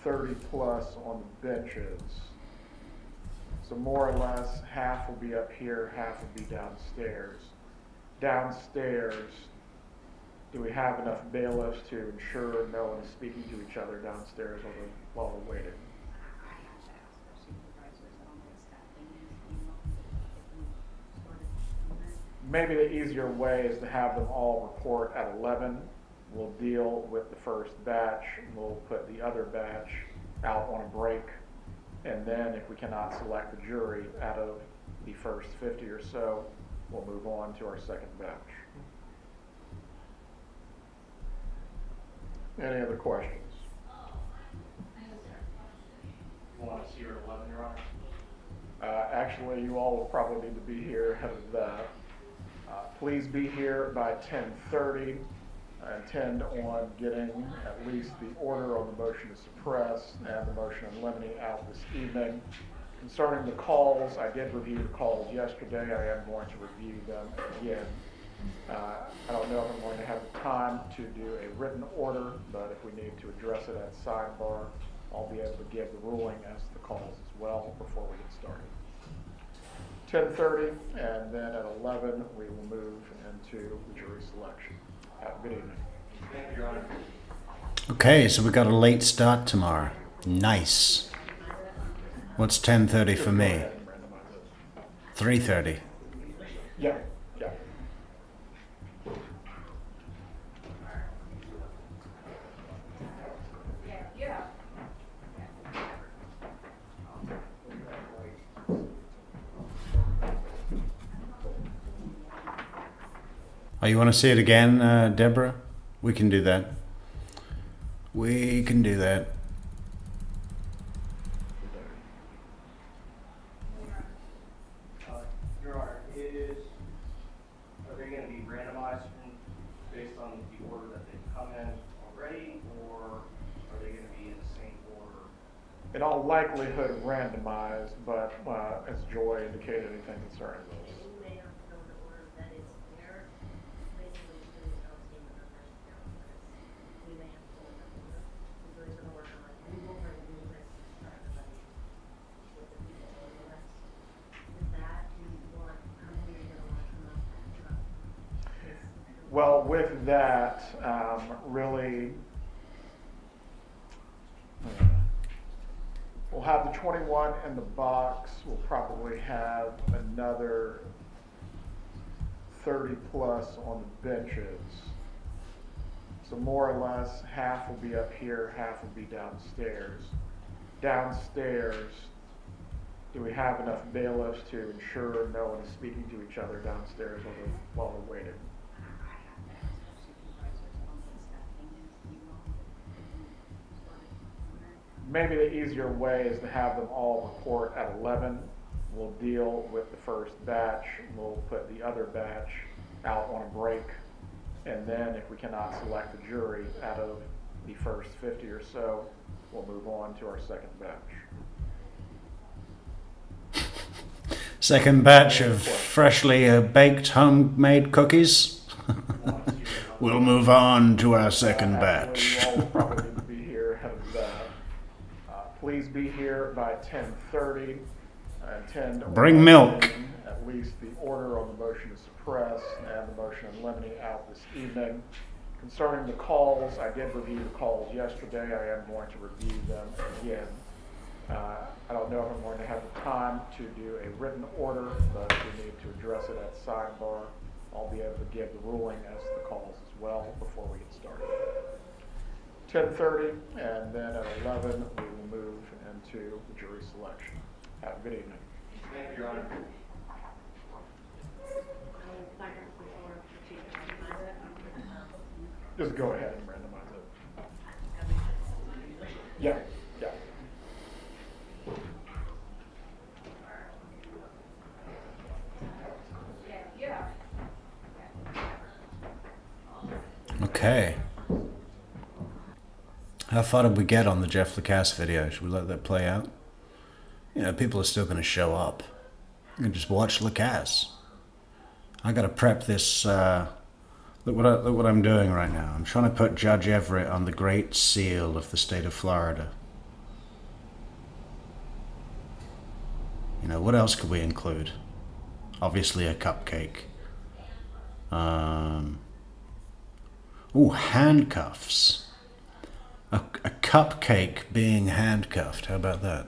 30 plus on the benches. So more or less, half will be up here, half will be downstairs. Downstairs, do we have enough bailiffs to ensure no one is speaking to each other downstairs while we're waiting? Maybe the easier way is to have them all report at 11. We'll deal with the first batch. We'll put the other batch out on a break. And then if we cannot select the jury out of the first 50 or so, we'll move on to our second batch. Any other questions? You want to see her at 11, Your Honor? Actually, you all will probably need to be here ahead of that. Please be here by 10:30. I intend on getting at least the order on the motion to suppress and the motion in limine out this evening. Concerning the calls, I did review the calls yesterday. I am going to review them again. I don't know if I'm going to have the time to do a written order, but if we need to address it at sidebar, I'll be able to give the ruling as to the calls as well before we get started. 10:30, and then at 11, we will move into the jury selection. Have a good evening. Thank you, Your Honor. Okay, so we got a late start tomorrow. Nice. What's 10:30 for me? 3:30. Yeah. Oh, you want to see it again, Deborah? We can do that. We can do that. Your Honor, are they going to be randomized based on the order that they've come in already, or are they going to be in the same order? In all likelihood, randomized, but as Joy indicated, anything concerning those. Well, with that, really, we'll have the 21 in the box. We'll probably have another 30 plus on the benches. So more or less, half will be up here, half will be downstairs. Downstairs, do we have enough bailiffs to ensure no one is speaking to each other downstairs while we're waiting? Maybe the easier way is to have them all report at 11. We'll deal with the first batch. We'll put the other batch out on a break. And then if we cannot select the jury out of the first 50 or so, we'll move on to our second batch. Second batch of freshly baked homemade cookies. We'll move on to our second batch. You all will probably need to be here ahead of that. Please be here by 10:30. I intend on Bring milk. getting at least the order on the motion to suppress and the motion in limine out this evening. Concerning the calls, I did review the calls yesterday. I am going to review them again. I don't know if I'm going to have the time to do a written order, but if we need to address it at sidebar, I'll be able to give the ruling as to the calls as well before we get started. 10:30, and then at 11, we will move into the jury selection. Have a good evening. Thank you, Your Honor. Just go ahead and randomize it. Yeah. Okay. How far did we get on the Jeff Lacass video? Should we let that play out? You know, people are still going to show up. You can just watch Lacass. I got to prep this. Look what I'm doing right now. I'm trying to put Judge Everett on the Great Seal of the state of Florida. You know, what else could we include? Obviously a cupcake. Ooh, handcuffs. A cupcake being handcuffed. How about that?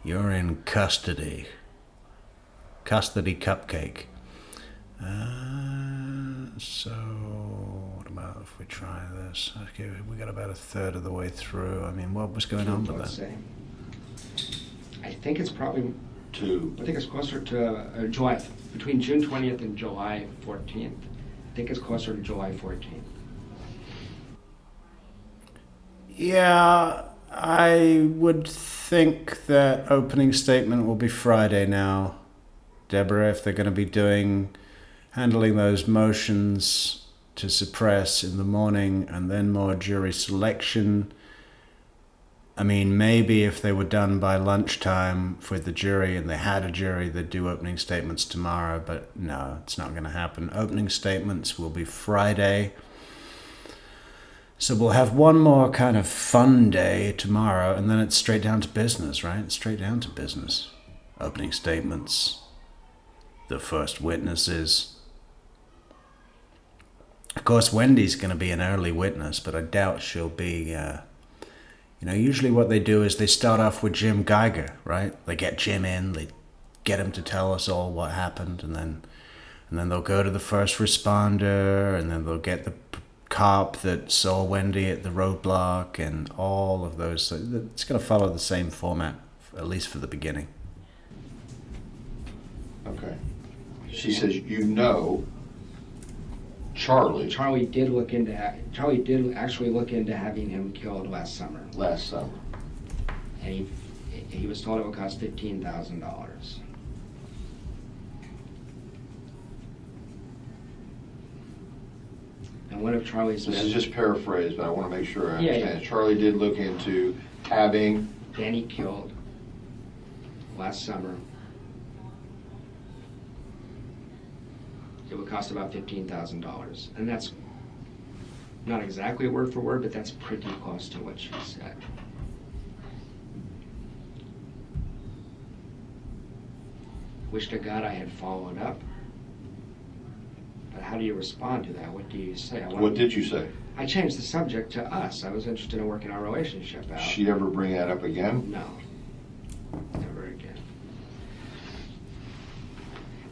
You're in custody. custody cupcake. So what about if we try this? Okay, we got about a third of the way through. I mean, what was going on with that? I think it's probably I think it's closer to July, between June 20th and July 14th. I think it's closer to July 14th. Yeah, I would think that opening statement will be Friday now, Deborah, if they're going to be handling those motions to suppress in the morning and then more jury selection. I mean, maybe if they were done by lunchtime with the jury and they had a jury, they'd do opening statements tomorrow, but no, it's not going to happen. Opening statements will be Friday. So we'll have one more kind of fun day tomorrow, and then it's straight down to business, right? Straight down to business. Opening statements. The first witnesses. Of course, Wendy's going to be an early witness, but I doubt she'll be... usually what they do is they start off with Jim Geiger, right? They get Jim in, they get him to tell us all what happened, and then they'll go to the first responder, and then they'll get the cop that saw Wendy at the roadblock, and all of those. So it's going to follow the same format, at least for the beginning. Okay. She says, Charlie. Charlie did actually look into having him killed last summer. And he was told it would cost $15,000. And one of Charlie's... This is just paraphrased, but I want to make sure I understand. Yeah. Charlie did look into having... Danny killed last summer. It would cost about $15,000. And that's not exactly word for word, but that's pretty close to what she said. Wish to God I had followed up. But how do you respond to that? What do you say? What did you say? I changed the subject to us. I was interested in working our relationship out. She ever bring that up again? No. Never again.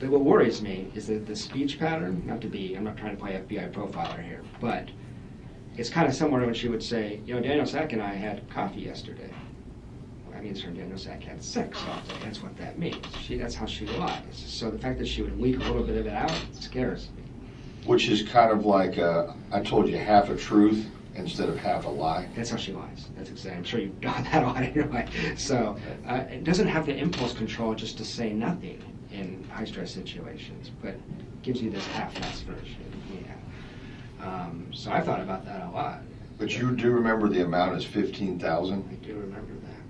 But what worries me is that the speech pattern, I'm not trying to play FBI profiler here, but it's kind of similar to when she would say, Daniel Sack and I had coffee yesterday. Well, that means her and Daniel Sack had sex, so that's what that means. That's how she lies. So the fact that she would leak a little bit of it out scares me. Which is kind of like, I told you half a truth instead of half a lie. That's how she lies. That's exactly. I'm sure you've done that on anyway. So it doesn't have the impulse control just to say nothing in high-stress situations, but gives you this half-assed version. So I thought about that a lot. But you do remember the amount is $15,000? I do remember that.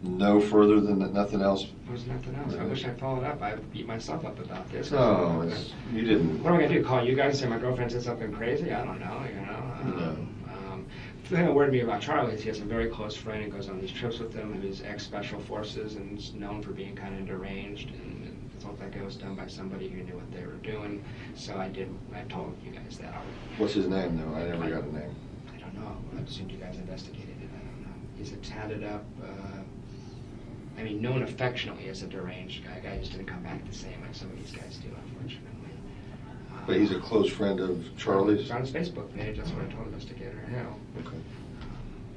No further than that, nothing else? There was nothing else. I wish I followed up. I beat myself up about this. No, you didn't. What am I going to do, call you guys and say my girlfriend said something crazy? I don't know, No. The thing that worried me about Charlie is he has a very close friend and goes on these trips with him who's ex-special forces and is known for being kind of deranged, and I thought that guy was done by somebody who knew what they were doing. So I told you guys that. What's his name, though? I never got a name. I don't know. I assumed you guys investigated it. I don't know. He's a tatted up, known affectionately as a deranged guy. Guy just didn't come back the same like some of these guys do, unfortunately. But he's a close friend of Charlie's? It's on his Facebook page. That's what I told the investigator. Okay.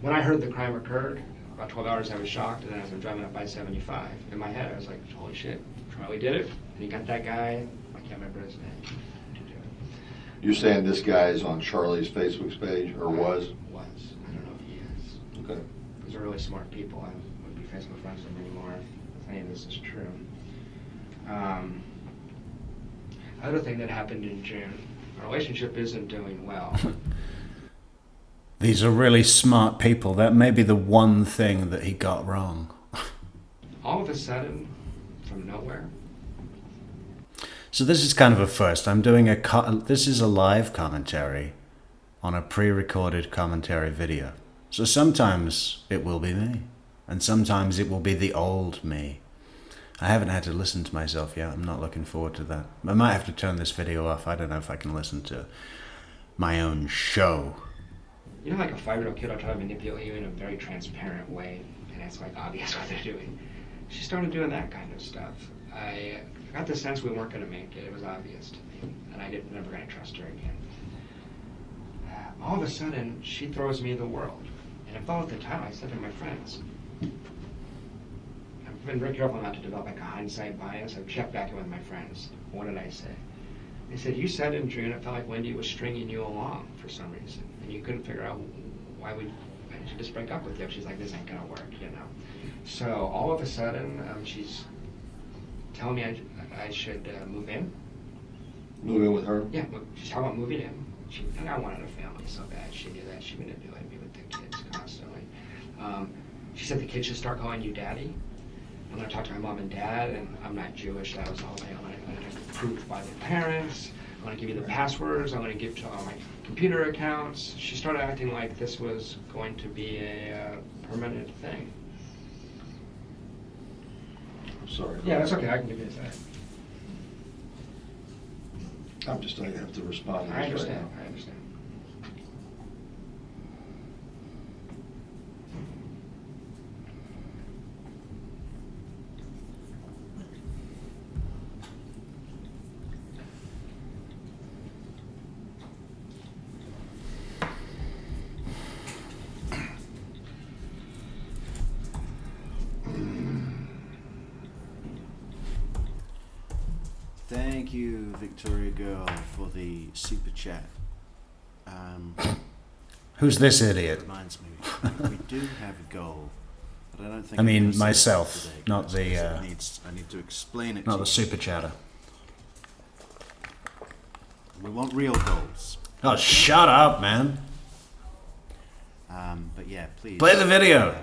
When I heard the crime occurred, about 12 hours I was shocked, and then as I'm driving up I-75, in my head I was like, holy shit, Charlie did it, and he got that guy, I can't remember his name, to do it. You're saying this guy is on Charlie's Facebook page, or was? Was. I don't know if he is. Okay. These are really smart people. I wouldn't be Facebook friends with them anymore if any of this is true. Other thing that happened in June, our relationship isn't doing well. These are really smart people. That may be the one thing that he got wrong. All of a sudden, from nowhere. So this is kind of a first. I'm doing this is a live commentary on a pre-recorded commentary video. So sometimes it will be me, and sometimes it will be the old me. I haven't had to listen to myself yet. I'm not looking forward to that. I might have to turn this video off. I don't know if I can listen to my own show. You know, like a 5-year-old kid will try to manipulate you in a very transparent way, and it's like obvious what they're doing. she started doing that kind of stuff. I got the sense we weren't going to make it. It was obvious to me, and I never going to trust her again. All of a sudden, she throws me the world. And I thought at the time, I said to my friends, I've been very careful not to develop like a hindsight bias. I've checked back in with my friends. What did I say? They said, you said in June it felt like Wendy was stringing you along for some reason, and you couldn't figure out why I should just break up with you. She's like, this ain't gonna work, you know. So all of a sudden, she's telling me I should move in. Move in with her? Yeah, she's talking about moving in. I wanted a family so bad. She knew that. She manipulated me with the kids constantly. She said the kids should start calling you daddy. I'm going to talk to my mom and dad, and I'm not Jewish. That was all I'm going to prove by the parents. I'm going to give you the passwords. I'm going to give to all my computer accounts. She started acting like this was going to be a permanent thing. I'm sorry. Yeah, that's okay. I can give you a second. I have to respond. I understand. I understand. Thank you, Victoria Girl, for the super chat. Who's this idiot? Reminds me, we do have a goal, but I don't think. I mean myself, today, not the. I need to explain it. Not to the you. super chatter. We want real goals. Oh, shut up, man! But yeah, please Play the video.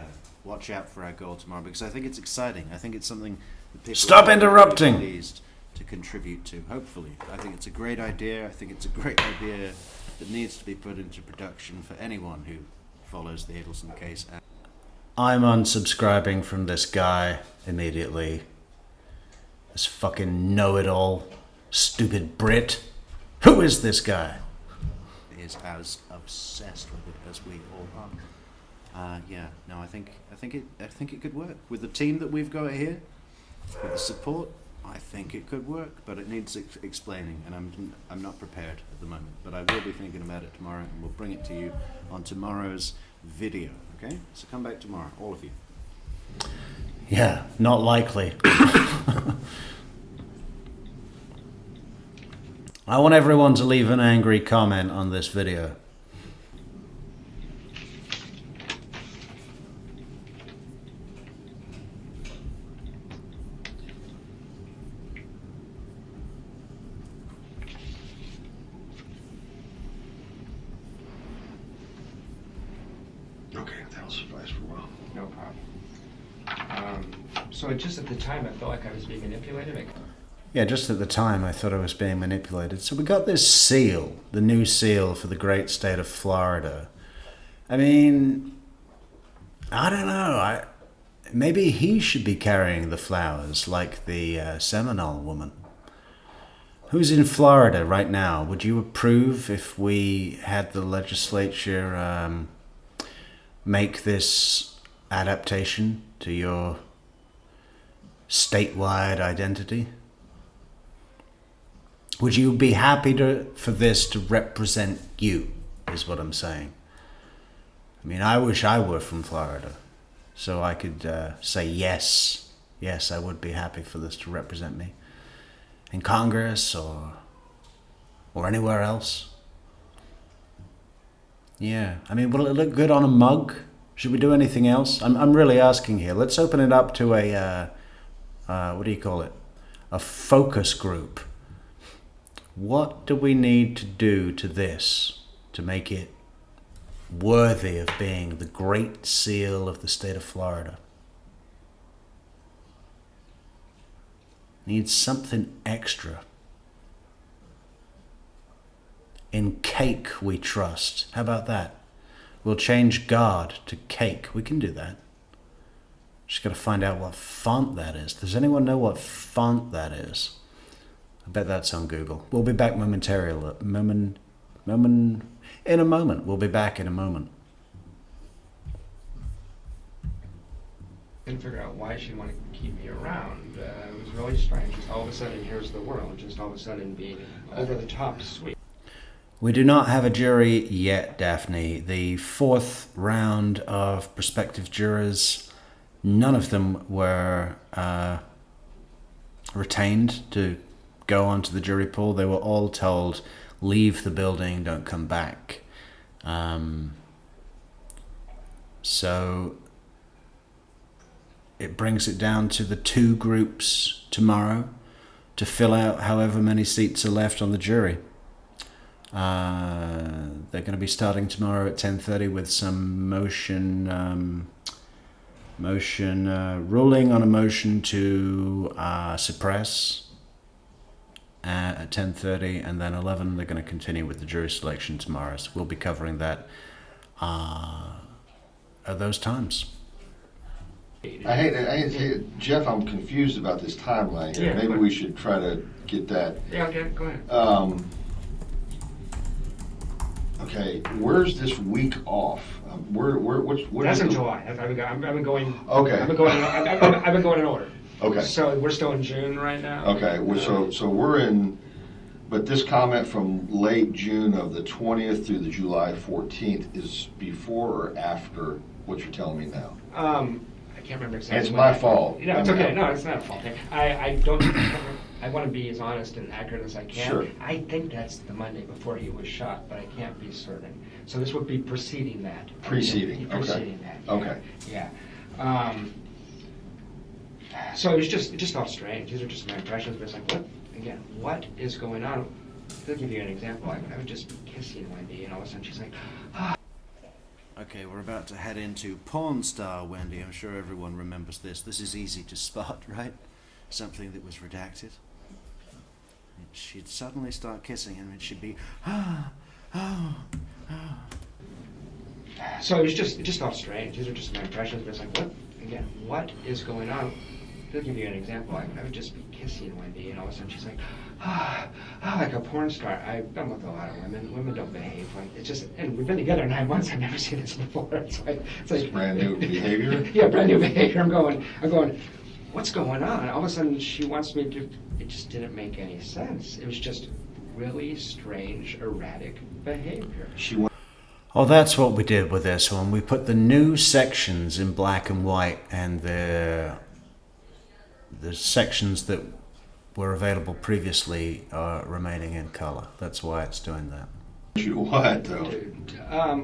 Watch out for our goal tomorrow because I think it's exciting. I think it's something that people Stop are interrupting. pleased to contribute to. Hopefully, I think it's a great idea. I think it's a great idea that needs to be put into production for anyone who follows the Adelson case. I'm unsubscribing from this guy immediately. This fucking know-it-all, stupid Brit. Who is this guy? Is as obsessed with it as we all are. Yeah, no, I think it could work with the team that we've got here, with the support. I think it could work, but it needs explaining, and I'm not prepared at the moment. But I will be thinking about it tomorrow, and we'll bring it to you on tomorrow's video. Okay, so come back tomorrow, all of you. Yeah, not likely. I want everyone to leave an angry comment on this video. Okay, that'll suffice for a while. No problem. So just at the time, I felt like I was being manipulated. Yeah, just at the time I thought I was being manipulated. So we got this seal, the new seal for the great state of Florida. I mean, I don't know. Maybe he should be carrying the flowers like the Seminole woman. Who's in Florida right now? Would you approve if we had the legislature make this adaptation to your statewide identity? Would you be happy for this to represent you, is what I'm saying. I mean, I wish I were from Florida, so I could say yes, I would be happy for this to represent me in Congress or anywhere else. Yeah, I mean, will it look good on a mug? Should we do anything else? I'm really asking here. Let's open it up to a, what do you call it? A focus group. What do we need to do to this to make it worthy of being the great seal of the state of Florida? Needs something extra. In cake we trust. How about that? We'll change God to cake. We can do that. Just got to find out what font that is. Does anyone know what font that is? I bet that's on Google. We'll be back momentarily. In a moment. We'll be back in a moment. couldn't figure out why she'd want to keep me around. It was really strange. Just all of a sudden, here's the world. Just all of a sudden being over the top sweet. We do not have a jury yet, Daphne. The fourth round of prospective jurors, none of them were retained to go onto the jury pool. They were all told, leave the building, don't come back. So it brings it down to the two groups tomorrow to fill out however many seats are left on the jury. They're going to be starting tomorrow at 10:30 with some ruling on a motion to suppress at 10:30, and then 11 they're going to continue with the jury selection tomorrow. So we'll be covering that at those times. I hate to, Jeff, I'm confused about this timeline here. Yeah, Maybe we should try to get that. Yeah, okay, go ahead. Okay, where's this week off? What That's is in the- July. I've been going. Okay. I've been going in order. Okay. So we're still in June right now. Okay, so we're in, but this comment from late June of the 20th through the July 14th is before or after what you're telling me now? I can't remember exactly. It's when my fault. No, it's okay. No, it's not a fault thing. I don't. I want to be as honest and accurate as I can. Sure. I think that's the Monday before he was shot, but I can't be certain. So this would be preceding that. Preceding, okay. Preceding that. Yeah. Okay. Yeah. So it just felt strange. These are just my impressions, but it's like, what is going on? I'll give you an example. I would just be kissing Wendy, and all of a sudden she's like, Okay, we're about to head into Porn Star Wendy. I'm sure everyone remembers this. This is easy to spot, right? Something that was redacted. She'd suddenly start kissing him, and she'd be, So it just felt strange. These are just my impressions, but it's like, what is going on? I'll give you an example. I would just be kissing Wendy, and all of a sudden she's like, like a porn star. I've been with a lot of women. Women don't behave like it's just. And we've been together 9 months. I've never seen this before. It's brand new behavior. Yeah, brand new behavior. I'm going. What's going on? All of a sudden she wants me to. It just didn't make any sense. It was just really strange, erratic behavior. Oh, that's what we did with this one. We put the new sections in black and white, and the sections that were available previously are remaining in color. That's why it's doing that. What though?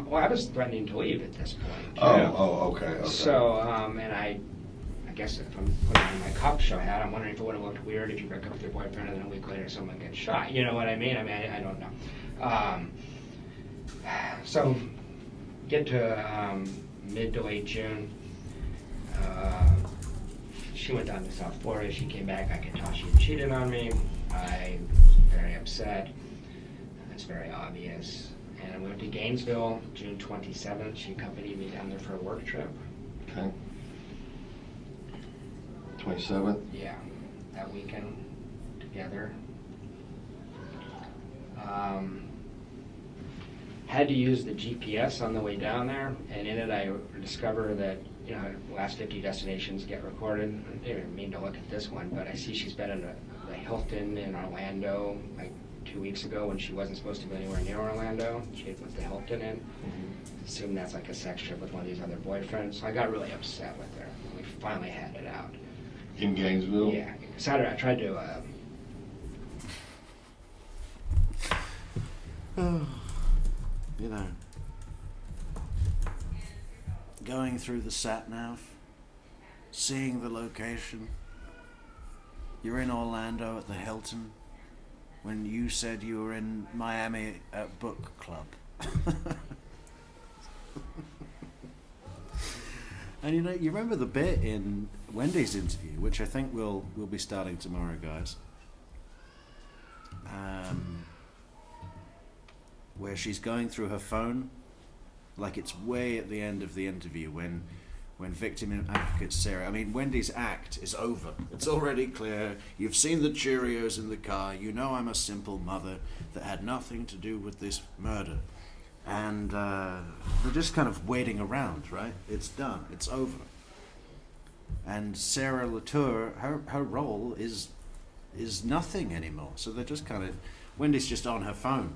Well, I was threatening to leave at this point. Okay. So, and I guess if I'm putting on my cop show hat, I'm wondering if it would have looked weird if you broke up with your boyfriend and then a week later someone gets shot. You know what I mean? I don't know. So, get to mid to late June. She went down to South Florida. She came back. I could tell she had cheated on me. I was very upset. It's very obvious. And we went to Gainesville, June 27th. She accompanied me down there for a work trip. Okay. 27th? Yeah, that weekend together. Had to use the GPS on the way down there, and in it I discover that, the last 50 destinations get recorded. I didn't mean to look at this one, but I see she's been in the Hilton in Orlando like 2 weeks ago when she wasn't supposed to be anywhere near Orlando. She had put the Hilton in. Assume that's like a sex trip with one of these other boyfriends. So I got really upset with her. We finally had it out. In Gainesville? Yeah. Saturday I tried to... Going through the sat-nav, seeing the location. You're in Orlando at the Hilton when you said you were in Miami at book club. And you remember the bit in Wendy's interview, which I think we'll be starting tomorrow, guys, where she's going through her phone, like it's way at the end of the interview when victim advocate Sarah, Wendy's act is over. It's already clear. You've seen the Cheerios in the car. You know I'm a simple mother that had nothing to do with this murder. And they're just kind of waiting around, right? It's done. It's over. And Sarah Latour, her role is nothing anymore. So they're just kind of, Wendy's just on her phone,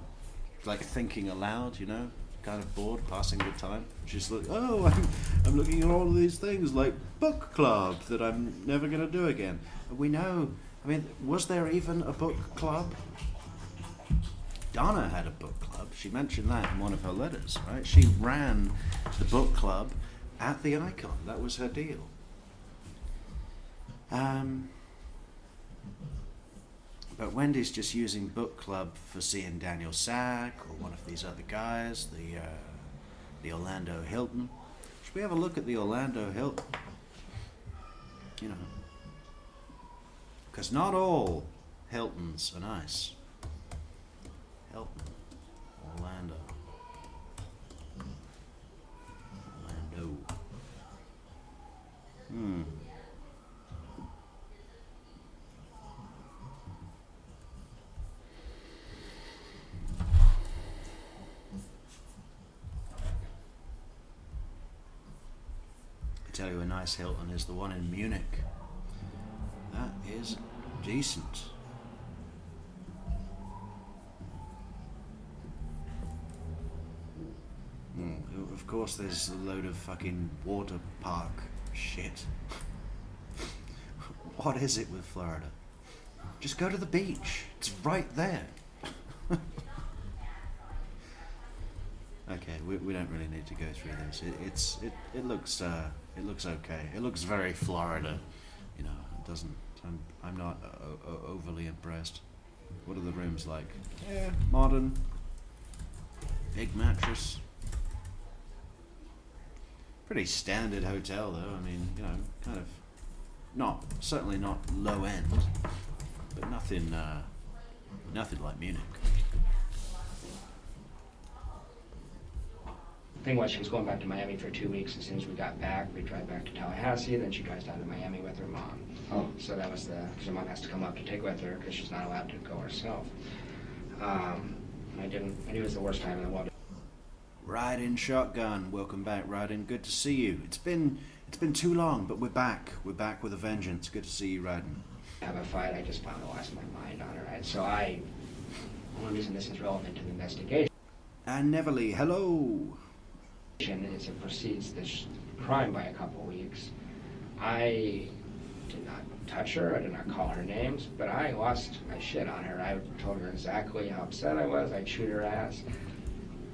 like thinking aloud, you know, kind of bored, passing the time. She's like, oh, I'm looking at all of these things like book club that I'm never going to do again. We know, I mean, was there even a book club? Donna had a book club. She mentioned that in one of her letters, right? She ran the book club at the Icon. That was her deal. But Wendy's just using book club for seeing Daniel Sack or one of these other guys, the Orlando Hilton. Should we have a look at the Orlando Hilton? You know, because not all Hiltons are nice. Hilton, Orlando. I tell you, a nice Hilton is the one in Munich. That is decent. Of course, there's a load of fucking water park shit. What is it with Florida? Just go to the beach. It's right there. Okay, we don't really need to go through this. It looks okay. It looks very Florida. You know, it doesn't. I'm not overly impressed. What are the rooms like? Yeah, modern. Big mattress. Pretty standard hotel though. I mean, you know, kind of certainly not low end, but nothing like Munich. The thing was, she was going back to Miami for 2 weeks. As soon as we got back, we drive back to Tallahassee. Then she drives down to Miami with her mom. Oh. So that was because her mom has to come up to take with her because she's not allowed to go herself. I knew it was the worst time in the world. Riding Shotgun, welcome back, Riding. Good to see you. It's been too long, but we're back. We're back with a vengeance. Good to see you, Riding. Have a fight. I just found lost my mind on her. Right? So the only reason this is relevant to the investigation. And Neverly, hello. Is it precedes this crime by a couple weeks. I did not touch her. I did not call her names, but I lost my shit on her. I told her exactly how upset I was. I chewed her ass.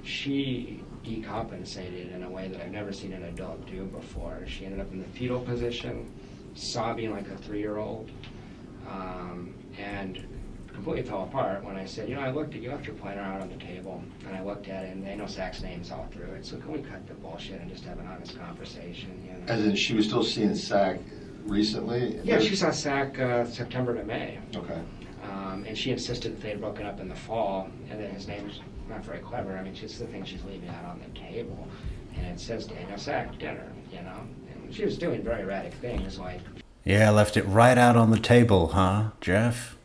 She decompensated in a way that I've never seen an adult do before. She ended up in the fetal position, sobbing like a 3-year-old, and completely fell apart when I said, you know, I looked at you, left your planner out on the table, and I looked at it, and they know Sack's names all through it, so can we cut the bullshit and just have an honest conversation, you know? As in, she was still seeing Sack recently? Yeah, she saw Sack September to May. Okay. And she insisted that they had broken up in the fall, and then his name's not very clever. I mean, it's the thing she's leaving out on the table, and it says Daniel Sack dinner, you know? And she was doing very erratic things, like... Yeah, left it right out on the table, huh, Jeff?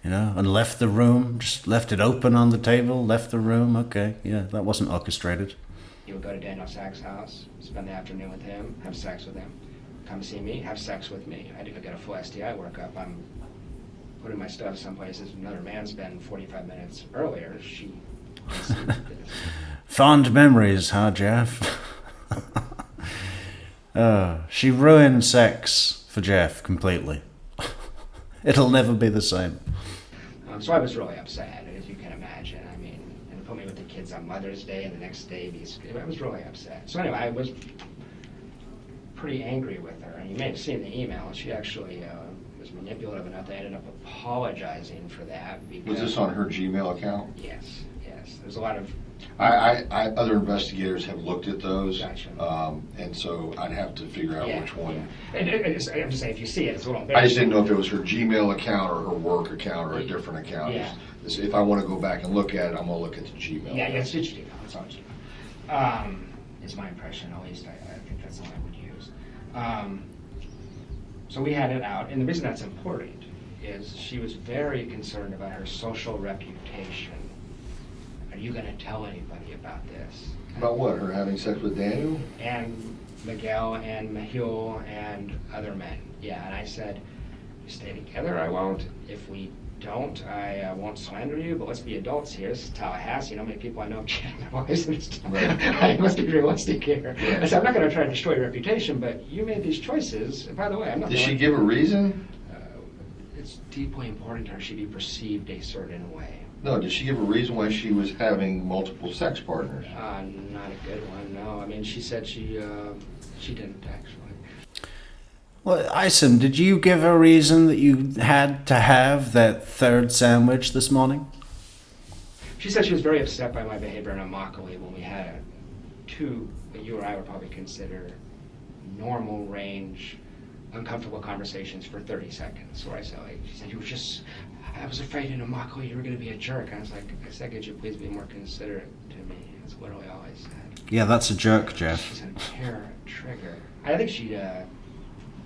You know, and left the room, just left it open on the table, left the room, okay, yeah, that wasn't orchestrated. You would go to Daniel Sack's house, spend the afternoon with him, have sex with him, come see me, have sex with me. I didn't get a full STI workup. I'm putting my stuff someplace that another man's been 45 minutes earlier. She Fond memories, huh, Jeff? She ruined sex for Jeff completely. It'll never be the same. So I was really upset, as you can imagine. I mean, and put me with the kids on Mother's Day, and the next day, I was really upset. So anyway, I was pretty angry with her, and you may have seen the email. She actually was manipulative enough. They ended up apologizing for that. Because, was this on her Gmail account? Yes. There's a lot of... Other investigators have looked at those, gotcha. And so I'd have to figure out which one. Yeah. I'm just saying, if you see it, it's a little I just didn't know if it was her Gmail account or her work account or a different account. Yeah. If I want to go back and look at it, I'm going to look at the Gmail. Yeah, it's Gmail. It's on Gmail. It's my impression, at least. I think that's all I would use. So we had it out, and the reason that's important is she was very concerned about her social reputation. are you going to tell anybody about this? About what? Her having sex with Daniel? And Miguel and Mahul and other men. Yeah, and I said, we stay together, I won't. If we don't, I won't slander you, but let's be adults here. This is Tallahassee. You know how many people I know have cheated their wives and stuff. I must be realistic here. I said, I'm not going to try to destroy your reputation, but you made these choices. And by the way, I'm not... Did she give a reason? It's deeply important to her she be perceived a certain way. No, did she give a reason why she was having multiple sex partners? Not a good one, no. I mean, she said she didn't, actually. Well, Isom, did you give a reason that you had to have that third sandwich this morning? She said she was very upset by my behavior in Immokalee when we had two that you or I would probably consider normal range, uncomfortable conversations for 30 seconds. Where I said, like, she said, you were just, I was afraid in Immokalee you were going to be a jerk. I was like, I said, could you please be more considerate to me? That's literally all I said. Yeah, that's a jerk, Jeff. She said, care, trigger. I think she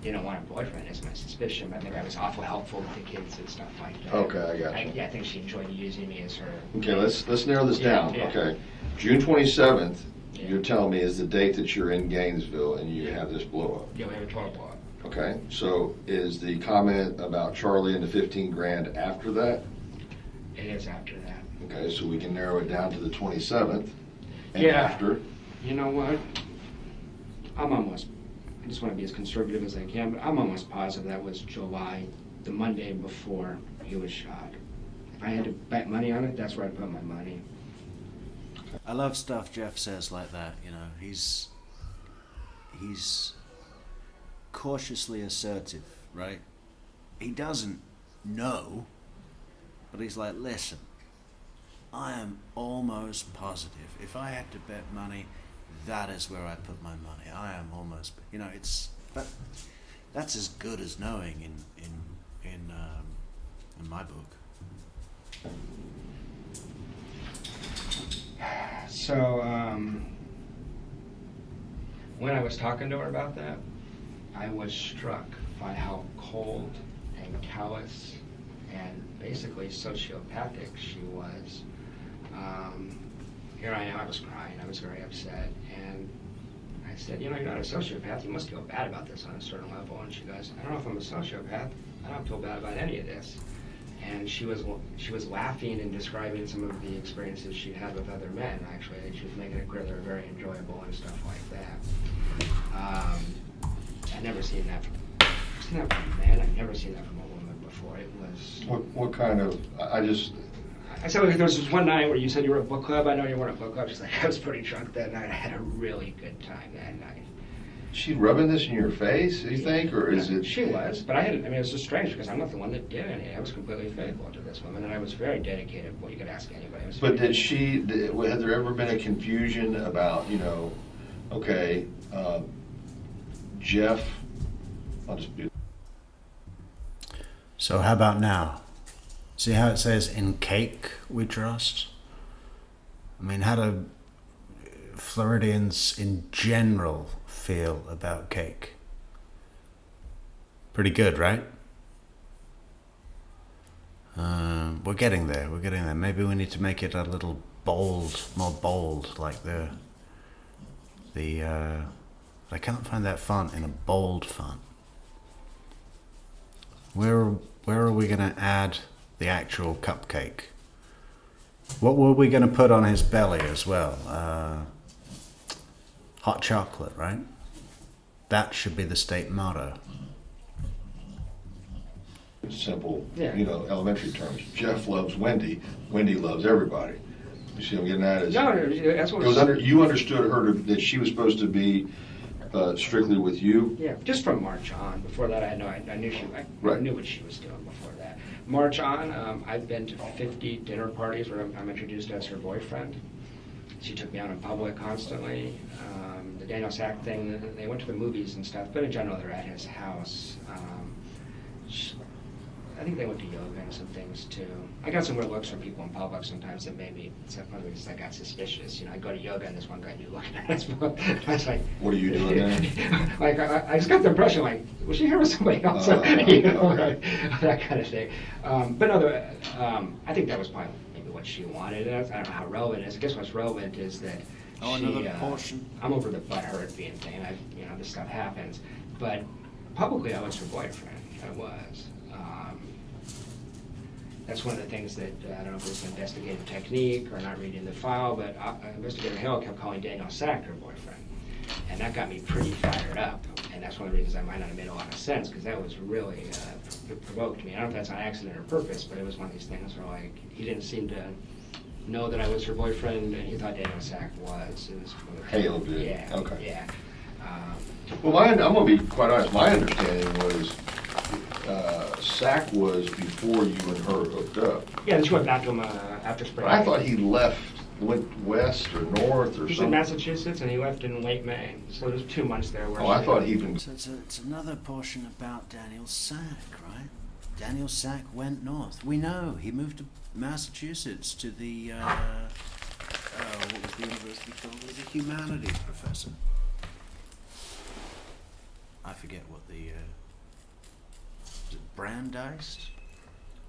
didn't want a boyfriend, is my suspicion, but I think I was awful helpful with the kids and stuff like that. Okay, I got you. Yeah, I think she enjoyed using me as her... Okay, let's narrow this down. Yeah. Okay, June 27th, you're telling me is the date that you're in Gainesville and you have this blow up. Yeah, we have a total blow up. Okay, so is the comment about Charlie and the 15 grand after that? It is after that. Okay, so we can narrow it down to the 27th and Yeah. after. You know what? I just want to be as conservative as I can, but I'm almost positive that was July, the Monday before he was shot. If I had to bet money on it, that's where I'd put my money. I love stuff Jeff says like that, you know. He's cautiously assertive, right? He doesn't know, but he's like, listen, I am almost positive. If I had to bet money, that is where I put my money. I am almost, you know, that's as good as knowing in my book. So, when I was talking to her about that, I was struck by how cold and callous and basically sociopathic she was. Here I am, I was crying, I was very upset, and I said, you know, you're not a sociopath, you must feel bad about this on a certain level. And she goes, I don't know if I'm a sociopath, I don't feel bad about any of this. And she was laughing and describing some of the experiences she'd had with other men, actually. She was making it clear they were very enjoyable and stuff like that. I'd never seen that from a man, I'd never seen that from a woman before. It was... What kind of, I said, there was this one night where you said you were at a book club. I know you weren't at a book club. She's like, I was pretty drunk that night. I had a really good time that night. she rubbing this in your face, you think, or is it? She was, but I hadn't. I mean, it was just strange because I'm not the one that did any. I was completely faithful to this woman, and I was very dedicated. Well, you could ask anybody. But had there ever been a confusion about, okay, Jeff, I'll just do. So how about now? See how it says, in cake we trust? I mean, how do Floridians in general feel about cake? Pretty good, right? We're getting there, Maybe we need to make it a little bold, more bold, like I can't find that font in a bold font. Where are we going to add the actual cupcake? What were we going to put on his belly as well? Hot chocolate, right? That should be the state motto. Simple, elementary terms. Jeff loves Wendy. Wendy loves everybody. You see what I'm getting at? No, that's what you understood her that she was supposed to be strictly with you? Yeah, just from March on. Before that, I knew what she was doing before that. March on, I've been to 50 dinner parties where I'm introduced as her boyfriend. She took me out in public constantly. The Daniel Sack thing, they went to the movies and stuff, but in general, they're at his house. I think they went to yoga and some things too. I got some weird looks from people in public sometimes that made me, I got suspicious. I go to yoga and this one guy knew looking at us. I was like, what are you doing there? I just got the impression, was she here with somebody else? That kind of thing. But no, I think that was probably maybe what she wanted. I don't know how relevant it is. I guess what's relevant is that another portion. I'm over the butthurt being thing. This stuff happens. But publicly, I was her boyfriend. I was. That's one of the things that, I don't know if it's an investigative technique or not reading the file, but Investigator Hill kept calling Daniel Sack her boyfriend. And that got me pretty fired up. And that's one of the reasons I might not have made a lot of sense, because that was really, it provoked me. I don't know if that's on accident or purpose, but it was one of these things where, like, he didn't seem to know that I was her boyfriend, and he thought Daniel Sack was. It was Hale did. Yeah. Okay. Yeah. Well, I'm going to be quite honest. My understanding was Sack was before you and her hooked up. Yeah, and she went back to him after spring. I thought he went west or north or He's something. in Massachusetts, and he left in late May. So there's 2 months there. Where I thought he'd been... So it's another portion about Daniel Sack, right? Daniel Sack went north. We know he moved to Massachusetts to the, what was the university called? He was a humanities professor. I forget what the, is it Brandeis?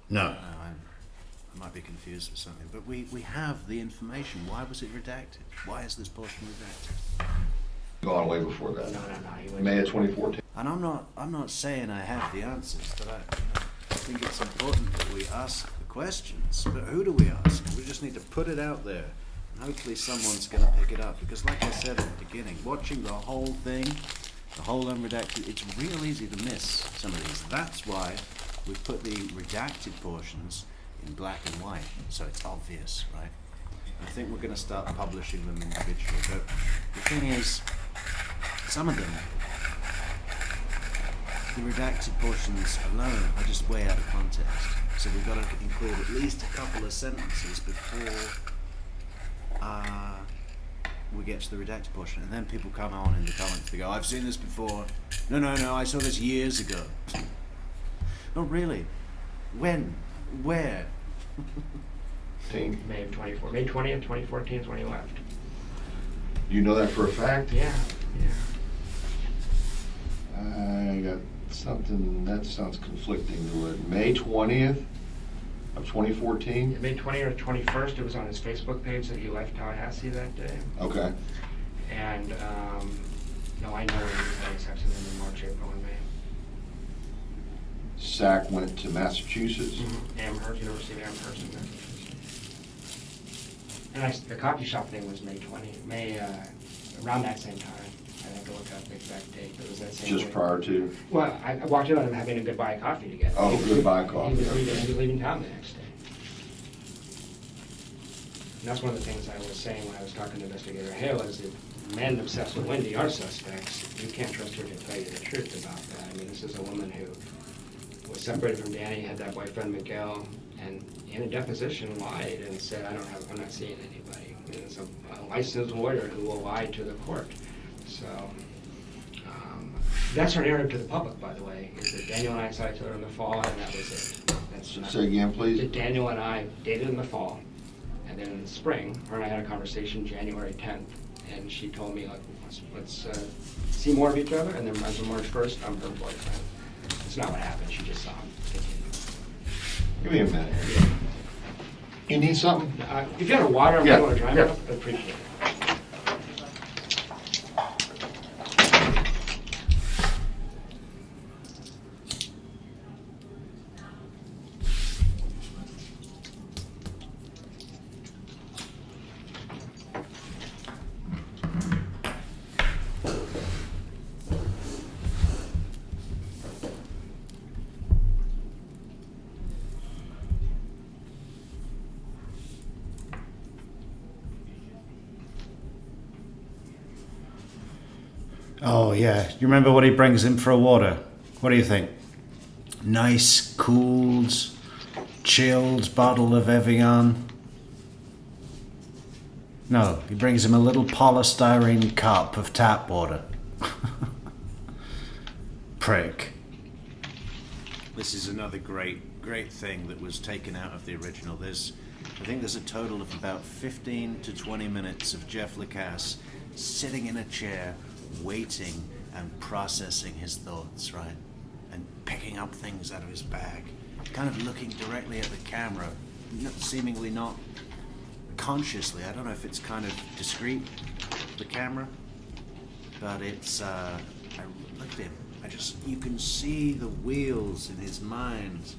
No, I might be confused with something. But we have the information. Why was it redacted? Why is this portion redacted? Gone way before that. No. May of 2014. And I'm not saying I have the answers, but I think it's important that we ask the questions. But who do we ask? We just need to put it out there, and hopefully someone's going to pick it up. Because like I said at the beginning, watching the whole thing, the whole unredacted, it's real easy to miss some of these. That's why we put the redacted portions in black and white, so it's obvious, right? I think we're going to start publishing them individually, but the thing is, some of them, the redacted portions alone are just way out of context. So we've got to include at least a couple of sentences before we get to the redacted portion. And then people come on in the comments, they go, I've seen this before. No, I saw this years ago. Oh, really? When? Where? May of 24. May 20th, 2014 is when he left. You know that for a fact? Yeah. I got something that sounds conflicting to it. May 20th of 2014? May 20th or 21st, it was on his Facebook page that he left Tallahassee that day. Okay. And, no, I know he was texting him in March, April, and May. Sack went to Massachusetts? Amherst, University of Amherst in Massachusetts. And the coffee shop thing was May 20th, around that same time. I have to look up the exact date, but it was that same Just week. prior to? Well, I walked in on him having a goodbye coffee together. Oh, goodbye coffee. He was leaving town the next day. And that's one of the things I was saying when I was talking to Investigator Hale, is that men obsessed with Wendy are suspects. You can't trust her to tell you the truth about that. I mean, this is a woman who was separated from Danny, had that boyfriend Miguel, and in a deposition lied and said, I'm not seeing anybody. It's a licensed lawyer who will lie to the court. So that's her narrative to the public, by the way, is that Daniel and I saw each other in the fall, and that was it. Say again, please. That Daniel and I dated in the fall, and then in the spring, her and I had a conversation January 10th, and she told me, like, let's see more of each other, and then as of March 1st, I'm her boyfriend. That's not what happened. She just saw him. Give me a minute. You need something? If you have water, I'm going to dry yeah. up. I'd appreciate it. Oh, yeah. You remember what he brings in for a water? What do you think? Nice, cooled, chilled bottle of Evian? No, he brings him a little polystyrene cup of tap water. Prick. This is another great thing that was taken out of the original. I think there's a total of about 15 to 20 minutes of Jeff Lacass sitting in a chair, waiting and processing his thoughts, right? And picking up things out of his bag, kind of looking directly at the camera seemingly not consciously. I don't know if it's kind of discreet, the camera, but it's, I looked at him. You can see the wheels in his mind.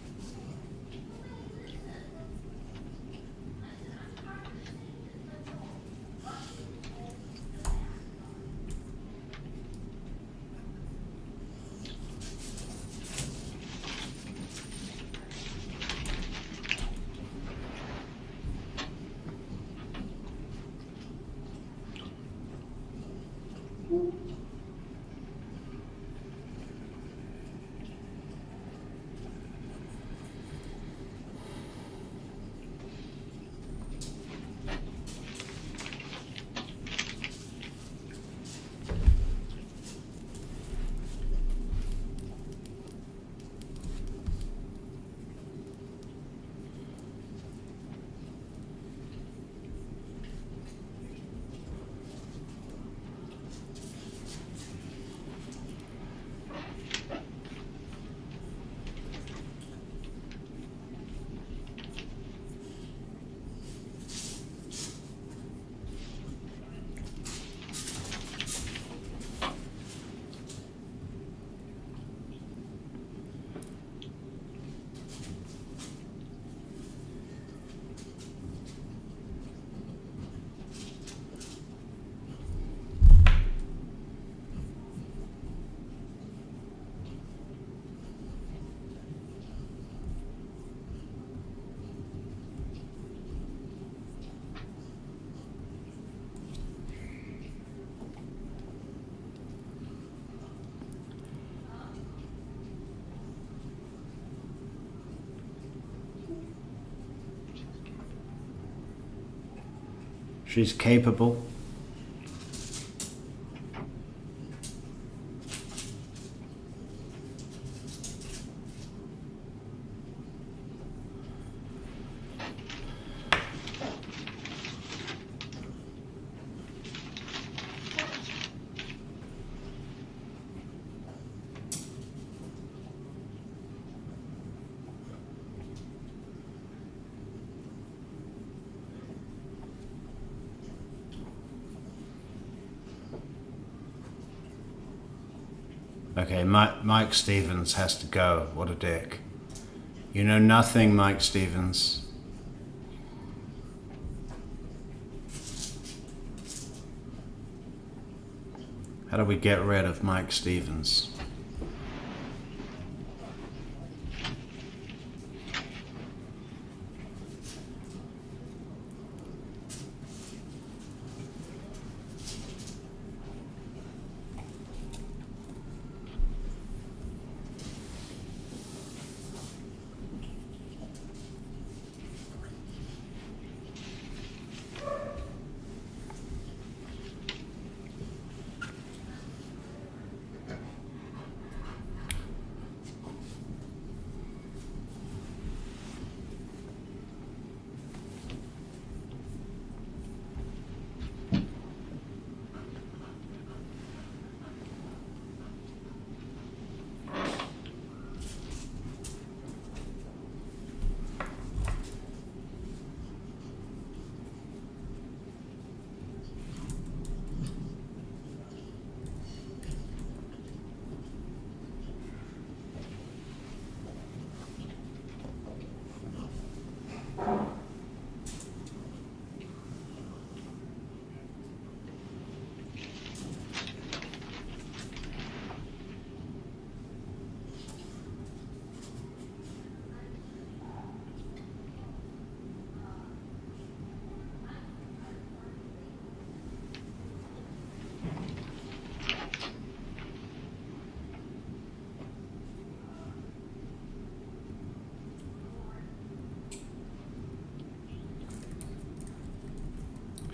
She's capable. Okay, Mike Stevens has to go. What a dick. You know nothing, Mike Stevens. How do we get rid of Mike Stevens?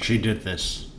She did this.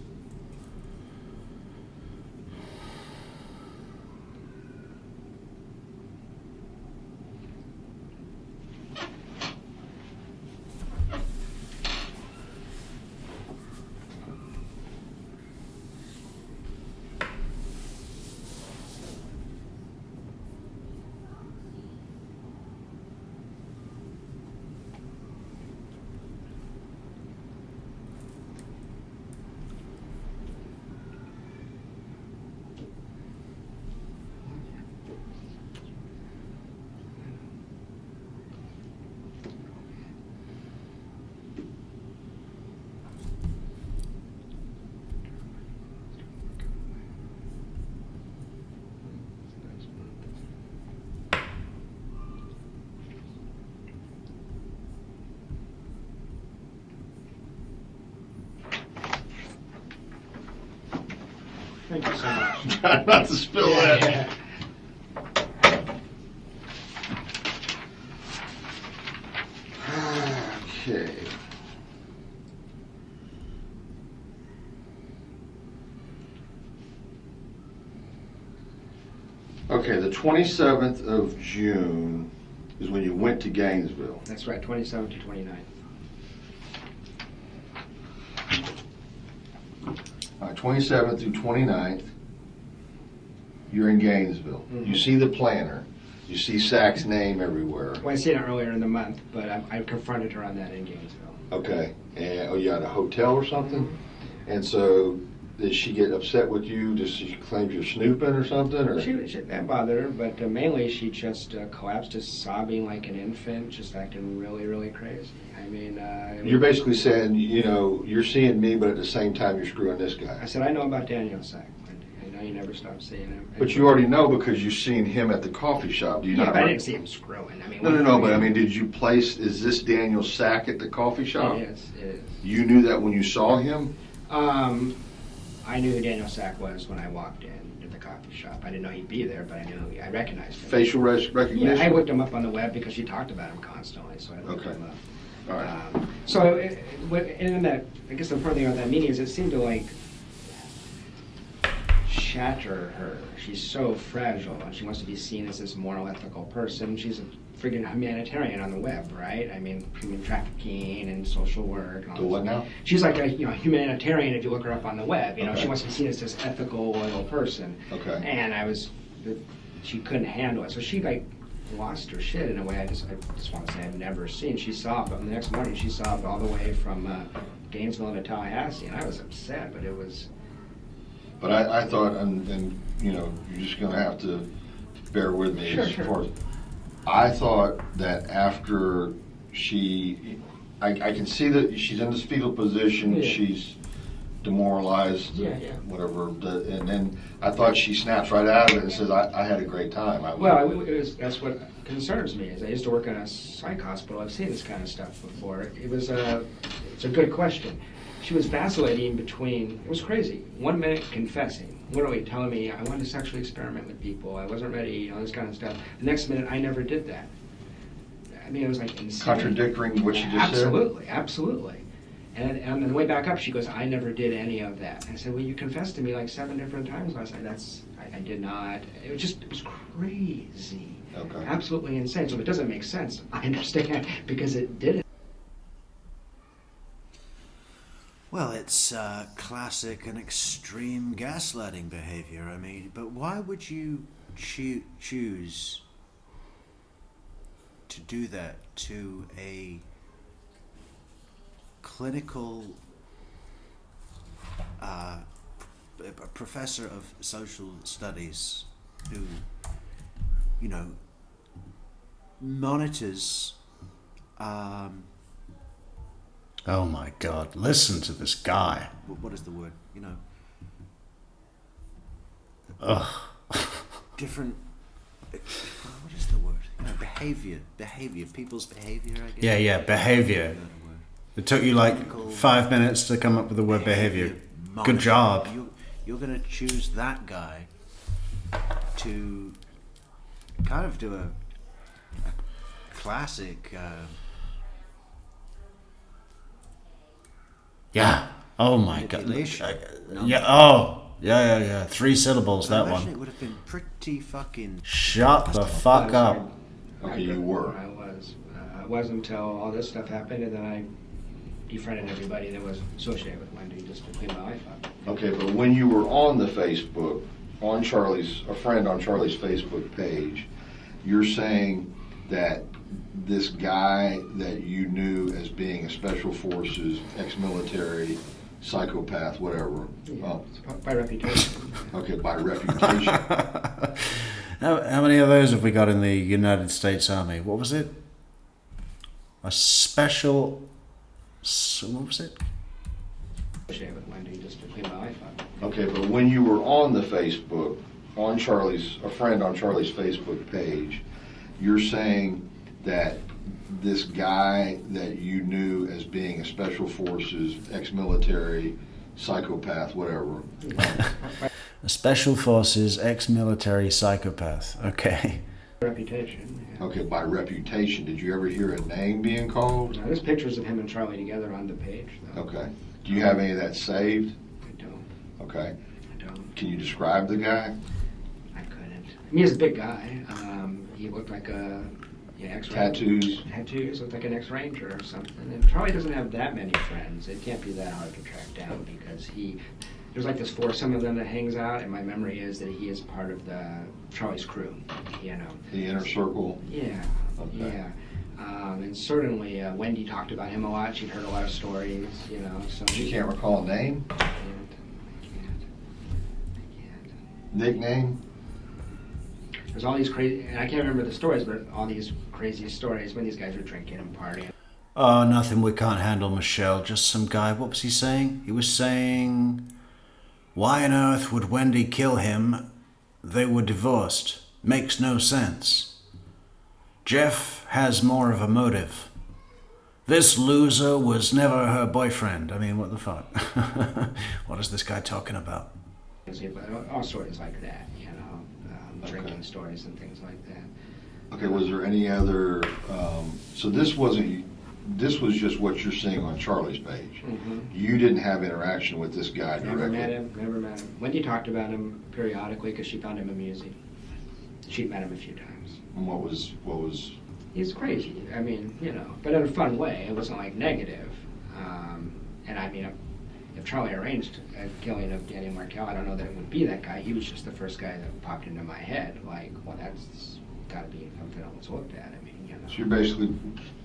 Thank you so much. Try not to spill that. Yeah. Okay. Okay, the 27th of June is when you went to Gainesville. That's right, 27th to 29th. All right, 27th through 29th, you're in Gainesville. Mhm. You see the planner. You see Sack's name everywhere. Well, I seen it earlier in the month, but I confronted her on that in Gainesville. Okay. And oh, you at a hotel or something? And so did she get upset with you? Does she claim you're snooping or something? Or That bothered her, but mainly she just collapsed, just sobbing like an infant, just acting really, really crazy. I mean, you're basically saying, you know, you're seeing me, but at the same time you're screwing this guy. I said, I know about Daniel Sack. I know you never stopped seeing him. But you already know because you've seen him at the coffee shop. Do you Yeah, not? but I didn't see him screwing. I mean, No. But I mean, did you place? Is this Daniel Sack at the coffee shop? It is. You knew that when you saw him. I knew who Daniel Sack was when I walked in at the coffee shop. I didn't know he'd be there, but I recognized him. Facial recognition? Yeah, I looked him up on the web because she talked about him constantly, so I looked him up. All right. So, in that, I guess the important thing about that meeting is it seemed to like shatter her. She's so fragile, and she wants to be seen as this moral, ethical person. She's a friggin' humanitarian on the web, right? I mean, human trafficking and social work. And all The what now? She's like a humanitarian if you look her up on the web. You know, Okay. she wants to be seen as this ethical, loyal person. Okay. And she couldn't handle it, so she like lost her shit in a way I just want to say I've never seen. She sobbed, but the next morning she sobbed all the way from Gainesville to Tallahassee, and I was upset, but it was. But I thought, and you know, you're just going to have to bear with me. Sure, as sure. far as I thought that after I can see that she's in this fetal position. Yeah. She's demoralized. Yeah. Whatever. And then I thought she snaps right out of it and says, "I had a great time." That's what concerns me. Is I used to work in a psych hospital. I've seen this kind of stuff before. It's a good question. She was vacillating between, it was crazy. 1 minute confessing, literally telling me I wanted to sexually experiment with people, I wasn't ready, this kind of stuff. The next minute, I never did that. I mean, it was like insane. Contradicting what you just Absolutely. And on the way back up, she goes, I never did any of that. And I said, well, you confessed to me like 7 different times last night. I did not. It was crazy. Okay. Absolutely insane. So if it doesn't make sense, I understand, because it didn't. Well, it's classic and extreme gaslighting behavior. I mean, but why would you choose to do that to a clinical a professor of social studies who, you know, monitors oh my God, listen to this guy. What is the word? You know. Ugh. Different. What is the word? You know, behavior. People's behavior, I guess. Yeah, behavior. It took you like 5 minutes to come up with the word behavior. Good job. You're going to choose that guy to kind of do a classic. Yeah. Oh my God. Yeah. Oh. Yeah. 3 syllables. That one. It would have been pretty fucking. Shut the fuck up. Okay, you were. I was. It wasn't until all this stuff happened, and then I befriended everybody that was associated with Wendy just to clean my life up. Okay, but when you were on the Facebook, on a friend on Charlie's Facebook page, you're saying that this guy that you knew as being a special forces, ex-military, psychopath, whatever. Yeah, by reputation. Okay, by reputation. How many of those have we got in the United States Army? What was it? A special... What was it? Associated with Wendy just to clean my life up. Okay, but when you were on the Facebook, on a friend on Charlie's Facebook page, you're saying that this guy that you knew as being a special forces, ex-military, psychopath, whatever. A special forces, ex-military psychopath. Okay. Reputation. Yeah. Okay, by reputation, did you ever hear a name being called? There's pictures of him and Charlie together on the page, though. Okay. Do you have any of that saved? I don't. Okay. I don't. Can you describe the guy? I couldn't. I mean, he's a big guy. He looked like a Tattoos. Tattoos, looked like an ex-ranger or something. And Charlie doesn't have that many friends. It can't be that hard to track down because there's like this foursome of them that hangs out, and my memory is that he is part of Charlie's crew, you know. The inner circle? Yeah. Okay. Yeah. And certainly Wendy talked about him a lot. She'd heard a lot of stories, you know. So She can't recall a name? I can't. Nickname? There's all these crazy, and I can't remember the stories, but all these crazy stories when these guys were drinking and partying. Oh, nothing we can't handle, Michelle. Just some guy. What was he saying? He was saying, why on earth would Wendy kill him? They were divorced. Makes no sense. Jeff has more of a motive. This loser was never her boyfriend. I mean, what the fuck? What is this guy talking about? All stories like that, you know, drinking stories and things like that. Okay, was there any other, so this was just what you're seeing on Charlie's page. Mm-hmm. You didn't have interaction with this guy Never directly? never met him. Wendy talked about him periodically because she found him amusing. She'd met him a few times. And what was? He's crazy. I mean, you know, but in a fun way. It wasn't like negative. And I mean, if Charlie arranged a killing of Danny Markel, I don't know that it would be that guy. He was just the first guy that popped into my head. Like, well, that's got to be something I was looked at. I mean, you know. So you're basically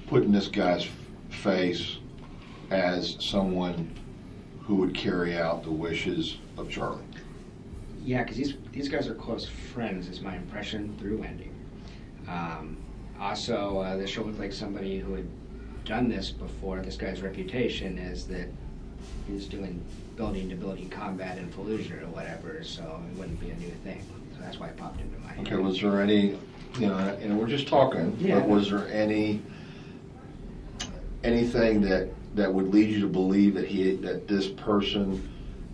putting this guy's face as someone who would carry out the wishes of Charlie. Yeah, because these guys are close friends, is my impression through Wendy. Also, this show looked like somebody who had done this before. This guy's reputation is that he's doing building-to-building combat in Fallujah or whatever, so it wouldn't be a new thing. So that's why it popped into my head. Okay, was there any, you know, and we're just talking, Yeah. but was there anything that would lead you to believe that this person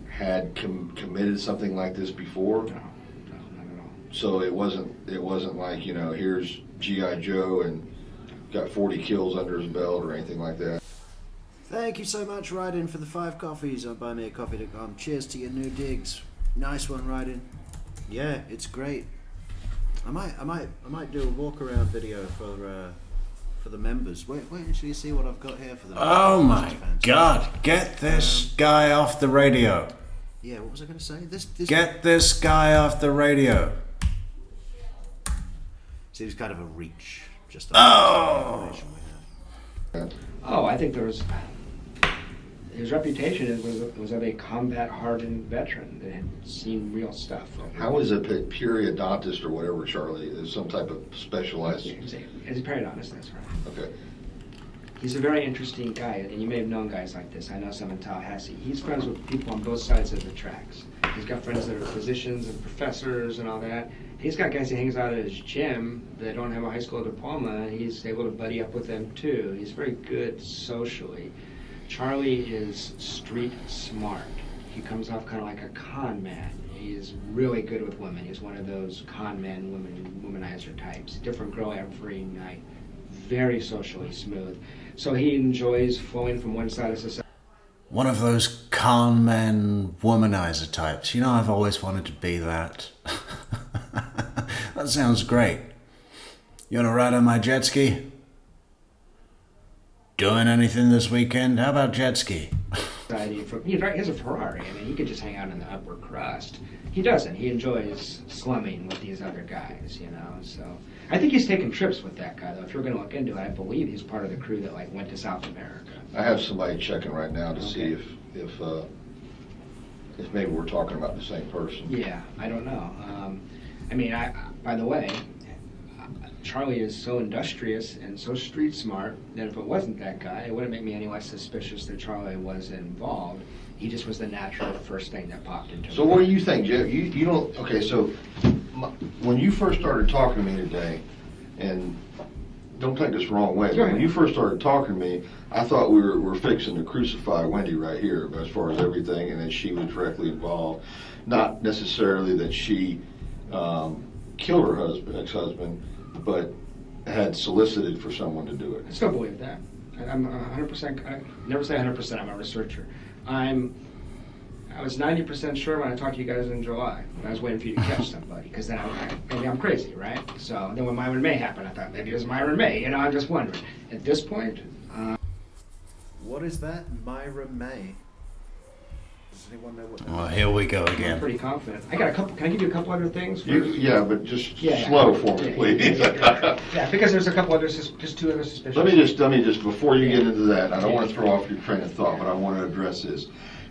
had committed something like this before? No, not at all. So it wasn't like, you know, here's G.I. Joe and got 40 kills under his belt or anything like that. Thank you so much, Ryden, for the 5 coffees on buymeacoffee.com. Cheers to your new digs. Nice one, Ryden. Yeah, it's great. I might do a walk around video for the members. Wait until you see what I've got here for them. Oh my God! Get this guy off the radio. Yeah, what was I going to say? Get this guy off the radio. Seems kind of a reach. Just Oh, I think there was. His reputation was of a combat-hardened veteran that had seen real stuff. How is a periodontist or whatever, Charlie, is some type of specialized? As a periodontist, that's right. Okay. He's a very interesting guy, and you may have known guys like this. I know some in Tallahassee. He's friends with people on both sides of the tracks. He's got friends that are physicians and professors and all that. He's got guys he hangs out at his gym that don't have a high school diploma. He's able to buddy up with them too. He's very good socially. Charlie is street smart. He comes off kind of like a con man. He's really good with women. He's one of those con man, womanizer types. Different girl every night. Very socially smooth. So he enjoys flowing from one side of society. One of those con man womanizer types. You know, I've always wanted to be that. That sounds great. You want to ride on my jet ski? Doing anything this weekend? How about jet ski? He has a Ferrari. I mean, he could just hang out in the upper crust. He doesn't. He enjoys slumming with these other guys, you know. So I think he's taken trips with that guy, though. If you're going to look into it, I believe he's part of the crew that went to South America. I have somebody checking right now to see if maybe we're talking about the same person. Yeah, I don't know. I mean, by the way, Charlie is so industrious and so street smart that if it wasn't that guy, it wouldn't make me any less suspicious that Charlie was involved. He just was the natural first thing that popped into So what do you think, Jeff? You don't, okay, so when you first started talking to me today, and don't take this the wrong way. Go When ahead. you first started talking to me, I thought we were fixing to crucify Wendy right here, as far as everything, and that she was directly involved. Not necessarily that she killed her ex-husband, but had solicited for someone to do it. I still believe that. I'm 100%. I never say 100%. I'm a researcher. I was 90% sure when I talked to you guys in July. I was waiting for you to catch somebody, because then maybe I'm crazy, right? So then when Myron May happened, I thought maybe it was Myron May. You know, I'm just wondering. At this point, What is that? Myra May? Does anyone know what that Oh, is? here we go again. I'm pretty confident. I got a couple. Can I give you a couple other things? Yeah, but just Yeah, slow for me, yeah, please. Yeah, because there's a couple other, just two other suspicions. Let me just before you get into that, I don't want to throw off your train of thought, but I want to address this.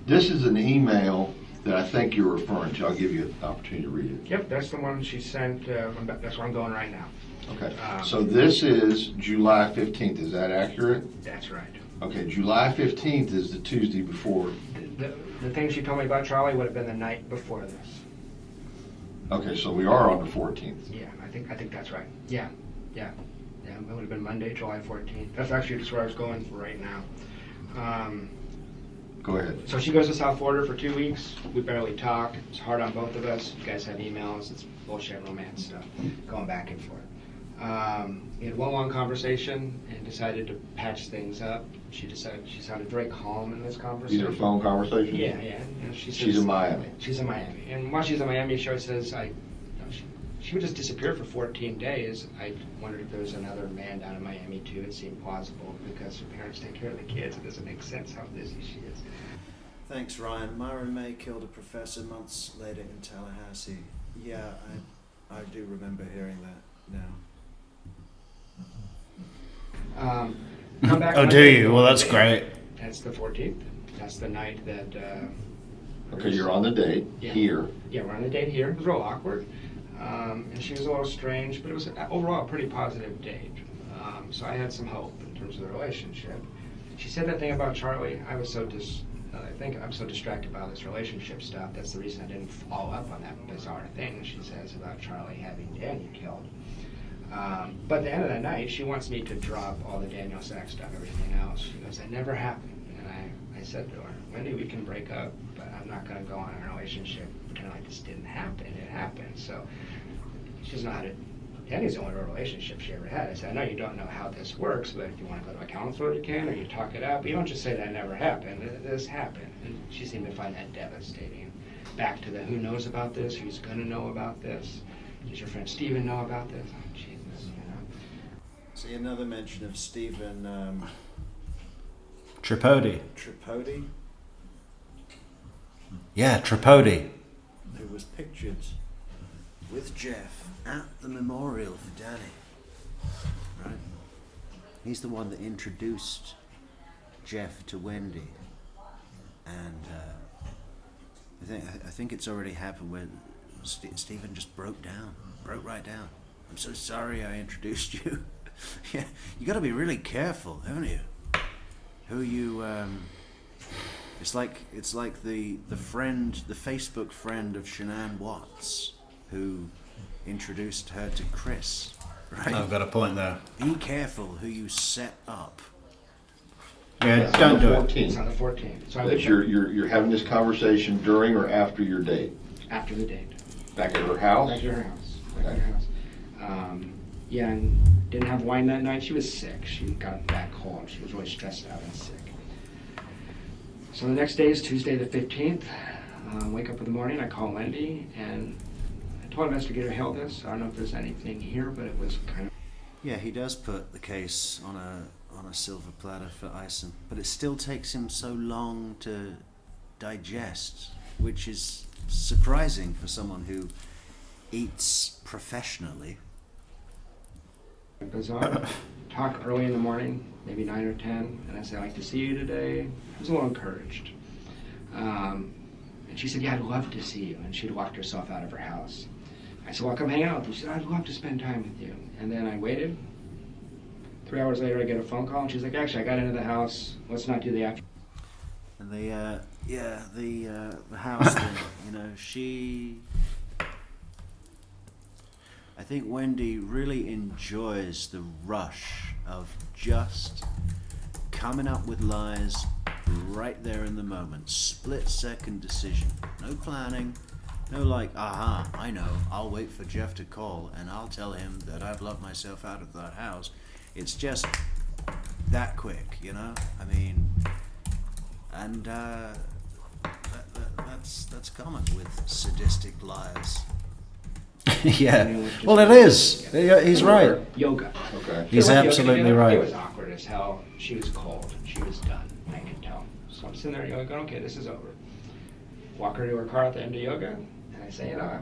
This is an email that I think you're referring to. I'll give you an opportunity to read it. Yep, that's the one she sent. That's where I'm going right now. Okay. So this is July 15th. Is that accurate? That's right. Okay. July 15th is the Tuesday before. The thing she told me about Charlie would have been the night before this. Okay, so we are on the 14th. Yeah, I think that's right. Yeah. It would have been Monday, July 14th. That's actually just where I was going right now. Go ahead. So she goes to South Florida for 2 weeks. We barely talk. It's hard on both of us. You guys have emails. It's bullshit romance stuff, going back and forth. We had one long conversation and decided to patch things up. She sounded very calm in this conversation. These are phone conversations? Yeah. And she says, She's in Miami. She's in Miami. And while she's in Miami, she always says, she would just disappear for 14 days. I wondered if there was another man down in Miami too. It seemed plausible because her parents take care of the kids. It doesn't make sense how busy she is. Thanks, Ryan. Myron May killed a professor months later in Tallahassee. Yeah, I do remember hearing that now. Come back Oh, do Monday. you? Well, that's great. That's the 14th. That's the night that... Okay, you're on the date here. Yeah, we're on the date here. It was real awkward. And she was a little strange, but it was overall a pretty positive date. So I had some hope in terms of the relationship. She said that thing about Charlie. I think I'm so distracted by this relationship stuff. That's the reason I didn't follow up on that bizarre thing she says about Charlie having Danny killed. But at the end of the night, she wants me to drop all the Daniel Sack stuff, everything else. She goes, that never happened. And I said to her, Wendy, we can break up, but I'm not going to go on a relationship pretending like this didn't happen. It happened. So she doesn't know how to... Danny's the only real relationship she ever had. I said, I know you don't know how this works, but if you want to go to a counselor, you can, or you talk it out. But you don't just say that never happened. This happened. And she seemed to find that devastating. Back to the who knows about this, who's going to know about this. Does your friend Steven know about this? Oh, Jesus, you know. See another mention of Stephen Tripodi. Tripodi, Yeah, Tripodi. who was pictured with Jeff at the memorial for Danny. Right? He's the one that introduced Jeff to Wendy, and I think it's already happened where Stephen just broke right down. I'm so sorry I introduced you. Yeah, you got to be really careful, haven't you? Who you it's like the Facebook friend of Shanann Watts who introduced her to Chris. Right? I've got a point there. Be careful who you set up. Yeah, don't do it. It's on the 14th. So I That would you're having this conversation during or after your date? after the date. Back at her house? Back at her house. Back at her house. Yeah, and didn't have wine that night. She was sick. She got back home. She was really stressed out and sick. So the next day is Tuesday the 15th. Wake up in the morning, I call Wendy, and I told Investigator Hill this. I don't know if there's anything here, but it was kind of... Yeah, he does put the case on a silver platter for Ison, but it still takes him so long to digest, which is surprising for someone who eats professionally. Bizarre. Talk early in the morning, maybe 9 or 10, and I said, I'd like to see you today. I was a little encouraged. And she said, yeah, I'd love to see you. And she'd walked herself out of her house. I said, well, come hang out with you. She said, I'd love to spend time with you. And then I waited. 3 hours later, I get a phone call, and she's like, actually, I got into the house. Let's not do the after. And the house thing, you know, I think Wendy really enjoys the rush of just coming up with lies right there in the moment. Split-second decision. No planning. No like, aha, I know, I'll wait for Jeff to call and I'll tell him that I've locked myself out of that house. It's just that quick, you know? I mean, and that's common with sadistic liars. Yeah, well it is. He's right. Yoga. Okay. He's absolutely right. It was awkward as hell. She was cold. She was done. I could tell. So I'm sitting there going, okay, this is over. Walk her to her car at the end of yoga, and I say, you know,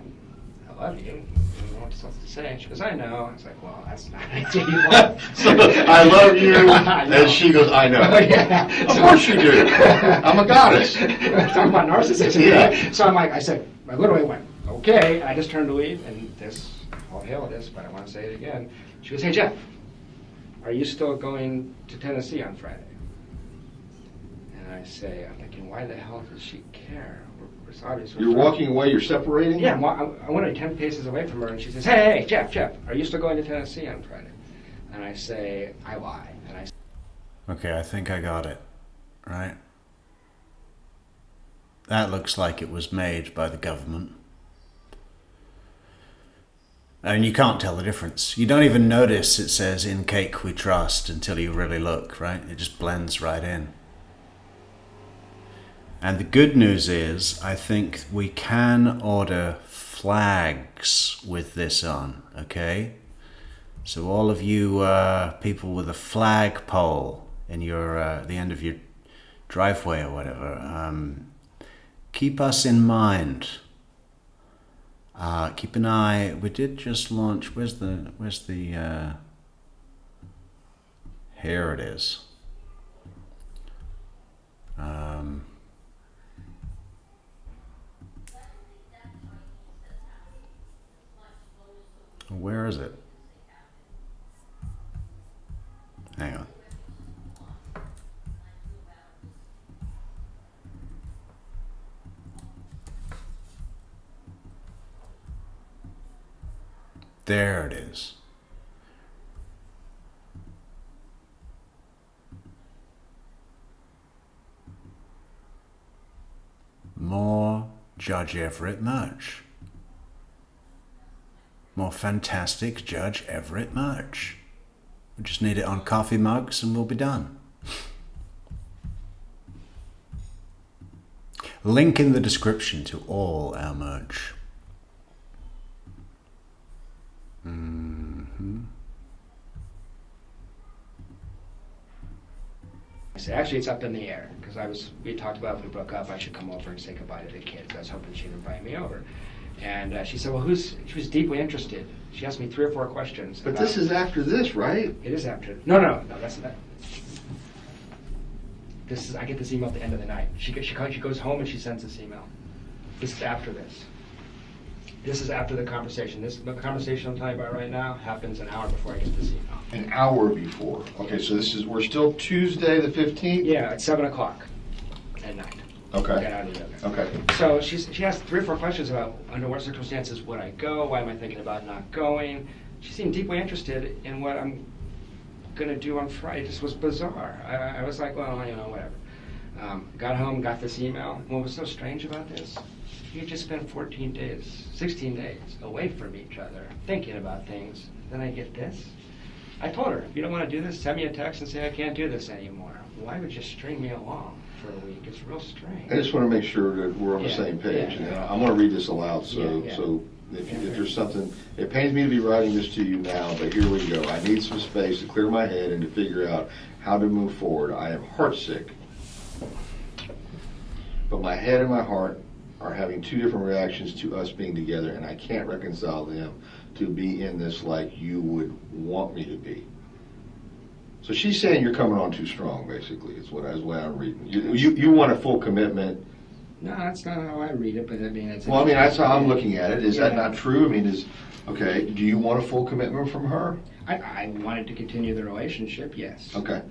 I love you. I don't know what I'm supposed to say. She goes, I know. I was like, well, that's not ideal. So, I love you, and she goes, I know. Yeah. Of course you do. I'm a goddess. Talking about narcissism. Yeah. So I said, I literally went, okay. I just turned to leave, and this, all hail this, but I want to say it again. She goes, hey, Jeff, are you still going to Tennessee on Friday? And I say, I'm thinking, why the hell does she care? It's obvious. You're walking away, you're separating? Yeah, I wanted 10 paces away from her, and she says, hey, Jeff, are you still going to Tennessee on Friday? And I say, I lie. And I say, okay, I think I got it. Right? That looks like it was made by the government. And you can't tell the difference. You don't even notice it says "In Cake We Trust" until you really look, right? It just blends right in. And the good news is, I think we can order flags with this on, okay? So all of you people with a flag pole in your the end of your driveway or whatever, keep us in mind. Keep an eye. We did just launch. Where's the? Here it is. Where is it? Hang on. There it is. More Judge Everett merch. More fantastic Judge Everett merch. We just need it on coffee mugs and we'll be done. Link in the description to all our merch. Actually, it's up in the air because we talked about if we broke up, I should come over and say goodbye to the kids. I was hoping she'd invite me over, and she said, "Well, she was deeply interested." She asked me 3 or 4 questions. But this is after this, right? It is after. No, that's not. This is. I get this email at the end of the night. She goes home and she sends this email. This is after this. This is after the conversation. The conversation I'm telling you about right now happens an hour before I get this email. An hour before. Okay, so we're still Tuesday the 15th? Yeah, at 7 o'clock at night. Okay. Get out of yoga. Okay. So she asked 3 or 4 questions about under what circumstances would I go? Why am I thinking about not going? She seemed deeply interested in what I'm going to do on Friday. This was bizarre. I was like, well, whatever. Got home, got this email. What was so strange about this? You just spent 16 days away from each other, thinking about things. Then I get this. I told her, if you don't want to do this, send me a text and say I can't do this anymore. Why would you string me along for a week? It's real strange. I just want to make sure that we're on the same page. Yeah. And I'm going to read this aloud. So if there's something, it pains me to be writing this to you now, but here we go. I need some space to clear my head and to figure out how to move forward. I am heartsick, but my head and my heart are having 2 different reactions to us being together, and I can't reconcile them to be in this like you would want me to be. So she's saying you're coming on too strong, basically, is what I'm reading. You want a full commitment, No, that's not how I read it, but I mean, it's... Well, I mean, that's how I'm looking at it. Is that not true? I mean, okay, do you want a full commitment from her? I wanted to continue the relationship, yes. Okay.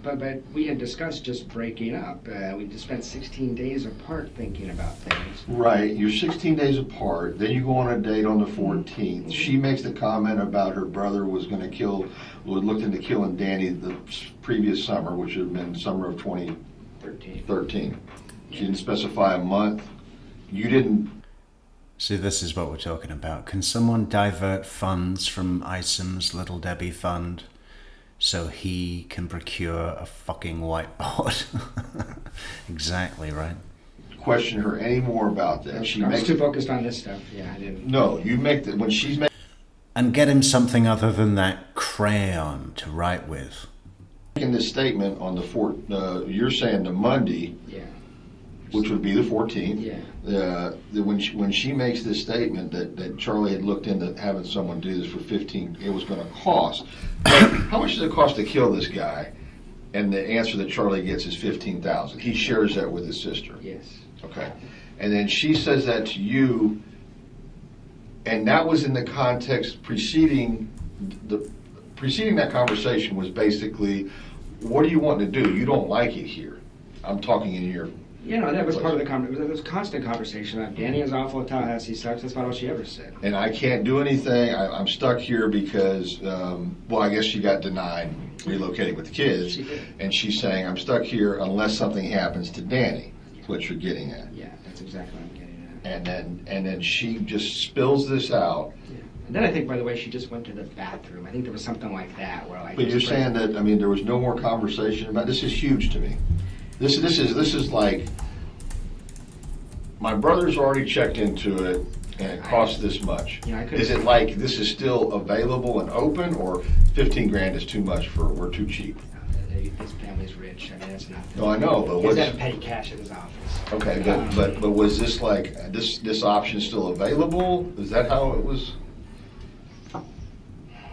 But we had discussed just breaking up. We just spent 16 days apart thinking about things. Right. You're 16 days apart. Then you go on a date on the 14th. She makes the comment about her brother was looked into killing Danny the previous summer, which would have been summer of 2013. She didn't specify a month. You didn't. See, this is what we're talking about. Can someone divert funds from Isom's Little Debbie Fund so he can procure a fucking whiteboard? Exactly, right? Question her any more about that. I was too focused on this stuff. Yeah, I didn't. No, you make that when she's making. And get him something other than that crayon to write with. Making this statement on the you're saying the Monday. Yeah. Which would be the 14th. Yeah. When she makes this statement that Charlie had looked into having someone do this for 15, it was going to cost. How much does it cost to kill this guy? And the answer that Charlie gets is $15,000. He shares that with his sister. Yes. Okay. And then she says that to you, and that was in the context preceding that conversation was basically, what do you want to do? You don't like it here. I'm talking in your. You know, that was part of the conversation. There was a constant conversation about Danny is awful, Tallahassee sucks. That's about all she ever said. And I can't do anything. I'm stuck here because, I guess she got denied relocating with the kids. And she's saying, I'm stuck here unless something happens to Danny. That's what you're getting at. Yeah, that's exactly what I'm getting at. And then she just spills this out. Yeah. And then I think, by the way, she just went to the bathroom. I think there was something like that where But you're saying that, I mean, there was no more conversation about this. Is huge to me. This is like, my brother's already checked into it and it costs this much. Yeah, is it like this is still available and open, or 15 grand is too much we're too cheap? His family's rich. I mean, that's not. No, I know, but what's that petty cash in his office? Okay, but was this like this option still available? Is that how it was? It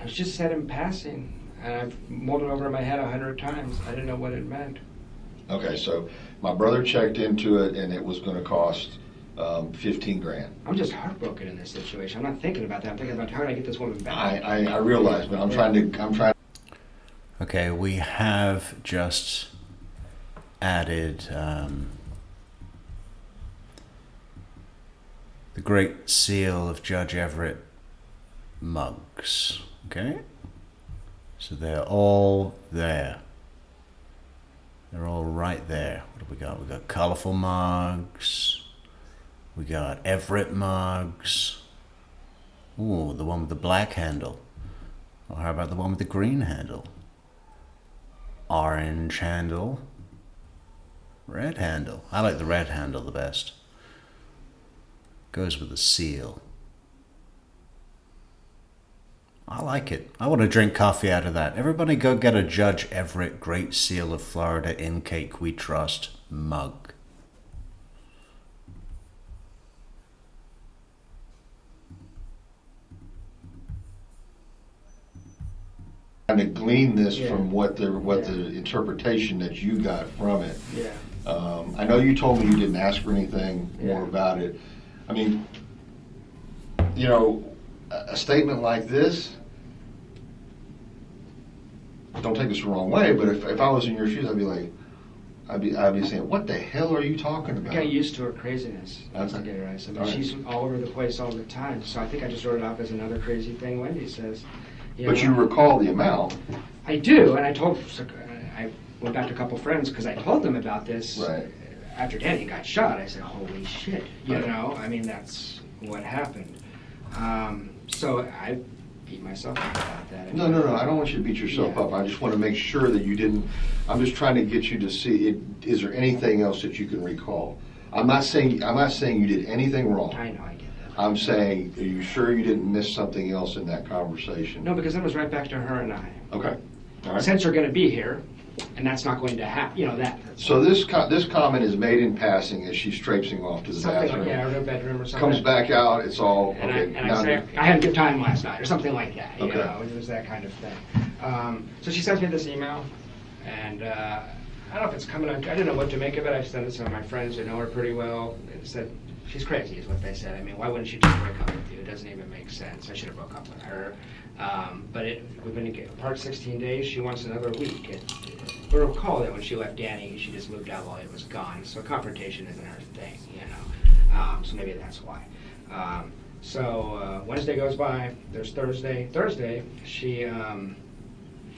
was just said in passing, and I've mulled it over in my head 100 times. I didn't know what it meant. Okay, so my brother checked into it, and it was going to cost 15 grand. I'm just heartbroken in this situation. I'm not thinking about that. I'm thinking about how do I get this woman back. I realize, but I'm trying. Okay, we have just added the Great Seal of Judge Everett mugs. Okay, so they're all there. They're all right there. What do we got? We got colorful mugs. We got Everett mugs. Ooh, the one with the black handle. Or how about the one with the green handle? Orange handle. Red handle. I like the red handle the best. Goes with the seal. I like it. I want to drink coffee out of that. Everybody go get a Judge Everett Great Seal of Florida In Cake We Trust mug. Trying to glean this from what the interpretation that you got from it. Yeah. I know you told me you didn't ask for anything more about it. I mean, you know, a statement like this, don't take this the wrong way, but if I was in your shoes, I'd be like, I'd be saying, what the hell are you talking about? I got used to her craziness. That's okay, right? I mean, she's all over the place all the time, so I think I just wrote it off as another crazy thing Wendy says. But you recall the amount. I do, and I went back to a couple friends because I told them about this after Danny got shot. I said, holy shit, you know, I mean, that's what happened. So I beat myself up about that. No, I don't want you to beat yourself up. I just want to make sure that you didn't, I'm just trying to get you to see, is there anything else that you can recall? I'm not saying you did anything wrong. I know, I get that. I'm saying, are you sure you didn't miss something else in that conversation? No, because it was right back to her and I. Okay. All right. Since you're going to be here, and that's not going to happen, you know, that. So this comment is made in passing as she's traipsing off to the bathroom. Like, yeah, or her bedroom or something. Comes back out, it's all, and okay. I say, I had a good time last night, or something like that, you Okay. know, it was that kind of thing. So she sends me this email, and I don't know if it's coming on. I didn't know what to make of it. I sent it to some of my friends who know her pretty well. They said, she's crazy, is what they said. I mean, why wouldn't she just break up with you? It doesn't even make sense. I should have broke up with her. But we've been apart 16 days. She wants another week. But recall that when she left Danny, she just moved out while he was gone. So confrontation isn't her thing, you know. So maybe that's why. So Wednesday goes by. There's Thursday. Thursday, she...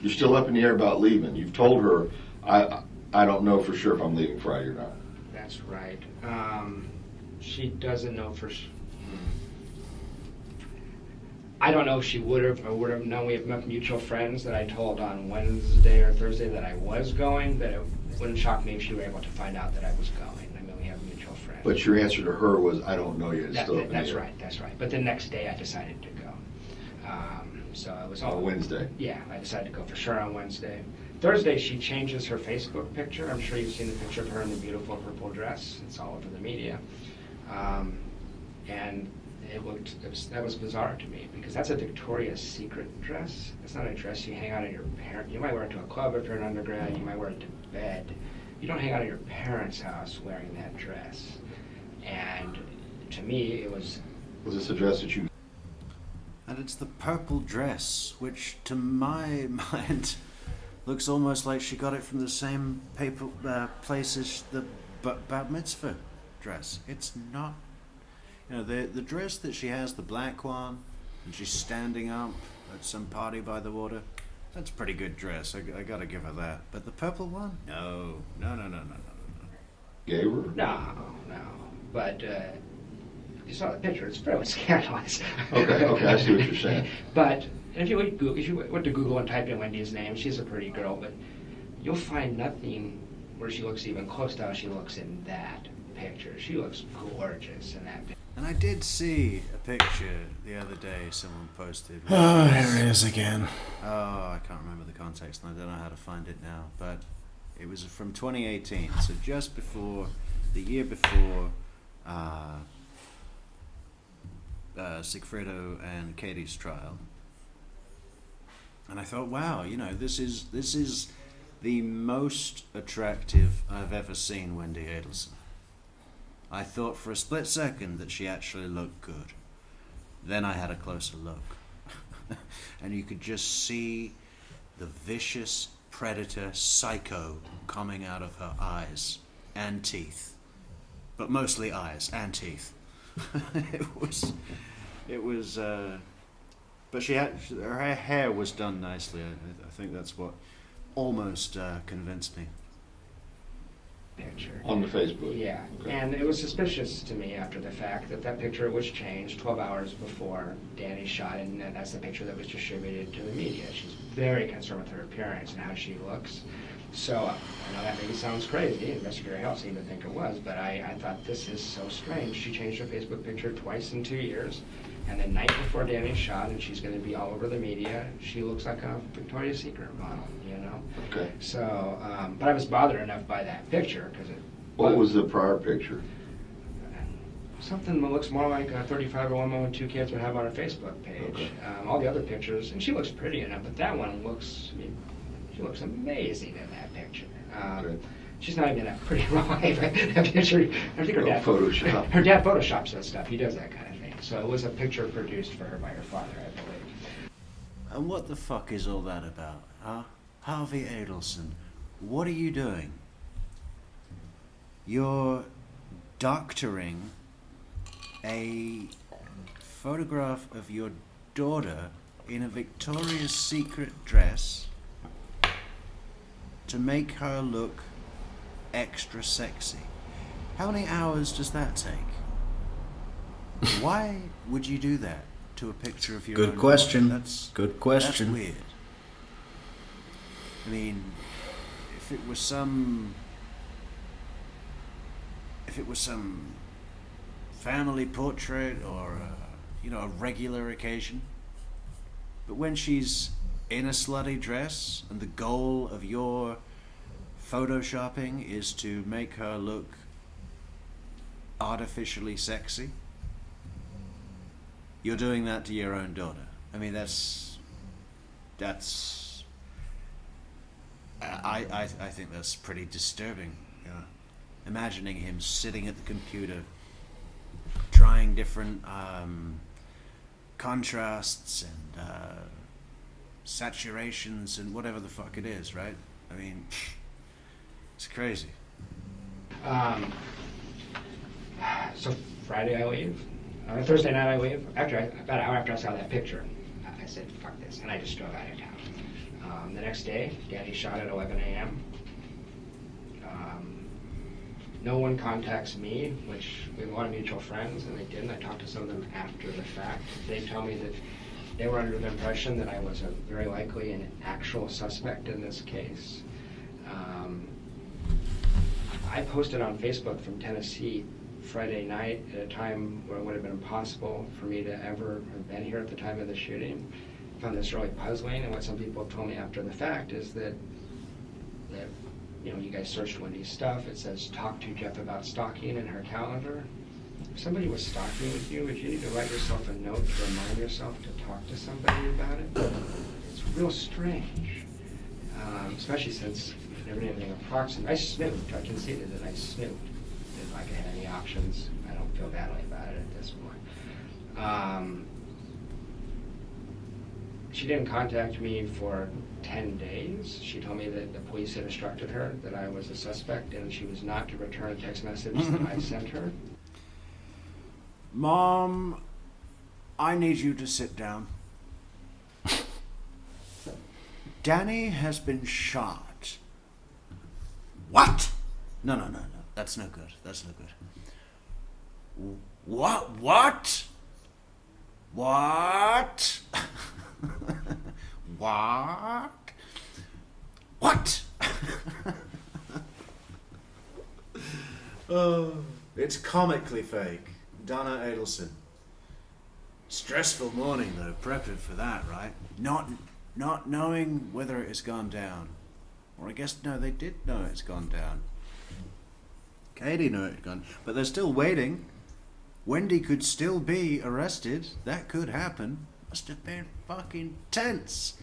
You're still up in the air about leaving. You've told her, I don't know for sure if I'm leaving Friday or not. That's right. She doesn't know for sure. I don't know if she would have known. We have enough mutual friends that I told on Wednesday or Thursday that I was going, that it wouldn't shock me if she were able to find out that I was going. I mean, we have mutual friends. But your answer to her was, I don't know yet. It's still up in the air. That's right. But the next day I decided to go. So it was all Wednesday. Yeah, I decided to go for sure on Wednesday. Thursday, she changes her Facebook picture. I'm sure you've seen the picture of her in the beautiful purple dress. It's all over the media. And that was bizarre to me, because that's a Victoria's Secret dress. It's not a dress you hang out at your parents. You might wear it to a club if you're an undergrad. You might wear it to bed. You don't hang out at your parents' house wearing that dress. And to me, it was... Was this a dress that you... And it's the purple dress, which to my mind looks almost like she got it from the same place as the bat mitzvah dress. It's not, you know, the dress that she has, the black one, and she's standing up at some party by the water. That's a pretty good dress. I gotta give her that. But the purple one, no. Gave her? No. But you saw the picture. It's fairly scandalous. Okay, I see what you're saying. But if you went to Google and type in Wendy's name, she's a pretty girl, but you'll find nothing where she looks even close to how she looks in that picture. She looks gorgeous in that picture. And I did see a picture the other day someone posted. Oh, here it is again. Oh, I can't remember the context and I don't know how to find it now, but it was from 2018, so just before, the year before Sigfredo and Katie's trial. And I thought, wow, you know, this is the most attractive I've ever seen Wendy Adelson. I thought for a split second that she actually looked good. Then I had a closer look. And you could just see the vicious predator psycho coming out of her eyes and teeth. But mostly eyes and teeth. It was, but her hair was done nicely. I think that's what almost convinced me. Picture. On the Facebook? Yeah, okay. And it was suspicious to me after the fact that picture was changed 12 hours before Danny shot, and that's the picture that was distributed to the media. She's very concerned with her appearance and how she looks. So, I know that maybe sounds crazy, Investigator Hale seemed to think it was, but I thought this is so strange. She changed her Facebook picture twice in 2 years, and the night before Danny's shot, and she's going to be all over the media, she looks like a Victoria's Secret model, you know? Okay. So, but I was bothered enough by that picture, because it... What was the prior picture? Something that looks more like a 35-year-old woman with 2 kids would have on her Facebook page. Okay. All the other pictures, and she looks pretty enough, but that one looks, I mean, she looks amazing in that picture. Okay. She's not even that pretty raw. That picture, I think her dad Photoshop. Her dad photoshops that stuff. He does that kind of thing. So it was a picture produced for her by her father, I believe. And what the fuck is all that about, huh? Harvey Adelson, what are you doing? You're doctoring a photograph of your daughter in a Victoria's Secret dress to make her look extra sexy. How many hours does that take? Why would you do that to a picture of your Good own question. daughter? Good question. That's weird. I mean, if it was some family portrait or a regular occasion, but when she's in a slutty dress and the goal of your photoshopping is to make her look artificially sexy, you're doing that to your own daughter. I mean, that's I think that's pretty disturbing. You know? Imagining him sitting at the computer, trying different contrasts and saturations and whatever the fuck it is, right? I mean, it's crazy. So Friday I leave. Thursday night I leave. About an hour after I saw that picture, I said, fuck this, and I just drove out of town. The next day, Danny shot at 11 a.m. No one contacts me, which we have a lot of mutual friends, and they didn't. I talked to some of them after the fact. They tell me that they were under the impression that I was very likely an actual suspect in this case. I posted on Facebook from Tennessee Friday night at a time where it would have been impossible for me to ever have been here at the time of the shooting. I found this really puzzling, and what some people have told me after the fact is that you know, you guys searched Wendy's stuff. It says, talk to Jeff about stalking in her calendar. If somebody was stalking with you, would you need to write yourself a note to remind yourself to talk to somebody about it? It's real strange, especially since I never did anything approximate. I snooped. I conceded that I snooped. If I could have any options, I don't feel badly about it at this point. She didn't contact me for 10 days. She told me that the police had instructed her that I was a suspect and she was not to return a text message that I sent her. Mom, I need you to sit down. Danny has been shot. What? No. That's no good. That's no good. What? What? What? What? Oh, it's comically fake. Donna Adelson. Stressful morning though, prepping for that, right? Not knowing whether it has gone down. Or I guess, no, they did know it's gone down. Katie knew it had gone, but they're still waiting. Wendy could still be arrested. That could happen. Must have been fucking tense.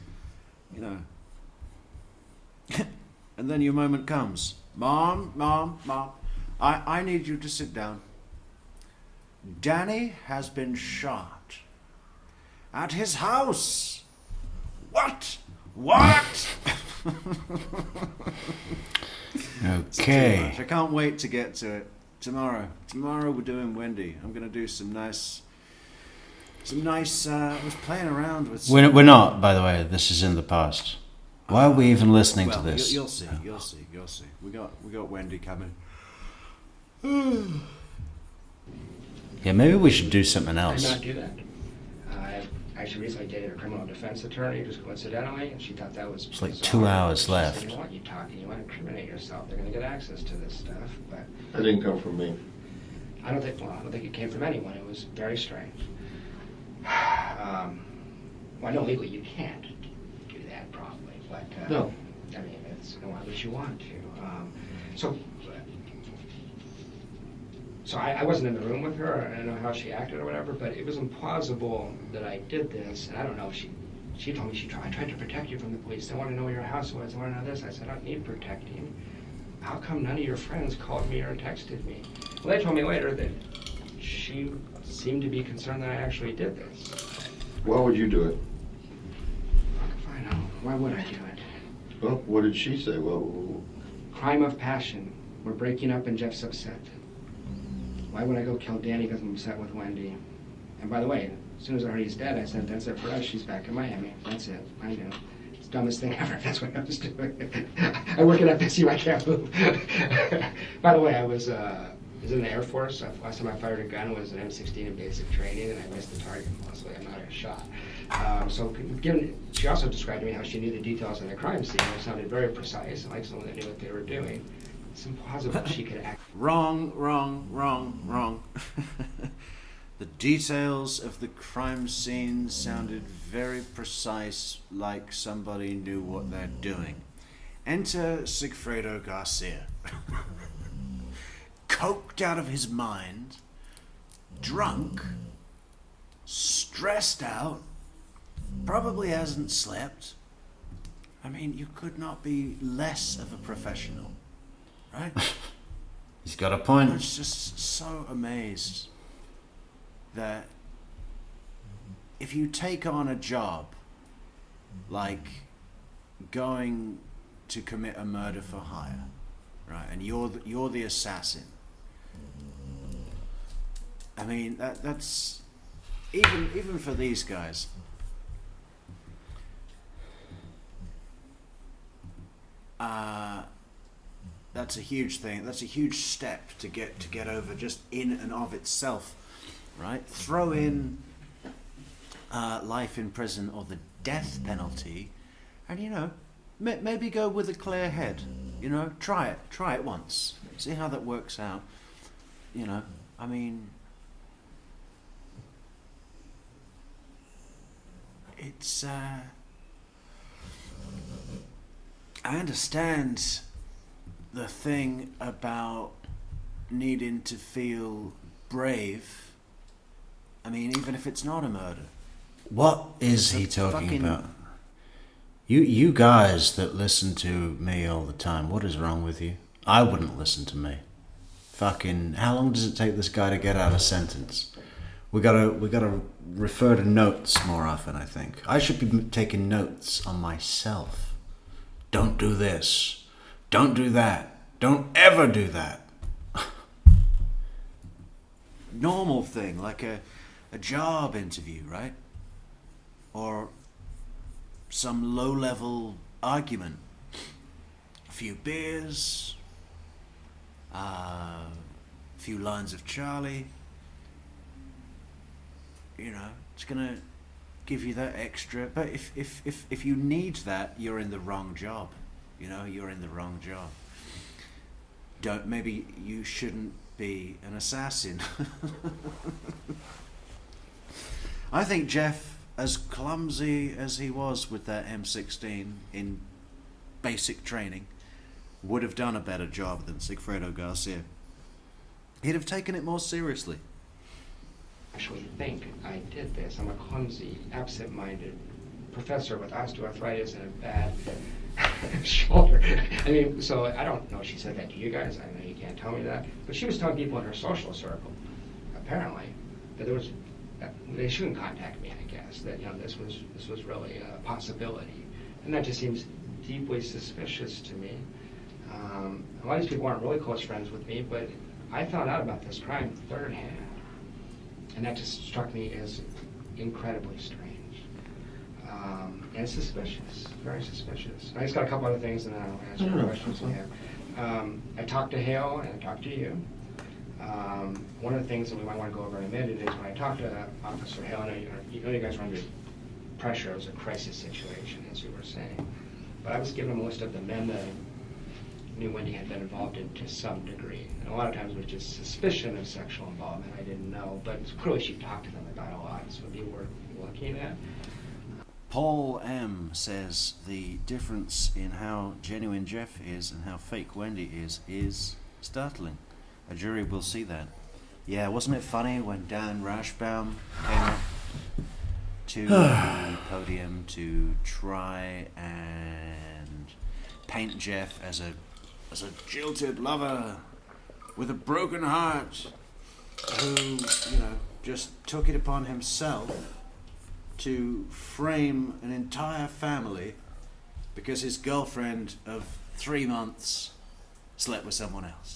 You know. And then your moment comes. Mom. I need you to sit down. Danny has been shot. At his house. What? Okay. I can't wait to get to it. Tomorrow we're doing Wendy. I'm gonna do some nice. I was playing around with. We're not, by the way. This is in the past. Why are we even listening to this? You'll see. We got Wendy coming. Yeah, maybe we should do something I else. did not do that. I actually recently dated a criminal defense attorney, just coincidentally, and she thought that was It's like bizarre. 2 hours She left. said, you know what, you talking, you want to incriminate yourself. They're going to get access to this stuff, but That didn't come from me. I don't think it came from anyone. It was very strange. Well, I know legally you can't do that probably, but No. I mean, why would you want to? So I wasn't in the room with her. I don't know how she acted or whatever, but it was implausible that I did this. And I don't know. She told me I tried to protect you from the police. They want to know where your house was. They want to know this. I said, I don't need protecting. How come none of your friends called me or texted me? Well, they told me later that she seemed to be concerned that I actually did this. Why would you do it? I know. Why would I do it? Well, what did she say? Well, Crime of passion. We're breaking up and Jeff's upset. Why would I go kill Danny because I'm upset with Wendy? And by the way, as soon as I heard he's dead, I said, that's it for us. She's back in Miami. That's it. I know. It's the dumbest thing ever. That's what I was doing. I work at FSU. I can't move. By the way, I was in the Air Force. Last time I fired a gun was an M16 in basic training, and I missed the target mostly. I'm not a shot. She also described to me how she knew the details of the crime scene. It sounded very precise, like someone that knew what they were doing. It's impossible she could act. Wrong. The details of the crime scene sounded very precise, like somebody knew what they're doing. Enter Sigfredo Garcia. Coked out of his mind, drunk, stressed out, probably hasn't slept. I mean, you could not be less of a professional, right? He's got a point. I was just so amazed that if you take on a job like going to commit a murder for hire, right, and you're the assassin. I mean, that's even for these guys. That's a huge thing. That's a huge step to get over just in and of itself, right? Throw in life in prison or the death penalty, and maybe go with a clear head. Try it once. See how that works out. I mean, it's. I understand the thing about needing to feel brave. I mean, even if it's not a murder. What is he talking about? You guys that listen to me all the time, what is wrong with you? I wouldn't listen to me. Fucking, how long does it take this guy to get out a sentence? We gotta refer to notes more often, I think. I should be taking notes on myself. Don't do this. Don't do that. Don't ever do that. Normal thing, like a job interview, right? Or some low-level argument. A few beers, a few lines of Charlie. It's gonna give you that extra. But if you need that, you're in the wrong job. You're in the wrong job. Maybe you shouldn't be an assassin. I think Jeff, as clumsy as he was with that M16 in basic training, would have done a better job than Sigfredo Garcia. He'd have taken it more seriously. Actually think I did this. I'm a clumsy, absent-minded professor with osteoarthritis and a bad shoulder. I mean, so I don't know if she said that to you guys. I know you can't tell me that. But she was telling people in her social circle, apparently, that they shouldn't contact me, I guess. That, this was really a possibility. And that just seems deeply suspicious to me. A lot of these people aren't really close friends with me, but I found out about this crime third hand. And that just struck me as incredibly strange. And suspicious, very suspicious. I just got a couple other things and then I'll answer your questions you have. I talked to Hale and I talked to you. One of the things that we might want to go over in a minute is when I talked to Officer Hale, I know you guys were under pressure. It was a crisis situation, as you were saying. But I was giving him a list of the men that knew Wendy had been involved in to some degree. And a lot of times it was just suspicion of sexual involvement. I didn't know, but clearly she talked to them about a lot, so it'd be worth looking at. Paul M. says the difference in how genuine Jeff is and how fake Wendy is startling. A jury will see that. Yeah, wasn't it funny when Dan Rashbaum came up to the podium to try and paint Jeff as a jilted lover with a broken heart who, just took it upon himself to frame an entire family because his girlfriend of 3 months slept with someone else.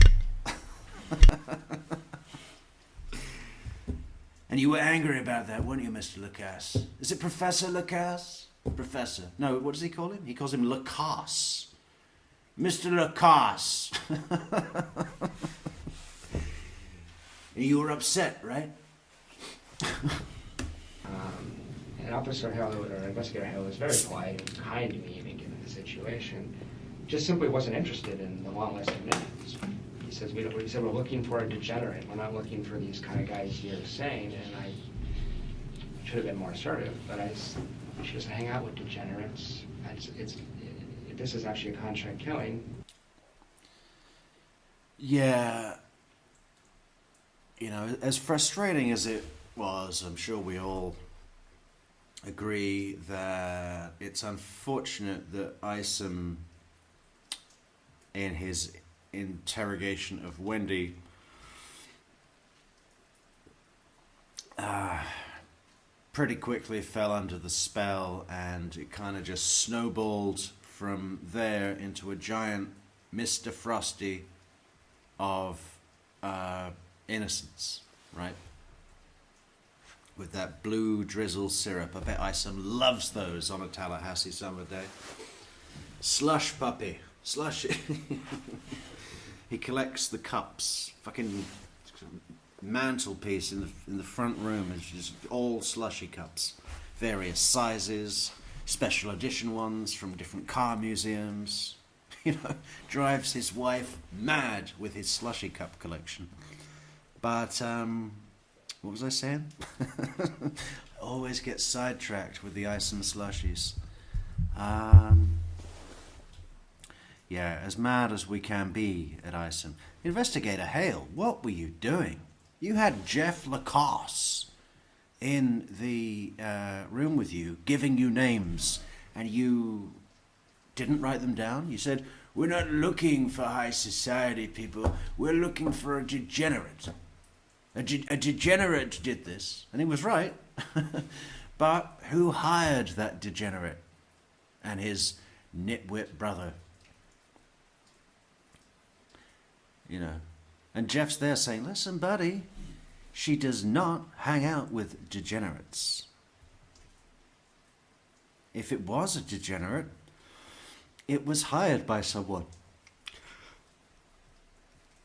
And you were angry about that, weren't you, Mr. Lacass? Is it Professor Lacass? Professor. No, what does he call him? He calls him Lacass. Mr. Lacass. You were upset, right? And Officer Hill, or Investigator Hill, was very polite and kind to me, even given the situation. Just simply wasn't interested in the long list of names. He says, he said, we're looking for a degenerate. We're not looking for these kind of guys you're saying. And I should have been more assertive, but she doesn't hang out with degenerates. This is actually a contract killing. Yeah. As frustrating as it was, I'm sure we all agree that it's unfortunate that Isom, in his interrogation of Wendy, pretty quickly fell under the spell, and it kind of just snowballed from there into a giant Mr. Frosty of innocence, right? With that blue drizzle syrup. I bet Isom loves those on a Tallahassee summer day. Slush puppy. Slush. He collects the cups. Fucking mantelpiece in the front room is just all slushy cups. Various sizes, special edition ones from different car museums. You know, drives his wife mad with his slushy cup collection. But, what was I saying? Always get sidetracked with the ice and slushies. Yeah, as mad as we can be at Isom. Investigator Hale, what were you doing? You had Jeff Lacass in the room with you, giving you names, and you didn't write them down. You said, "We're not looking for high society people, we're looking for a degenerate. A degenerate did this," and he was right. But who hired that degenerate and his nitwit brother? You know, and Jeff's there saying, "Listen, buddy, she does not hang out with degenerates. If it was a degenerate, it was hired by someone.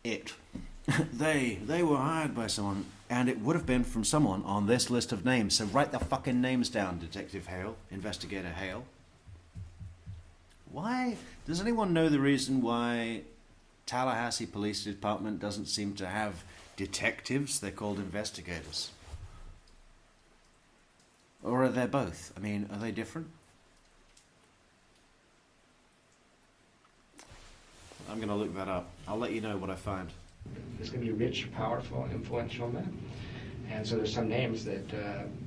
They were hired by someone, and it would have been from someone on this list of names. So write the fucking names down, Detective Hale, Investigator Hale." Why? Does anyone know the reason why Tallahassee Police Department doesn't seem to have detectives? They're called investigators. Or are they both? I mean, are they different? I'm going to look that up. I'll let you know what I find. There's going to be rich, powerful, influential men. And so there's some names that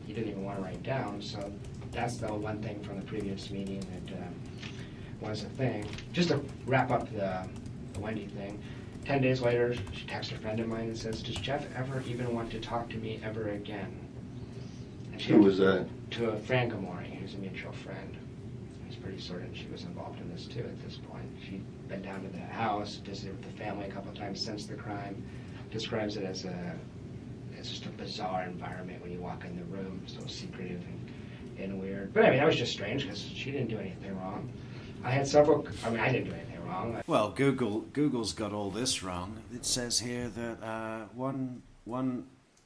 you didn't even want to write down. So that's the one thing from the previous meeting that was a thing. Just to wrap up the Wendy thing, 10 days later, she texts a friend of mine and says, "Does Jeff ever even want to talk to me ever again?" And Who was that? To a Fran Gamori, who's a mutual friend. He's pretty certain she was involved in this too at this point. She'd been down to the house, visited with the family a couple of times since the crime, describes it as it's just a bizarre environment when you walk in the room, so secretive and weird. But I mean, that was just strange because she didn't do anything wrong. I didn't do anything wrong. Well, Google's got all this wrong. It says here that one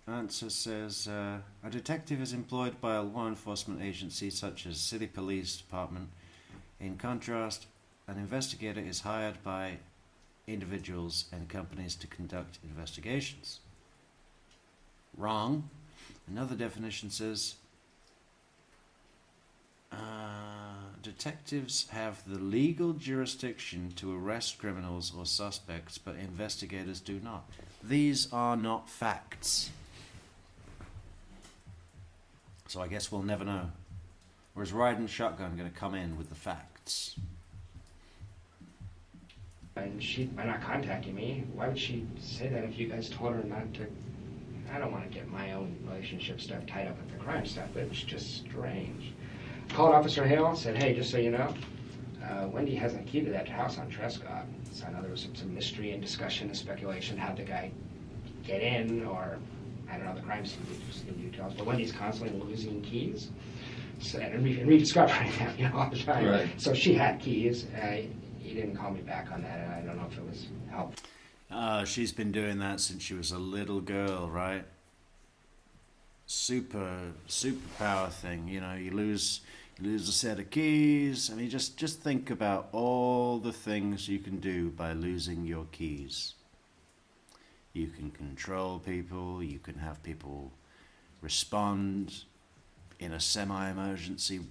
answer says a detective is employed by a law enforcement agency such as City Police Department. In contrast, an investigator is hired by individuals and companies to conduct investigations. Wrong. Another definition says detectives have the legal jurisdiction to arrest criminals or suspects, but investigators do not. These are not facts. So I guess we'll never know. Or is Riding Shotgun going to come in with the facts? And she, by not contacting me, why would she say that if you guys told her not to? I don't want to get my own relationship stuff tied up with the crime stuff, but it's just strange. Called Officer Hale, said, "Hey, just so you know, Wendy has a key to that house on Trescott." So I know there was some mystery and discussion and speculation. How'd the guy get in, or I don't know, the crime scene details. But Wendy's constantly losing keys and rediscovering them, all the time. Right. So she had keys. He didn't call me back on that, and I don't know if it was helpful. She's been doing that since she was a little girl, right? Superpower thing, you know. You lose a set of keys. I mean, just think about all the things you can do by losing your keys. You can control people. You can have people respond in a semi-emergency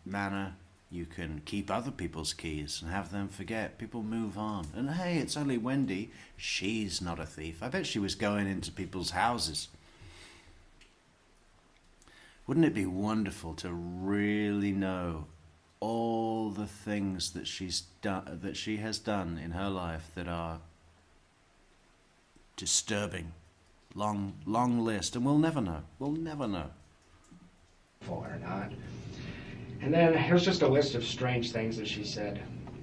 manner. You can keep other people's keys and have them forget. People move on. And hey, it's only Wendy. She's not a thief. I bet she was going into people's houses. Wouldn't it be wonderful to really know all the things that she's done, that she has done in her life that are disturbing? Long list, and we'll never know. We'll never know. Or not. And then here's just a list of strange things that she said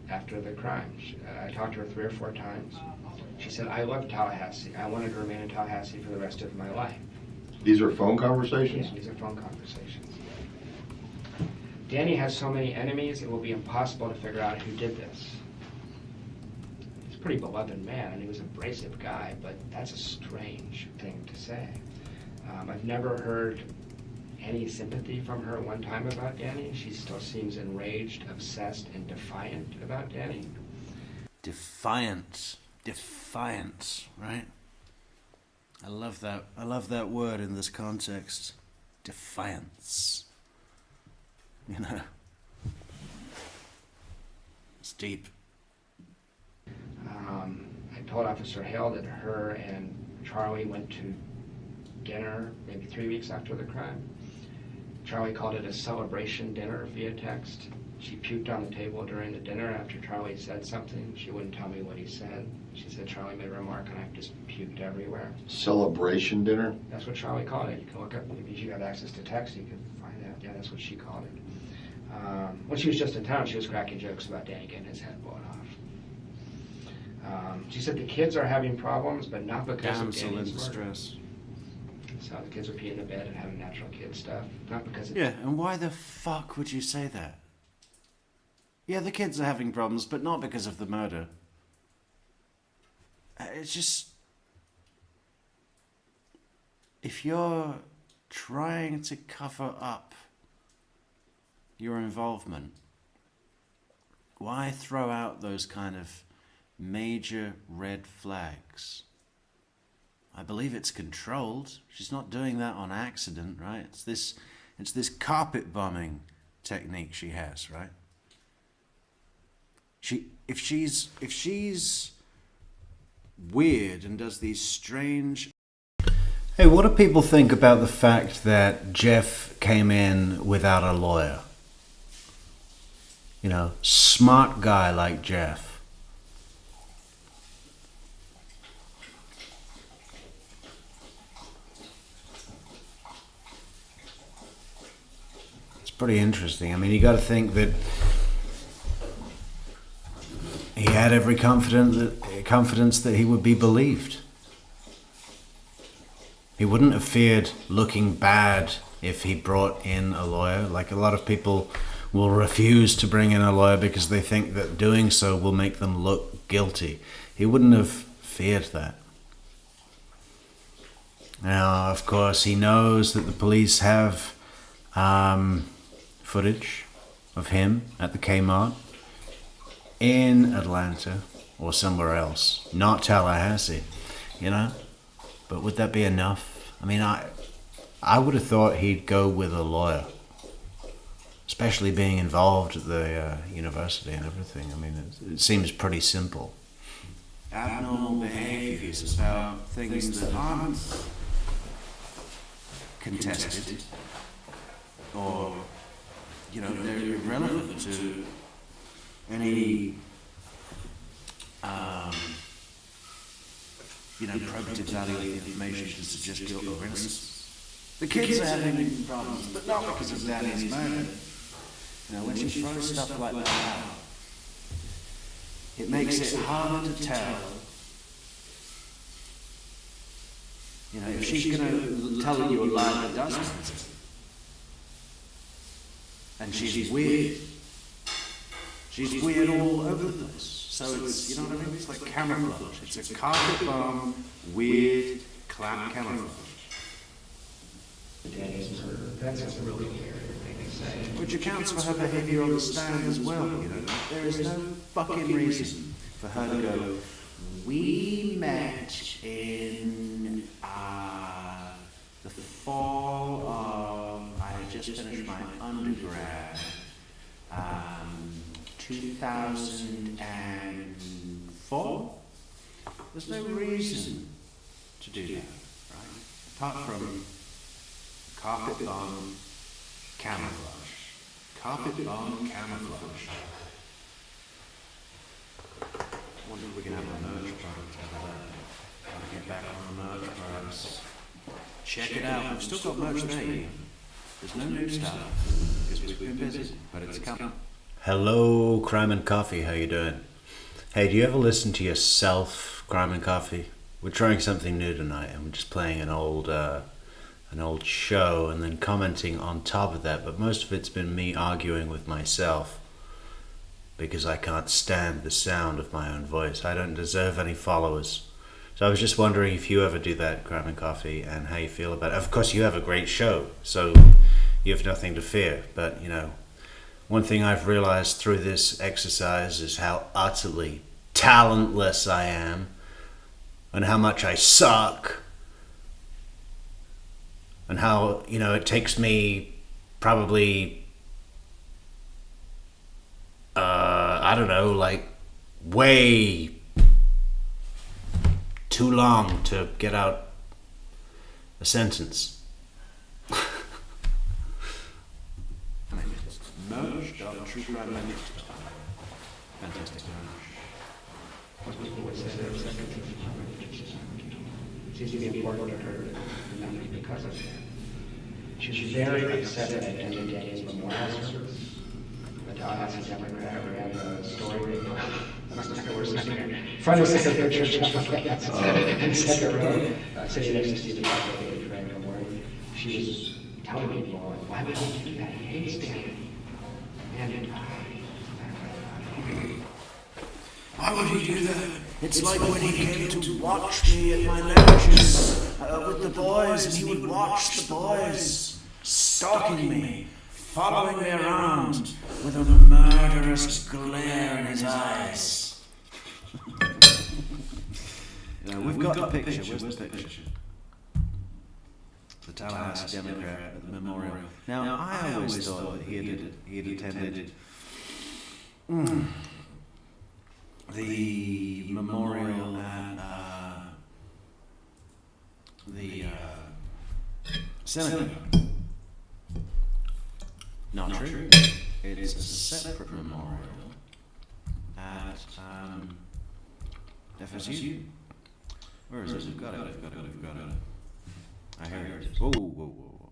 after the crime. I talked to her 3 or 4 times. She said, I love Tallahassee. I wanted to remain in Tallahassee for the rest of my life. These are phone conversations? Yeah, these are phone conversations. Danny has so many enemies, it will be impossible to figure out who did this. He's a pretty beloved man, and he was an abrasive guy, but that's a strange thing to say. I've never heard any sympathy from her one time about Danny. She still seems enraged, obsessed, and defiant about Danny. Defiance, right? I love that word in this context. Defiance. You know, it's deep. I told Officer Hale that her and Charlie went to dinner maybe 3 weeks after the crime. Charlie called it a celebration dinner via text. She puked on the table during the dinner after Charlie said something. She wouldn't tell me what he said. She said Charlie made a remark and I just puked everywhere. Celebration dinner? That's what Charlie called it. You can look up, if you have access to text, you can find out. Yeah, that's what she called it. When she was just in town, she was cracking jokes about Danny getting his head blown off. She said the kids are having problems, but not because of Danny's murder. So the kids are peeing the bed and having natural kid stuff, not because of... Yeah, and why the fuck would you say that? Yeah, the kids are having problems, but not because of the murder. It's just... If you're trying to cover up your involvement, why throw out those kind of major red flags? I believe it's controlled. She's not doing that on accident, right? It's this carpet bombing technique she has, right? If she's weird and does these strange... Hey, what do people think about the fact that Jeff came in without a lawyer? You know, smart guy like Jeff. It's pretty interesting. I mean, you got to think that he had every confidence that he would be believed. He wouldn't have feared looking bad if he brought in a lawyer. Like, a lot of people will refuse to bring in a lawyer because they think that doing so will make them look guilty. He wouldn't have feared that. Now, of course, he knows that the police have footage of him at the Kmart in Atlanta or somewhere else, not Tallahassee, you know? But would that be enough? I mean, I would have thought he'd go with a lawyer, especially being involved at the university and everything. I mean, it seems pretty simple. Abnormal behaviors about things that aren't contested, or, you know, they're irrelevant to any probative value of the information to suggest guilt or innocence. The kids are having problems, but not because of Danny's murder. You know, when she throws stuff like that out, it makes it harder to tell. You know, if she's going to tell you a lie that doesn't, and she's weird. She's weird all over the place. So it's, you know what I mean? It's like camouflage. It's a carpet bomb, weird, camouflage. That's a really weird thing to say. Which accounts for her behavior on the stand as well, you know? There is no fucking reason for her to go, we met in the fall of, I had just finished my undergrad, 2004. There's no reason to do that, right? Apart from carpet bomb Camouflage. Carpet bomb camouflage. I wonder if we can have a merch product out of that. Gotta get back on the merch products. Check it out. We've still got merch there, Ian. There's no new stuff because we've been busy, but it's coming. Hello, Crime and Coffee. How you doing? Hey, do you ever listen to yourself, Crime and Coffee? We're trying something new tonight, and we're just playing an old show and then commenting on top of that. But most of it's been me arguing with myself because I can't stand the sound of my own voice. I don't deserve any followers. So I was just wondering if you ever do that, Crime and Coffee, and how you feel about it. Of course, you have a great show, so you have nothing to fear. But, you know, one thing I've realized through this exercise is how utterly talentless I am and how much I suck and how, you know, it takes me probably, I don't know, like way too long to get out a sentence. Fantastic. Seems to be important to her because of that. She's very upset at ending Danny's memorial service. The Donna Adelson Democrat ran the story. Front and center picture in second row, sitting next to Stephen Memorial. She was telling people, why would he do that? He hates Danny. And why would he do that? It's like when he came to watch me at my lectures with the boys, and he would watch the boys stalking me, following me around with a murderous glare in his eyes. We've got the picture. Where's the picture? The Tallahassee Democrat at the memorial. Now, I always thought that he had attended the memorial at the synagogue. Not true. It's a separate memorial at FSU. Where is it? We've got it. I hear it. Whoa.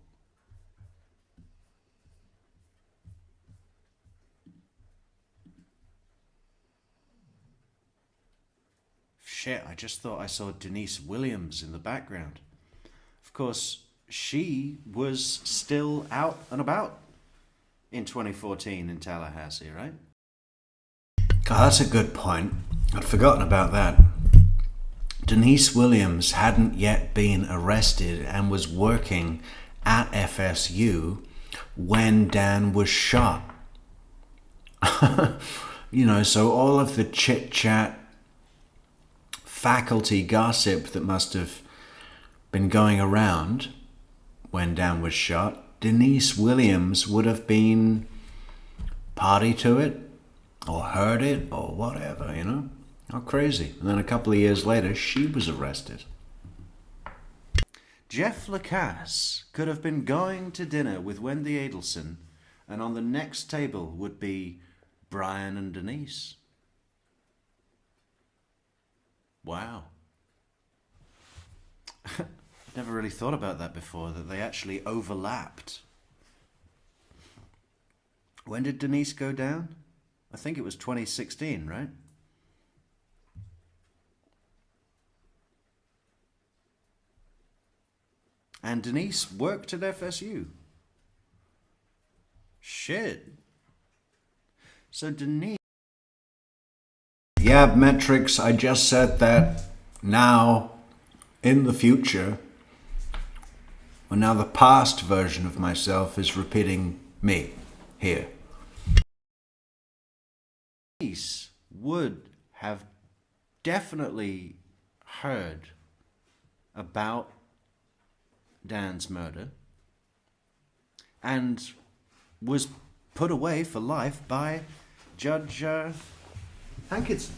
Shit, I just thought I saw Denise Williams in the background. Of course, she was still out and about in 2014 in Tallahassee, right? God, that's a good point. I'd forgotten about that. Denise Williams hadn't yet been arrested and was working at FSU when Dan was shot. You know, so all of the chit-chat, faculty gossip that must have been going around when Dan was shot, Denise Williams would have been party to it or heard it or whatever, you know? How crazy. And then a couple of years later, she was arrested. Jeff Lacass could have been going to dinner with Wendy Adelson, and on the next table would be Brian and Denise. Wow. Never really thought about that before, that they actually overlapped. When did Denise go down? I think it was 2016, right? And Denise worked at FSU. Shit. So Denise... Yeah, Metrix, I just said that now, in the future, well, now the past version of myself is repeating me here. Denise would have definitely heard about Dan's murder and was put away for life by Judge Hankinson.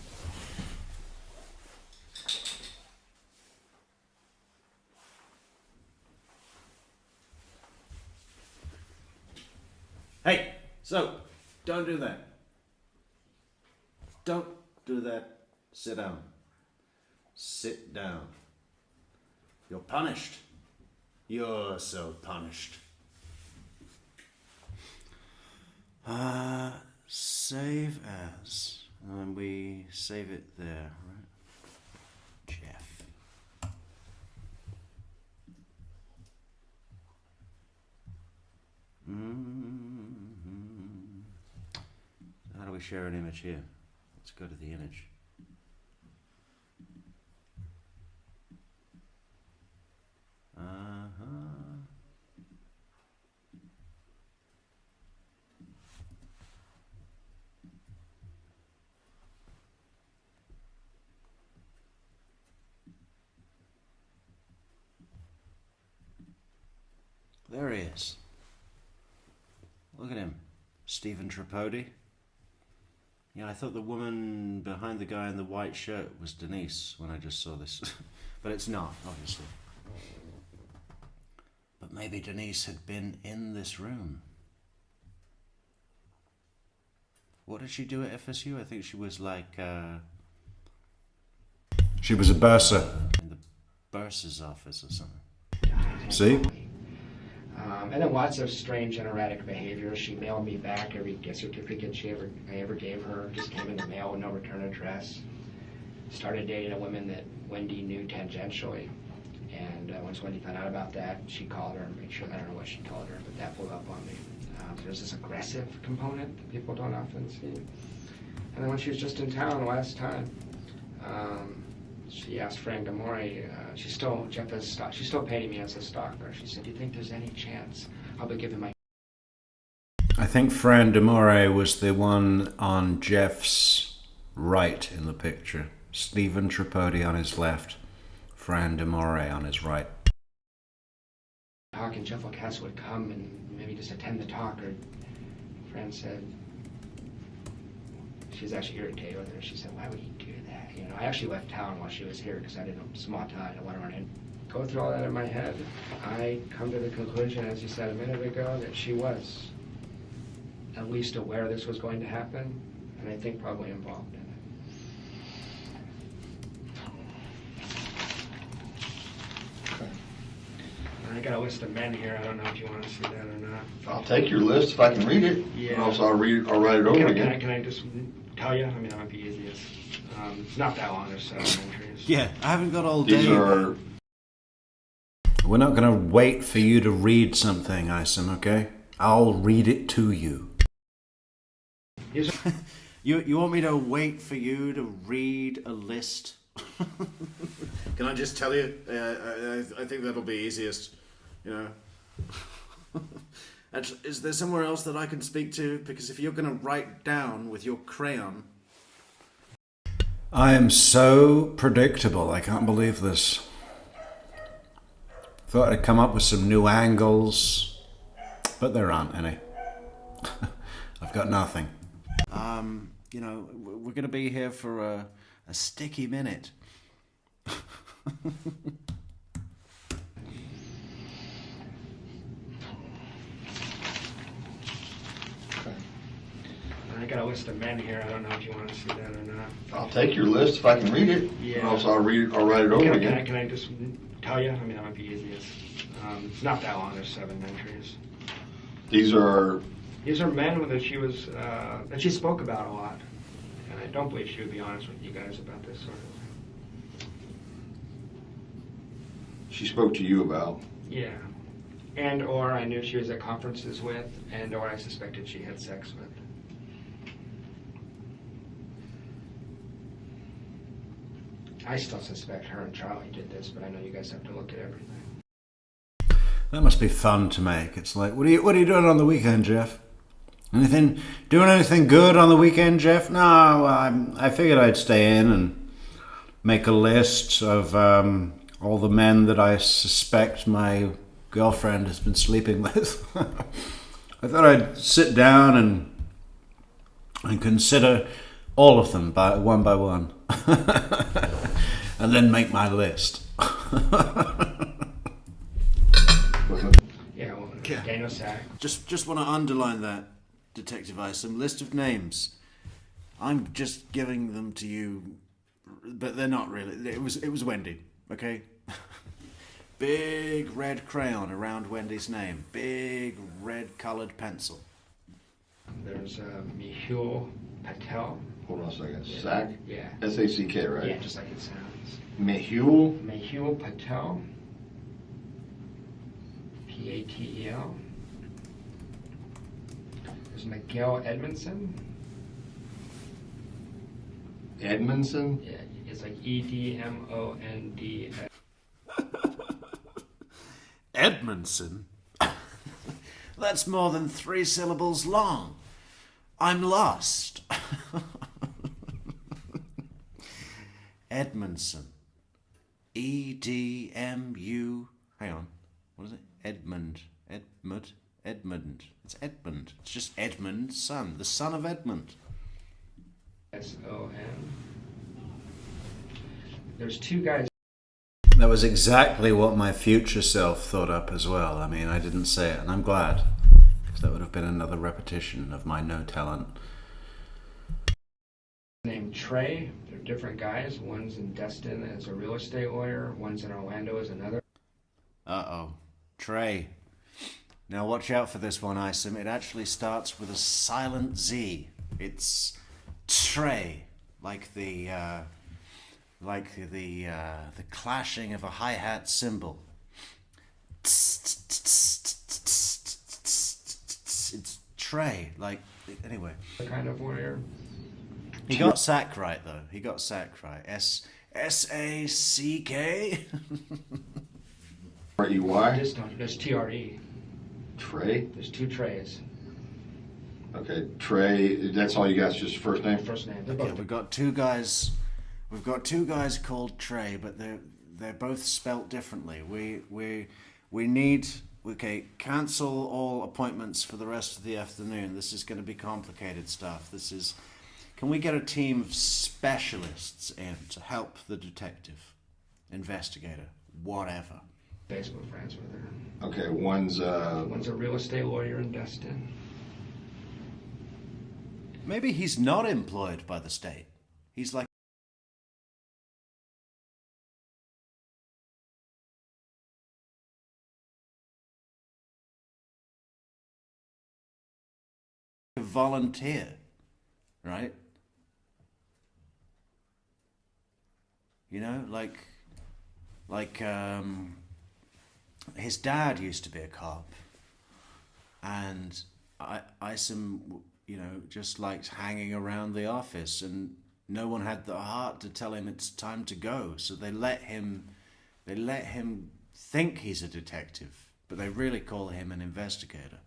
So, don't do that. Don't do that. Sit down. Sit down. You're punished. You're so punished. Save as. And we save it there, right? Jeff. How do we share an image here? Let's go to the image. There he is. Look at him. Stephen Tripodi. Yeah, I thought the woman behind the guy in the white shirt was Denise when I just saw this. But it's not, obviously. But maybe Denise had been in this room. What did she do at FSU? I think she was like... She was a bursar. In the bursar's office or something. See? And then lots of strange and erratic behavior. She mailed me back every gift certificate I ever gave her. Just came in the mail with no return address. Started dating a woman that Wendy knew tangentially. And once Wendy found out about that, she called her and made sure, I don't know what she told her, but that blew up on me. There's this aggressive component that people don't often see. And then when she was just in town last time, she asked Frank D'Amore, she's still painting me as a stalker. She said, do you think there's any chance I'll be giving my... I think Fran D'Amore was the one on Jeff's right in the picture. Stephen Tripodi on his left. Fran D'Amore on his right. Talk, and Jeff Lacass would come and maybe just attend the talk, or Fran said, she was actually irritated with her. She said, why would he do that? You know, I actually left town while she was here because I didn't small talk. I didn't want to run in. Go through all that in my head. I come to the conclusion, as you said a minute ago, that she was at least aware this was going to happen, and I think probably involved in it. I got a list of men here. I don't know if you want to see that or not. I'll take your list if I can read it. Yeah. Or else I'll write it over again. Can I just tell you? I mean, that might be easiest. It's not that long. There's 7 entries. Yeah, I haven't got all day. These are... We're not going to wait for you to read something, Isom, okay? I'll read it to you. You want me to wait for you to read a list? Can I just tell you? I think that'll be easiest. You know. Is there somewhere else that I can speak to? Because if you're going to write down with your crayon... I am so predictable. I can't believe this. Thought I'd come up with some new angles, but there aren't any. I've got nothing. You know, we're going to be here for a sticky minute. I got a list of men here. I don't know if you want to see that or not. I'll take your list if I can read it. Yeah. Or else I'll write it over again. Can I just tell you? I mean, that might be easiest. It's not that long. There's 7 entries. These are men that she was that she spoke about a lot, and I don't believe she would be honest with you guys about this sort of thing. she spoke to you about. Yeah, and or I knew she was at conferences with, and or I suspected she had sex with. I still suspect her and Charlie did this, but I know you guys have to look at everything. That must be fun to make. It's like, what are you doing on the weekend, Jeff? Doing anything good on the weekend, Jeff? No, I figured I'd stay in and make a list of all the men that I suspect my girlfriend has been sleeping with. I thought I'd sit down and consider all of them one by one, and then make my list. Yeah, well, Daniel Sack. Just want to underline that. Detective Isom. List of names. I'm just giving them to you, but they're not really. It was Wendy, okay? Big red crayon around Wendy's name. Big red colored pencil. There's Mehul Patel. Hold on a second. Sack? Yeah. S-A-C-K, right? Yeah, just like it sounds. Mehul? Mehul Patel. Patel. There's Miguel Edmondson. Edmondson? Yeah, it's like Edmond. Edmondson? That's more than 3 syllables long. I'm lost. Edmondson. E-D-M-U... Hang on. What is it? Edmund. It's Edmund. It's just Edmund's son. The son of Edmund. S-O-N. There's 2 guys. That was exactly what my future self thought up as well. I mean, I didn't say it, and I'm glad, because that would have been another repetition of my no talent. Named Trey. They're different guys. One's in Destin as a real estate lawyer. One's in Orlando as another. Uh-oh. Trey. Now watch out for this one, Isom. It actually starts with a silent Z. It's Trey, like the clashing of a hi-hat cymbal. It's Trey, like, anyway. Kind of lawyer. He got Sack right, though. He got Sack right. S-A-C-K? R-E-Y? There's T-R-E. Trey? There's 2 Treys. Okay, Trey, that's all you got, just first name? First name. Okay, we've got 2 guys. We've got 2 guys called Trey, but they're both spelt differently. We need... Okay, cancel all appointments for the rest of the afternoon. This is going to be complicated stuff. Can we get a team of specialists in to help the detective, investigator, whatever? Facebook friends with her. Okay, one's a real estate lawyer in Destin. Maybe he's not employed by the state. He's like a volunteer, right? You know, like his dad used to be a cop, and Isom, you know, just liked hanging around the office, and no one had the heart to tell him it's time to go, so they let him think he's a detective, but they really call him an investigator.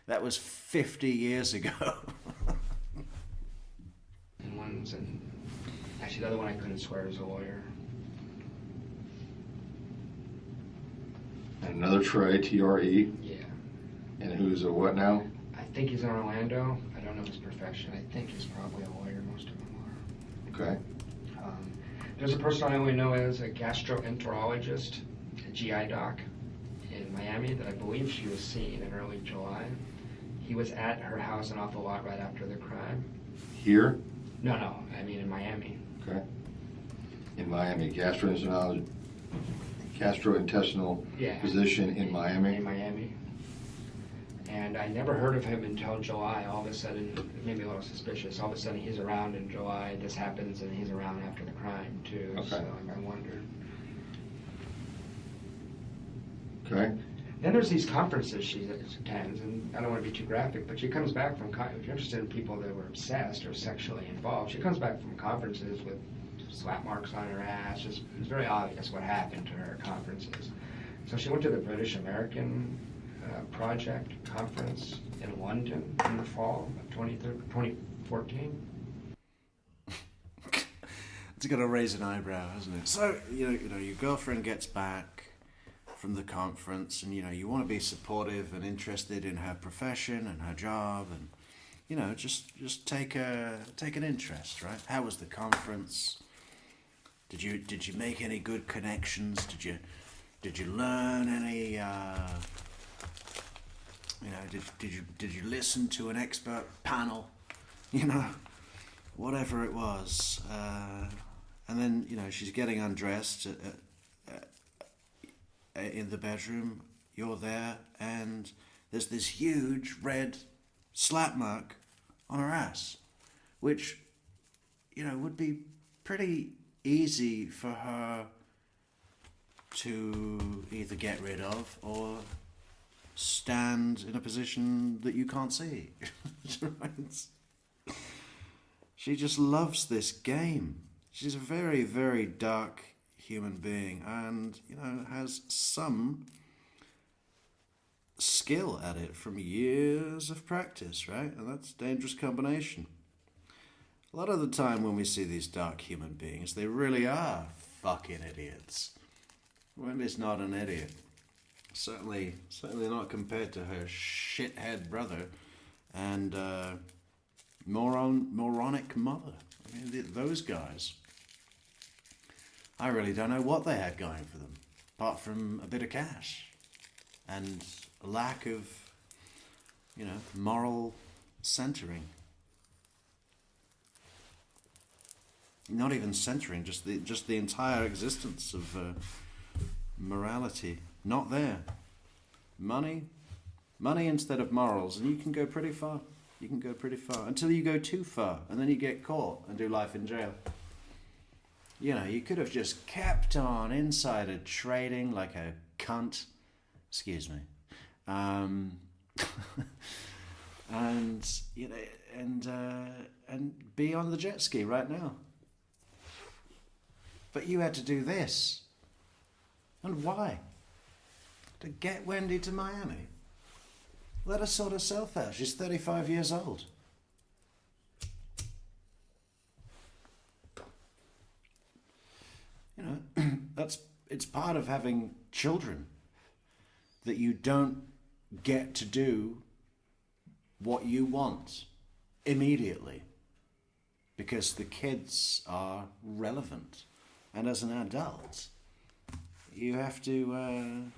That was 50 years ago. And one's in... Actually, the other one I couldn't swear is a lawyer. And another Trey, T-R-E. Yeah. And who's a what now? I think he's in Orlando. I don't know his profession. I think he's probably a lawyer. Most of them are. Okay. There's a person I only know as a gastroenterologist, a GI doc in Miami that I believe she was seen in early July. He was at her house an awful lot right after the crime. Here? No, I mean in Miami. Okay. In Miami, gastrointestinal physician in Miami? In Miami. And I never heard of him until July. All of a sudden, it made me a little suspicious. All of a sudden, he's around in July. This happens, and he's around after the crime, too. Okay. So I wondered. Okay. Then there's these conferences she attends, and I don't want to be too graphic, but she comes back from, if you're interested in people that were obsessed or sexually involved, she comes back from conferences with slap marks on her ass. It's very obvious what happened to her at conferences. So she went to the British American Project conference in London in the fall of 2014. It's going to raise an eyebrow, hasn't it? So, you know, your girlfriend gets back from the conference, and you want to be supportive and interested in her profession and her job, and just take an interest, right? How was the conference? Did you make any good connections? Did you learn any You know, did you listen to an expert panel? Whatever it was. And then, she's getting undressed in the bedroom. You're there, and there's this huge red slap mark on her ass, which, would be pretty easy for her to either get rid of or stand in a position that you can't see. Right? She just loves this game. She's a very, very dark human being and, has some skill at it from years of practice, right? And that's a dangerous combination. A lot of the time when we see these dark human beings, they really are fucking idiots. Wendy's not an idiot. Certainly not compared to her shithead brother and moronic mother. I mean, those guys, I really don't know what they had going for them, apart from a bit of cash and a lack of, moral centering. Not even centering, just the entire existence of morality. Not there. Money instead of morals, and you can go pretty far. You can go pretty far until you go too far, and then you get caught and do life in jail. You could have just kept on insider trading like a cunt. Excuse me. And be on the jet ski right now. But you had to do this. And why? To get Wendy to Miami. Let her sort herself out. She's 35 years old. It's part of having children that you don't get to do what you want immediately because the kids are relevant. And as an adult, you have to,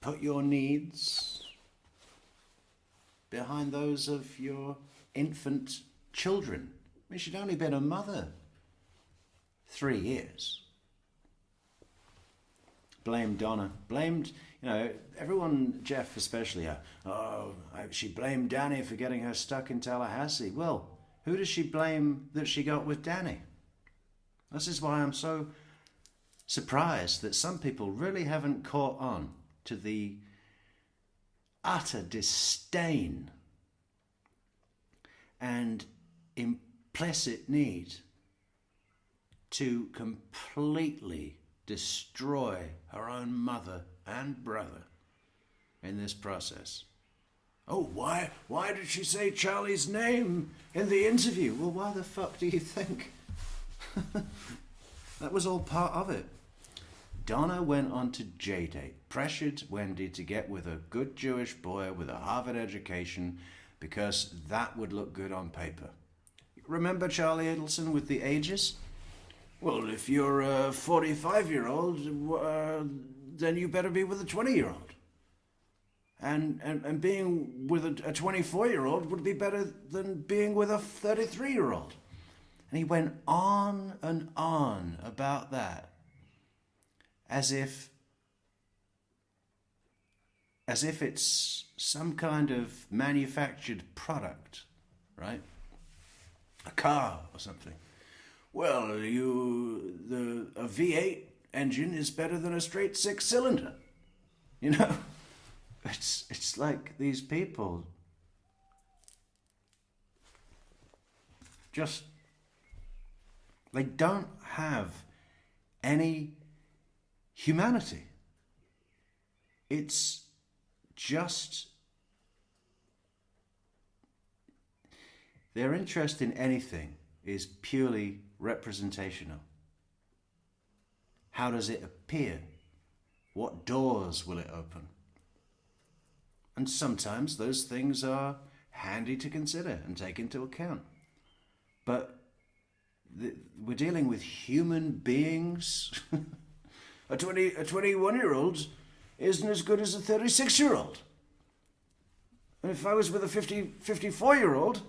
put your needs behind those of your infant children. I mean, she'd only been a mother 3 years. Blamed Donna. Blamed, everyone, Jeff especially, she blamed Danny for getting her stuck in Tallahassee. Well, who does she blame that she got with Danny? This is why I'm so surprised that some people really haven't caught on to the utter disdain and implicit need to completely destroy her own mother and brother in this process. Oh, why did she say Charlie's name in the interview? Well, why the fuck do you think? That was all part of it. Donna went on to J-Date, pressured Wendy to get with a good Jewish boy with a Harvard education because that would look good on paper. Remember Charlie Adelson with the ages? Well, if you're a 45-year-old, then you better be with a 20-year-old. And being with a 24-year-old would be better than being with a 33-year-old. And he went on and on about that, as if it's some kind of manufactured product, right? A car or something. Well, a V8 engine is better than a straight 6-cylinder. It's like these people just, they don't have any humanity. It's just their interest in anything is purely representational. How does it appear? What doors will it open? And sometimes those things are handy to consider and take into account. But we're dealing with human beings. A 21-year-old isn't as good as a 36-year-old. And if I was with a 54-year-old,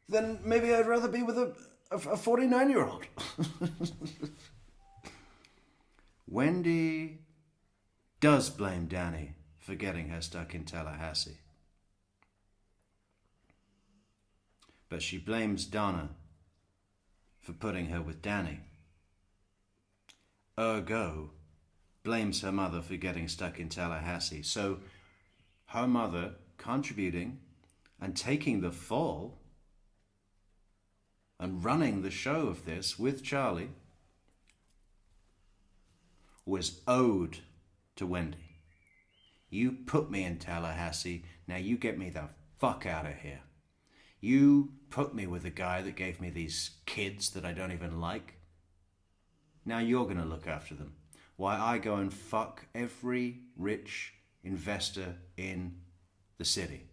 then maybe I'd rather be with a 49-year-old. Wendy does blame Danny for getting her stuck in Tallahassee. But she blames Donna for putting her with Danny. Ergo, blames her mother for getting stuck in Tallahassee. So her mother contributing and taking the fall and running the show of this with Charlie was owed to Wendy. You put me in Tallahassee, now you get me the fuck out of here. You put me with a guy that gave me these kids that I don't even like. Now you're going to look after them. Why I go and fuck every rich investor in the city.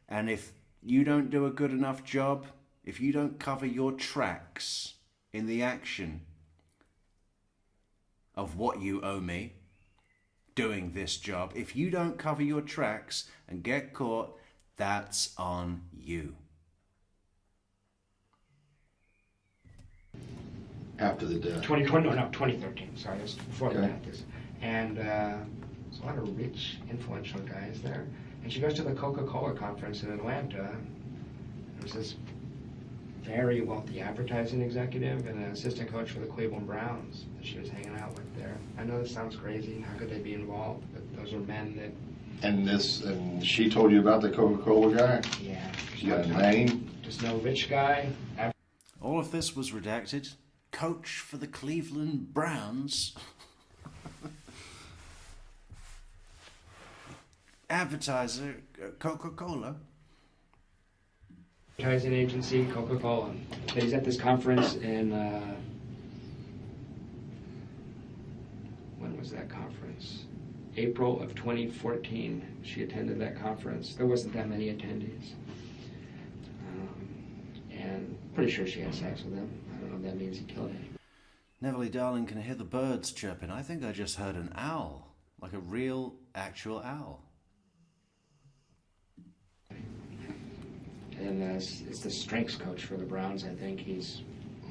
And if you don't do a good enough job, if you don't cover your tracks in the action of what you owe me, doing this job, if you don't cover your tracks and get caught, that's on you. After the death. 2013. Sorry, it was before the death. And there's a lot of rich, influential guys there. And she goes to the Coca-Cola conference in Atlanta. There's this very wealthy advertising executive and an assistant coach for the Cleveland Browns that she was hanging out with there. I know this sounds crazy. How could they be involved? But those are men that... And she told you about the Coca-Cola guy? Yeah. She got a name? Just no rich guy. All of this was redacted. Coach for the Cleveland Browns. Advertiser, Coca-Cola. Advertising agency, Coca-Cola. He's at this conference in, when was that conference? April of 2014. She attended that conference. There wasn't that many attendees. And pretty sure she had sex with him. I don't know if that means he killed him. Neville, darling, can hear the birds chirping. I think I just heard an owl. Like a real, actual owl. And it's the strengths coach for the Browns. I think he's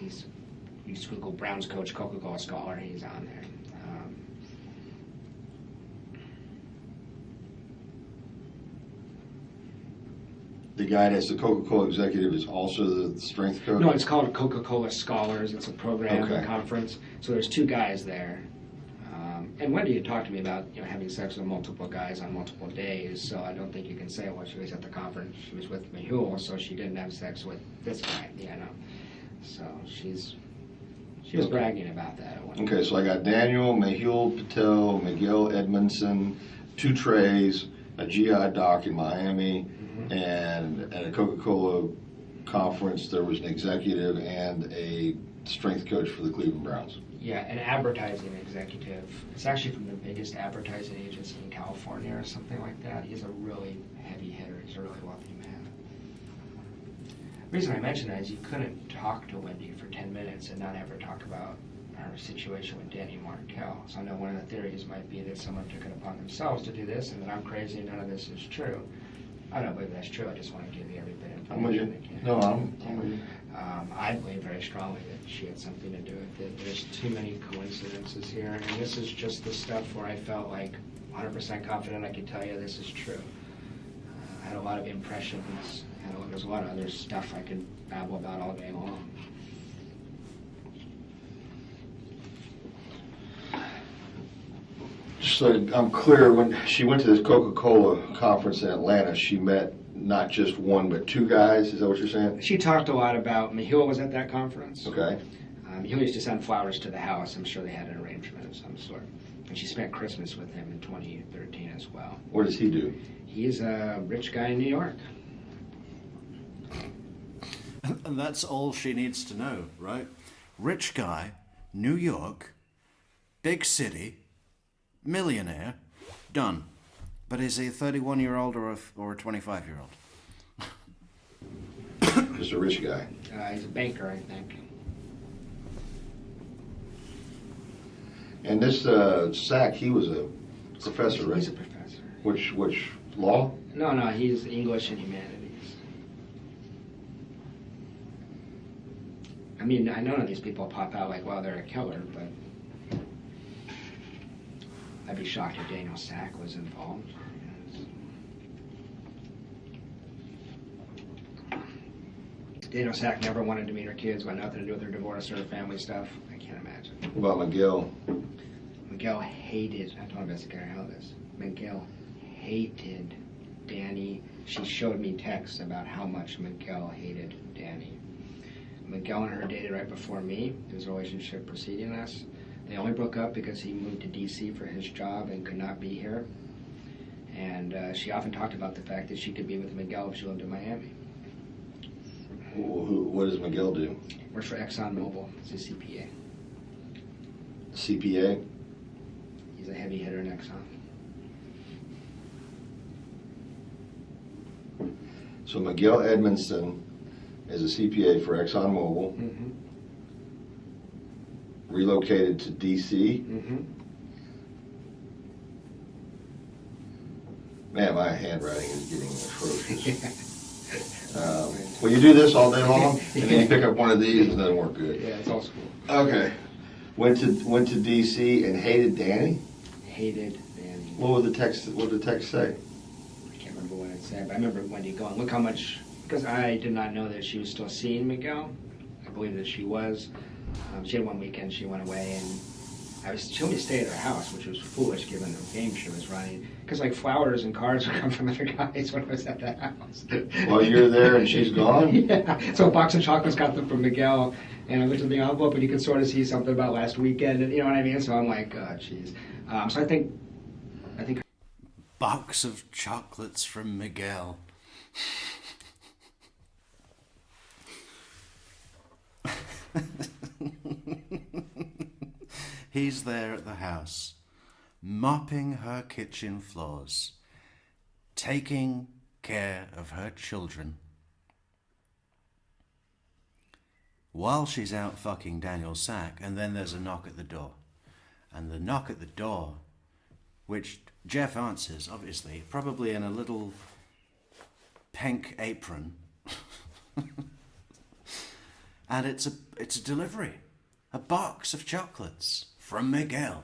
you Google Browns coach, Coca-Cola scholar. He's on there. The guy that's the Coca-Cola executive is also the strength coach? No, it's called Coca-Cola Scholars. It's a program, a conference. So there's two guys there. And Wendy had talked to me about having sex with multiple guys on multiple days, so I don't think you can say, well, she was at the conference, she was with Mehul, so she didn't have sex with this guy, So she was bragging about that at one point. Okay, so I got Daniel, Mehul Patel, Miguel Edmondson, two Treys, a GI doc in Miami, and at a Coca-Cola conference there was an executive and a strength coach for the Cleveland Browns. Yeah, an advertising executive. It's actually from the biggest advertising agency in California or something like that. He's a really heavy hitter. He's a really wealthy man. The reason I mention that is you couldn't talk to Wendy for 10 minutes and not ever talk about her situation with Danny Markel. So I know one of the theories might be that someone took it upon themselves to do this and that I'm crazy and none of this is true. I don't believe that's true. I just want to give you every bit of information I can. No, I'm with you. I believe very strongly that she had something to do with it. There's too many coincidences here, and this is just the stuff where I felt like 100% confident I could tell you this is true. I had a lot of impressions. There's a lot of other stuff I could babble about all day long. So I'm clear, when she went to this Coca-Cola conference in Atlanta, she met not just one but two guys. Is that what you're saying? She talked a lot about, Mehul was at that conference. Okay. Mehul used to send flowers to the house. I'm sure they had an arrangement of some sort. And she spent Christmas with him in 2013 as well. What does he do? He's a rich guy in New York. And that's all she needs to know, right? Rich guy, New York, big city, millionaire, done. But is he a 31-year-old or a 25-year-old? Just a rich guy. He's a banker, I think. And this Sack, he was a professor, right? He's a professor. Which law? No, he's English and humanities. I mean, I know none of these people pop out like, well, they're a killer, but I'd be shocked if Daniel Sack was involved. Daniel Sack never wanted to meet her kids, wanted nothing to do with her divorce or her family stuff. I can't imagine. What about Miguel? Miguel hated, I told investigator how this. Miguel hated Danny. She showed me texts about how much Miguel hated Danny. Miguel and her dated right before me. His relationship preceding us. They only broke up because he moved to D.C. for his job and could not be here. And she often talked about the fact that she could be with Miguel if she lived in Miami. What does Miguel do? Works for ExxonMobil. He's a CPA. CPA? He's a heavy hitter in Exxon. So Miguel Edmondson is a CPA for ExxonMobil. Mm-hmm. Relocated to D.C. Mm-hmm. Man, my handwriting is getting atrocious. Well, you do this all day long, and then you pick up one of these, and it doesn't work good. Yeah, it's all school. Okay. Went to D.C. and hated Danny? Hated Danny. What did the text say? I can't remember what it said, but I remember Wendy going, look how much, because I did not know that she was still seeing Miguel. I believe that she was. She had one weekend she went away, and she only stayed at her house, which was foolish given the game she was running. Because like flowers and cards would come from other guys when I was at that house. While you're there and she's gone? Yeah. So a box of chocolates got them from Miguel, and I looked at the envelope, and you could sort of see something about last weekend, and you know what I mean? So I'm like, oh, jeez. So I think. Box of chocolates from Miguel. He's there at the house, mopping her kitchen floors, taking care of her children, while she's out fucking Daniel Sack, and then there's a knock at the door. And the knock at the door, which Jeff answers, obviously, probably in a little pink apron. And it's a delivery. A box of chocolates from Miguel.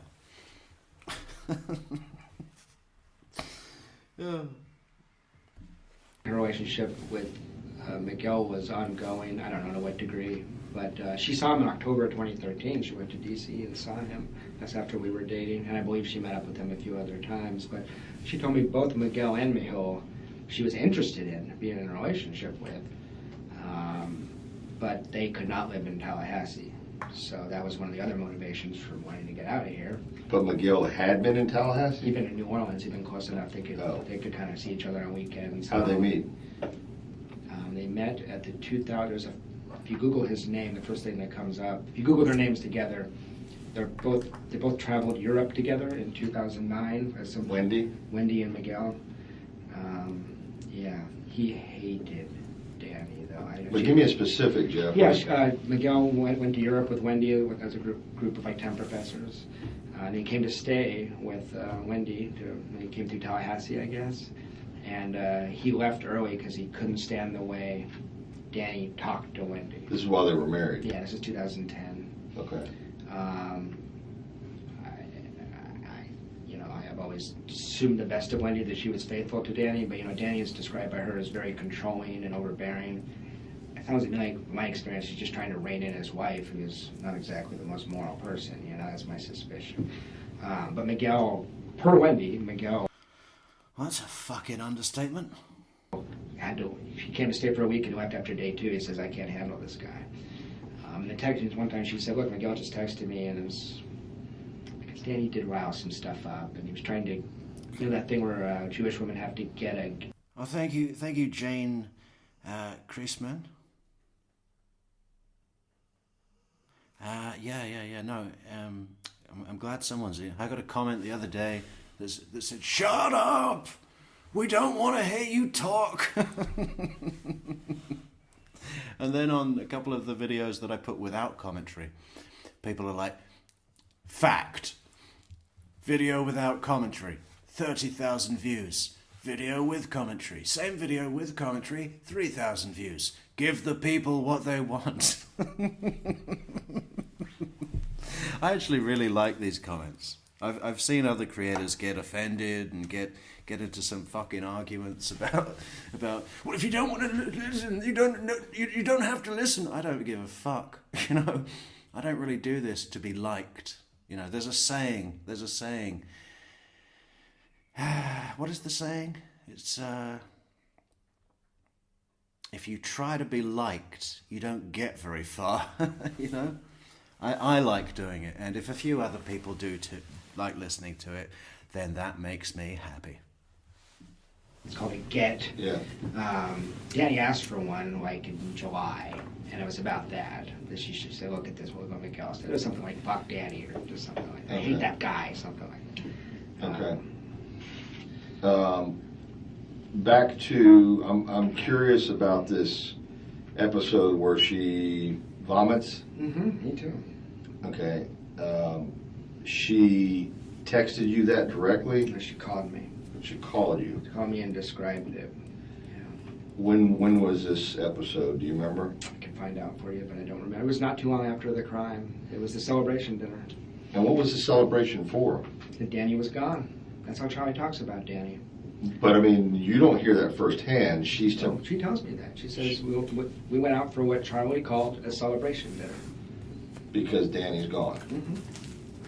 Her relationship with Miguel was ongoing. I don't know to what degree, but she saw him in October 2013. She went to D.C. and saw him. That's after we were dating, and I believe she met up with him a few other times. But she told me both Miguel and Mihil she was interested in being in a relationship with, but they could not live in Tallahassee. So that was one of the other motivations for wanting to get out of here. But Miguel had been in Tallahassee? He'd been in New Orleans. He'd been close enough. They could kind of see each other on weekends. How'd they meet? They met at the 2000. If you Google his name, the first thing that comes up. If you Google their names together, they both traveled Europe together in 2009. As some Wendy and Miguel. Yeah, he hated Danny though. But give me a specific, Jeff. Yeah, Miguel went to Europe with Wendy as a group of like 10 professors. And he came to stay with Wendy. He came through Tallahassee, I guess. And he left early because he couldn't stand the way Danny talked to Wendy. This is while they were married? Yeah, this is 2010. Okay. I've always assumed the best of Wendy, that she was faithful to Danny, but Danny is described by her as very controlling and overbearing. It sounds like my experience, she's just trying to rein in his wife, who is not exactly the most moral person. That's my suspicion. But Miguel, per Wendy, Miguel. Well, that's a fucking understatement. She came to stay for a week and left after day 2. He says, I can't handle this guy. And the text, one time she said, look, Miguel just texted me, and it was, because Danny did rile some stuff up, and he was trying to, that thing where Jewish women have to get a... Oh, thank you, Jane Chrisman. Yeah, no, I'm glad someone's here. I got a comment the other day that said, shut up! We don't want to hear you talk! And then on a couple of the videos that I put without commentary, people are like, fact, Video without commentary, 30,000 views. Video with commentary, same video with commentary, 3,000 views. Give the people what they want. I actually really like these comments. I've seen other creators get offended and get into some fucking arguments about well, if you don't want to listen, you don't have to listen. I don't give a fuck. You know, I don't really do this to be liked. You know, there's a saying. What is the saying? It's if you try to be liked, you don't get very far. You know, I like doing it, and if a few other people do too, like listening to it, then that makes me happy. It's called a get. Yeah. Danny asked for one like in July, and it was about that she should say, look at this, what about McAllister? It was something like fuck Danny or just something like that. I hate that guy, something like that. Okay. Back to, I'm curious about this episode where she vomits. Me too. Okay. She texted you that directly? She called me. She called you? She called me and described it. When was this episode? Do you remember? I can find out for you, but I don't remember. It was not too long after the crime. It was the celebration dinner. And what was the celebration for? That Danny was gone. That's how Charlie talks about Danny. But I mean, you don't hear that firsthand. She tells me that. She says we went out for what Charlie called a celebration dinner. Because Danny's gone.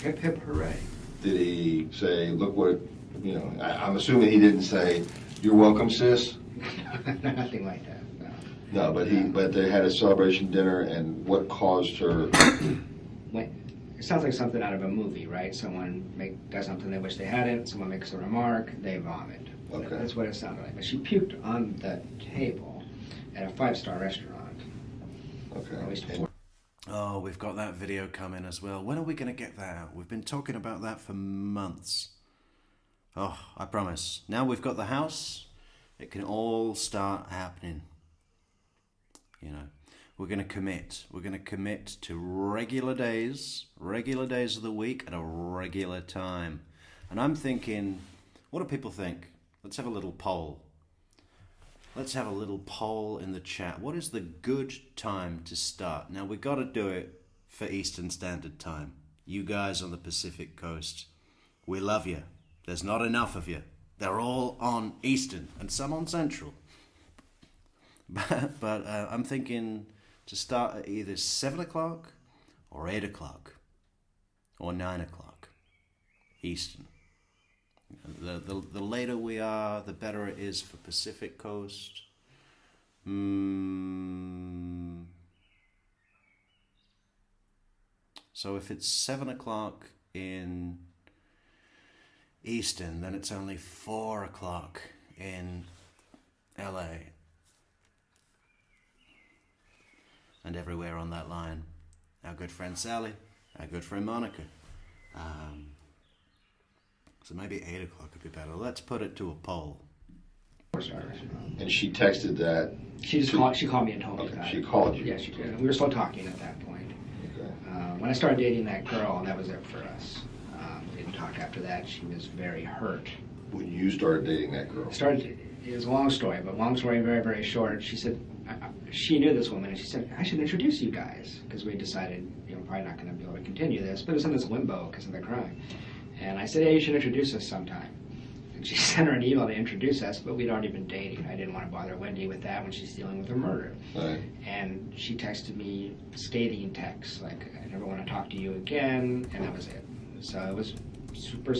Hip hip hooray. Did he say, look what, you know, I'm assuming he didn't say, you're welcome, sis? Nothing like that, no. But they had a celebration dinner, and what caused her? It sounds like something out of a movie, right? Someone does something they wish they hadn't, someone makes a remark, they vomit. Okay. That's what it sounded like. But she puked on the table at a 5-star restaurant. Okay. At least Oh, we've got that video coming as well. When are we going to get that out? We've been talking about that for months. Oh, I promise. Now we've got the house, it can all start happening. You know, we're going to commit. We're going to commit to regular days of the week at a regular time. And I'm thinking, what do people think? Let's have a little poll. Let's have a little poll in the chat. What is the good time to start? Now, we've got to do it for Eastern Standard Time. You guys on the Pacific Coast, we love you. There's not enough of you. They're all on Eastern and some on Central. But I'm thinking to start at either 7 o'clock or 8 o'clock or 9 o'clock Eastern. The later we are, the better it is for Pacific Coast. So if it's 7 o'clock in Eastern, then it's only 4 o'clock in LA. And everywhere on that line. Our good friend Sally, our good friend Monica. So maybe 8 o'clock would be better. Let's put it to a poll. And she texted that. She called me and told me that. She called you. Yeah, she did. We were still talking at that point. Okay. When I started dating that girl, that was it for us. We didn't talk after that. She was very hurt. When you started dating that girl? It was a long story, but long story very, very short. She said, she knew this woman, and she said, I should introduce you guys, because we decided, probably not going to be able to continue this, but it was in this limbo because of the crime. And I said, hey, you should introduce us sometime. And she sent her an email to introduce us, but we'd already been dating. I didn't want to bother Wendy with that when she's dealing with her murder. Right. And she texted me scathing texts, like, I never want to talk to you again, and that was it. So it was super,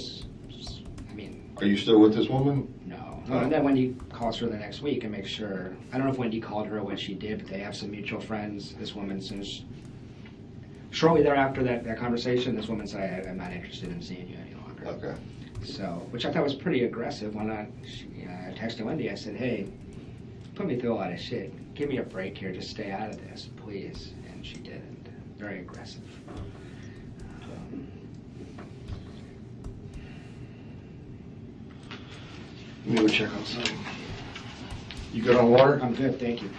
Are you still with this woman? No. And then Wendy calls her the next week and makes sure, I don't know if Wendy called her or what she did, but they have some mutual friends. This woman says, shortly thereafter that conversation, this woman said, I'm not interested in seeing you any longer. Okay. So, which I thought was pretty aggressive. When I texted Wendy, I said, hey, put me through a lot of shit. Give me a break here. Just stay out of this, please. And she didn't. Very aggressive. Let me go check on something. You good on water? I'm good, thank you.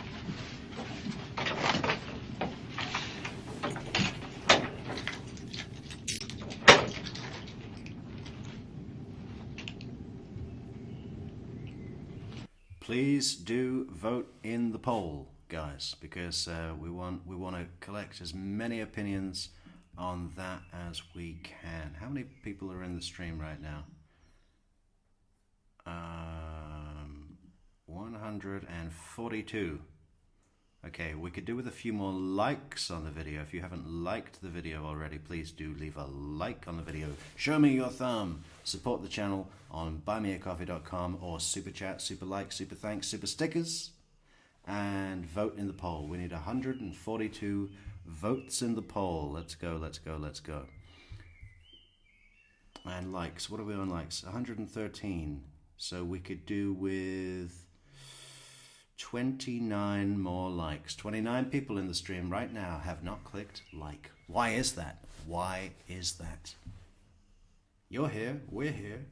Please do vote in the poll, guys, because we want to collect as many opinions on that as we can. How many people are in the stream right now? 142. Okay, we could do with a few more likes on the video. If you haven't liked the video already, please do leave a like on the video. Show me your thumb. Support the channel on buymeacoffee.com or super chat, super like, super thanks, super stickers. And vote in the poll. We need 142 votes in the poll. Let's go, let's go, let's go. And likes. What are we on likes? 113. So we could do with 29 more likes. 29 people in the stream right now have not clicked like. Why is that? Why is that? You're here. We're here.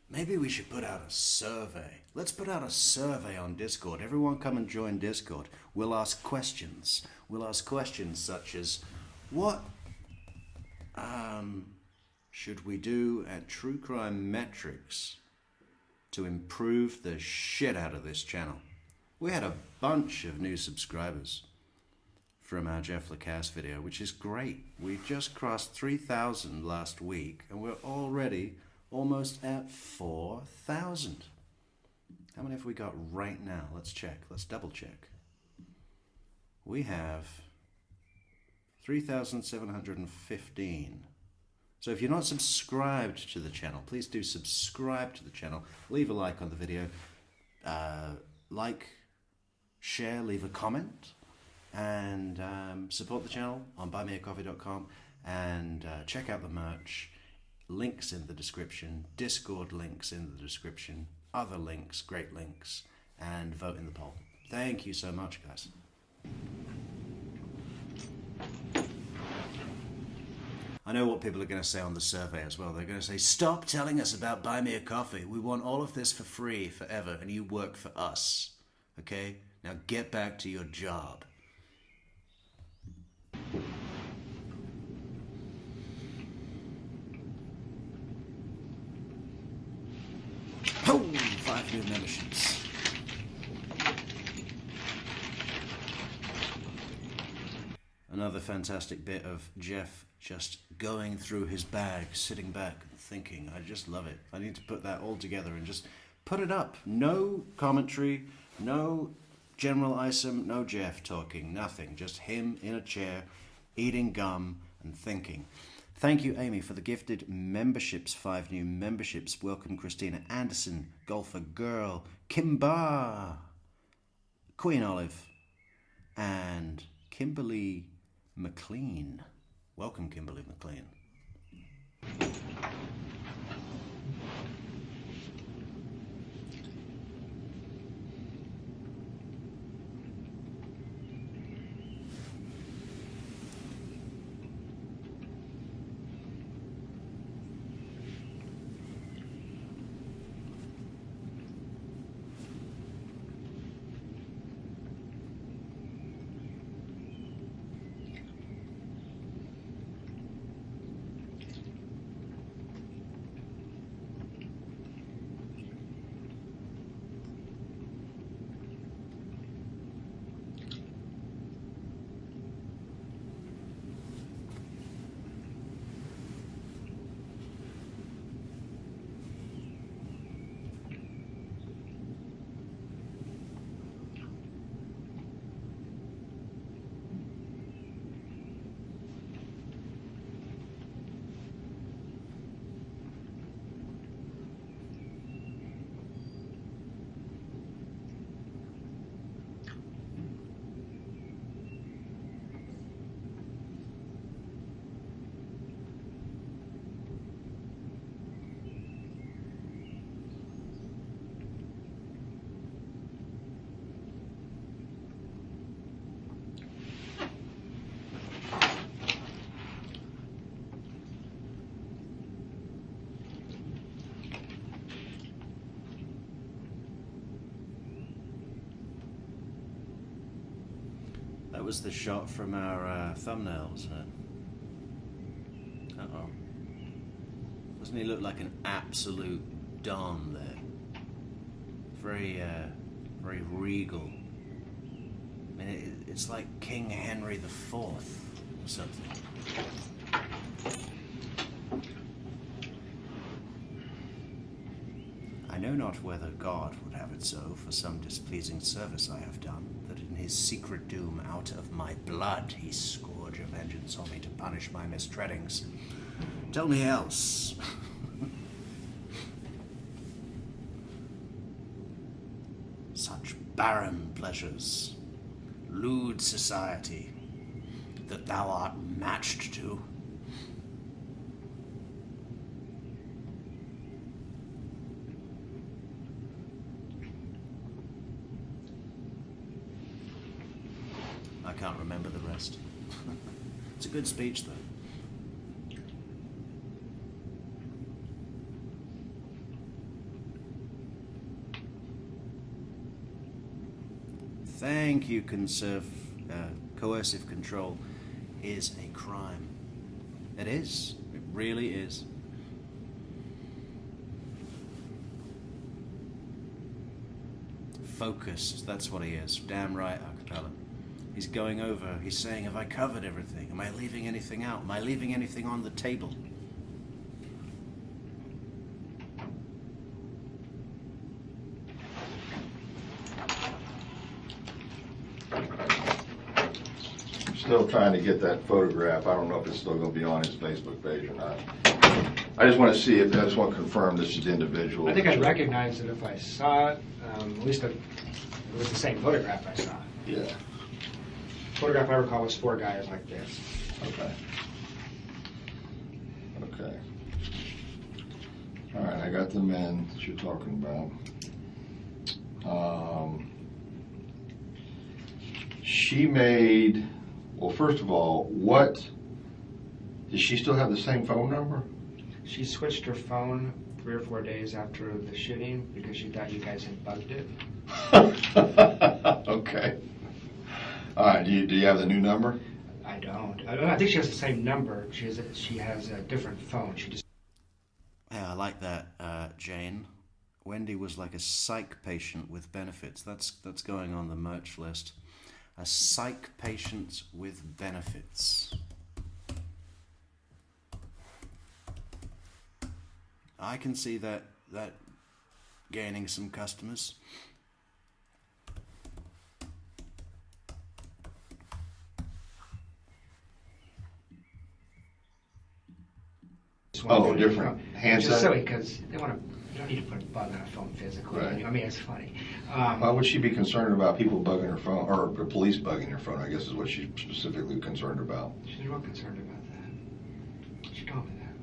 Maybe we should put out a survey. Let's put out a survey on Discord. Everyone come and join Discord. We'll ask questions. We'll ask questions such as, what should we do at True Crime Metrix to improve the shit out of this channel? We had a bunch of new subscribers from our Jeff Lacass video, which is great. We just crossed 3,000 last week, and we're already almost at 4,000. How many have we got right now? Let's check. Let's double check. We have 3,715. So if you're not subscribed to the channel, please do subscribe to the channel. Leave a like on the video. Like, share, leave a comment. And support the channel on buymeacoffee.com. And check out the merch. Links in the description, Discord links in the description, other links, great links, and vote in the poll. Thank you so much, guys. I know what people are going to say on the survey as well. They're going to say, stop telling us about Buy Me a Coffee. We want all of this for free forever, and you work for us. Okay? Now get back to your job. Oh, 5 new memberships. Another fantastic bit of Jeff just going through his bag, sitting back and thinking. I just love it. I need to put that all together and just put it up. No commentary, no General Isom, no Jeff talking, nothing. Just him in a chair, eating gum and thinking. Thank you, Amy, for the gifted memberships. 5 new memberships. Welcome, Christina Anderson, Golfer Girl, Kimba, Queen Olive, and Kimberly McLean. Welcome, Kimberly McLean. That was the shot from our thumbnails. Uh-oh. Doesn't he look like an absolute don there? Very, very regal. I mean, it's like King Henry IV or something. I know not whether God would have it so for some displeasing service I have done, that in his secret doom out of my blood he scourge a vengeance on me to punish my mistreadings. Tell me else. Such barren pleasures, lewd society, that thou art matched to. I can't remember the rest. It's a good speech, though. Thank you, coercive control is a crime. It is. It really is. Focused, that's what he is. Damn right, Acapella. He's going over, he's saying, have I covered everything? Am I leaving anything out? Am I leaving anything on the table? Still trying to get that photograph. I don't know if it's still going to be on his Facebook page or not. I just want to see if, I just want to confirm this is the individual. I think I'd recognize it if I saw it. At least it was the same photograph I saw. Yeah. The photograph I recall was 4 guys like this. Okay. Okay. All right, I got the men that you're talking about. She made, well, first of all, does she still have the same phone number? She switched her phone 3 or 4 days after the shooting because she thought you guys had bugged it. Okay. All right, do you have the new number? I don't. I think she has the same number. She has a different phone. She just. Yeah, I like that, Jane. Wendy was like a psych patient with benefits. That's going on the merch list. A psych patient with benefits. I can see that gaining some customers. Oh, different handset? It's silly because they want to. You don't need to put a bug on a phone physically. Right. I mean, it's funny. Why would she be concerned about people bugging her phone, or police bugging her phone, I guess is what she's specifically concerned about? She's real concerned about that. She told me that.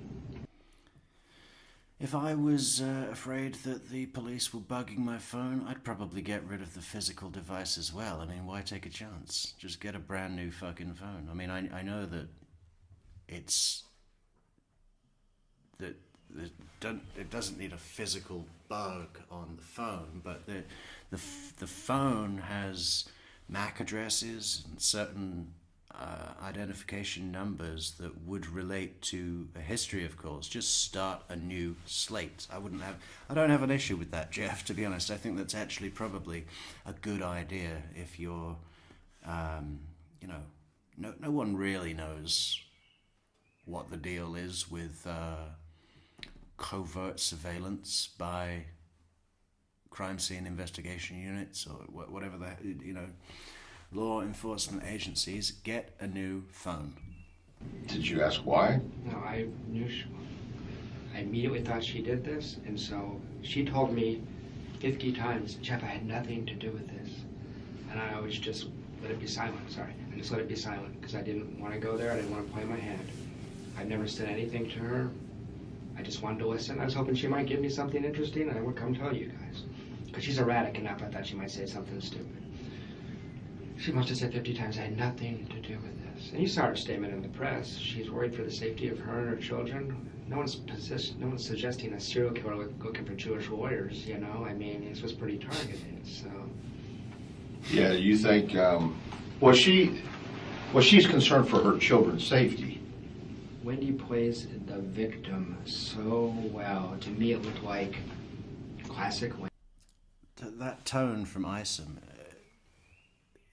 If I was afraid that the police were bugging my phone, I'd probably get rid of the physical device as well. I mean, why take a chance? Just get a brand new fucking phone. I mean, I know that it doesn't need a physical bug on the phone, but the phone has MAC addresses and certain identification numbers that would relate to a history of calls. Just start a new slate. I don't have an issue with that, Jeff, to be honest. I think that's actually probably a good idea if you're, no one really knows what the deal is with covert surveillance by crime scene investigation units or whatever law enforcement agencies. Get a new phone. Did you ask why? No, I knew I immediately thought she did this, and so she told me 50 times, Jeff, I had nothing to do with this. And I always just let it be silent, sorry. I just let it be silent because I didn't want to go there. I didn't want to play my hand. I've never said anything to her. I just wanted to listen. I was hoping she might give me something interesting, and I would come tell you guys. Because she's erratic enough, I thought she might say something stupid. She must have said 50 times, I had nothing to do with this. And you saw her statement in the press. She's worried for the safety of her and her children. No one's suggesting a serial killer looking for Jewish warriors, I mean, this was pretty targeted, so. Yeah, you think Well, she's concerned for her children's safety. Wendy plays the victim so well. To me, it looked like classic Wendy. That tone from Isom,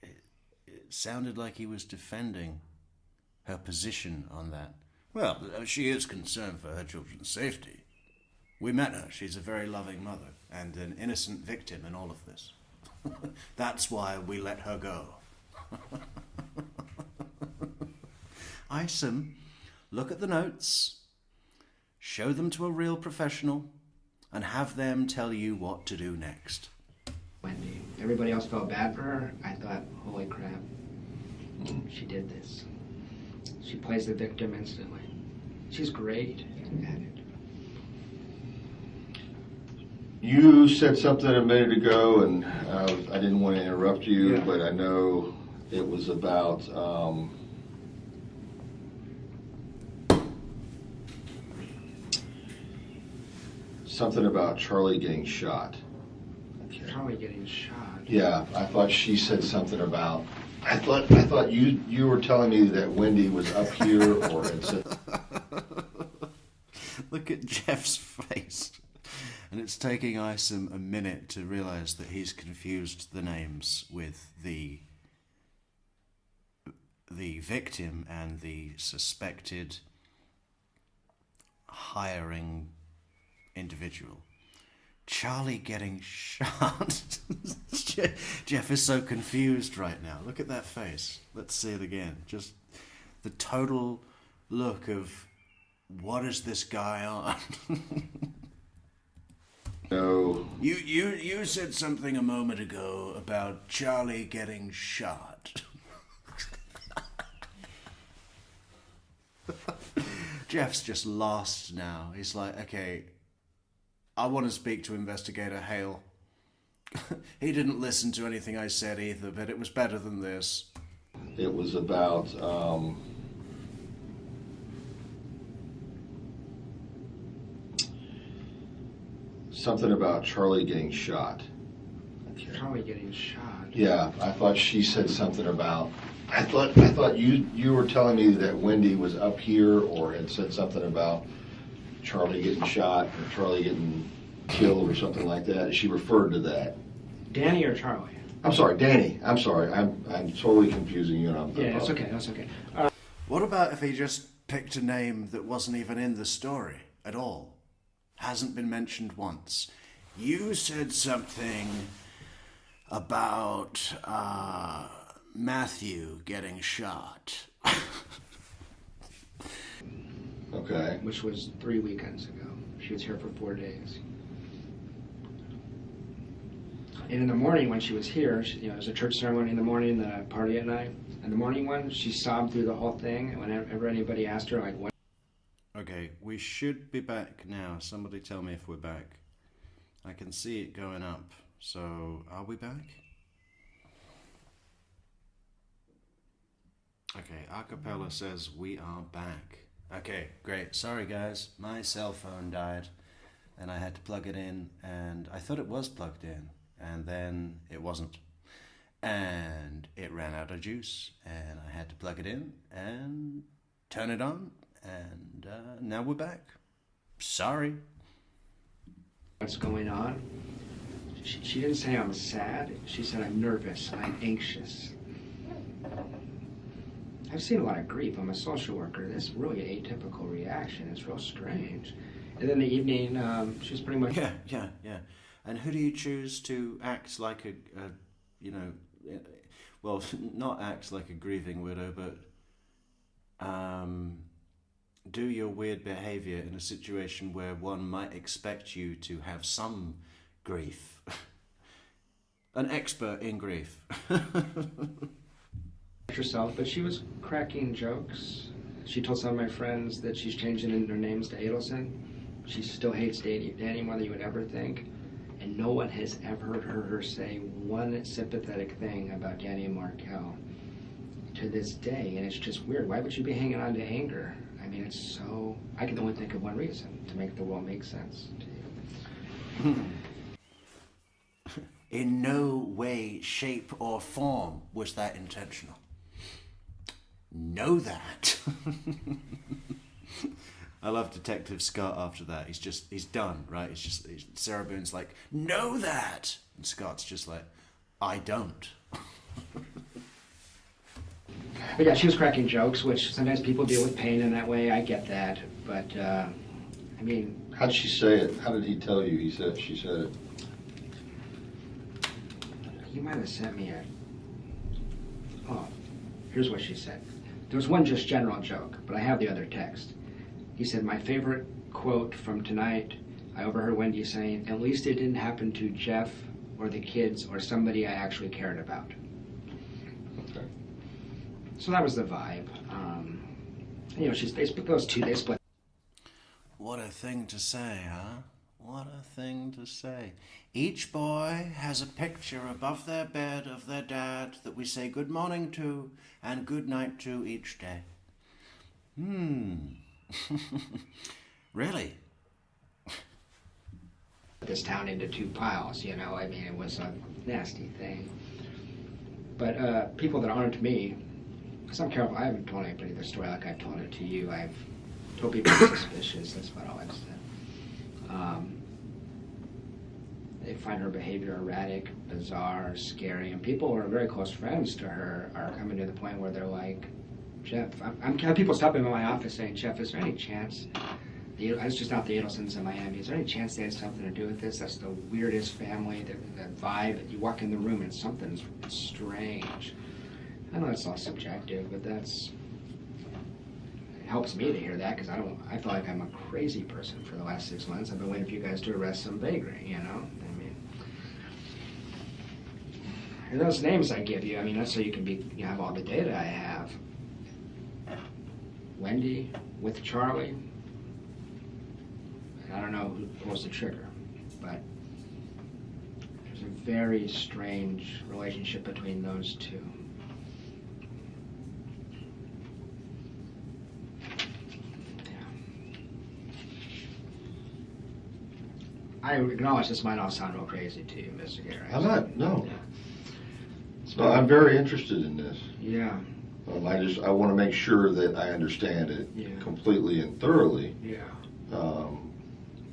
it sounded like he was defending her position on that. Well, she is concerned for her children's safety. We met her. She's a very loving mother and an innocent victim in all of this. That's why we let her go. Isom, look at the notes, show them to a real professional, and have them tell you what to do next. Wendy. Everybody else felt bad for her. I thought, holy crap, she did this. She plays the victim instantly. She's great at it. You said something a minute ago, and I didn't want to interrupt you, but I know it was about something about Charlie getting shot. Charlie getting shot? Yeah, I thought she said something about. I thought you were telling me that Wendy was up here or had said. Look at Jeff's face. And it's taking Isom a minute to realize that he's confused the names with the victim and the suspected hiring individual. Charlie getting shot. Jeff is so confused right now. Look at that face. Let's see it again. Just the total look of what is this guy on? No. You said something a moment ago about Charlie getting shot. Jeff's just lost now. He's like, okay, I want to speak to Investigator Hale. He didn't listen to anything I said either, but it was better than this. It was about something about Charlie getting shot. Charlie getting shot? Yeah, I thought she said something about. I thought you were telling me that Wendy was up here or had said something about Charlie getting shot or Charlie getting killed or something like that. She referred to that. Danny or Charlie? I'm sorry, Danny. I'm sorry. I'm totally confusing you. Yeah, that's okay. That's okay. What about if he just picked a name that wasn't even in the story at all? Hasn't been mentioned once. You said something about Matthew getting shot. Okay. Which was 3 weekends ago. She was here for 4 days. And in the morning when she was here, it was a church ceremony in the morning, the party at night. And the morning one, she sobbed through the whole thing. And whenever anybody asked her, like, what? Okay, we should be back now. Somebody tell me if we're back. I can see it going up. So, are we back? Okay, Acapella says we are back. Okay, great. Sorry guys, my cell phone died and I had to plug it in and I thought it was plugged in and then it wasn't. And it ran out of juice and I had to plug it in and turn it on and now we're back. Sorry. What's going on? She didn't say I'm sad. She said I'm nervous, I'm anxious. I've seen a lot of grief. I'm a social worker. This is really an atypical reaction. It's real strange. And then the evening, she was pretty much... Yeah. And who do you choose to act like a well, not act like a grieving widow, but do your weird behavior in a situation where one might expect you to have some grief. An expert in grief. herself, but she was cracking jokes. She told some of my friends that she's changing their names to Adelson. She still hates Danny more than you would ever think. And no one has ever heard her say one sympathetic thing about Danny and Markel to this day. And it's just weird. Why would you be hanging on to anger? I mean, it's so... I can only think of one reason, to make the world make sense to you. In no way, shape, or form was that intentional. Know that. I love Detective Scott after that. He's done, right? Sarah Boone's like, know that! And Scott's just like, I don't. But yeah, she was cracking jokes, which sometimes people deal with pain in that way. I get that. But, I mean... How did she say it? How did he tell you she said it? You might have sent me a... Oh, here's what she said. There was one just general joke, but I have the other text. He said, my favorite quote from tonight, I overheard Wendy saying, at least it didn't happen to Jeff or the kids or somebody I actually cared about. Okay. So that was the vibe. You know, they split those two, they split. What a thing to say, huh? What a thing to say. Each boy has a picture above their bed of their dad that we say good morning to and good night to each day. Really? This town into two piles, you know, I mean, it was a nasty thing. But people that aren't me, because I'm careful, I haven't told anybody the story like I've told it to you. I've told people I'm suspicious, that's about all I've said. They find her behavior erratic, bizarre, scary, and people who are very close friends to her are coming to the point where they're like, Jeff, I'm have people stopping by my office saying, Jeff, is there any chance, it's just not the Adelsons in Miami, is there any chance they had something to do with this? That's the weirdest family, the vibe, you walk in the room and something's strange. I know it's all subjective, but it helps me to hear that, because I feel like I'm a crazy person for the last 6 months. I've been waiting for you guys to arrest some vagary, you know? I mean, and those names I give you, I mean, that's so you can you have all the data I have. Wendy with Charlie. I don't know who pulls the trigger, but there's a very strange relationship between those two. I acknowledge this might all sound real crazy to you, Mr. Gary. I'm not, no. No, I'm very interested in this. Yeah. I want to make sure that I understand it completely and thoroughly. Yeah.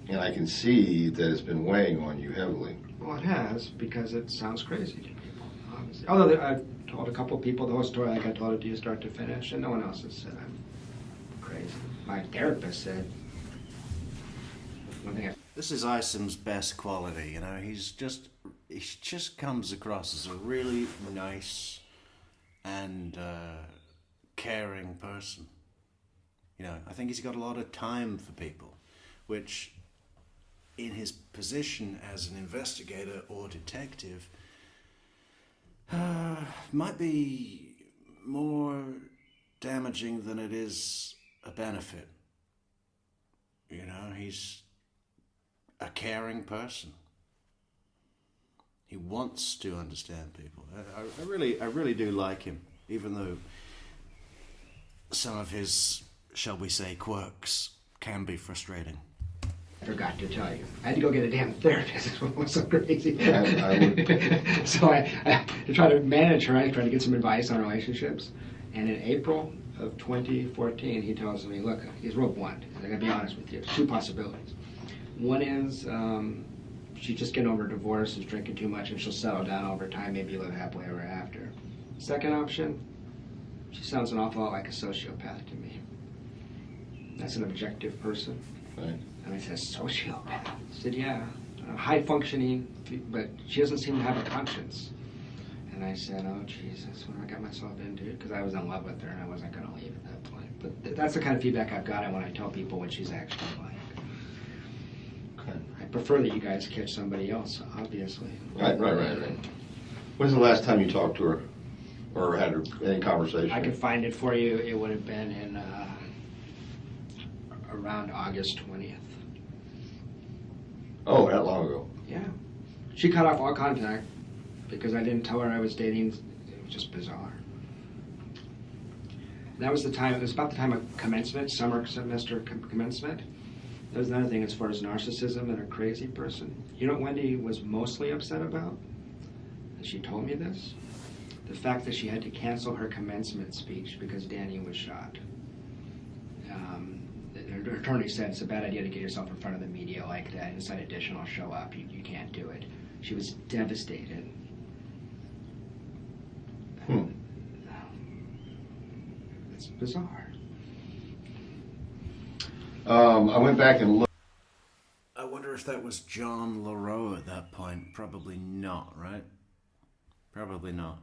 And I can see that it's been weighing on you heavily. Well, it has, because it sounds crazy to people, obviously. Although I've told a couple of people the whole story like I told it to you start to finish, and no one else has said I'm crazy. My therapist said, one thing This is Isom's best quality, you know. He just comes across as a really nice and caring person. You know, I think he's got a lot of time for people, which in his position as an investigator or detective might be more damaging than it is a benefit. You know, he's a caring person. He wants to understand people. I really do like him, even though some of his, shall we say, quirks can be frustrating. I forgot to tell you. I had to go get a damn therapist. It was so crazy. So I to try to manage her, I tried to get some advice on relationships. And in April of 2014, he tells me, look, he's real blunt. I gotta be honest with you. There's two possibilities. One is she's just getting over a divorce and drinking too much, and she'll settle down over time, maybe live happily ever after. Second option, she sounds an awful lot like a sociopath to me. That's an objective person. Right. And I said, sociopath? I said, yeah, high functioning, but she doesn't seem to have a conscience. And I said, oh, Jesus, what I got myself into? Because I was in love with her and I wasn't going to leave at that point. But that's the kind of feedback I've gotten when I tell people what she's actually like. Okay. I prefer that you guys catch somebody else, obviously. Right. When's the last time you talked to her or had any conversation? I could find it for you. It would have been in around August 20th. Oh, that long ago. Yeah. She cut off all contact because I didn't tell her I was dating. It was just bizarre. That was the time, it was about the time of commencement, summer semester commencement. That was another thing as far as narcissism and a crazy person. You know what Wendy was mostly upset about? that she told me this. The fact that she had to cancel her commencement speech because Danny was shot. Her attorney said it's a bad idea to get yourself in front of the media like that. Inside Edition will show up. You can't do it. She was devastated. It's bizarre. I went back and looked. I wonder if that was John LaRoe at that point. Probably not, right? Probably not.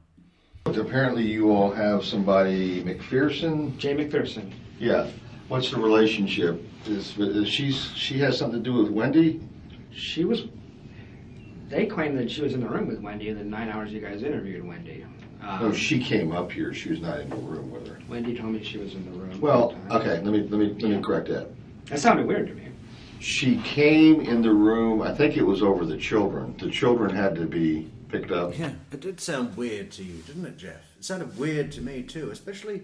Apparently you all have somebody, McPherson? Jay McPherson. Yeah. What's the relationship? She has something to do with Wendy? They claim that she was in the room with Wendy in the 9 hours you guys interviewed Wendy. No, she came up here. She was not in the room with her. Wendy told me she was in the room. Well, okay, let me correct that. That sounded weird to me. She came in the room, I think it was over the children. The children had to be picked up. Yeah, it did sound weird to you, didn't it, Jeff? It sounded weird to me too, especially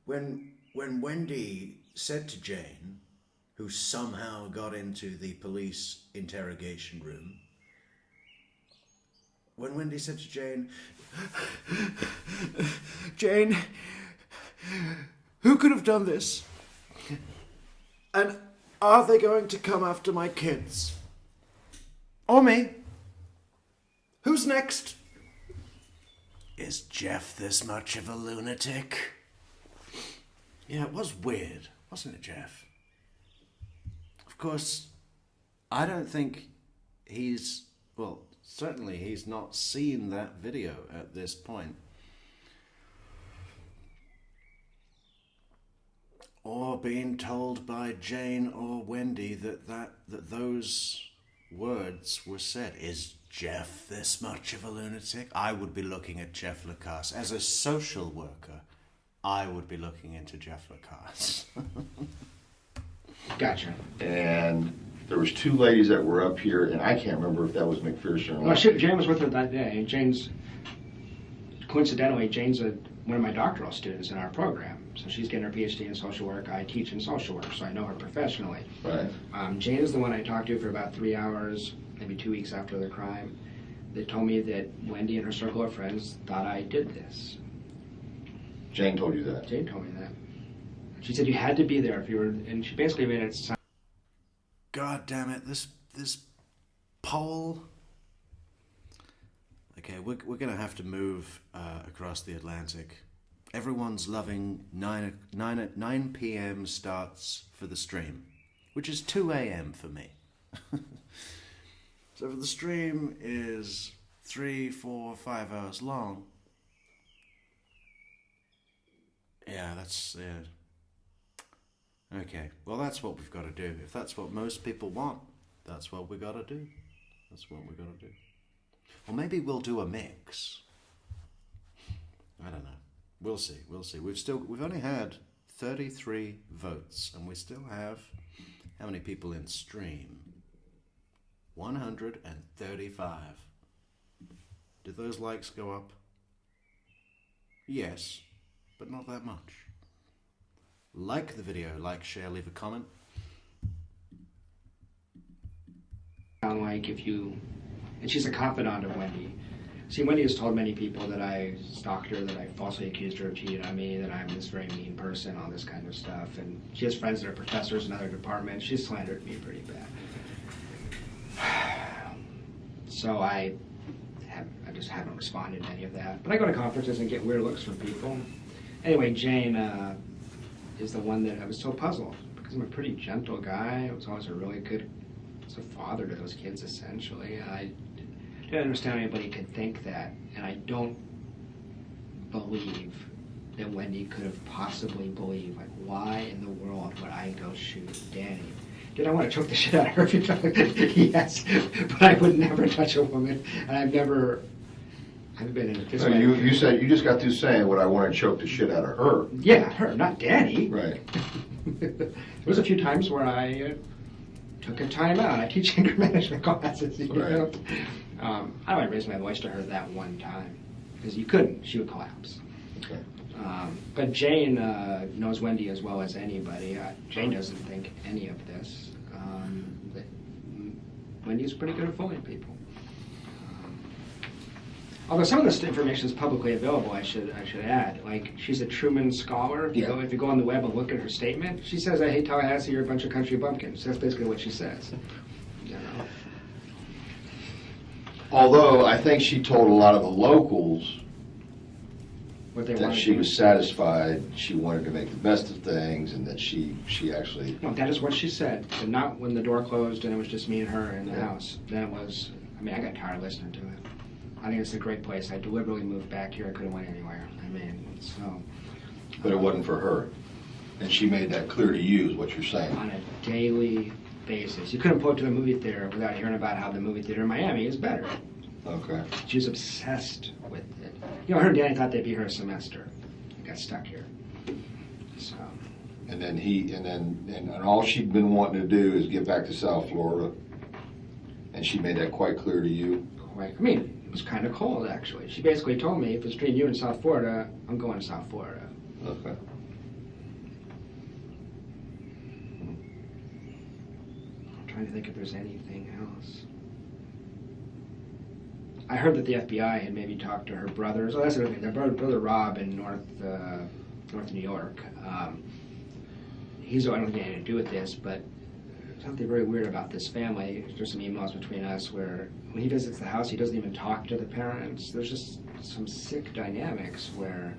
when Wendy said to Jane, who somehow got into the police interrogation room, when Wendy said to Jane, Jane, who could have done this? And are they going to come after my kids? Or me? Who's next? Is Jeff this much of a lunatic? Yeah, it was weird, wasn't it, Jeff? Of course, I don't think certainly he's not seen that video at this point. Or being told by Jane or Wendy that those words were said. Is Jeff this much of a lunatic? I would be looking at Jeff Lacass. As a social worker, I would be looking into Jeff Lacass. Gotcha. And there was two ladies that were up here, and I can't remember if that was McPherson or not. Well, Jane was with her that day. Coincidentally, Jane's one of my doctoral students in our program. So she's getting her PhD in social work. I teach in social work, so I know her professionally. Right. Jane is the one I talked to for about 3 hours, maybe 2 weeks after the crime. They told me that Wendy and her circle of friends thought I did this. Jane told you that? Jane told me that. She said you had to be there if you were, and she basically made it sound. God damn it, this poll. Okay, we're gonna have to move across the Atlantic. Everyone's loving 9 p.m. starts for the stream, which is 2 a.m. for me. So if the stream is 3, 4, 5 hours long, yeah, that's okay. Well, that's what we've got to do. If that's what most people want, that's what we got to do. That's what we got to do. Or maybe we'll do a mix. I don't know. We'll see. We'll see. We've only had 33 votes, and we still have how many people in stream? 135. Did those likes go up? Yes, but not that much. Like the video, like, share, leave a comment. Like if you, and she's a confidant of Wendy. See, Wendy has told many people that I stalked her, that I falsely accused her of cheating on me, that I'm this very mean person, all this kind of stuff. And she has friends that are professors in other departments. She's slandered me pretty bad. So I just haven't responded to any of that. But I go to conferences and get weird looks from people. Anyway, Jane is the one that I was so puzzled because I'm a pretty gentle guy. I was always a really good father to those kids, essentially. And I didn't understand how anybody could think that. And I don't believe that Wendy could have possibly believed, like, why in the world would I go shoot Danny? Did I want to choke the shit out of her? Yes, but I would never touch a woman, and I've been in a fist fight. You said, you just got through saying what I want to choke the shit out of her. Yeah, her, not Danny. Right. There was a few times where I took a time out. I teach anger management classes, you know. I would raise my voice to her that one time, because you couldn't. She would collapse. Okay. But Jane knows Wendy as well as anybody. Jane doesn't think any of this. Wendy's pretty good at fooling people. Although some of this information is publicly available, I should add. Like, she's a Truman scholar. If you go on the web and look at her statement, she says, "I hate Tallahassee. You're a bunch of country bumpkins." That's basically what she says. You know? Although I think she told a lot of the locals What they that wanted she to- was satisfied, she wanted to make the best of things, and that she actually. No, that is what she said. But not when the door closed and it was just me and her in the Yeah. house. Then it was. I mean, I got tired listening to it. I think it's a great place. I deliberately moved back here. I couldn't went anywhere. I mean, so. But it wasn't for her, and she made that clear to you, is what you're saying. On a daily basis. You couldn't pull up to the movie theater without hearing about how the movie theater in Miami is better. Okay. She was obsessed with it. You know, her and Danny thought they'd be here a semester. They got stuck here. So. And then and all she'd been wanting to do is get back to South Florida, and she made that quite clear to you. Quite. I mean, it was kind of cold actually. She basically told me, if it's between you and South Florida, I'm going to South Florida. Okay. I'm trying to think if there's anything else. I heard that the FBI had maybe talked to her brothers. Oh, that's another thing. Their brother Rob in North New York. He's I don't think he had anything to do with this, but something very weird about this family. There's some emails between us where when he visits the house, he doesn't even talk to the parents. There's just some sick dynamics where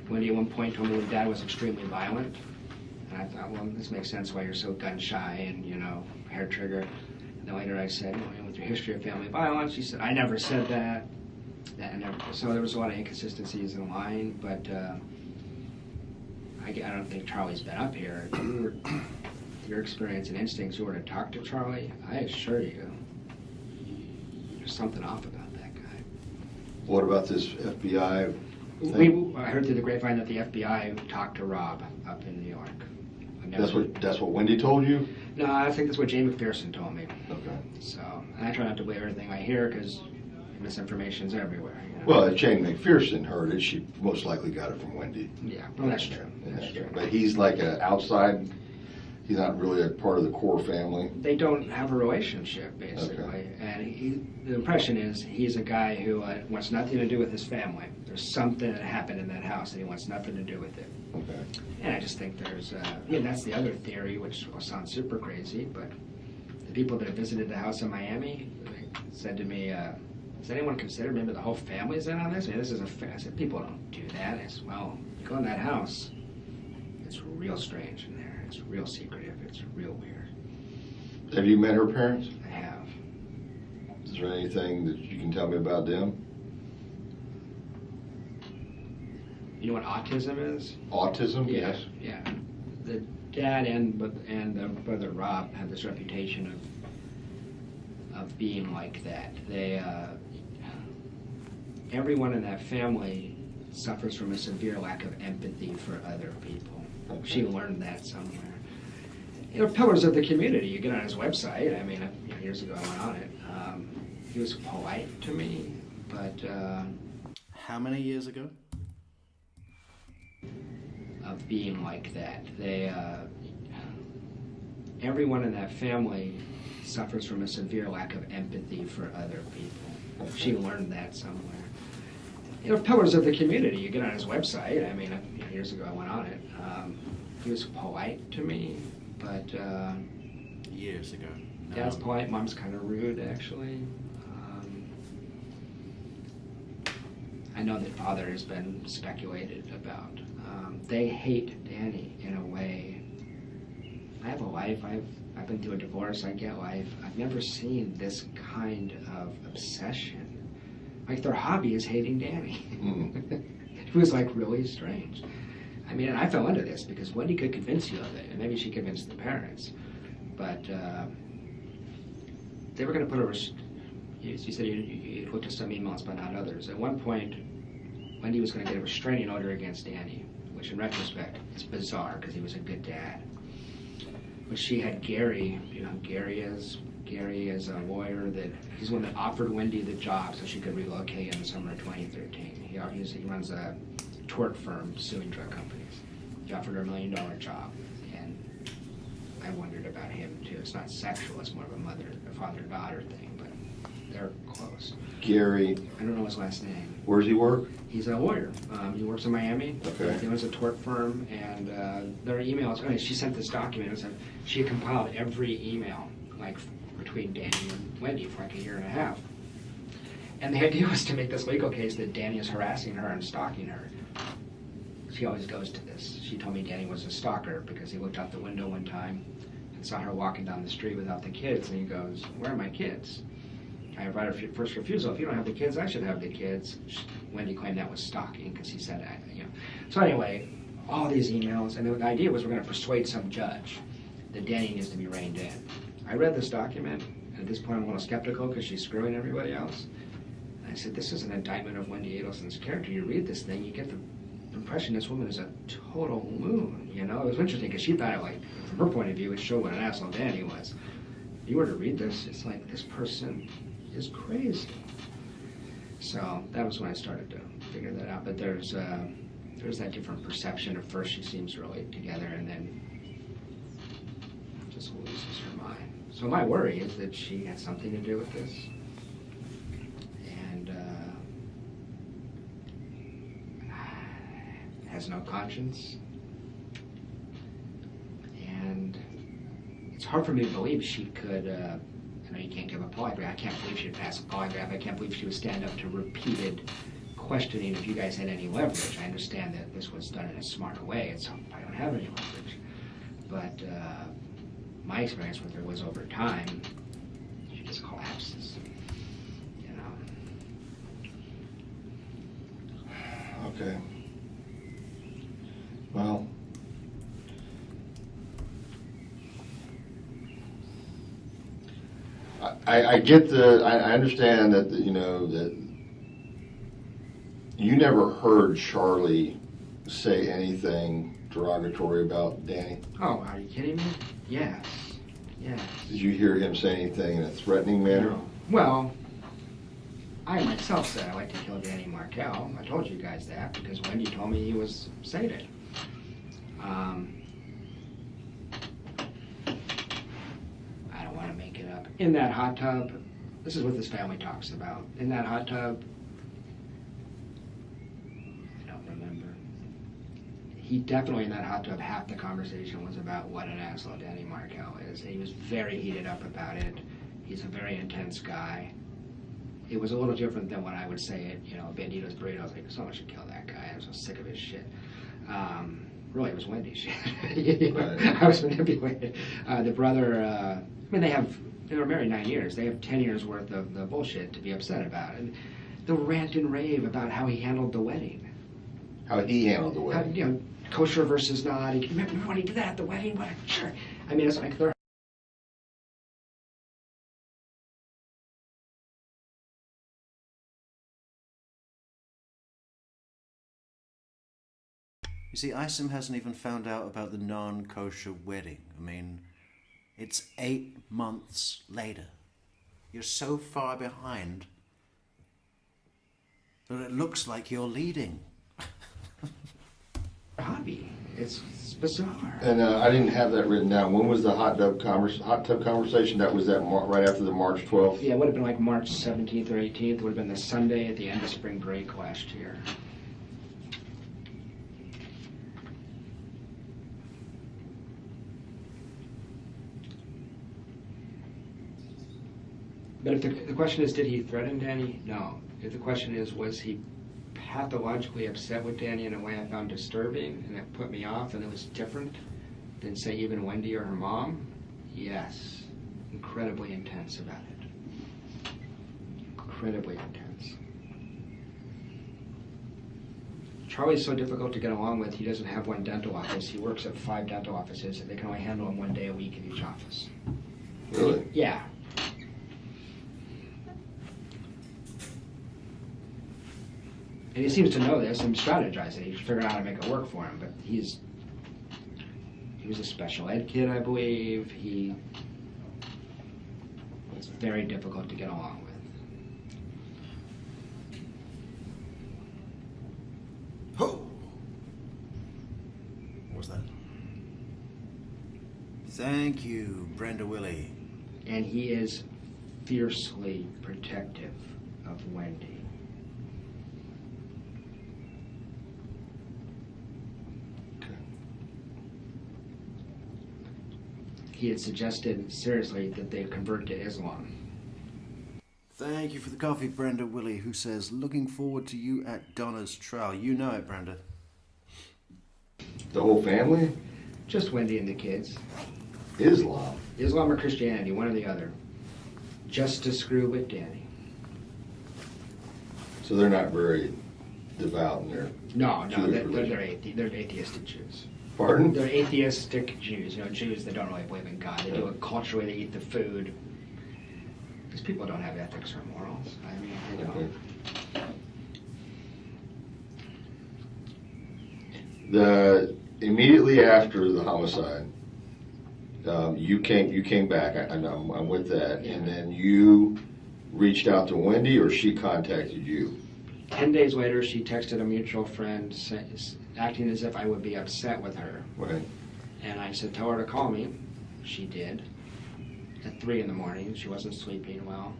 Wendy at one point told me when Dad was extremely violent, and I thought, well, this makes sense why you're so gun shy and hair trigger. And then later I said, with your history of family violence, she said, I never said that. So there was a lot of inconsistencies in line, but I don't think Charlie's been up here. If you were, your experience and instincts, you were to talk to Charlie, I assure you, there's something off about that guy. What about this FBI thing? I heard through the grapevine that the FBI talked to Rob up in New York. That's what Wendy told you? No, I think that's what Jay McPherson told me. Okay. So, and I try not to believe everything I hear because misinformation's everywhere. Well, if Jane McPherson heard it, she most likely got it from Wendy. Yeah, well, that's true. That's true. But he's like an outside, he's not really a part of the core family. They don't have a relationship, basically. Okay. And the impression is he's a guy who wants nothing to do with his family. There's something that happened in that house and he wants nothing to do with it. Okay. And I just think there's, that's the other theory, which will sound super crazy, but the people that have visited the house in Miami said to me, has anyone considered maybe the whole family's in on this? I mean, I said, people don't do that. I said, well, you go in that house, it's real strange in there. It's real secretive. It's real weird. Have you met her parents? I have. Is there anything that you can tell me about them? You know what autism is? Autism, yeah, yes. Yeah. The dad and the brother Rob have this reputation of being like that. They everyone in that family suffers from a severe lack of empathy for other people. Okay. She learned that somewhere. Pillars of the community. You get on his website. I mean, years ago I went on it. He was polite to me, but how many years ago? Of being like that. They everyone in that family suffers from a severe lack of empathy for other people. Okay. She learned that somewhere. Pillars of the community. You get on his website. I mean, years ago I went on it. He was polite to me, but years ago. No. Dad's polite. Mom's kind of rude, actually. I know that father has been speculated about. They hate Danny in a way. I have a life. I've been through a divorce. I get life. I've never seen this kind of obsession. Like their hobby is hating Danny. It was like really strange. I mean, and I fell into this because Wendy could convince you of it, and maybe she convinced the parents. But they were going to put a. You said you looked at some emails, but not others. At one point, Wendy was going to get a restraining order against Danny, which in retrospect is bizarre because he was a good dad. But she had Gary. You know who Gary is? Gary is a lawyer that he's one that offered Wendy the job so she could relocate in the summer of 2013. He runs a tort firm suing drug companies. He offered her $1 million job, and I wondered about him too. It's not sexual; it's more of a father-daughter thing. But they're close. Gary. I don't know his last name. Where does he work? He's a lawyer. He works in Miami. Okay. He owns a tort firm, and their emails. I mean, she sent this document. It was she had compiled every email, like between Danny and Wendy, for like a year and a half. And the idea was to make this legal case that Danny is harassing her and stalking her. She always goes to this. She told me Danny was a stalker because he looked out the window one time and saw her walking down the street without the kids, and he goes, "Where are my kids?" I have right of first refusal. If you don't have the kids, I should have the kids. Wendy claimed that was stalking because he said, you know. So anyway, all these emails, and the idea was we're going to persuade some judge that Danny needs to be reined in. I read this document, and at this point I'm a little skeptical because she's screwing everybody else. And I said, this is an indictment of Wendy Adelson's character. You read this thing, you get the impression this woman is a total loon. You know, it was interesting because she thought it, like, from her point of view, it showed what an asshole Danny was. If you were to read this, it's like, this person is crazy. So that was when I started to figure that out. But there's that different perception. At first she seems really together, and then just loses her mind. So my worry is that she had something to do with this. And has no conscience. And it's hard for me to believe she could, I know you can't give a polygraph. I can't believe she'd pass a polygraph. I can't believe she would stand up to repeated questioning if you guys had any leverage. I understand that this was done in a smarter way, and so I don't have any leverage. But my experience with her was over time, she just collapses, you know. Okay. Well, I get I understand that, you know, that you never heard Charlie say anything derogatory about Danny. Oh, are you kidding me? Yes. Yes. Did you hear him say anything in a threatening manner? No. Well, I myself said I'd like to kill Danny Markel. I told you guys that because Wendy told me he was sated. I don't want to make it up. In that hot tub, this is what this family talks about. In that hot tub, I don't remember. He definitely, in that hot tub, half the conversation was about what an asshole Danny Markel is. He was very heated up about it. He's a very intense guy. It was a little different than when I would say it, you know, Bandito's burrito. I was like, someone should kill that guy. I'm so sick of his shit. Really, it was Wendy's shit. I was manipulated. The brother, I mean, they were married 9 years. They have 10 years worth of the bullshit to be upset about. And the rant and rave about how he handled the wedding. How he handled the wedding? You know, kosher versus not. Remember when he did that at the wedding? What? Sure. I mean, it's like they're. You see, Isom hasn't even found out about the non-kosher wedding. I mean, it's 8 months later. You're so far behind that it looks like you're leading. Hobby. It's bizarre. And I didn't have that written down. When was the hot tub conversation? That was right after the March 12th? Yeah, it would have been like March 17th or 18th. It would have been the Sunday at the end of spring break last year. But if the question is, did he threaten Danny? No. If the question is, was he pathologically upset with Danny in a way I found disturbing and that put me off and it was different than, say, even Wendy or her mom? Yes. Incredibly intense about it. Incredibly intense. Charlie's so difficult to get along with, he doesn't have one dental office. He works at 5 dental offices and they can only handle him 1 day a week in each office. Really? Yeah. And he seems to know this and strategize it. He's figured out how to make it work for him. But he was a special ed kid, I believe. He was very difficult to get along with. What was that? Thank you, Brenda Willie. And he is fiercely protective of Wendy. He had suggested seriously that they convert to Islam. Thank you for the coffee, Brenda Willie, who says, looking forward to you at Donna's trial. You know it, Brenda. The whole family? Just Wendy and the kids. Islam? Islam or Christianity, one or the other. Just to screw with Danny. So they're not very devout in their No, Jewish they're religion. they're atheistic Jews. Pardon? They're atheistic Jews. You know, Jews that don't really believe in God. They do it culturally. They eat the food. These people don't have ethics or morals. I mean, they don't. Immediately after the homicide, you came back. I'm with that, and then you reached out to Wendy, or she contacted you. 10 days later, she texted a mutual friend, acting as if I would be upset with her. Right. And I said, tell her to call me. She did. At 3 in the morning. She wasn't sleeping well.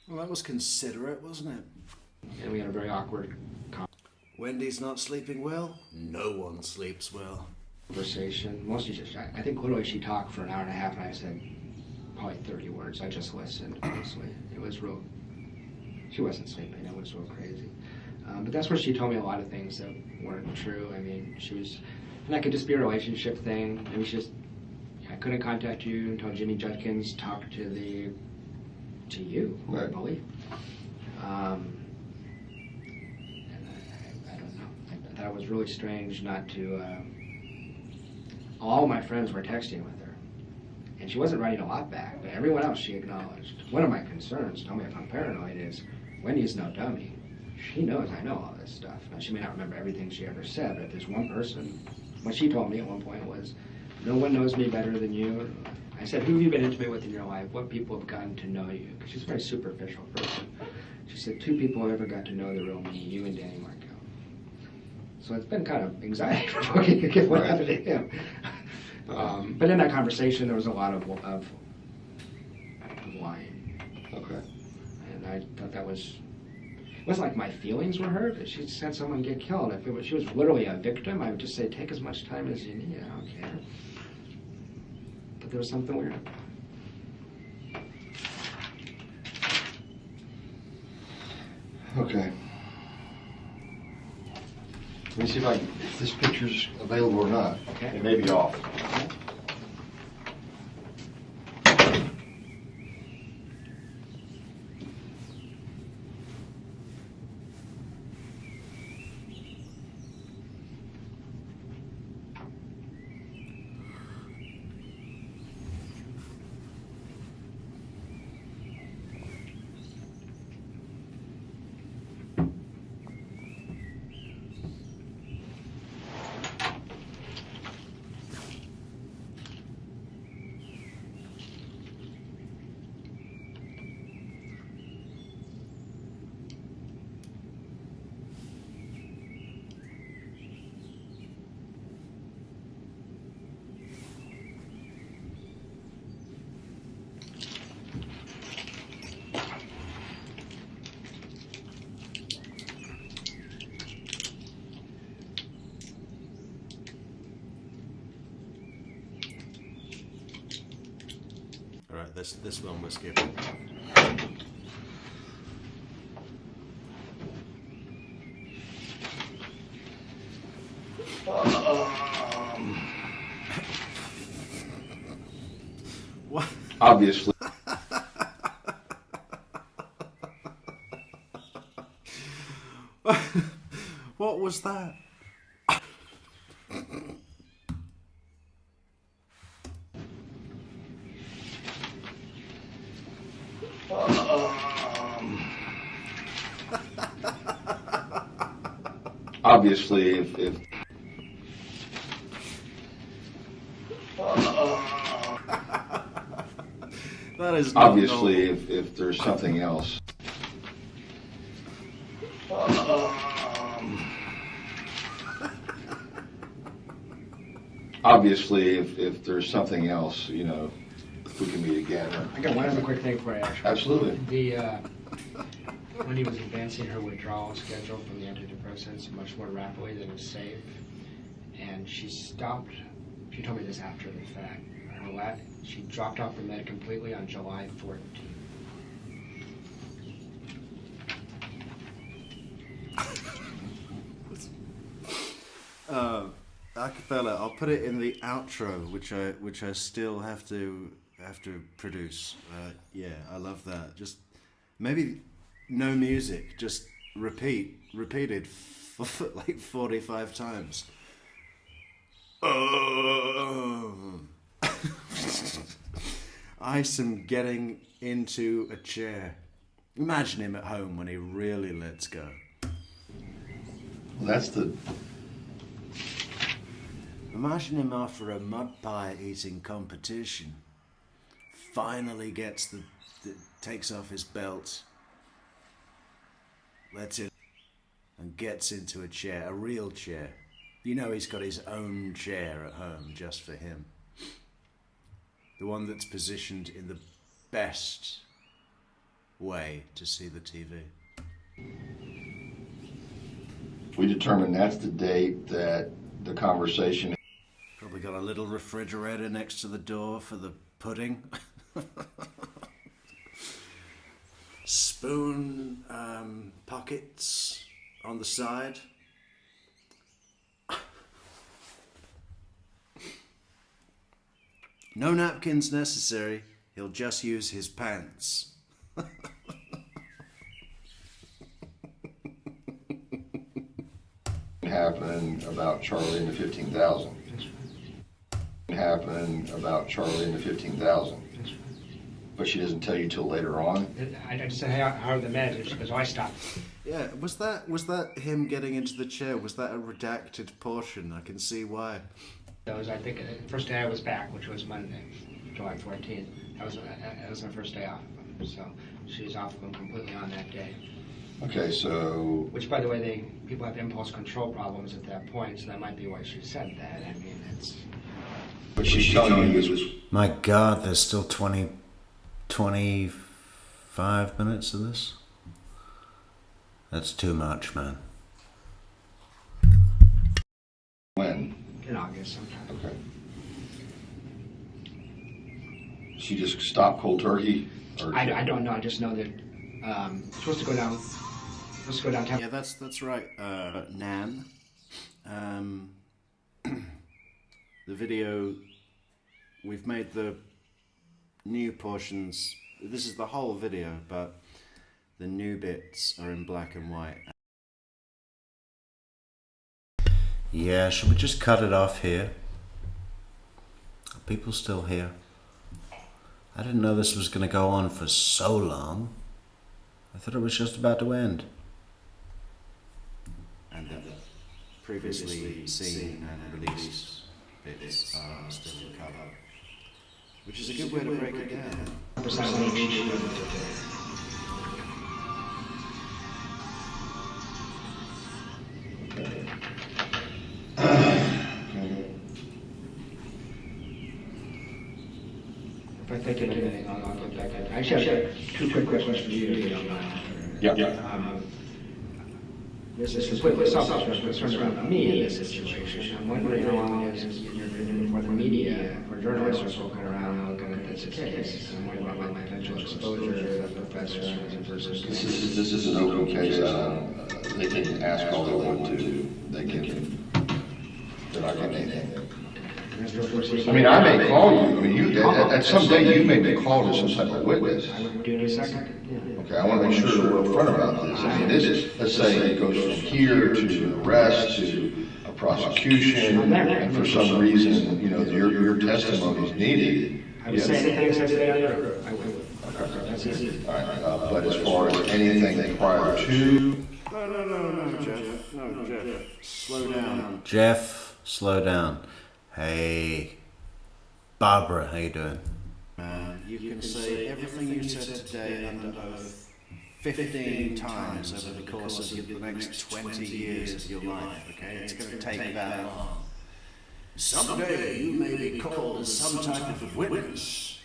Well, that was considerate, wasn't it? And we had a very awkward Wendy's not sleeping well? No one sleeps well. conversation. Mostly just, I think literally she talked for an hour and a half, and I said probably 30 words. I just listened, honestly. It was real, she wasn't sleeping. It was real crazy. But that's where she told me a lot of things that weren't true. I mean, she was, and that could just be a relationship thing. I mean, she just, I couldn't contact you until Jimmy Judkins talked to you, I believe. And I don't know. I thought it was really strange not to, all my friends were texting with her. And she wasn't writing a lot back, but everyone else she acknowledged. One of my concerns, tell me if I'm paranoid, is Wendy's no dummy. She knows I know all this stuff. Now, she may not remember everything she ever said, but if there's one person, what she told me at one point was, no one knows me better than you. I said, who have you been intimate with in your life? What people have gotten to know you? Because she's a very superficial person. She said, 2 people have ever got to know the real me, you and Danny Markel. So it's been kind of anxiety provoking to get what happened to him. But in that conversation, there was a lot of lying. Okay. And I thought that was, it wasn't like my feelings were hurt. She just had someone get killed. If she was literally a victim, I would just say, take as much time as you need. I don't care. But there was something weird. Okay. Let me see if this picture's available or not. Okay. It may be off. Alright, this one we're skipping. What? Obviously. What was that? Obviously, if that is not obviously normal. if there's something else. Obviously, if there's something else, you know, we can meet again. I got one other quick thing for you, actually. Absolutely. Wendy was advancing her withdrawal schedule from the antidepressants much more rapidly than was safe, and she stopped. She told me this after the fact. She dropped off the med completely on July 14th. Acapella. I'll put it in the outro, which I still have to produce. Yeah, I love that. Just maybe no music, just repeated for like 45 times. Isom getting into a chair. Imagine him at home when he really lets go. Well, that's the... Imagine him after a mud pie eating competition. Finally gets takes off his belt, lets it, and gets into a chair, a real chair. You know he's got his own chair at home just for him. The one that's positioned in the best way to see the TV. We determined that's the date that the conversation... Probably got a little refrigerator next to the door for the pudding. Spoon pockets on the side. No napkins necessary. He'll just use his pants. Happening about Charlie and the 15,000. Happening about Charlie and the 15,000. But she doesn't tell you till later on. I just said, how are the meds? She goes, oh, I stopped. Yeah, was that him getting into the chair? Was that a redacted portion? I can see why. That was, I think, the first day I was back, which was Monday, July 14th. That was my first day off. So she was off of them completely on that day. Okay, so... Which, by the way, people have impulse control problems at that point, so that might be why she said that. I mean, it's... But she's telling you this was... My God, there's still 25 minutes of this? That's too much, man. When? In August sometime. Okay. She just stopped cold turkey? Or... I don't know. I just know that it's supposed to go down. Yeah, that's right. Nan. The video, we've made the new portions. This is the whole video, but the new bits are in black and white. Yeah, should we just cut it off here? Are people still here? I didn't know this was going to go on for so long. I thought it was just about to end. And the previously seen and released bits are still in cover, which is a good way to break it down. If I think of anything, I'll get back. I actually have two quick questions for you, if you don't mind. Yeah. This is completely selfish concern around me in this situation. I'm wondering how long it is you're for the media or journalists are poking around looking at this case. I'm worried about my potential exposure to the professor versus. This is an open case. They can ask all they want to. They're not getting anything. I mean, I may call you. I mean, at some day you may be called as some type of witness. I would do it in a second. Okay, I want to make sure that we're upfront about this. I mean, this is, let's say it goes from here to an arrest to a prosecution, and for some reason, you know, your testimony is needed. I would say things I say on the road. I would. Okay. That's easy. All right, but as far as anything prior to... No, Jeff. No, Jeff. Slow down. Jeff, slow down. Hey, Barbara, how you doing? You can say everything you said today under oath 15 times over the course of the next 20 years of your life, okay? It's going to take that long. Someday you may be called as some type of witness.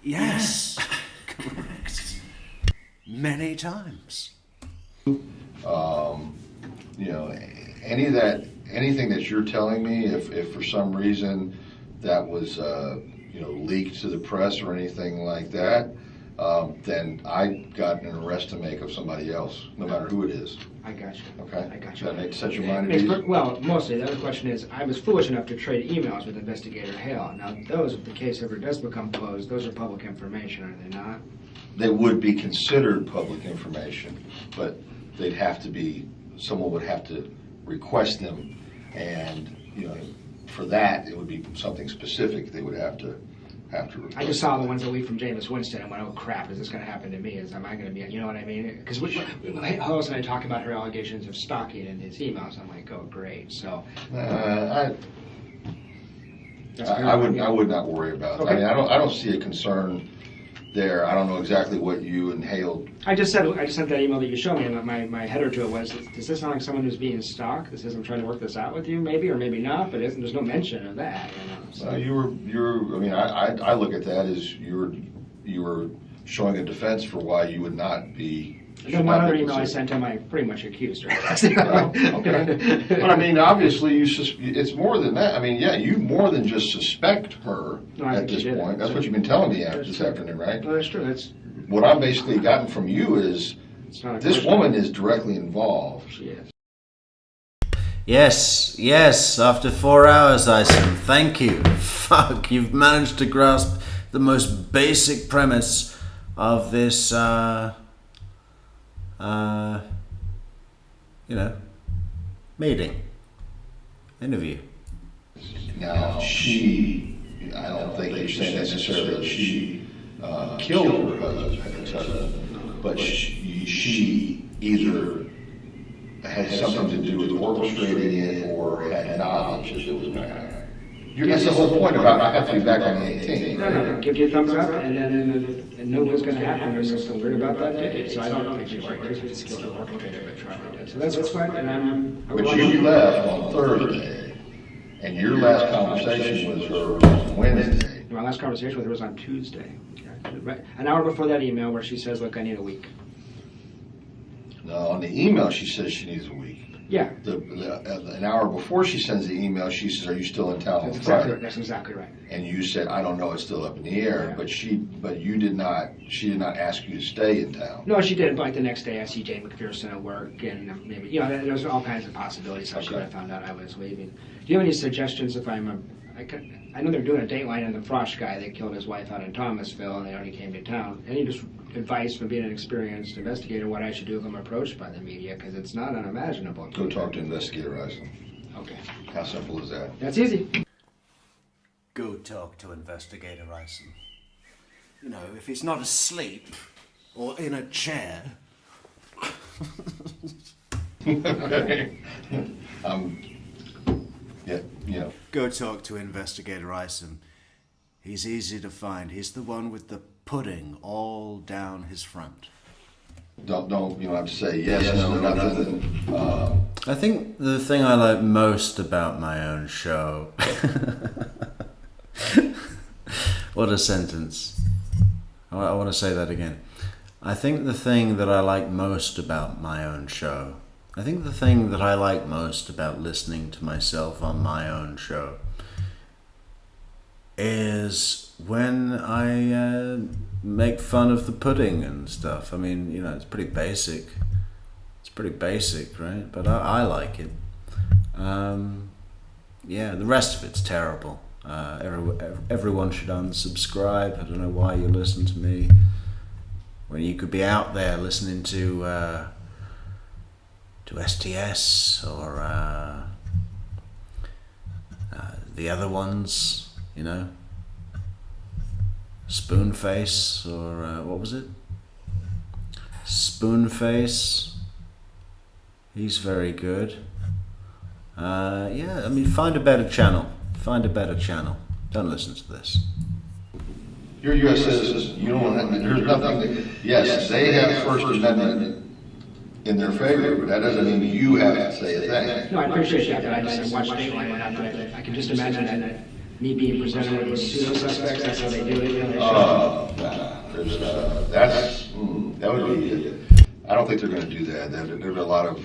Yes. Correct. Many times. You know, anything that you're telling me, if for some reason that was, you know, leaked to the press or anything like that, then I got an arrest to make of somebody else, no matter who it is. I got you. Okay? I got you. Does that set your mind at ease? Well, mostly. The other question is, I was foolish enough to trade emails with Investigator Hale. Now, those, if the case ever does become closed, those are public information, are they not? They would be considered public information, but they'd have to be, someone would have to request them, and, you know, for that, it would be something specific they would have to request. I just saw the ones that leaked from Jameis Winston and went, oh crap, is this going to happen to me? Am I going to be, you know what I mean? Because Hollis and I talk about her allegations of stalking in his emails. I'm like, oh great. So I would not worry about it. Okay. I mean, I don't see a concern there. I don't know exactly what you and Hale. I just sent that email that you showed me, and my header to it was, does this sound like someone who's being stalked? This is, I'm trying to work this out with you, maybe, or maybe not, but there's no mention of that, you know. So. I mean, I look at that as you were showing a defense for why you would not be. And then one other email I sent him, I pretty much accused her. Okay. But I mean, obviously, it's more than that. I mean, yeah, you more than just suspect her at this point. That's what you've been telling me this afternoon, right? No, that's true. That's what I've basically gotten from you is this woman is directly involved. She is. Yes, after 4 hours, Ison. Thank you. Fuck, you've managed to grasp the most basic premise of this, meeting. Interview. Now, I don't think you're saying necessarily that she killed her husband, but she either had something to do with orchestrating it or had knowledge that it was going to happen. That's the whole point about I have to be back on the 18th. No, give you a thumbs up, and know what's going to happen. There's something weird about that day. So I don't think she's crazy. It's still an orchestrator, but try to do. So that's fine. And But you left on Thursday, and your last conversation with her was Wednesday. My last conversation with her was on Tuesday. An hour before that email where she says, look, I need a week. No, on the email she says she needs a week. Yeah. An hour before she sends the email, she says, "Are you still in town on Friday?" That's exactly right. And you said, "I don't know, it's still up in the air." Yeah. But you did not. She did not ask you to stay in town. No, she did. But like the next day, I see Jay McPherson at work, and maybe there's all kinds of possibilities how she would have found out I was leaving. Do you have any suggestions if I know they're doing a Dateline on the Frosch guy that killed his wife out in Thomasville, and they already came to town. Any just advice from being an experienced investigator what I should do if I'm approached by the media? Because it's not unimaginable. Go talk to Investigator Eisen. Okay. How simple is that? That's easy. Go talk to Investigator Eisen. You know, if he's not asleep or in a chair. Okay. Yeah. Go talk to Investigator Eisen. He's easy to find. He's the one with the pudding all down his front. Don't have to say yes, no, nothing. I think the thing I like most about my own show. What a sentence. I want to say that again. I think the thing that I like most about my own show. I think the thing that I like most about listening to myself on my own show is when I make fun of the pudding and stuff. I mean, it's pretty basic. It's pretty basic, right? But I like it. The rest of it's terrible. Everyone should unsubscribe. I don't know why you listen to me when you could be out there listening to STS or the other ones, Spoonface or what was it? Spoonface. He's very good. Find a better channel. Don't listen to this. You're a U.S. citizen. You don't want that. There's nothing. Yes, they have First Amendment in their favor, but that doesn't mean you have to say a thing. No, I appreciate that, but I watched Dateline when I can just imagine that me being presented with pseudo suspects. That's how they do it. You know, they that would be. I don't think they're going to do that. There's a lot of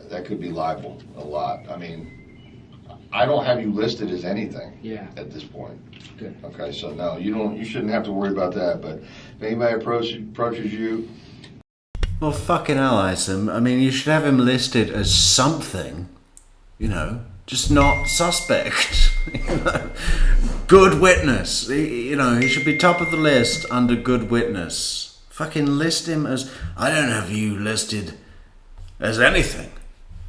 that could be libel. A lot. I mean, I don't have you listed as anything. Yeah. At this point. Good. Okay, so no, you don't. You shouldn't have to worry about that. But if anybody approaches you. Well, fucking hell, Isom. I mean, you should have him listed as something, you know, just not suspect. You know? Good witness. You know, he should be top of the list under good witness. Fucking list him as... I don't have you listed as anything.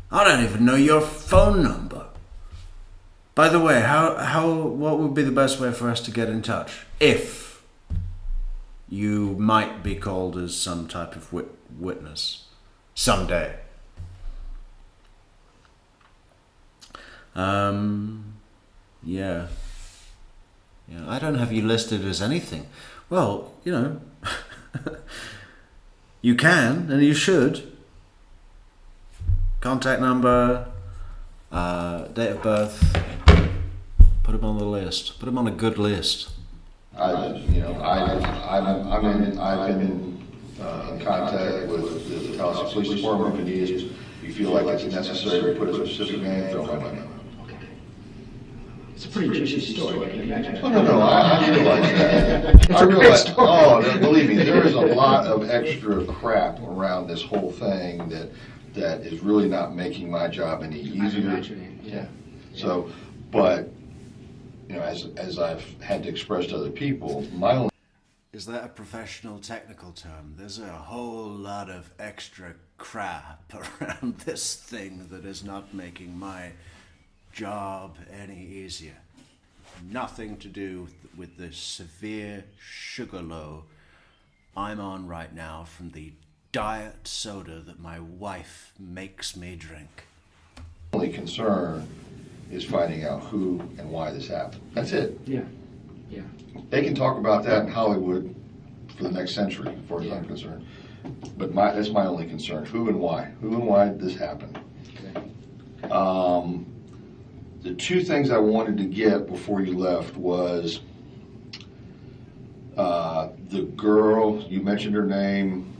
I don't even know your phone number. By the way, what would be the best way for us to get in touch? If you might be called as some type of witness someday. Yeah, I don't have you listed as anything. Well, you know, you can and you should. Contact number, date of birth. Put him on the list. Put him on a good list. I've been in contact with the Tallahassee Police Department. If you feel like it's necessary to put a specific name, throw my name. It's a pretty juicy story. I can imagine. No, I realize that. It's a great story. Oh, believe me, there is a lot of extra crap around this whole thing that is really not making my job any easier. Yeah. So, but you know, as I've had to express to other people, my only. Is that a professional technical term? There's a whole lot of extra crap around this thing that is not making my job any easier. Nothing to do with the severe sugar low I'm on right now from the diet soda that my wife makes me drink. Only concern is finding out who and why this happened. That's it. Yeah. They can talk about that in Hollywood for the next century, as far as I'm concerned. But that's my only concern. Who and why? Who and why did this happen? Okay. The two things I wanted to get before you left was the girl, you mentioned her name,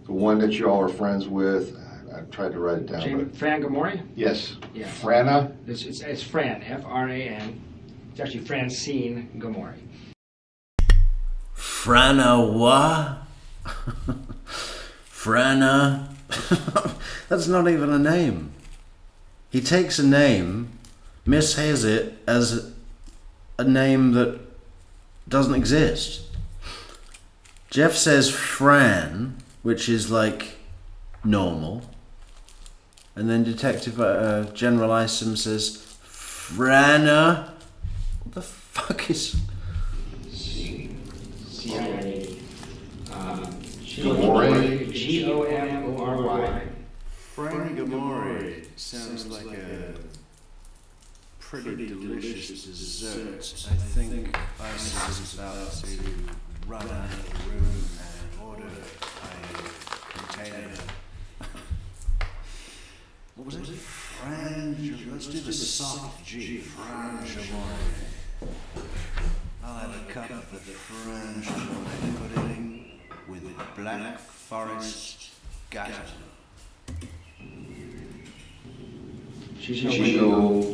the one that you all are friends with. I tried to write it down. Fran Gamori? Yes. Yeah. Frana? It's Fran, F-R-A-N. It's actually Francine Gamori. Frana what? Frana? That's not even a name. He takes a name, mishears it as a name that doesn't exist. Jeff says Fran, which is like normal. And then Detective General Isom says Frana. What the fuck is... CIA. Gamori. G-O-M-O-R-Y. Fran Gamori sounds like a pretty delicious dessert. I think Isom is about to run out of the room and order a container. What was it? Let's do the soft G. Fran Gamori. I'll have a cup of the Fran Gamori pudding with Black Forest Gâteau.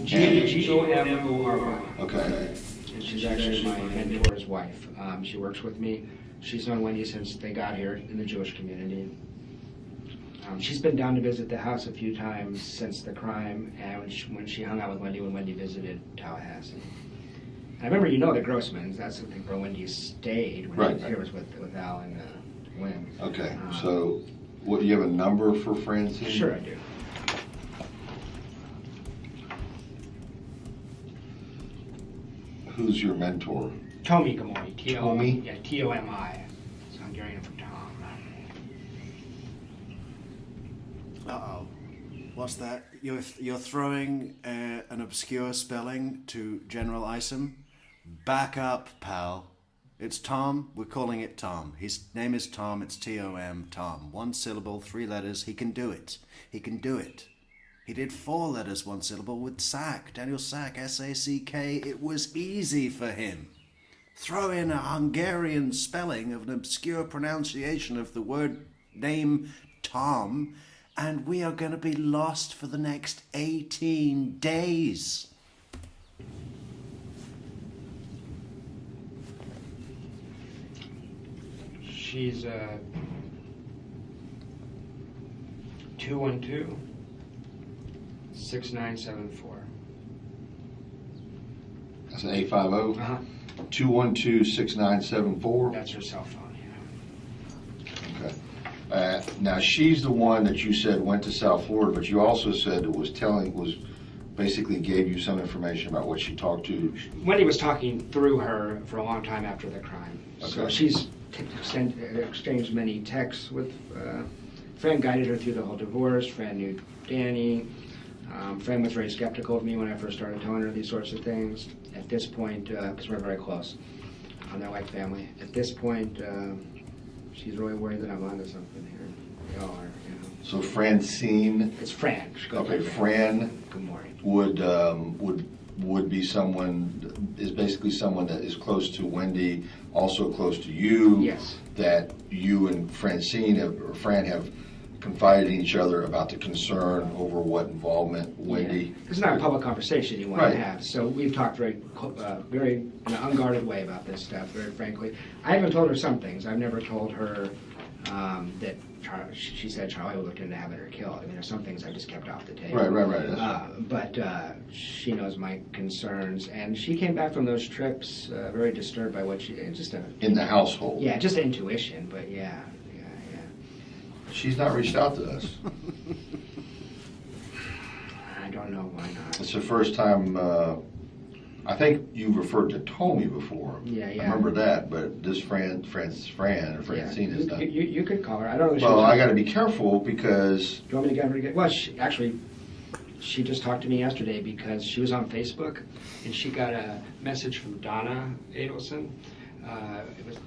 G-O-M-O-R-Y. Okay. And she's actually my mentor's wife. She works with me. She's known Wendy since they got here in the Jewish community. She's been down to visit the house a few times since the crime, and when she hung out with Wendy when Wendy visited Tallahassee. And I remember, the Grossmans. That's I think where Wendy stayed when she was here, was with Al and Lynn. Okay. So, what, you have a number for Francine? Sure, I do. Who's your mentor? Tomi Gamori. Tomi? Yeah, T-O-M-I. It's Hungarian for Tom. Uh-oh. What's that? You're throwing an obscure spelling to General Isom? Back up, pal. It's Tom. We're calling it Tom. His name is Tom. It's T-O-M, Tom. 1 syllable, 3 letters. He can do it. He can do it. He did 4 letters, 1 syllable with Sack. Daniel Sack, S-A-C-K. It was easy for him. Throw in a Hungarian spelling of an obscure pronunciation of the word name Tom, and we are going to be lost for the next 18 days. She's 212-6974. That's an 850? Uh-huh. 212-6974? That's her cell phone, yeah. Okay. Now, she's the one that you said went to South Florida, but you also said it was basically gave you some information about what she talked to. Wendy was talking through her for a long time after the crime. Okay. So she's exchanged many texts with Fran guided her through the whole divorce. Fran knew Danny. Fran was very skeptical of me when I first started telling her these sorts of things. At this point, because we're very close, they're like family. At this point, she's really worried that I'm onto something here. We all are, you know. So Francine. It's Fran. Okay, Fran. Good morning. Would be someone, is basically someone that is close to Wendy, also close to you. Yes. That you and Francine Fran have confided in each other about the concern over what involvement Wendy. It's not a public conversation you want Right. to have. So we've talked very in an unguarded way about this stuff, very frankly. I haven't told her some things. I've never told her that she said Charlie looked into having her killed. I mean, there's some things I just kept off the table. Right. But she knows my concerns, and she came back from those trips very disturbed by what she In the household. Yeah, just intuition, but yeah. She's not reached out to us. I don't know why not. It's the first time, I think you've referred to Tommy before. Yeah. I remember that, but this Francine is not. You could call her. I don't know. Well, I got to be careful because. Do you want me to get her to get? Well, she just talked to me yesterday because she was on Facebook and she got a message from Donna Adelson.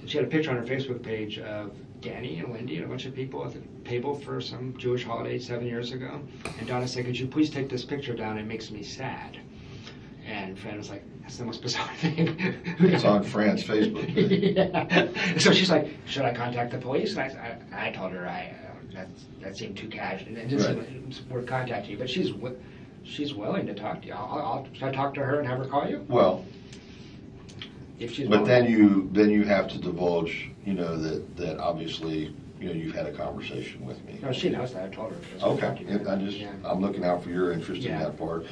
She had a picture on her Facebook page of Danny and Wendy and a bunch of people at the table for some Jewish holiday 7 years ago. And Donna said, "Could you please take this picture down? It makes me sad." And Fran was like, "That's the most bizarre thing." It's on Fran's Facebook. Yeah. So she's like, "Should I contact the police?" And I told her that seemed too casual. It just seemed worth contacting you. But she's willing to talk to you. Should I talk to her and have her call you? Well, if she's but willing. then you have to divulge, that obviously, you've had a conversation with me. No, she knows that. I told her. Okay. I'm looking out for your interest in that part. Yeah.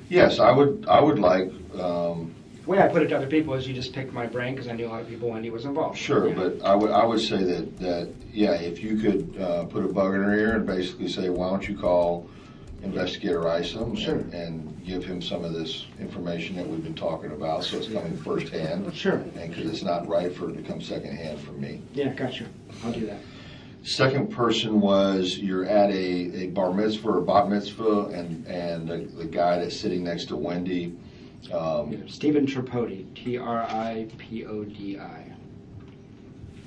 Yes, I would like. The way I put it to other people is you just picked my brain because I knew a lot of people Wendy was involved. Sure, but I would say that if you could put a bug in her ear and basically say, why don't you call Investigator Isom and give him some of this information that we've been talking about, so it's coming firsthand. Sure. And because it's not right for it to come secondhand from me. Yeah, gotcha. I'll do that. Second person was you're at a bar mitzvah or bat mitzvah, and the guy that's sitting next to Wendy. Stephen Tripodi, Tripodi.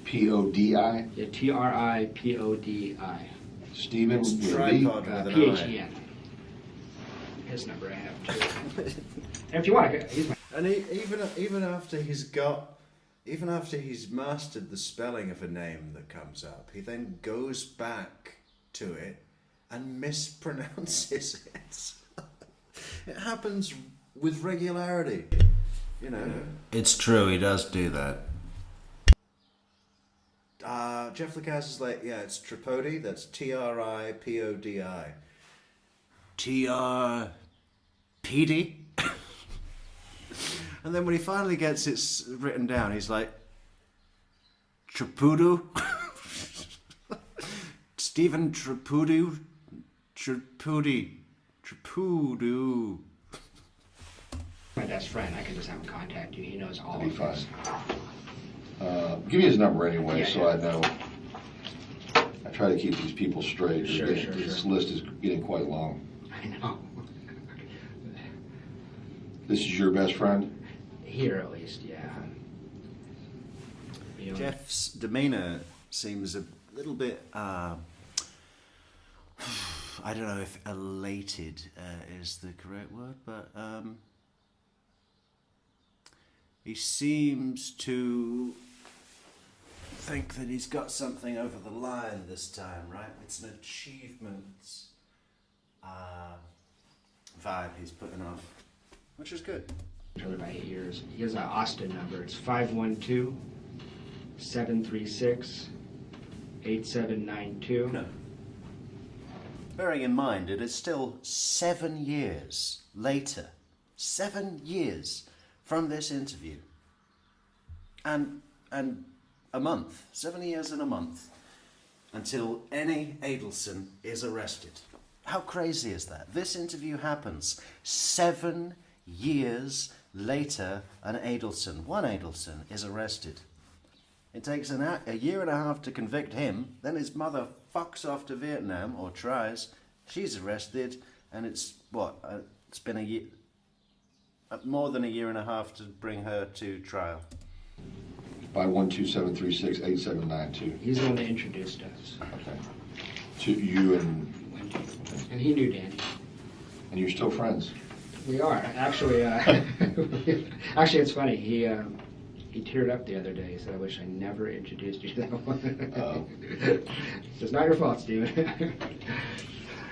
P-O-D-I? Yeah, Tripodi. Stephen It's with a tripod D? with an P-H-E-N. His number I have too. And if you want, he's my... And even after he's mastered the spelling of a name that comes up, he then goes back to it and mispronounces it. It happens with regularity, It's true, he does do that. Jeff Lacass is like, yeah, it's Tripodi. That's Tripodi. TRPD. And then when he finally gets it written down, he's like, Tripudu. Stephen Tripudu. My best friend, I can just have him contact you. He knows all That'd of be this. Give me his number anyway, Yeah, so yeah. I know. I try to keep these people straight. Sure. This list is getting quite long. I know. This is your best friend? Here, at least, yeah. Jeff's demeanor seems a little bit I don't know if elated is the correct word, but he seems to think that he's got something over the line this time, right? It's an achievement vibe he's putting off, which is good. Trailer by 8 years. He has an Austin number. It's 512-736-8792. No. Bearing in mind, it is still 7 years later, 7 years from this interview, and a month, 7 years and a month, until any Adelson is arrested. How crazy is that? This interview happens 7 years later, one Adelson is arrested. It takes a year and a half to convict him, then his mother fucks off to Vietnam, or tries, she's arrested, and it's been a year, more than a year and a half to bring her to trial. 512-736-8792. He's the one that introduced us. Okay. To you and he knew Danny. And you're still friends? We are. Actually, actually, it's funny. He teared up the other day. He said, "I wish I never introduced you to that one." It's not your fault, Steven.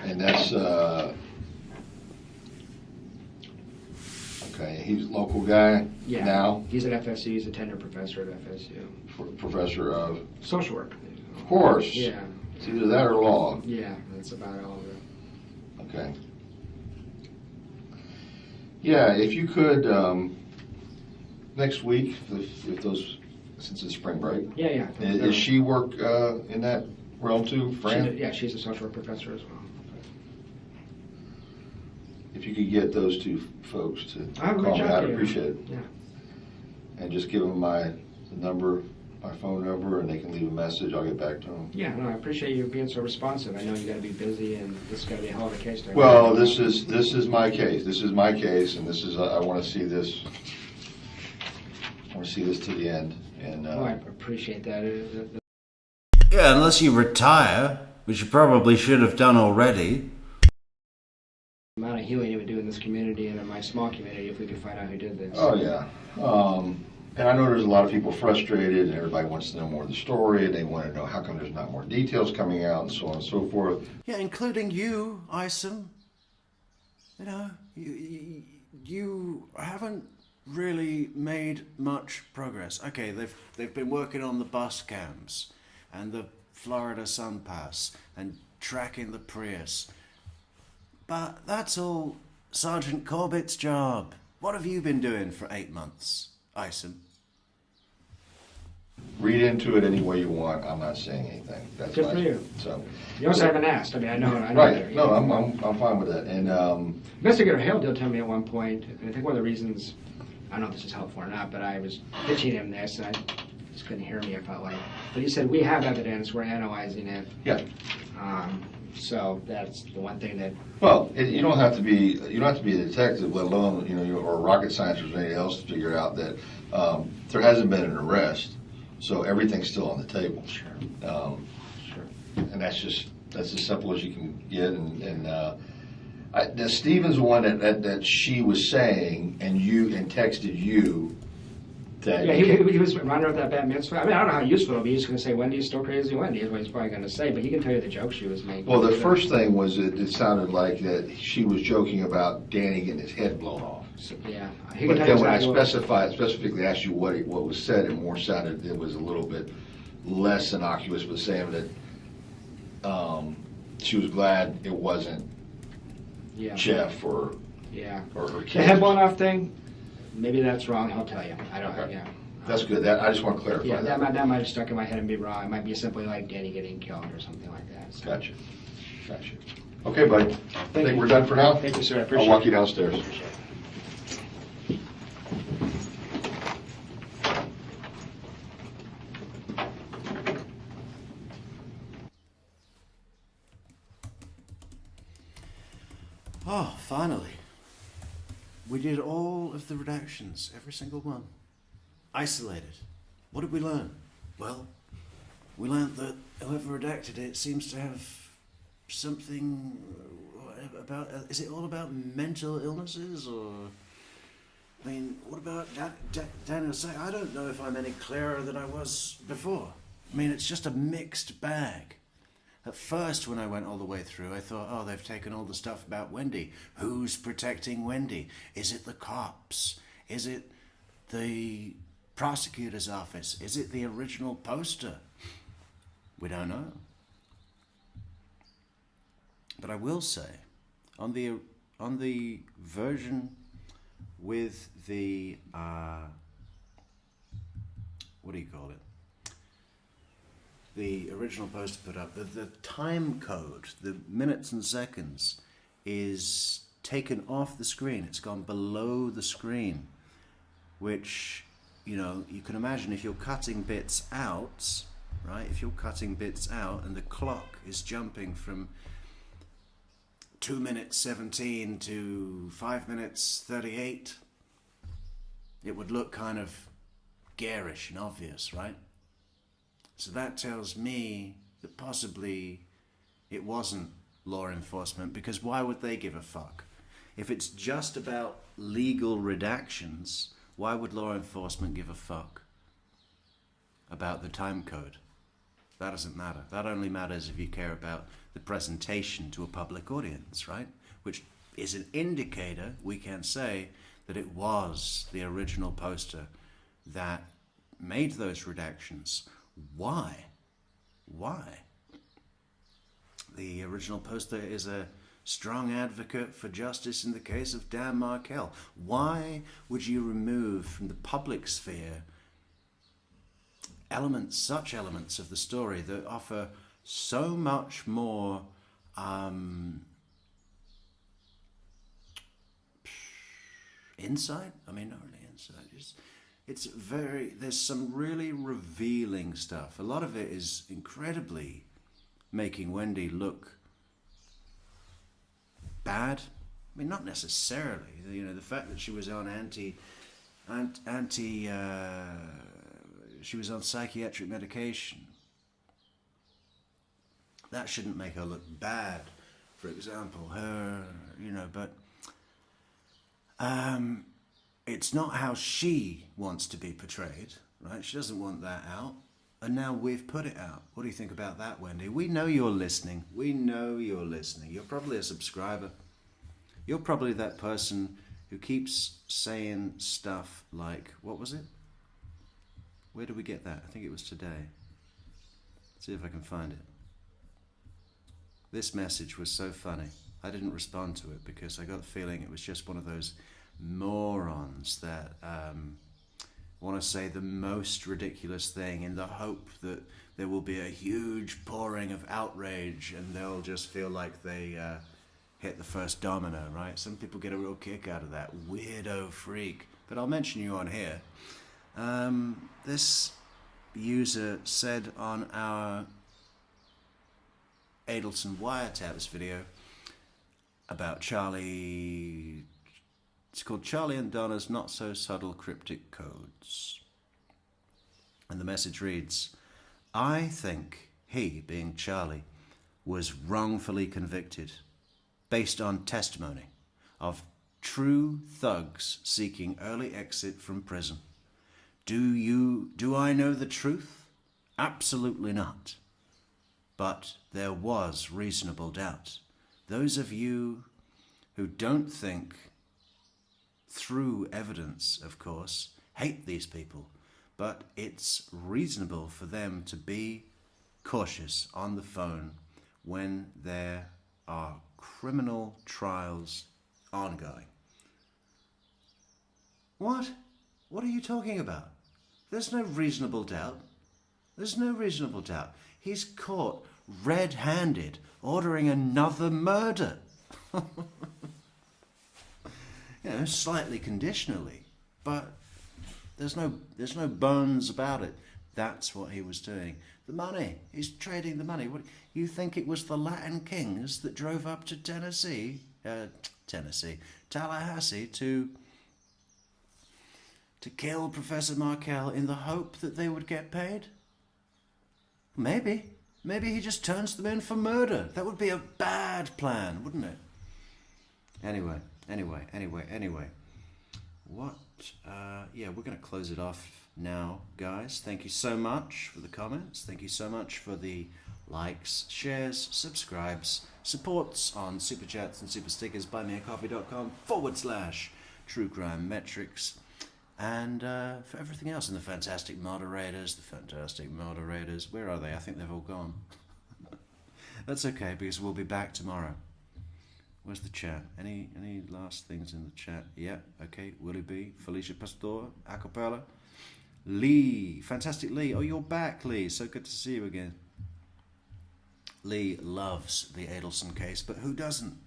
And that's okay. He's a local guy now. He's at FSU. He's a tenure professor at FSU. Professor of social work. Of course. Yeah. It's either that or law. Yeah, that's about all of it. Okay. Yeah, if you could next week, if those, since it's spring break. Yeah. Does she work in that realm too, Fran? She's a social work professor as well. If you could get those two folks to I'll call me, I'd you. appreciate it. Yeah. And just give them my phone number, and they can leave a message. I'll get back to them. Yeah, no, I appreciate you being so responsive. I know you got to be busy, and this is going to be a hell of a case. Well, this is my case. This is my case, and this is I want to see this. I want to see this to the end. And I appreciate that. Yeah, unless you retire, which you probably should have done already. The amount of healing it would do in this community and in my small community if we could find out who did this. Oh yeah. And I know there's a lot of people frustrated, and everybody wants to know more of the story, and they want to know how come there's not more details coming out, and so on and so forth. Yeah, including you, Isom. You know, you haven't really made much progress. Okay, they've been working on the bus cams and the Florida Sun Pass and tracking the Prius. But that's all Sergeant Corbett's job. What have you been doing for 8 months, Isom? Read into it any way you want. I'm not saying anything. That's Good for you. So you also haven't asked. I mean, I know. Right. No, I'm fine with that. And Investigator Hale did tell me at one point, and I think one of the reasons, I don't know if this is helpful or not, but I was pitching him this, and I just couldn't hear me. I felt like, but he said we have evidence. We're analyzing it. Yeah. So that's the one thing that. Well, you don't have to be a detective, let alone or a rocket scientist or anything else to figure out that there hasn't been an arrest, so everything's still on the table. Sure. Sure. And that's as simple as you can get. And Stephen's the one that she was saying, and texted you. Yeah, he was running with that bat mitzvah. I mean, I don't know how useful it'll be. He's going to say, Wendy's still crazy Wendy, is what he's probably going to say, but he can tell you the joke she was making. Well, the first thing was it sounded like that she was joking about Danny getting his head blown off. So, yeah. But then when I specifically asked you what was said, it more sounded, it was a little bit less innocuous, but saying that she was glad it wasn't Jeff or her kids. The head blown off thing, maybe that's wrong. I'll tell you. I don't. Yeah. That's good. I just want to clarify. Yeah, that might have stuck in my head and be wrong. It might be simply like Danny getting killed or something like that. So. Gotcha. Okay, buddy. I think we're done for now. Thank you, sir. I appreciate it. I'll walk you downstairs. Oh, finally. We did all of the redactions, every single one. Isolated. What did we learn? Well, we learned that whoever redacted it seems to have something about, is it all about mental illnesses, or, I mean, what about Daniel saying, I don't know if I'm any clearer than I was before. I mean, it's just a mixed bag. At first, when I went all the way through, I thought, oh, they've taken all the stuff about Wendy. Who's protecting Wendy? Is it the cops? Is it the prosecutor's office? Is it the original poster? We don't know. But I will say, on the version with the, what do you call it? The original poster put up, the time code, the minutes and seconds, is taken off the screen. It's gone below the screen, which, you know, you can imagine if you're cutting bits out, right? If you're cutting bits out and the clock is jumping from 2 minutes 17 to 5 minutes 38, it would look kind of garish and obvious, right? So that tells me that possibly it wasn't law enforcement, because why would they give a fuck? If it's just about legal redactions, why would law enforcement give a fuck about the time code? That doesn't matter. That only matters if you care about the presentation to a public audience, right? Which is an indicator, we can say, that it was the original poster that made those redactions. Why? Why? The original poster is a strong advocate for justice in the case of Dan Markel. Why would you remove from the public sphere such elements of the story that offer so much more insight? I mean, not really insight, there's some really revealing stuff. A lot of it is incredibly making Wendy look bad. I mean, not necessarily. You know, the fact that she was on she was on psychiatric medication, that shouldn't make her look bad, for example. But it's not how she wants to be portrayed, right? She doesn't want that out. And now we've put it out. What do you think about that, Wendy? We know you're listening. We know you're listening. You're probably a subscriber. You're probably that person who keeps saying stuff like, what was it? Where did we get that? I think it was today. Let's see if I can find it. This message was so funny. I didn't respond to it because I got the feeling it was just one of those morons that want to say the most ridiculous thing in the hope that there will be a huge pouring of outrage and they'll just feel like they hit the first domino, right? Some people get a real kick out of that. Weirdo freak. But I'll mention you on here. This user said on our Adelson Wiretaps video about Charlie. It's called Charlie and Donna's Not So Subtle Cryptic Codes. And the message reads, I think he, being Charlie, was wrongfully convicted based on testimony of true thugs seeking early exit from prison. Do I know the truth? Absolutely not. But there was reasonable doubt. Those of you who don't think through evidence, of course, hate these people, but it's reasonable for them to be cautious on the phone when there are criminal trials ongoing. What? What are you talking about? There's no reasonable doubt. There's no reasonable doubt. He's caught red-handed ordering another murder. Slightly conditionally, but there's no bones about it. That's what he was doing. The money. He's trading the money. What, you think it was the Latin kings that drove up to Tallahassee to kill Professor Markel in the hope that they would get paid? Maybe. Maybe he just turns them in for murder. That would be a bad plan, wouldn't it? Anyway. What? Yeah, we're going to close it off now, guys. Thank you so much for the comments. Thank you so much for the likes, shares, subscribes, supports on Super Chats and Super Stickers. buymeacoffee.com/True Crime Metrix. And for everything else, and the fantastic moderators. Where are they? I think they've all gone. That's okay, because we'll be back tomorrow. Where's the chat? Any last things in the chat? Yeah, okay. Willie B, Felicia Pastor, Acapella, Lee, fantastic Lee. Oh, you're back, Lee. So good to see you again. Lee loves the Adelson case, but who doesn't?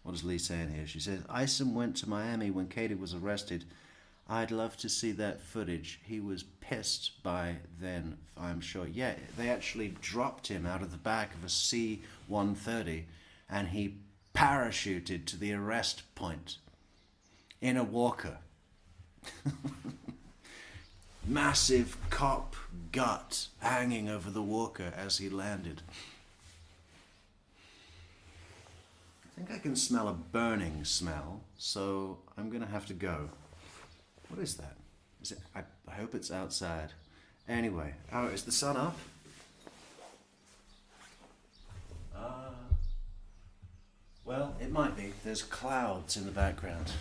What is Lee saying here? She says, Isom went to Miami when Katie was arrested. I'd love to see that footage. He was pissed by then, I'm sure. Yeah, they actually dropped him out of the back of a C-130 and he parachuted to the arrest point in a walker. Massive cop gut hanging over the walker as he landed. I think I can smell a burning smell, so I'm gonna have to go. What is that? Is it? I hope it's outside. Anyway, oh, is the sun up? Well, it might be. There's clouds in the background.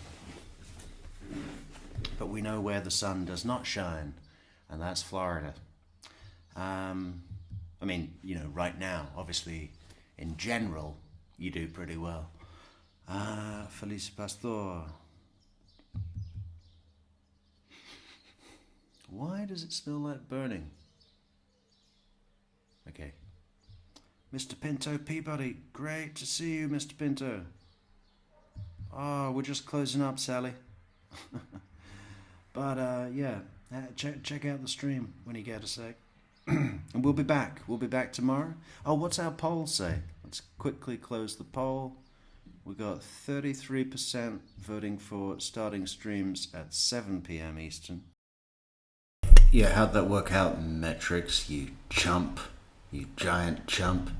But we know where the sun does not shine, and that's Florida. I mean, you know, right now, obviously, in general, you do pretty well. Felice Pastor. Why does it smell like burning? Okay. Mr. Pinto Peabody, great to see you, Mr. Pinto. Oh, we're just closing up, Sally. But yeah, check out the stream when you get a sec. And we'll be back. We'll be back tomorrow. Oh, what's our poll say? Let's quickly close the poll. We got 33% voting for starting streams at 7 p.m. Eastern. Yeah, how'd that work out, Metrix, you chump? You giant chump.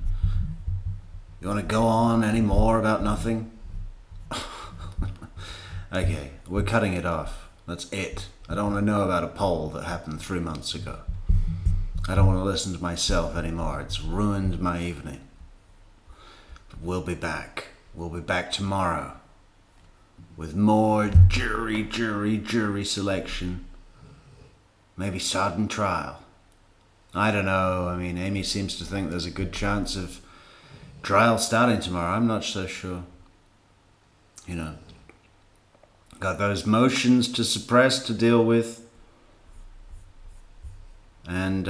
You want to go on any more about nothing? Okay, we're cutting it off. That's it. I don't want to know about a poll that happened 3 months ago. I don't want to listen to myself anymore. It's ruined my evening. But we'll be back. We'll be back tomorrow with more jury selection. Maybe sodden trial. I don't know. I mean, Amy seems to think there's a good chance of trial starting tomorrow. I'm not so sure. You know, got those motions to suppress to deal with. And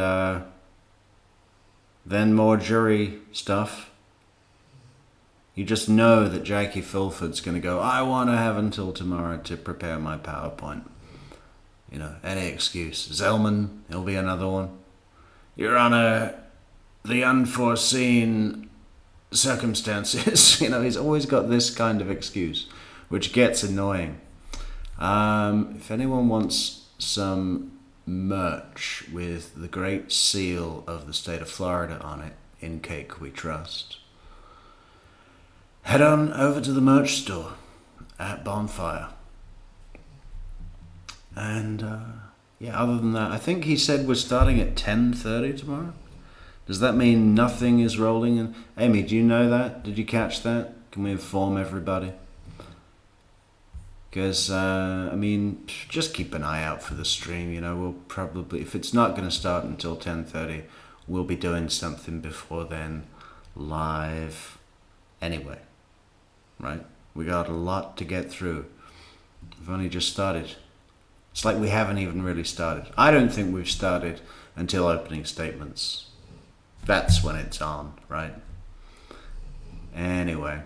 then more jury stuff. You just know that Jackie Fulford's going to go, I want to have until tomorrow to prepare my PowerPoint. You know, any excuse. Zellman, he'll be another one. Your Honor, the unforeseen circumstances. You know, he's always got this kind of excuse, which gets annoying. If anyone wants some merch with the great seal of the state of Florida on it, in cake we trust, head on over to the merch store at Bonfire. And yeah, other than that, I think he said we're starting at 10:30 tomorrow. Does that mean nothing is rolling? And Amy, do you know that? Did you catch that? Can we inform everybody? Because I mean, just keep an eye out for the stream. You know, we'll probably, if it's not going to start until 10:30, we'll be doing something before then, live. Anyway, right? We got a lot to get through. We've only just started. It's like we haven't even really started. I don't think we've started until opening statements. That's when it's on, right? Anyway.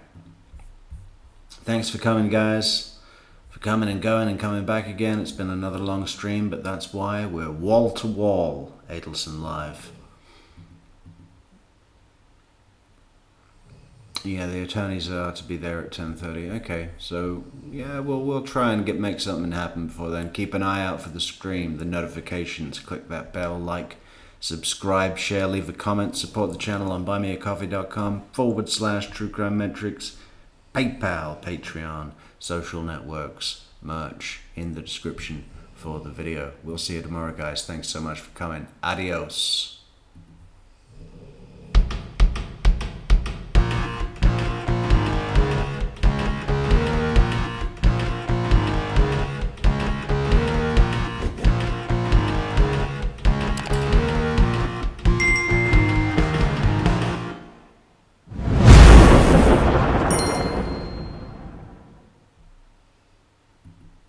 Thanks for coming, guys. For coming and going and coming back again. It's been another long stream, but that's why we're wall-to-wall Adelson Live. Yeah, the attorneys are to be there at 10:30. Okay, so yeah, we'll try and make something happen before then. Keep an eye out for the stream, the notifications. Click that bell, like, Subscribe, share, leave a comment, support the channel on buymeacoffee.com/True Crime Metrix, PayPal, Patreon, social networks, merch in the description for the video. We'll see you tomorrow, guys. Thanks so much for coming. Adios.